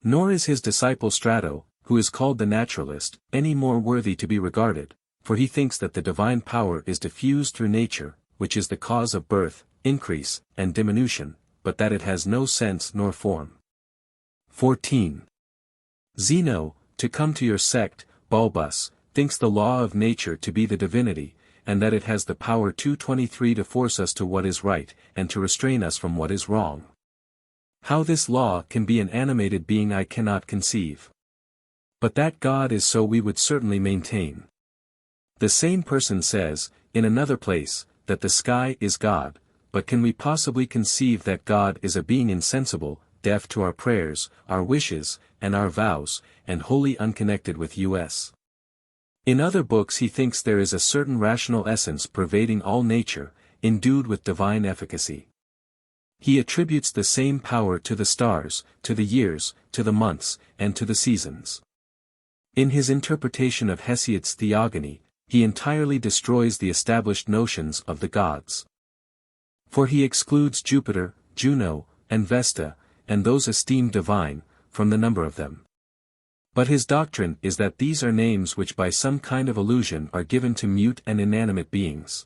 Nor is his disciple Strato, who is called the naturalist, any more worthy to be regarded, for he thinks that the divine power is diffused through nature, which is the cause of birth, increase, and diminution, but that it has no sense nor form. 14. Zeno, to come to your sect, Bulbus, thinks the law of nature to be the divinity, and that it has the power 223 to force us to what is right, and to restrain us from what is wrong. How this law can be an animated being I cannot conceive. But that God is so we would certainly maintain. The same person says, in another place, that the sky is God, but can we possibly conceive that God is a being insensible, deaf to our prayers, our wishes, and our vows, and wholly unconnected with us? In other books he thinks there is a certain rational essence pervading all nature, endued with divine efficacy. He attributes the same power to the stars, to the years, to the months, and to the seasons. In his interpretation of Hesiod's Theogony, he entirely destroys the established notions of the gods. For he excludes Jupiter, Juno, and Vesta, and those esteemed divine, from the number of them. But his doctrine is that these are names which by some kind of illusion are given to mute and inanimate beings.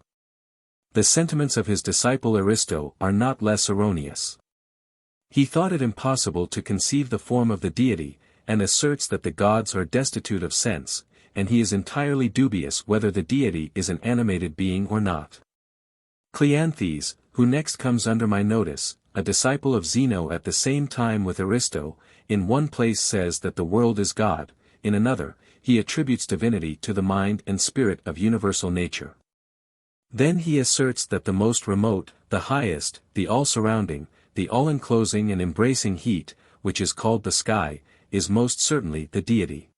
The sentiments of his disciple Aristo are not less erroneous. He thought it impossible to conceive the form of the deity, and asserts that the gods are destitute of sense, and he is entirely dubious whether the deity is an animated being or not. Cleanthes, who next comes under my notice, a disciple of Zeno at the same time with Aristo, in one place says that the world is God, in another, he attributes divinity to the mind and spirit of universal nature. Then he asserts that the most remote, the highest, the all-surrounding, the all-enclosing and embracing heat, which is called the sky, is most certainly the deity.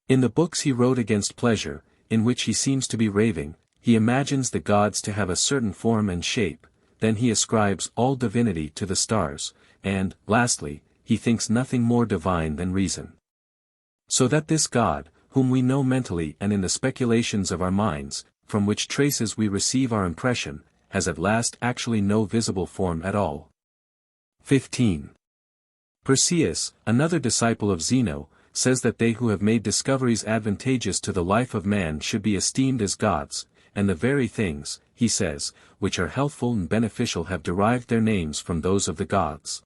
In the books he wrote against pleasure, in which he seems to be raving, he imagines the gods to have a certain form and shape, then he ascribes all divinity to the stars, and, lastly, he thinks nothing more divine than reason. So that this God, whom we know mentally and in the speculations of our minds, from which traces we receive our impression, has at last actually no visible form at all. 15. Perseus, another disciple of Zeno, says that they who have made discoveries advantageous to the life of man should be esteemed as gods, and the very things, he says, which are healthful and beneficial have derived their names from those of the gods.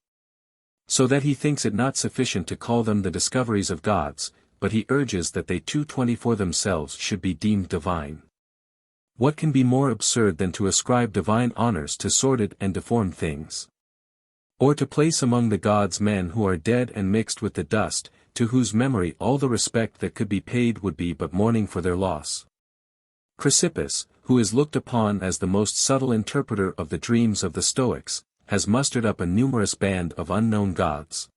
So that he thinks it not sufficient to call them the discoveries of gods, but he urges that they too for themselves should be deemed divine. What can be more absurd than to ascribe divine honors to sordid and deformed things? Or to place among the gods men who are dead and mixed with the dust, to whose memory all the respect that could be paid would be but mourning for their loss? Chrysippus, who is looked upon as the most subtle interpreter of the dreams of the Stoics, has mustered up a numerous band of unknown gods.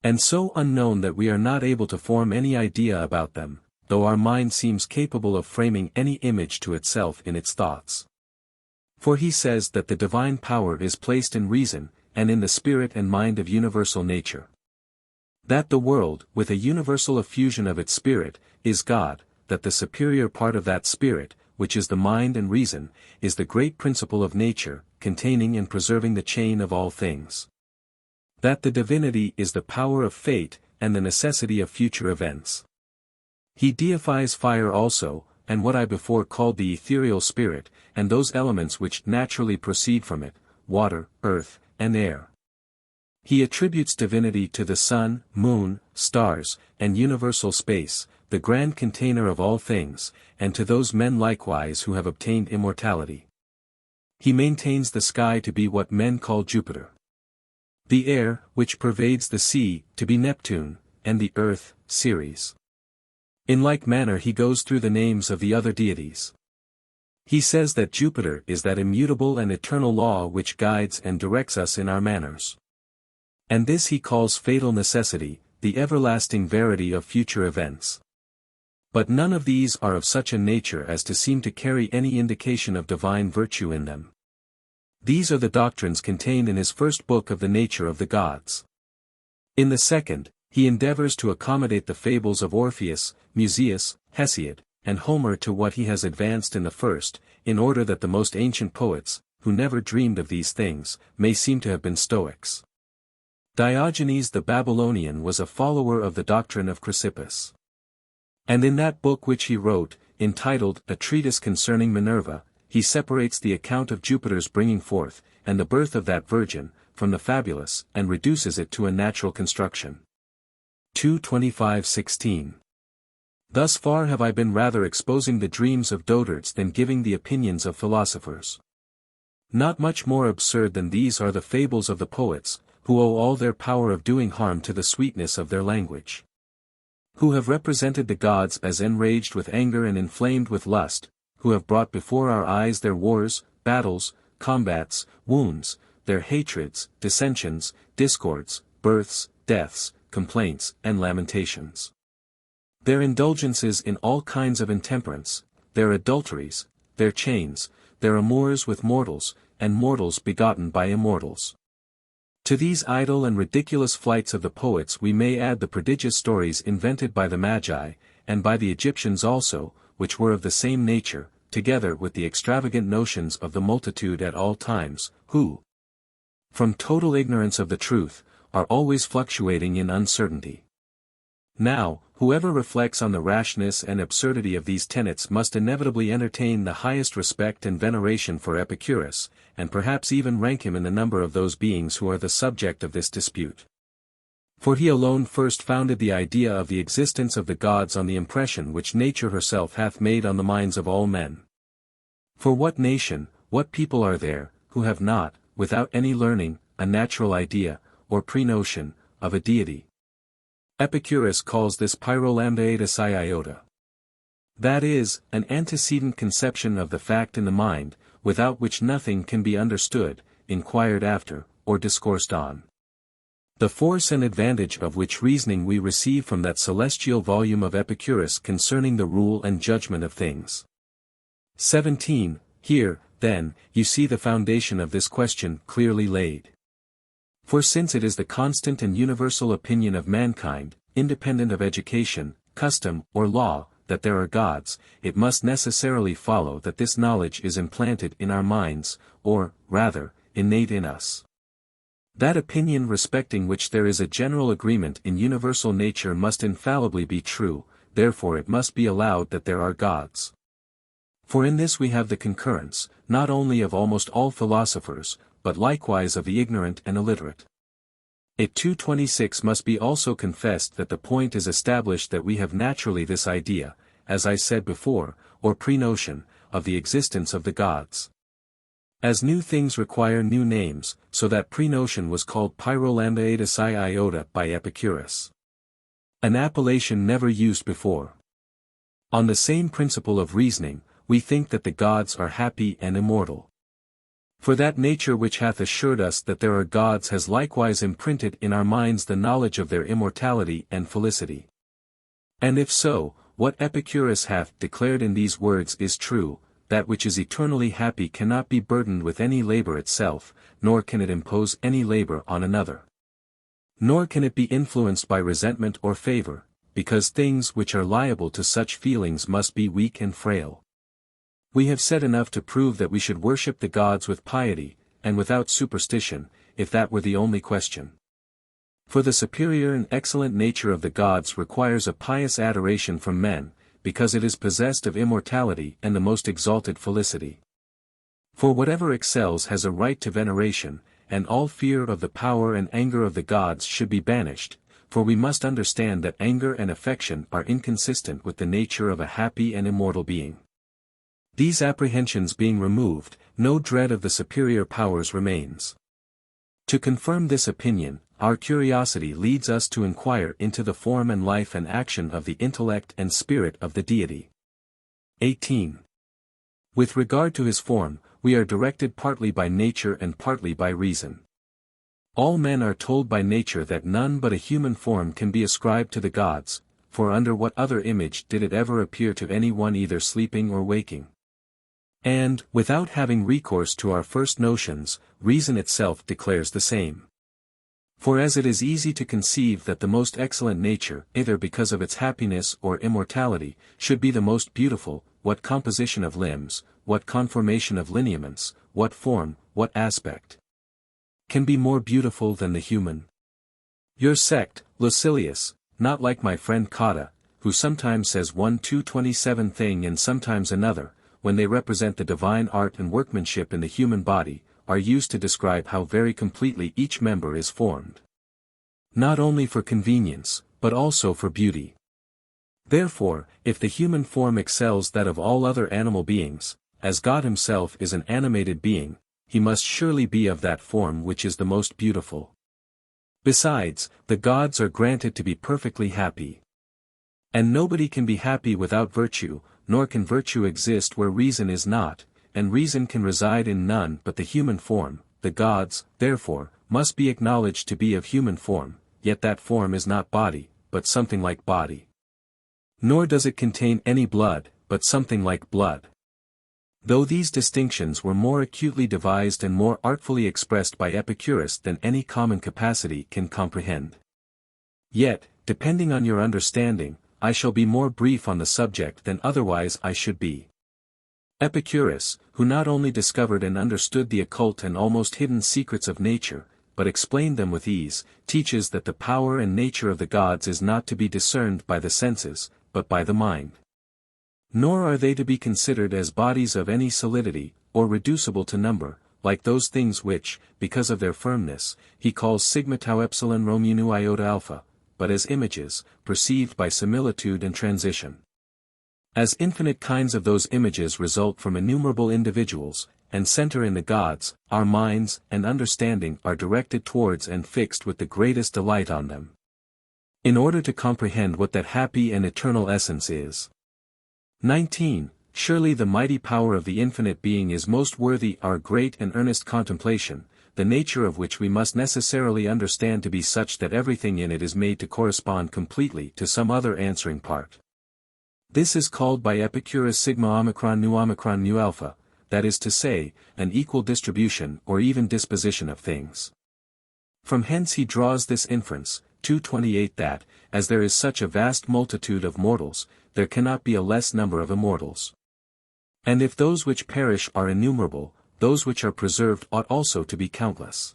And so unknown that we are not able to form any idea about them, though our mind seems capable of framing any image to itself in its thoughts. For he says that the divine power is placed in reason, and in the spirit and mind of universal nature. That the world, with a universal effusion of its spirit, is God, that the superior part of that spirit, which is the mind and reason, is the great principle of nature, containing and preserving the chain of all things. That the divinity is the power of fate, and the necessity of future events. He deifies fire also, and what I before called the ethereal spirit, and those elements which naturally proceed from it, water, earth, and air. He attributes divinity to the sun, moon, stars, and universal space, the grand container of all things, and to those men likewise who have obtained immortality. He maintains the sky to be what men call Jupiter. The air, which pervades the sea, to be Neptune, and the earth, Ceres. In like manner he goes through the names of the other deities. He says that Jupiter is that immutable and eternal law which guides and directs us in our manners. And this he calls fatal necessity, the everlasting verity of future events. But none of these are of such a nature as to seem to carry any indication of divine virtue in them. These are the doctrines contained in his first book of the nature of the gods. In the second, he endeavors to accommodate the fables of Orpheus, Musaeus, Hesiod, and Homer to what he has advanced in the first, in order that the most ancient poets, who never dreamed of these things, may seem to have been Stoics. Diogenes the Babylonian was a follower of the doctrine of Chrysippus. And in that book which he wrote, entitled A Treatise Concerning Minerva, he separates the account of Jupiter's bringing forth, and the birth of that virgin, from the fabulous, and reduces it to a natural construction. 2:25-16. Thus far have I been rather exposing the dreams of dotards than giving the opinions of philosophers. Not much more absurd than these are the fables of the poets, who owe all their power of doing harm to the sweetness of their language. Who have represented the gods as enraged with anger and inflamed with lust, who have brought before our eyes their wars, battles, combats, wounds, their hatreds, dissensions, discords, births, deaths, complaints, and lamentations. Their indulgences in all kinds of intemperance, their adulteries, their chains, their amours with mortals, and mortals begotten by immortals. To these idle and ridiculous flights of the poets we may add the prodigious stories invented by the Magi, and by the Egyptians also, which were of the same nature, together with the extravagant notions of the multitude at all times, who, from total ignorance of the truth, are always fluctuating in uncertainty. Now, whoever reflects on the rashness and absurdity of these tenets must inevitably entertain the highest respect and veneration for Epicurus, and perhaps even rank him in the number of those beings who are the subject of this dispute. For he alone first founded the idea of the existence of the gods on the impression which nature herself hath made on the minds of all men. For what nation, what people are there, who have not, without any learning, a natural idea, or pre-notion, of a deity? Epicurus calls this pyrolambdaetas iota. That is, an antecedent conception of the fact in the mind, without which nothing can be understood, inquired after, or discoursed on. The force and advantage of which reasoning we receive from that celestial volume of Epicurus concerning the rule and judgment of things. 17. Here, then, you see the foundation of this question clearly laid. For since it is the constant and universal opinion of mankind, independent of education, custom, or law, that there are gods, it must necessarily follow that this knowledge is implanted in our minds, or, rather, innate in us. That opinion respecting which there is a general agreement in universal nature must infallibly be true, therefore it must be allowed that there are gods. For in this we have the concurrence, not only of almost all philosophers, but likewise of the ignorant and illiterate. It 226 must be also confessed that the point is established that we have naturally this idea, as I said before, or pre-notion, of the existence of the gods. As new things require new names, so that pre-notion was called pyrolambdaetas iota by Epicurus. An appellation never used before. On the same principle of reasoning, we think that the gods are happy and immortal. For that nature which hath assured us that there are gods has likewise imprinted in our minds the knowledge of their immortality and felicity. And if so, what Epicurus hath declared in these words is true, that which is eternally happy cannot be burdened with any labor itself, nor can it impose any labor on another. Nor can it be influenced by resentment or favor, because things which are liable to such feelings must be weak and frail. We have said enough to prove that we should worship the gods with piety, and without superstition, if that were the only question. For the superior and excellent nature of the gods requires a pious adoration from men, because it is possessed of immortality and the most exalted felicity. For whatever excels has a right to veneration, and all fear of the power and anger of the gods should be banished, for we must understand that anger and affection are inconsistent with the nature of a happy and immortal being. These apprehensions being removed, no dread of the superior powers remains. To confirm this opinion, our curiosity leads us to inquire into the form and life and action of the intellect and spirit of the deity. 18. With regard to his form, we are directed partly by nature and partly by reason. All men are told by nature that none but a human form can be ascribed to the gods, for under what other image did it ever appear to any one either sleeping or waking? And, without having recourse to our first notions, reason itself declares the same. For as it is easy to conceive that the most excellent nature, either because of its happiness or immortality, should be the most beautiful, what composition of limbs, what conformation of lineaments, what form, what aspect, can be more beautiful than the human? Your sect, Lucilius, not like my friend Cotta, who sometimes says one 227 thing and sometimes another, when they represent the divine art and workmanship in the human body, are used to describe how very completely each member is formed. Not only for convenience, but also for beauty. Therefore, if the human form excels that of all other animal beings, as God himself is an animated being, he must surely be of that form which is the most beautiful. Besides, the gods are granted to be perfectly happy. And nobody can be happy without virtue, nor can virtue exist where reason is not, and reason can reside in none but the human form. The gods, therefore, must be acknowledged to be of human form, yet that form is not body, but something like body. Nor does it contain any blood, but something like blood. Though these distinctions were more acutely devised and more artfully expressed by Epicurus than any common capacity can comprehend. Yet, depending on your understanding, I shall be more brief on the subject than otherwise I should be. Epicurus, who not only discovered and understood the occult and almost hidden secrets of nature, but explained them with ease, teaches that the power and nature of the gods is not to be discerned by the senses, but by the mind. Nor are they to be considered as bodies of any solidity, or reducible to number, like those things which, because of their firmness, he calls sigma tau epsilon rho mu nu iota alpha, but as images, perceived by similitude and transition. As infinite kinds of those images result from innumerable individuals, and center in the gods, our minds and understanding are directed towards and fixed with the greatest delight on them, in order to comprehend what that happy and eternal essence is. 19. Surely the mighty power of the infinite being is most worthy our great and earnest contemplation, the nature of which we must necessarily understand to be such that everything in it is made to correspond completely to some other answering part. This is called by Epicurus sigma omicron nu alpha, that is to say, an equal distribution or even disposition of things. From hence he draws this inference, 228 that, as there is such a vast multitude of mortals, there cannot be a less number of immortals. And if those which perish are innumerable, those which are preserved ought also to be countless.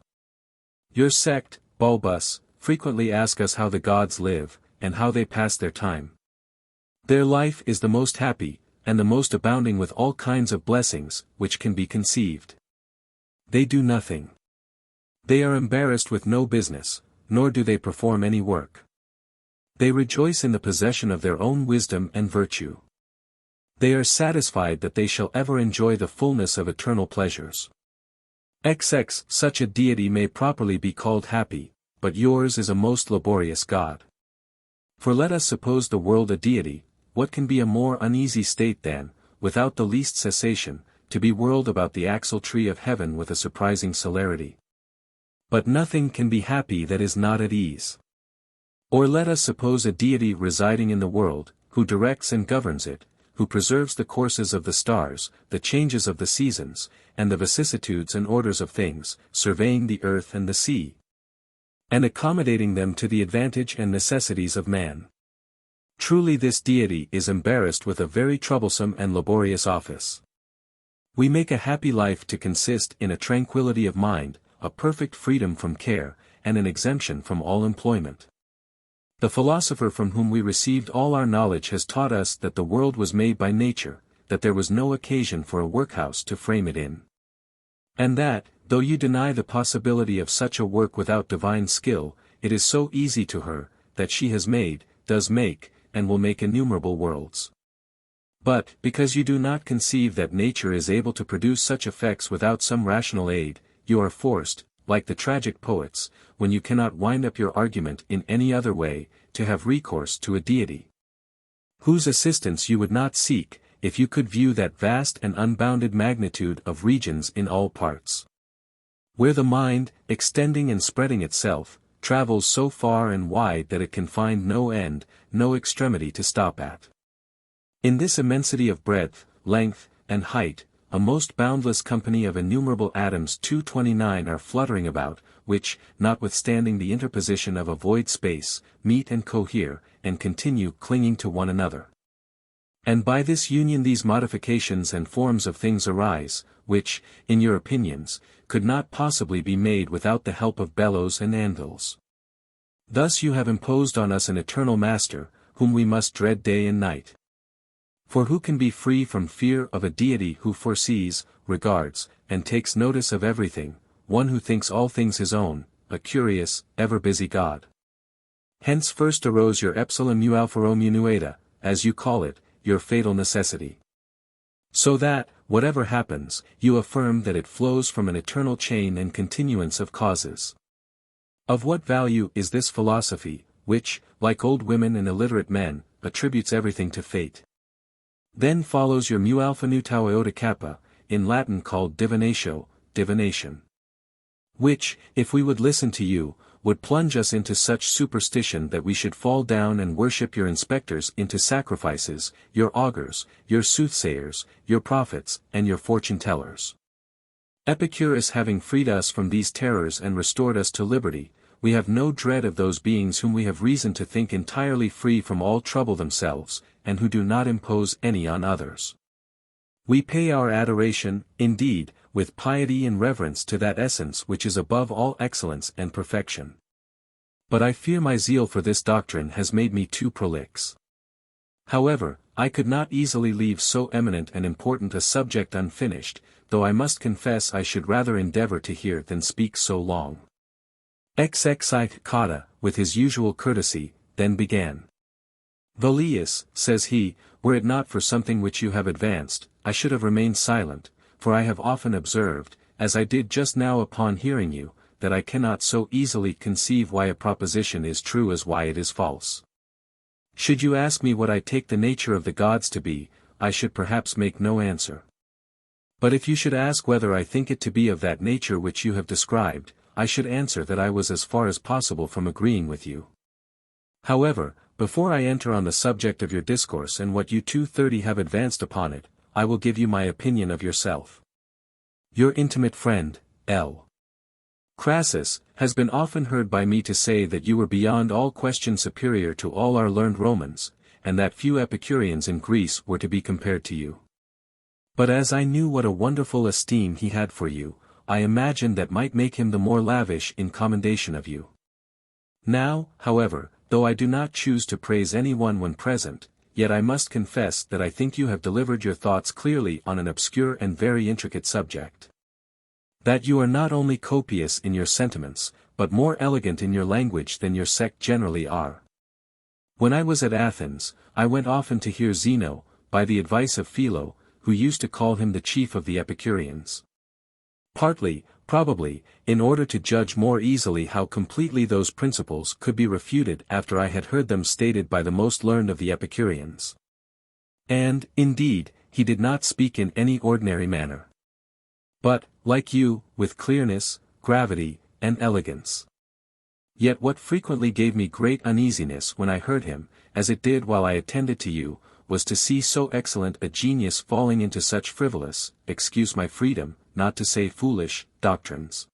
Your sect, Bulbus, frequently ask us how the gods live, and how they pass their time. Their life is the most happy, and the most abounding with all kinds of blessings, which can be conceived. They do nothing. They are embarrassed with no business, nor do they perform any work. They rejoice in the possession of their own wisdom and virtue. They are satisfied that they shall ever enjoy the fullness of eternal pleasures. XX Such a deity may properly be called happy, but yours is a most laborious god. For let us suppose the world a deity, what can be a more uneasy state than, without the least cessation, to be whirled about the axle-tree of heaven with a surprising celerity? But nothing can be happy that is not at ease. Or let us suppose a deity residing in the world, who directs and governs it, who preserves the courses of the stars, the changes of the seasons, and the vicissitudes and orders of things, surveying the earth and the sea, and accommodating them to the advantage and necessities of man. Truly this deity is embarrassed with a very troublesome and laborious office. We make a happy life to consist in a tranquility of mind, a perfect freedom from care, and an exemption from all employment. The philosopher from whom we received all our knowledge has taught us that the world was made by nature, that there was no occasion for a workhouse to frame it in. And that, though you deny the possibility of such a work without divine skill, it is so easy to her, that she has made, does make, and will make innumerable worlds. But, because you do not conceive that nature is able to produce such effects without some rational aid, you are forced, like the tragic poets, when you cannot wind up your argument in any other way, to have recourse to a deity, whose assistance you would not seek, if you could view that vast and unbounded magnitude of regions in all parts, where the mind, extending and spreading itself, travels so far and wide that it can find no end, no extremity to stop at. In this immensity of breadth, length, and height, a most boundless company of innumerable atoms 229 are fluttering about, which, notwithstanding the interposition of a void space, meet and cohere, and continue clinging to one another. And by this union these modifications and forms of things arise, which, in your opinions, could not possibly be made without the help of bellows and anvils. Thus you have imposed on us an eternal master, whom we must dread day and night. For who can be free from fear of a deity who foresees, regards, and takes notice of everything, one who thinks all things his own, a curious, ever-busy God? Hence first arose your epsilon mu alpha rho mu nu eta, as you call it, your fatal necessity. So that, whatever happens, you affirm that it flows from an eternal chain and continuance of causes. Of what value is this philosophy, which, like old women and illiterate men, attributes everything to fate? Then follows your mu alpha nu tau iota kappa, in Latin called divinatio, divination, which, if we would listen to you, would plunge us into such superstition that we should fall down and worship your inspectors into sacrifices, your augurs, your soothsayers, your prophets, and your fortune-tellers. Epicurus having freed us from these terrors and restored us to liberty, we have no dread of those beings whom we have reason to think entirely free from all trouble themselves, and who do not impose any on others. We pay our adoration, indeed, with piety and reverence to that essence which is above all excellence and perfection. But I fear my zeal for this doctrine has made me too prolix. However, I could not easily leave so eminent and important a subject unfinished, though I must confess I should rather endeavor to hear than speak so long. XXI Cotta, with his usual courtesy, then began. Velius, says he, were it not for something which you have advanced, I should have remained silent, for I have often observed, as I did just now upon hearing you, that I cannot so easily conceive why a proposition is true as why it is false. Should you ask me what I take the nature of the gods to be, I should perhaps make no answer. But if you should ask whether I think it to be of that nature which you have described, I should answer that I was as far as possible from agreeing with you. However, before I enter on the subject of your discourse and what you 230 have advanced upon it, I will give you my opinion of yourself. Your intimate friend, L. Crassus, has been often heard by me to say that you were beyond all question superior to all our learned Romans, and that few Epicureans in Greece were to be compared to you. But as I knew what a wonderful esteem he had for you, I imagined that might make him the more lavish in commendation of you. Now, however, though I do not choose to praise any one when present, yet I must confess that I think you have delivered your thoughts clearly on an obscure and very intricate subject. That you are not only copious in your sentiments, but more elegant in your language than your sect generally are. When I was at Athens, I went often to hear Zeno, by the advice of Philo, who used to call him the chief of the Epicureans. Partly, probably, in order to judge more easily how completely those principles could be refuted after I had heard them stated by the most learned of the Epicureans. And, indeed, he did not speak in any ordinary manner. But, like you, with clearness, gravity, and elegance. Yet what frequently gave me great uneasiness when I heard him, as it did while I attended to you, was to see so excellent a genius falling into such frivolous, excuse my freedom, not to say foolish, doctrines.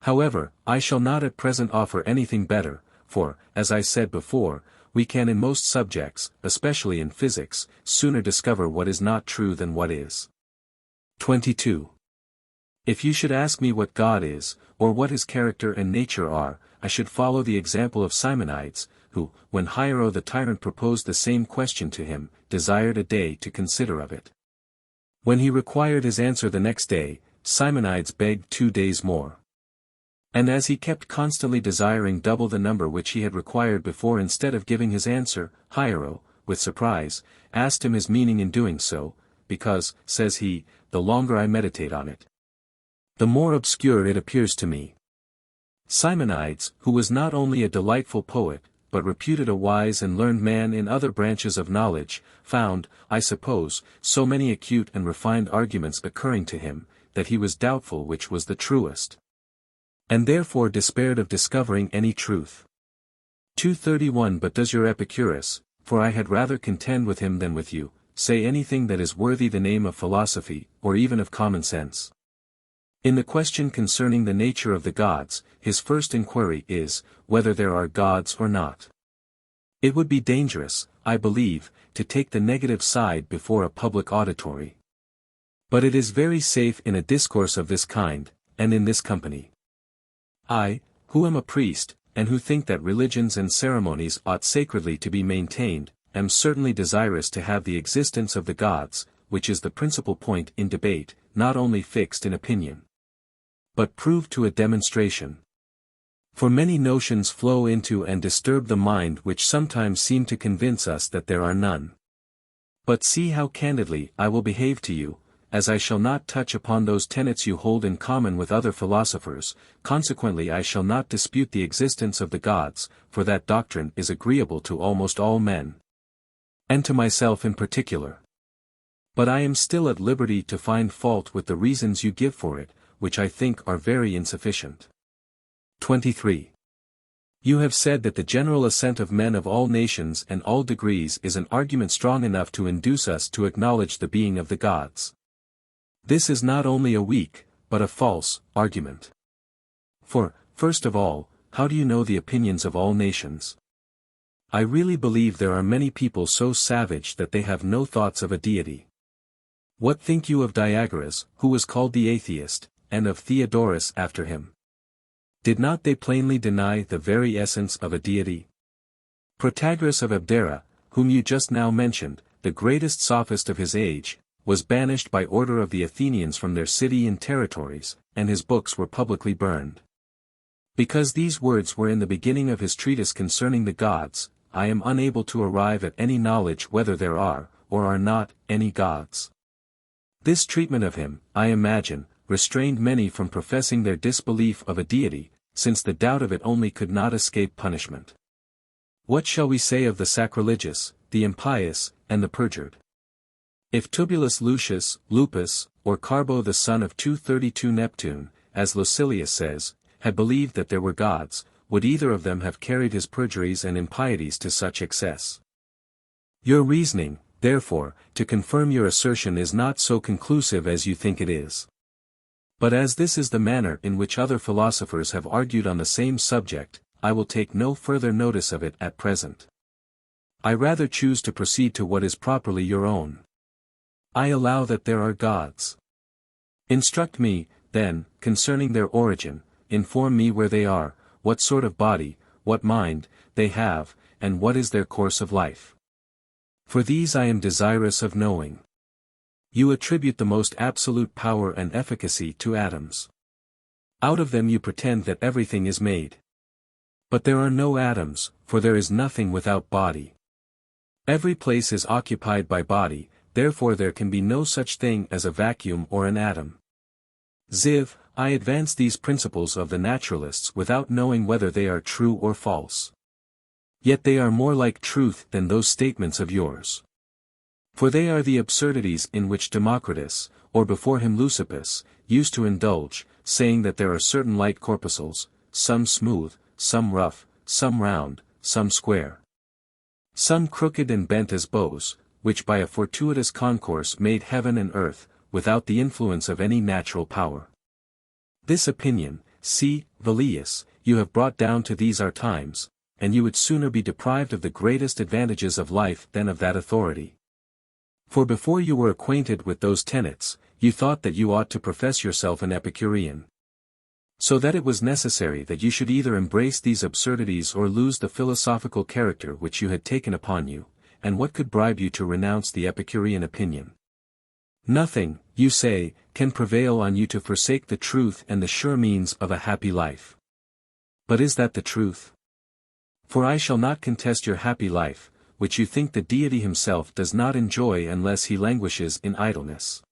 However, I shall not at present offer anything better, for, as I said before, we can in most subjects, especially in physics, sooner discover what is not true than what is. 22. If you should ask me what God is, or what his character and nature are, I should follow the example of Simonides, who, when Hiero the tyrant proposed the same question to him, desired a day to consider of it. When he required his answer the next day, Simonides begged 2 days more. And as he kept constantly desiring double the number which he had required before instead of giving his answer, Hiero, with surprise, asked him his meaning in doing so, because, says he, the longer I meditate on it, the more obscure it appears to me. Simonides, who was not only a delightful poet, but reputed a wise and learned man in other branches of knowledge, found, I suppose, so many acute and refined arguments occurring to him, that he was doubtful which was the truest. And therefore despaired of discovering any truth. 231 But does your Epicurus, for I had rather contend with him than with you, say anything that is worthy the name of philosophy, or even of common sense? In the question concerning the nature of the gods, his first inquiry is, whether there are gods or not. It would be dangerous, I believe, to take the negative side before a public auditory. But it is very safe in a discourse of this kind, and in this company. I, who am a priest, and who think that religions and ceremonies ought sacredly to be maintained, am certainly desirous to have the existence of the gods, which is the principal point in debate, not only fixed in opinion, but proved to a demonstration. For many notions flow into and disturb the mind which sometimes seem to convince us that there are none. But see how candidly I will behave to you, as I shall not touch upon those tenets you hold in common with other philosophers, consequently I shall not dispute the existence of the gods, for that doctrine is agreeable to almost all men, and to myself in particular. But I am still at liberty to find fault with the reasons you give for it, which I think are very insufficient. 23. You have said that the general assent of men of all nations and all degrees is an argument strong enough to induce us to acknowledge the being of the gods. This is not only a weak, but a false, argument. For, first of all, how do you know the opinions of all nations? I really believe there are many people so savage that they have no thoughts of a deity. What think you of Diagoras, who was called the atheist, and of Theodorus after him? Did not they plainly deny the very essence of a deity? Protagoras of Abdera, whom you just now mentioned, the greatest sophist of his age, was banished by order of the Athenians from their city and territories, and his books were publicly burned. Because these words were in the beginning of his treatise concerning the gods, I am unable to arrive at any knowledge whether there are, or are not, any gods. This treatment of him, I imagine, restrained many from professing their disbelief of a deity, since the doubt of it only could not escape punishment. What shall we say of the sacrilegious, the impious, and the perjured? If Tubulus Lucius, Lupus, or Carbo the son of 232 Neptune, as Lucilius says, had believed that there were gods, would either of them have carried his perjuries and impieties to such excess? Your reasoning, therefore, to confirm your assertion is not so conclusive as you think it is. But as this is the manner in which other philosophers have argued on the same subject, I will take no further notice of it at present. I rather choose to proceed to what is properly your own. I allow that there are gods. Instruct me, then, concerning their origin, inform me where they are, what sort of body, what mind, they have, and what is their course of life. For these I am desirous of knowing. You attribute the most absolute power and efficacy to atoms. Out of them you pretend that everything is made. But there are no atoms, for there is nothing without body. Every place is occupied by body, therefore there can be no such thing as a vacuum or an atom. Ziv, I advance these principles of the naturalists without knowing whether they are true or false. Yet they are more like truth than those statements of yours. For they are the absurdities in which Democritus, or before him Leucippus, used to indulge, saying that there are certain light corpuscles, some smooth, some rough, some round, some square, some crooked and bent as bows, which by a fortuitous concourse made heaven and earth, without the influence of any natural power. This opinion, see, Velleius, you have brought down to these our times, and you would sooner be deprived of the greatest advantages of life than of that authority. For before you were acquainted with those tenets, you thought that you ought to profess yourself an Epicurean. So that it was necessary that you should either embrace these absurdities or lose the philosophical character which you had taken upon you, and what could bribe you to renounce the Epicurean opinion? Nothing, you say, can prevail on you to forsake the truth and the sure means of a happy life. But is that the truth? For I shall not contest your happy life, which you think the deity himself does not enjoy unless he languishes in idleness.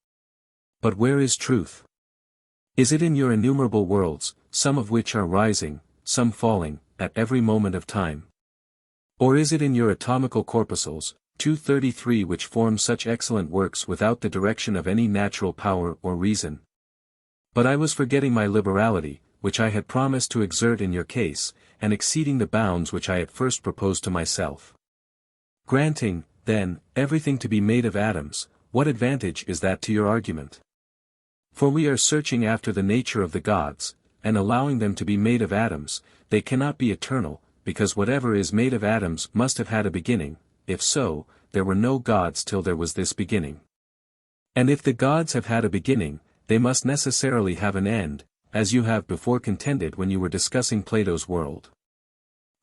But where is truth? Is it in your innumerable worlds, some of which are rising, some falling, at every moment of time? Or is it in your atomical corpuscles, 233 which form such excellent works without the direction of any natural power or reason? But I was forgetting my liberality, which I had promised to exert in your case, and exceeding the bounds which I at first proposed to myself. Granting, then, everything to be made of atoms, what advantage is that to your argument? For we are searching after the nature of the gods, and allowing them to be made of atoms, they cannot be eternal, because whatever is made of atoms must have had a beginning. If so, there were no gods till there was this beginning. And if the gods have had a beginning, they must necessarily have an end, as you have before contended when you were discussing Plato's world.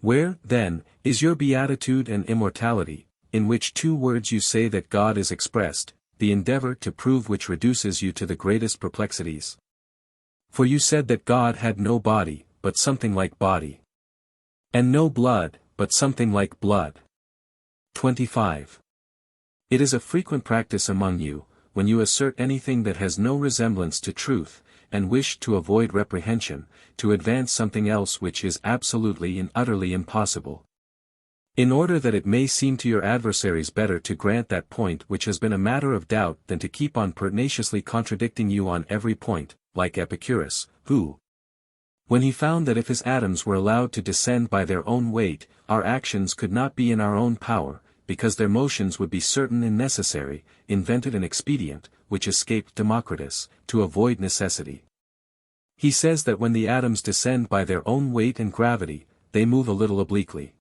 Where, then, is your beatitude and immortality, in which two words you say that God is expressed, the endeavor to prove which reduces you to the greatest perplexities? For you said that God had no body, but something like body. And no blood, but something like blood. 25. It is a frequent practice among you, when you assert anything that has no resemblance to truth, and wish to avoid reprehension, to advance something else which is absolutely and utterly impossible. In order that it may seem to your adversaries better to grant that point which has been a matter of doubt than to keep on pertinaciously contradicting you on every point, like Epicurus, who, when he found that if his atoms were allowed to descend by their own weight, our actions could not be in our own power, because their motions would be certain and necessary, invented an expedient, which escaped Democritus, to avoid necessity. He says that when the atoms descend by their own weight and gravity, they move a little obliquely.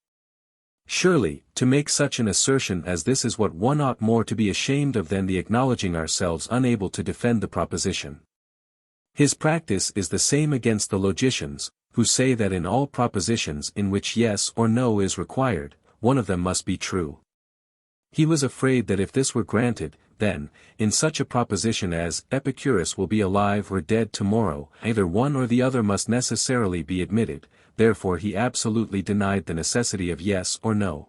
Surely, to make such an assertion as this is what one ought more to be ashamed of than the acknowledging ourselves unable to defend the proposition. His practice is the same against the logicians, who say that in all propositions in which yes or no is required, one of them must be true. He was afraid that if this were granted, then, in such a proposition as Epicurus will be alive or dead tomorrow, either one or the other must necessarily be admitted, therefore he absolutely denied the necessity of yes or no.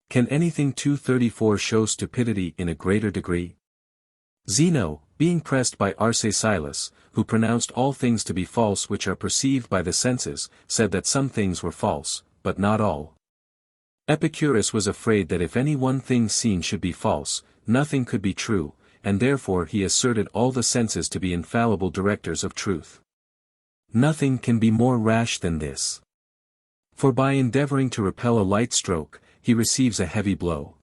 Can anything 234 show stupidity in a greater degree? Zeno, being pressed by Arcesilas, who pronounced all things to be false which are perceived by the senses, said that some things were false, but not all. Epicurus was afraid that if any one thing seen should be false, nothing could be true, and therefore he asserted all the senses to be infallible directors of truth. Nothing can be more rash than this. For by endeavoring to repel a light stroke, he receives a heavy blow.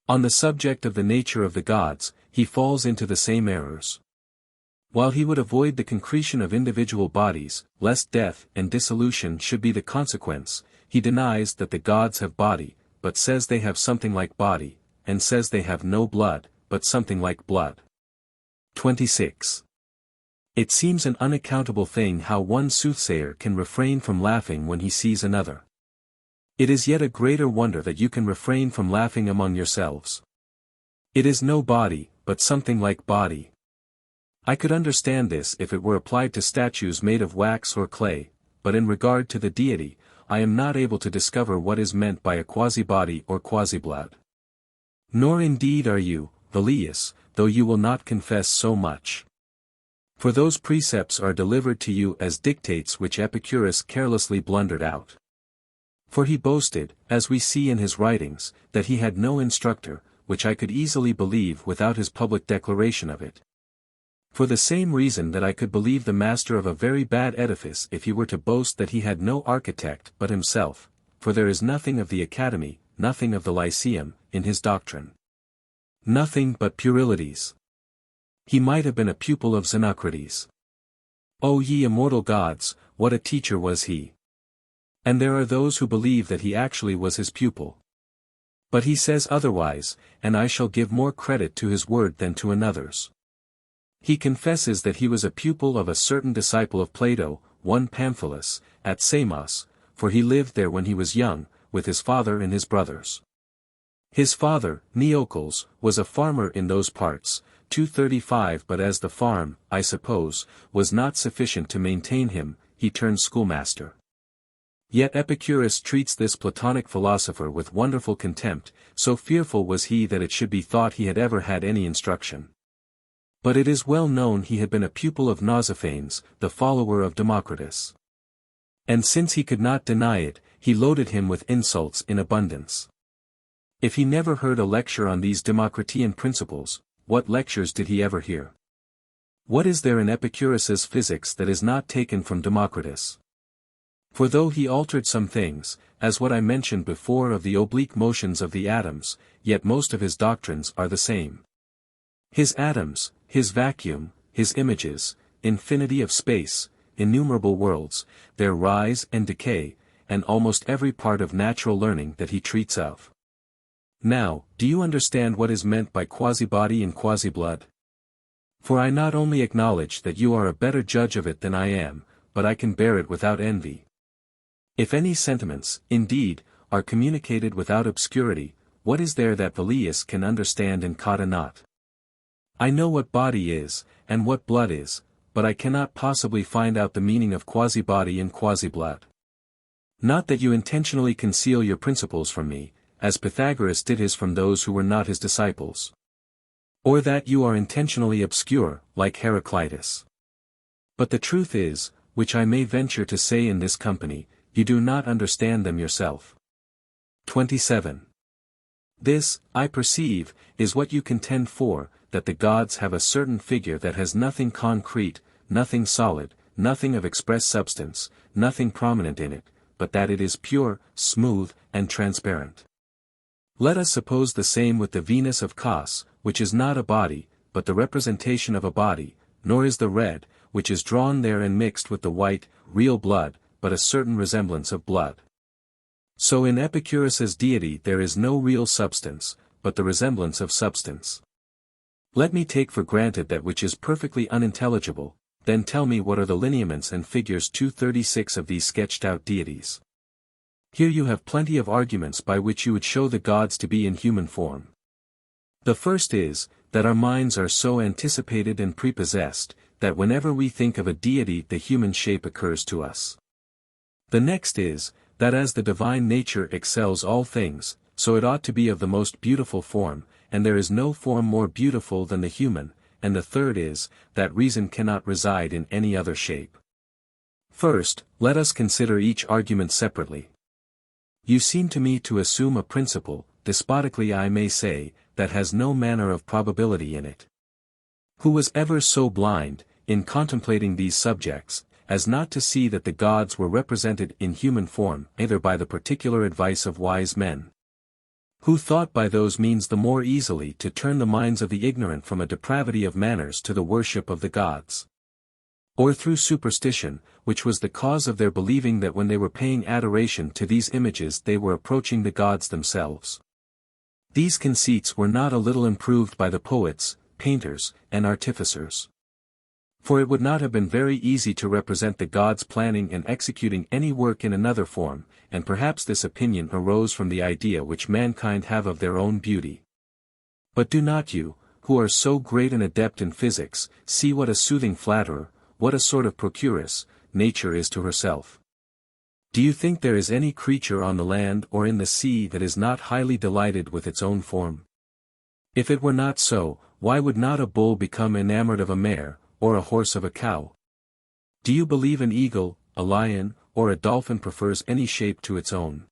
On the subject of the nature of the gods, he falls into the same errors. While he would avoid the concretion of individual bodies, lest death and dissolution should be the consequence, he denies that the gods have body, but says they have something like body, and says they have no blood, but something like blood. 26. It seems an unaccountable thing how one soothsayer can refrain from laughing when he sees another. It is yet a greater wonder that you can refrain from laughing among yourselves. It is no body, but something like body. I could understand this if it were applied to statues made of wax or clay, but in regard to the deity, I am not able to discover what is meant by a quasi-body or quasi-blood. Nor indeed are you, Velleius, though you will not confess so much. For those precepts are delivered to you as dictates which Epicurus carelessly blundered out. For he boasted, as we see in his writings, that he had no instructor, which I could easily believe without his public declaration of it. For the same reason that I could believe the master of a very bad edifice if he were to boast that he had no architect but himself, for there is nothing of the academy, nothing of the lyceum, in his doctrine. Nothing but puerilities. He might have been a pupil of Xenocrates. O ye immortal gods, what a teacher was he! And there are those who believe that he actually was his pupil. But he says otherwise, and I shall give more credit to his word than to another's. He confesses that he was a pupil of a certain disciple of Plato, one Pamphilus, at Samos, for he lived there when he was young, with his father and his brothers. His father, Neocles, was a farmer in those parts, 235, but as the farm, I suppose, was not sufficient to maintain him, he turned schoolmaster. Yet Epicurus treats this Platonic philosopher with wonderful contempt, so fearful was he that it should be thought he had ever had any instruction. But it is well known he had been a pupil of Nausiphanes, the follower of Democritus. And since he could not deny it, he loaded him with insults in abundance. If he never heard a lecture on these Democritean principles, what lectures did he ever hear? What is there in Epicurus's physics that is not taken from Democritus? For though he altered some things, as what I mentioned before of the oblique motions of the atoms, yet most of his doctrines are the same. His atoms, his vacuum, his images, infinity of space, innumerable worlds, their rise and decay, and almost every part of natural learning that he treats of. Now, do you understand what is meant by quasi-body and quasi-blood? For I not only acknowledge that you are a better judge of it than I am, but I can bear it without envy. If any sentiments, indeed, are communicated without obscurity, what is there that Velleius can understand and Cotta not? I know what body is, and what blood is, but I cannot possibly find out the meaning of quasi-body and quasi-blood. Not that you intentionally conceal your principles from me, as Pythagoras did his from those who were not his disciples. Or that you are intentionally obscure, like Heraclitus. But the truth is, which I may venture to say in this company, you do not understand them yourself. 27. This, I perceive, is what you contend for, that the gods have a certain figure that has nothing concrete, nothing solid, nothing of express substance, nothing prominent in it, but that it is pure, smooth, and transparent. Let us suppose the same with the Venus of Cos, which is not a body, but the representation of a body, nor is the red, which is drawn there and mixed with the white, real blood, but a certain resemblance of blood. So in Epicurus's deity there is no real substance, but the resemblance of substance. Let me take for granted that which is perfectly unintelligible, then tell me what are the lineaments and figures 236 of these sketched out deities. Here you have plenty of arguments by which you would show the gods to be in human form. The first is, that our minds are so anticipated and prepossessed, that whenever we think of a deity the human shape occurs to us. The next is, that as the divine nature excels all things, so it ought to be of the most beautiful form, and there is no form more beautiful than the human, and the third is, that reason cannot reside in any other shape. First, let us consider each argument separately. You seem to me to assume a principle, despotically I may say, that has no manner of probability in it. Who was ever so blind, in contemplating these subjects, as not to see that the gods were represented in human form either by the particular advice of wise men? Who thought by those means the more easily to turn the minds of the ignorant from a depravity of manners to the worship of the gods? Or through superstition, which was the cause of their believing that when they were paying adoration to these images they were approaching the gods themselves. These conceits were not a little improved by the poets, painters, and artificers. For it would not have been very easy to represent the gods planning and executing any work in another form, and perhaps this opinion arose from the idea which mankind have of their own beauty. But do not you, who are so great an adept in physics, see what a soothing flatterer, what a sort of procuress, nature is to herself? Do you think there is any creature on the land or in the sea that is not highly delighted with its own form? If it were not so, why would not a bull become enamored of a mare, or a horse of a cow? Do you believe an eagle, a lion, or a dolphin prefers any shape to its own?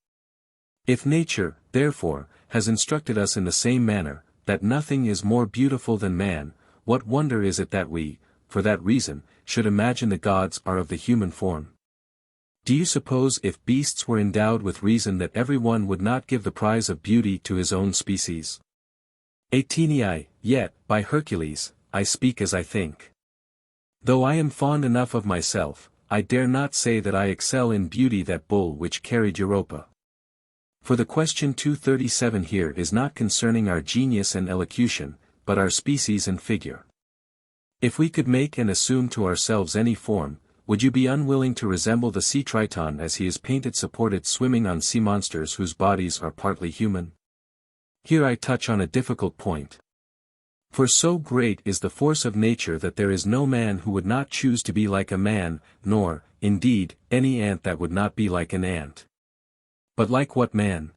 If nature, therefore, has instructed us in the same manner, that nothing is more beautiful than man, what wonder is it that we, for that reason, should imagine the gods are of the human form? Do you suppose if beasts were endowed with reason that every one would not give the prize of beauty to his own species? Atenei, yet, by Hercules, I speak as I think. Though I am fond enough of myself, I dare not say that I excel in beauty that bull which carried Europa. For the question 237 here is not concerning our genius and elocution, but our species and figure. If we could make and assume to ourselves any form, would you be unwilling to resemble the sea Triton as he is painted supported swimming on sea monsters whose bodies are partly human? Here I touch on a difficult point. For so great is the force of nature that there is no man who would not choose to be like a man, nor, indeed, any ant that would not be like an ant. But like what man?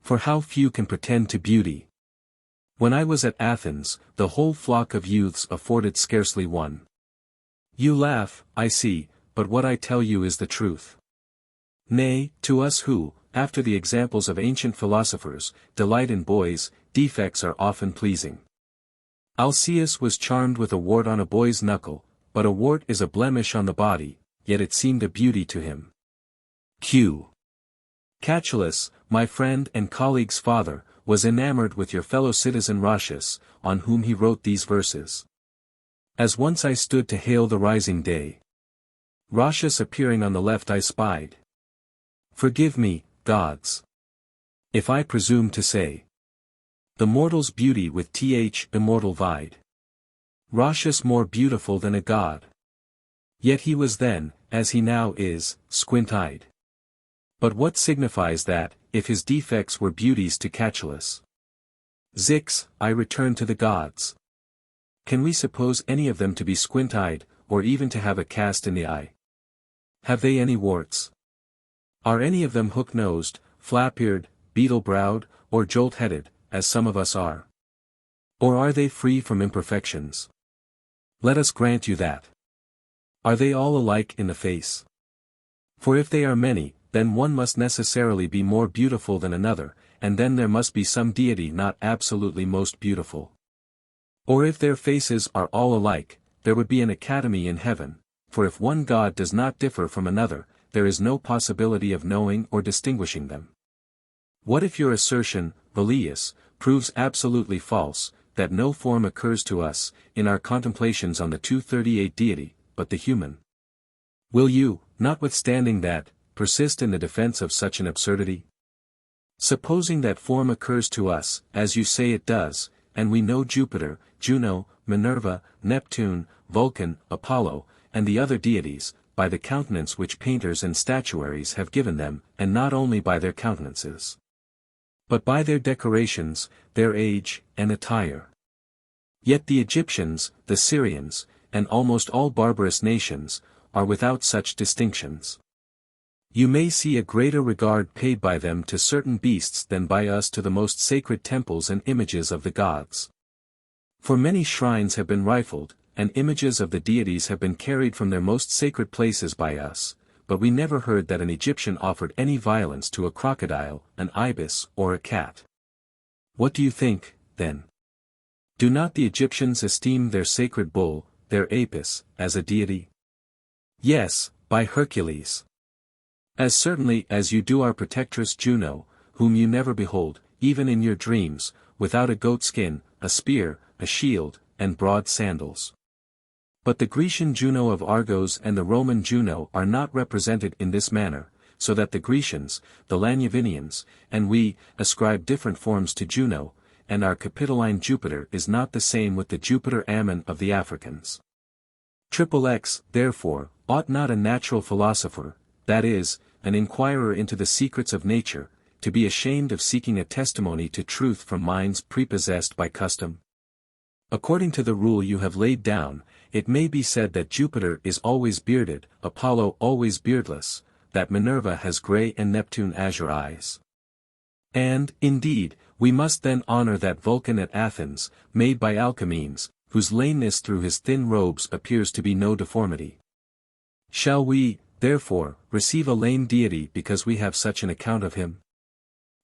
For how few can pretend to beauty? When I was at Athens, the whole flock of youths afforded scarcely one. You laugh, I see, but what I tell you is the truth. Nay, to us who, after the examples of ancient philosophers, delight in boys, defects are often pleasing. Alcaeus was charmed with a wart on a boy's knuckle, but a wart is a blemish on the body, yet it seemed a beauty to him. Q. Catullus, my friend and colleague's father, was enamored with your fellow citizen Roscius, on whom he wrote these verses. As once I stood to hail the rising day, Roscius appearing on the left I spied. Forgive me, gods, if I presume to say, the mortal's beauty with immortal vied. Roscius more beautiful than a god. Yet he was then, as he now is, squint-eyed. But what signifies that, if his defects were beauties to Catullus? Zix, I return to the gods. Can we suppose any of them to be squint-eyed, or even to have a cast in the eye? Have they any warts? Are any of them hook-nosed, flap-eared, beetle-browed, or jolt-headed, as some of us are? Or are they free from imperfections? Let us grant you that. Are they all alike in the face? For if they are many, then one must necessarily be more beautiful than another, and then there must be some deity not absolutely most beautiful. Or if their faces are all alike, there would be an academy in heaven, for if one god does not differ from another, there is no possibility of knowing or distinguishing them. What if your assertion, Velleius, proves absolutely false, that no form occurs to us, in our contemplations on the 238 deity, but the human? Will you, notwithstanding that, persist in the defense of such an absurdity? Supposing that form occurs to us, as you say it does, and we know Jupiter, Juno, Minerva, Neptune, Vulcan, Apollo, and the other deities, by the countenance which painters and statuaries have given them, and not only by their countenances, but by their decorations, their age, and attire. Yet the Egyptians, the Syrians, and almost all barbarous nations, are without such distinctions. You may see a greater regard paid by them to certain beasts than by us to the most sacred temples and images of the gods. For many shrines have been rifled, and images of the deities have been carried from their most sacred places by us, but we never heard that an Egyptian offered any violence to a crocodile, an ibis, or a cat. What do you think, then? Do not the Egyptians esteem their sacred bull, their apis, as a deity? Yes, by Hercules. As certainly as you do our protectress Juno, whom you never behold, even in your dreams, without a goatskin, a spear, a shield, and broad sandals. But the Grecian Juno of Argos and the Roman Juno are not represented in this manner, so that the Grecians, the Lanuvinians, and we, ascribe different forms to Juno, and our Capitoline Jupiter is not the same with the Jupiter Ammon of the Africans. XXX, therefore, ought not a natural philosopher, that is, an inquirer into the secrets of nature, to be ashamed of seeking a testimony to truth from minds prepossessed by custom? According to the rule you have laid down, it may be said that Jupiter is always bearded, Apollo always beardless, that Minerva has grey and Neptune azure eyes. And, indeed, we must then honor that Vulcan at Athens, made by Alcamenes, whose lameness through his thin robes appears to be no deformity. Shall we, therefore, receive a lame deity because we have such an account of him?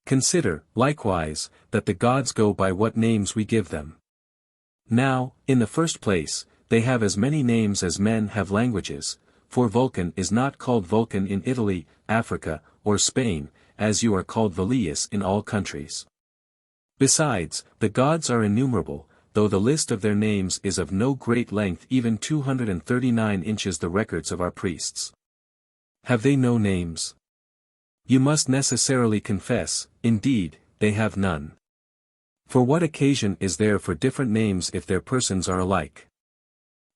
Consider, likewise, that the gods go by what names we give them. Now, in the first place, they have as many names as men have languages, for Vulcan is not called Vulcan in Italy, Africa, or Spain, as you are called Velius in all countries. Besides, the gods are innumerable, though the list of their names is of no great length, even 239 inches the records of our priests. Have they no names? You must necessarily confess, indeed, they have none. For what occasion is there for different names if their persons are alike?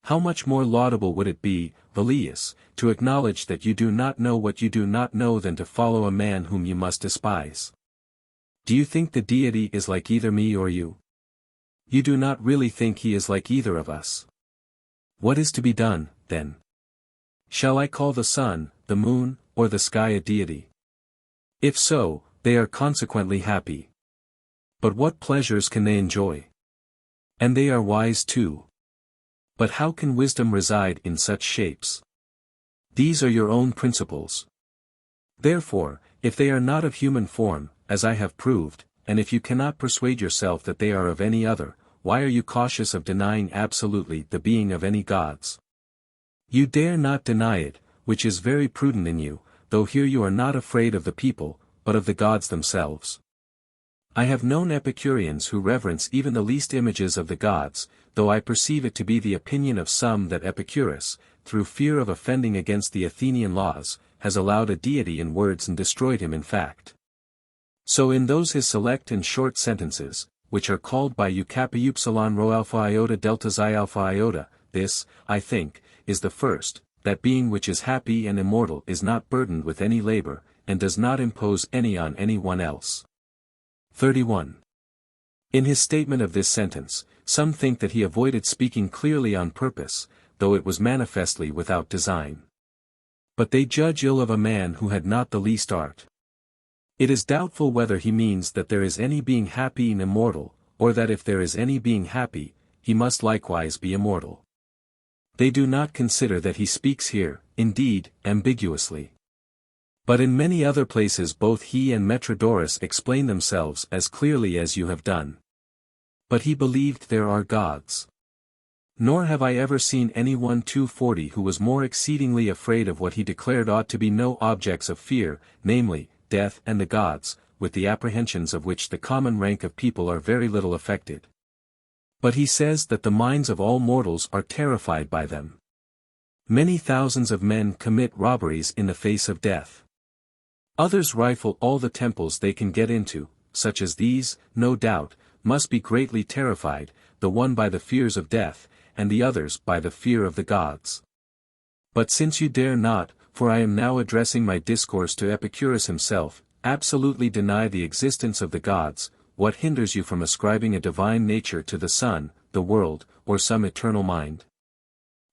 How much more laudable would it be, Velius, to acknowledge that you do not know what you do not know than to follow a man whom you must despise? Do you think the deity is like either me or you? You do not really think he is like either of us. What is to be done, then? Shall I call the sun, the moon, or the sky a deity? If so, they are consequently happy. But what pleasures can they enjoy? And they are wise too. But how can wisdom reside in such shapes? These are your own principles. Therefore, if they are not of human form, as I have proved, and if you cannot persuade yourself that they are of any other, why are you cautious of denying absolutely the being of any gods? You dare not deny it, which is very prudent in you, though here you are not afraid of the people, but of the gods themselves. I have known Epicureans who reverence even the least images of the gods, though I perceive it to be the opinion of some that Epicurus, through fear of offending against the Athenian laws, has allowed a deity in words and destroyed him in fact. So in those his select and short sentences, which are called by you kappa upsilon rho alpha iota delta xi alpha iota, this, I think, is the first, that being which is happy and immortal is not burdened with any labor, and does not impose any on any one else. 31. In his statement of this sentence, some think that he avoided speaking clearly on purpose, though it was manifestly without design. But they judge ill of a man who had not the least art. It is doubtful whether he means that there is any being happy and immortal, or that if there is any being happy, he must likewise be immortal. They do not consider that he speaks here, indeed, ambiguously. But in many other places both he and Metrodorus explain themselves as clearly as you have done. But he believed there are gods. Nor have I ever seen any one 240 who was more exceedingly afraid of what he declared ought to be no objects of fear, namely, death and the gods, with the apprehensions of which the common rank of people are very little affected. But he says that the minds of all mortals are terrified by them. Many thousands of men commit robberies in the face of death. Others rifle all the temples they can get into, such as these, no doubt, must be greatly terrified, the one by the fears of death, and the others by the fear of the gods. But since you dare not, for I am now addressing my discourse to Epicurus himself, absolutely deny the existence of the gods, what hinders you from ascribing a divine nature to the sun, the world, or some eternal mind?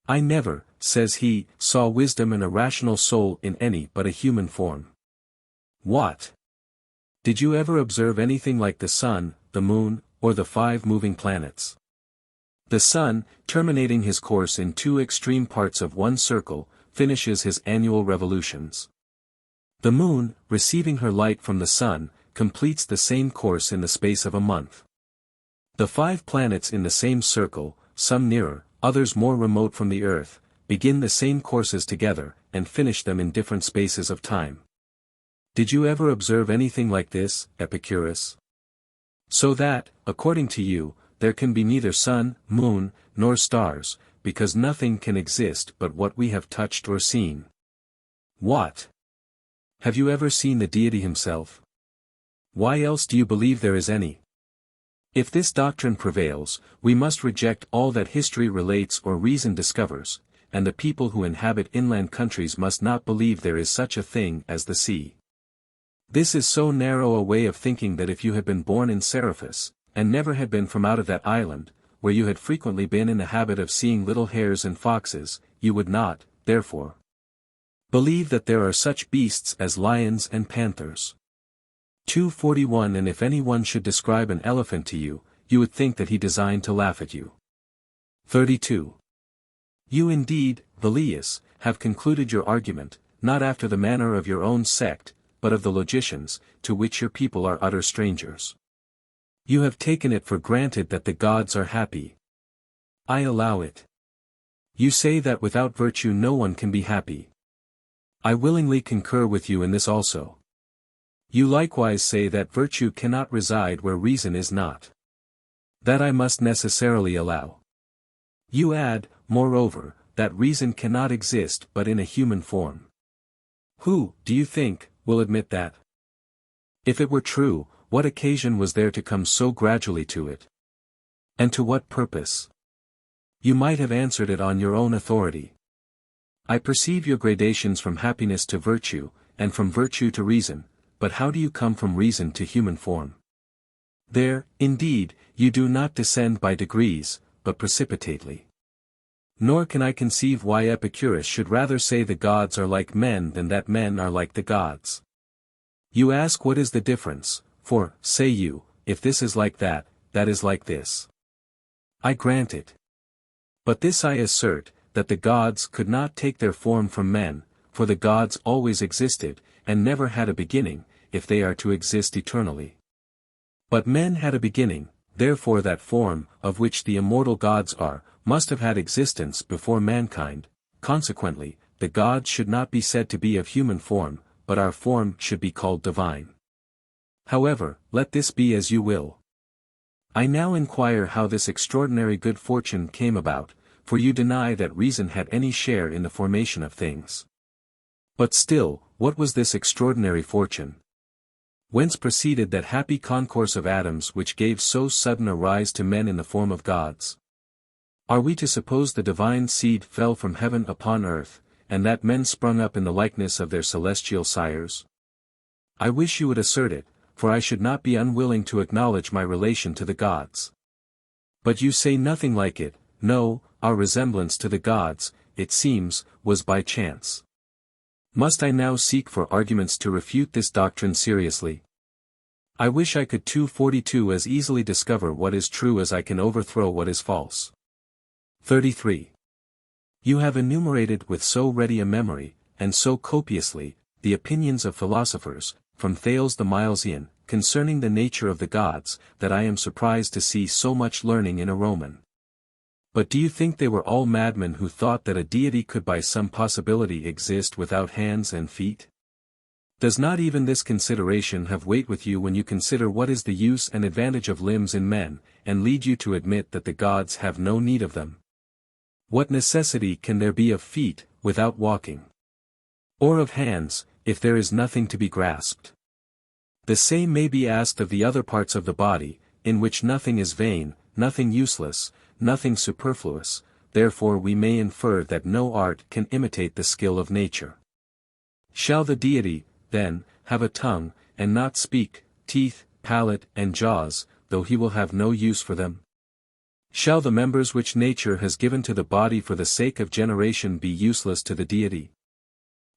I never, says he, saw wisdom and a rational soul in any but a human form. What? Did you ever observe anything like the sun, the moon, or the 5 moving planets? The sun, terminating his course in 2 extreme parts of one circle, finishes his annual revolutions. The moon, receiving her light from the sun, completes the same course in the space of a month. The 5 planets in the same circle, some nearer, others more remote from the earth, begin the same courses together, and finish them in different spaces of time. Did you ever observe anything like this, Epicurus? So that, according to you, there can be neither sun, moon, nor stars, because nothing can exist but what we have touched or seen. What? Have you ever seen the deity himself? Why else do you believe there is any? If this doctrine prevails, we must reject all that history relates or reason discovers, and the people who inhabit inland countries must not believe there is such a thing as the sea. This is so narrow a way of thinking that if you had been born in Seriphus, and never had been from out of that island, where you had frequently been in the habit of seeing little hares and foxes, you would not, therefore, believe that there are such beasts as lions and panthers. 241 And if anyone should describe an elephant to you, you would think that he designed to laugh at you. 32. You indeed, Velleius, have concluded your argument, not after the manner of your own sect, but of the logicians, to which your people are utter strangers. You have taken it for granted that the gods are happy. I allow it. You say that without virtue no one can be happy. I willingly concur with you in this also. You likewise say that virtue cannot reside where reason is not. That I must necessarily allow. You add, moreover, that reason cannot exist but in a human form. Who, do you think, will admit that? If it were true, what occasion was there to come so gradually to it? And to what purpose? You might have answered it on your own authority. I perceive your gradations from happiness to virtue, and from virtue to reason, but how do you come from reason to human form? There, indeed, you do not descend by degrees, but precipitately. Nor can I conceive why Epicurus should rather say the gods are like men than that men are like the gods. You ask what is the difference, for, say you, if this is like that, that is like this. I grant it. But this I assert, that the gods could not take their form from men, for the gods always existed, and never had a beginning, if they are to exist eternally. But men had a beginning, therefore that form, of which the immortal gods are, must have had existence before mankind, consequently, the gods should not be said to be of human form, but our form should be called divine. However, let this be as you will. I now inquire how this extraordinary good fortune came about, for you deny that reason had any share in the formation of things. But still, what was this extraordinary fortune? Whence proceeded that happy concourse of atoms which gave so sudden a rise to men in the form of gods? Are we to suppose the divine seed fell from heaven upon earth, and that men sprung up in the likeness of their celestial sires? I wish you would assert it, for I should not be unwilling to acknowledge my relation to the gods. But you say nothing like it. No, our resemblance to the gods, it seems, was by chance. Must I now seek for arguments to refute this doctrine seriously? I wish I could 242 as easily discover what is true as I can overthrow what is false. 33. You have enumerated with so ready a memory, and so copiously, the opinions of philosophers, from Thales the Milesian, concerning the nature of the gods, that I am surprised to see so much learning in a Roman. But do you think they were all madmen who thought that a deity could by some possibility exist without hands and feet? Does not even this consideration have weight with you when you consider what is the use and advantage of limbs in men, and lead you to admit that the gods have no need of them? What necessity can there be of feet, without walking? Or of hands, if there is nothing to be grasped. The same may be asked of the other parts of the body, in which nothing is vain, nothing useless, nothing superfluous, therefore we may infer that no art can imitate the skill of nature. Shall the deity, then, have a tongue, and not speak, teeth, palate and jaws, though he will have no use for them? Shall the members which nature has given to the body for the sake of generation be useless to the deity?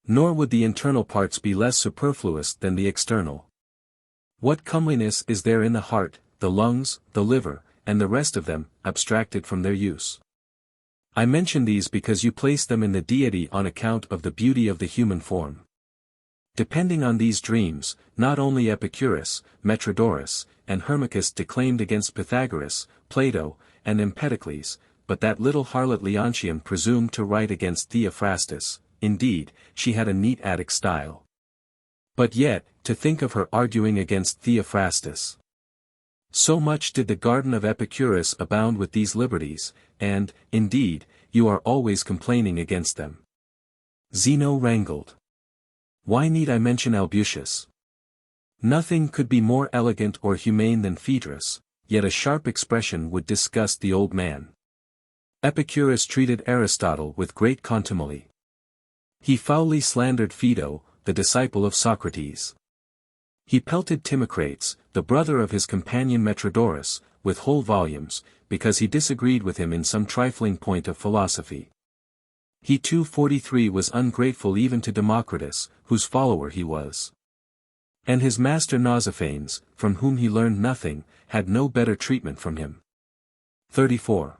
Nor would the internal parts be less superfluous than the external. What comeliness is there in the heart, the lungs, the liver, and the rest of them, abstracted from their use? I mention these because you place them in the deity on account of the beauty of the human form. Depending on these dreams, not only Epicurus, Metrodorus, and Hermachus declaimed against Pythagoras, Plato, and Empedocles, but that little harlot Leontium presumed to write against Theophrastus. Indeed, she had a neat Attic style. But yet, to think of her arguing against Theophrastus! So much did the garden of Epicurus abound with these liberties, and, indeed, you are always complaining against them. Zeno wrangled. Why need I mention Albusius? Nothing could be more elegant or humane than Phaedrus, yet a sharp expression would disgust the old man. Epicurus treated Aristotle with great contumely. He foully slandered Phaedo, the disciple of Socrates. He pelted Timocrates, the brother of his companion Metrodorus, with whole volumes, because he disagreed with him in some trifling point of philosophy. He too 43 was ungrateful even to Democritus, whose follower he was. And his master Nausiphanes, from whom he learned nothing, had no better treatment from him. 34.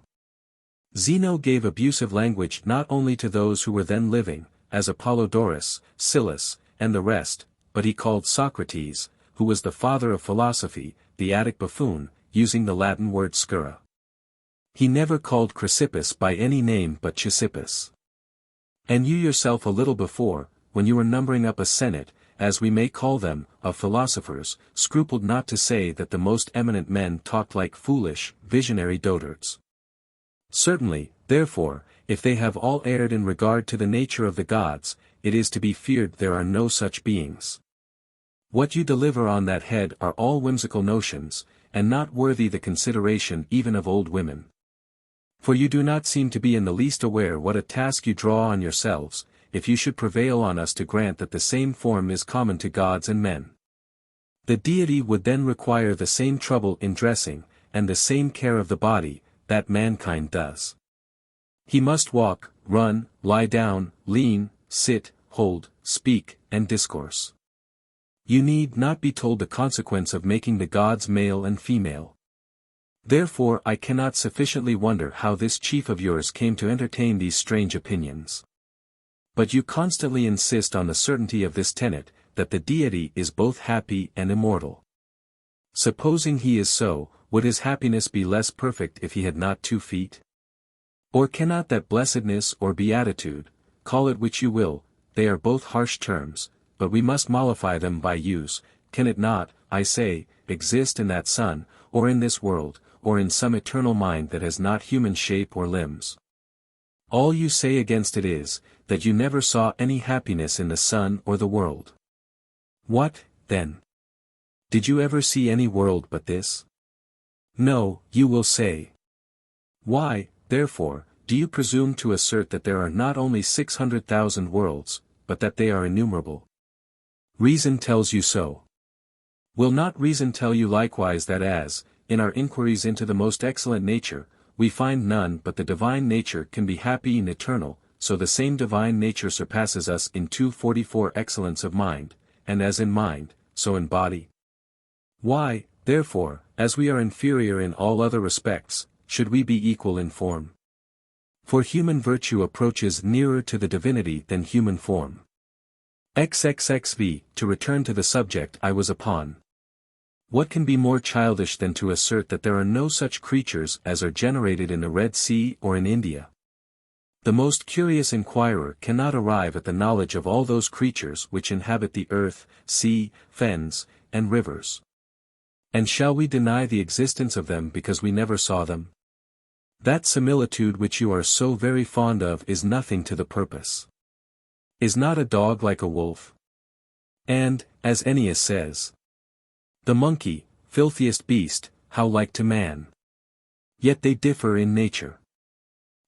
Zeno gave abusive language not only to those who were then living, as Apollodorus, Silius, and the rest, but he called Socrates, who was the father of philosophy, the Attic buffoon, using the Latin word scurra. He never called Chrysippus by any name but Chrysippus. And you yourself a little before, when you were numbering up a senate, as we may call them, of philosophers, scrupled not to say that the most eminent men talked like foolish, visionary dotards. Certainly, therefore, if they have all erred in regard to the nature of the gods, it is to be feared there are no such beings. What you deliver on that head are all whimsical notions, and not worthy the consideration even of old women. For you do not seem to be in the least aware what a task you draw on yourselves, if you should prevail on us to grant that the same form is common to gods and men. The deity would then require the same trouble in dressing, and the same care of the body, that mankind does. He must walk, run, lie down, lean, sit, hold, speak, and discourse. You need not be told the consequence of making the gods male and female. Therefore I cannot sufficiently wonder how this chief of yours came to entertain these strange opinions. But you constantly insist on the certainty of this tenet, that the deity is both happy and immortal. Supposing he is so, would his happiness be less perfect if he had not 2 feet? Or cannot that blessedness or beatitude, call it which you will, they are both harsh terms, but we must mollify them by use, can it not, I say, exist in that sun, or in this world, or in some eternal mind that has not human shape or limbs? All you say against it is, that you never saw any happiness in the sun or the world. What, then? Did you ever see any world but this? No, you will say. Why, therefore, do you presume to assert that there are not only 600,000 worlds, but that they are innumerable? Reason tells you so. Will not reason tell you likewise that as, in our inquiries into the most excellent nature, we find none but the divine nature can be happy and eternal, so the same divine nature surpasses us in 244 excellence of mind, and as in mind, so in body? Why, therefore, as we are inferior in all other respects, should we be equal in form? For human virtue approaches nearer to the divinity than human form. XXXV, to return to the subject I was upon. What can be more childish than to assert that there are no such creatures as are generated in the Red Sea or in India? The most curious inquirer cannot arrive at the knowledge of all those creatures which inhabit the earth, sea, fens, and rivers. And shall we deny the existence of them because we never saw them? That similitude which you are so very fond of is nothing to the purpose. Is not a dog like a wolf? And, as Ennius says, the monkey, filthiest beast, how like to man. Yet they differ in nature.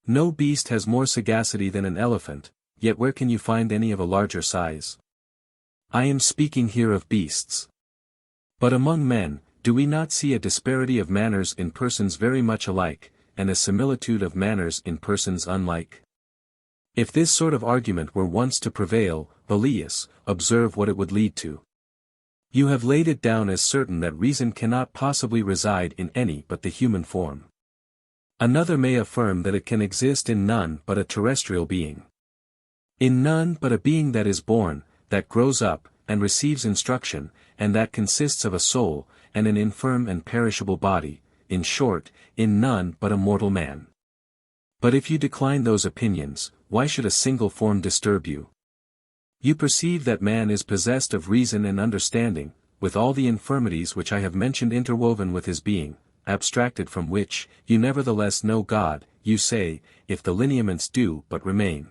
No beast has more sagacity than an elephant, yet where can you find any of a larger size? I am speaking here of beasts. But among men, do we not see a disparity of manners in persons very much alike, and a similitude of manners in persons unlike? If this sort of argument were once to prevail, Velleius, observe what it would lead to. You have laid it down as certain that reason cannot possibly reside in any but the human form. Another may affirm that it can exist in none but a terrestrial being. In none but a being that is born, that grows up, and receives instruction, and that consists of a soul, and an infirm and perishable body, in short, in none but a mortal man. But if you decline those opinions, why should a single form disturb you? You perceive that man is possessed of reason and understanding, with all the infirmities which I have mentioned interwoven with his being, abstracted from which, you nevertheless know God, you say, if the lineaments do but remain.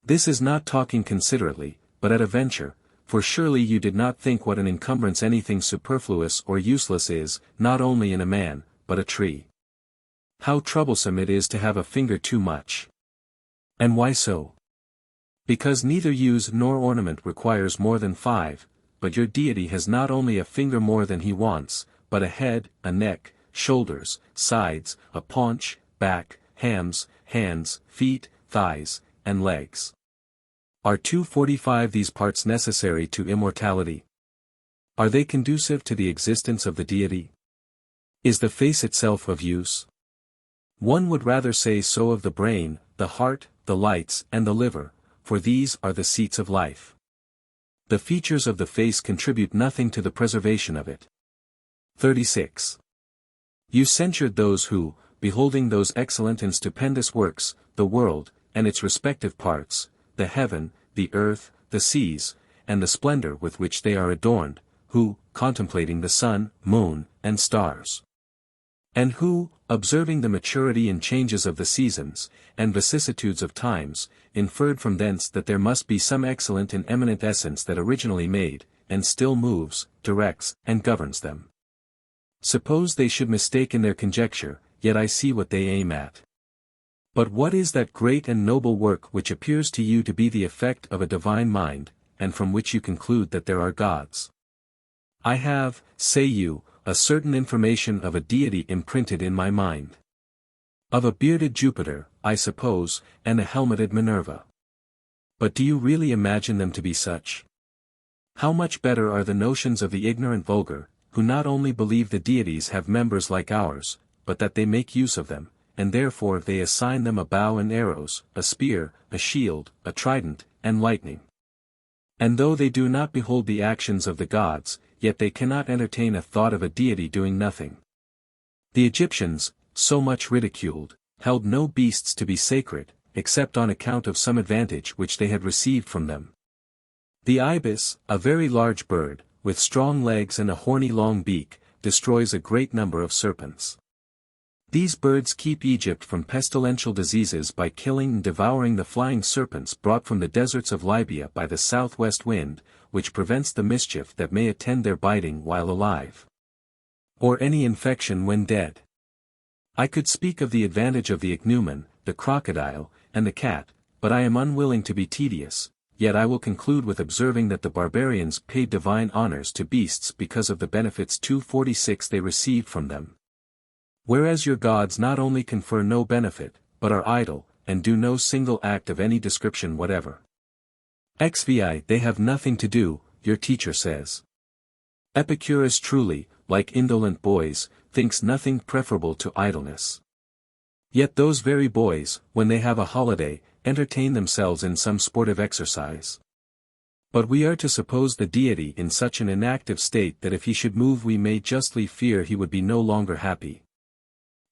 This is not talking considerately, but at a venture, for surely you did not think what an encumbrance anything superfluous or useless is, not only in a man, but a tree. How troublesome it is to have a finger too much. And why so? Because neither use nor ornament requires more than 5, but your deity has not only a finger more than he wants, but a head, a neck, shoulders, sides, a paunch, back, hams, hands, feet, thighs, and legs. Are 245 these parts necessary to immortality? Are they conducive to the existence of the deity? Is the face itself of use? One would rather say so of the brain, the heart, the lights, and the liver, for these are the seats of life. The features of the face contribute nothing to the preservation of it. 36. You censured those who, beholding those excellent and stupendous works, the world, and its respective parts, the heaven, the earth, the seas, and the splendor with which they are adorned, who, contemplating the sun, moon, and stars, and who, observing the maturity and changes of the seasons, and vicissitudes of times, inferred from thence that there must be some excellent and eminent essence that originally made, and still moves, directs, and governs them. Suppose they should mistake in their conjecture, yet I see what they aim at. But what is that great and noble work which appears to you to be the effect of a divine mind, and from which you conclude that there are gods? I have, say you, a certain information of a deity imprinted in my mind. Of a bearded Jupiter, I suppose, and a helmeted Minerva. But do you really imagine them to be such? How much better are the notions of the ignorant vulgar, who not only believe the deities have members like ours, but that they make use of them, and therefore they assign them a bow and arrows, a spear, a shield, a trident, and lightning. And though they do not behold the actions of the gods, yet they cannot entertain a thought of a deity doing nothing. The Egyptians, so much ridiculed, held no beasts to be sacred, except on account of some advantage which they had received from them. The ibis, a very large bird, with strong legs and a horny long beak, destroys a great number of serpents. These birds keep Egypt from pestilential diseases by killing and devouring the flying serpents brought from the deserts of Libya by the southwest wind, which prevents the mischief that may attend their biting while alive, or any infection when dead. I could speak of the advantage of the ichneumon, the crocodile, and the cat, but I am unwilling to be tedious, yet I will conclude with observing that the barbarians paid divine honors to beasts because of the benefits 246 they received from them. Whereas your gods not only confer no benefit, but are idle, and do no single act of any description whatever. XVI they have nothing to do, your teacher says. Epicurus truly, like indolent boys, thinks nothing preferable to idleness. Yet those very boys, when they have a holiday, entertain themselves in some sportive exercise. But we are to suppose the deity in such an inactive state that if he should move we may justly fear he would be no longer happy.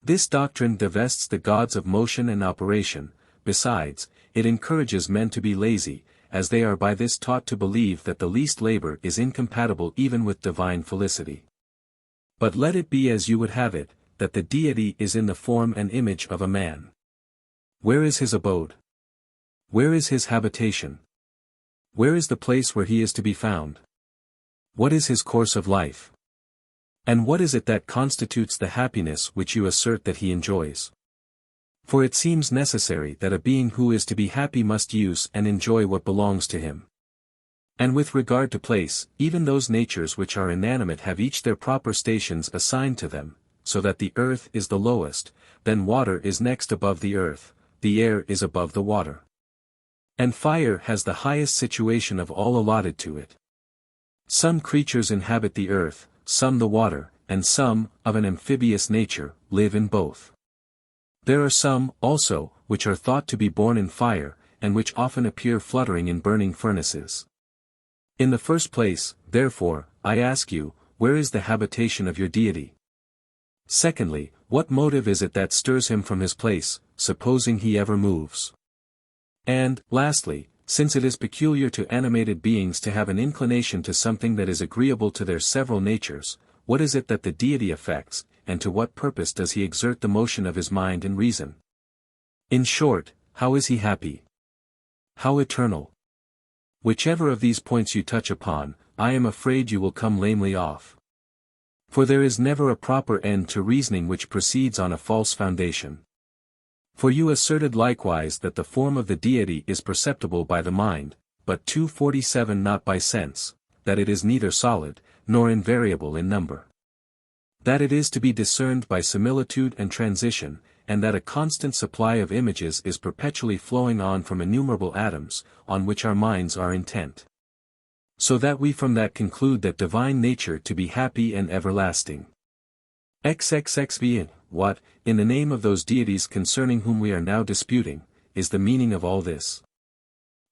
This doctrine divests the gods of motion and operation. Besides, it encourages men to be lazy, as they are by this taught to believe that the least labor is incompatible even with divine felicity. But let it be as you would have it, that the deity is in the form and image of a man. Where is his abode? Where is his habitation? Where is the place where he is to be found? What is his course of life? And what is it that constitutes the happiness which you assert that he enjoys? For it seems necessary that a being who is to be happy must use and enjoy what belongs to him. And with regard to place, even those natures which are inanimate have each their proper stations assigned to them, so that the earth is the lowest, then water is next above the earth, the air is above the water. And fire has the highest situation of all allotted to it. Some creatures inhabit the earth, some the water, and some, of an amphibious nature, live in both. There are some, also, which are thought to be born in fire, and which often appear fluttering in burning furnaces. In the first place, therefore, I ask you, where is the habitation of your deity? Secondly, what motive is it that stirs him from his place, supposing he ever moves? And, lastly, since it is peculiar to animated beings to have an inclination to something that is agreeable to their several natures, what is it that the deity affects, and to what purpose does he exert the motion of his mind and reason? In short, how is he happy? How eternal? Whichever of these points you touch upon, I am afraid you will come lamely off. For there is never a proper end to reasoning which proceeds on a false foundation. For you asserted likewise that the form of the deity is perceptible by the mind, but 247 not by sense, that it is neither solid, nor invariable in number. That it is to be discerned by similitude and transition, and that a constant supply of images is perpetually flowing on from innumerable atoms, on which our minds are intent. So that we from that conclude that divine nature to be happy and everlasting. XXXV. What, in the name of those deities concerning whom we are now disputing, is the meaning of all this?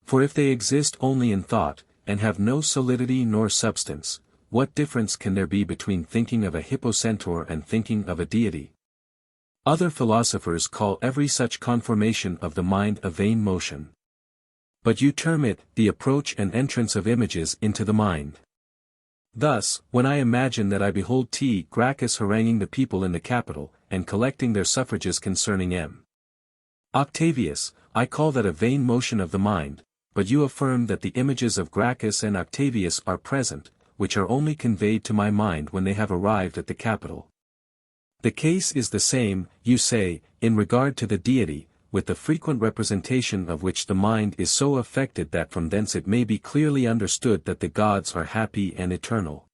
For if they exist only in thought, and have no solidity nor substance, what difference can there be between thinking of a hippocentaur and thinking of a deity? Other philosophers call every such conformation of the mind a vain motion. But you term it, the approach and entrance of images into the mind. Thus, when I imagine that I behold T. Gracchus haranguing the people in the Capitol, and collecting their suffrages concerning M. Octavius, I call that a vain motion of the mind, but you affirm that the images of Gracchus and Octavius are present, which are only conveyed to my mind when they have arrived at the Capitol. The case is the same, you say, in regard to the deity, with the frequent representation of which the mind is so affected that from thence it may be clearly understood that the gods are happy and eternal.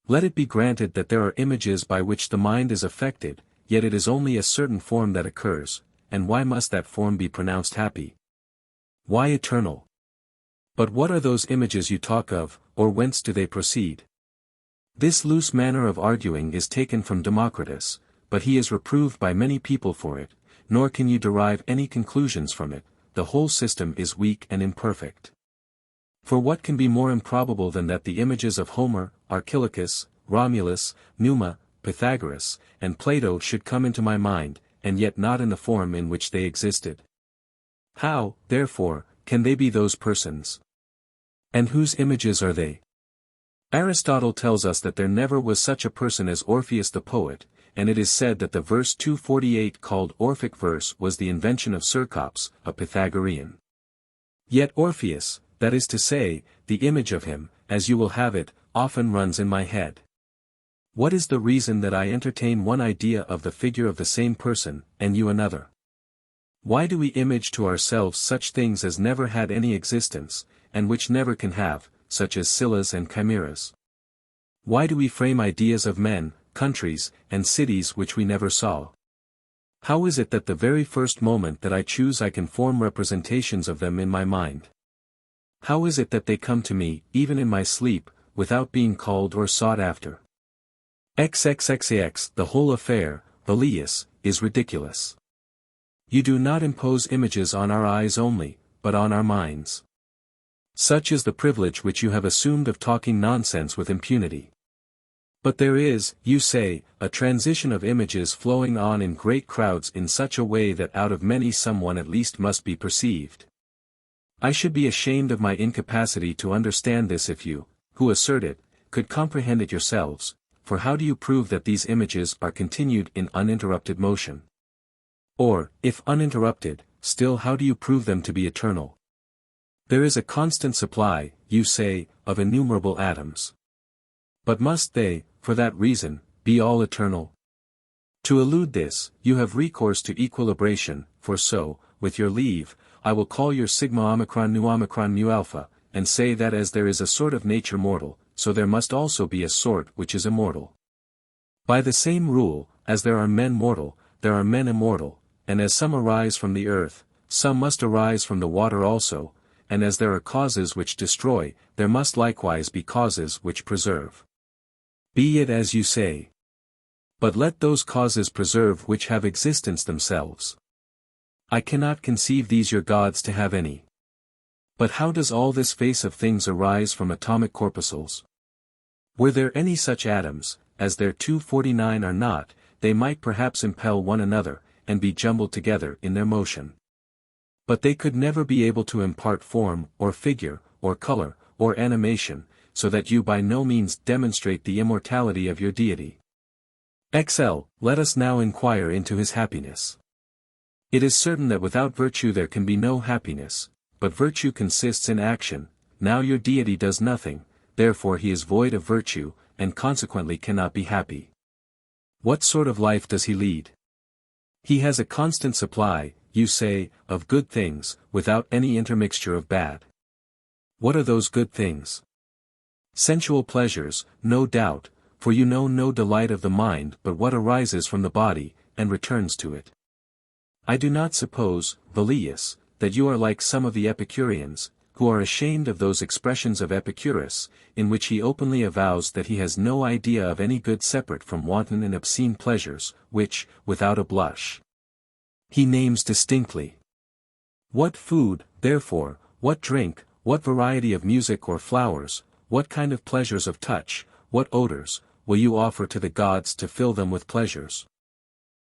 Let it be granted that there are images by which the mind is affected, yet it is only a certain form that occurs, and why must that form be pronounced happy? Why eternal? But what are those images you talk of, or whence do they proceed? This loose manner of arguing is taken from Democritus, but he is reproved by many people for it, nor can you derive any conclusions from it, the whole system is weak and imperfect. For what can be more improbable than that the images of Homer, Archilochus, Romulus, Numa, Pythagoras, and Plato should come into my mind, and yet not in the form in which they existed? How, therefore, can they be those persons? And whose images are they? Aristotle tells us that there never was such a person as Orpheus the poet, and it is said that the verse 248 called Orphic verse was the invention of Cercops, a Pythagorean. Yet Orpheus, that is to say, the image of him, as you will have it, often runs in my head. What is the reason that I entertain one idea of the figure of the same person, and you another? Why do we image to ourselves such things as never had any existence, and which never can have, such as Scyllas and Chimeras? Why do we frame ideas of men, countries, and cities which we never saw? How is it that the very first moment that I choose I can form representations of them in my mind? How is it that they come to me, even in my sleep, without being called or sought after? XXXAX. The whole affair, Valius, is ridiculous. You do not impose images on our eyes only, but on our minds. Such is the privilege which you have assumed of talking nonsense with impunity. But there is, you say, a transition of images flowing on in great crowds in such a way that out of many someone at least must be perceived. I should be ashamed of my incapacity to understand this if you, who assert it, could comprehend it yourselves, for how do you prove that these images are continued in uninterrupted motion? Or, if uninterrupted, still how do you prove them to be eternal? There is a constant supply, you say, of innumerable atoms. But must they, for that reason, be all eternal? To elude this, you have recourse to equilibration, for so, with your leave, I will call your sigma omicron mu alpha, and say that as there is a sort of nature mortal, so there must also be a sort which is immortal. By the same rule, as there are men mortal, there are men immortal, and as some arise from the earth, some must arise from the water also, and as there are causes which destroy, there must likewise be causes which preserve. Be it as you say. But let those causes preserve which have existence themselves. I cannot conceive these your gods to have any. But how does all this face of things arise from atomic corpuscles? Were there any such atoms, as their 249 are not, they might perhaps impel one another, and be jumbled together in their motion. But they could never be able to impart form, or figure, or color, or animation, so that you by no means demonstrate the immortality of your deity. Let us now inquire into his happiness. It is certain that without virtue there can be no happiness, but virtue consists in action. Now your deity does nothing, therefore he is void of virtue, and consequently cannot be happy. What sort of life does he lead? He has a constant supply, you say, of good things, without any intermixture of bad. What are those good things? Sensual pleasures, no doubt, for you know no delight of the mind but what arises from the body, and returns to it. I do not suppose, Velleius, that you are like some of the Epicureans, who are ashamed of those expressions of Epicurus, in which he openly avows that he has no idea of any good separate from wanton and obscene pleasures, which, without a blush, he names distinctly. What food, therefore, what drink, what variety of music or flowers, what kind of pleasures of touch, what odors, will you offer to the gods to fill them with pleasures?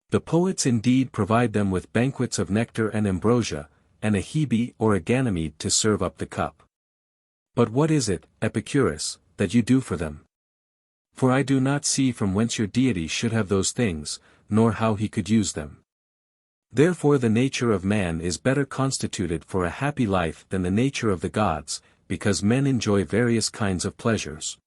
The poets indeed provide them with banquets of nectar and ambrosia, and a Hebe or a Ganymede to serve up the cup. But what is it, Epicurus, that you do for them? For I do not see from whence your deity should have those things, nor how he could use them. Therefore the nature of man is better constituted for a happy life than the nature of the gods, because men enjoy various kinds of pleasures.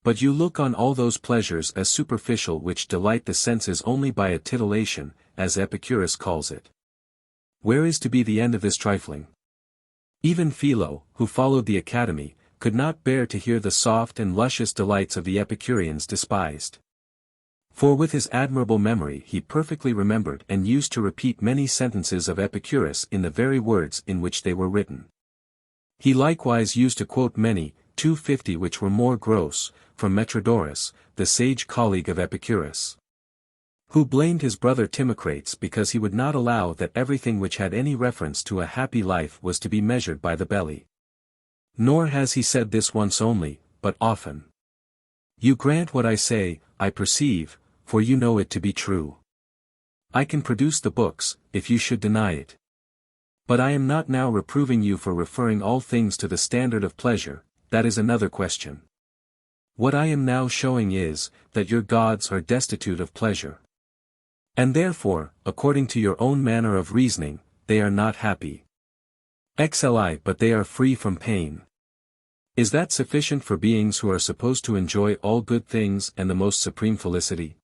But you look on all those pleasures as superficial which delight the senses only by a titillation, as Epicurus calls it. Where is to be the end of this trifling? Even Philo, who followed the academy, could not bear to hear the soft and luscious delights of the Epicureans despised. For with his admirable memory he perfectly remembered and used to repeat many sentences of Epicurus in the very words in which they were written. He likewise used to quote many, 250 which were more gross, from Metrodorus, the sage colleague of Epicurus, who blamed his brother Timocrates because he would not allow that everything which had any reference to a happy life was to be measured by the belly. Nor has he said this once only, but often. You grant what I say, I perceive, for you know it to be true. I can produce the books, if you should deny it. But I am not now reproving you for referring all things to the standard of pleasure, that is another question. What I am now showing is, that your gods are destitute of pleasure. And therefore, according to your own manner of reasoning, they are not happy. But they are free from pain. Is that sufficient for beings who are supposed to enjoy all good things and the most supreme felicity?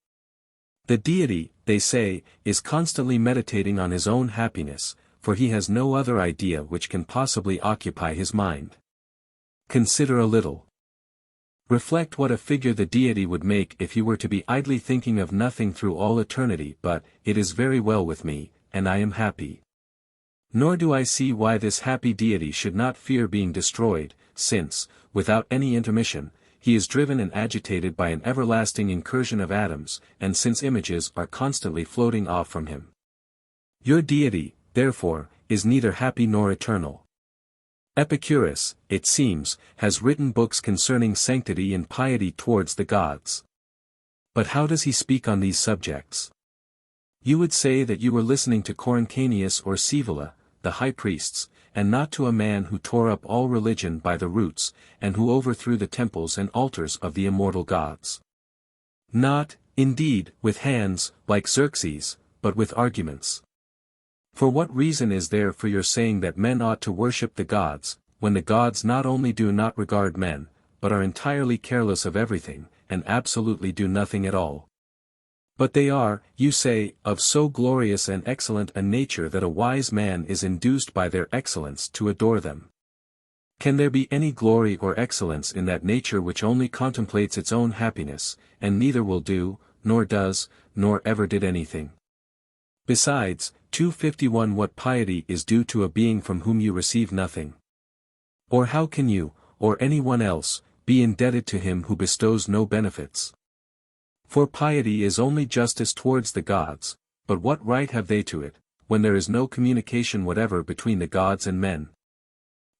The deity, they say, is constantly meditating on his own happiness, for he has no other idea which can possibly occupy his mind. Consider a little. Reflect what a figure the deity would make if he were to be idly thinking of nothing through all eternity but, it is very well with me, and I am happy. Nor do I see why this happy deity should not fear being destroyed, since, without any intermission, he is driven and agitated by an everlasting incursion of atoms, and since images are constantly floating off from him. Your deity, therefore, is neither happy nor eternal. Epicurus, it seems, has written books concerning sanctity and piety towards the gods. But how does he speak on these subjects? You would say that you were listening to Coruncanius or Scaevola, the high priests, and not to a man who tore up all religion by the roots, and who overthrew the temples and altars of the immortal gods. Not, indeed, with hands, like Xerxes, but with arguments. For what reason is there for your saying that men ought to worship the gods, when the gods not only do not regard men, but are entirely careless of everything, and absolutely do nothing at all? But they are, you say, of so glorious and excellent a nature that a wise man is induced by their excellence to adore them. Can there be any glory or excellence in that nature which only contemplates its own happiness, and neither will do, nor does, nor ever did anything? Besides, 251 What piety is due to a being from whom you receive nothing? Or how can you, or any one else, be indebted to him who bestows no benefits? For piety is only justice towards the gods, but what right have they to it, when there is no communication whatever between the gods and men?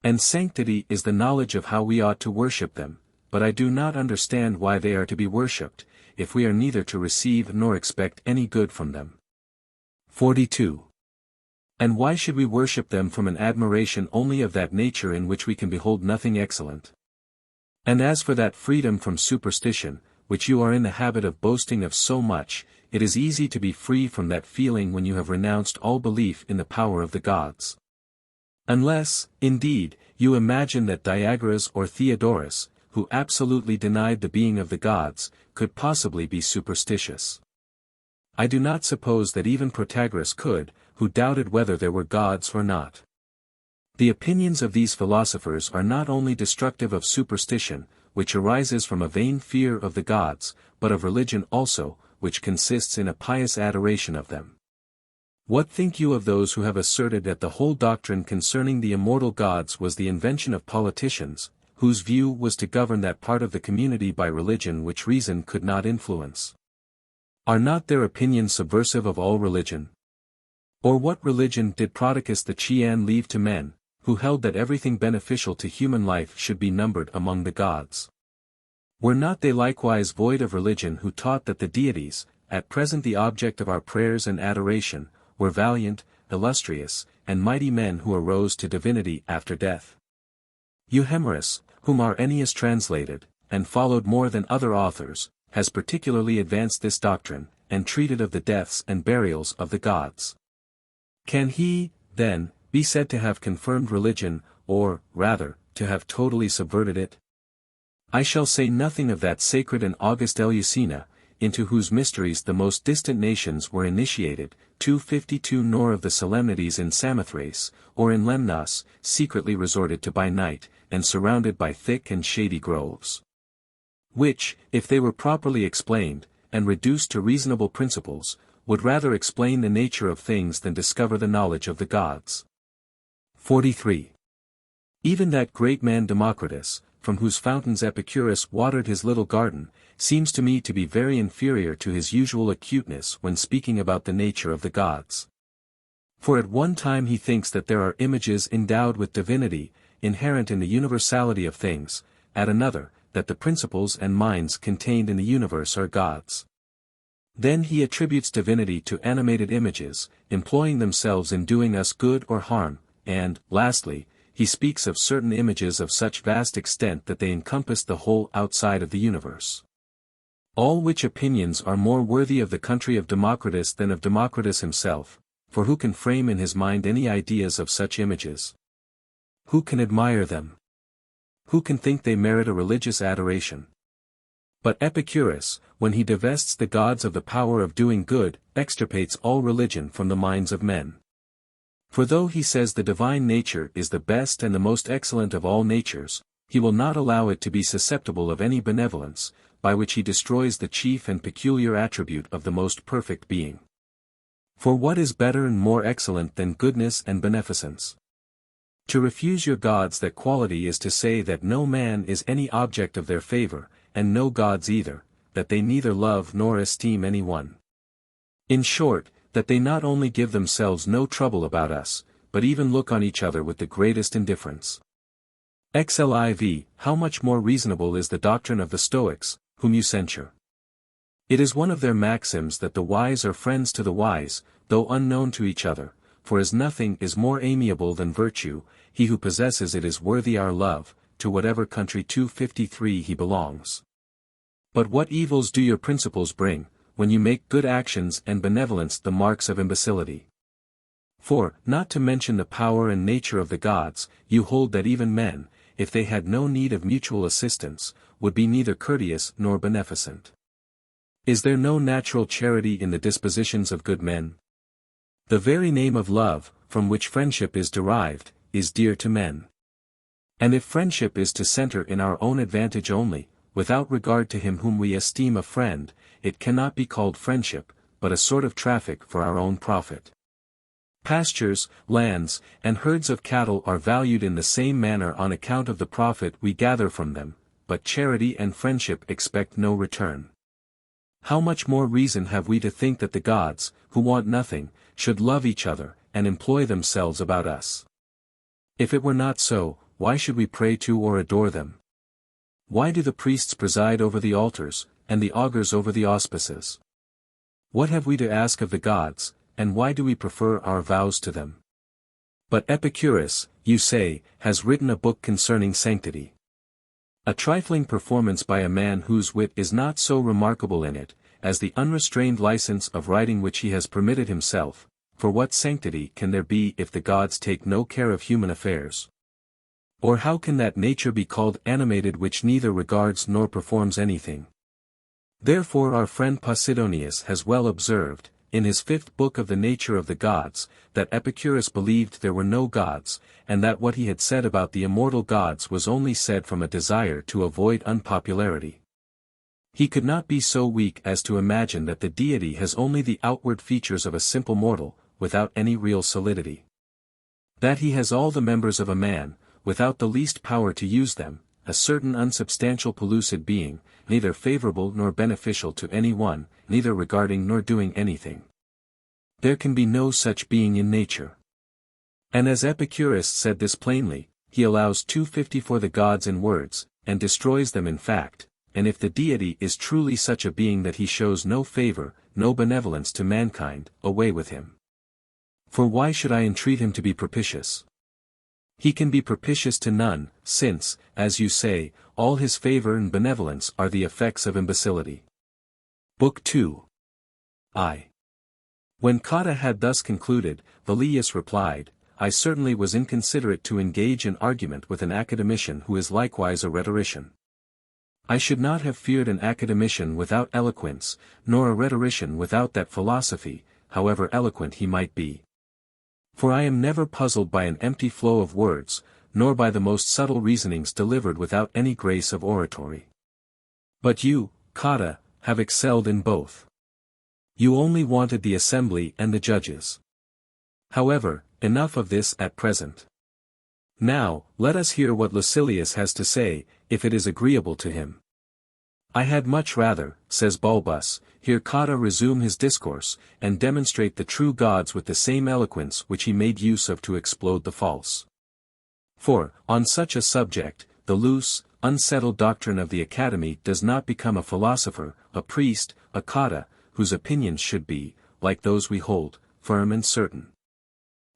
And sanctity is the knowledge of how we ought to worship them, but I do not understand why they are to be worshipped, if we are neither to receive nor expect any good from them. 42. And why should we worship them from an admiration only of that nature in which we can behold nothing excellent? And as for that freedom from superstition, which you are in the habit of boasting of so much, it is easy to be free from that feeling when you have renounced all belief in the power of the gods. Unless, indeed, you imagine that Diagoras or Theodorus, who absolutely denied the being of the gods, could possibly be superstitious. I do not suppose that even Protagoras could, who doubted whether there were gods or not. The opinions of these philosophers are not only destructive of superstition, which arises from a vain fear of the gods, but of religion also, which consists in a pious adoration of them. What think you of those who have asserted that the whole doctrine concerning the immortal gods was the invention of politicians, whose view was to govern that part of the community by religion which reason could not influence? Are not their opinions subversive of all religion? Or what religion did Prodicus the Chian leave to men, who held that everything beneficial to human life should be numbered among the gods? Were not they likewise void of religion who taught that the deities, at present the object of our prayers and adoration, were valiant, illustrious, and mighty men who arose to divinity after death? Euhemerus, whom our Ennius translated, and followed more than other authors, has particularly advanced this doctrine, and treated of the deaths and burials of the gods. Can he, then, be said to have confirmed religion, or, rather, to have totally subverted it? I shall say nothing of that sacred and august Eleusina, into whose mysteries the most distant nations were initiated, 252 nor of the solemnities in Samothrace, or in Lemnos, secretly resorted to by night, and surrounded by thick and shady groves. Which, if they were properly explained, and reduced to reasonable principles, would rather explain the nature of things than discover the knowledge of the gods. 43. Even that great man Democritus, from whose fountains Epicurus watered his little garden, seems to me to be very inferior to his usual acuteness when speaking about the nature of the gods. For at one time he thinks that there are images endowed with divinity, inherent in the universality of things, at another, that the principles and minds contained in the universe are gods. Then he attributes divinity to animated images, employing themselves in doing us good or harm, and, lastly, he speaks of certain images of such vast extent that they encompass the whole outside of the universe. All which opinions are more worthy of the country of Democritus than of Democritus himself, for who can frame in his mind any ideas of such images? Who can admire them? Who can think they merit a religious adoration? But Epicurus, when he divests the gods of the power of doing good, extirpates all religion from the minds of men. For though he says the divine nature is the best and the most excellent of all natures, he will not allow it to be susceptible of any benevolence, by which he destroys the chief and peculiar attribute of the most perfect being. For what is better and more excellent than goodness and beneficence? To refuse your gods that quality is to say that no man is any object of their favor, and no gods either, that they neither love nor esteem any one. In short, that they not only give themselves no trouble about us, but even look on each other with the greatest indifference. XLIV, how much more reasonable is the doctrine of the Stoics, whom you censure? It is one of their maxims that the wise are friends to the wise, though unknown to each other, for as nothing is more amiable than virtue, he who possesses it is worthy our love, to whatever country 253 he belongs. But what evils do your principles bring, when you make good actions and benevolence the marks of imbecility? For, not to mention the power and nature of the gods, you hold that even men, if they had no need of mutual assistance, would be neither courteous nor beneficent. Is there no natural charity in the dispositions of good men? The very name of love, from which friendship is derived, is dear to men. And if friendship is to center in our own advantage only, without regard to him whom we esteem a friend, it cannot be called friendship, but a sort of traffic for our own profit. Pastures, lands, and herds of cattle are valued in the same manner on account of the profit we gather from them, but charity and friendship expect no return. How much more reason have we to think that the gods, who want nothing, should love each other, and employ themselves about us? If it were not so, why should we pray to or adore them? Why do the priests preside over the altars, and the augurs over the auspices? What have we to ask of the gods, and why do we prefer our vows to them? But Epicurus, you say, has written a book concerning sanctity. A trifling performance by a man whose wit is not so remarkable in it, as the unrestrained license of writing which he has permitted himself, for what sanctity can there be if the gods take no care of human affairs? Or how can that nature be called animated which neither regards nor performs anything? Therefore our friend Posidonius has well observed, in his 5th book of the nature of the gods, that Epicurus believed there were no gods, and that what he had said about the immortal gods was only said from a desire to avoid unpopularity. He could not be so weak as to imagine that the deity has only the outward features of a simple mortal, without any real solidity. That he has all the members of a man, without the least power to use them, a certain unsubstantial pellucid being, neither favorable nor beneficial to any one, neither regarding nor doing anything. There can be no such being in nature. And as Epicurus said this plainly, he allows 250 for the gods in words, and destroys them in fact, and if the deity is truly such a being that he shows no favor, no benevolence to mankind, away with him. For why should I entreat him to be propitious? He can be propitious to none, since, as you say, all his favor and benevolence are the effects of imbecility. Book 2. I. When Cotta had thus concluded, Velleius replied, I certainly was inconsiderate to engage in argument with an academician who is likewise a rhetorician. I should not have feared an academician without eloquence, nor a rhetorician without that philosophy, however eloquent he might be. For I am never puzzled by an empty flow of words, nor by the most subtle reasonings delivered without any grace of oratory. But you, Cotta, have excelled in both. You only wanted the assembly and the judges. However, enough of this at present. Now, let us hear what Lucilius has to say, if it is agreeable to him. I had much rather, says Bulbus, hear Cotta resume his discourse, and demonstrate the true gods with the same eloquence which he made use of to explode the false. For, on such a subject, the loose, unsettled doctrine of the Academy does not become a philosopher, a priest, a Cotta, whose opinions should be, like those we hold, firm and certain.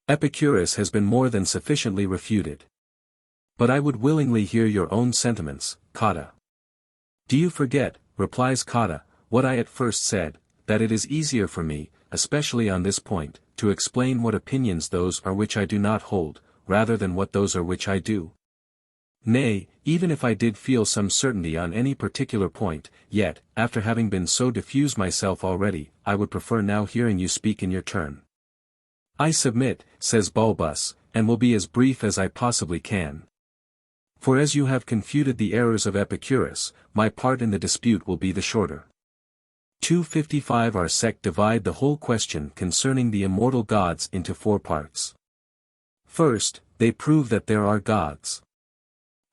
Epicurus has been more than sufficiently refuted. But I would willingly hear your own sentiments, Cotta. Do you forget, replies Cotta, what I at first said, that it is easier for me, especially on this point, to explain what opinions those are which I do not hold, rather than what those are which I do? Nay, even if I did feel some certainty on any particular point, yet, after having been so diffuse myself already, I would prefer now hearing you speak in your turn. I submit, says Bulbus, and will be as brief as I possibly can. For as you have confuted the errors of Epicurus, my part in the dispute will be the shorter. 255 Our sect divide the whole question concerning the immortal gods into 4 parts. First, they prove that there are gods.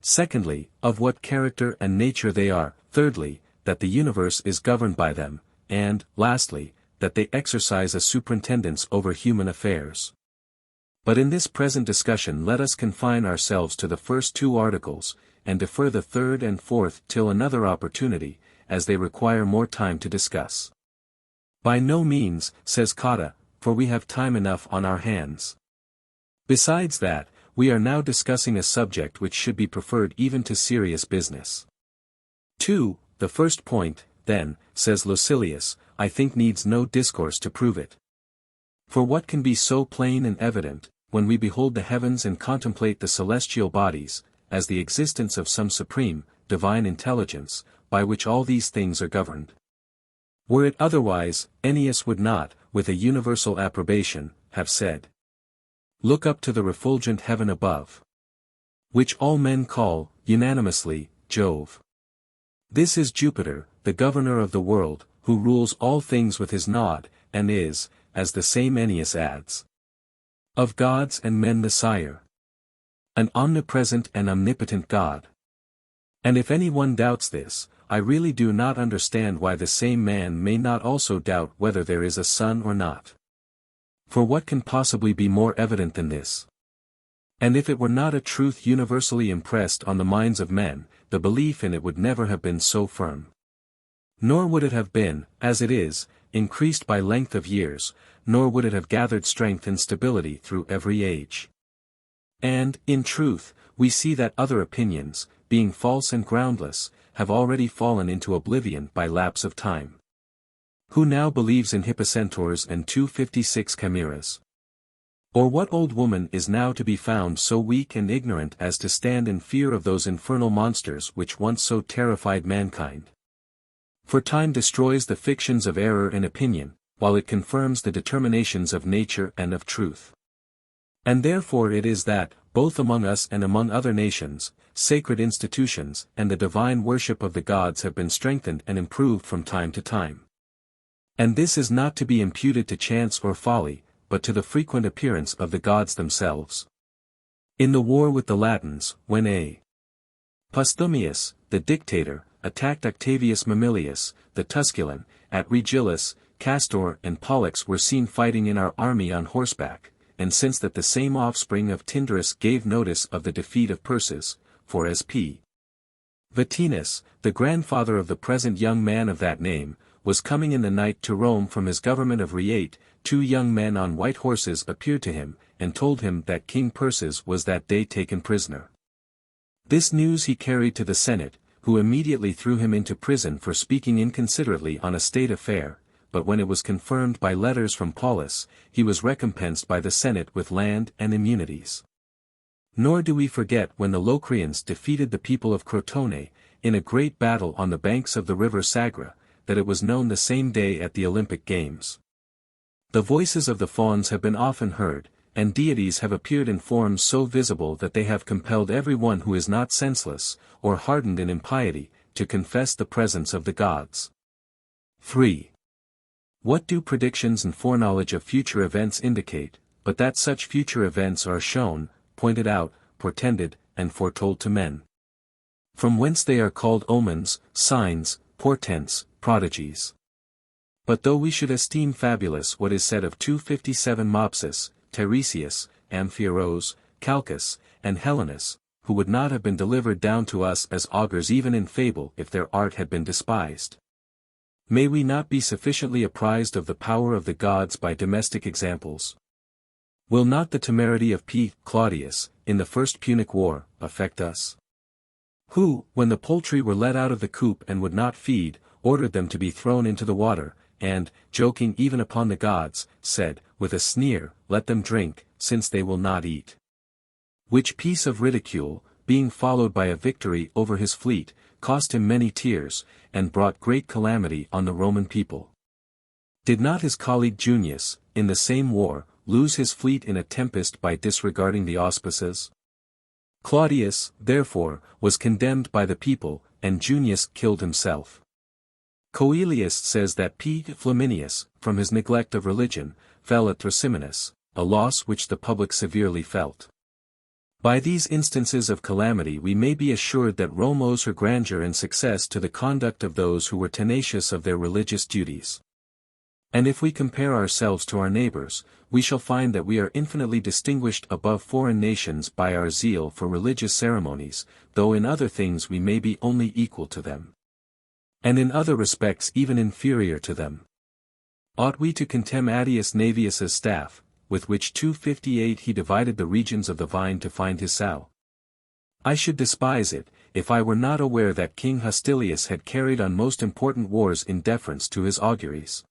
Secondly, of what character and nature they are. Thirdly, that the universe is governed by them, and, lastly, that they exercise a superintendence over human affairs. But in this present discussion let us confine ourselves to the first 2 articles, and defer the 3rd and 4th till another opportunity, as they require more time to discuss. By no means, says Cotta, for we have time enough on our hands. Besides that, we are now discussing a subject which should be preferred even to serious business. 2. The first point, then, says Lucilius, I think needs no discourse to prove it. For what can be so plain and evident, when we behold the heavens and contemplate the celestial bodies, as the existence of some supreme, divine intelligence, by which all these things are governed? Were it otherwise, Ennius would not, with a universal approbation, have said, "Look up to the refulgent heaven above, which all men call, unanimously, Jove. This is Jupiter, the governor of the world, who rules all things with his nod, and is, as the same Ennius adds, of gods and men the sire. An omnipresent and omnipotent God." And if any one doubts this, I really do not understand why the same man may not also doubt whether there is a sun or not. For what can possibly be more evident than this? And if it were not a truth universally impressed on the minds of men, the belief in it would never have been so firm. Nor would it have been, as it is, increased by length of years, nor would it have gathered strength and stability through every age. And, in truth, we see that other opinions, being false and groundless, have already fallen into oblivion by lapse of time. Who now believes in hippocentaurs and 256 chimeras? Or what old woman is now to be found so weak and ignorant as to stand in fear of those infernal monsters which once so terrified mankind? For time destroys the fictions of error and opinion, while it confirms the determinations of nature and of truth. And therefore it is that, both among us and among other nations, sacred institutions and the divine worship of the gods have been strengthened and improved from time to time. And this is not to be imputed to chance or folly, but to the frequent appearance of the gods themselves. In the war with the Latins, when A. Postumius, the dictator, attacked Octavius Mamilius, the Tusculan, at Regillus, Castor and Pollux were seen fighting in our army on horseback, and since that the same offspring of Tyndarus gave notice of the defeat of Perses, for as P. Vatinus, the grandfather of the present young man of that name, was coming in the night to Rome from his government of Reate, 2 young men on white horses appeared to him, and told him that King Perses was that day taken prisoner. This news he carried to the Senate, who immediately threw him into prison for speaking inconsiderately on a state affair, but when it was confirmed by letters from Paulus, he was recompensed by the Senate with land and immunities. Nor do we forget when the Locrians defeated the people of Crotone, in a great battle on the banks of the river Sagra, that it was known the same day at the Olympic Games. The voices of the fauns have been often heard, and deities have appeared in forms so visible that they have compelled every one who is not senseless, or hardened in impiety, to confess the presence of the gods. 3. What do predictions and foreknowledge of future events indicate, but that such future events are shown, pointed out, portended, and foretold to men? From whence they are called omens, signs, portents, prodigies. But though we should esteem fabulous what is said of 257 Mopsus, Tiresias, Amphiaraus, Calchas, and Helenus, who would not have been delivered down to us as augurs even in fable if their art had been despised. May we not be sufficiently apprised of the power of the gods by domestic examples? Will not the temerity of P. Claudius, in the first Punic War, affect us? Who, when the poultry were let out of the coop and would not feed, ordered them to be thrown into the water, and, joking even upon the gods, said, with a sneer, "Let them drink, since they will not eat." Which piece of ridicule, being followed by a victory over his fleet, cost him many tears, and brought great calamity on the Roman people. Did not his colleague Junius, in the same war, lose his fleet in a tempest by disregarding the auspices? Claudius, therefore, was condemned by the people, and Junius killed himself. Coelius says that P. Flaminius, from his neglect of religion, fell at Thrasymene, a loss which the public severely felt. By these instances of calamity we may be assured that Rome owes her grandeur and success to the conduct of those who were tenacious of their religious duties. And if we compare ourselves to our neighbors, we shall find that we are infinitely distinguished above foreign nations by our zeal for religious ceremonies, though in other things we may be only equal to them, and in other respects even inferior to them. Ought we to contemn Attius Navius's staff, with which 258 he divided the regions of the vine to find his sow? I should despise it, if I were not aware that King Hostilius had carried on most important wars in deference to his auguries.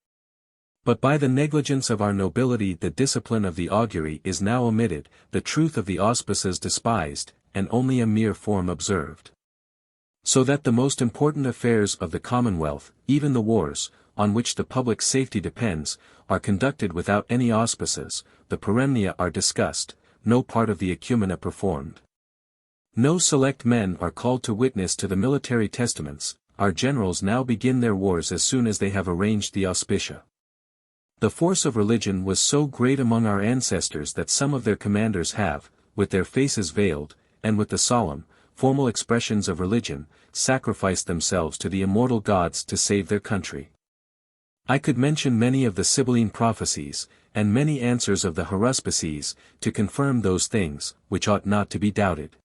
But by the negligence of our nobility the discipline of the augury is now omitted, the truth of the auspices despised, and only a mere form observed. So that the most important affairs of the commonwealth, even the wars, on which the public safety depends, are conducted without any auspices, the peremnia are discussed, no part of the ecumena performed. No select men are called to witness to the military testaments, our generals now begin their wars as soon as they have arranged the auspicia. The force of religion was so great among our ancestors that some of their commanders have, with their faces veiled, and with the solemn, formal expressions of religion, sacrificed themselves to the immortal gods to save their country. I could mention many of the Sibylline prophecies, and many answers of the haruspices, to confirm those things, which ought not to be doubted.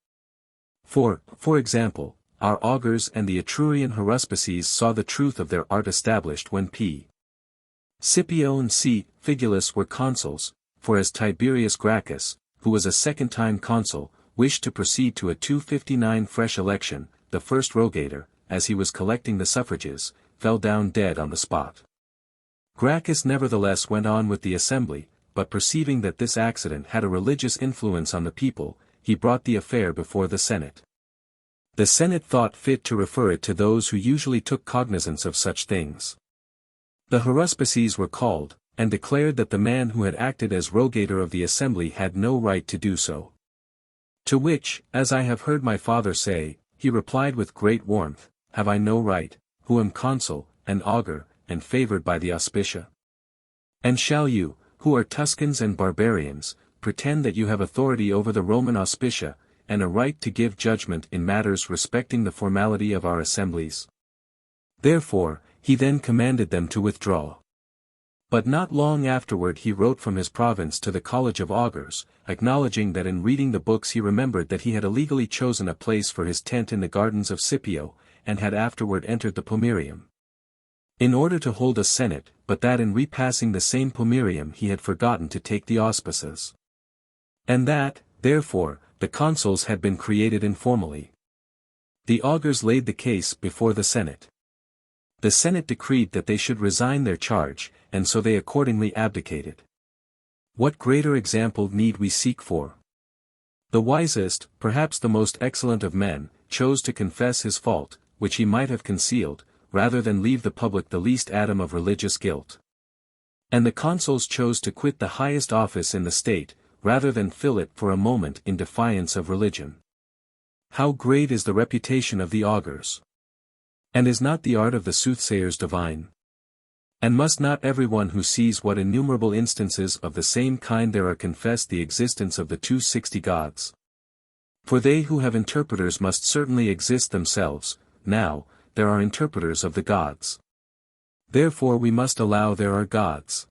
For example, our augurs and the Etrurian haruspices saw the truth of their art established when P. Scipio and C. Figulus were consuls, for as Tiberius Gracchus, who was a second-time consul, wished to proceed to a 259 fresh election, the first rogator, as he was collecting the suffrages, fell down dead on the spot. Gracchus nevertheless went on with the assembly, but perceiving that this accident had a religious influence on the people, he brought the affair before the Senate. The Senate thought fit to refer it to those who usually took cognizance of such things. The haruspices were called, and declared that the man who had acted as rogator of the assembly had no right to do so. To which, as I have heard my father say, he replied with great warmth, "Have I no right, who am consul, and augur, and favored by the auspicia? And shall you, who are Tuscans and barbarians, pretend that you have authority over the Roman auspicia, and a right to give judgment in matters respecting the formality of our assemblies?" Therefore, he then commanded them to withdraw. But not long afterward he wrote from his province to the College of Augurs, acknowledging that in reading the books he remembered that he had illegally chosen a place for his tent in the gardens of Scipio, and had afterward entered the pomerium in order to hold a senate, but that in repassing the same pomerium he had forgotten to take the auspices. And that, therefore, the consuls had been created informally. The augurs laid the case before the Senate. The Senate decreed that they should resign their charge, and so they accordingly abdicated. What greater example need we seek for? The wisest, perhaps the most excellent of men, chose to confess his fault, which he might have concealed, rather than leave the public the least atom of religious guilt. And the consuls chose to quit the highest office in the state, rather than fill it for a moment in defiance of religion. How great is the reputation of the augurs! And is not the art of the soothsayers divine? And must not everyone who sees what innumerable instances of the same kind there are confess the existence of the 260 gods? For they who have interpreters must certainly exist themselves. Now, there are interpreters of the gods. Therefore we must allow there are gods.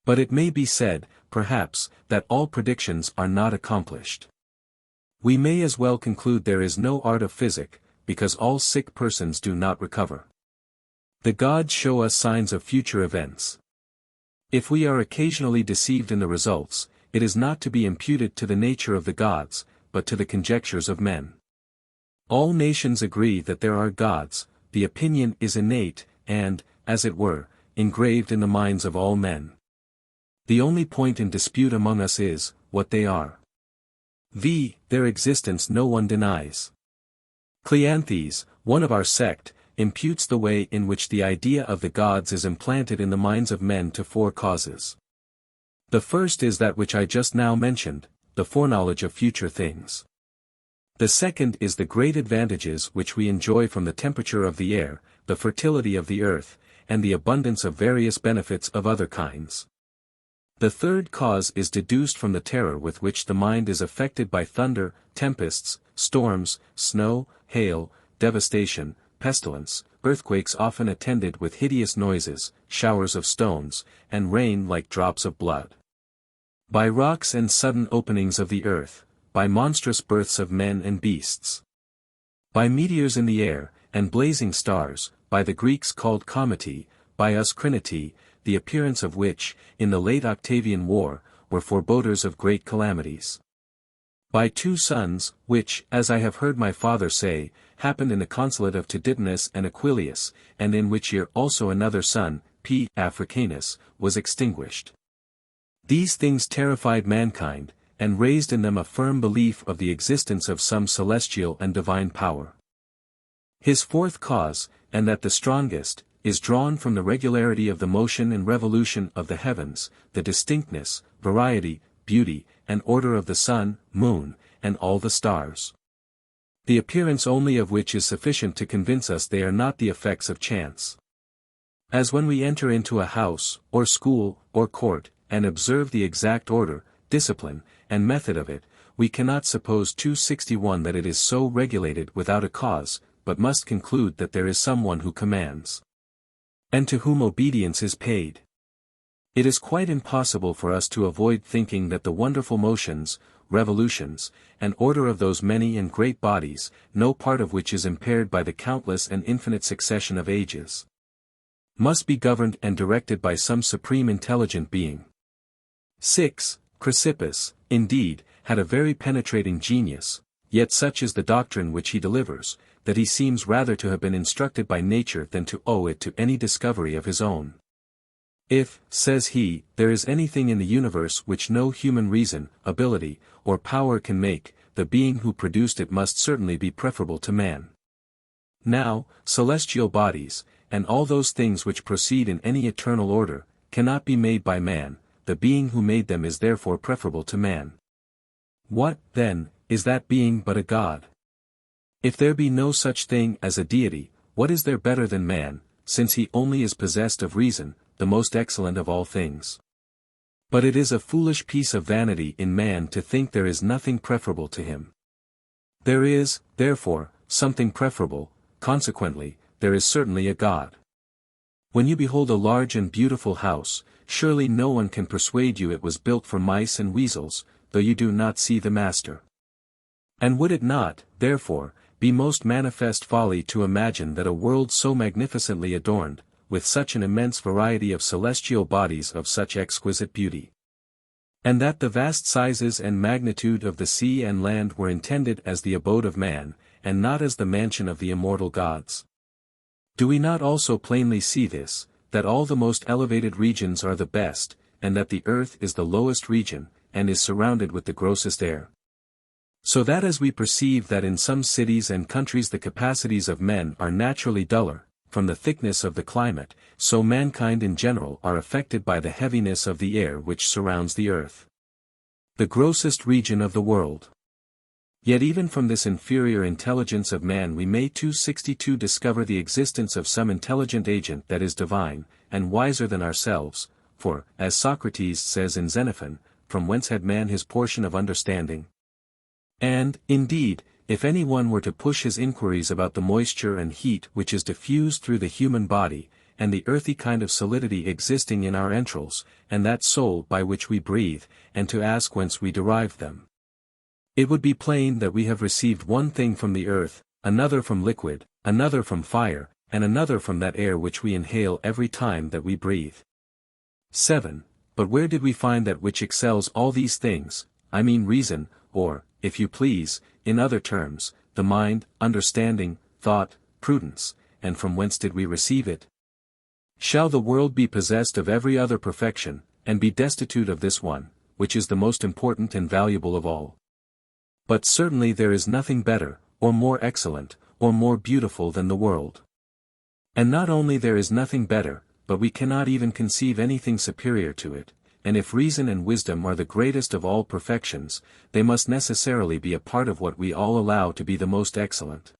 But it may be said, perhaps, that all predictions are not accomplished. We may as well conclude there is no art of physic, because all sick persons do not recover. The gods show us signs of future events. If we are occasionally deceived in the results, it is not to be imputed to the nature of the gods, but to the conjectures of men. All nations agree that there are gods, the opinion is innate, and, as it were, engraved in the minds of all men. The only point in dispute among us is, what they are. Their existence no one denies. Cleanthes, one of our sect, imputes the way in which the idea of the gods is implanted in the minds of men to 4 causes. The first is that which I just now mentioned, the foreknowledge of future things. The second is the great advantages which we enjoy from the temperature of the air, the fertility of the earth, and the abundance of various benefits of other kinds. The third cause is deduced from the terror with which the mind is affected by thunder, tempests, storms, snow, hail, devastation, pestilence, earthquakes often attended with hideous noises, showers of stones, and rain like drops of blood. By rocks and sudden openings of the earth, by monstrous births of men and beasts. By meteors in the air, and blazing stars, by the Greeks called cometae, by us crinitae, the appearance of which, in the late Octavian War, were foreboders of great calamities. By 2 suns, which, as I have heard my father say, happened in the consulate of Tititanus and Aquilius, and in which year also another sun, P. Africanus, was extinguished. These things terrified mankind, and raised in them a firm belief of the existence of some celestial and divine power. His fourth cause, and that the strongest, is drawn from the regularity of the motion and revolution of the heavens, the distinctness, variety, beauty, and order of the sun, moon, and all the stars. The appearance only of which is sufficient to convince us they are not the effects of chance. As when we enter into a house, or school, or court, and observe the exact order, discipline, and method of it, we cannot suppose 261 that it is so regulated without a cause, but must conclude that there is someone who commands, and to whom obedience is paid. It is quite impossible for us to avoid thinking that the wonderful motions, revolutions, and order of those many and great bodies, no part of which is impaired by the countless and infinite succession of ages, must be governed and directed by some supreme intelligent being. 6. Chrysippus, indeed, had a very penetrating genius, yet such is the doctrine which he delivers, that he seems rather to have been instructed by nature than to owe it to any discovery of his own. If, says he, there is anything in the universe which no human reason, ability, or power can make, the being who produced it must certainly be preferable to man. Now, celestial bodies, and all those things which proceed in any eternal order, cannot be made by man, the being who made them is therefore preferable to man. What, then, is that being but a god? If there be no such thing as a deity, what is there better than man, since he only is possessed of reason, the most excellent of all things? But it is a foolish piece of vanity in man to think there is nothing preferable to him. There is, therefore, something preferable, consequently, there is certainly a God. When you behold a large and beautiful house, surely no one can persuade you it was built for mice and weasels, though you do not see the master. And would it not, therefore, be most manifest folly to imagine that a world so magnificently adorned, with such an immense variety of celestial bodies of such exquisite beauty, and that the vast sizes and magnitude of the sea and land were intended as the abode of man, and not as the mansion of the immortal gods? Do we not also plainly see this, that all the most elevated regions are the best, and that the earth is the lowest region, and is surrounded with the grossest air? So that as we perceive that in some cities and countries the capacities of men are naturally duller, from the thickness of the climate, so mankind in general are affected by the heaviness of the air which surrounds the earth, the grossest region of the world. Yet even from this inferior intelligence of man we may 262 discover the existence of some intelligent agent that is divine, and wiser than ourselves, for, as Socrates says in Xenophon, from whence had man his portion of understanding? And, indeed, if any one were to push his inquiries about the moisture and heat which is diffused through the human body, and the earthy kind of solidity existing in our entrails, and that soul by which we breathe, and to ask whence we derive them, it would be plain that we have received one thing from the earth, another from liquid, another from fire, and another from that air which we inhale every time that we breathe. 7. But where did we find that which excels all these things, I mean reason, or, if you please, in other terms, the mind, understanding, thought, prudence, and from whence did we receive it? Shall the world be possessed of every other perfection, and be destitute of this one, which is the most important and valuable of all? But certainly there is nothing better, or more excellent, or more beautiful than the world. And not only there is nothing better, but we cannot even conceive anything superior to it. And if reason and wisdom are the greatest of all perfections, they must necessarily be a part of what we all allow to be the most excellent.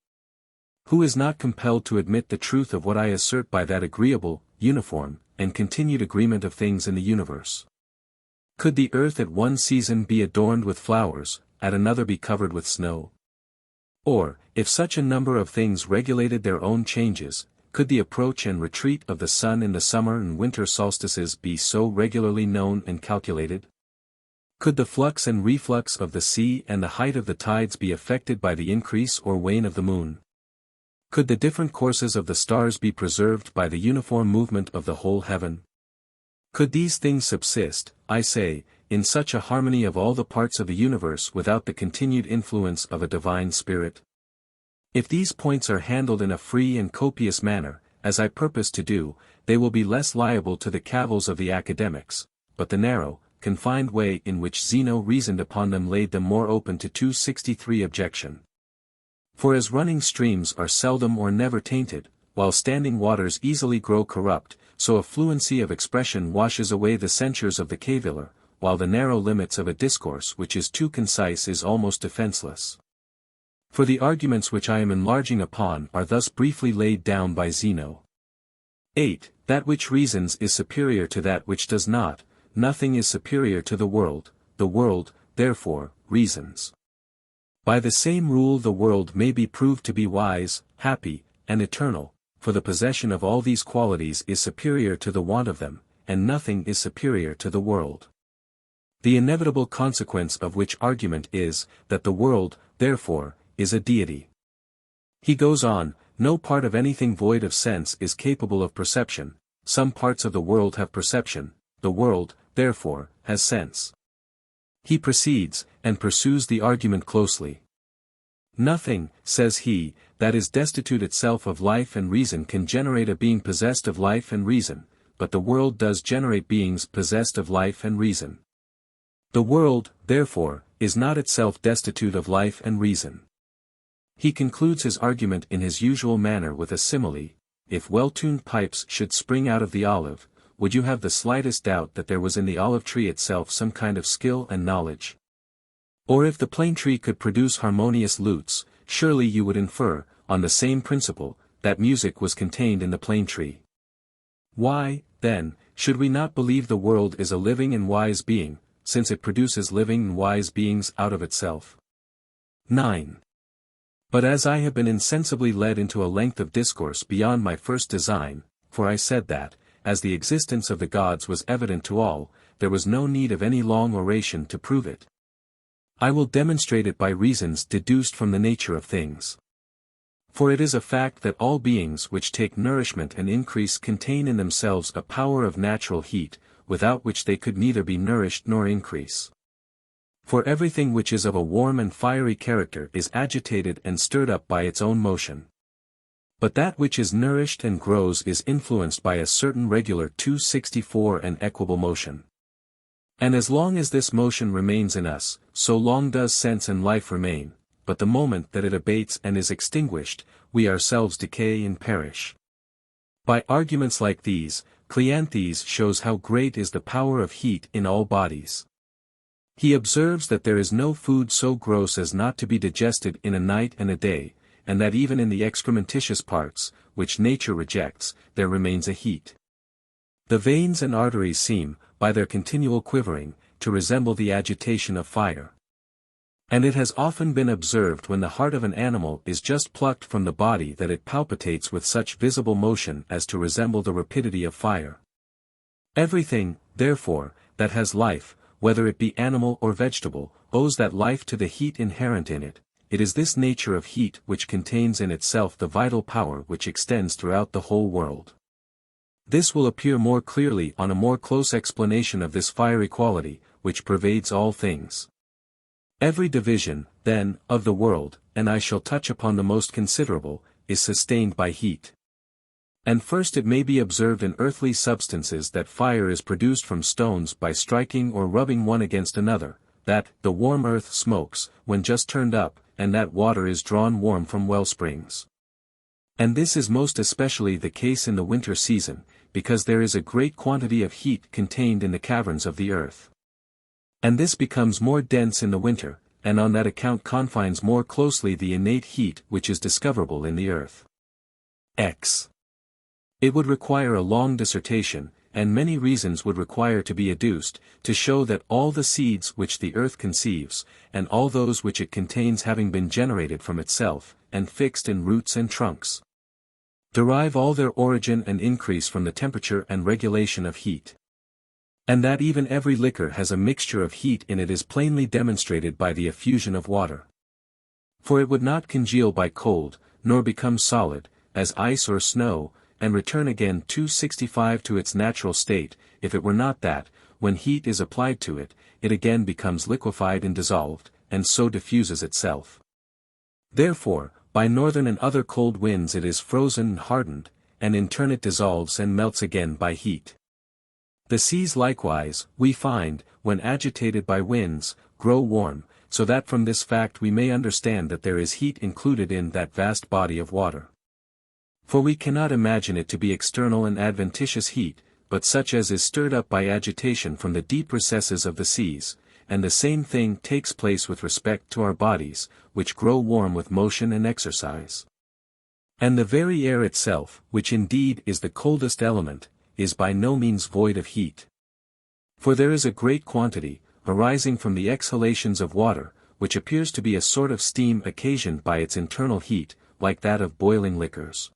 Who is not compelled to admit the truth of what I assert by that agreeable, uniform, and continued agreement of things in the universe? Could the earth at one season be adorned with flowers, at another be covered with snow? Or, if such a number of things regulated their own changes, could the approach and retreat of the sun in the summer and winter solstices be so regularly known and calculated? Could the flux and reflux of the sea and the height of the tides be affected by the increase or wane of the moon? Could the different courses of the stars be preserved by the uniform movement of the whole heaven? Could these things subsist, I say, in such a harmony of all the parts of the universe without the continued influence of a divine spirit? If these points are handled in a free and copious manner, as I purpose to do, they will be less liable to the cavils of the academics, but the narrow, confined way in which Zeno reasoned upon them laid them more open to 263 objection. For as running streams are seldom or never tainted, while standing waters easily grow corrupt, so a fluency of expression washes away the censures of the caviller, while the narrow limits of a discourse which is too concise is almost defenseless. For the arguments which I am enlarging upon are thus briefly laid down by Zeno. 8. That which reasons is superior to that which does not. Nothing is superior to the world, therefore, reasons. By the same rule the world may be proved to be wise, happy, and eternal, for the possession of all these qualities is superior to the want of them, and nothing is superior to the world. The inevitable consequence of which argument is, that the world, therefore, is a deity. He goes on, no part of anything void of sense is capable of perception, some parts of the world have perception, the world, therefore, has sense. He proceeds, and pursues the argument closely. Nothing, says he, that is destitute itself of life and reason can generate a being possessed of life and reason, but the world does generate beings possessed of life and reason. The world, therefore, is not itself destitute of life and reason. He concludes his argument in his usual manner with a simile: if well-tuned pipes should spring out of the olive, would you have the slightest doubt that there was in the olive tree itself some kind of skill and knowledge? Or if the plane tree could produce harmonious lutes, surely you would infer, on the same principle, that music was contained in the plane tree. Why, then, should we not believe the world is a living and wise being, since it produces living and wise beings out of itself? 9. But as I have been insensibly led into a length of discourse beyond my first design, for I said that, as the existence of the gods was evident to all, there was no need of any long oration to prove it. I will demonstrate it by reasons deduced from the nature of things. For it is a fact that all beings which take nourishment and increase contain in themselves a power of natural heat, without which they could neither be nourished nor increase. For everything which is of a warm and fiery character is agitated and stirred up by its own motion. But that which is nourished and grows is influenced by a certain regular 264 and equable motion. And as long as this motion remains in us, so long does sense and life remain, but the moment that it abates and is extinguished, we ourselves decay and perish. By arguments like these, Cleanthes shows how great is the power of heat in all bodies. He observes that there is no food so gross as not to be digested in a night and a day, and that even in the excrementitious parts, which nature rejects, there remains a heat. The veins and arteries seem, by their continual quivering, to resemble the agitation of fire. And it has often been observed when the heart of an animal is just plucked from the body that it palpitates with such visible motion as to resemble the rapidity of fire. Everything, therefore, that has life, whether it be animal or vegetable, owes that life to the heat inherent in it. It is this nature of heat which contains in itself the vital power which extends throughout the whole world. This will appear more clearly on a more close explanation of this fiery quality, which pervades all things. Every division, then, of the world, and I shall touch upon the most considerable, is sustained by heat. And first it may be observed in earthly substances that fire is produced from stones by striking or rubbing one against another, that the warm earth smokes, when just turned up, and that water is drawn warm from well springs. And this is most especially the case in the winter season, because there is a great quantity of heat contained in the caverns of the earth. And this becomes more dense in the winter, and on that account confines more closely the innate heat which is discoverable in the earth. X. It would require a long dissertation, and many reasons would require to be adduced, to show that all the seeds which the earth conceives, and all those which it contains having been generated from itself, and fixed in roots and trunks, derive all their origin and increase from the temperature and regulation of heat. And that even every liquor has a mixture of heat in it is plainly demonstrated by the effusion of water. For it would not congeal by cold, nor become solid, as ice or snow, and return again 265 to its natural state, if it were not that, when heat is applied to it, it again becomes liquefied and dissolved, and so diffuses itself. Therefore, by northern and other cold winds it is frozen and hardened, and in turn it dissolves and melts again by heat. The seas likewise, we find, when agitated by winds, grow warm, so that from this fact we may understand that there is heat included in that vast body of water. For we cannot imagine it to be external and adventitious heat, but such as is stirred up by agitation from the deep recesses of the seas, and the same thing takes place with respect to our bodies, which grow warm with motion and exercise. And the very air itself, which indeed is the coldest element, is by no means void of heat. For there is a great quantity, arising from the exhalations of water, which appears to be a sort of steam occasioned by its internal heat, like that of boiling liquors.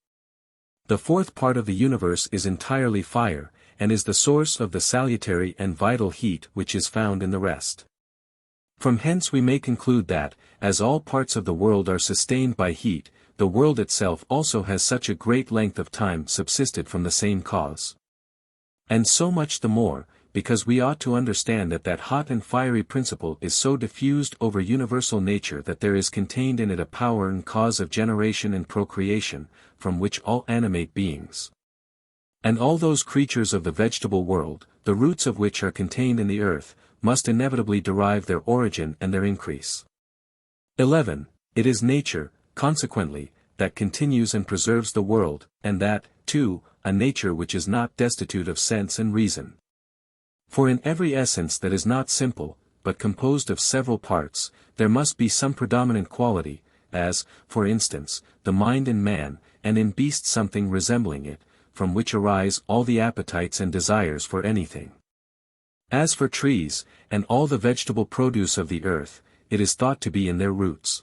The fourth part of the universe is entirely fire, and is the source of the salutary and vital heat which is found in the rest. From hence we may conclude that, as all parts of the world are sustained by heat, the world itself also has such a great length of time subsisted from the same cause. And so much the more, because we ought to understand that that hot and fiery principle is so diffused over universal nature that there is contained in it a power and cause of generation and procreation, from which all animate beings. And all those creatures of the vegetable world, the roots of which are contained in the earth, must inevitably derive their origin and their increase. 11. It is nature, consequently, that continues and preserves the world, and that, too, a nature which is not destitute of sense and reason. For in every essence that is not simple, but composed of several parts, there must be some predominant quality, as, for instance, the mind in man, and in beast something resembling it, from which arise all the appetites and desires for anything. As for trees, and all the vegetable produce of the earth, it is thought to be in their roots.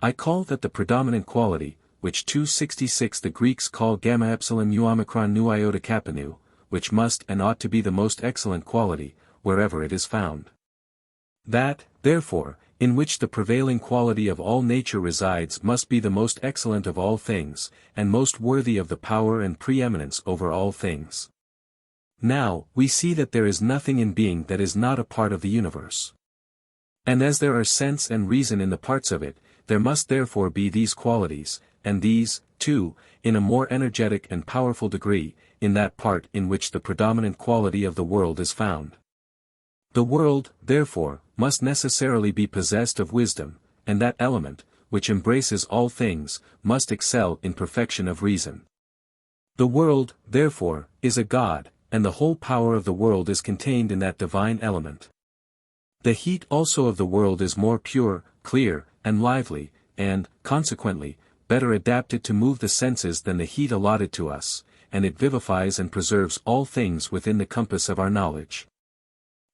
I call that the predominant quality, which 266 the Greeks call gamma epsilon mu omicron nu iota kappa nu, which must and ought to be the most excellent quality, wherever it is found. That, therefore, in which the prevailing quality of all nature resides must be the most excellent of all things, and most worthy of the power and preeminence over all things. Now, we see that there is nothing in being that is not a part of the universe. And as there are sense and reason in the parts of it, there must therefore be these qualities, and these, too, in a more energetic and powerful degree, in that part in which the predominant quality of the world is found. The world, therefore, must necessarily be possessed of wisdom, and that element, which embraces all things, must excel in perfection of reason. The world, therefore, is a god, and the whole power of the world is contained in that divine element. The heat also of the world is more pure, clear, and lively, and, consequently, better adapted to move the senses than the heat allotted to us, and it vivifies and preserves all things within the compass of our knowledge.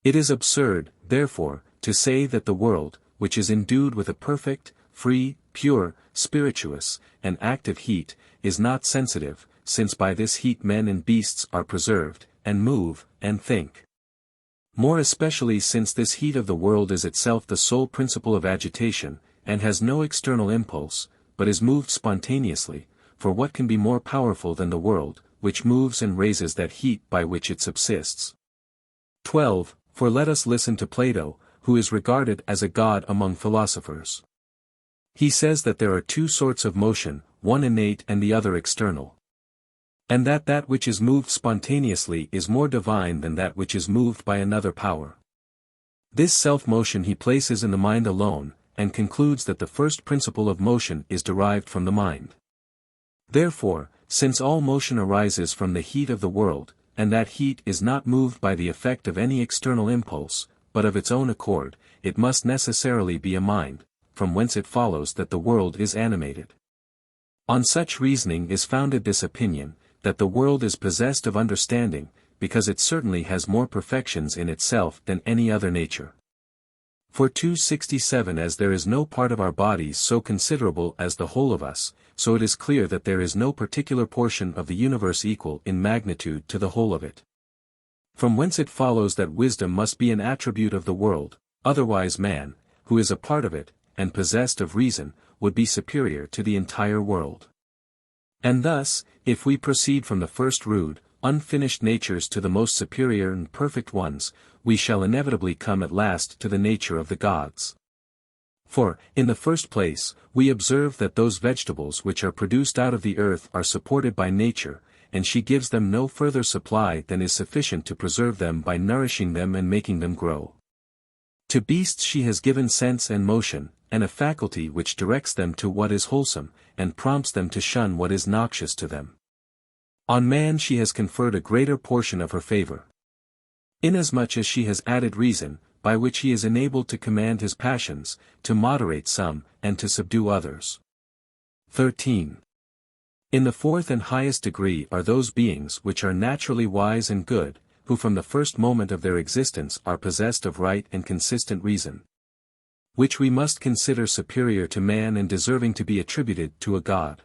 It is absurd, therefore, to say that the world, which is endued with a perfect, free, pure, spirituous, and active heat, is not sensitive, since by this heat men and beasts are preserved, and move, and think. More especially since this heat of the world is itself the sole principle of agitation, and has no external impulse, but is moved spontaneously, for what can be more powerful than the world, which moves and raises that heat by which it subsists? 12. For let us listen to Plato, who is regarded as a god among philosophers. He says that there are two sorts of motion, one innate and the other external. And that that which is moved spontaneously is more divine than that which is moved by another power. This self-motion he places in the mind alone, and concludes that the first principle of motion is derived from the mind. Therefore, since all motion arises from the heat of the world, and that heat is not moved by the effect of any external impulse, but of its own accord, it must necessarily be a mind, from whence it follows that the world is animated. On such reasoning is founded this opinion, that the world is possessed of understanding, because it certainly has more perfections in itself than any other nature. For 267 as there is no part of our bodies so considerable as the whole of us, so it is clear that there is no particular portion of the universe equal in magnitude to the whole of it. From whence it follows that wisdom must be an attribute of the world, otherwise man, who is a part of it, and possessed of reason, would be superior to the entire world. And thus, if we proceed from the first rude, unfinished natures to the most superior and perfect ones, we shall inevitably come at last to the nature of the gods. For, in the first place, we observe that those vegetables which are produced out of the earth are supported by nature, and she gives them no further supply than is sufficient to preserve them by nourishing them and making them grow. To beasts she has given sense and motion, and a faculty which directs them to what is wholesome, and prompts them to shun what is noxious to them. On man she has conferred a greater portion of her favor. Inasmuch as she has added reason, by which he is enabled to command his passions, to moderate some, and to subdue others. 13. In the fourth and highest degree are those beings which are naturally wise and good, who from the first moment of their existence are possessed of right and consistent reason, which we must consider superior to man and deserving to be attributed to a god.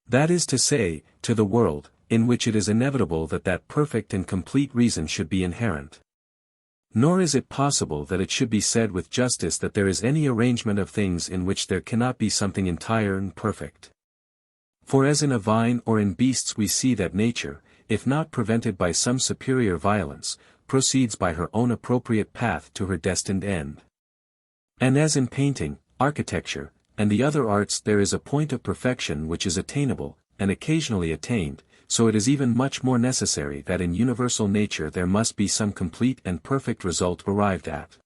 That is to say, to the world, in which it is inevitable that perfect and complete reason should be inherent. Nor is it possible that it should be said with justice that there is any arrangement of things in which there cannot be something entire and perfect. For as in a vine or in beasts we see that nature, if not prevented by some superior violence, proceeds by her own appropriate path to her destined end. And as in painting, architecture, and the other arts there is a point of perfection which is attainable, and occasionally attained, so it is even much more necessary that in universal nature there must be some complete and perfect result arrived at.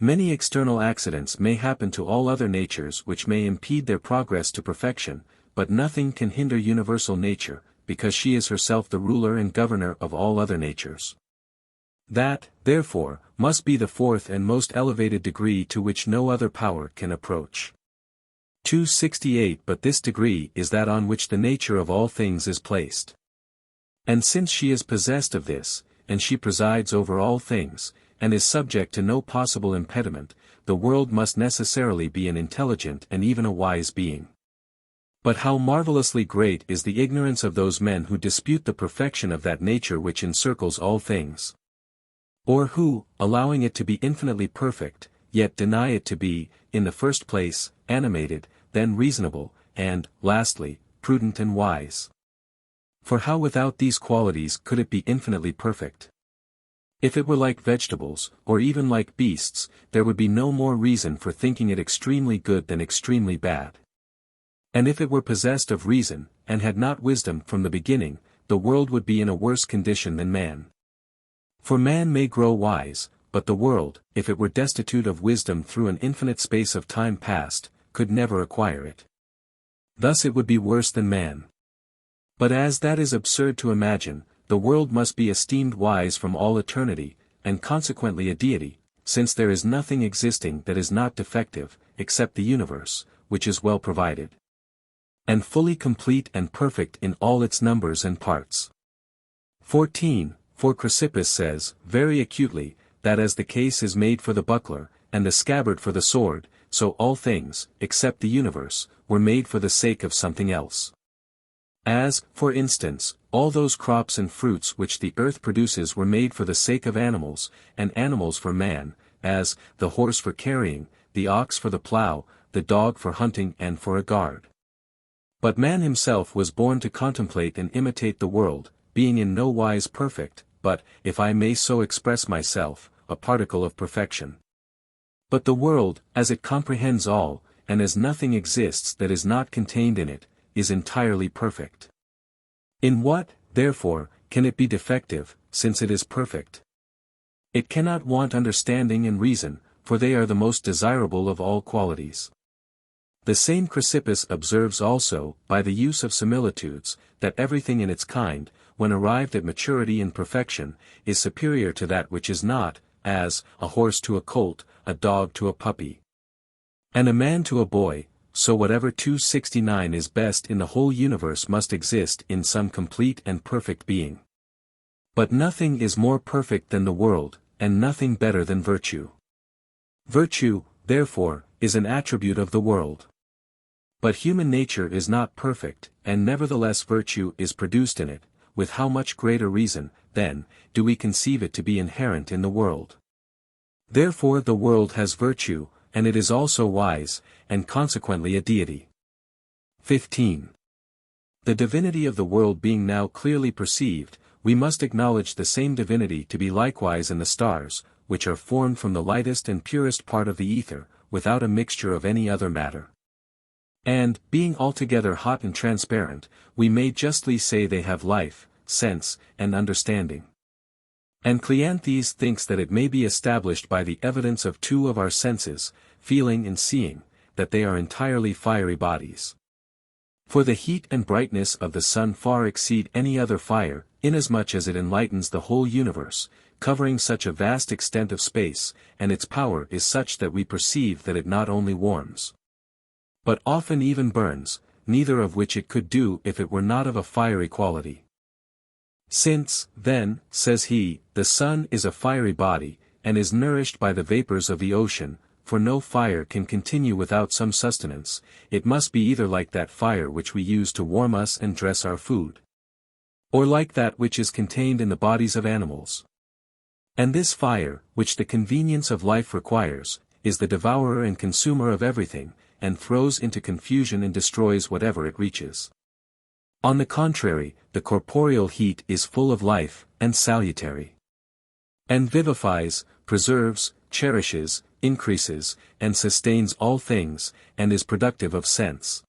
Many external accidents may happen to all other natures which may impede their progress to perfection, but nothing can hinder universal nature, because she is herself the ruler and governor of all other natures. That, therefore, must be the fourth and most elevated degree to which no other power can approach. 268 But this degree is that on which the nature of all things is placed. And since she is possessed of this, and she presides over all things, and is subject to no possible impediment, the world must necessarily be an intelligent and even a wise being. But how marvelously great is the ignorance of those men who dispute the perfection of that nature which encircles all things. Or who, allowing it to be infinitely perfect, yet deny it to be, in the first place, animated, then reasonable, and, lastly, prudent and wise. For how without these qualities could it be infinitely perfect? If it were like vegetables, or even like beasts, there would be no more reason for thinking it extremely good than extremely bad. And if it were possessed of reason, and had not wisdom from the beginning, the world would be in a worse condition than man. For man may grow wise, but the world, if it were destitute of wisdom through an infinite space of time past, could never acquire it. Thus it would be worse than man. But as that is absurd to imagine, the world must be esteemed wise from all eternity, and consequently a deity, since there is nothing existing that is not defective, except the universe, which is well provided, and fully complete and perfect in all its numbers and parts. 14. For Chrysippus says, very acutely, that as the case is made for the buckler, and the scabbard for the sword, so all things, except the universe, were made for the sake of something else. As, for instance, all those crops and fruits which the earth produces were made for the sake of animals, and animals for man, as, the horse for carrying, the ox for the plough, the dog for hunting and for a guard. But man himself was born to contemplate and imitate the world, being in no wise perfect, but, if I may so express myself, a particle of perfection. But the world, as it comprehends all, and as nothing exists that is not contained in it, is entirely perfect. In what, therefore, can it be defective, since it is perfect? It cannot want understanding and reason, for they are the most desirable of all qualities. The same Chrysippus observes also, by the use of similitudes, that everything in its kind, when arrived at maturity and perfection, is superior to that which is not, as, a horse to a colt, a dog to a puppy, and a man to a boy, so whatever 269 is best in the whole universe must exist in some complete and perfect being. But nothing is more perfect than the world, and nothing better than virtue. Virtue, therefore, is an attribute of the world. But human nature is not perfect, and nevertheless virtue is produced in it, with how much greater reason, then, do we conceive it to be inherent in the world. Therefore the world has virtue, and it is also wise, and consequently a deity. 15. The divinity of the world being now clearly perceived, we must acknowledge the same divinity to be likewise in the stars, which are formed from the lightest and purest part of the ether, without a mixture of any other matter. And, being altogether hot and transparent, we may justly say they have life, sense, and understanding. And Cleanthes thinks that it may be established by the evidence of two of our senses, feeling and seeing, that they are entirely fiery bodies. For the heat and brightness of the sun far exceed any other fire, inasmuch as it enlightens the whole universe, covering such a vast extent of space, and its power is such that we perceive that it not only warms, but often even burns, neither of which it could do if it were not of a fiery quality. Since, then, says he, the sun is a fiery body, and is nourished by the vapors of the ocean, for no fire can continue without some sustenance, it must be either like that fire which we use to warm us and dress our food, or like that which is contained in the bodies of animals. And this fire, which the convenience of life requires, is the devourer and consumer of everything, and throws into confusion and destroys whatever it reaches. On the contrary, the corporeal heat is full of life, and salutary, and vivifies, preserves, cherishes, increases, and sustains all things, and is productive of sense.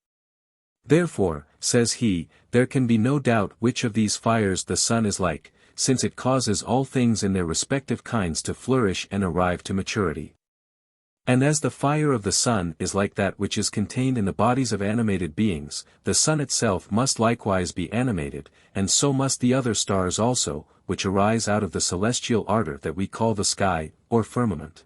Therefore, says he, there can be no doubt which of these fires the sun is like, since it causes all things in their respective kinds to flourish and arrive to maturity. And as the fire of the sun is like that which is contained in the bodies of animated beings, the sun itself must likewise be animated, and so must the other stars also, which arise out of the celestial ardor that we call the sky, or firmament.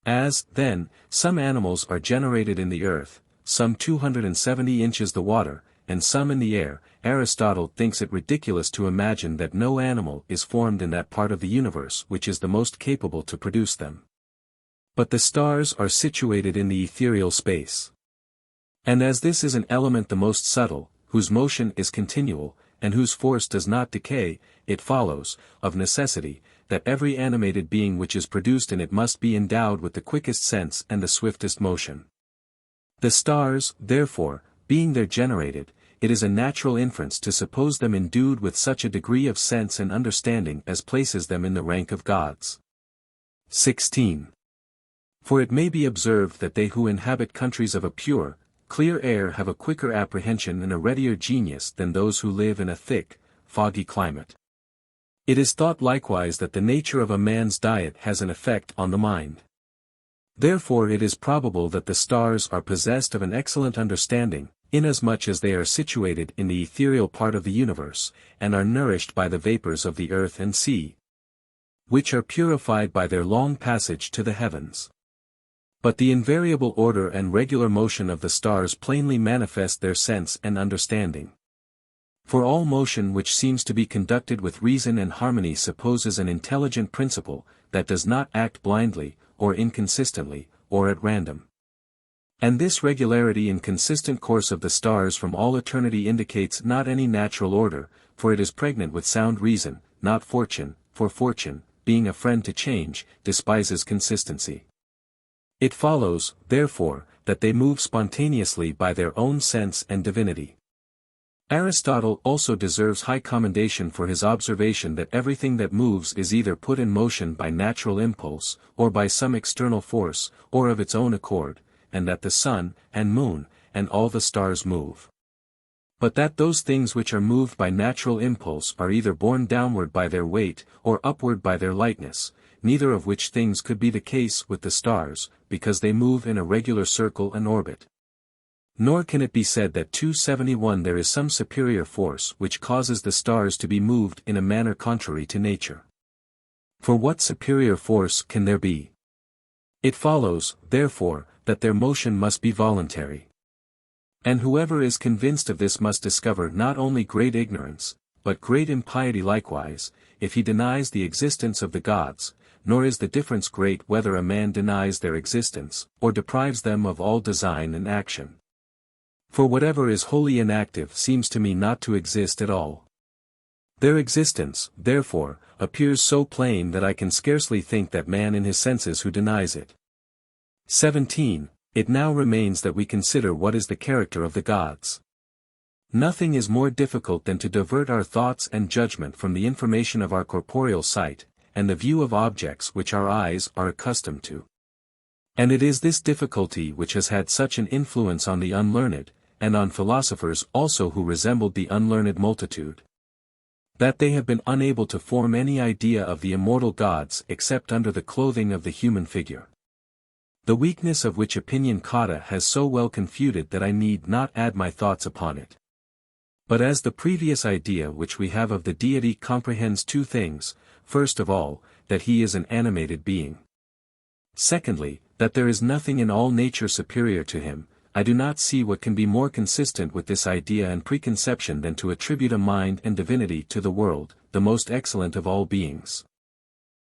As, then, some animals are generated in the earth, some 270 inches the water, and some in the air, Aristotle thinks it ridiculous to imagine that no animal is formed in that part of the universe which is the most capable to produce them. But the stars are situated in the ethereal space. And as this is an element the most subtle, whose motion is continual, and whose force does not decay, it follows, of necessity, that every animated being which is produced in it must be endowed with the quickest sense and the swiftest motion. The stars, therefore, being there generated, it is a natural inference to suppose them endued with such a degree of sense and understanding as places them in the rank of gods. 16. For it may be observed that they who inhabit countries of a pure, clear air have a quicker apprehension and a readier genius than those who live in a thick, foggy climate. It is thought likewise that the nature of a man's diet has an effect on the mind. Therefore it is probable that the stars are possessed of an excellent understanding, inasmuch as they are situated in the ethereal part of the universe, and are nourished by the vapors of the earth and sea, which are purified by their long passage to the heavens. But the invariable order and regular motion of the stars plainly manifest their sense and understanding. For all motion which seems to be conducted with reason and harmony supposes an intelligent principle, that does not act blindly, or inconsistently, or at random. And this regularity and consistent course of the stars from all eternity indicates not any natural order, for it is pregnant with sound reason, not fortune, for fortune, being a friend to change, despises consistency. It follows, therefore, that they move spontaneously by their own sense and divinity. Aristotle also deserves high commendation for his observation that everything that moves is either put in motion by natural impulse, or by some external force, or of its own accord, and that the sun, and moon, and all the stars move. But that those things which are moved by natural impulse are either borne downward by their weight, or upward by their lightness, neither of which things could be the case with the stars, because they move in a regular circle and orbit. Nor can it be said that 271 there is some superior force which causes the stars to be moved in a manner contrary to nature. For what superior force can there be? It follows, therefore, that their motion must be voluntary. And whoever is convinced of this must discover not only great ignorance, but great impiety likewise, if he denies the existence of the gods, nor is the difference great whether a man denies their existence, or deprives them of all design and action. For whatever is wholly inactive seems to me not to exist at all. Their existence, therefore, appears so plain that I can scarcely think that man in his senses who denies it. 17. It now remains that we consider what is the character of the gods. Nothing is more difficult than to divert our thoughts and judgment from the information of our corporeal sight, and the view of objects which our eyes are accustomed to. And it is this difficulty which has had such an influence on the unlearned, and on philosophers also who resembled the unlearned multitude, that they have been unable to form any idea of the immortal gods except under the clothing of the human figure. The weakness of which opinion Cotta has so well confuted that I need not add my thoughts upon it. But as the previous idea which we have of the deity comprehends two things, first of all, that he is an animated being. Secondly, that there is nothing in all nature superior to him, I do not see what can be more consistent with this idea and preconception than to attribute a mind and divinity to the world, the most excellent of all beings.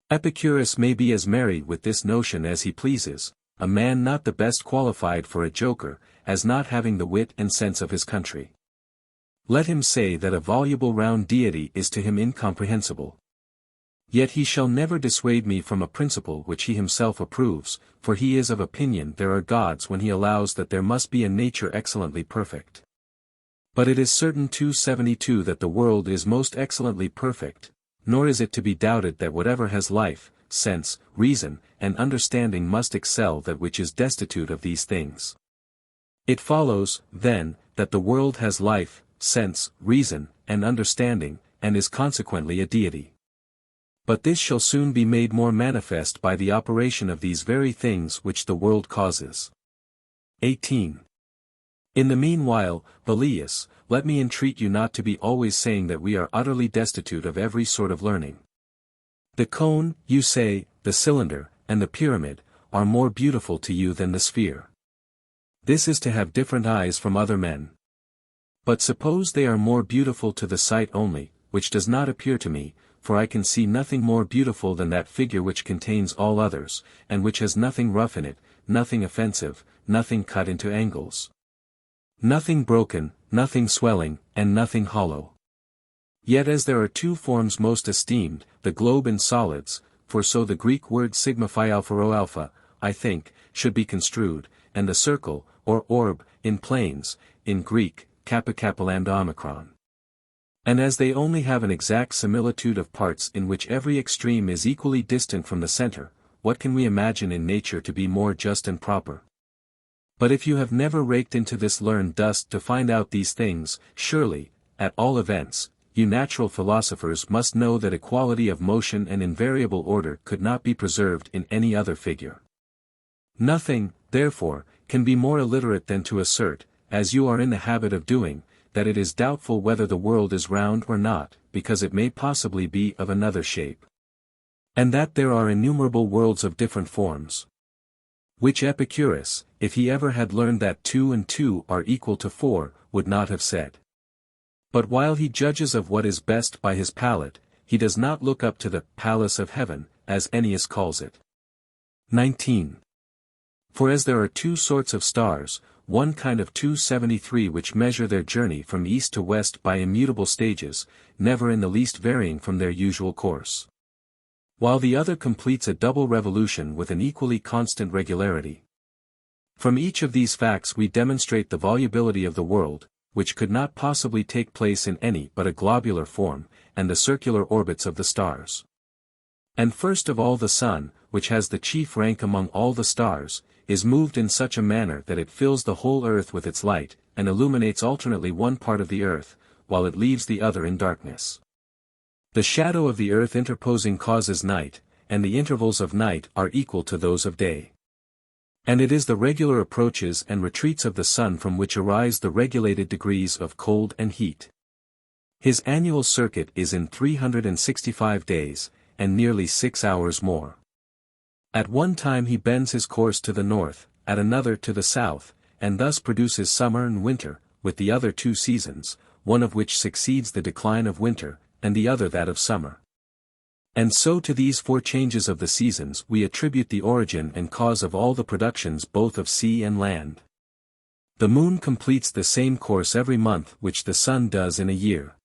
Epicurus may be as merry with this notion as he pleases, a man not the best qualified for a joker, as not having the wit and sense of his country. Let him say that a voluble round deity is to him incomprehensible. Yet he shall never dissuade me from a principle which he himself approves, for he is of opinion there are gods when he allows that there must be a nature excellently perfect. But it is certain 272 that the world is most excellently perfect, nor is it to be doubted that whatever has life, sense, reason, and understanding must excel that which is destitute of these things. It follows, then, that the world has life, sense, reason, and understanding, and is consequently a deity. But this shall soon be made more manifest by the operation of these very things which the world causes. 18. In the meanwhile, Velleius, let me entreat you not to be always saying that we are utterly destitute of every sort of learning. The cone, you say, the cylinder, and the pyramid, are more beautiful to you than the sphere. This is to have different eyes from other men. But suppose they are more beautiful to the sight only, which does not appear to me, for I can see nothing more beautiful than that figure which contains all others, and which has nothing rough in it, nothing offensive, nothing cut into angles, nothing broken, nothing swelling, and nothing hollow. Yet as there are two forms most esteemed, the globe in solids, for so the Greek word signify alpha rho alpha, I think, should be construed, and the circle, or orb, in planes, in Greek, kappa kappa lambda omicron. And as they only have an exact similitude of parts in which every extreme is equally distant from the center, what can we imagine in nature to be more just and proper? But if you have never raked into this learned dust to find out these things, surely, at all events, you natural philosophers must know that equality of motion and invariable order could not be preserved in any other figure. Nothing, therefore, can be more illiterate than to assert, as you are in the habit of doing, that it is doubtful whether the world is round or not, because it may possibly be of another shape. And that there are innumerable worlds of different forms. Which Epicurus, if he ever had learned that 2 and 2 are equal to 4, would not have said. But while he judges of what is best by his palate, he does not look up to the palace of heaven, as Ennius calls it. 19. For as there are two sorts of stars, one kind of 273 which measure their journey from east to west by immutable stages, never in the least varying from their usual course, while the other completes a double revolution with an equally constant regularity. From each of these facts we demonstrate the volubility of the world, which could not possibly take place in any but a globular form, and the circular orbits of the stars. And first of all the sun, which has the chief rank among all the stars, is moved in such a manner that it fills the whole earth with its light, and illuminates alternately one part of the earth, while it leaves the other in darkness. The shadow of the earth interposing causes night, and the intervals of night are equal to those of day. And it is the regular approaches and retreats of the sun from which arise the regulated degrees of cold and heat. His annual circuit is in 365 days, and nearly 6 hours more. At one time he bends his course to the north, at another to the south, and thus produces summer and winter, with the other two seasons, one of which succeeds the decline of winter, and the other that of summer. And so to these 4 changes of the seasons we attribute the origin and cause of all the productions both of sea and land. The moon completes the same course every month which the sun does in a year.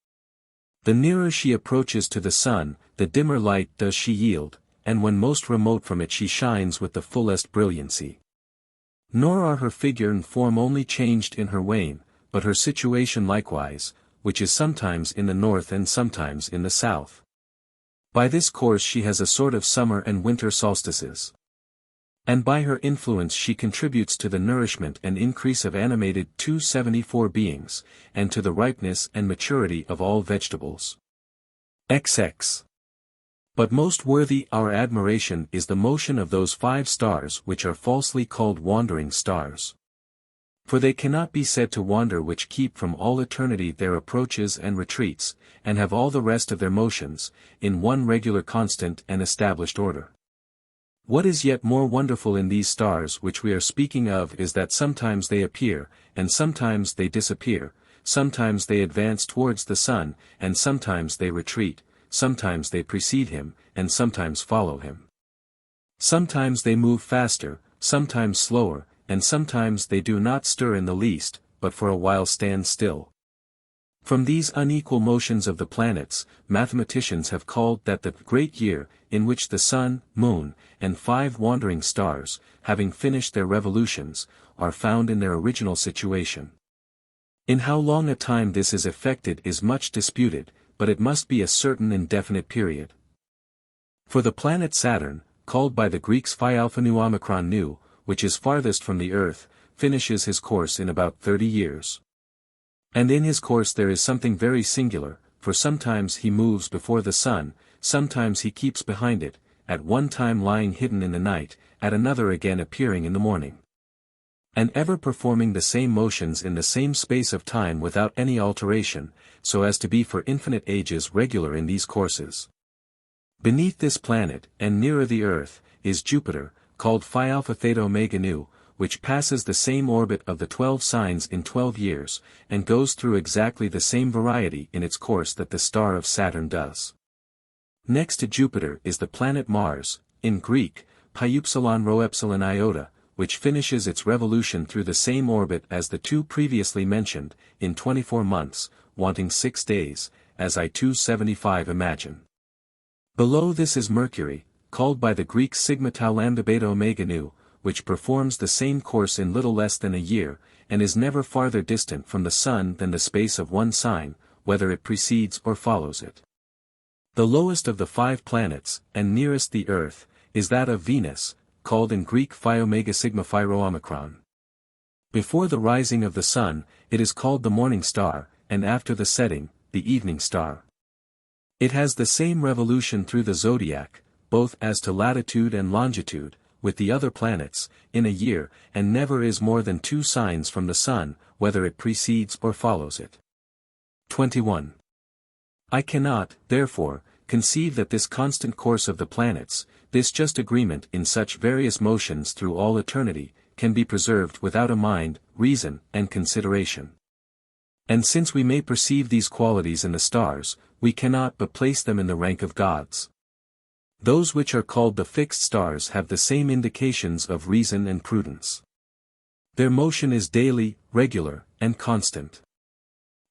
The nearer she approaches to the sun, the dimmer light does she yield, and when most remote from it she shines with the fullest brilliancy. Nor are her figure and form only changed in her wane, but her situation likewise, which is sometimes in the north and sometimes in the south. By this course she has a sort of summer and winter solstices. And by her influence she contributes to the nourishment and increase of animated 274 beings, and to the ripeness and maturity of all vegetables. XX. But most worthy our admiration is the motion of those 5 stars which are falsely called wandering stars. For they cannot be said to wander which keep from all eternity their approaches and retreats, and have all the rest of their motions, in one regular constant and established order. What is yet more wonderful in these stars which we are speaking of is that sometimes they appear, and sometimes they disappear, sometimes they advance towards the sun, and sometimes they retreat, sometimes they precede him, and sometimes follow him. Sometimes they move faster, sometimes slower, and sometimes they do not stir in the least, but for a while stand still. From these unequal motions of the planets, mathematicians have called that the great year, in which the sun, moon, and 5 wandering stars, having finished their revolutions, are found in their original situation. In how long a time this is effected is much disputed, but it must be a certain indefinite period. For the planet Saturn, called by the Greeks Phi Alpha Nu Omicron Nu, which is farthest from the earth, finishes his course in about 30 years. And in his course there is something very singular, for sometimes he moves before the sun, sometimes he keeps behind it, at one time lying hidden in the night, at another again appearing in the morning. And ever performing the same motions in the same space of time without any alteration, so as to be for infinite ages regular in these courses. Beneath this planet, and nearer the earth, is Jupiter, called Phi Alpha Theta Omega Nu, which passes the same orbit of the 12 signs in 12 years, and goes through exactly the same variety in its course that the star of Saturn does. Next to Jupiter is the planet Mars, in Greek, Pi Upsilon Rho Epsilon Iota, which finishes its revolution through the same orbit as the 2 previously mentioned, in 24 months, wanting 6 days, as I 275 imagine. Below this is Mercury, called by the Greeks Sigma Tau Lambda Beta Omega Nu, which performs the same course in little less than a year, and is never farther distant from the sun than the space of one sign, whether it precedes or follows it. The lowest of the 5 planets, and nearest the earth, is that of Venus, called in Greek Phi Omega Sigma Phi Rho Omicron. Before the rising of the sun, it is called the morning star, and after the setting, the evening star. It has the same revolution through the zodiac, both as to latitude and longitude, with the other planets, in a year, and never is more than 2 signs from the sun, whether it precedes or follows it. 21. I cannot, therefore, conceive that this constant course of the planets, this just agreement in such various motions through all eternity, can be preserved without a mind, reason, and consideration. And since we may perceive these qualities in the stars, we cannot but place them in the rank of gods. Those which are called the fixed stars have the same indications of reason and prudence. Their motion is daily, regular, and constant.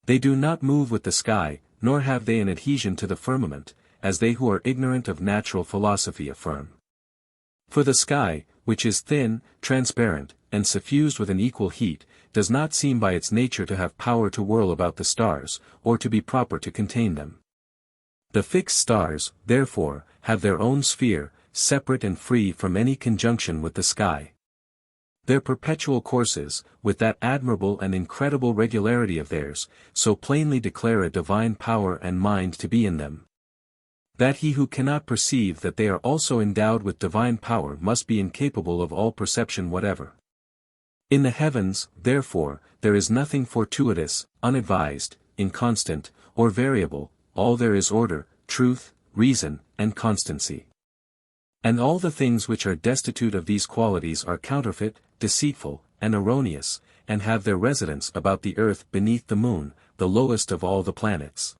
They do not move with the sky, nor have they an adhesion to the firmament, as they who are ignorant of natural philosophy affirm. For the sky, which is thin, transparent, and suffused with an equal heat, does not seem by its nature to have power to whirl about the stars, or to be proper to contain them. The fixed stars, therefore, have their own sphere, separate and free from any conjunction with the sky. Their perpetual courses, with that admirable and incredible regularity of theirs, so plainly declare a divine power and mind to be in them, that he who cannot perceive that they are also endowed with divine power must be incapable of all perception whatever. In the heavens, therefore, there is nothing fortuitous, unadvised, inconstant, or variable, all there is order, truth, reason, and constancy. And all the things which are destitute of these qualities are counterfeit, deceitful, and erroneous, and have their residence about the earth beneath the moon, the lowest of all the planets.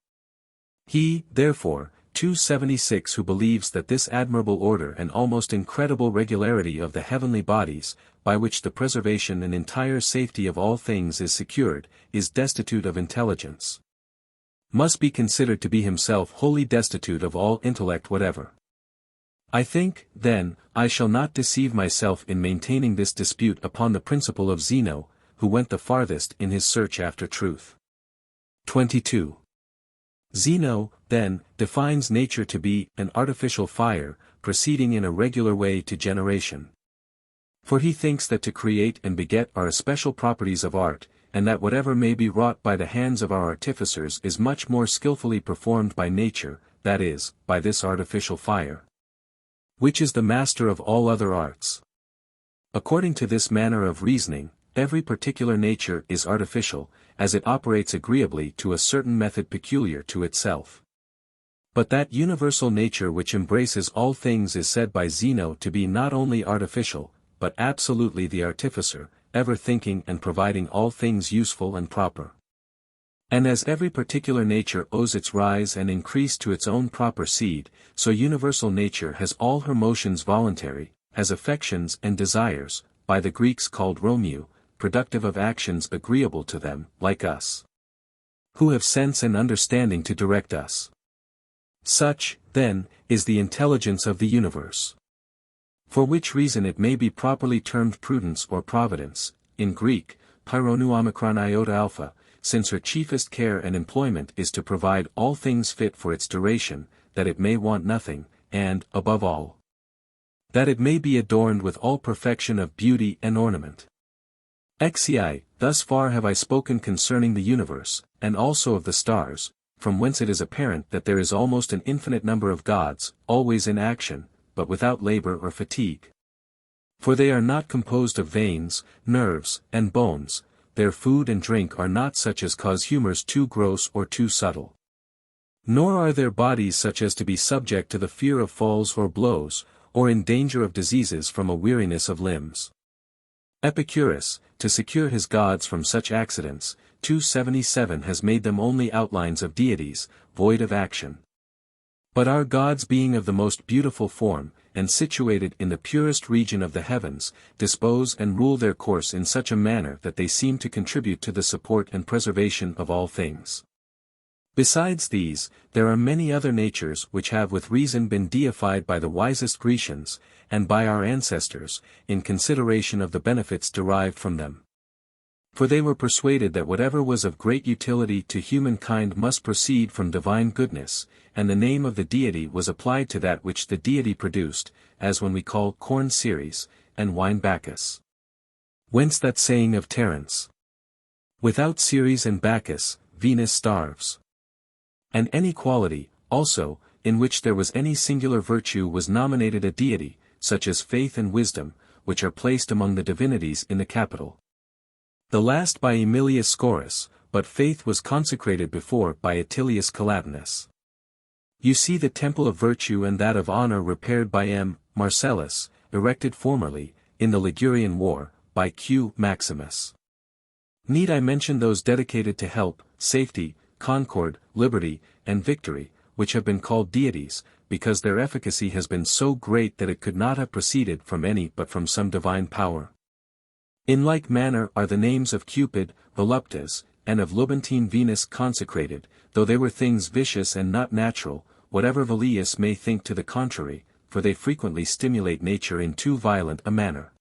He, therefore, 276 who believes that this admirable order and almost incredible regularity of the heavenly bodies, by which the preservation and entire safety of all things is secured, is destitute of intelligence, must be considered to be himself wholly destitute of all intellect whatever. I think, then, I shall not deceive myself in maintaining this dispute upon the principle of Zeno, who went the farthest in his search after truth. 22. Zeno, then, defines nature to be an artificial fire, proceeding in a regular way to generation. For he thinks that to create and beget are especial properties of art, and that whatever may be wrought by the hands of our artificers is much more skillfully performed by nature, that is, by this artificial fire, which is the master of all other arts. According to this manner of reasoning, every particular nature is artificial, as it operates agreeably to a certain method peculiar to itself. But that universal nature which embraces all things is said by Zeno to be not only artificial, but absolutely the artificer, ever thinking and providing all things useful and proper. And as every particular nature owes its rise and increase to its own proper seed, so universal nature has all her motions voluntary, has affections and desires, by the Greeks called romeu, productive of actions agreeable to them, like us, who have sense and understanding to direct us. Such, then, is the intelligence of the universe. For which reason it may be properly termed prudence or providence, in Greek, pyronu omicron iota alpha, since her chiefest care and employment is to provide all things fit for its duration, that it may want nothing, and, above all, that it may be adorned with all perfection of beauty and ornament. Xci, thus far have I spoken concerning the universe, and also of the stars, from whence it is apparent that there is almost an infinite number of gods, always in action, but without labor or fatigue. For they are not composed of veins, nerves, and bones, their food and drink are not such as cause humors too gross or too subtle. Nor are their bodies such as to be subject to the fear of falls or blows, or in danger of diseases from a weariness of limbs. Epicurus, to secure his gods from such accidents, 277 has made them only outlines of deities, void of action. But our gods being of the most beautiful form, and situated in the purest region of the heavens, dispose and rule their course in such a manner that they seem to contribute to the support and preservation of all things. Besides these, there are many other natures which have with reason been deified by the wisest Grecians, and by our ancestors, in consideration of the benefits derived from them. For they were persuaded that whatever was of great utility to humankind must proceed from divine goodness, and the name of the deity was applied to that which the deity produced, as when we call corn Ceres, and wine Bacchus. Whence that saying of Terence, without Ceres and Bacchus, Venus starves. And any quality, also, in which there was any singular virtue was nominated a deity, such as faith and wisdom, which are placed among the divinities in the capital. The last by Aemilius Scaurus, but faith was consecrated before by Attilius Collatinus. You see the temple of virtue and that of honor repaired by M. Marcellus, erected formerly, in the Ligurian War, by Q. Maximus. Need I mention those dedicated to help, safety, concord, liberty, and victory, which have been called deities, because their efficacy has been so great that it could not have proceeded from any but from some divine power? In like manner are the names of Cupid, Voluptas, and of Lubentine Venus consecrated, though they were things vicious and not natural, whatever Velleius may think to the contrary, for they frequently stimulate nature in too violent a manner.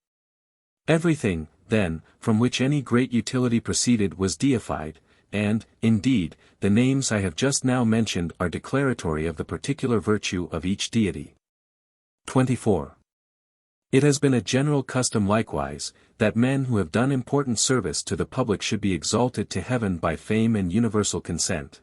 Everything, then, from which any great utility proceeded was deified, and, indeed, the names I have just now mentioned are declaratory of the particular virtue of each deity. 24. It has been a general custom likewise, that men who have done important service to the public should be exalted to heaven by fame and universal consent.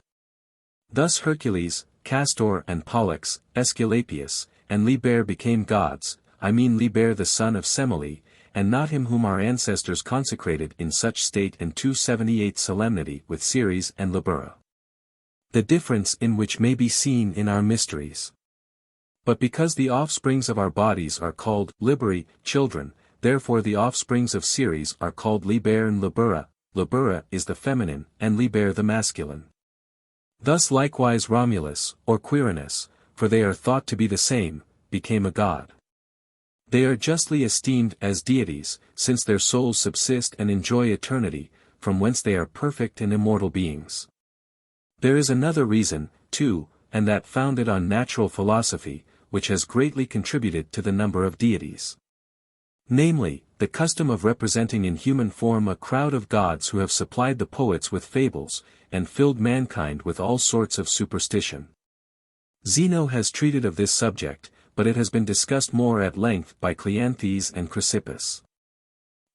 Thus Hercules, Castor and Pollux, Aesculapius, and Liber became gods, I mean Liber the son of Semele, and not him whom our ancestors consecrated in such state in 278 solemnity with Ceres and Libera. The difference in which may be seen in our mysteries. But because the offsprings of our bodies are called Liberi, children, therefore the offsprings of Ceres are called Liber and Libera. Libera is the feminine, and Liber the masculine. Thus likewise Romulus, or Quirinus, for they are thought to be the same, became a god. They are justly esteemed as deities, since their souls subsist and enjoy eternity, from whence they are perfect and immortal beings. There is another reason, too, and that founded on natural philosophy, which has greatly contributed to the number of deities. Namely, the custom of representing in human form a crowd of gods who have supplied the poets with fables, and filled mankind with all sorts of superstition. Zeno has treated of this subject, but it has been discussed more at length by Cleanthes and Chrysippus.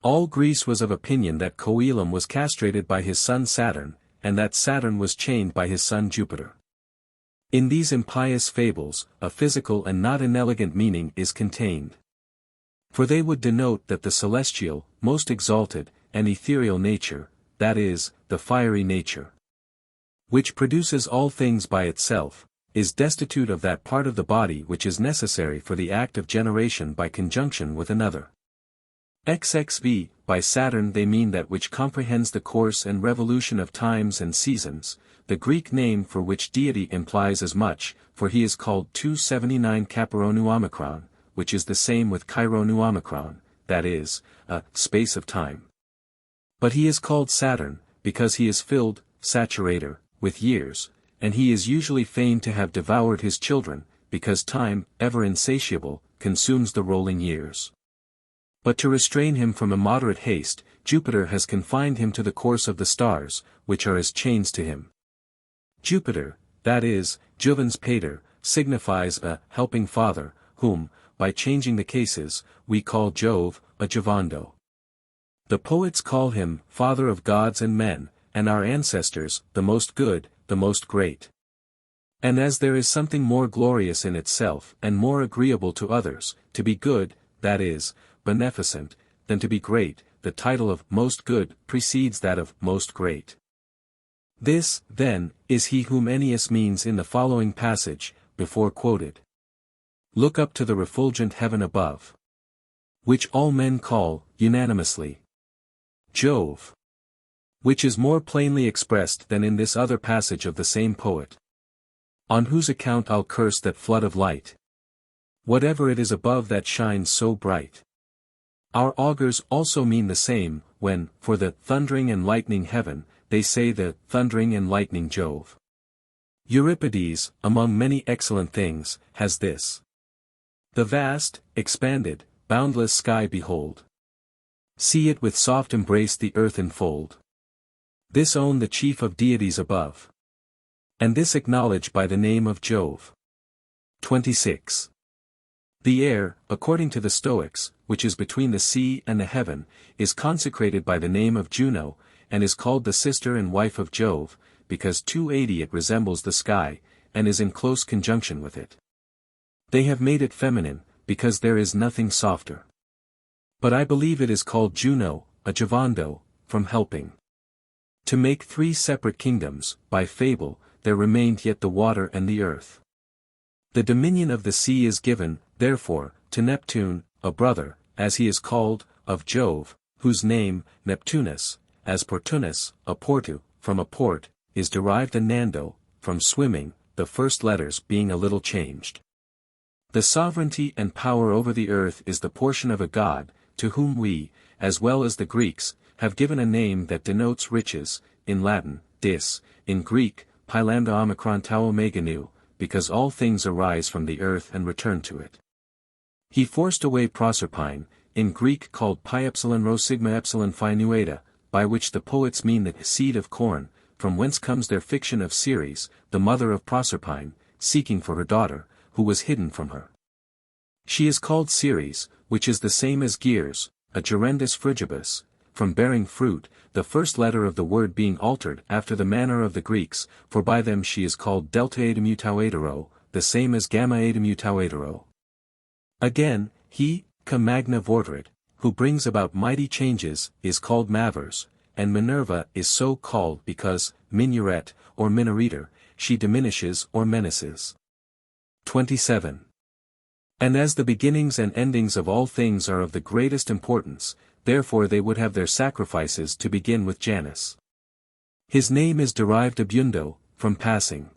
All Greece was of opinion that Coelum was castrated by his son Saturn, and that Saturn was chained by his son Jupiter. In these impious fables, a physical and not inelegant meaning is contained. For they would denote that the celestial, most exalted, and ethereal nature, that is, the fiery nature, which produces all things by itself, is destitute of that part of the body which is necessary for the act of generation by conjunction with another. XXV, by Saturn they mean that which comprehends the course and revolution of times and seasons, the Greek name for which deity implies as much, for he is called 279 Kaparonu Omicron, which is the same with Chironu Omicron, that is, a space of time. But he is called Saturn, because he is filled, saturator, with years, and he is usually feigned to have devoured his children, because time, ever insatiable, consumes the rolling years. But to restrain him from immoderate haste, Jupiter has confined him to the course of the stars, which are as chains to him. Jupiter, that is, Juvens Pater, signifies a helping father, whom, by changing the cases, we call Jove, a Jovando. The poets call him father of gods and men, and our ancestors, the most good, the most great. And as there is something more glorious in itself and more agreeable to others, to be good, that is, beneficent, than to be great, the title of most good precedes that of most great. This, then, is he whom Ennius means in the following passage, before quoted. Look up to the refulgent heaven above, which all men call, unanimously, Jove. Which is more plainly expressed than in this other passage of the same poet. On whose account I'll curse that flood of light, whatever it is above that shines so bright. Our augurs also mean the same, when, for the thundering and lightning heaven, they say the thundering and lightning Jove. Euripides, among many excellent things, has this. The vast, expanded, boundless sky behold. See it with soft embrace the earth enfold. This own the chief of deities above. And this acknowledge by the name of Jove. 26. The air, according to the Stoics, which is between the sea and the heaven, is consecrated by the name of Juno, and is called the sister and wife of Jove, because 280 it resembles the sky, and is in close conjunction with it. They have made it feminine, because there is nothing softer. But I believe it is called Juno, a Jovando, from helping to make three separate kingdoms. By fable, there remained yet the water and the earth. The dominion of the sea is given, therefore, to Neptune, a brother, as he is called, of Jove, whose name, Neptunus, as Portunus, a portu, from a port, is derived, and Nando, from swimming, the first letters being a little changed. The sovereignty and power over the earth is the portion of a god, to whom we, as well as the Greeks, have given a name that denotes riches, in Latin, dis, in Greek, Pylanda omicron tau omeganu, because all things arise from the earth and return to it. He forced away Proserpine, in Greek called pi epsilon rho sigma epsilon phi nueta, by which the poets mean the seed of corn, from whence comes their fiction of Ceres, the mother of Proserpine, seeking for her daughter, who was hidden from her. She is called Ceres, which is the same as Gears, a gerundus frigibus, from bearing fruit, the first letter of the word being altered after the manner of the Greeks, for by them she is called delta edimutauetero, the same as gamma edimutauetero. Again, he, cum magna vorterit, who brings about mighty changes, is called Mavers, and Minerva is so called because, minuret, or minareter, she diminishes or menaces. 27. And as the beginnings and endings of all things are of the greatest importance, therefore they would have their sacrifices to begin with Janus. His name is derived abundo, from passing.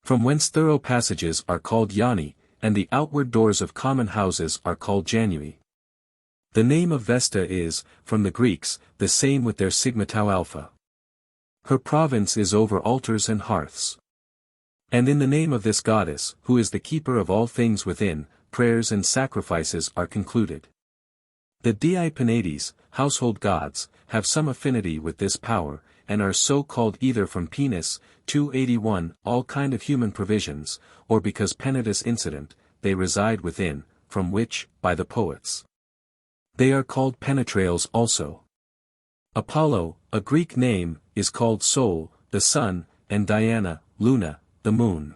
From whence thorough passages are called Jani, and the outward doors of common houses are called Janui. The name of Vesta is, from the Greeks, the same with their sigma tau alpha. Her province is over altars and hearths. And in the name of this goddess, who is the keeper of all things within, prayers and sacrifices are concluded. The Dii Penates, household gods, have some affinity with this power, and are so called either from Penis, 281, all kind of human provisions, or because Penatus incident, they reside within, from which, by the poets, They are called penetrales also. Apollo, a Greek name, is called Sol, the sun, and Diana, Luna, the moon.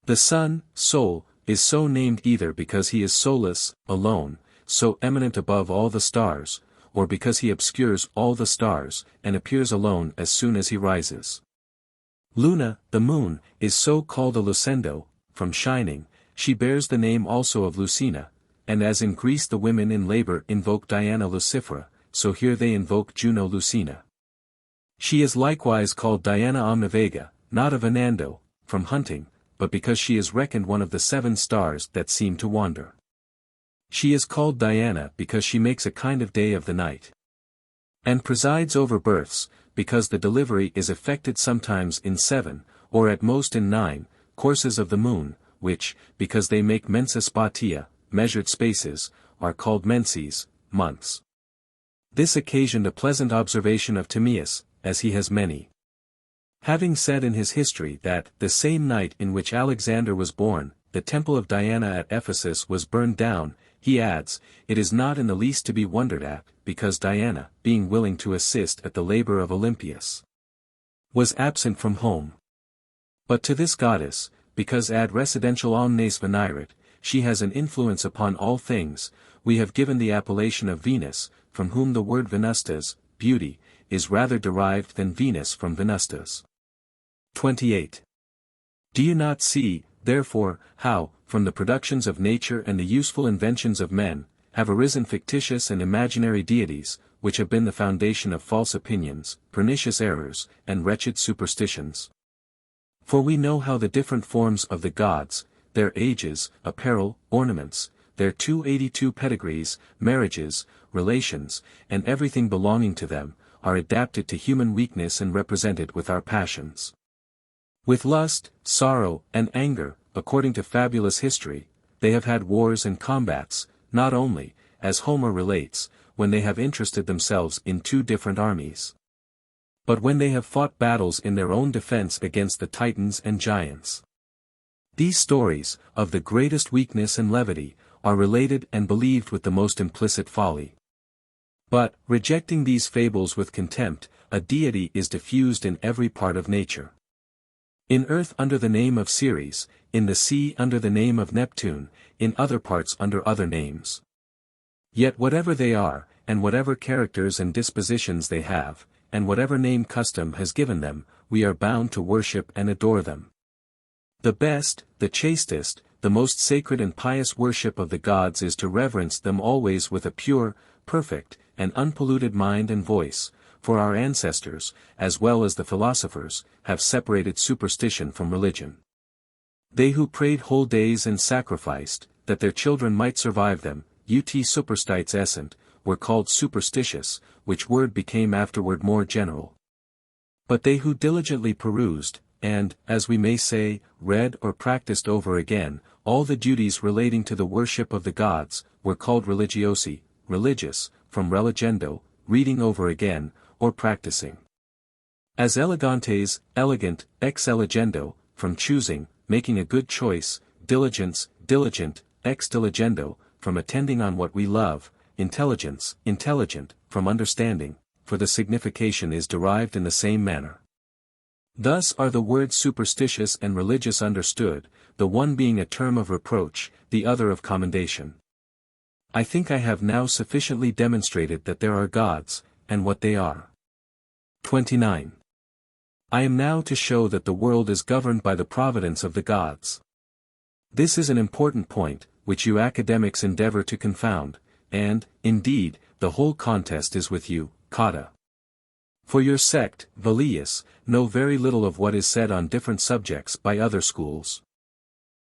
The sun, Sol, is so named either because he is solace, alone, so eminent above all the stars, or because he obscures all the stars, and appears alone as soon as he rises. Luna, the moon, is so called a lucendo, from shining. She bears the name also of Lucina, and as in Greece the women in labor invoke Diana Lucifera, so here they invoke Juno Lucina. She is likewise called Diana Omnivega, not of Anando, from hunting, but because she is reckoned one of the 7 stars that seem to wander. She is called Diana because she makes a kind of day of the night, and presides over births, because the delivery is effected sometimes in 7, or at most in 9, courses of the moon, which, because they make mensa spatia, measured spaces, are called menses, months. This occasioned a pleasant observation of Timaeus, as he has many. Having said in his history that, the same night in which Alexander was born, the temple of Diana at Ephesus was burned down, he adds, it is not in the least to be wondered at, because Diana, being willing to assist at the labor of Olympias, was absent from home. But to this goddess, because ad residential omnes venerit, she has an influence upon all things, we have given the appellation of Venus, from whom the word venustas, beauty, is rather derived than Venus from venustas. 28. Do you not see, therefore, how, from the productions of nature and the useful inventions of men, have arisen fictitious and imaginary deities, which have been the foundation of false opinions, pernicious errors, and wretched superstitions? For we know how the different forms of the gods, their ages, apparel, ornaments, their 282 pedigrees, marriages, relations, and everything belonging to them, are adapted to human weakness and represented with our passions. With lust, sorrow, and anger, according to fabulous history, they have had wars and combats, not only, as Homer relates, when they have interested themselves in 2 different armies, but when they have fought battles in their own defense against the Titans and giants. These stories, of the greatest weakness and levity, are related and believed with the most implicit folly. But, rejecting these fables with contempt, a deity is diffused in every part of nature. In earth under the name of Ceres, in the sea under the name of Neptune, in other parts under other names. Yet whatever they are, and whatever characters and dispositions they have, and whatever name custom has given them, we are bound to worship and adore them. The best, the chastest, the most sacred and pious worship of the gods is to reverence them always with a pure, perfect, and unpolluted mind and voice, for our ancestors, as well as the philosophers, have separated superstition from religion. They who prayed whole days and sacrificed, that their children might survive them, ut superstites essent, were called superstitious, which word became afterward more general. But they who diligently perused, and, as we may say, read or practiced over again, all the duties relating to the worship of the gods, were called religiosi, religious, from religendo, reading over again, or practicing. As elegantes, elegant, ex eligendo, from choosing, making a good choice, diligence, diligent, ex diligendo, from attending on what we love, intelligence, intelligent, from understanding, for the signification is derived in the same manner. Thus are the words superstitious and religious understood, the one being a term of reproach, the other of commendation. I think I have now sufficiently demonstrated that there are gods, and what they are. 29. I am now to show that the world is governed by the providence of the gods. This is an important point, which you academics endeavor to confound, and, indeed, the whole contest is with you, Cotta. For your sect, Velleius, know very little of what is said on different subjects by other schools.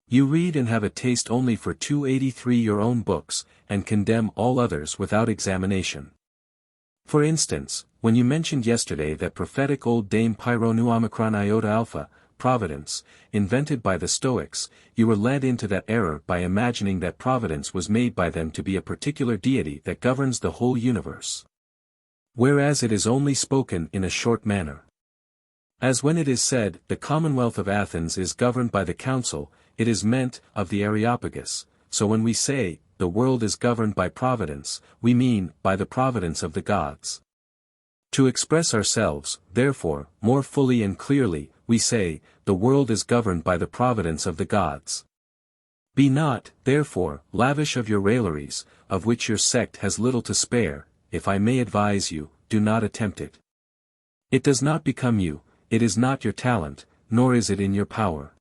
You read and have a taste only for 283 your own books, and condemn all others without examination. For instance, when you mentioned yesterday that prophetic old Dame Pyro Nu Omicron Iota Alpha, Providence, invented by the Stoics, you were led into that error by imagining that Providence was made by them to be a particular deity that governs the whole universe. Whereas it is only spoken in a short manner. As when it is said, the Commonwealth of Athens is governed by the Council, it is meant, of the Areopagus, so when we say, the world is governed by providence, we mean, by the providence of the gods. To express ourselves, therefore, more fully and clearly, we say, the world is governed by the providence of the gods. Be not, therefore, lavish of your railleries, of which your sect has little to spare. If I may advise you, do not attempt it. It does not become you, it is not your talent, nor is it in your power.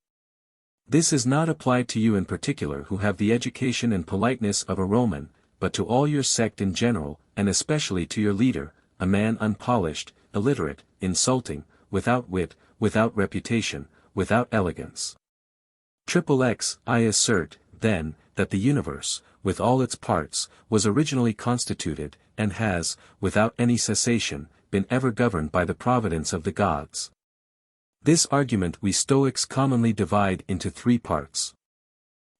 This is not applied to you in particular who have the education and politeness of a Roman, but to all your sect in general, and especially to your leader, a man unpolished, illiterate, insulting, without wit, without reputation, without elegance. I assert, then, that the universe, with all its parts, was originally constituted, and has, without any cessation, been ever governed by the providence of the gods. This argument we Stoics commonly divide into 3 parts.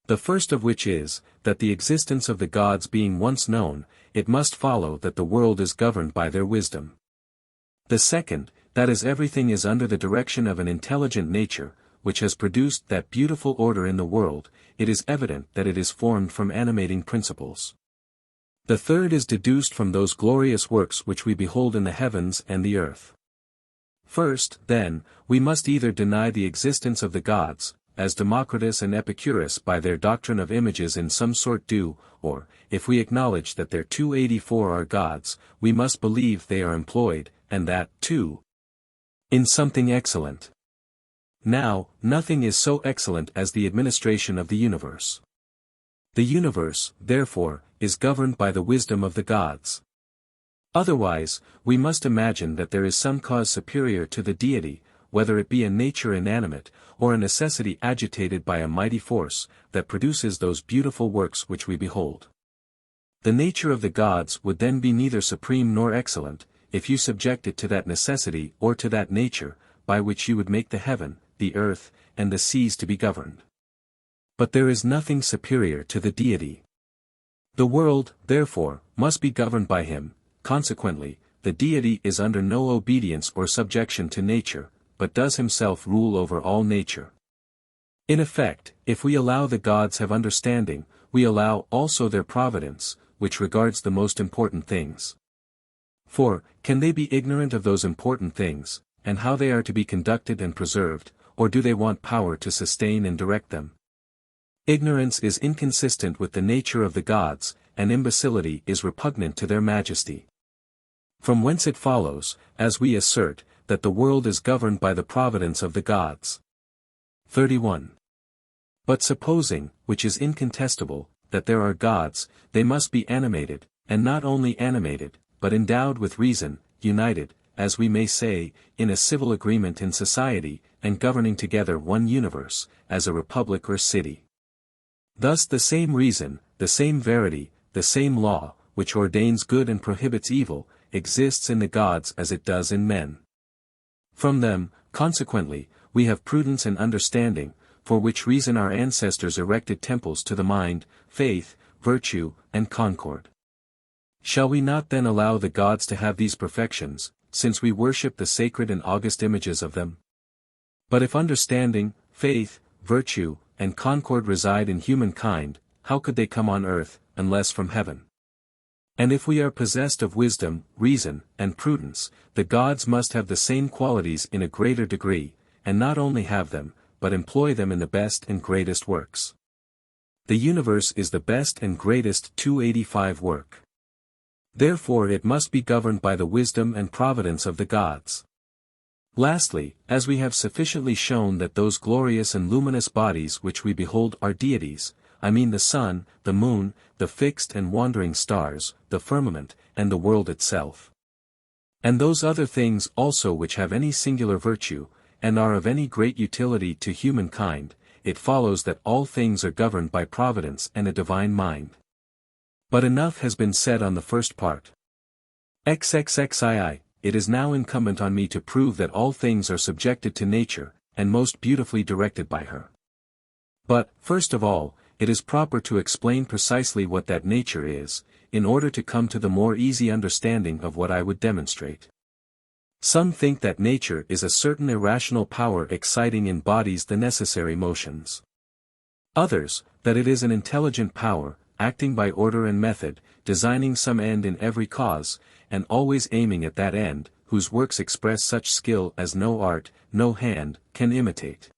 The first of which is, that the existence of the gods being once known, it must follow that the world is governed by their wisdom. The second, that as everything is under the direction of an intelligent nature, which has produced that beautiful order in the world, it is evident that it is formed from animating principles. The third is deduced from those glorious works which we behold in the heavens and the earth. First, then, we must either deny the existence of the gods, as Democritus and Epicurus by their doctrine of images in some sort do, or, if we acknowledge that their 284 are gods, we must believe they are employed, and that, too, in something excellent. Now, nothing is so excellent as the administration of the universe. The universe, therefore, is governed by the wisdom of the gods. Otherwise, we must imagine that there is some cause superior to the deity, whether it be a nature inanimate, or a necessity agitated by a mighty force, that produces those beautiful works which we behold. The nature of the gods would then be neither supreme nor excellent, if you subject it to that necessity or to that nature, by which you would make the heaven, the earth, and the seas to be governed. But there is nothing superior to the deity. The world, therefore, must be governed by him. Consequently, the deity is under no obedience or subjection to nature, but does himself rule over all nature. In effect, if we allow the gods have understanding, we allow also their providence, which regards the most important things. For, can they be ignorant of those important things, and how they are to be conducted and preserved, or do they want power to sustain and direct them? Ignorance is inconsistent with the nature of the gods, and imbecility is repugnant to their majesty. From whence it follows, as we assert, that the world is governed by the providence of the gods. 31. But supposing, which is incontestable, that there are gods, they must be animated, and not only animated, but endowed with reason, united, as we may say, in a civil agreement in society, and governing together one universe, as a republic or city. Thus the same reason, the same verity, the same law, which ordains good and prohibits evil, exists in the gods as it does in men. From them, consequently, we have prudence and understanding, for which reason our ancestors erected temples to the mind, faith, virtue, and concord. Shall we not then allow the gods to have these perfections, since we worship the sacred and august images of them? But if understanding, faith, virtue, and concord reside in humankind, how could they come on earth, unless from heaven? And if we are possessed of wisdom, reason, and prudence, the gods must have the same qualities in a greater degree, and not only have them, but employ them in the best and greatest works. The universe is the best and greatest 285 work. Therefore it must be governed by the wisdom and providence of the gods. Lastly, as we have sufficiently shown that those glorious and luminous bodies which we behold are deities, I mean the sun, the moon, the fixed and wandering stars, the firmament, and the world itself. And those other things also which have any singular virtue, and are of any great utility to humankind, it follows that all things are governed by providence and a divine mind. But enough has been said on the first part. XXXII, it is now incumbent on me to prove that all things are subjected to nature, and most beautifully directed by her. But, first of all, it is proper to explain precisely what that nature is, in order to come to the more easy understanding of what I would demonstrate. Some think that nature is a certain irrational power exciting in bodies the necessary motions. Others, that it is an intelligent power, acting by order and method, designing some end in every cause, and always aiming at that end, whose works express such skill as no art, no hand, can imitate.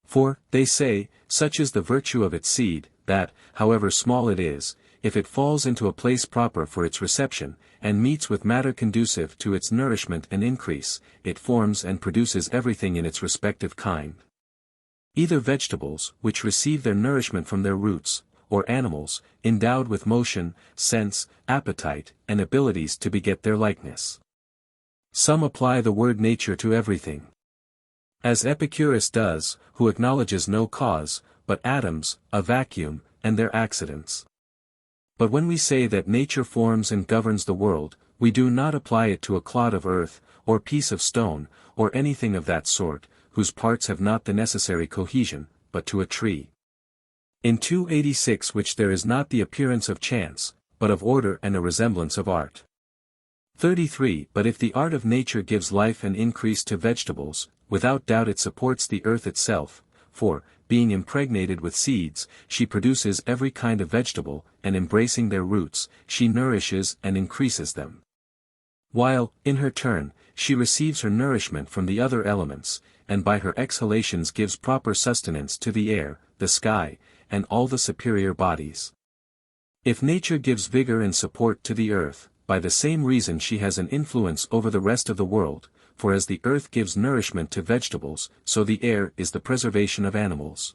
For, they say, such is the virtue of its seed, that, however small it is, if it falls into a place proper for its reception, and meets with matter conducive to its nourishment and increase, it forms and produces everything in its respective kind. Either vegetables, which receive their nourishment from their roots, or animals, endowed with motion, sense, appetite, and abilities to beget their likeness. Some apply the word nature to everything. As Epicurus does, who acknowledges no cause, but atoms, a vacuum, and their accidents. But when we say that nature forms and governs the world, we do not apply it to a clod of earth, or piece of stone, or anything of that sort, whose parts have not the necessary cohesion, but to a tree. In 286 which there is not the appearance of chance, but of order and a resemblance of art. 33 But if the art of nature gives life and increase to vegetables, without doubt it supports the earth itself, for, being impregnated with seeds, she produces every kind of vegetable, and embracing their roots, she nourishes and increases them. While, in her turn, she receives her nourishment from the other elements, and by her exhalations gives proper sustenance to the air, the sky, and all the superior bodies. If nature gives vigor and support to the earth, by the same reason she has an influence over the rest of the world, for as the earth gives nourishment to vegetables, so the air is the preservation of animals.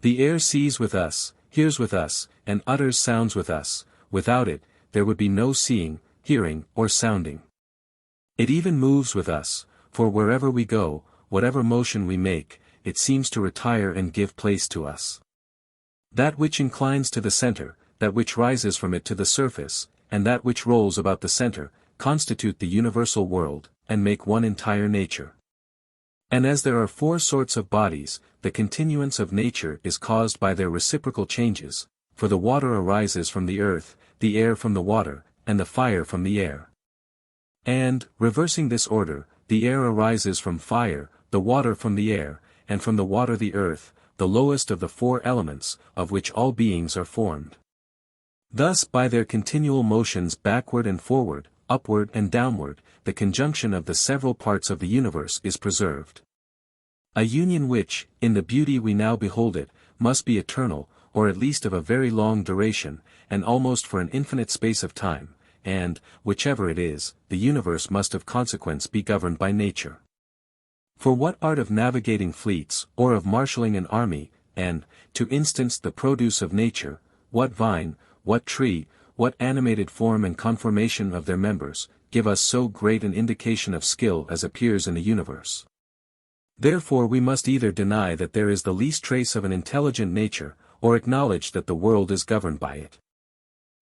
The air sees with us, hears with us, and utters sounds with us. Without it, there would be no seeing, hearing, or sounding. It even moves with us, for wherever we go, whatever motion we make, it seems to retire and give place to us. That which inclines to the center, that which rises from it to the surface, and that which rolls about the center, constitute the universal world, and make one entire nature. And as there are four sorts of bodies, the continuance of nature is caused by their reciprocal changes, for the water arises from the earth, the air from the water, and the fire from the air. And, reversing this order, the air arises from fire, the water from the air, and from the water the earth, the lowest of the four elements, of which all beings are formed. Thus by their continual motions backward and forward, upward and downward, the conjunction of the several parts of the universe is preserved. A union which, in the beauty we now behold it, must be eternal, or at least of a very long duration, and almost for an infinite space of time, and, whichever it is, the universe must of consequence be governed by nature. For what art of navigating fleets, or of marshalling an army, and, to instance the produce of nature, what vine, what tree, what animated form and conformation of their members, give us so great an indication of skill as appears in the universe? Therefore we must either deny that there is the least trace of an intelligent nature, or acknowledge that the world is governed by it.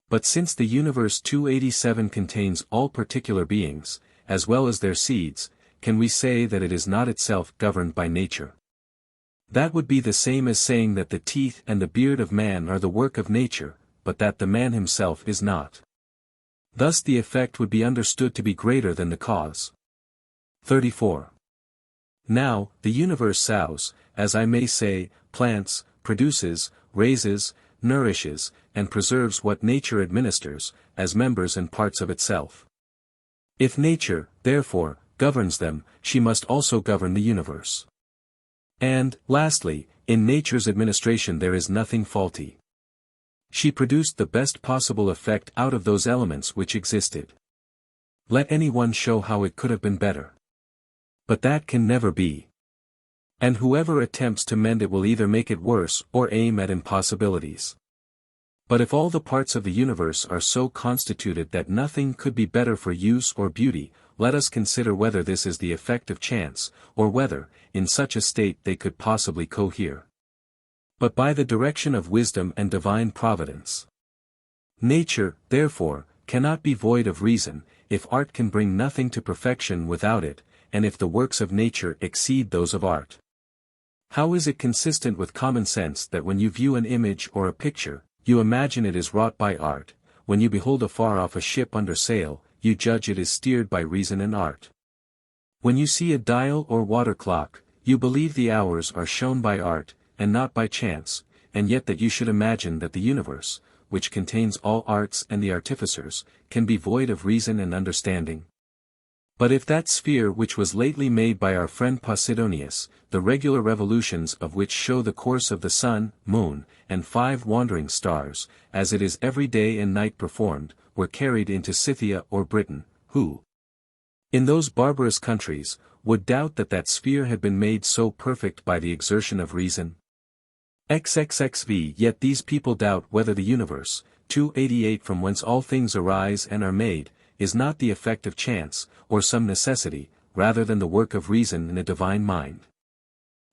But since the universe 287 contains all particular beings, as well as their seeds, can we say that it is not itself governed by nature? That would be the same as saying that the teeth and the beard of man are the work of nature, but that the man himself is not. Thus the effect would be understood to be greater than the cause. 34. Now, the universe sows, as I may say, plants, produces, raises, nourishes, and preserves what nature administers, as members and parts of itself. If nature, therefore, governs them, she must also govern the universe. And, lastly, in nature's administration there is nothing faulty. She produced the best possible effect out of those elements which existed. Let any one show how it could have been better. But that can never be. And whoever attempts to mend it will either make it worse or aim at impossibilities. But if all the parts of the universe are so constituted that nothing could be better for use or beauty, let us consider whether this is the effect of chance, or whether, in such a state they could possibly cohere. But by the direction of wisdom and divine providence. Nature, therefore, cannot be void of reason, if art can bring nothing to perfection without it, and if the works of nature exceed those of art. How is it consistent with common sense that when you view an image or a picture, you imagine it is wrought by art, when you behold afar off a ship under sail, you judge it is steered by reason and art? When you see a dial or water clock, you believe the hours are shown by art, and not by chance, and yet that you should imagine that the universe, which contains all arts and the artificers, can be void of reason and understanding. But if that sphere which was lately made by our friend Posidonius, the regular revolutions of which show the course of the sun, moon, and 5 wandering stars, as it is every day and night performed, were carried into Scythia or Britain, who, in those barbarous countries, would doubt that that sphere had been made so perfect by the exertion of reason? XXXV Yet these people doubt whether the universe, 288 from whence all things arise and are made, is not the effect of chance, or some necessity, rather than the work of reason in a divine mind.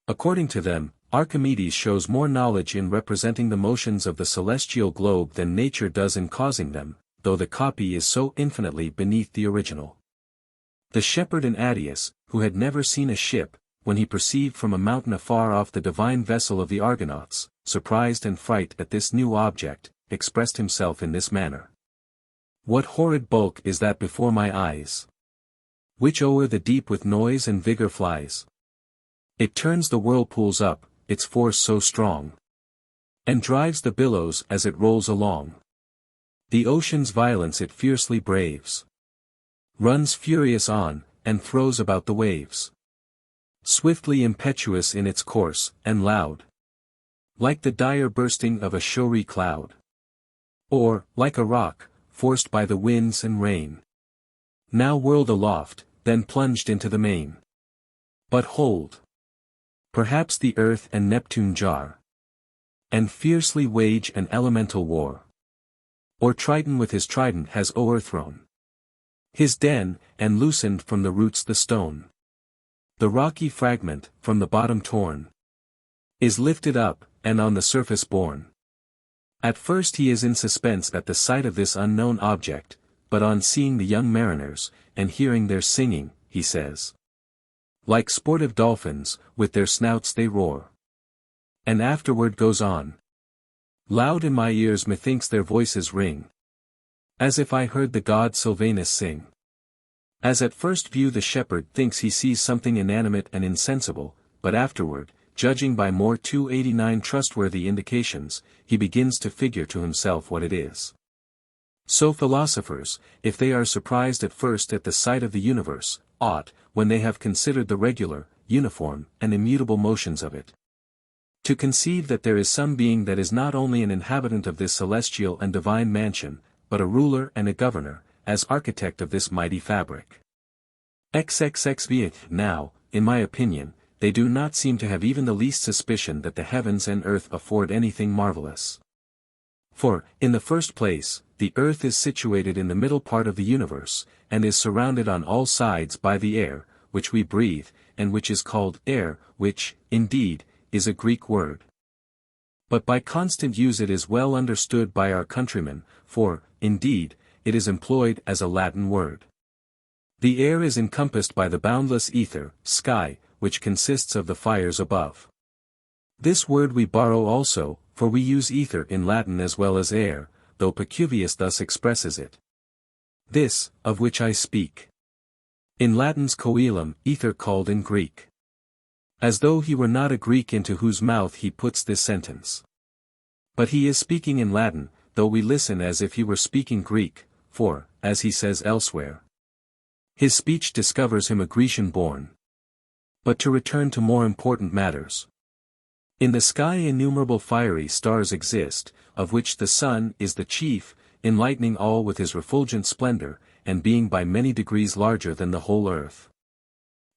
According to them, Archimedes shows more knowledge in representing the motions of the celestial globe than nature does in causing them, though the copy is so infinitely beneath the original. The shepherd in Attius, who had never seen a ship, when he perceived from a mountain afar off the divine vessel of the Argonauts, surprised and fright at this new object, expressed himself in this manner. What horrid bulk is that before my eyes? Which o'er the deep with noise and vigor flies? It turns the whirlpools up, its force so strong, and drives the billows as it rolls along. The ocean's violence it fiercely braves, runs furious on, and throws about the waves. Swiftly impetuous in its course, and loud, like the dire bursting of a showery cloud. Or, like a rock, forced by the winds and rain. Now whirled aloft, then plunged into the main. But hold! Perhaps the earth and Neptune jar, and fiercely wage an elemental war. Or Triton with his trident has o'erthrown his den, and loosened from the roots the stone. The rocky fragment, from the bottom torn, is lifted up, and on the surface borne. At first he is in suspense at the sight of this unknown object, but on seeing the young mariners, and hearing their singing, he says, like sportive dolphins, with their snouts they roar. And afterward goes on. Loud in my ears methinks their voices ring, as if I heard the god Sylvanus sing. As at first view the shepherd thinks he sees something inanimate and insensible, but afterward, judging by more 289 trustworthy indications, he begins to figure to himself what it is. So philosophers, if they are surprised at first at the sight of the universe, ought, when they have considered the regular, uniform, and immutable motions of it, to conceive that there is some being that is not only an inhabitant of this celestial and divine mansion, but a ruler and a governor, as architect of this mighty fabric. XXXV Now, in my opinion, they do not seem to have even the least suspicion that the heavens and earth afford anything marvelous. For, in the first place, the earth is situated in the middle part of the universe, and is surrounded on all sides by the air, which we breathe, and which is called air, which, indeed, is a Greek word. But by constant use it is well understood by our countrymen, for, indeed, it is employed as a Latin word. The air is encompassed by the boundless ether, sky, which consists of the fires above. This word we borrow also, for we use ether in Latin as well as air, though Pacuvius thus expresses it. This, of which I speak. In Latin's coelum, ether called in Greek. As though he were not a Greek into whose mouth he puts this sentence. But he is speaking in Latin, though we listen as if he were speaking Greek, for, as he says elsewhere, his speech discovers him a Grecian born. But to return to more important matters. In the sky innumerable fiery stars exist, of which the sun is the chief, enlightening all with his refulgent splendor, and being by many degrees larger than the whole earth.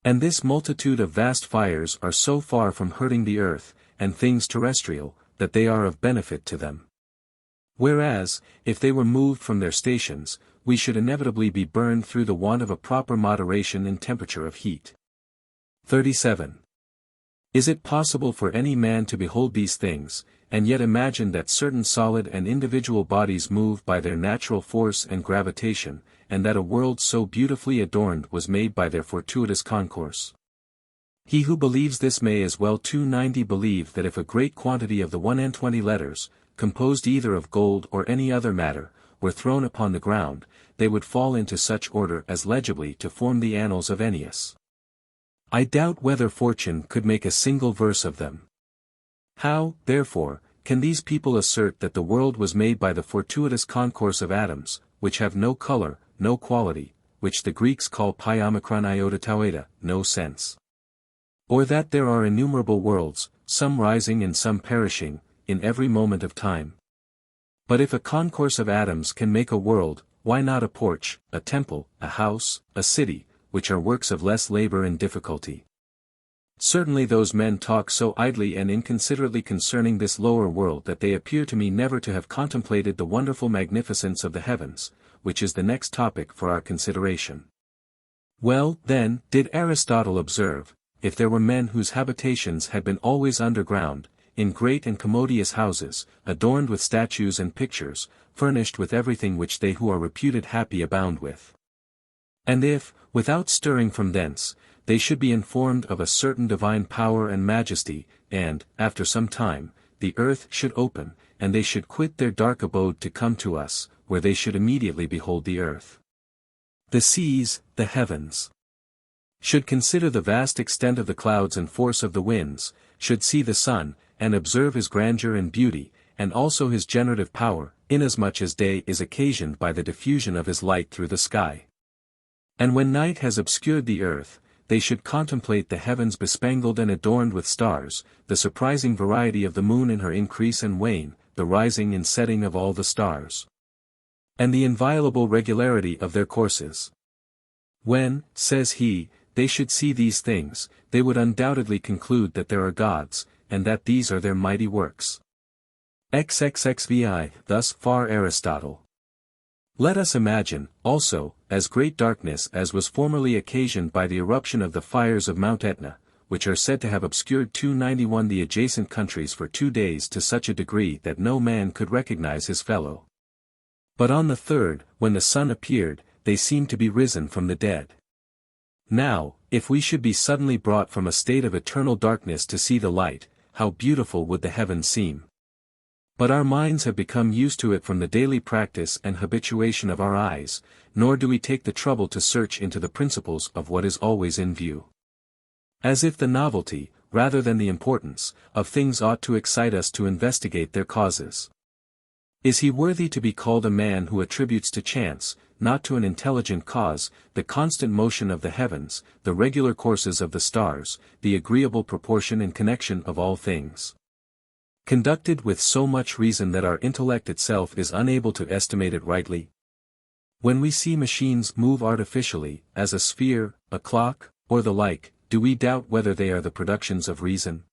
And this multitude of vast fires are so far from hurting the earth, and things terrestrial, that they are of benefit to them. Whereas, if they were moved from their stations, we should inevitably be burned through the want of a proper moderation in temperature of heat. 37. Is it possible for any man to behold these things, and yet imagine that certain solid and individual bodies move by their natural force and gravitation, and that a world so beautifully adorned was made by their fortuitous concourse? He who believes this may as well 290 believe that if a great quantity of the 120 letters, composed either of gold or any other matter, were thrown upon the ground, they would fall into such order as legibly to form the annals of Ennius. I doubt whether fortune could make a single verse of them. How, therefore, can these people assert that the world was made by the fortuitous concourse of atoms, which have no color, no quality, which the Greeks call piomicron iota taueta, no sense? Or that there are innumerable worlds, some rising and some perishing, in every moment of time? But if a concourse of atoms can make a world, why not a porch, a temple, a house, a city, which are works of less labor and difficulty? Certainly those men talk so idly and inconsiderately concerning this lower world that they appear to me never to have contemplated the wonderful magnificence of the heavens, which is the next topic for our consideration. Well, then, did Aristotle observe, if there were men whose habitations had been always underground, in great and commodious houses, adorned with statues and pictures, furnished with everything which they who are reputed happy abound with. And if, without stirring from thence, they should be informed of a certain divine power and majesty, and, after some time, the earth should open, and they should quit their dark abode to come to us, where they should immediately behold the earth, the seas, the heavens, should consider the vast extent of the clouds and force of the winds, should see the sun, and observe his grandeur and beauty, and also his generative power, inasmuch as day is occasioned by the diffusion of his light through the sky. And when night has obscured the earth, they should contemplate the heavens bespangled and adorned with stars, the surprising variety of the moon in her increase and wane, the rising and setting of all the stars, and the inviolable regularity of their courses. When, says he, they should see these things, they would undoubtedly conclude that there are gods, and that these are their mighty works. XXXVI, thus far Aristotle. Let us imagine, also, as great darkness as was formerly occasioned by the eruption of the fires of Mount Etna, which are said to have obscured 291 the adjacent countries for 2 days to such a degree that no man could recognize his fellow. But on the third, when the sun appeared, they seemed to be risen from the dead. Now, if we should be suddenly brought from a state of eternal darkness to see the light, how beautiful would the heavens seem! But our minds have become used to it from the daily practice and habituation of our eyes, nor do we take the trouble to search into the principles of what is always in view. As if the novelty, rather than the importance, of things ought to excite us to investigate their causes. Is he worthy to be called a man who attributes to chance, not to an intelligent cause, the constant motion of the heavens, the regular courses of the stars, the agreeable proportion and connection of all things, conducted with so much reason that our intellect itself is unable to estimate it rightly? When we see machines move artificially, as a sphere, a clock, or the like, do we doubt whether they are the productions of reason?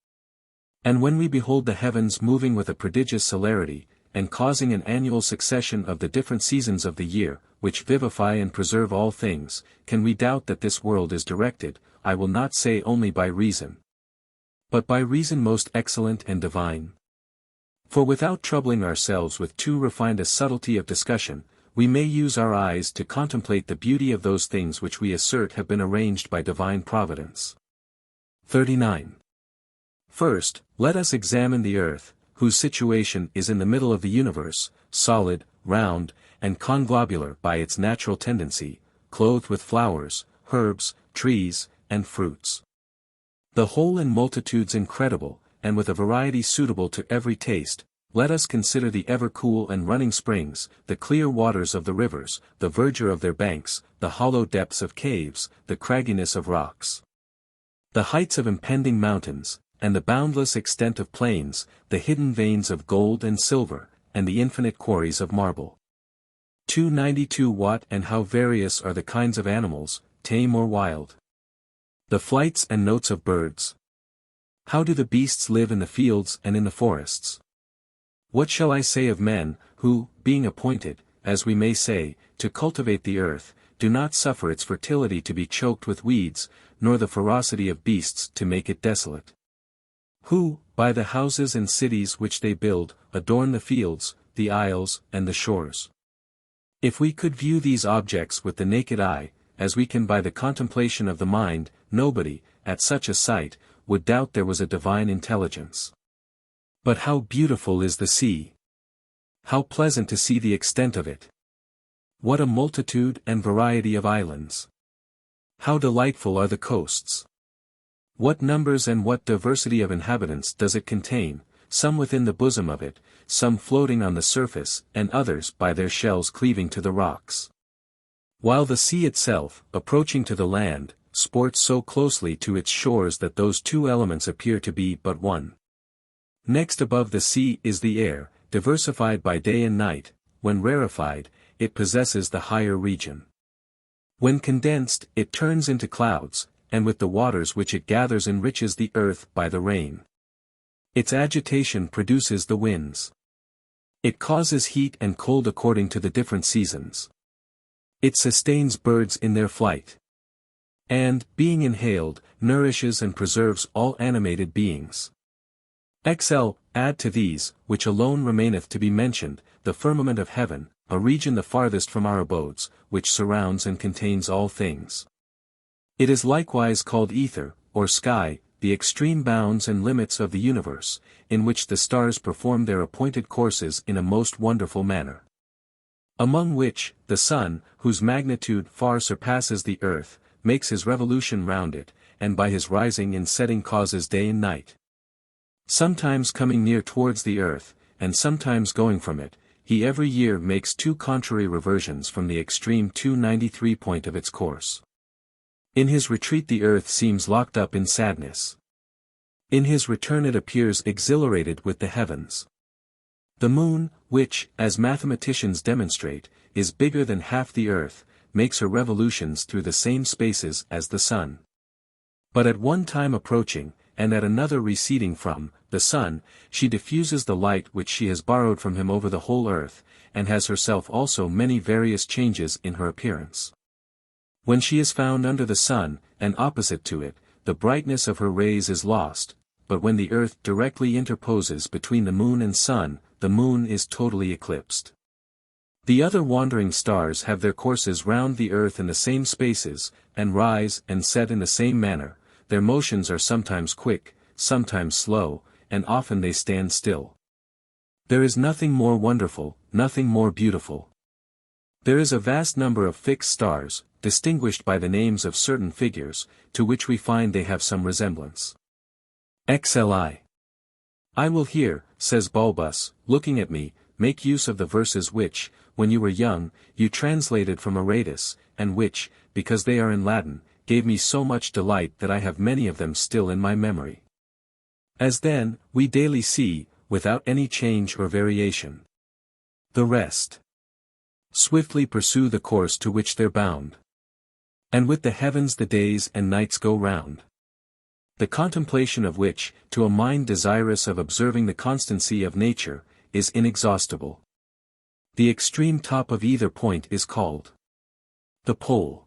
And when we behold the heavens moving with a prodigious celerity, and causing an annual succession of the different seasons of the year, which vivify and preserve all things, can we doubt that this world is directed, I will not say only by reason, but by reason most excellent and divine? For without troubling ourselves with too refined a subtlety of discussion, we may use our eyes to contemplate the beauty of those things which we assert have been arranged by divine providence. 39. First, let us examine the earth, whose situation is in the middle of the universe, solid, round, and conglobular by its natural tendency, clothed with flowers, herbs, trees, and fruits. The whole in multitudes incredible, and with a variety suitable to every taste. Let us consider the ever-cool and running springs, the clear waters of the rivers, the verdure of their banks, the hollow depths of caves, the cragginess of rocks, the heights of impending mountains, and the boundless extent of plains, the hidden veins of gold and silver, and the infinite quarries of marble. 292 What and how various are the kinds of animals, tame or wild? The flights and notes of birds. How do the beasts live in the fields and in the forests? What shall I say of men, who, being appointed, as we may say, to cultivate the earth, do not suffer its fertility to be choked with weeds, nor the ferocity of beasts to make it desolate? Who, by the houses and cities which they build, adorn the fields, the isles, and the shores? If we could view these objects with the naked eye, as we can by the contemplation of the mind, nobody, at such a sight, would doubt there was a divine intelligence. But how beautiful is the sea! How pleasant to see the extent of it! What a multitude and variety of islands! How delightful are the coasts! What numbers and what diversity of inhabitants does it contain, some within the bosom of it, some floating on the surface, and others by their shells cleaving to the rocks. While the sea itself, approaching to the land, sports so closely to its shores that those two elements appear to be but one. Next above the sea is the air, diversified by day and night. When rarefied, it possesses the higher region. When condensed, it turns into clouds, and with the waters which it gathers enriches the earth by the rain. Its agitation produces the winds. It causes heat and cold according to the different seasons. It sustains birds in their flight. And, being inhaled, nourishes and preserves all animated beings. Add to these, which alone remaineth to be mentioned, the firmament of heaven, a region the farthest from our abodes, which surrounds and contains all things. It is likewise called ether, or sky, the extreme bounds and limits of the universe, in which the stars perform their appointed courses in a most wonderful manner. Among which, the sun, whose magnitude far surpasses the earth, makes his revolution round it, and by his rising and setting causes day and night. Sometimes coming near towards the earth, and sometimes going from it, he every year makes two contrary reversions from the extreme 293 point of its course. In his retreat the earth seems locked up in sadness. In his return it appears exhilarated with the heavens. The moon, which, as mathematicians demonstrate, is bigger than half the earth, makes her revolutions through the same spaces as the sun. But at one time approaching, and at another receding from, the sun, she diffuses the light which she has borrowed from him over the whole earth, and has herself also many various changes in her appearance. When she is found under the sun, and opposite to it, the brightness of her rays is lost, but when the earth directly interposes between the moon and sun, the moon is totally eclipsed. The other wandering stars have their courses round the earth in the same spaces, and rise and set in the same manner. Their motions are sometimes quick, sometimes slow, and often they stand still. There is nothing more wonderful, nothing more beautiful. There is a vast number of fixed stars, distinguished by the names of certain figures, to which we find they have some resemblance. XLI. I will here, says Bulbus, looking at me, make use of the verses which, when you were young, you translated from Aratus, and which, because they are in Latin, gave me so much delight that I have many of them still in my memory. As then, we daily see, without any change or variation. The rest swiftly pursue the course to which they're bound. And with the heavens the days and nights go round. The contemplation of which, to a mind desirous of observing the constancy of nature, is inexhaustible. The extreme top of either point is called the pole.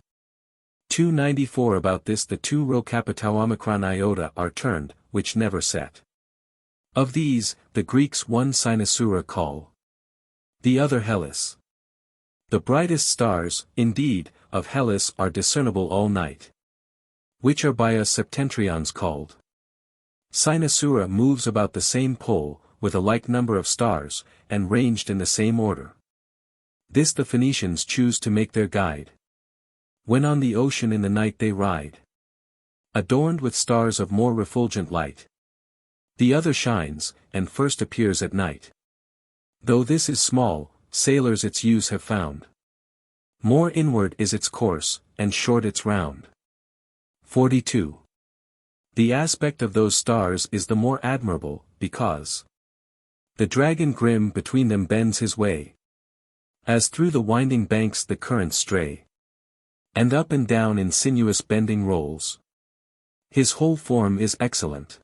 294 About this the two rho capitao omicron iota are turned, which never set. Of these, the Greeks one Cynosura call the other Hellas. The brightest stars, indeed, of Hellas are discernible all night. Which are by us septentrions called. Cynosura moves about the same pole, with a like number of stars, and ranged in the same order. This the Phoenicians choose to make their guide. When on the ocean in the night they ride, adorned with stars of more refulgent light. The other shines, and first appears at night. Though this is small, sailors its use have found. More inward is its course, and short its round. 42. The aspect of those stars is the more admirable, because the dragon grim between them bends his way, as through the winding banks the currents stray, and up and down in sinuous bending rolls. His whole form is excellent,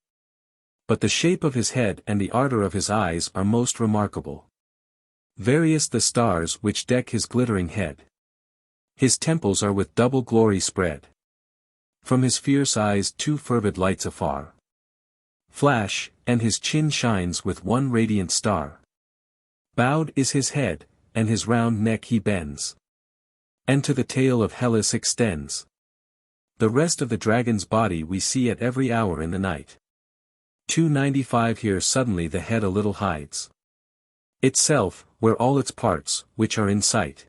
but the shape of his head and the ardor of his eyes are most remarkable. Various the stars which deck his glittering head. His temples are with double glory spread. From his fierce eyes two fervid lights afar flash, and his chin shines with one radiant star. Bowed is his head, and his round neck he bends, and to the tail of Hellas extends. The rest of the dragon's body we see at every hour in the night. 295 Here suddenly the head a little hides itself, where all its parts, which are in sight,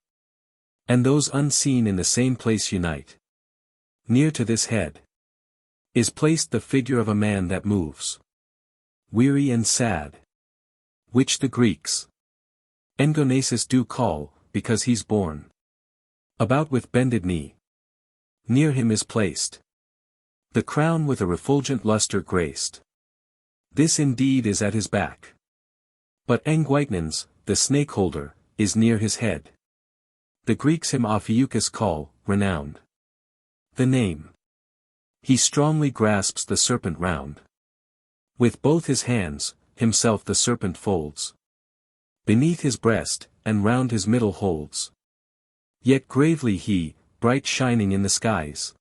and those unseen in the same place unite. Near to this head is placed the figure of a man that moves. weary and sad. Which the Greeks Engonasis do call, because he's borne about with bended knee. Near him is placed the crown with a refulgent luster graced. This indeed is at his back. But Anguitenens, the snakeholder, is near his head. The Greeks him Ophiuchus call, renowned. The name. He strongly grasps the serpent round. With both his hands, himself the serpent folds beneath his breast, and round his middle holds. Yet gravely he, bright shining in the skies,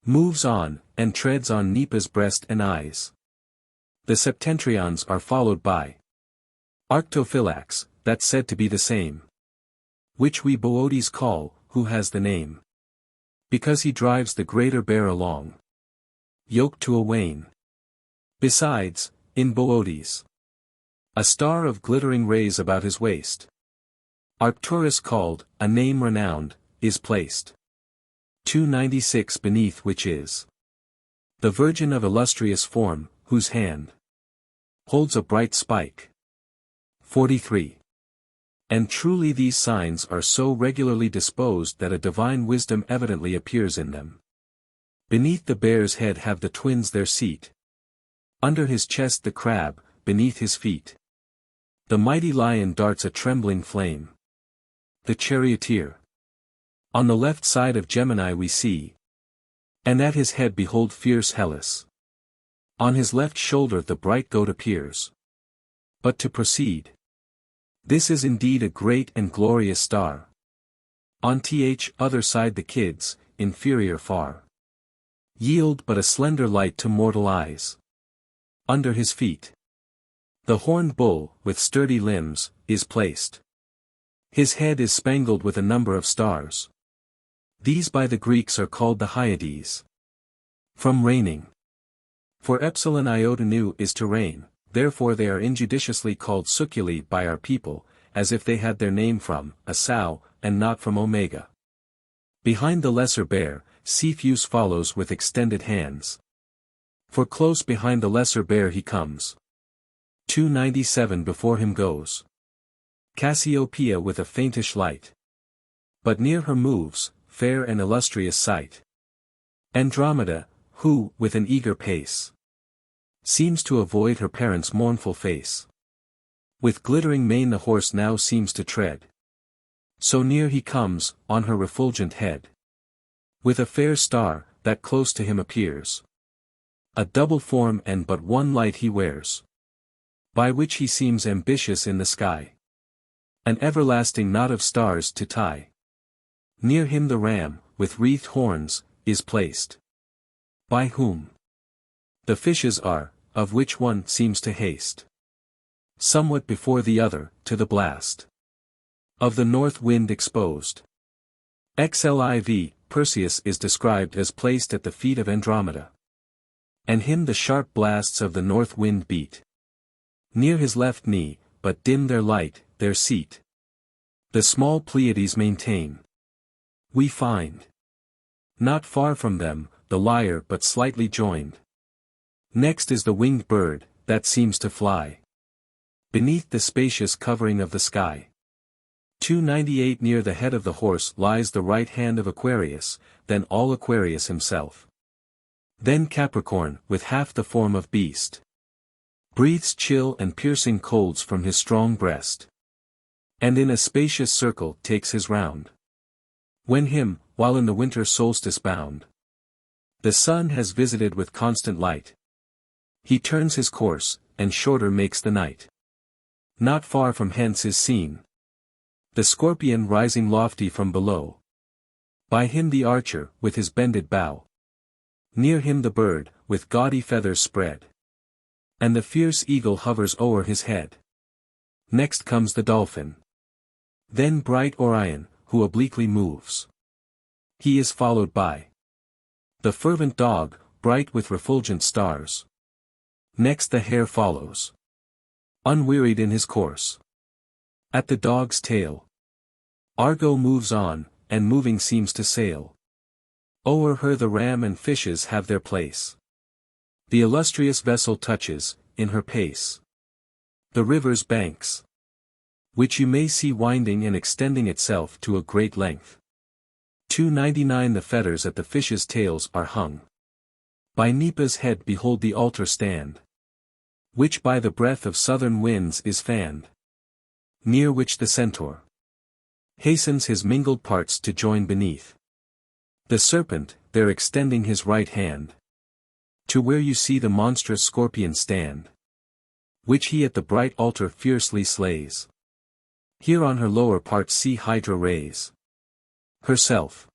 moves on, and treads on Nepa's breast and eyes. The septentrions are followed by Arctophylax, that's said to be the same, which we Boötes call, who has the name, because he drives the greater bear along, yoked to a wain. Besides, in Boötes, a star of glittering rays about his waist, Arcturus called, a name renowned, is placed. 296 beneath which is the Virgin of illustrious form, whose hand holds a bright spike. 43. And truly these signs are so regularly disposed that a divine wisdom evidently appears in them. Beneath the bear's head have the twins their seat. Under his chest the crab, beneath his feet. The mighty lion darts a trembling flame. The charioteer on the left side of Gemini we see, and at his head behold fierce Hellas. On his left shoulder the bright goat appears. But to proceed, this is indeed a great and glorious star. On th other side the kids, inferior far, yield but a slender light to mortal eyes. Under his feet, the horned bull, with sturdy limbs, is placed. His head is spangled with a number of stars. These by the Greeks are called the Hyades. From reigning. For epsilon iotanu is to reign, therefore they are injudiciously called suculi by our people, as if they had their name from a sow, and not from omega. Behind the lesser bear, Cepheus follows with extended hands. For close behind the lesser bear he comes. 297 before him goes Cassiopeia with a faintish light. But near her moves, fair and illustrious sight, Andromeda, who, with an eager pace, seems to avoid her parents' mournful face. With glittering mane the horse now seems to tread. So near he comes, on her refulgent head, with a fair star, that close to him appears. A double form and but one light he wears, by which he seems ambitious in the sky, an everlasting knot of stars to tie. Near him the ram, with wreathed horns, is placed, by whom the fishes are, of which one seems to haste somewhat before the other, to the blast of the north wind exposed. XLIV, Perseus is described as placed at the feet of Andromeda, and him the sharp blasts of the north wind beat. Near his left knee, but dim their light, their seat, the small Pleiades maintain. We find, not far from them, the lyre but slightly joined. Next is the winged bird, that seems to fly beneath the spacious covering of the sky. 298 Near the head of the horse lies the right hand of Aquarius, then all Aquarius himself. Then Capricorn, with half the form of beast, breathes chill and piercing colds from his strong breast, and in a spacious circle takes his round. When him, while in the winter solstice bound, the sun has visited with constant light, he turns his course, and shorter makes the night. Not far from hence is seen the scorpion rising lofty from below. By him the archer, with his bended bow. Near him the bird, with gaudy feathers spread, and the fierce eagle hovers o'er his head. Next comes the dolphin. Then bright Orion, who obliquely moves. He is followed by the fervent dog, bright with refulgent stars. Next the hare follows, unwearied in his course. At the dog's tail, Argo moves on, and moving seems to sail. O'er her the ram and fishes have their place. The illustrious vessel touches, in her pace. The river's banks, which you may see winding and extending itself to a great length. 299 The fetters at the fishes' tails are hung. By Nepa's head behold the altar stand, which by the breath of southern winds is fanned, near which the centaur hastens his mingled parts to join beneath. The serpent, there extending his right hand, to where you see the monstrous scorpion stand, which he at the bright altar fiercely slays. Here on her lower parts see Hydra raise herself,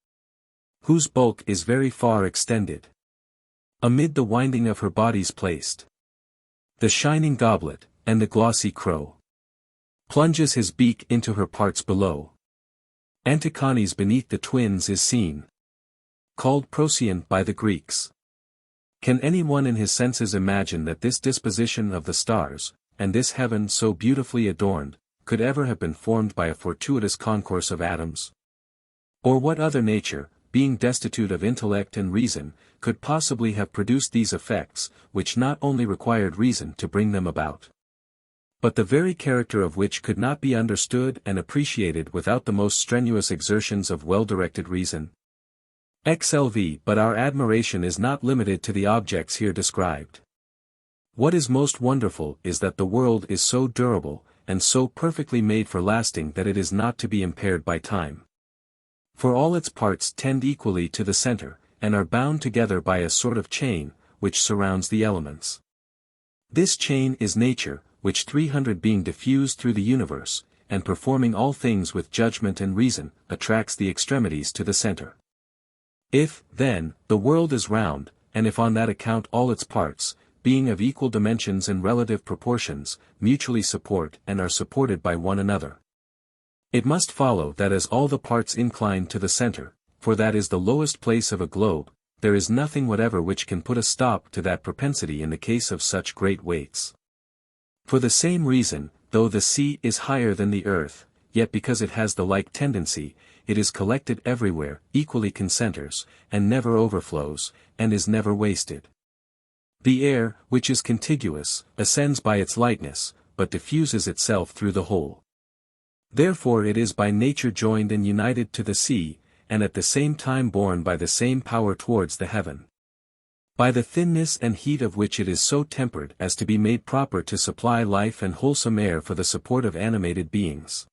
whose bulk is very far extended, amid the winding of her body's placed. The shining goblet, and the glossy crow, plunges his beak into her parts below. Anticones beneath the twins is seen, called Procyon by the Greeks. Can anyone in his senses imagine that this disposition of the stars, and this heaven so beautifully adorned, could ever have been formed by a fortuitous concourse of atoms? Or what other nature, being destitute of intellect and reason, could possibly have produced these effects, which not only required reason to bring them about, but the very character of which could not be understood and appreciated without the most strenuous exertions of well-directed reason? XLV But our admiration is not limited to the objects here described. What is most wonderful is that the world is so durable, and so perfectly made for lasting that it is not to be impaired by time. For all its parts tend equally to the center, and are bound together by a sort of chain, which surrounds the elements. This chain is nature, which 300 being diffused through the universe, and performing all things with judgment and reason, attracts the extremities to the center. If, then, the world is round, and if on that account all its parts, being of equal dimensions and relative proportions, mutually support and are supported by one another, it must follow that as all the parts incline to the center, for that is the lowest place of a globe, there is nothing whatever which can put a stop to that propensity in the case of such great weights. For the same reason, though the sea is higher than the earth, yet because it has the like tendency, it is collected everywhere, equally concenters, and never overflows, and is never wasted. The air, which is contiguous, ascends by its lightness, but diffuses itself through the whole. Therefore it is by nature joined and united to the sea, and at the same time borne by the same power towards the heaven. By the thinness and heat of which it is so tempered as to be made proper to supply life and wholesome air for the support of animated beings.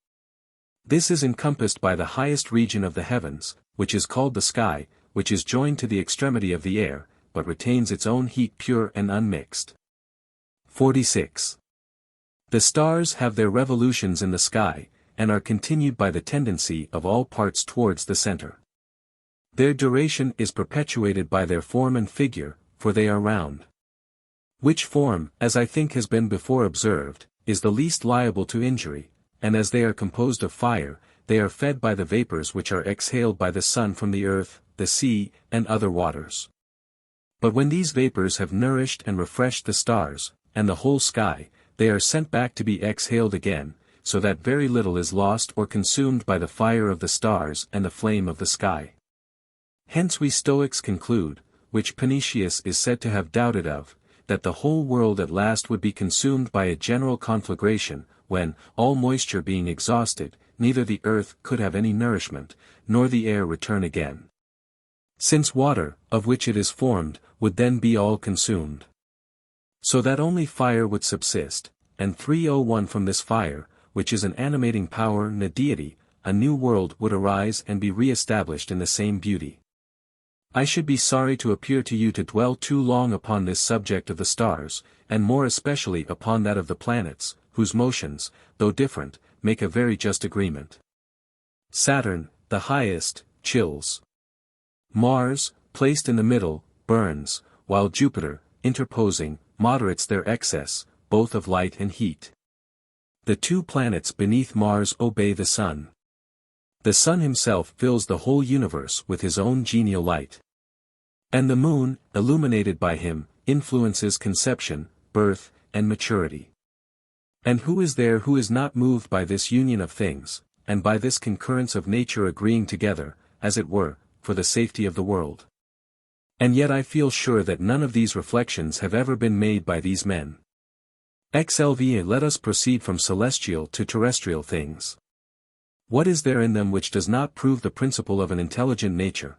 This is encompassed by the highest region of the heavens, which is called the sky, which is joined to the extremity of the air, but retains its own heat pure and unmixed. 46. The stars have their revolutions in the sky, and are continued by the tendency of all parts towards the center. Their duration is perpetuated by their form and figure, for they are round. Which form, as I think has been before observed, is the least liable to injury, and as they are composed of fire, they are fed by the vapors which are exhaled by the sun from the earth, the sea, and other waters. But when these vapors have nourished and refreshed the stars, and the whole sky, they are sent back to be exhaled again, so that very little is lost or consumed by the fire of the stars and the flame of the sky. Hence we Stoics conclude, which Panetius is said to have doubted of, that the whole world at last would be consumed by a general conflagration, when, all moisture being exhausted, neither the earth could have any nourishment, nor the air return again. Since water, of which it is formed, would then be all consumed. So that only fire would subsist, and 301 from this fire, which is an animating power and a deity, a new world would arise and be re-established in the same beauty. I should be sorry to appear to you to dwell too long upon this subject of the stars, and more especially upon that of the planets, whose motions, though different, make a very just agreement. Saturn, the highest, chills. Mars, placed in the middle, burns, while Jupiter, interposing, moderates their excess, both of light and heat. The two planets beneath Mars obey the sun. The sun himself fills the whole universe with his own genial light. And the moon, illuminated by him, influences conception, birth, and maturity. And who is there who is not moved by this union of things, and by this concurrence of nature agreeing together, as it were, for the safety of the world? And yet I feel sure that none of these reflections have ever been made by these men. XLVA. Let us proceed from celestial to terrestrial things. What is there in them which does not prove the principle of an intelligent nature?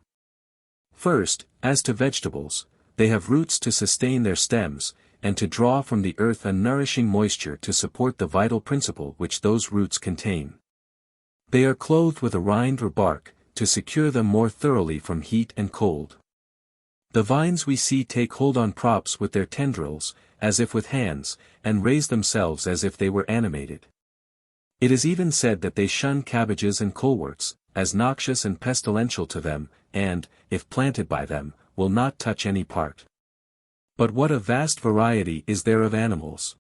First, as to vegetables, they have roots to sustain their stems, and to draw from the earth a nourishing moisture to support the vital principle which those roots contain. They are clothed with a rind or bark, to secure them more thoroughly from heat and cold. The vines we see take hold on props with their tendrils, as if with hands, and raise themselves as if they were animated. It is even said that they shun cabbages and coleworts, as noxious and pestilential to them, and, if planted by them, will not touch any part. But what a vast variety is there of animals!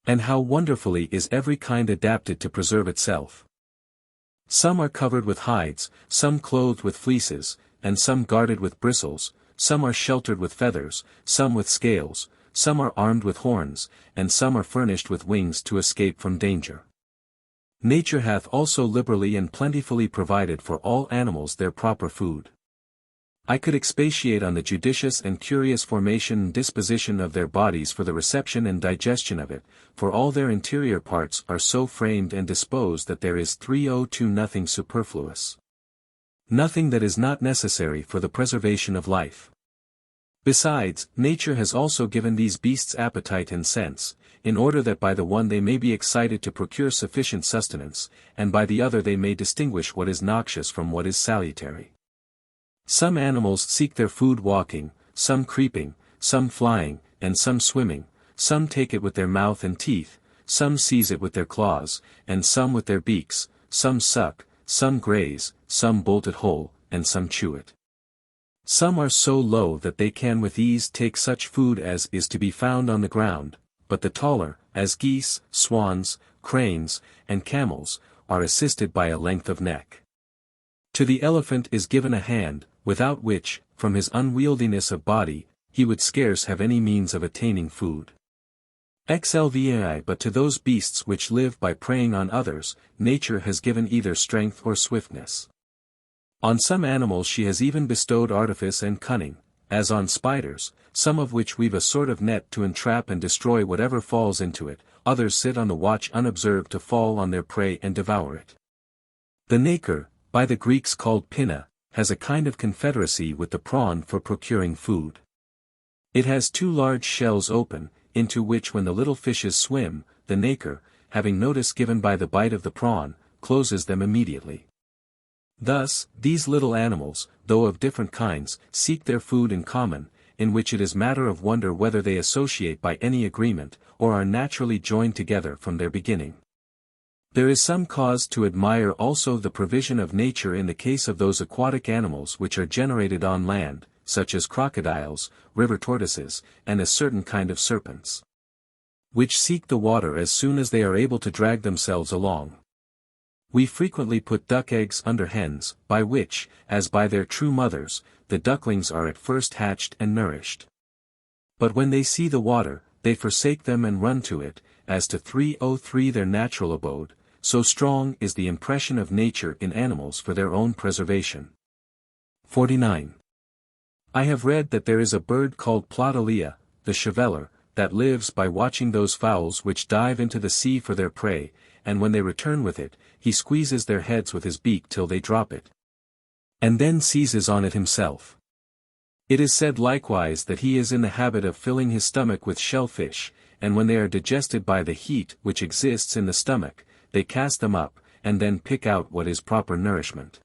And how wonderfully is every kind adapted to preserve itself! Some are covered with hides, some clothed with fleeces, and some guarded with bristles, some are sheltered with feathers, some with scales, some are armed with horns, and some are furnished with wings to escape from danger. Nature hath also liberally and plentifully provided for all animals their proper food. I could expatiate on the judicious and curious formation and disposition of their bodies for the reception and digestion of it, for all their interior parts are so framed and disposed that there is 302 nothing superfluous. Nothing that is not necessary for the preservation of life. Besides, nature has also given these beasts appetite and sense, in order that by the one they may be excited to procure sufficient sustenance, and by the other they may distinguish what is noxious from what is salutary. Some animals seek their food walking, some creeping, some flying, and some swimming, some take it with their mouth and teeth, some seize it with their claws, and some with their beaks, some suck, some graze, some bolt it whole, and some chew it. Some are so low that they can with ease take such food as is to be found on the ground, but the taller, as geese, swans, cranes, and camels, are assisted by a length of neck. To the elephant is given a hand, without which, from his unwieldiness of body, he would scarce have any means of attaining food. XLVAI. But to those beasts which live by preying on others, nature has given either strength or swiftness. On some animals she has even bestowed artifice and cunning, as on spiders, some of which weave a sort of net to entrap and destroy whatever falls into it, others sit on the watch unobserved to fall on their prey and devour it. The nacre, by the Greeks called pinna, has a kind of confederacy with the prawn for procuring food. It has two large shells open, into which when the little fishes swim, the nacre, having notice given by the bite of the prawn, closes them immediately. Thus, these little animals, though of different kinds, seek their food in common, in which it is matter of wonder whether they associate by any agreement, or are naturally joined together from their beginning. There is some cause to admire also the provision of nature in the case of those aquatic animals which are generated on land, such as crocodiles, river tortoises, and a certain kind of serpents, which seek the water as soon as they are able to drag themselves along. We frequently put duck eggs under hens, by which, as by their true mothers, the ducklings are at first hatched and nourished. But when they see the water, they forsake them and run to it, as to 303 their natural abode, so strong is the impression of nature in animals for their own preservation. 49. I have read that there is a bird called Tullia, the cheveller, that lives by watching those fowls which dive into the sea for their prey, and when they return with it, he squeezes their heads with his beak till they drop it, and then seizes on it himself. It is said likewise that he is in the habit of filling his stomach with shellfish, and when they are digested by the heat which exists in the stomach, they cast them up, and then pick out what is proper nourishment.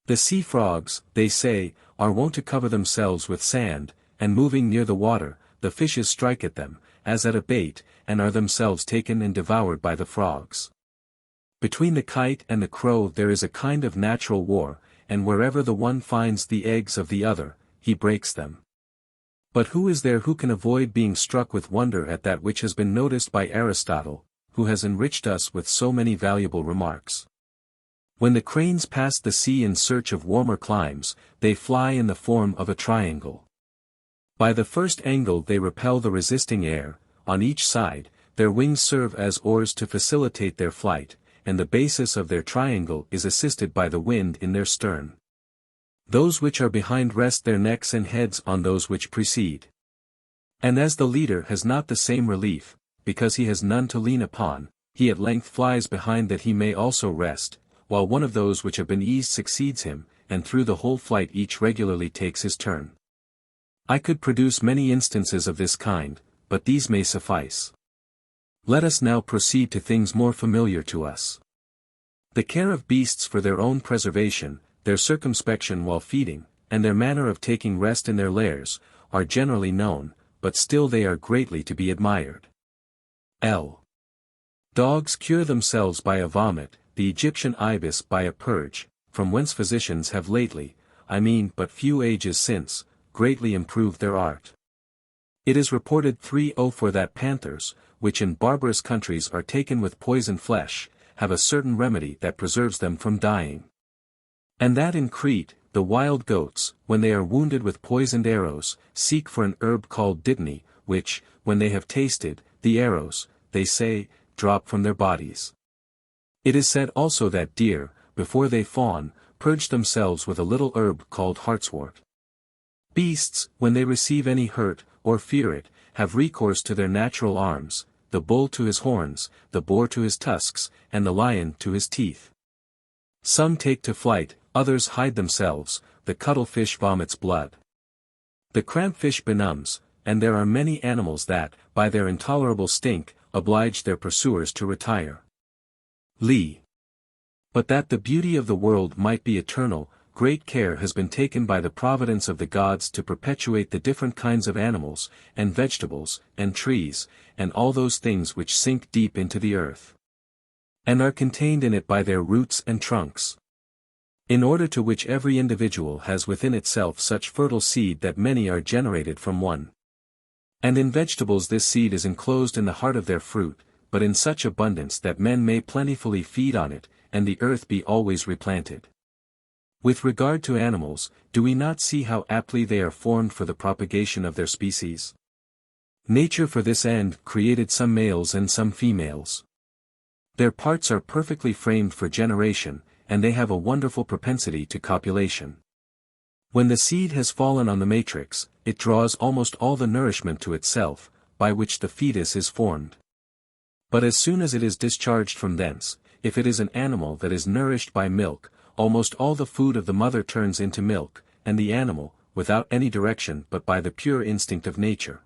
The sea frogs, they say, are wont to cover themselves with sand, and moving near the water, the fishes strike at them, as at a bait, and are themselves taken and devoured by the frogs. Between the kite and the crow there is a kind of natural war, and wherever the one finds the eggs of the other, he breaks them. But who is there who can avoid being struck with wonder at that which has been noticed by Aristotle, who has enriched us with so many valuable remarks? When the cranes pass the sea in search of warmer climes, they fly in the form of a triangle. By the first angle they repel the resisting air, on each side, their wings serve as oars to facilitate their flight, and the basis of their triangle is assisted by the wind in their stern. Those which are behind rest their necks and heads on those which precede. And as the leader has not the same relief, because he has none to lean upon, he at length flies behind that he may also rest, while one of those which have been eased succeeds him, and through the whole flight each regularly takes his turn. I could produce many instances of this kind, but these may suffice. Let us now proceed to things more familiar to us. The care of beasts for their own preservation, their circumspection while feeding, and their manner of taking rest in their lairs, are generally known, but still they are greatly to be admired. L. Dogs cure themselves by a vomit, the Egyptian ibis by a purge, from whence physicians have lately, I mean but few ages since, greatly improved their art. It is reported 304 that panthers, which in barbarous countries are taken with poisoned flesh, have a certain remedy that preserves them from dying. And that in Crete, the wild goats, when they are wounded with poisoned arrows, seek for an herb called dittany, which, when they have tasted the arrows, they say, drop from their bodies. It is said also that deer, before they fawn, purge themselves with a little herb called hartswort. Beasts, when they receive any hurt, or fear it, have recourse to their natural arms, the bull to his horns, the boar to his tusks, and the lion to his teeth. Some take to flight, others hide themselves, the cuttlefish vomits blood. The crampfish benumbs, and there are many animals that, by their intolerable stink, oblige their pursuers to retire. Lee. But that the beauty of the world might be eternal, great care has been taken by the providence of the gods to perpetuate the different kinds of animals, and vegetables, and trees, and all those things which sink deep into the earth, and are contained in it by their roots and trunks. In order to which every individual has within itself such fertile seed that many are generated from one. And in vegetables this seed is enclosed in the heart of their fruit, but in such abundance that men may plentifully feed on it, and the earth be always replanted. With regard to animals, do we not see how aptly they are formed for the propagation of their species? Nature for this end created some males and some females. Their parts are perfectly framed for generation, and they have a wonderful propensity to copulation. When the seed has fallen on the matrix, it draws almost all the nourishment to itself, by which the fetus is formed. But as soon as it is discharged from thence, if it is an animal that is nourished by milk, almost all the food of the mother turns into milk, and the animal, without any direction but by the pure instinct of nature,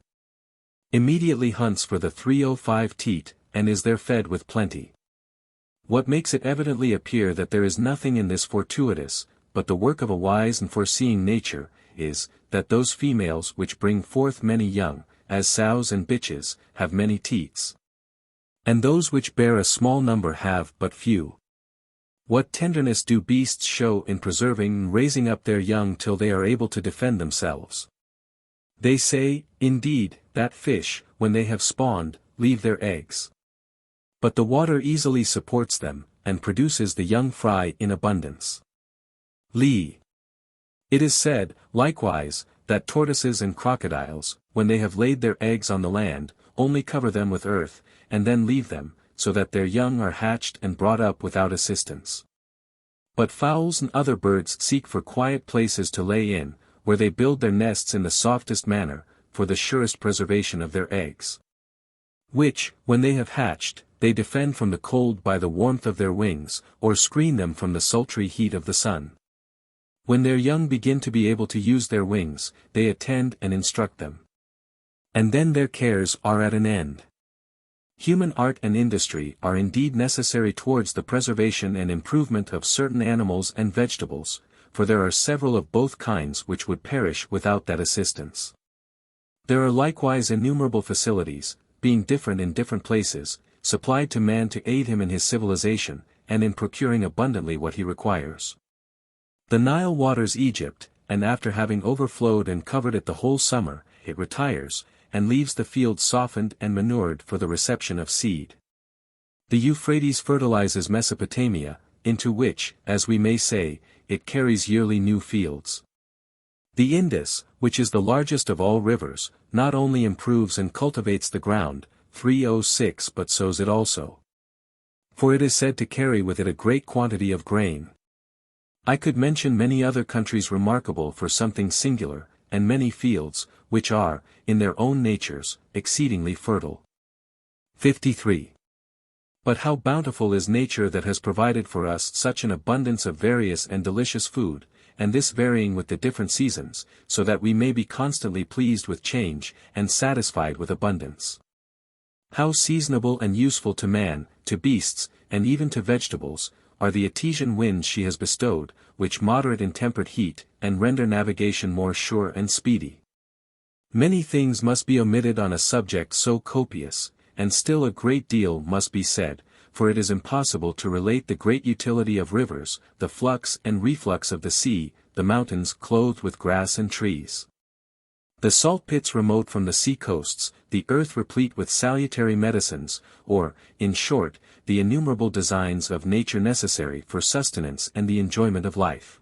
immediately hunts for the 305 teat, and is there fed with plenty. What makes it evidently appear that there is nothing in this fortuitous, but the work of a wise and foreseeing nature, is, that those females which bring forth many young, as sows and bitches, have many teats. And those which bear a small number have but few. What tenderness do beasts show in preserving and raising up their young till they are able to defend themselves? They say, indeed, that fish, when they have spawned, leave their eggs. But the water easily supports them, and produces the young fry in abundance. Lee. It is said, likewise, that tortoises and crocodiles, when they have laid their eggs on the land, only cover them with earth, and then leave them, so that their young are hatched and brought up without assistance. But fowls and other birds seek for quiet places to lay in, where they build their nests in the softest manner, for the surest preservation of their eggs. Which, when they have hatched, they defend from the cold by the warmth of their wings, or screen them from the sultry heat of the sun. When their young begin to be able to use their wings, they attend and instruct them. And then their cares are at an end. Human art and industry are indeed necessary towards the preservation and improvement of certain animals and vegetables, for there are several of both kinds which would perish without that assistance. There are likewise innumerable facilities, being different in different places, supplied to man to aid him in his civilization, and in procuring abundantly what he requires. The Nile waters Egypt, and after having overflowed and covered it the whole summer, it retires, and leaves the field softened and manured for the reception of seed. The Euphrates fertilizes Mesopotamia, into which, as we may say, it carries yearly new fields. The Indus, which is the largest of all rivers, not only improves and cultivates the ground, 306 but sows it also. For it is said to carry with it a great quantity of grain. I could mention many other countries remarkable for something singular, and many fields, which are, in their own natures, exceedingly fertile. 53. But how bountiful is nature that has provided for us such an abundance of various and delicious food, and this varying with the different seasons, so that we may be constantly pleased with change, and satisfied with abundance. How seasonable and useful to man, to beasts, and even to vegetables, are the Etesian winds she has bestowed, which moderate intemperate heat, and render navigation more sure and speedy. Many things must be omitted on a subject so copious, and still a great deal must be said, for it is impossible to relate the great utility of rivers, the flux and reflux of the sea, the mountains clothed with grass and trees, the salt pits remote from the sea coasts, the earth replete with salutary medicines, or, in short, the innumerable designs of nature necessary for sustenance and the enjoyment of life.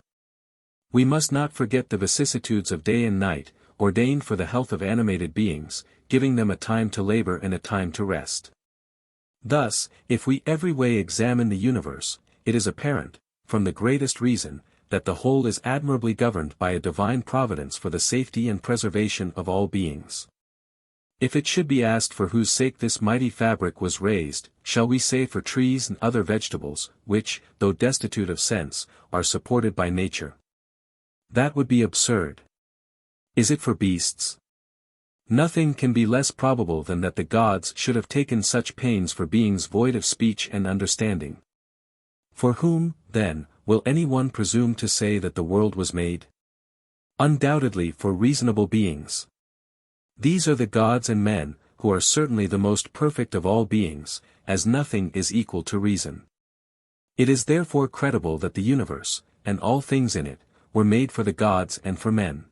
We must not forget the vicissitudes of day and night, ordained for the health of animated beings, giving them a time to labor and a time to rest. Thus, if we every way examine the universe, it is apparent, from the greatest reason, that the whole is admirably governed by a divine providence for the safety and preservation of all beings. If it should be asked for whose sake this mighty fabric was raised, shall we say for trees and other vegetables, which, though destitute of sense, are supported by nature? That would be absurd. Is it for beasts? Nothing can be less probable than that the gods should have taken such pains for beings void of speech and understanding. For whom, then, will any one presume to say that the world was made? Undoubtedly for reasonable beings. These are the gods and men, who are certainly the most perfect of all beings, as nothing is equal to reason. It is therefore credible that the universe, and all things in it, were made for the gods and for men.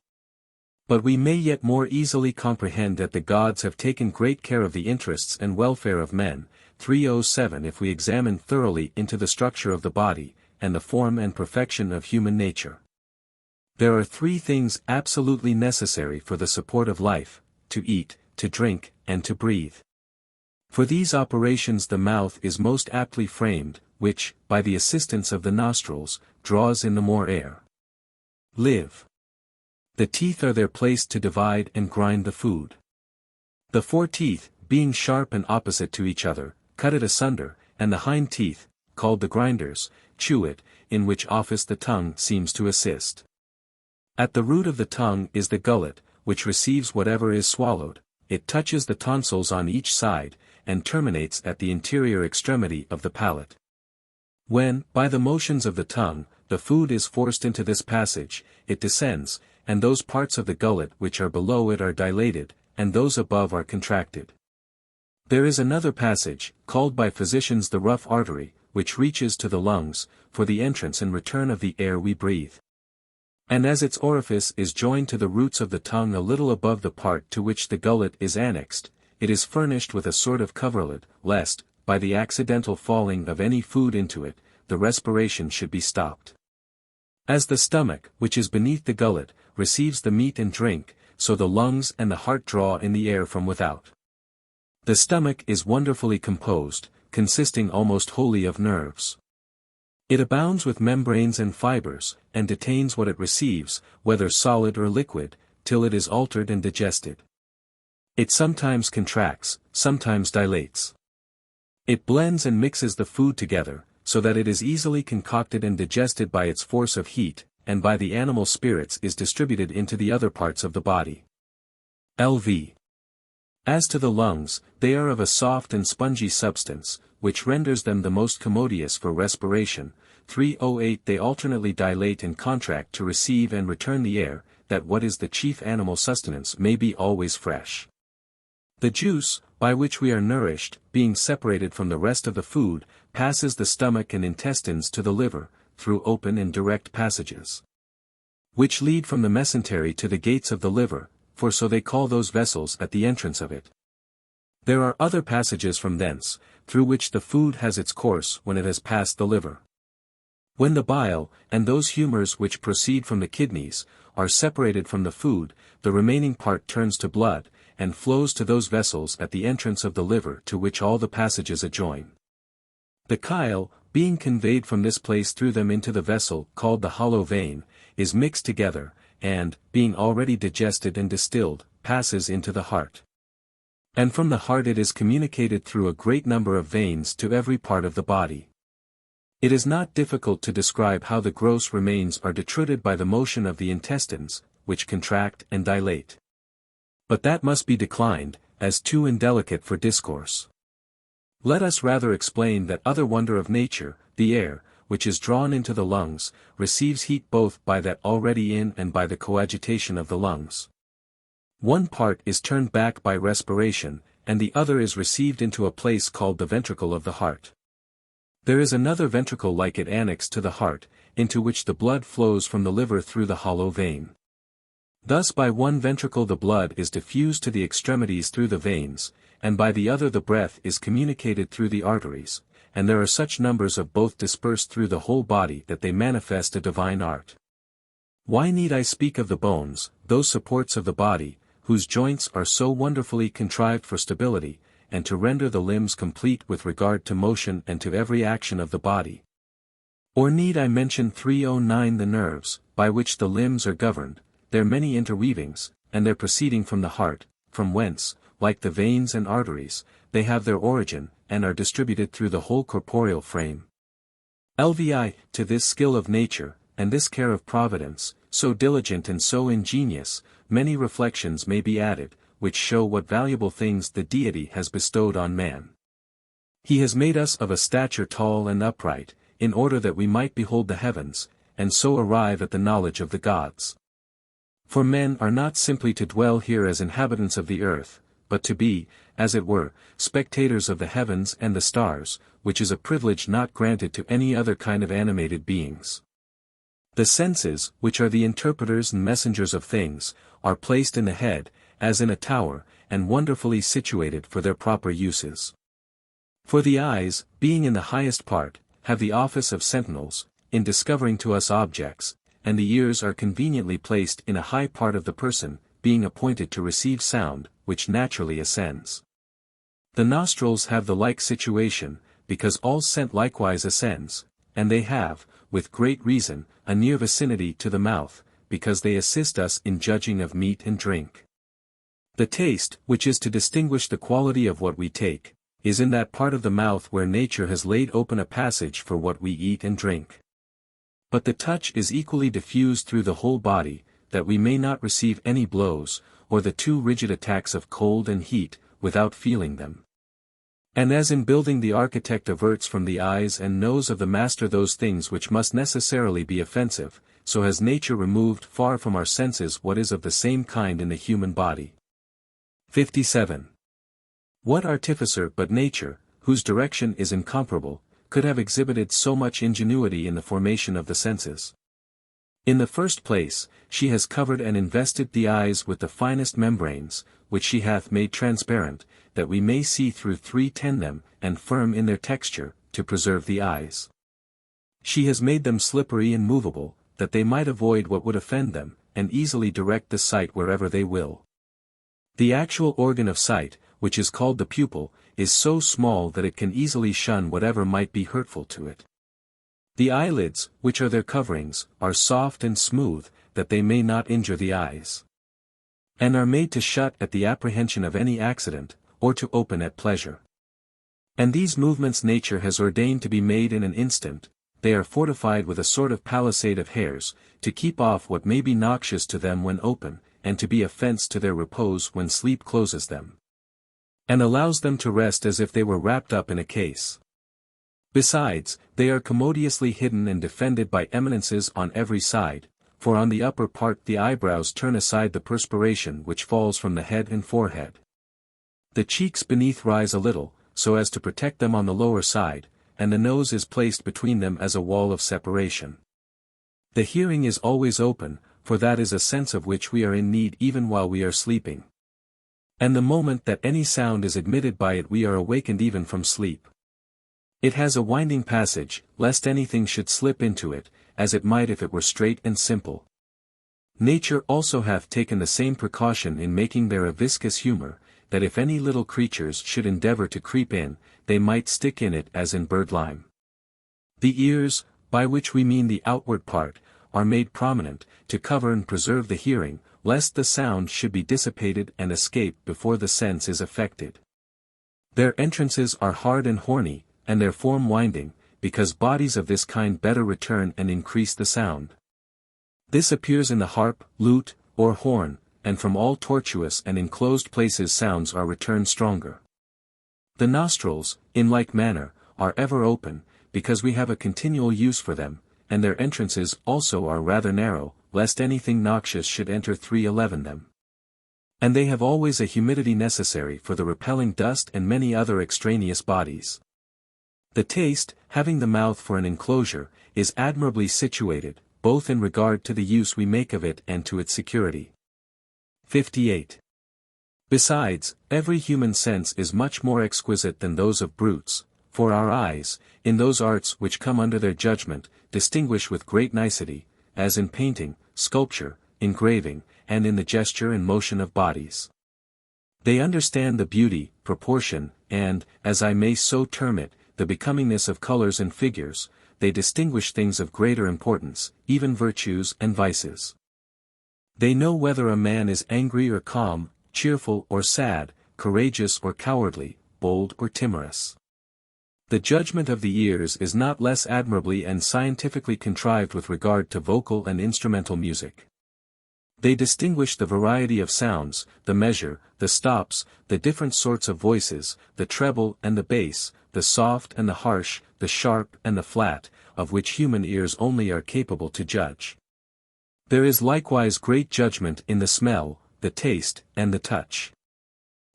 But we may yet more easily comprehend that the gods have taken great care of the interests and welfare of men. 307 If we examine thoroughly into the structure of the body, and the form and perfection of human nature. There are three things absolutely necessary for the support of life: to eat, to drink, and to breathe. For these operations the mouth is most aptly framed, which, by the assistance of the nostrils, draws in the more air. Live. The teeth are there placed to divide and grind the food. The fore teeth, being sharp and opposite to each other, cut it asunder, and the hind teeth, called the grinders, chew it, in which office the tongue seems to assist. At the root of the tongue is the gullet, which receives whatever is swallowed, it touches the tonsils on each side, and terminates at the interior extremity of the palate. When, by the motions of the tongue, the food is forced into this passage, it descends, and those parts of the gullet which are below it are dilated, and those above are contracted. There is another passage, called by physicians the rough artery, which reaches to the lungs, for the entrance and return of the air we breathe. And as its orifice is joined to the roots of the tongue a little above the part to which the gullet is annexed, it is furnished with a sort of coverlid, lest, by the accidental falling of any food into it, the respiration should be stopped. As the stomach, which is beneath the gullet, receives the meat and drink, so the lungs and the heart draw in the air from without. The stomach is wonderfully composed, consisting almost wholly of nerves. It abounds with membranes and fibers, and detains what it receives, whether solid or liquid, till it is altered and digested. It sometimes contracts, sometimes dilates. It blends and mixes the food together, so that it is easily concocted and digested by its force of heat, and by the animal spirits is distributed into the other parts of the body. Lv. As to the lungs, they are of a soft and spongy substance, which renders them the most commodious for respiration. 308 They alternately dilate and contract to receive and return the air, that what is the chief animal sustenance may be always fresh. The juice, by which we are nourished, being separated from the rest of the food, passes the stomach and intestines to the liver, through open and direct passages, which lead from the mesentery to the gates of the liver, for so they call those vessels at the entrance of it. There are other passages from thence, through which the food has its course when it has passed the liver. When the bile, and those humors which proceed from the kidneys, are separated from the food, the remaining part turns to blood, and flows to those vessels at the entrance of the liver to which all the passages adjoin. The chyle, being conveyed from this place through them into the vessel called the hollow vein, is mixed together, and, being already digested and distilled, passes into the heart. And from the heart it is communicated through a great number of veins to every part of the body. It is not difficult to describe how the gross remains are detruded by the motion of the intestines, which contract and dilate. But that must be declined, as too indelicate for discourse. Let us rather explain that other wonder of nature, the air, which is drawn into the lungs, receives heat both by that already in and by the coagitation of the lungs. One part is turned back by respiration, and the other is received into a place called the ventricle of the heart. There is another ventricle like it annexed to the heart, into which the blood flows from the liver through the hollow vein. Thus by one ventricle the blood is diffused to the extremities through the veins, and by the other the breath is communicated through the arteries, and there are such numbers of both dispersed through the whole body that they manifest a divine art. Why need I speak of the bones, those supports of the body, whose joints are so wonderfully contrived for stability, and to render the limbs complete with regard to motion and to every action of the body? Or need I mention 309 the nerves, by which the limbs are governed, their many interweavings, and their proceeding from the heart, from whence, like the veins and arteries, they have their origin, and are distributed through the whole corporeal frame. Lvi, to this skill of nature, and this care of providence, so diligent and so ingenious, many reflections may be added, which show what valuable things the Deity has bestowed on man. He has made us of a stature tall and upright, in order that we might behold the heavens, and so arrive at the knowledge of the gods. For men are not simply to dwell here as inhabitants of the earth, but to be, as it were, spectators of the heavens and the stars, which is a privilege not granted to any other kind of animated beings. The senses, which are the interpreters and messengers of things, are placed in the head, as in a tower, and wonderfully situated for their proper uses. For the eyes, being in the highest part, have the office of sentinels, in discovering to us objects, and the ears are conveniently placed in a high part of the person, being appointed to receive sound, which naturally ascends. The nostrils have the like situation, because all scent likewise ascends, and they have, with great reason, a near vicinity to the mouth, because they assist us in judging of meat and drink. The taste, which is to distinguish the quality of what we take, is in that part of the mouth where nature has laid open a passage for what we eat and drink. But the touch is equally diffused through the whole body, that we may not receive any blows, or the too rigid attacks of cold and heat, without feeling them. And as in building the architect averts from the eyes and nose of the master those things which must necessarily be offensive, so has nature removed far from our senses what is of the same kind in the human body. 57. What artificer but nature, whose direction is incomparable, could have exhibited so much ingenuity in the formation of the senses? In the first place, she has covered and invested the eyes with the finest membranes, which she hath made transparent, that we may see through 310 them, and firm in their texture, to preserve the eyes. She has made them slippery and movable, that they might avoid what would offend them, and easily direct the sight wherever they will. The actual organ of sight, which is called the pupil, is so small that it can easily shun whatever might be hurtful to it. The eyelids, which are their coverings, are soft and smooth, that they may not injure the eyes, and are made to shut at the apprehension of any accident, or to open at pleasure. And these movements nature has ordained to be made in an instant. They are fortified with a sort of palisade of hairs, to keep off what may be noxious to them when open, and to be a fence to their repose when sleep closes them, and allows them to rest as if they were wrapped up in a case. Besides, they are commodiously hidden and defended by eminences on every side, for on the upper part the eyebrows turn aside the perspiration which falls from the head and forehead. The cheeks beneath rise a little, so as to protect them on the lower side, and the nose is placed between them as a wall of separation. The hearing is always open, for that is a sense of which we are in need even while we are sleeping. And the moment that any sound is admitted by it we are awakened even from sleep. It has a winding passage, lest anything should slip into it, as it might if it were straight and simple. Nature also hath taken the same precaution in making there a viscous humour, that if any little creatures should endeavour to creep in, they might stick in it as in birdlime. The ears, by which we mean the outward part, are made prominent, to cover and preserve the hearing, lest the sound should be dissipated and escape before the sense is affected. Their entrances are hard and horny, and their form winding, because bodies of this kind better return and increase the sound. This appears in the harp, lute, or horn, and from all tortuous and enclosed places sounds are returned stronger. The nostrils, in like manner, are ever open, because we have a continual use for them, and their entrances also are rather narrow, lest anything noxious should enter 311 them. And they have always a humidity necessary for the repelling dust and many other extraneous bodies. The taste, having the mouth for an enclosure, is admirably situated, both in regard to the use we make of it and to its security. 58. Besides, every human sense is much more exquisite than those of brutes, for our eyes, in those arts which come under their judgment, distinguish with great nicety, as in painting, sculpture, engraving, and in the gesture and motion of bodies. They understand the beauty, proportion, and, as I may so term it, the becomingness of colors and figures. They distinguish things of greater importance, even virtues and vices. They know whether a man is angry or calm, cheerful or sad, courageous or cowardly, bold or timorous. The judgment of the ears is not less admirably and scientifically contrived with regard to vocal and instrumental music. They distinguish the variety of sounds, the measure, the stops, the different sorts of voices, the treble and the bass, the soft and the harsh, the sharp and the flat, of which human ears only are capable to judge. There is likewise great judgment in the smell, the taste, and the touch.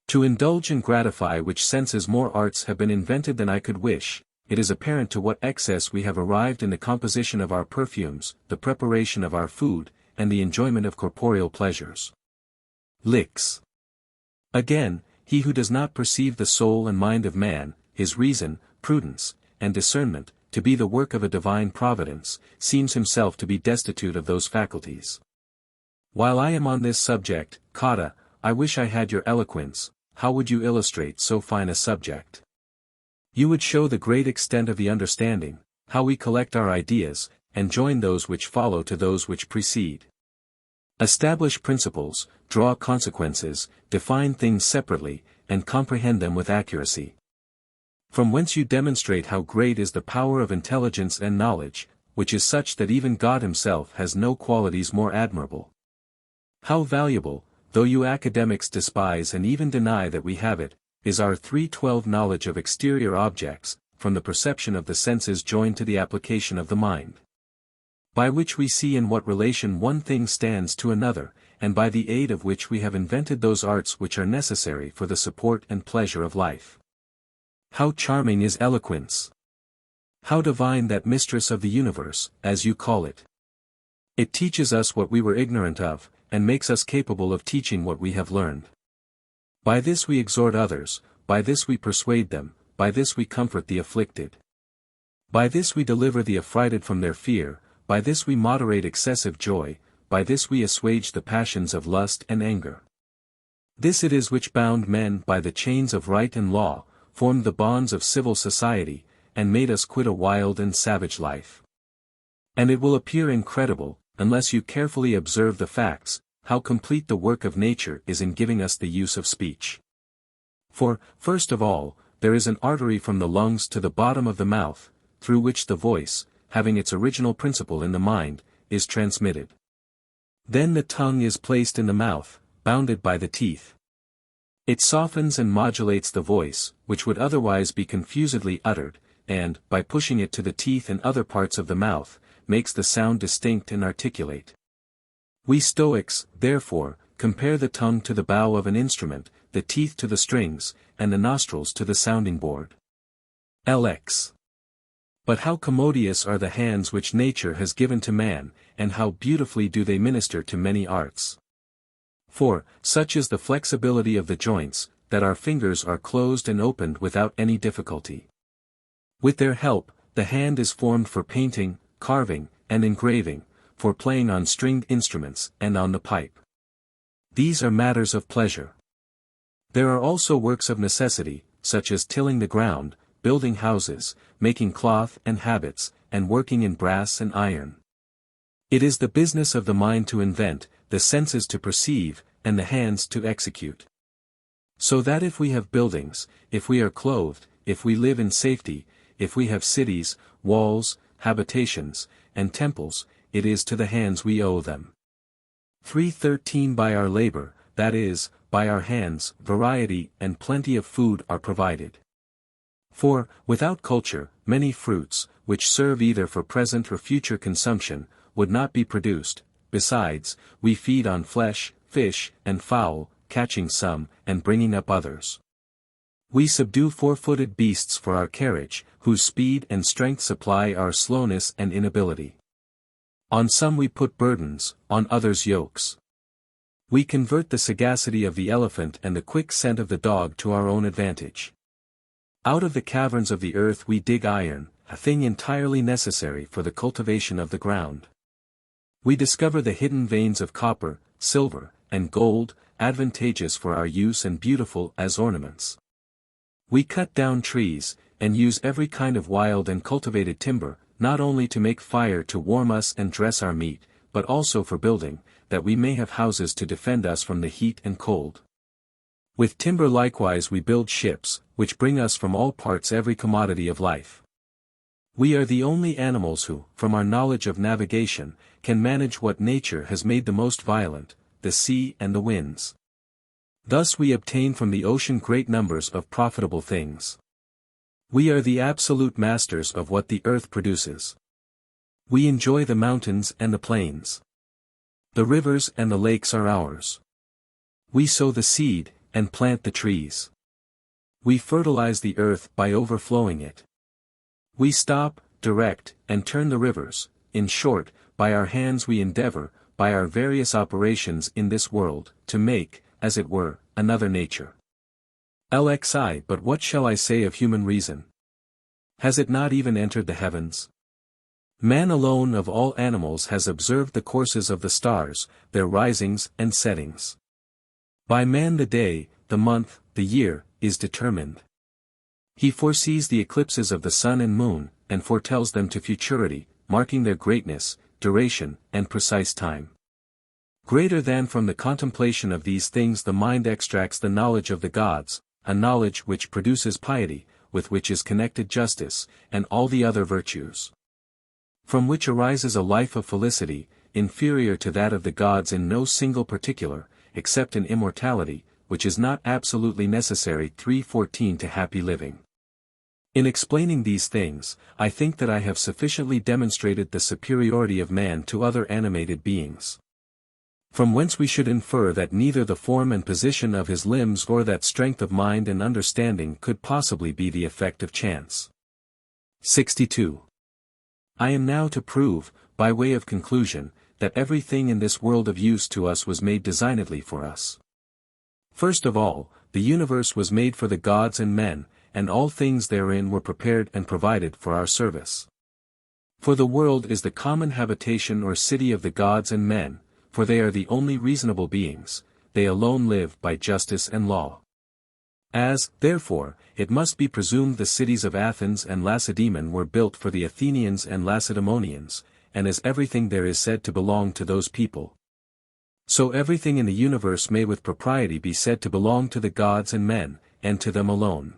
To indulge and gratify which senses more arts have been invented than I could wish. It is apparent to what excess we have arrived in the composition of our perfumes, the preparation of our food, and the enjoyment of corporeal pleasures. Licks. Again, he who does not perceive the soul and mind of man, his reason, prudence, and discernment, to be the work of a divine providence, seems himself to be destitute of those faculties. While I am on this subject, Cotta, I wish I had your eloquence. How would you illustrate so fine a subject? You would show the great extent of the understanding, how we collect our ideas, and join those which follow to those which precede. Establish principles, draw consequences, define things separately, and comprehend them with accuracy. From whence you demonstrate how great is the power of intelligence and knowledge, which is such that even God himself has no qualities more admirable. How valuable, though you academics despise and even deny that we have it, is our 312 knowledge of exterior objects, from the perception of the senses joined to the application of the mind. By which we see in what relation one thing stands to another, and by the aid of which we have invented those arts which are necessary for the support and pleasure of life. How charming is eloquence! How divine that mistress of the universe, as you call it! It teaches us what we were ignorant of, and makes us capable of teaching what we have learned. By this we exhort others, by this we persuade them, by this we comfort the afflicted. By this we deliver the affrighted from their fear, by this we moderate excessive joy, by this we assuage the passions of lust and anger. This it is which bound men by the chains of right and law, formed the bonds of civil society, and made us quit a wild and savage life. And it will appear incredible, unless you carefully observe the facts, how complete the work of nature is in giving us the use of speech. For, first of all, there is an artery from the lungs to the bottom of the mouth, through which the voice, having its original principle in the mind, is transmitted. Then the tongue is placed in the mouth, bounded by the teeth. It softens and modulates the voice, which would otherwise be confusedly uttered, and, by pushing it to the teeth and other parts of the mouth, makes the sound distinct and articulate. We Stoics, therefore, compare the tongue to the bow of an instrument, the teeth to the strings, and the nostrils to the sounding board. LX. But how commodious are the hands which nature has given to man, and how beautifully do they minister to many arts. For, such is the flexibility of the joints, that our fingers are closed and opened without any difficulty. With their help, the hand is formed for painting, carving, and engraving, for playing on stringed instruments, and on the pipe. These are matters of pleasure. There are also works of necessity, such as tilling the ground, building houses, making cloth and habits, and working in brass and iron. It is the business of the mind to invent, the senses to perceive, and the hands to execute. So that if we have buildings, if we are clothed, if we live in safety, if we have cities, walls, habitations, and temples, it is to the hands we owe them. 3:13 By our labor, that is, by our hands, variety and plenty of food are provided. For, without culture, many fruits, which serve either for present or future consumption, would not be produced. Besides, we feed on flesh, fish, and fowl, catching some, and bringing up others. We subdue four-footed beasts for our carriage, whose speed and strength supply our slowness and inability. On some we put burdens, on others yokes. We convert the sagacity of the elephant and the quick scent of the dog to our own advantage. Out of the caverns of the earth we dig iron, a thing entirely necessary for the cultivation of the ground. We discover the hidden veins of copper, silver, and gold, advantageous for our use and beautiful as ornaments. We cut down trees, and use every kind of wild and cultivated timber, not only to make fire to warm us and dress our meat, but also for building, that we may have houses to defend us from the heat and cold. With timber likewise we build ships, which bring us from all parts every commodity of life. We are the only animals who, from our knowledge of navigation, can manage what nature has made the most violent, the sea and the winds. Thus we obtain from the ocean great numbers of profitable things. We are the absolute masters of what the earth produces. We enjoy the mountains and the plains. The rivers and the lakes are ours. We sow the seed, and plant the trees. We fertilize the earth by overflowing it. We stop, direct, and turn the rivers. In short, by our hands we endeavor, by our various operations in this world, to make, as it were, another nature. LXI But what shall I say of human reason? Has it not even entered the heavens? Man alone of all animals has observed the courses of the stars, their risings and settings. By man the day, the month, the year, is determined. He foresees the eclipses of the sun and moon, and foretells them to futurity, marking their greatness, duration, and precise time. Greater than from the contemplation of these things the mind extracts the knowledge of the gods, a knowledge which produces piety, with which is connected justice, and all the other virtues. From which arises a life of felicity, inferior to that of the gods in no single particular, except in immortality, which is not absolutely necessary. 3:14 To happy living. In explaining these things, I think that I have sufficiently demonstrated the superiority of man to other animated beings. From whence we should infer that neither the form and position of his limbs or that strength of mind and understanding could possibly be the effect of chance. 62. I am now to prove, by way of conclusion, that everything in this world of use to us was made designedly for us. First of all, the universe was made for the gods and men, and all things therein were prepared and provided for our service. For the world is the common habitation or city of the gods and men, for they are the only reasonable beings, they alone live by justice and law. As, therefore, it must be presumed the cities of Athens and Lacedaemon were built for the Athenians and Lacedaemonians, and as everything there is said to belong to those people, so everything in the universe may with propriety be said to belong to the gods and men, and to them alone.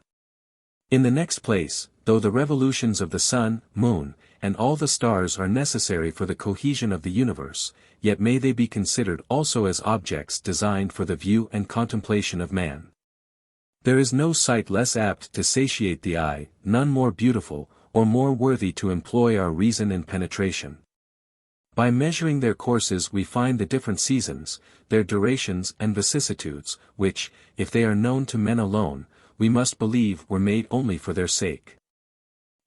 In the next place, though the revolutions of the sun, moon, and all the stars are necessary for the cohesion of the universe, yet may they be considered also as objects designed for the view and contemplation of man. There is no sight less apt to satiate the eye, none more beautiful, or more worthy to employ our reason and penetration. By measuring their courses we find the different seasons, their durations and vicissitudes, which, if they are known to men alone, we must believe were made only for their sake.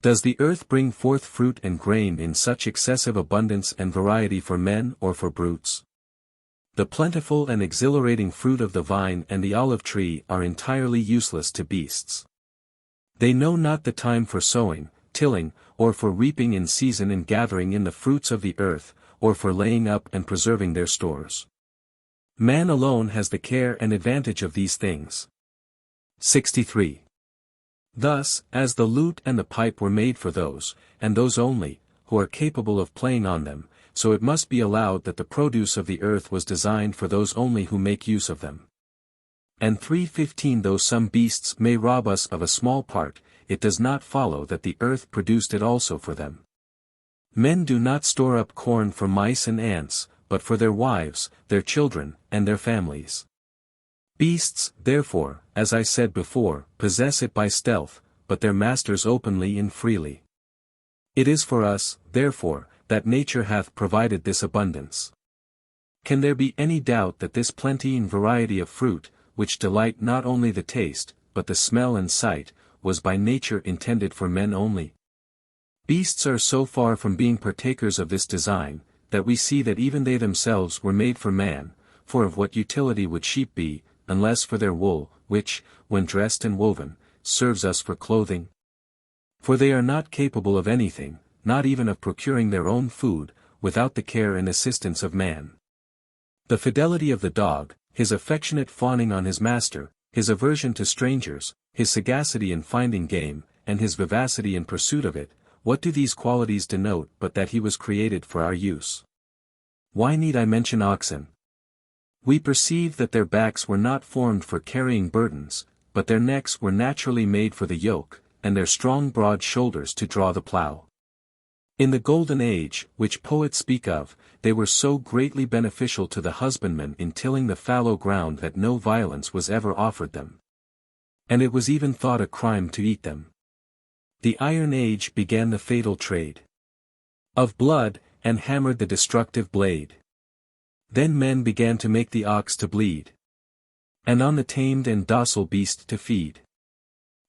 Does the earth bring forth fruit and grain in such excessive abundance and variety for men or for brutes? The plentiful and exhilarating fruit of the vine and the olive tree are entirely useless to beasts. They know not the time for sowing, tilling, or for reaping in season and gathering in the fruits of the earth, or for laying up and preserving their stores. Man alone has the care and advantage of these things. 63. Thus, as the lute and the pipe were made for those, and those only, who are capable of playing on them, so it must be allowed that the produce of the earth was designed for those only who make use of them. And 3:15 Though some beasts may rob us of a small part, it does not follow that the earth produced it also for them. Men do not store up corn for mice and ants, but for their wives, their children, and their families. Beasts, therefore, as I said before, possess it by stealth, but their masters openly and freely. It is for us, therefore, that nature hath provided this abundance. Can there be any doubt that this plenty and variety of fruit, which delight not only the taste, but the smell and sight, was by nature intended for men only? Beasts are so far from being partakers of this design, that we see that even they themselves were made for man, for of what utility would sheep be, unless for their wool, which, when dressed and woven, serves us for clothing? For they are not capable of anything, not even of procuring their own food, without the care and assistance of man. The fidelity of the dog, his affectionate fawning on his master, his aversion to strangers, his sagacity in finding game, and his vivacity in pursuit of it, what do these qualities denote but that he was created for our use? Why need I mention oxen? We perceive that their backs were not formed for carrying burdens, but their necks were naturally made for the yoke, and their strong broad shoulders to draw the plough. In the golden age, which poets speak of, they were so greatly beneficial to the husbandman in tilling the fallow ground that no violence was ever offered them. And it was even thought a crime to eat them. The Iron Age began the fatal trade of blood, and hammered the destructive blade. Then men began to make the ox to bleed, and on the tamed and docile beast to feed.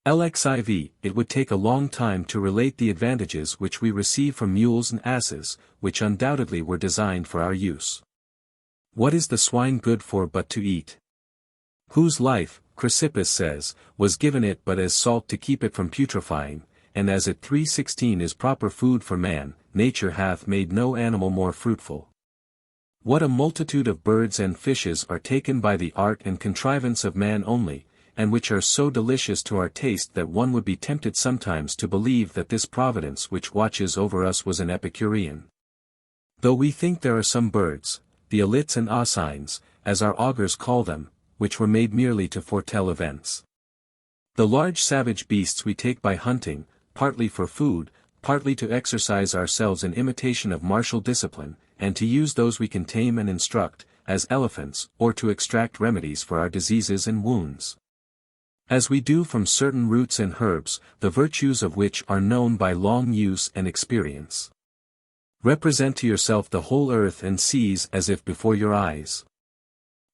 Lxiv. It would take a long time to relate the advantages which we receive from mules and asses, which undoubtedly were designed for our use. What is the swine good for but to eat? Whose life, Chrysippus says, was given it but as salt to keep it from putrefying, and as it 3:16 is proper food for man, nature hath made no animal more fruitful. What a multitude of birds and fishes are taken by the art and contrivance of man only, and which are so delicious to our taste that one would be tempted sometimes to believe that this providence which watches over us was an Epicurean. Though we think there are some birds, the ellits and oscines, as our augurs call them, which were made merely to foretell events. The large savage beasts we take by hunting, partly for food, partly to exercise ourselves in imitation of martial discipline, and to use those we can tame and instruct, as elephants, or to extract remedies for our diseases and wounds. As we do from certain roots and herbs, the virtues of which are known by long use and experience. Represent to yourself the whole earth and seas as if before your eyes.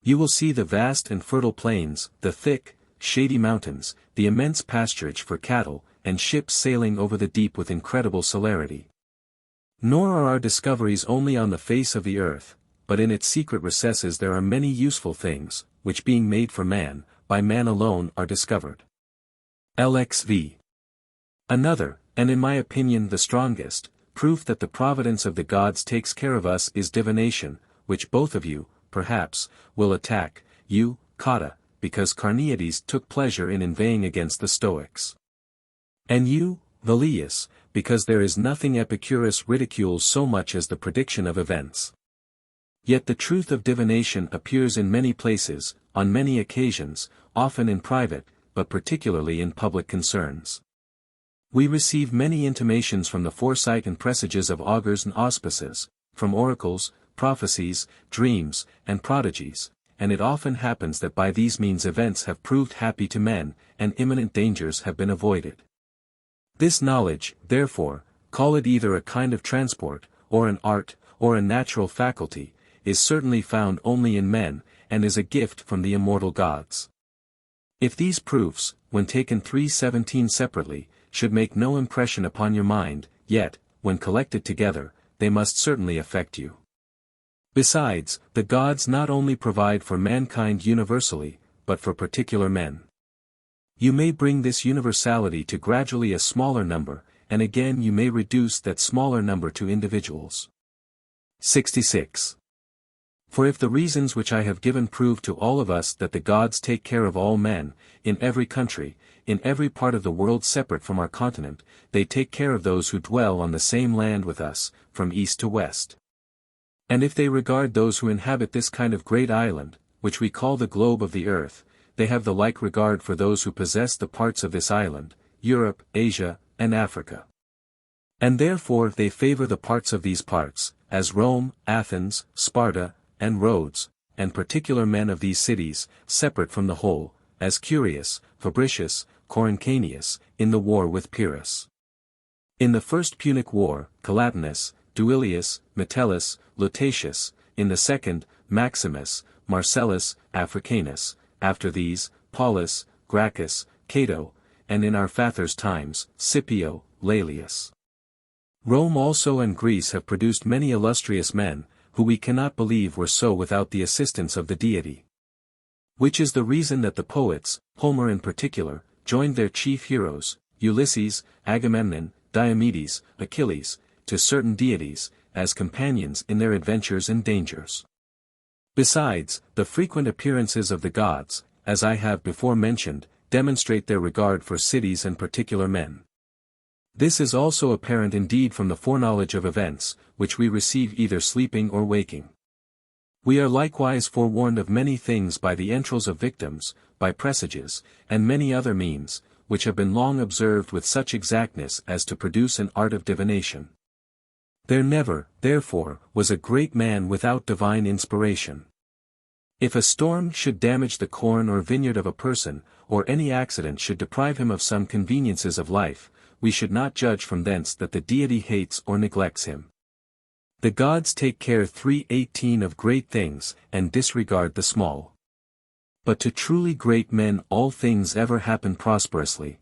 You will see the vast and fertile plains, the thick, shady mountains, the immense pasturage for cattle, and ships sailing over the deep with incredible celerity. Nor are our discoveries only on the face of the earth, but in its secret recesses there are many useful things, which being made for man, by man alone are discovered. Lxv. Another, and in my opinion the strongest, proof that the providence of the gods takes care of us is divination, which both of you, perhaps, will attack, you, Cotta, because Carneades took pleasure in inveighing against the Stoics. And you, Velleius, because there is nothing Epicurus ridicules so much as the prediction of events. Yet the truth of divination appears in many places, on many occasions, often in private, but particularly in public concerns. We receive many intimations from the foresight and presages of augurs and auspices, from oracles, prophecies, dreams, and prodigies, and it often happens that by these means events have proved happy to men, and imminent dangers have been avoided. This knowledge, therefore, call it either a kind of transport, or an art, or a natural faculty, is certainly found only in men, and is a gift from the immortal gods. If these proofs, when taken 3:17 separately, should make no impression upon your mind, yet, when collected together, they must certainly affect you. Besides, the gods not only provide for mankind universally, but for particular men. You may bring this universality to gradually a smaller number, and again you may reduce that smaller number to individuals. 66. For if the reasons which I have given prove to all of us that the gods take care of all men, in every country, in every part of the world separate from our continent, they take care of those who dwell on the same land with us, from east to west. And if they regard those who inhabit this kind of great island, which we call the globe of the earth, they have the like regard for those who possess the parts of this island, Europe, Asia, and Africa. And therefore they favor the parts of these parts, as Rome, Athens, Sparta, and Rhodes, and particular men of these cities, separate from the whole, as Curius, Fabricius, Coruncanius, in the war with Pyrrhus. In the first Punic war, Collatinus, Duilius, Metellus, Lutatius, in the second, Maximus, Marcellus, Africanus, after these, Paulus, Gracchus, Cato, and in our fathers' times, Scipio, Laelius. Rome also and Greece have produced many illustrious men, who we cannot believe were so without the assistance of the deity. Which is the reason that the poets, Homer in particular, joined their chief heroes, Ulysses, Agamemnon, Diomedes, Achilles, to certain deities, as companions in their adventures and dangers. Besides, the frequent appearances of the gods, as I have before mentioned, demonstrate their regard for cities and particular men. This is also apparent indeed from the foreknowledge of events, which we receive either sleeping or waking. We are likewise forewarned of many things by the entrails of victims, by presages, and many other means, which have been long observed with such exactness as to produce an art of divination. There never, therefore, was a great man without divine inspiration. If a storm should damage the corn or vineyard of a person, or any accident should deprive him of some conveniences of life, we should not judge from thence that the deity hates or neglects him. The gods take care 3:18 of great things, and disregard the small. But to truly great men all things ever happen prosperously.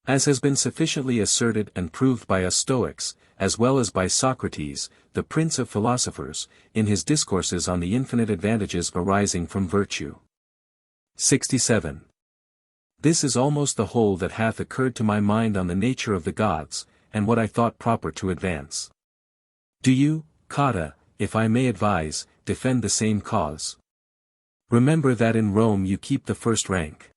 As has been sufficiently asserted and proved by us Stoics, as well as by Socrates, the prince of philosophers, in his discourses on the infinite advantages arising from virtue. 67. This is almost the whole that hath occurred to my mind on the nature of the gods, and what I thought proper to advance. Do you, Cotta, if I may advise, defend the same cause. Remember that in Rome you keep the first rank.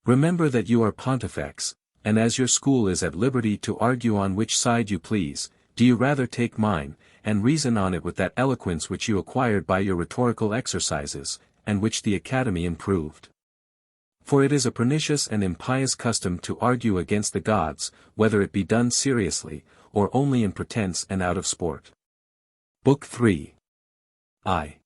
Remember that you are pontifex, and as your school is at liberty to argue on which side you please, do you rather take mine, and reason on it with that eloquence which you acquired by your rhetorical exercises, and which the Academy improved. For it is a pernicious and impious custom to argue against the gods, whether it be done seriously, or only in pretense and out of sport. Book 3. I.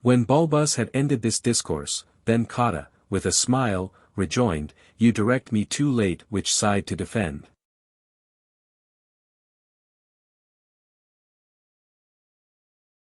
When Bulbus had ended this discourse, then Cotta, with a smile, rejoined, You direct me too late which side to defend.